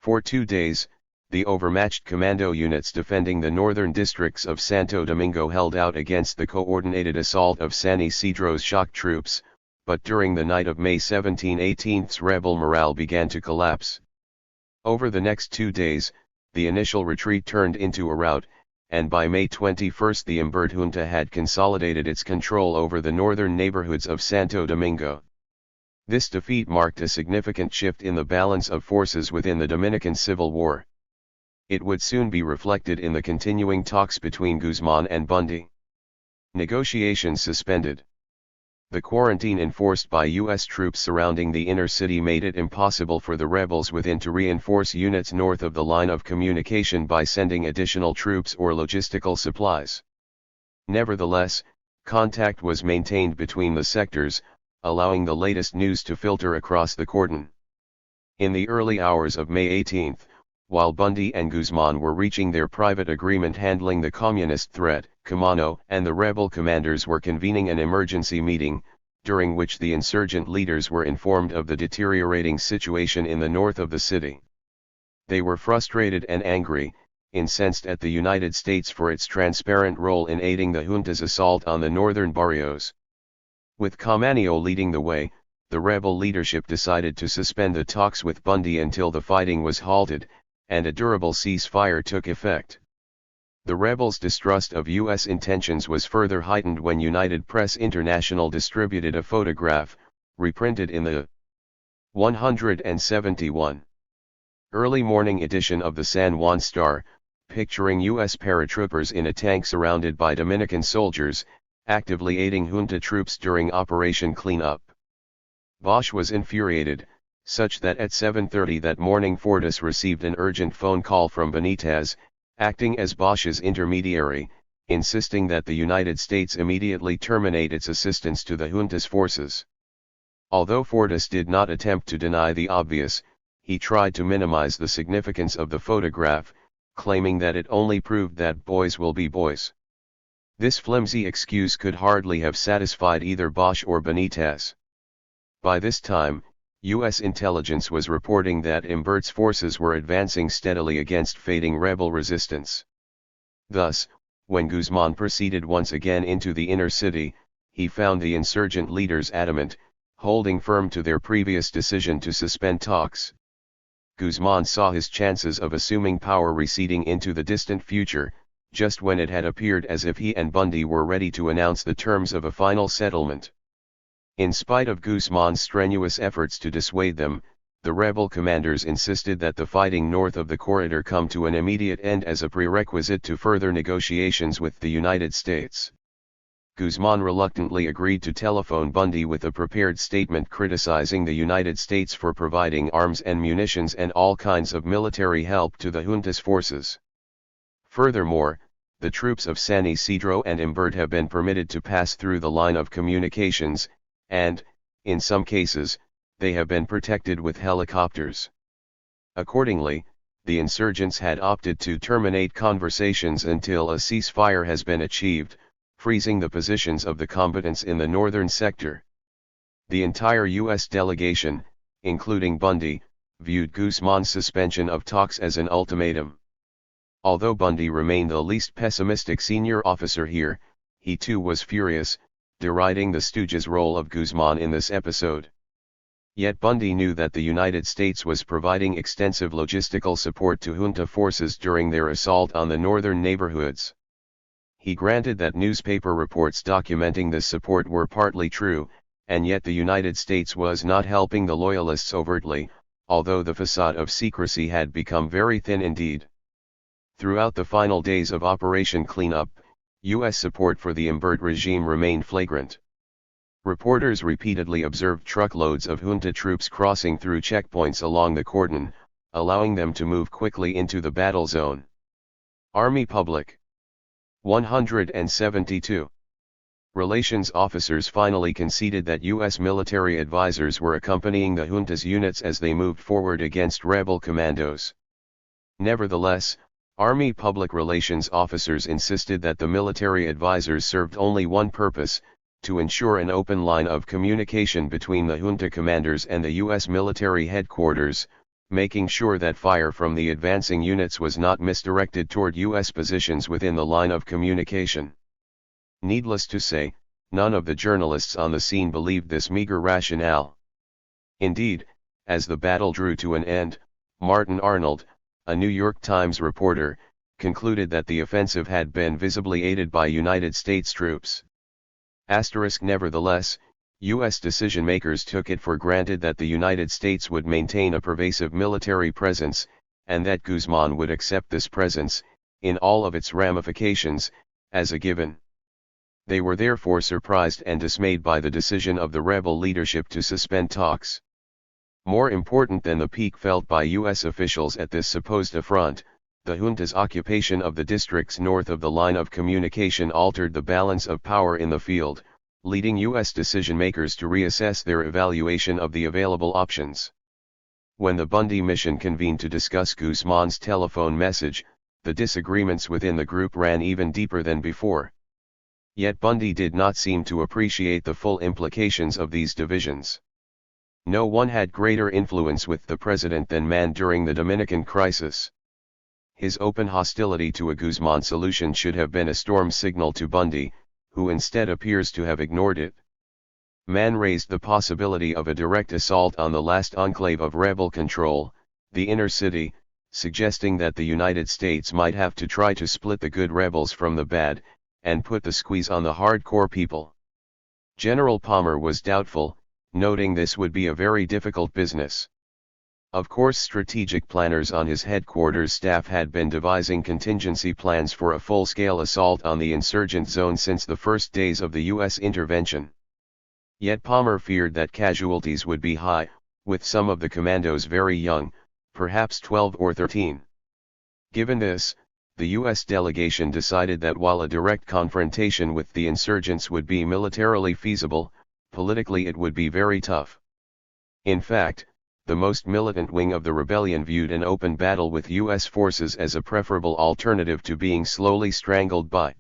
For 2 days, the overmatched commando units defending the northern districts of Santo Domingo held out against the coordinated assault of San Isidro's shock troops, but during the night of May 17-18's rebel morale began to collapse. Over the next 2 days, the initial retreat turned into a rout, and by May 21 the Imbert junta had consolidated its control over the northern neighborhoods of Santo Domingo. This defeat marked a significant shift in the balance of forces within the Dominican Civil War. It would soon be reflected in the continuing talks between Guzman and Bundy. Negotiations suspended. The quarantine enforced by U.S. troops surrounding the inner city made it impossible for the rebels within to reinforce units north of the line of communication by sending additional troops or logistical supplies. Nevertheless, contact was maintained between the sectors, allowing the latest news to filter across the cordon. In the early hours of May 18, while Bundy and Guzman were reaching their private agreement handling the communist threat, Camano and the rebel commanders were convening an emergency meeting, during which the insurgent leaders were informed of the deteriorating situation in the north of the city. They were frustrated and angry, incensed at the United States for its transparent role in aiding the junta's assault on the northern barrios. With Camano leading the way, the rebel leadership decided to suspend the talks with Bundy until the fighting was halted, and a durable ceasefire took effect. The rebels' distrust of U.S. intentions was further heightened when United Press International distributed a photograph, reprinted in the 171 early morning edition of the San Juan Star, picturing U.S. paratroopers in a tank surrounded by Dominican soldiers, actively aiding junta troops during Operation Cleanup. Bosch was infuriated, such that at 7:30 that morning Fortas received an urgent phone call from Benitez, acting as Bosch's intermediary, insisting that the United States immediately terminate its assistance to the junta's forces. Although Fortas did not attempt to deny the obvious, he tried to minimize the significance of the photograph, claiming that it only proved that boys will be boys. This flimsy excuse could hardly have satisfied either Bosch or Benitez. By this time, U.S. intelligence was reporting that Imbert's forces were advancing steadily against fading rebel resistance. Thus, when Guzman proceeded once again into the inner city, he found the insurgent leaders adamant, holding firm to their previous decision to suspend talks. Guzman saw his chances of assuming power receding into the distant future, just when it had appeared as if he and Bundy were ready to announce the terms of a final settlement. In spite of Guzman's strenuous efforts to dissuade them, the rebel commanders insisted that the fighting north of the corridor come to an immediate end as a prerequisite to further negotiations with the United States. Guzman reluctantly agreed to telephone Bundy with a prepared statement criticizing the United States for providing arms and munitions and all kinds of military help to the junta's forces. Furthermore, the troops of San Isidro and Imbert have been permitted to pass through the line of communications, and, in some cases, they have been protected with helicopters. Accordingly, the insurgents had opted to terminate conversations until a ceasefire has been achieved, freezing the positions of the combatants in the northern sector. The entire U.S. delegation, including Bundy, viewed Guzman's suspension of talks as an ultimatum. Although Bundy remained the least pessimistic senior officer here, he too was furious, deriding the Stooges' role of Guzman in this episode. Yet Bundy knew that the United States was providing extensive logistical support to junta forces during their assault on the northern neighborhoods. He granted that newspaper reports documenting this support were partly true, and yet the United States was not helping the Loyalists overtly, although the facade of secrecy had become very thin indeed. Throughout the final days of Operation Cleanup, U.S. support for the Imbert regime remained flagrant. Reporters repeatedly observed truckloads of junta troops crossing through checkpoints along the cordon, allowing them to move quickly into the battle zone. Army Public 172. Relations officers finally conceded that U.S. military advisors were accompanying the junta's units as they moved forward against rebel commandos. Nevertheless, Army public relations officers insisted that the military advisors served only one purpose: to ensure an open line of communication between the junta commanders and the U.S. military headquarters, making sure that fire from the advancing units was not misdirected toward U.S. positions within the line of communication. Needless to say, none of the journalists on the scene believed this meager rationale. Indeed, as the battle drew to an end, Martin Arnold, a New York Times reporter, concluded that the offensive had been visibly aided by United States troops. Nevertheless, U.S. decision-makers took it for granted that the United States would maintain a pervasive military presence, and that Guzman would accept this presence, in all of its ramifications, as a given. They were therefore surprised and dismayed by the decision of the rebel leadership to suspend talks. More important than the pique felt by U.S. officials at this supposed affront, the junta's occupation of the districts north of the line of communication altered the balance of power in the field, leading U.S. decision-makers to reassess their evaluation of the available options. When the Bundy mission convened to discuss Guzman's telephone message, the disagreements within the group ran even deeper than before. Yet Bundy did not seem to appreciate the full implications of these divisions. No one had greater influence with the president than Mann during the Dominican crisis. His open hostility to a Guzman solution should have been a storm signal to Bundy, who instead appears to have ignored it. Mann raised the possibility of a direct assault on the last enclave of rebel control, the inner city, suggesting that the United States might have to try to split the good rebels from the bad, and put the squeeze on the hardcore people. General Palmer was doubtful, noting this would be a very difficult business. Of course, strategic planners on his headquarters staff had been devising contingency plans for a full-scale assault on the insurgent zone since the first days of the U.S. intervention. Yet Palmer feared that casualties would be high, with some of the commandos very young, perhaps 12 or 13. Given this, the U.S. delegation decided that while a direct confrontation with the insurgents would be militarily feasible, politically it would be very tough. In fact, the most militant wing of the rebellion viewed an open battle with U.S. forces as a preferable alternative to being slowly strangled by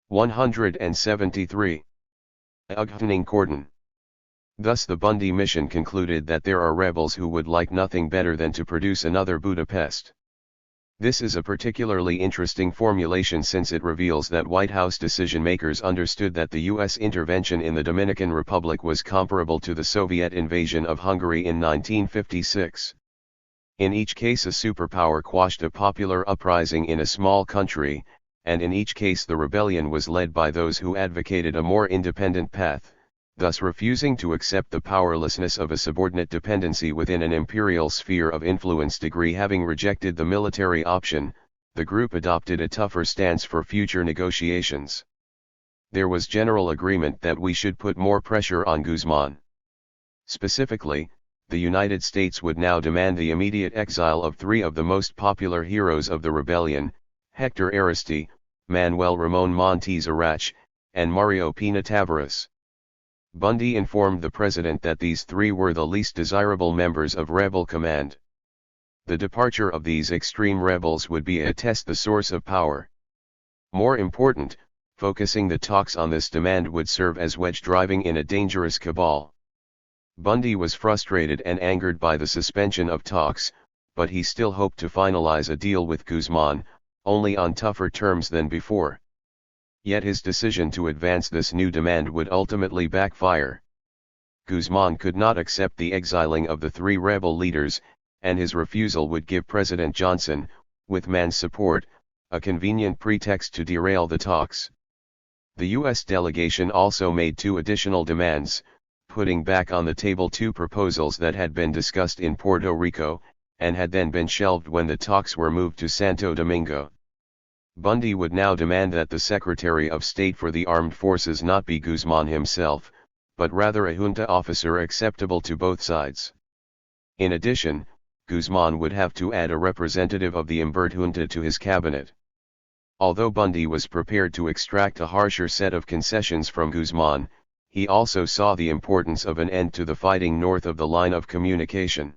173. Ughtening cordon. Thus the Bundy mission concluded that there are rebels who would like nothing better than to produce another Budapest. This is a particularly interesting formulation since it reveals that White House decision-makers understood that the U.S. intervention in the Dominican Republic was comparable to the Soviet invasion of Hungary in 1956. In each case a superpower quashed a popular uprising in a small country, and in each case the rebellion was led by those who advocated a more independent path, thus refusing to accept the powerlessness of a subordinate dependency within an imperial sphere of influence. Having rejected the military option, the group adopted a tougher stance for future negotiations. There was general agreement that we should put more pressure on Guzman. Specifically, the United States would now demand the immediate exile of three of the most popular heroes of the rebellion: Hector Ariste, Manuel Ramon Montes Arach, and Mario Pina Tavares. Bundy informed the president that these three were the least desirable members of rebel command. The departure of these extreme rebels would be at test the source of power. More important, focusing the talks on this demand would serve as wedge driving in a dangerous cabal. Bundy was frustrated and angered by the suspension of talks, but he still hoped to finalize a deal with Guzman, only on tougher terms than before. Yet his decision to advance this new demand would ultimately backfire. Guzman could not accept the exiling of the three rebel leaders, and his refusal would give President Johnson, with Mann's support, a convenient pretext to derail the talks. The U.S. delegation also made two additional demands, putting back on the table two proposals that had been discussed in Puerto Rico, and had then been shelved when the talks were moved to Santo Domingo. Bundy would now demand that the Secretary of State for the Armed Forces not be Guzman himself, but rather a junta officer acceptable to both sides. In addition, Guzman would have to add a representative of the Imbert junta to his cabinet. Although Bundy was prepared to extract a harsher set of concessions from Guzman, he also saw the importance of an end to the fighting north of the line of communication.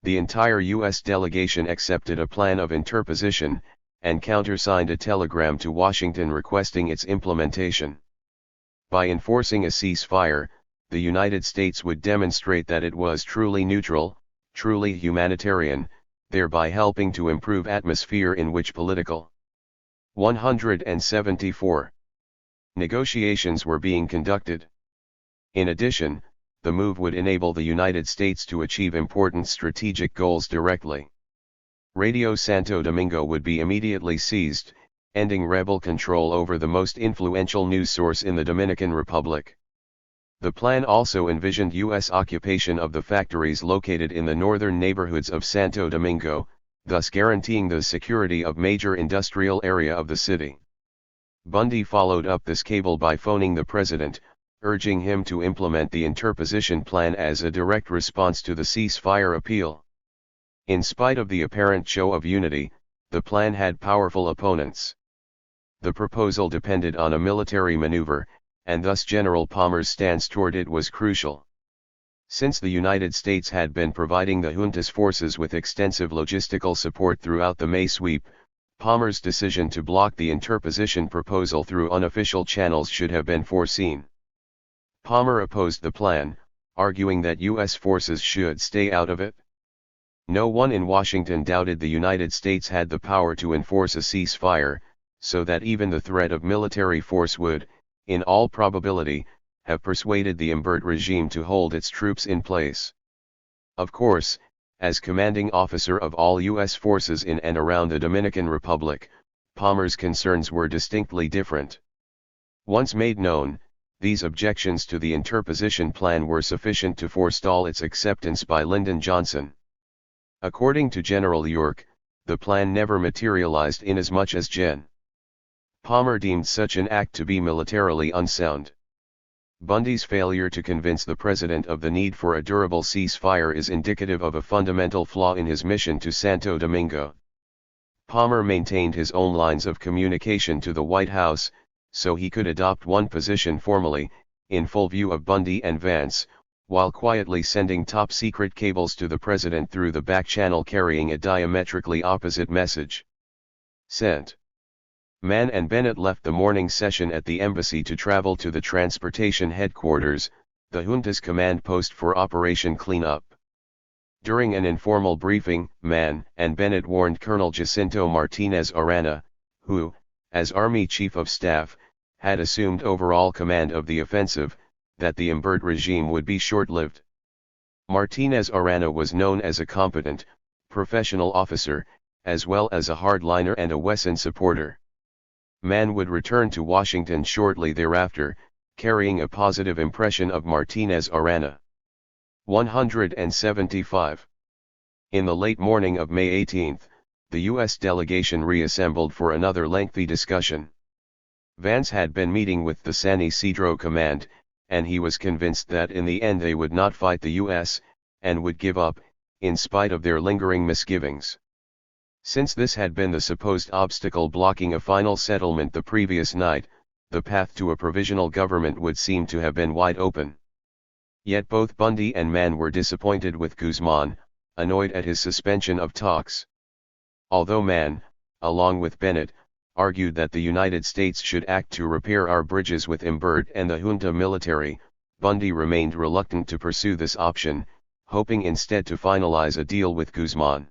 The entire U.S. delegation accepted a plan of interposition, and countersigned a telegram to Washington requesting its implementation. By enforcing a ceasefire, the United States would demonstrate that it was truly neutral, truly humanitarian, thereby helping to improve atmosphere in which political 174 negotiations were being conducted. In addition, the move would enable the United States to achieve important strategic goals directly. Radio Santo Domingo would be immediately seized, ending rebel control over the most influential news source in the Dominican Republic. The plan also envisioned U.S. occupation of the factories located in the northern neighborhoods of Santo Domingo, thus guaranteeing the security of major industrial area of the city. Bundy followed up this cable by phoning the president, urging him to implement the interposition plan as a direct response to the ceasefire appeal. In spite of the apparent show of unity, the plan had powerful opponents. The proposal depended on a military maneuver, and thus General Palmer's stance toward it was crucial. Since the United States had been providing the junta's forces with extensive logistical support throughout the May sweep, Palmer's decision to block the interposition proposal through unofficial channels should have been foreseen. Palmer opposed the plan, arguing that U.S. forces should stay out of it. No one in Washington doubted the United States had the power to enforce a ceasefire, so that even the threat of military force would, in all probability, have persuaded the Imbert regime to hold its troops in place. Of course, as commanding officer of all U.S. forces in and around the Dominican Republic, Palmer's concerns were distinctly different. Once made known, these objections to the interposition plan were sufficient to forestall its acceptance by Lyndon Johnson. According to General York, the plan never materialized inasmuch as Gen. Palmer deemed such an act to be militarily unsound. Bundy's failure to convince the president of the need for a durable ceasefire is indicative of a fundamental flaw in his mission to Santo Domingo. Palmer maintained his own lines of communication to the White House, so he could adopt one position formally, in full view of Bundy and Vance, while quietly sending top-secret cables to the president through the back channel carrying a diametrically opposite message. Sent. Mann and Bennett left the morning session at the embassy to travel to the transportation headquarters, the junta's command post for Operation Cleanup. During an informal briefing, Mann and Bennett warned Colonel Jacinto Martinez Arana, who, as Army Chief of Staff, had assumed overall command of the offensive, that the Imbert regime would be short-lived. Martinez Arana was known as a competent, professional officer, as well as a hardliner and a Wesson supporter. Mann would return to Washington shortly thereafter, carrying a positive impression of Martinez Arana. 175. In the late morning of May 18, the U.S. delegation reassembled for another lengthy discussion. Vance had been meeting with the San Isidro Command, and he was convinced that in the end they would not fight the U.S., and would give up, in spite of their lingering misgivings. Since this had been the supposed obstacle blocking a final settlement the previous night, the path to a provisional government would seem to have been wide open. Yet both Bundy and Mann were disappointed with Guzman, annoyed at his suspension of talks. Although Mann, along with Bennett, argued that the United States should act to repair our bridges with Imbert and the junta military, Bundy remained reluctant to pursue this option, hoping instead to finalize a deal with Guzman.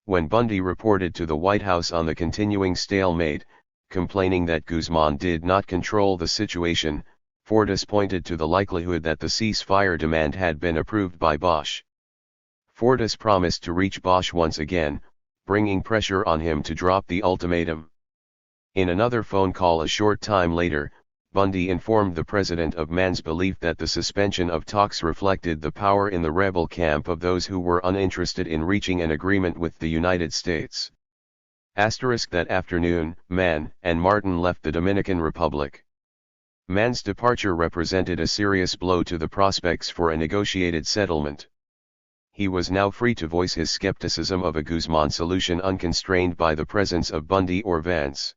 When Bundy reported to the White House on the continuing stalemate, complaining that Guzman did not control the situation, Fortas pointed to the likelihood that the ceasefire demand had been approved by Bosch. Fortas promised to reach Bosch once again, bringing pressure on him to drop the ultimatum. In another phone call a short time later, Bundy informed the president of Mann's belief that the suspension of talks reflected the power in the rebel camp of those who were uninterested in reaching an agreement with the United States. That afternoon, Mann and Martin left the Dominican Republic. Mann's departure represented a serious blow to the prospects for a negotiated settlement. He was now free to voice his skepticism of a Guzman solution unconstrained by the presence of Bundy or Vance.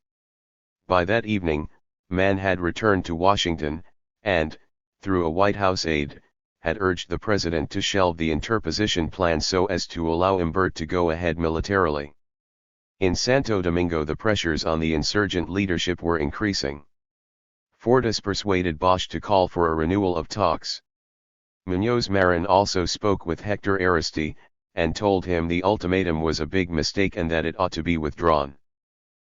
By that evening, Mann had returned to Washington, and, through a White House aide, had urged the president to shelve the interposition plan so as to allow Imbert to go ahead militarily. In Santo Domingo, the pressures on the insurgent leadership were increasing. Fortas persuaded Bosch to call for a renewal of talks. Muñoz Marin also spoke with Hector Aristide, and told him the ultimatum was a big mistake and that it ought to be withdrawn.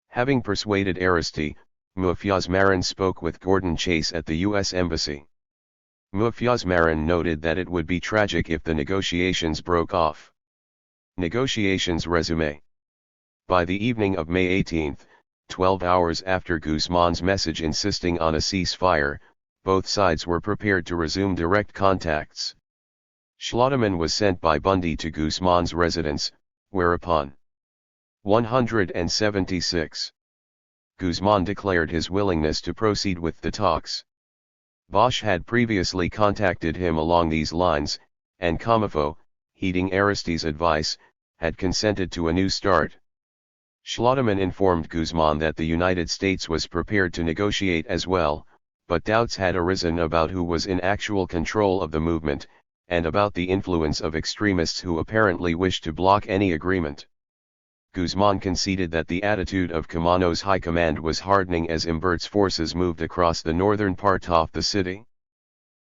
Having persuaded Aristide, Muñoz Marin spoke with Gordon Chase at the U.S. Embassy. Muñoz Marin noted that it would be tragic if the negotiations broke off. Negotiations resume. By the evening of May 18, 12 hours after Guzman's message insisting on a ceasefire, both sides were prepared to resume direct contacts. Schlotterman was sent by Bundy to Guzman's residence, whereupon 176. Guzman declared his willingness to proceed with the talks. Bosch had previously contacted him along these lines, and Comifo, heeding Aristide's advice, had consented to a new start. Schlotterman informed Guzman that the United States was prepared to negotiate as well, but doubts had arisen about who was in actual control of the movement, and about the influence of extremists who apparently wished to block any agreement. Guzman conceded that the attitude of Camano's high command was hardening as Imbert's forces moved across the northern part of the city.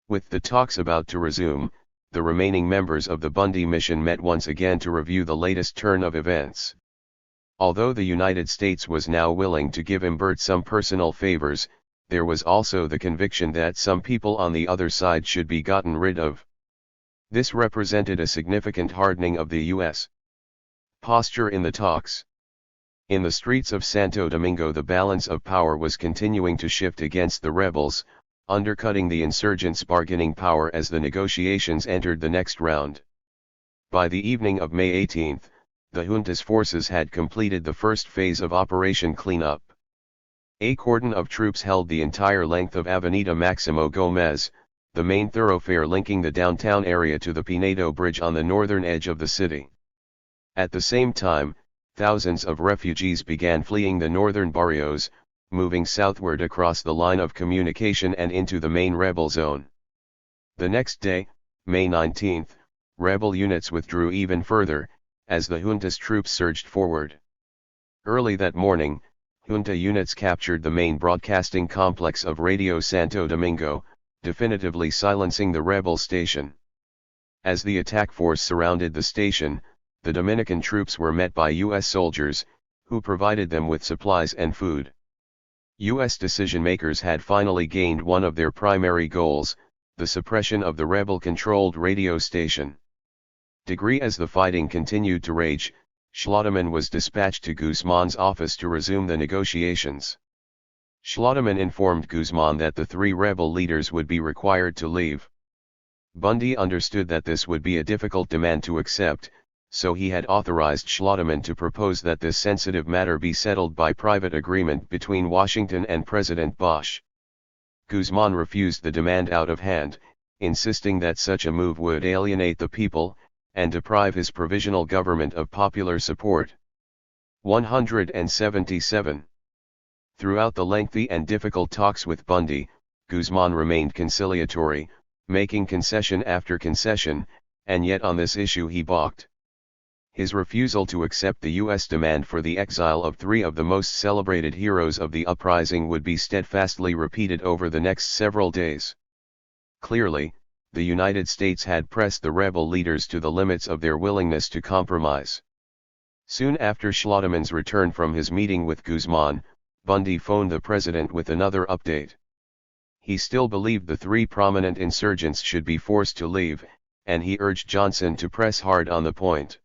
With the talks about to resume, the remaining members of the Bundy mission met once again to review the latest turn of events. Although the United States was now willing to give Imbert some personal favors, there was also the conviction that some people on the other side should be gotten rid of. This represented a significant hardening of the U.S. posture in the talks. In the streets of Santo Domingo, the balance of power was continuing to shift against the rebels, undercutting the insurgents' bargaining power as the negotiations entered the next round. By the evening of May 18, the junta's forces had completed the first phase of Operation Cleanup. A cordon of troops held the entire length of Avenida Maximo Gomez, the main thoroughfare linking the downtown area to the Pinedo Bridge on the northern edge of the city. At the same time, thousands of refugees began fleeing the northern barrios, moving southward across the line of communication and into the main rebel zone. The next day, May 19, rebel units withdrew even further, as the junta's troops surged forward. Early that morning, junta units captured the main broadcasting complex of Radio Santo Domingo, definitively silencing the rebel station. As the attack force surrounded the station, the Dominican troops were met by U.S. soldiers, who provided them with supplies and food. U.S. decision-makers had finally gained one of their primary goals, the suppression of the rebel-controlled radio station. As the fighting continued to rage, Schlotterman was dispatched to Guzman's office to resume the negotiations. Schlotterman informed Guzman that the three rebel leaders would be required to leave. Bundy understood that this would be a difficult demand to accept, so he had authorized Schlotterman to propose that this sensitive matter be settled by private agreement between Washington and President Bosch. Guzman refused the demand out of hand, insisting that such a move would alienate the people, and deprive his provisional government of popular support. 177. Throughout the lengthy and difficult talks with Bundy, Guzman remained conciliatory, making concession after concession, and yet on this issue he balked. His refusal to accept the U.S. demand for the exile of three of the most celebrated heroes of the uprising would be steadfastly repeated over the next several days. Clearly, the United States had pressed the rebel leaders to the limits of their willingness to compromise. Soon after Schlotterman's return from his meeting with Guzman, Bundy phoned the president with another update. He still believed the three prominent insurgents should be forced to leave, and he urged Johnson to press hard on the point.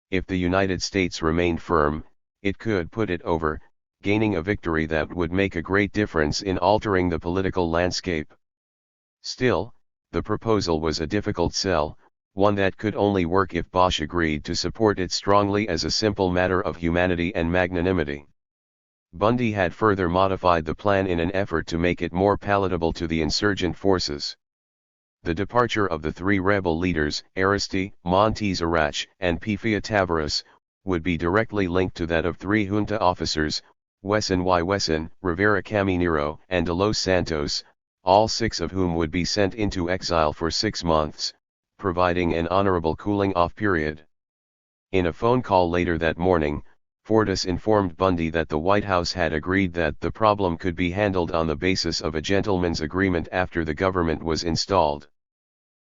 If the United States remained firm, it could put it over, gaining a victory that would make a great difference in altering the political landscape. Still, the proposal was a difficult sell, one that could only work if Bosch agreed to support it strongly as a simple matter of humanity and magnanimity. Bundy had further modified the plan in an effort to make it more palatable to the insurgent forces. The departure of the three rebel leaders, Aristide, Montezarach, and Pifia Tavares, would be directly linked to that of three junta officers, Wesson y Wesson, Rivera Caminero, and De Los Santos, all six of whom would be sent into exile for 6 months, providing an honorable cooling-off period. In a phone call later that morning, Fortas informed Bundy that the White House had agreed that the problem could be handled on the basis of a gentleman's agreement after the government was installed.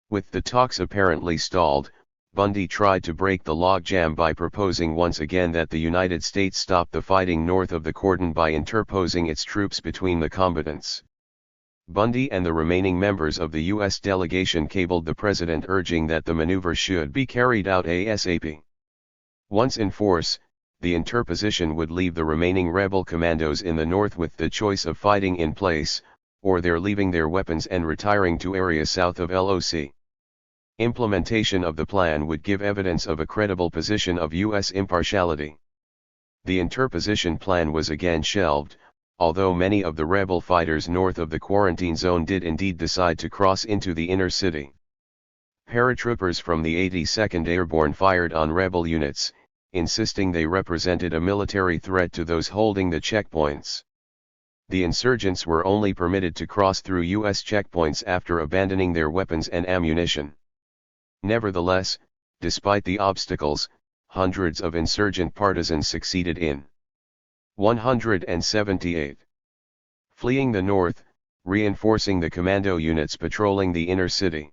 With the talks apparently stalled, Bundy tried to break the logjam by proposing once again that the United States stop the fighting north of the cordon by interposing its troops between the combatants. Bundy and the remaining members of the U.S. delegation cabled the president urging that the maneuver should be carried out ASAP. Once in force, the interposition would leave the remaining rebel commandos in the north with the choice of fighting in place, or their leaving their weapons and retiring to areas south of LOC. Implementation of the plan would give evidence of a credible position of U.S. impartiality. The interposition plan was again shelved, although many of the rebel fighters north of the quarantine zone did indeed decide to cross into the inner city. Paratroopers from the 82nd Airborne fired on rebel units, insisting they represented a military threat to those holding the checkpoints. The insurgents were only permitted to cross through U.S. checkpoints after abandoning their weapons and ammunition. Nevertheless, despite the obstacles, hundreds of insurgent partisans succeeded in 178. Fleeing the north, reinforcing the commando units patrolling the inner city.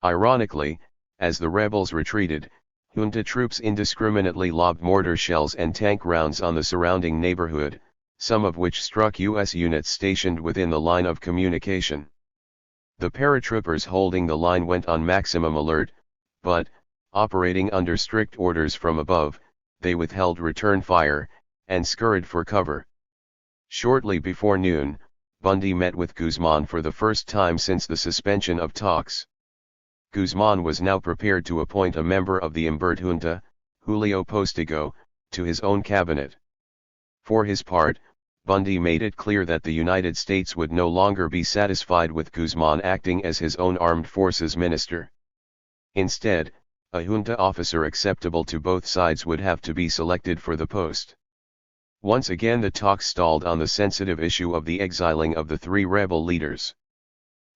Ironically, as the rebels retreated, junta troops indiscriminately lobbed mortar shells and tank rounds on the surrounding neighborhood, some of which struck U.S. units stationed within the line of communication. The paratroopers holding the line went on maximum alert, but, operating under strict orders from above, they withheld return fire, and scurried for cover. Shortly before noon, Bundy met with Guzman for the first time since the suspension of talks. Guzman was now prepared to appoint a member of the Imbert junta, Julio Postigo, to his own cabinet. For his part, Bundy made it clear that the United States would no longer be satisfied with Guzman acting as his own armed forces minister. Instead, a junta officer acceptable to both sides would have to be selected for the post. Once again the talks stalled on the sensitive issue of the exiling of the three rebel leaders.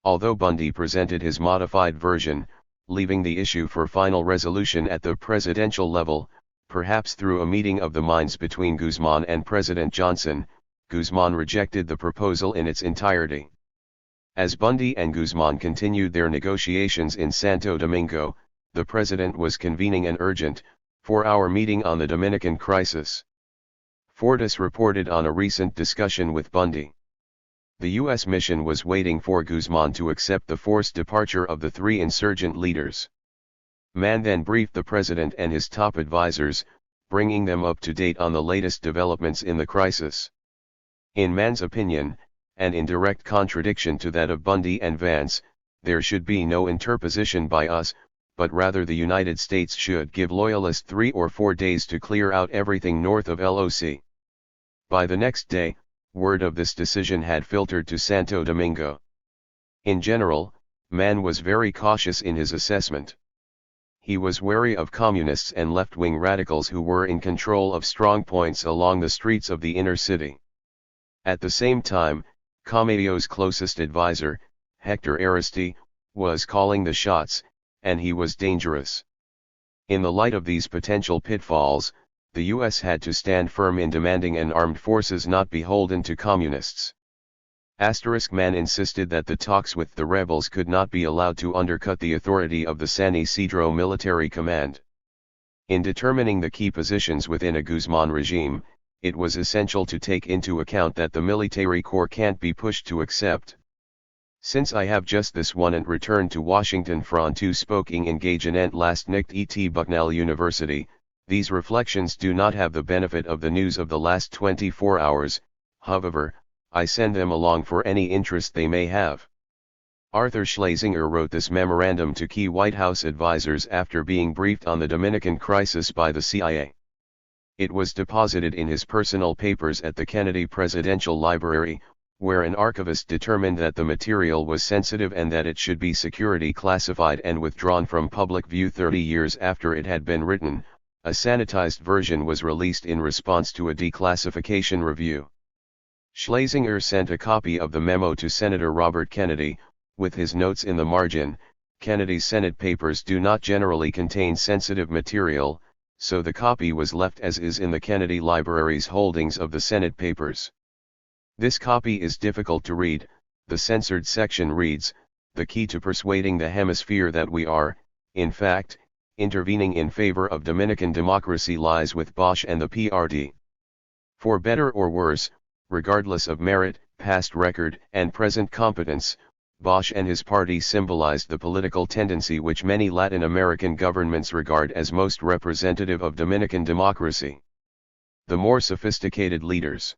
Although Bundy presented his modified version, leaving the issue for final resolution at the presidential level, perhaps through a meeting of the minds between Guzman and President Johnson, Guzman rejected the proposal in its entirety. As Bundy and Guzman continued their negotiations in Santo Domingo, the president was convening an urgent, 4-hour meeting on the Dominican crisis. Fortas reported on a recent discussion with Bundy. The U.S. mission was waiting for Guzman to accept the forced departure of the three insurgent leaders. Mann then briefed the president and his top advisors, bringing them up to date on the latest developments in the crisis. In Mann's opinion, and in direct contradiction to that of Bundy and Vance, there should be no interposition by us, but rather the United States should give loyalists 3 or 4 days to clear out everything north of LOC. By the next day, word of this decision had filtered to Santo Domingo. In general, Mann was very cautious in his assessment. He was wary of communists and left-wing radicals who were in control of strong points along the streets of the inner city. At the same time, Cameo's closest advisor, Hector Aristide, was calling the shots, and he was dangerous. In the light of these potential pitfalls, the U.S. had to stand firm in demanding an armed forces not beholden to communists. Mann insisted that the talks with the rebels could not be allowed to undercut the authority of the San Isidro Military Command. In determining the key positions within a Guzman regime, it was essential to take into account that the military corps can't be pushed to accept. Since I have just this one and returned to Washington from 2 spoking engagement last night at Bucknell University, these reflections do not have the benefit of the news of the last 24 hours, however, I send them along for any interest they may have. Arthur Schlesinger wrote this memorandum to key White House advisors after being briefed on the Dominican crisis by the CIA. It was deposited in his personal papers at the Kennedy Presidential Library, where an archivist determined that the material was sensitive and that it should be security classified and withdrawn from public view 30 years after it had been written. A sanitized version was released in response to a declassification review. Schlesinger sent a copy of the memo to Senator Robert Kennedy, with his notes in the margin. Kennedy's Senate papers do not generally contain sensitive material, so the copy was left as is in the Kennedy Library's holdings of the Senate papers. This copy is difficult to read. The censored section reads, "The key to persuading the hemisphere that we are, in fact, intervening in favor of Dominican democracy lies with Bosch and the PRD. For better or worse, regardless of merit, past record, and present competence, Bosch and his party symbolized the political tendency which many Latin American governments regard as most representative of Dominican democracy. The more sophisticated leaders.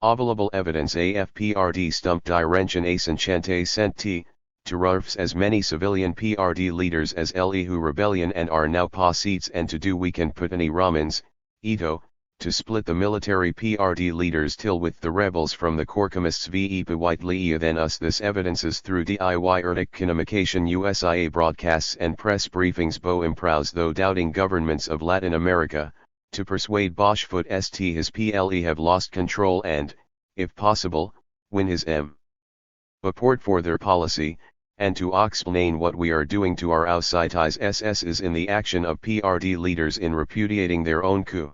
Available evidence AFPRD stumped Direction Asenchante sent to RURFs as many civilian PRD leaders as Elihu rebellion and are now pa seats and to do we can put any Ramans, Ito, to split the military PRD leaders till with the rebels from the Corcomists ve Whiteley than us. This evidences through DIY Ertic Communication USIA broadcasts and press briefings bo improws though doubting governments of Latin America, to persuade Bosch foot st his PLE have lost control and, if possible, win his Apport for their policy, and to explain what we are doing to our ausities SS is in the action of PRD leaders in repudiating their own coup.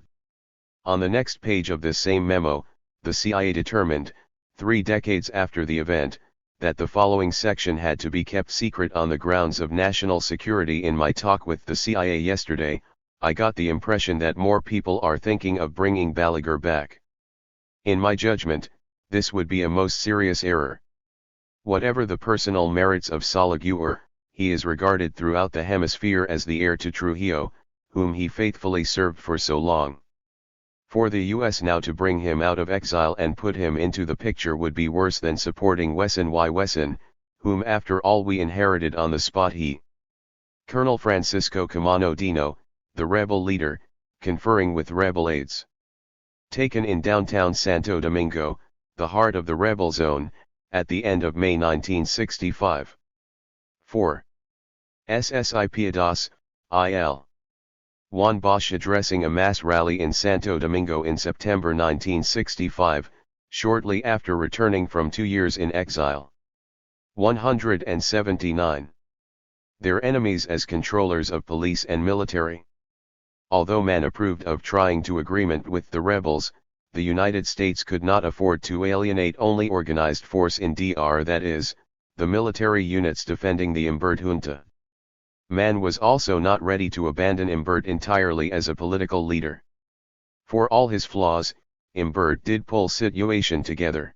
On the next page of this same memo, the CIA determined, 3 decades after the event, that the following section had to be kept secret on the grounds of national security. In my talk with the CIA yesterday, I got the impression that more people are thinking of bringing Balaguer back. In my judgment, this would be a most serious error. Whatever the personal merits of Balaguer, he is regarded throughout the hemisphere as the heir to Trujillo, whom he faithfully served for so long. For the US now to bring him out of exile and put him into the picture would be worse than supporting Wesson y Wesson, whom after all we inherited on the spot. Colonel Francisco Camano Dino, the rebel leader, conferring with rebel aides. Taken in downtown Santo Domingo, the heart of the rebel zone, at the end of May 1965. 4. SSI Piedad, IL. Juan Bosch addressing a mass rally in Santo Domingo in September 1965, shortly after returning from 2 years in exile. 179. Their enemies as controllers of police and military. Although man approved of trying to agreement with the rebels, the United States could not afford to alienate only organized force in DR, that is, the military units defending the Imbert junta. Man was also not ready to abandon Imbert entirely as a political leader. For all his flaws, Imbert did pull situation together.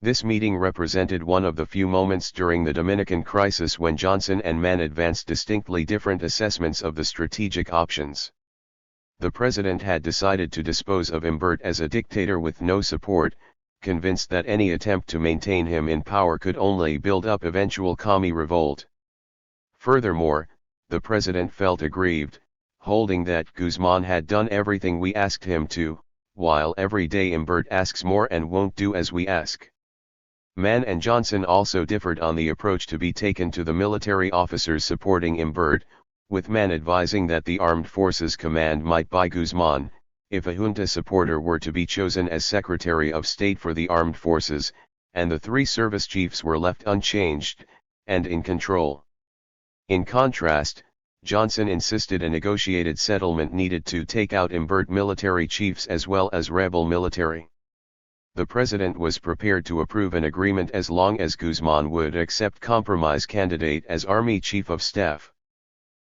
This meeting represented one of the few moments during the Dominican crisis when Johnson and Mann advanced distinctly different assessments of the strategic options. The president had decided to dispose of Imbert as a dictator with no support, convinced that any attempt to maintain him in power could only build up eventual commie revolt. Furthermore, the president felt aggrieved, holding that Guzman had done everything we asked him to, while every day Imbert asks more and won't do as we ask. Mann and Johnson also differed on the approach to be taken to the military officers supporting Imbert, with Mann advising that the armed forces command might buy Guzman, if a junta supporter were to be chosen as Secretary of State for the armed forces, and the 3 service chiefs were left unchanged, and in control. In contrast, Johnson insisted a negotiated settlement needed to take out Imbert military chiefs as well as rebel military. The president was prepared to approve an agreement as long as Guzman would accept compromise candidate as Army Chief of Staff.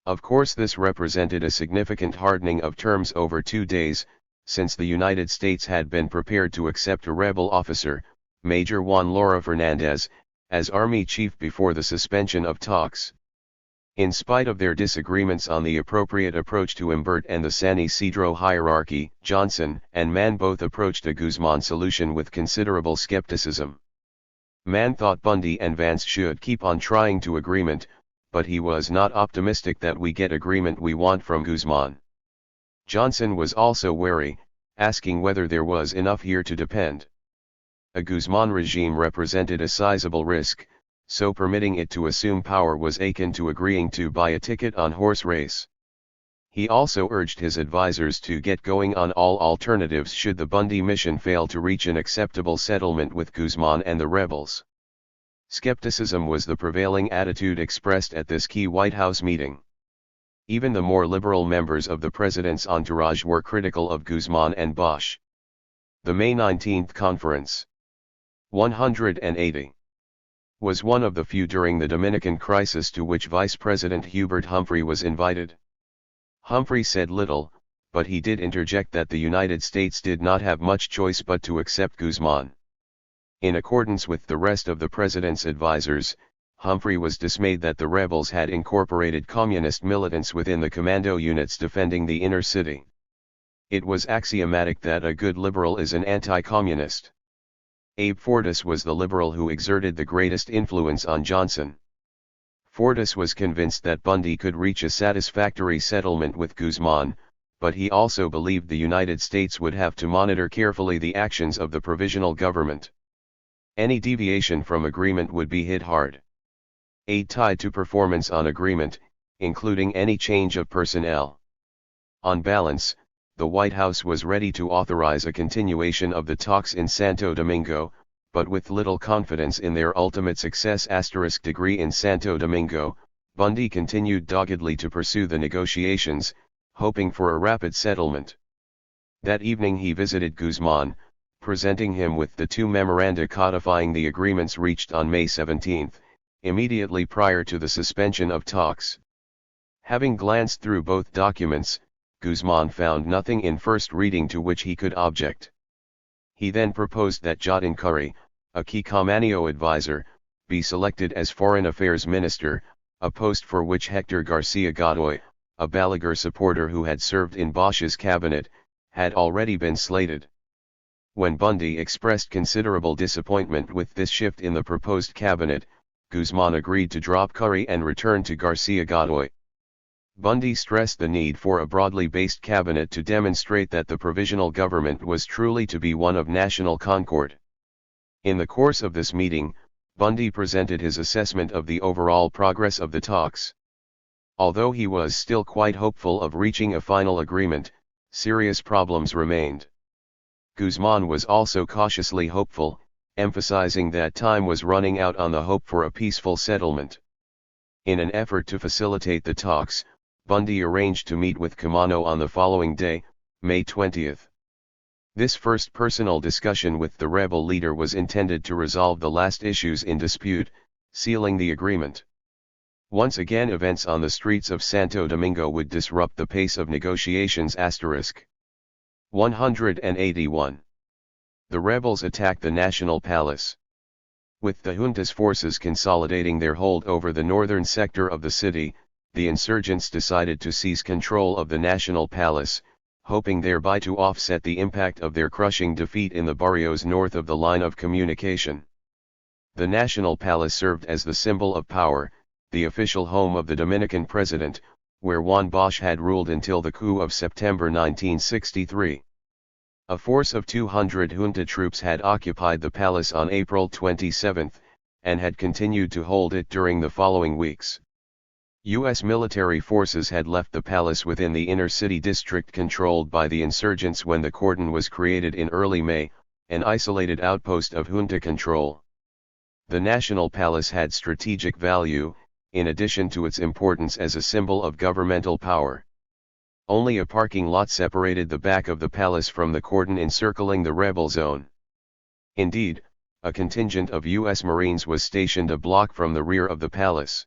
Of course, this represented a significant hardening of terms over 2 days, since the United States had been prepared to accept a rebel officer, Major Juan Laura Fernandez, as Army Chief before the suspension of talks. In spite of their disagreements on the appropriate approach to Imbert and the San Isidro hierarchy, Johnson and Mann both approached a Guzman solution with considerable skepticism. Mann thought Bundy and Vance should keep on trying to agreement, but he was not optimistic that we get agreement we want from Guzman. Johnson was also wary, asking whether there was enough here to depend. A Guzman regime represented a sizable risk, so permitting it to assume power was akin to agreeing to buy a ticket on horse race. He also urged his advisors to get going on all alternatives should the Bundy mission fail to reach an acceptable settlement with Guzman and the rebels. Skepticism was the prevailing attitude expressed at this key White House meeting. Even the more liberal members of the president's entourage were critical of Guzman and Bosch. The May 19 conference, 180, was one of the few during the Dominican crisis to which Vice President Hubert Humphrey was invited. Humphrey said little, but he did interject that the United States did not have much choice but to accept Guzman. In accordance with the rest of the president's advisors, Humphrey was dismayed that the rebels had incorporated communist militants within the commando units defending the inner city. It was axiomatic that a good liberal is an anti-communist. Abe Fortas was the liberal who exerted the greatest influence on Johnson. Fortas was convinced that Bundy could reach a satisfactory settlement with Guzman, but he also believed the United States would have to monitor carefully the actions of the provisional government. Any deviation from agreement would be hit hard. Aid tied to performance on agreement, including any change of personnel. On balance, the White House was ready to authorize a continuation of the talks in Santo Domingo, but with little confidence in their ultimate success. Degree in Santo Domingo, Bundy continued doggedly to pursue the negotiations, hoping for a rapid settlement. That evening he visited Guzman, presenting him with the two memoranda codifying the agreements reached on May 17, immediately prior to the suspension of talks. Having glanced through both documents, Guzman found nothing in first reading to which he could object. He then proposed that Jotin Curry, a key Camaneo advisor, be selected as Foreign Affairs Minister, a post for which Hector Garcia Godoy, a Balaguer supporter who had served in Bosch's cabinet, had already been slated. When Bundy expressed considerable disappointment with this shift in the proposed cabinet, Guzman agreed to drop Curry and return to Garcia Godoy. Bundy stressed the need for a broadly based cabinet to demonstrate that the provisional government was truly to be one of national concord. In the course of this meeting, Bundy presented his assessment of the overall progress of the talks. Although he was still quite hopeful of reaching a final agreement, serious problems remained. Guzman was also cautiously hopeful, emphasizing that time was running out on the hope for a peaceful settlement. In an effort to facilitate the talks, Bundy arranged to meet with Camano on the following day, May 20. This first personal discussion with the rebel leader was intended to resolve the last issues in dispute, sealing the agreement. Once again, events on the streets of Santo Domingo would disrupt the pace of negotiations. 181. The rebels attacked the National Palace. With the junta's forces consolidating their hold over the northern sector of the city, the insurgents decided to seize control of the National Palace, hoping thereby to offset the impact of their crushing defeat in the barrios north of the line of communication. The National Palace served as the symbol of power, the official home of the Dominican president, where Juan Bosch had ruled until the coup of September 1963. A force of 200 junta troops had occupied the palace on April 27, and had continued to hold it during the following weeks. U.S. military forces had left the palace within the inner city district controlled by the insurgents when the cordon was created in early May, an isolated outpost of junta control. The National Palace had strategic value, in addition to its importance as a symbol of governmental power. Only a parking lot separated the back of the palace from the cordon encircling the rebel zone. Indeed, a contingent of U.S. Marines was stationed a block from the rear of the palace.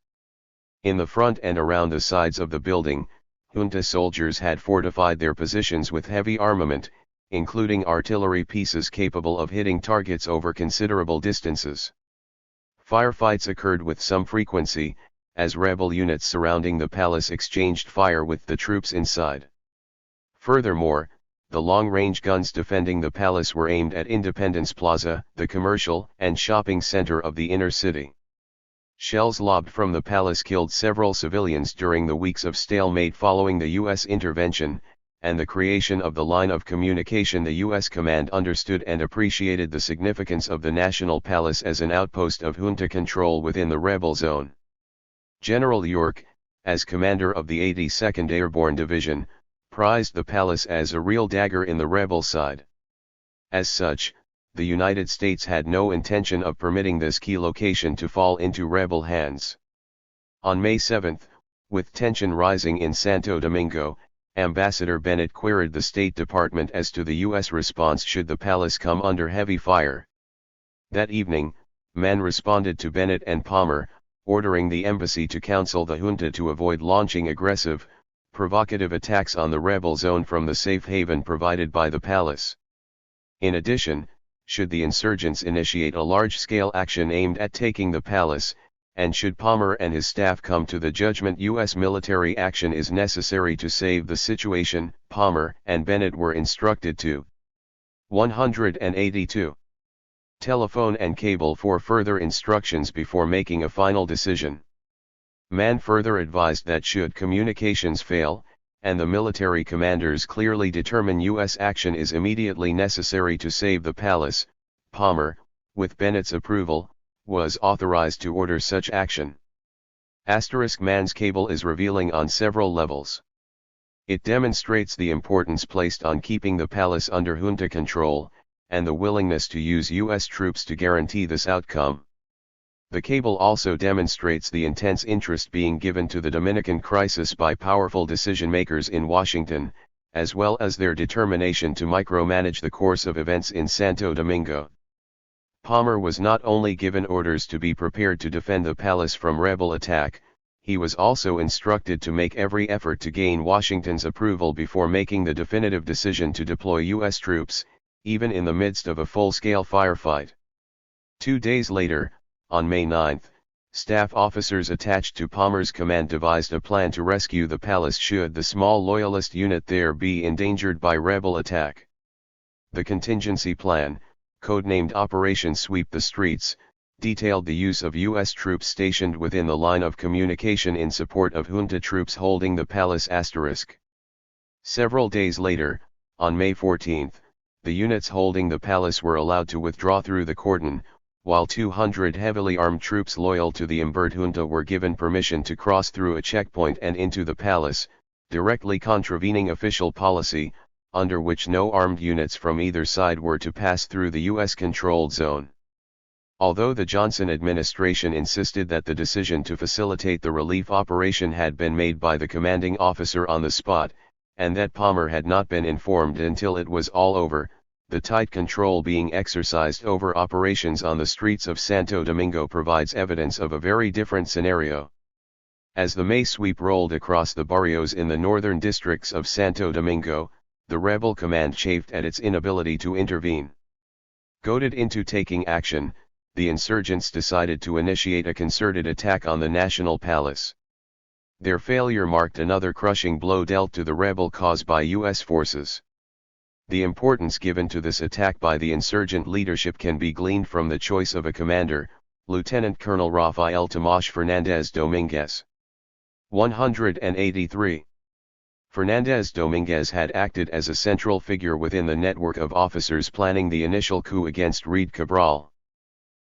In the front and around the sides of the building, junta soldiers had fortified their positions with heavy armament, including artillery pieces capable of hitting targets over considerable distances. Firefights occurred with some frequency, as rebel units surrounding the palace exchanged fire with the troops inside. Furthermore, the long-range guns defending the palace were aimed at Independence Plaza, the commercial and shopping center of the inner city. Shells lobbed from the palace killed several civilians during the weeks of stalemate following the U.S. intervention, and the creation of the line of communication. The U.S. command understood and appreciated the significance of the National Palace as an outpost of junta control within the rebel zone. General York, as commander of the 82nd Airborne Division, prized the palace as a real dagger in the rebel side. As such, the United States had no intention of permitting this key location to fall into rebel hands. On May 7, with tension rising in Santo Domingo, Ambassador Bennett queried the State Department as to the U.S. response should the palace come under heavy fire. That evening, Mann responded to Bennett and Palmer, ordering the embassy to counsel the junta to avoid launching aggressive, provocative attacks on the rebel zone from the safe haven provided by the palace. In addition, should the insurgents initiate a large-scale action aimed at taking the palace, and should Palmer and his staff come to the judgment U.S. military action is necessary to save the situation, Palmer and Bennett were instructed to 182. Telephone and cable for further instructions before making a final decision. Mann further advised that should communications fail, and the military commanders clearly determine U.S. action is immediately necessary to save the palace, Palmer, with Bennett's approval, was authorized to order such action. Mann's cable is revealing on several levels. It demonstrates the importance placed on keeping the palace under junta control, and the willingness to use U.S. troops to guarantee this outcome. The cable also demonstrates the intense interest being given to the Dominican crisis by powerful decision-makers in Washington, as well as their determination to micromanage the course of events in Santo Domingo. Palmer was not only given orders to be prepared to defend the palace from rebel attack, he was also instructed to make every effort to gain Washington's approval before making the definitive decision to deploy U.S. troops, even in the midst of a full-scale firefight. 2 days later, on May 9, staff officers attached to Palmer's command devised a plan to rescue the palace should the small loyalist unit there be endangered by rebel attack. The contingency plan, codenamed Operation Sweep the Streets, detailed the use of U.S. troops stationed within the line of communication in support of junta troops holding the palace. Several days later, on May 14, the units holding the palace were allowed to withdraw through the cordon, while 200 heavily armed troops loyal to the Imbert junta were given permission to cross through a checkpoint and into the palace, directly contravening official policy, under which no armed units from either side were to pass through the U.S.-controlled zone. Although the Johnson administration insisted that the decision to facilitate the relief operation had been made by the commanding officer on the spot, and that Palmer had not been informed until it was all over, the tight control being exercised over operations on the streets of Santo Domingo provides evidence of a very different scenario. As the May sweep rolled across the barrios in the northern districts of Santo Domingo, the rebel command chafed at its inability to intervene. Goaded into taking action, the insurgents decided to initiate a concerted attack on the National Palace. Their failure marked another crushing blow dealt to the rebel cause by U.S. forces. The importance given to this attack by the insurgent leadership can be gleaned from the choice of a commander, Lieutenant Colonel Rafael Tomás Fernández Domínguez. 183. Fernández Domínguez had acted as a central figure within the network of officers planning the initial coup against Reid Cabral.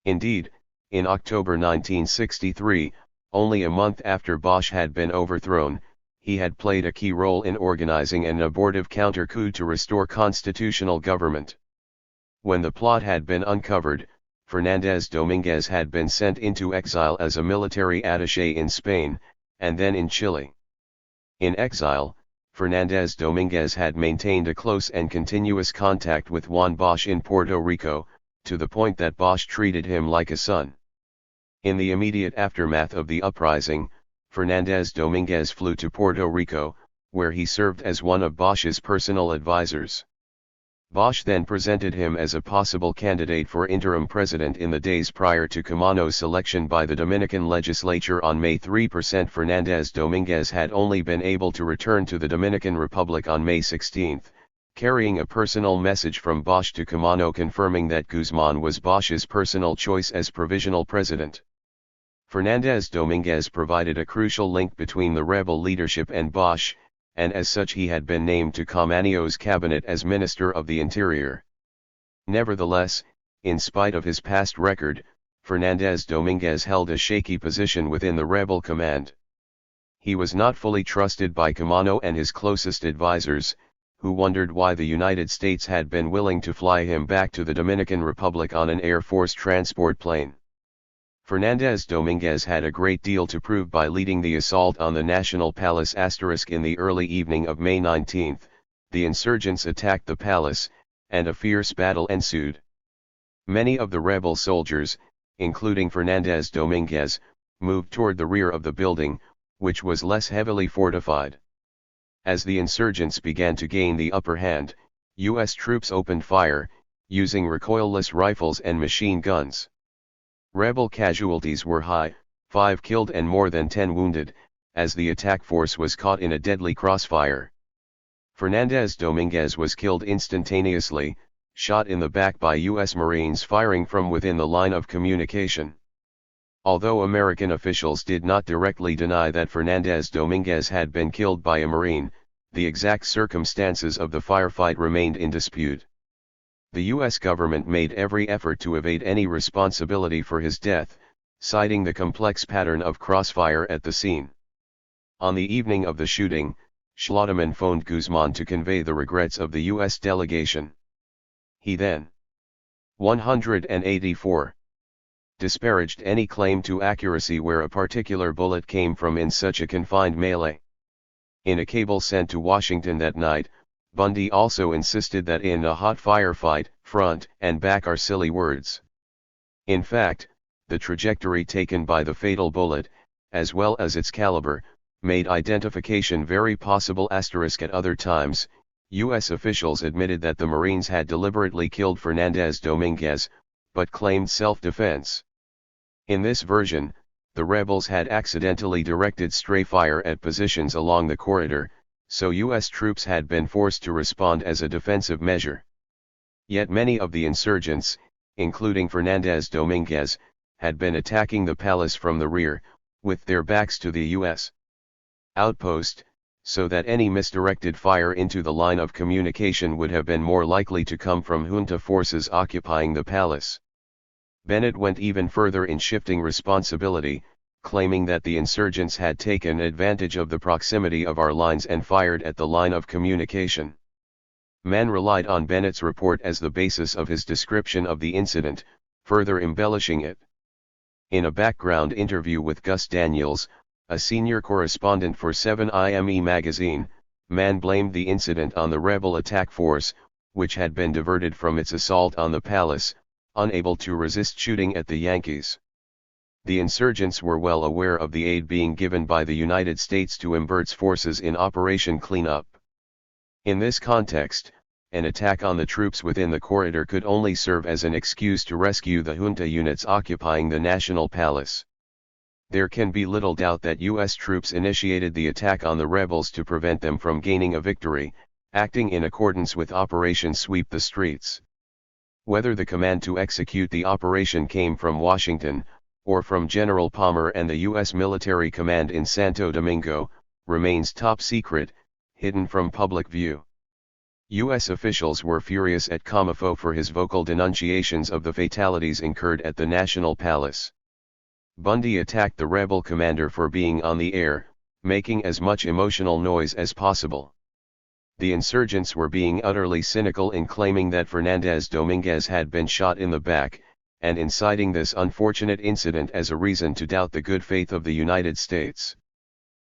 Indeed, in October 1963, only a month after Bosch had been overthrown, he had played a key role in organizing an abortive counter-coup to restore constitutional government. When the plot had been uncovered, Fernández Domínguez had been sent into exile as a military attaché in Spain, and then in Chile. In exile, Fernández Domínguez had maintained a close and continuous contact with Juan Bosch in Puerto Rico, to the point that Bosch treated him like a son. In the immediate aftermath of the uprising, Fernández Domínguez flew to Puerto Rico, where he served as one of Bosch's personal advisors. Bosch then presented him as a possible candidate for interim president in the days prior to Camano's selection by the Dominican legislature on May 3. Fernández Domínguez had only been able to return to the Dominican Republic on May 16, carrying a personal message from Bosch to Camano confirming that Guzman was Bosch's personal choice as provisional president. Fernández Domínguez provided a crucial link between the rebel leadership and Bosch, and as such he had been named to Camano's cabinet as Minister of the Interior. Nevertheless, in spite of his past record, Fernández Domínguez held a shaky position within the rebel command. He was not fully trusted by Camano and his closest advisors, who wondered why the United States had been willing to fly him back to the Dominican Republic on an Air Force transport plane. Fernández Domínguez had a great deal to prove by leading the assault on the National Palace. In the early evening of May 19, the insurgents attacked the palace, and a fierce battle ensued. Many of the rebel soldiers, including Fernández Domínguez, moved toward the rear of the building, which was less heavily fortified. As the insurgents began to gain the upper hand, U.S. troops opened fire, using recoilless rifles and machine guns. Rebel casualties were high, 5 killed and more than 10 wounded, as the attack force was caught in a deadly crossfire. Fernández Domínguez was killed instantaneously, shot in the back by U.S. Marines firing from within the line of communication. Although American officials did not directly deny that Fernández Domínguez had been killed by a Marine, the exact circumstances of the firefight remained in dispute. The U.S. government made every effort to evade any responsibility for his death, citing the complex pattern of crossfire at the scene. On the evening of the shooting, Schlotterman phoned Guzman to convey the regrets of the U.S. delegation. He then 184 disparaged any claim to accuracy where a particular bullet came from in such a confined melee. In a cable sent to Washington that night, Bundy also insisted that in a hot firefight, front and back are silly words. In fact, the trajectory taken by the fatal bullet, as well as its caliber, made identification very possible. At other times, U.S. officials admitted that the Marines had deliberately killed Fernández Domínguez, but claimed self-defense. In this version, the rebels had accidentally directed stray fire at positions along the corridor, so U.S. troops had been forced to respond as a defensive measure. Yet many of the insurgents, including Fernández Domínguez, had been attacking the palace from the rear, with their backs to the U.S. outpost, so that any misdirected fire into the line of communication would have been more likely to come from junta forces occupying the palace. Bennett went even further in shifting responsibility, claiming that the insurgents had taken advantage of the proximity of our lines and fired at the line of communication. Mann relied on Bennett's report as the basis of his description of the incident, further embellishing it. In a background interview with Gus Daniels, a senior correspondent for 7IME magazine, Mann blamed the incident on the rebel attack force, which had been diverted from its assault on the palace, unable to resist shooting at the Yankees. The insurgents were well aware of the aid being given by the United States to Umbert's forces in Operation Cleanup. In this context, an attack on the troops within the corridor could only serve as an excuse to rescue the junta units occupying the National Palace. There can be little doubt that U.S. troops initiated the attack on the rebels to prevent them from gaining a victory, acting in accordance with Operation Sweep the Streets. Whether the command to execute the operation came from Washington, or from General Palmer and the U.S. military command in Santo Domingo, remains top secret, hidden from public view. U.S. officials were furious at Comafo for his vocal denunciations of the fatalities incurred at the National Palace. Bundy attacked the rebel commander for being on the air, making as much emotional noise as possible. The insurgents were being utterly cynical in claiming that Fernández Domínguez had been shot in the back, and in citing this unfortunate incident as a reason to doubt the good faith of the United States.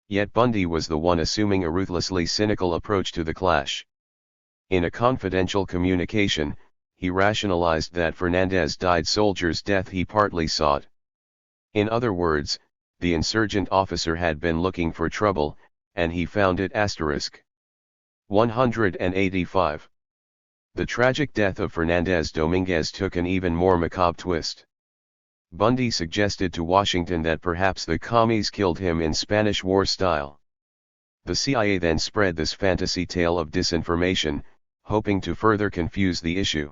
Yet Bundy was the one assuming a ruthlessly cynical approach to the clash. In a confidential communication, he rationalized that Fernández died soldier's death he partly sought. In other words, the insurgent officer had been looking for trouble, and he found it. 185. The tragic death of Fernández Domínguez took an even more macabre twist. Bundy suggested to Washington that perhaps the commies killed him in Spanish War style. The CIA then spread this fantasy tale of disinformation, hoping to further confuse the issue.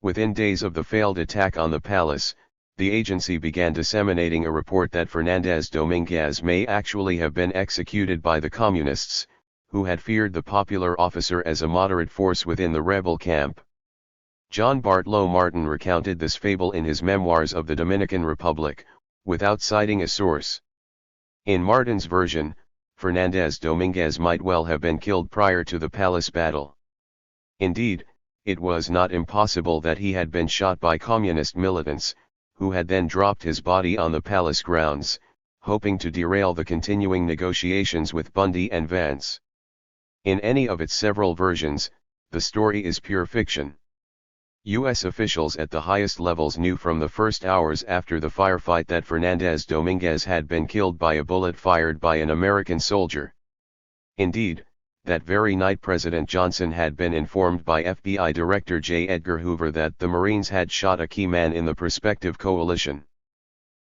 Within days of the failed attack on the palace, the agency began disseminating a report that Fernández Domínguez may actually have been executed by the communists, who had feared the popular officer as a moderate force within the rebel camp. John Bartlo Martin recounted this fable in his Memoirs of the Dominican Republic, without citing a source. In Martin's version, Fernández Domínguez might well have been killed prior to the palace battle. Indeed, it was not impossible that he had been shot by communist militants, who had then dropped his body on the palace grounds, hoping to derail the continuing negotiations with Bundy and Vance. In any of its several versions, the story is pure fiction. U.S. officials at the highest levels knew from the first hours after the firefight that Fernández Domínguez had been killed by a bullet fired by an American soldier. Indeed, that very night President Johnson had been informed by FBI Director J. Edgar Hoover that the Marines had shot a key man in the prospective coalition.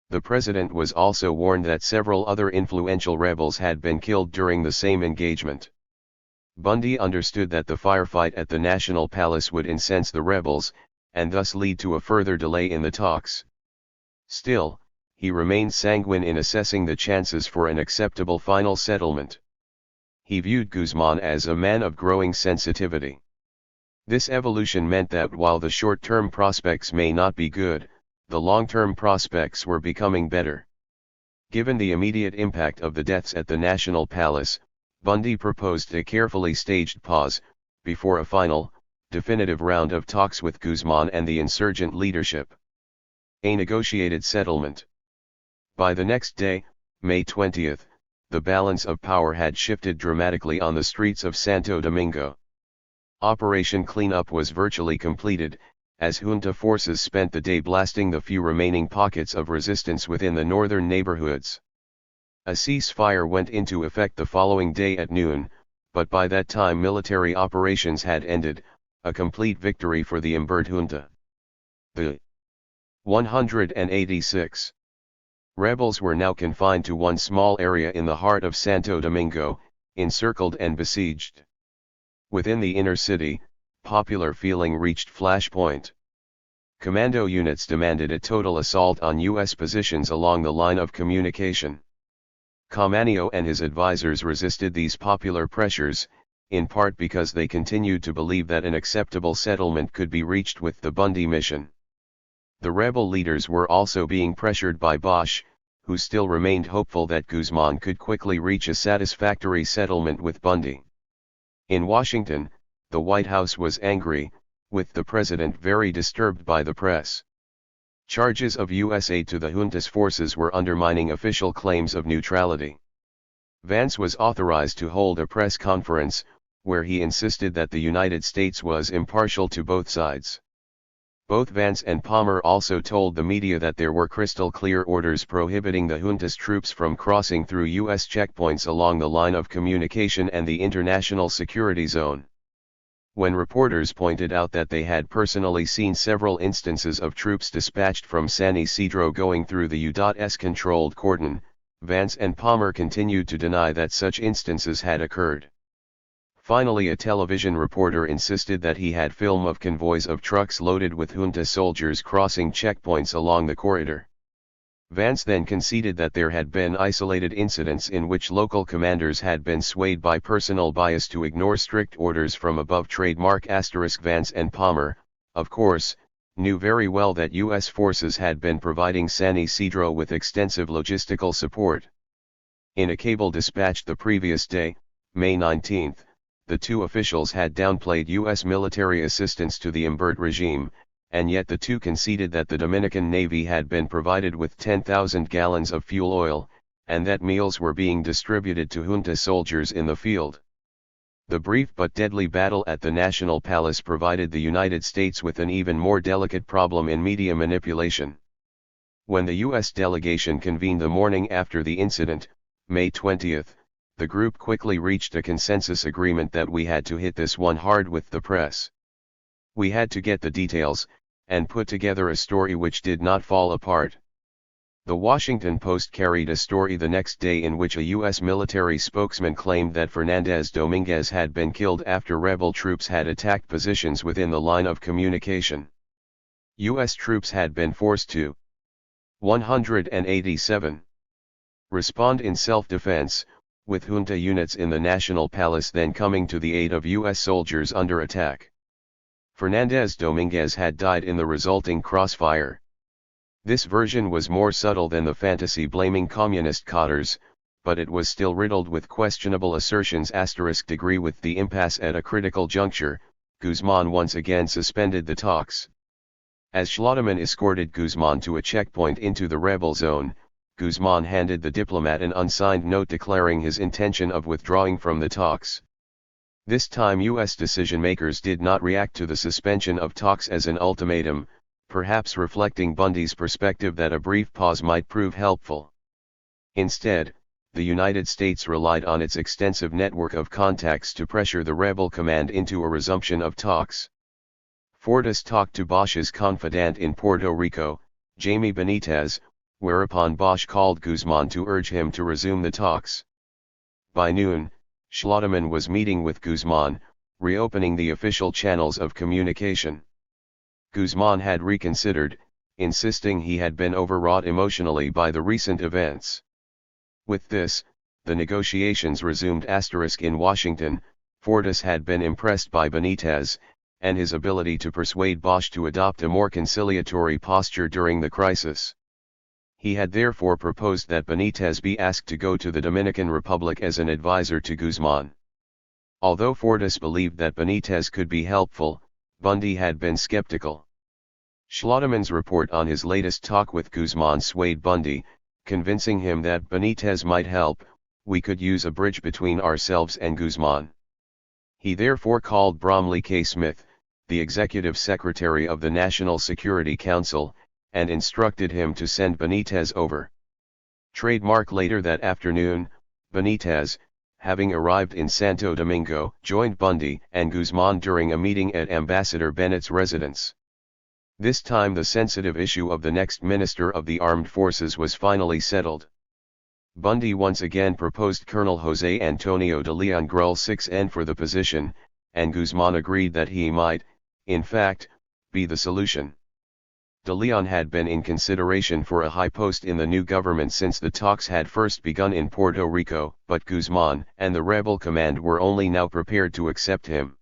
The president was also warned that several other influential rebels had been killed during the same engagement. Bundy understood that the firefight at the National Palace would incense the rebels, and thus lead to a further delay in the talks. Still, he remained sanguine in assessing the chances for an acceptable final settlement. He viewed Guzman as a man of growing sensitivity. This evolution meant that while the short-term prospects may not be good, the long-term prospects were becoming better. Given the immediate impact of the deaths at the National Palace, Bundy proposed a carefully staged pause, before a final, definitive round of talks with Guzman and the insurgent leadership. A negotiated settlement. By the next day, May 20, the balance of power had shifted dramatically on the streets of Santo Domingo. Operation Cleanup was virtually completed, as junta forces spent the day blasting the few remaining pockets of resistance within the northern neighborhoods. A ceasefire went into effect the following day at noon, but by that time military operations had ended, a complete victory for the Imbert junta. The 186 rebels were now confined to one small area in the heart of Santo Domingo, encircled and besieged. Within the inner city, popular feeling reached flashpoint. Commando units demanded a total assault on U.S. positions along the line of communication. Camanio and his advisors resisted these popular pressures, in part because they continued to believe that an acceptable settlement could be reached with the Bundy mission. The rebel leaders were also being pressured by Bosch, who still remained hopeful that Guzman could quickly reach a satisfactory settlement with Bundy. In Washington, the White House was angry, with the president very disturbed by the press. Charges of U.S. aid to the junta's forces were undermining official claims of neutrality. Vance was authorized to hold a press conference, where he insisted that the United States was impartial to both sides. Both Vance and Palmer also told the media that there were crystal-clear orders prohibiting the junta's troops from crossing through U.S. checkpoints along the line of communication and the international security zone. When reporters pointed out that they had personally seen several instances of troops dispatched from San Isidro going through the U.S. controlled cordon, Vance and Palmer continued to deny that such instances had occurred. Finally, a television reporter insisted that he had film of convoys of trucks loaded with junta soldiers crossing checkpoints along the corridor. Vance then conceded that there had been isolated incidents in which local commanders had been swayed by personal bias to ignore strict orders from above. Vance and Palmer, of course, knew very well that U.S. forces had been providing San Isidro with extensive logistical support. In a cable dispatched the previous day, May 19, the two officials had downplayed U.S. military assistance to the Imbert regime, and yet the two conceded that the Dominican Navy had been provided with 10,000 gallons of fuel oil, and that meals were being distributed to junta soldiers in the field. The brief but deadly battle at the National Palace provided the United States with an even more delicate problem in media manipulation. When the U.S. delegation convened the morning after the incident, May 20, the group quickly reached a consensus agreement that we had to hit this one hard with the press. We had to get the details, and put together a story which did not fall apart. The Washington Post carried a story the next day in which a U.S. military spokesman claimed that Fernandez Dominguez had been killed after rebel troops had attacked positions within the line of communication. U.S. troops had been forced to 187. Respond in self-defense, with junta units in the National Palace then coming to the aid of U.S. soldiers under attack. Fernandez Dominguez had died in the resulting crossfire. This version was more subtle than the fantasy blaming communist codders, but it was still riddled with questionable assertions. Degree with the impasse at a critical juncture, Guzman once again suspended the talks. As Schlotterman escorted Guzman to a checkpoint into the rebel zone, Guzman handed the diplomat an unsigned note declaring his intention of withdrawing from the talks. This time U.S. decision-makers did not react to the suspension of talks as an ultimatum, perhaps reflecting Bundy's perspective that a brief pause might prove helpful. Instead, the United States relied on its extensive network of contacts to pressure the rebel command into a resumption of talks. Fortas talked to Bosch's confidant in Puerto Rico, Jaime Benitez, whereupon Bosch called Guzman to urge him to resume the talks. By noon, Schlotterman was meeting with Guzman, reopening the official channels of communication. Guzman had reconsidered, insisting he had been overwrought emotionally by the recent events. With this, the negotiations resumed. In Washington, Fortas had been impressed by Benitez, and his ability to persuade Bosch to adopt a more conciliatory posture during the crisis. He had therefore proposed that Benitez be asked to go to the Dominican Republic as an advisor to Guzman. Although Fortas believed that Benitez could be helpful, Bundy had been skeptical. Schlotterman's report on his latest talk with Guzman swayed Bundy, convincing him that Benitez might help. We could use a bridge between ourselves and Guzman. He therefore called Bromley K. Smith, the executive secretary of the National Security Council, and instructed him to send Benitez over. Trademark later that afternoon, Benitez, having arrived in Santo Domingo, joined Bundy and Guzman during a meeting at Ambassador Bennett's residence. This time the sensitive issue of the next Minister of the Armed Forces was finally settled. Bundy once again proposed Colonel José Antonio de Leon Grull 6N for the position, and Guzman agreed that he might, in fact, be the solution. De Leon had been in consideration for a high post in the new government since the talks had first begun in Puerto Rico, but Guzman and the rebel command were only now prepared to accept him.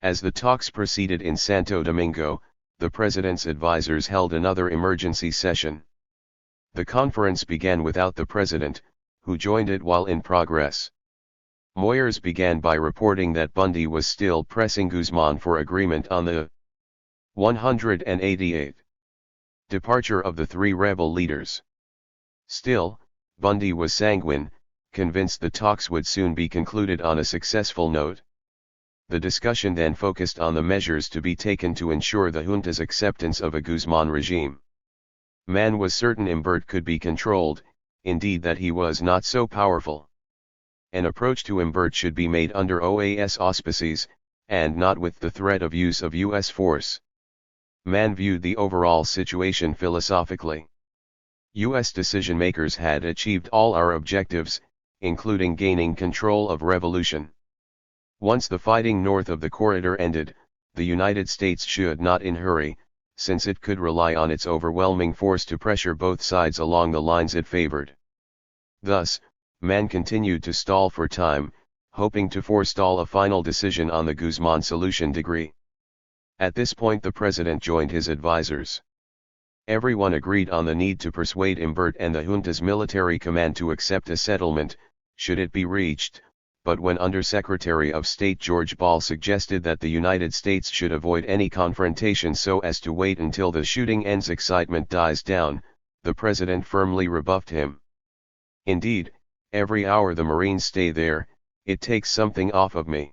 As the talks proceeded in Santo Domingo, the president's advisors held another emergency session. The conference began without the president, who joined it while in progress. Moyers began by reporting that Bundy was still pressing Guzman for agreement on the 188th departure of the three rebel leaders. Still, Bundy was sanguine, convinced the talks would soon be concluded on a successful note. The discussion then focused on the measures to be taken to ensure the junta's acceptance of a Guzman regime. Man was certain Imbert could be controlled, indeed that he was not so powerful. An approach to Imbert should be made under OAS auspices, and not with the threat of use of U.S. force. Man viewed the overall situation philosophically. U.S. decision-makers had achieved all our objectives, including gaining control of revolution. Once the fighting north of the corridor ended, the United States should not in hurry, since it could rely on its overwhelming force to pressure both sides along the lines it favored. Thus, man continued to stall for time, hoping to forestall a final decision on the Guzman solution degree. At this point the president joined his advisors. Everyone agreed on the need to persuade Imbert and the junta's military command to accept a settlement, should it be reached, but when Undersecretary of State George Ball suggested that the United States should avoid any confrontation so as to wait until the shooting ends, excitement dies down, the president firmly rebuffed him. Indeed, every hour the Marines stay there, it takes something off of me.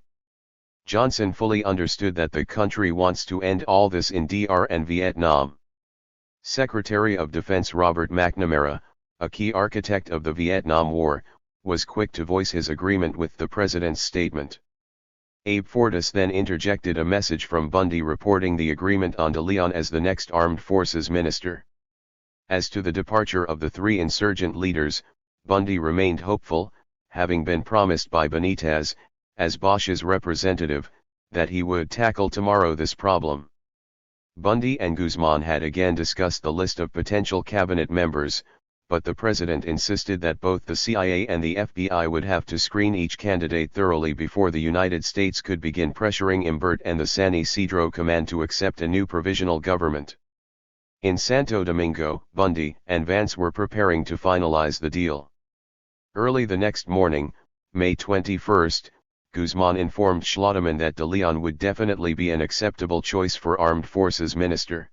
Johnson fully understood that the country wants to end all this in DR and Vietnam. Secretary of Defense Robert McNamara, a key architect of the Vietnam War, was quick to voice his agreement with the president's statement. Abe Fortas then interjected a message from Bundy reporting the agreement on De Leon as the next Armed Forces Minister. As to the departure of the three insurgent leaders, Bundy remained hopeful, having been promised by Benitez, as Bosch's representative, that he would tackle tomorrow this problem. Bundy and Guzman had again discussed the list of potential cabinet members, but the president insisted that both the CIA and the FBI would have to screen each candidate thoroughly before the United States could begin pressuring Imbert and the San Isidro Command to accept a new provisional government. In Santo Domingo, Bundy and Vance were preparing to finalize the deal. Early the next morning, May 21st, Guzman informed Schlotterman that de Leon would definitely be an acceptable choice for Armed Forces Minister.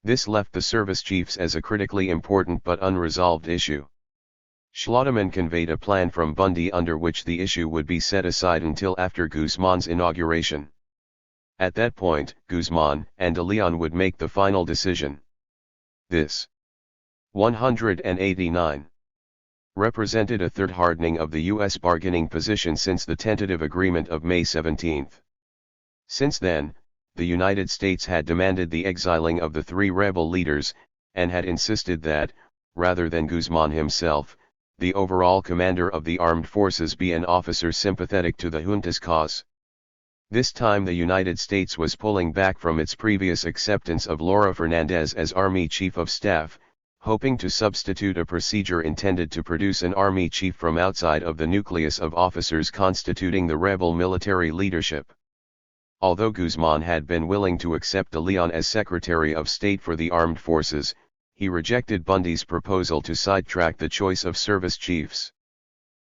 This left the service chiefs as a critically important but unresolved issue. Schlotterman conveyed a plan from Bundy under which the issue would be set aside until after Guzman's inauguration. At that point, Guzman and de Leon would make the final decision. This 189 represented a third hardening of the U.S. bargaining position since the tentative agreement of May 17. Since then, the United States had demanded the exiling of the three rebel leaders, and had insisted that, rather than Guzman himself, the overall commander of the armed forces be an officer sympathetic to the junta's cause. This time the United States was pulling back from its previous acceptance of Laura Fernandez as Army Chief of Staff, hoping to substitute a procedure intended to produce an Army chief from outside of the nucleus of officers constituting the rebel military leadership. Although Guzman had been willing to accept de Leon as Secretary of State for the Armed Forces, he rejected Bundy's proposal to sidetrack the choice of service chiefs.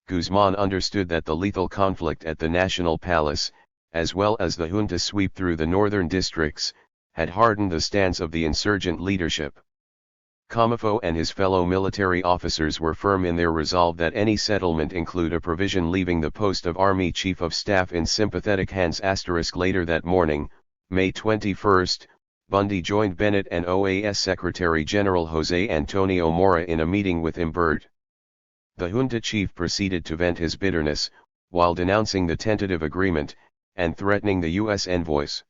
Guzman understood that the lethal conflict at the National Palace, as well as the junta sweep through the northern districts, had hardened the stance of the insurgent leadership. Comifo and his fellow military officers were firm in their resolve that any settlement include a provision leaving the post of Army Chief of Staff in sympathetic hands. Later that morning, May 21, Bundy joined Bennett and OAS Secretary General José Antonio Mora in a meeting with Imbert. The junta chief proceeded to vent his bitterness, while denouncing the tentative agreement, and threatening the U.S. envoys.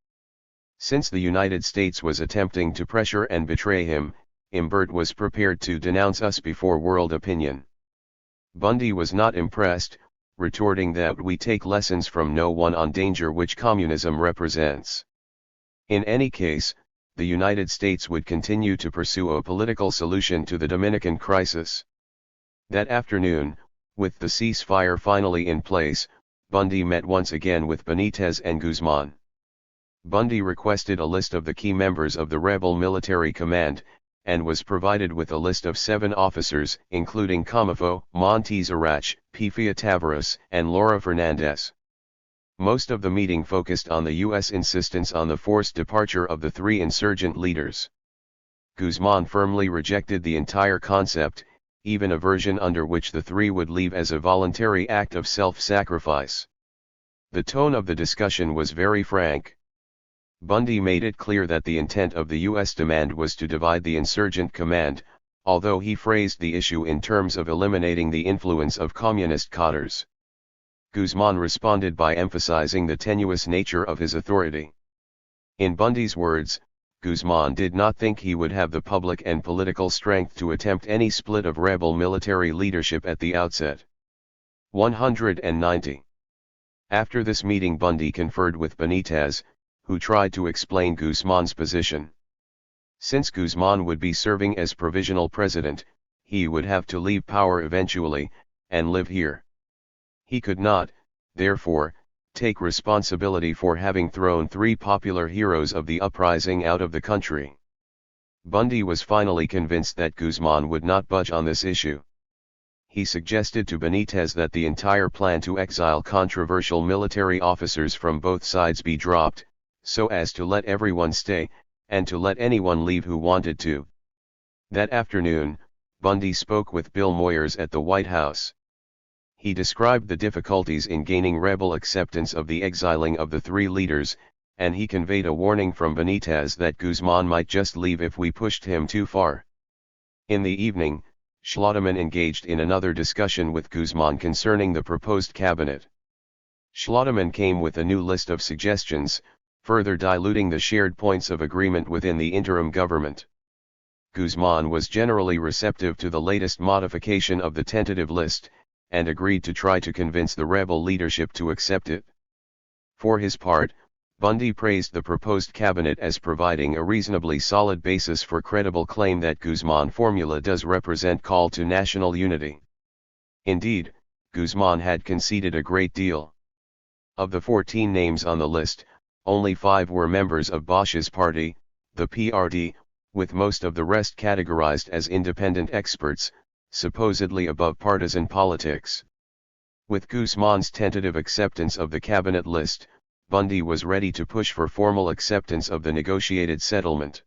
Since the United States was attempting to pressure and betray him, Imbert was prepared to denounce us before world opinion. Bundy was not impressed, retorting that we take lessons from no one on danger which communism represents. In any case, the United States would continue to pursue a political solution to the Dominican crisis. That afternoon, with the ceasefire finally in place, Bundy met once again with Benitez and Guzman. Bundy requested a list of the key members of the rebel military command, and was provided with a list of 7 officers, including Comifo, Montes Arach, Pifia Tavares, and Laura Fernandez. Most of the meeting focused on the U.S. insistence on the forced departure of the 3 insurgent leaders. Guzman firmly rejected the entire concept, even a version under which the 3 would leave as a voluntary act of self-sacrifice. The tone of the discussion was very frank. Bundy made it clear that the intent of the U.S. demand was to divide the insurgent command, although he phrased the issue in terms of eliminating the influence of communist cadres. Guzman responded by emphasizing the tenuous nature of his authority. In Bundy's words, Guzman did not think he would have the public and political strength to attempt any split of rebel military leadership at the outset. 190. After this meeting, Bundy conferred with Benitez, who tried to explain Guzman's position. Since Guzman would be serving as provisional president, he would have to leave power eventually, and live here. He could not, therefore, take responsibility for having thrown 3 popular heroes of the uprising out of the country. Bundy was finally convinced that Guzman would not budge on this issue. He suggested to Benitez that the entire plan to exile controversial military officers from both sides be dropped, so as to let everyone stay, and to let anyone leave who wanted to. That afternoon, Bundy spoke with Bill Moyers at the White House. He described the difficulties in gaining rebel acceptance of the exiling of the 3 leaders, and he conveyed a warning from Benitez that Guzman might just leave if we pushed him too far. In the evening, Schlotterman engaged in another discussion with Guzman concerning the proposed cabinet. Schlotterman came with a new list of suggestions, further diluting the shared points of agreement within the interim government. Guzman was generally receptive to the latest modification of the tentative list, and agreed to try to convince the rebel leadership to accept it. For his part, Bundy praised the proposed cabinet as providing a reasonably solid basis for credible claim that Guzman formula does represent call to national unity. Indeed, Guzman had conceded a great deal. Of the 14 names on the list, only 5 were members of Bosch's party, the PRD, with most of the rest categorized as independent experts, supposedly above partisan politics. With Guzman's tentative acceptance of the cabinet list, Bundy was ready to push for formal acceptance of the negotiated settlement.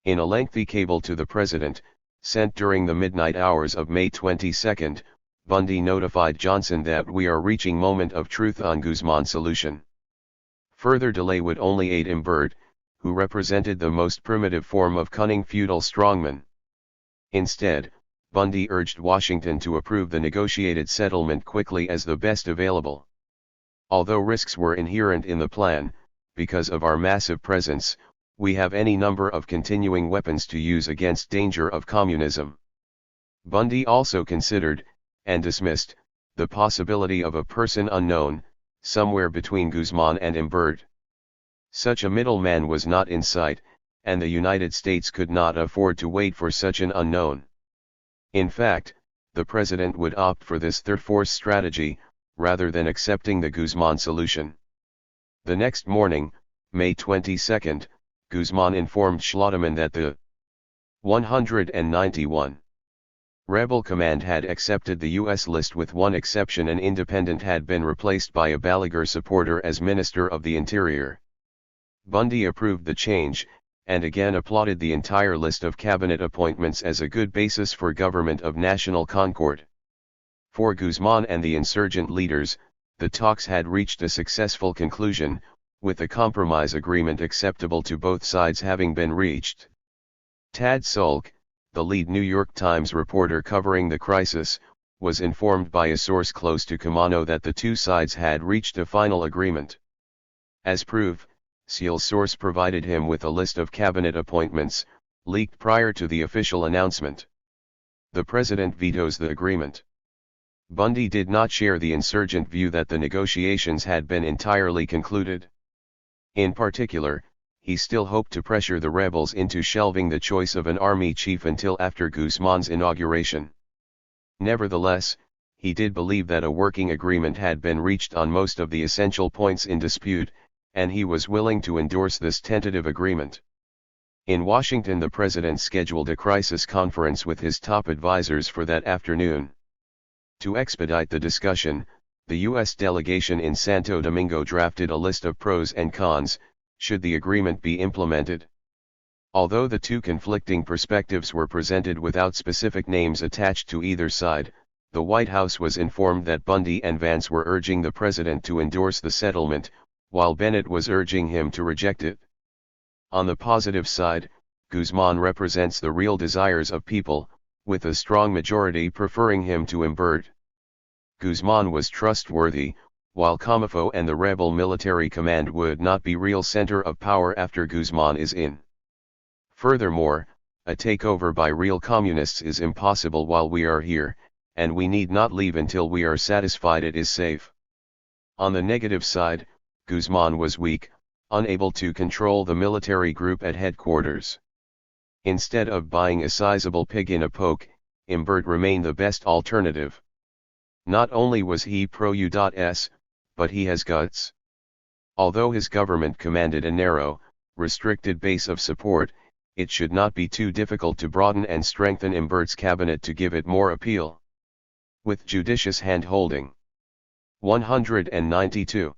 In a lengthy cable to the president, sent during the midnight hours of May 22, Bundy notified Johnson that we are reaching moment of truth on Guzman solution. Further delay would only aid Imbert, who represented the most primitive form of cunning feudal strongman. Instead, Bundy urged Washington to approve the negotiated settlement quickly as the best available. Although risks were inherent in the plan, because of our massive presence, we have any number of continuing weapons to use against danger of communism. Bundy also considered, and dismissed, the possibility of a person unknown, somewhere between Guzman and Imbert. Such a middleman was not in sight, and the United States could not afford to wait for such an unknown. In fact, the president would opt for this third force strategy, rather than accepting the Guzman solution. The next morning, May 22, Guzman informed Schlotterman that the 191 rebel command had accepted the U.S. list with one exception: an independent had been replaced by a Balaguer supporter as Minister of the Interior. Bundy approved the change, and again applauded the entire list of cabinet appointments as a good basis for government of national concord. For Guzman and the insurgent leaders, the talks had reached a successful conclusion, with a compromise agreement acceptable to both sides having been reached. Tad Sulk, the lead New York Times reporter covering the crisis, was informed by a source close to Camano that the two sides had reached a final agreement. As proof, Seal's source provided him with a list of cabinet appointments, leaked prior to the official announcement. The president vetoes the agreement. Bundy did not share the insurgent view that the negotiations had been entirely concluded. In particular, he still hoped to pressure the rebels into shelving the choice of an army chief until after Guzman's inauguration. Nevertheless, he did believe that a working agreement had been reached on most of the essential points in dispute, and he was willing to endorse this tentative agreement. In Washington, the president scheduled a crisis conference with his top advisors for that afternoon. To expedite the discussion, the U.S. delegation in Santo Domingo drafted a list of pros and cons, should the agreement be implemented. Although the two conflicting perspectives were presented without specific names attached to either side, the White House was informed that Bundy and Vance were urging the president to endorse the settlement, while Bennett was urging him to reject it. On the positive side, Guzman represents the real desires of people, with a strong majority preferring him to Imbert. Guzman was trustworthy, while Comifo and the rebel military command would not be real center of power after Guzman is in. Furthermore, a takeover by real communists is impossible while we are here, and we need not leave until we are satisfied it is safe. On the negative side, Guzman was weak, unable to control the military group at headquarters. Instead of buying a sizable pig in a poke, Imbert remained the best alternative. Not only was he pro-U.S., but he has guts. Although his government commanded a narrow, restricted base of support, it should not be too difficult to broaden and strengthen Imbert's cabinet to give it more appeal. With judicious hand-holding. 192.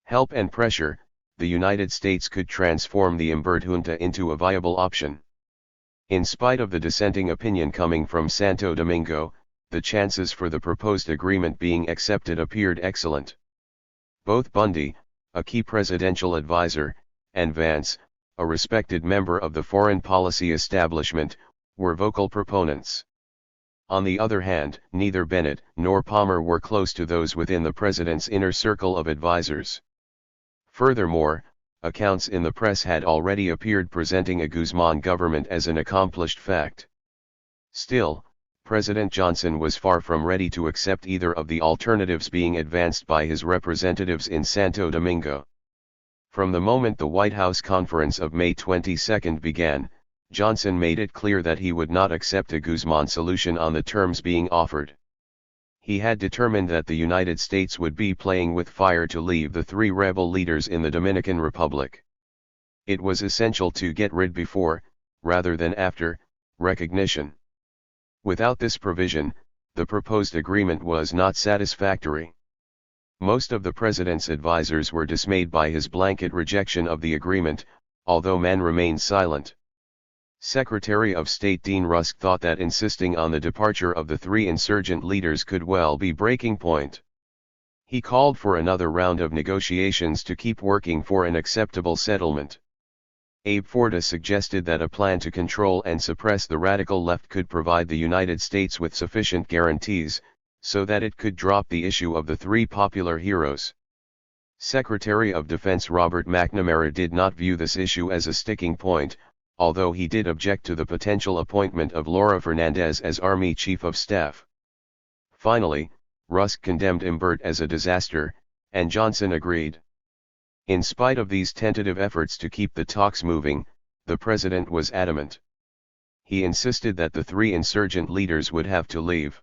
Help and pressure, the United States could transform the Imbert junta into a viable option. In spite of the dissenting opinion coming from Santo Domingo, the chances for the proposed agreement being accepted appeared excellent. Both Bundy, a key presidential advisor, and Vance, a respected member of the foreign policy establishment, were vocal proponents. On the other hand, neither Bennett nor Palmer were close to those within the president's inner circle of advisors. Furthermore, accounts in the press had already appeared presenting a Guzman government as an accomplished fact. Still, President Johnson was far from ready to accept either of the alternatives being advanced by his representatives in Santo Domingo. From the moment the White House conference of May 22 began, Johnson made it clear that he would not accept a Guzman solution on the terms being offered. He had determined that the United States would be playing with fire to leave the three rebel leaders in the Dominican Republic. It was essential to get rid before, rather than after, recognition. Without this provision, the proposed agreement was not satisfactory. Most of the president's advisers were dismayed by his blanket rejection of the agreement, although men remained silent. Secretary of State Dean Rusk thought that insisting on the departure of the three insurgent leaders could well be breaking point. He called for another round of negotiations to keep working for an acceptable settlement. Abe Forta suggested that a plan to control and suppress the radical left could provide the United States with sufficient guarantees, so that it could drop the issue of the three popular heroes. Secretary of Defense Robert McNamara did not view this issue as a sticking point, although he did object to the potential appointment of Laura Fernandez as Army Chief of Staff. Finally, Rusk condemned Imbert as a disaster, and Johnson agreed. In spite of these tentative efforts to keep the talks moving, the president was adamant. He insisted that the three insurgent leaders would have to leave.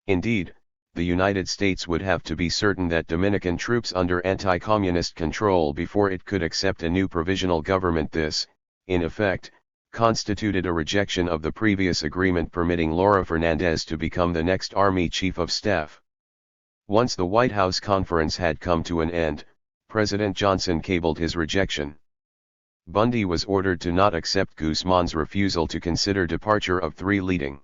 Indeed, the United States would have to be certain that Dominican troops under anti-communist control before it could accept a new provisional government. This, in effect, constituted a rejection of the previous agreement permitting Laura Fernandez to become the next Army Chief of Staff. Once the White House conference had come to an end, President Johnson cabled his rejection. Bundy was ordered to not accept Guzman's refusal to consider departure of three leading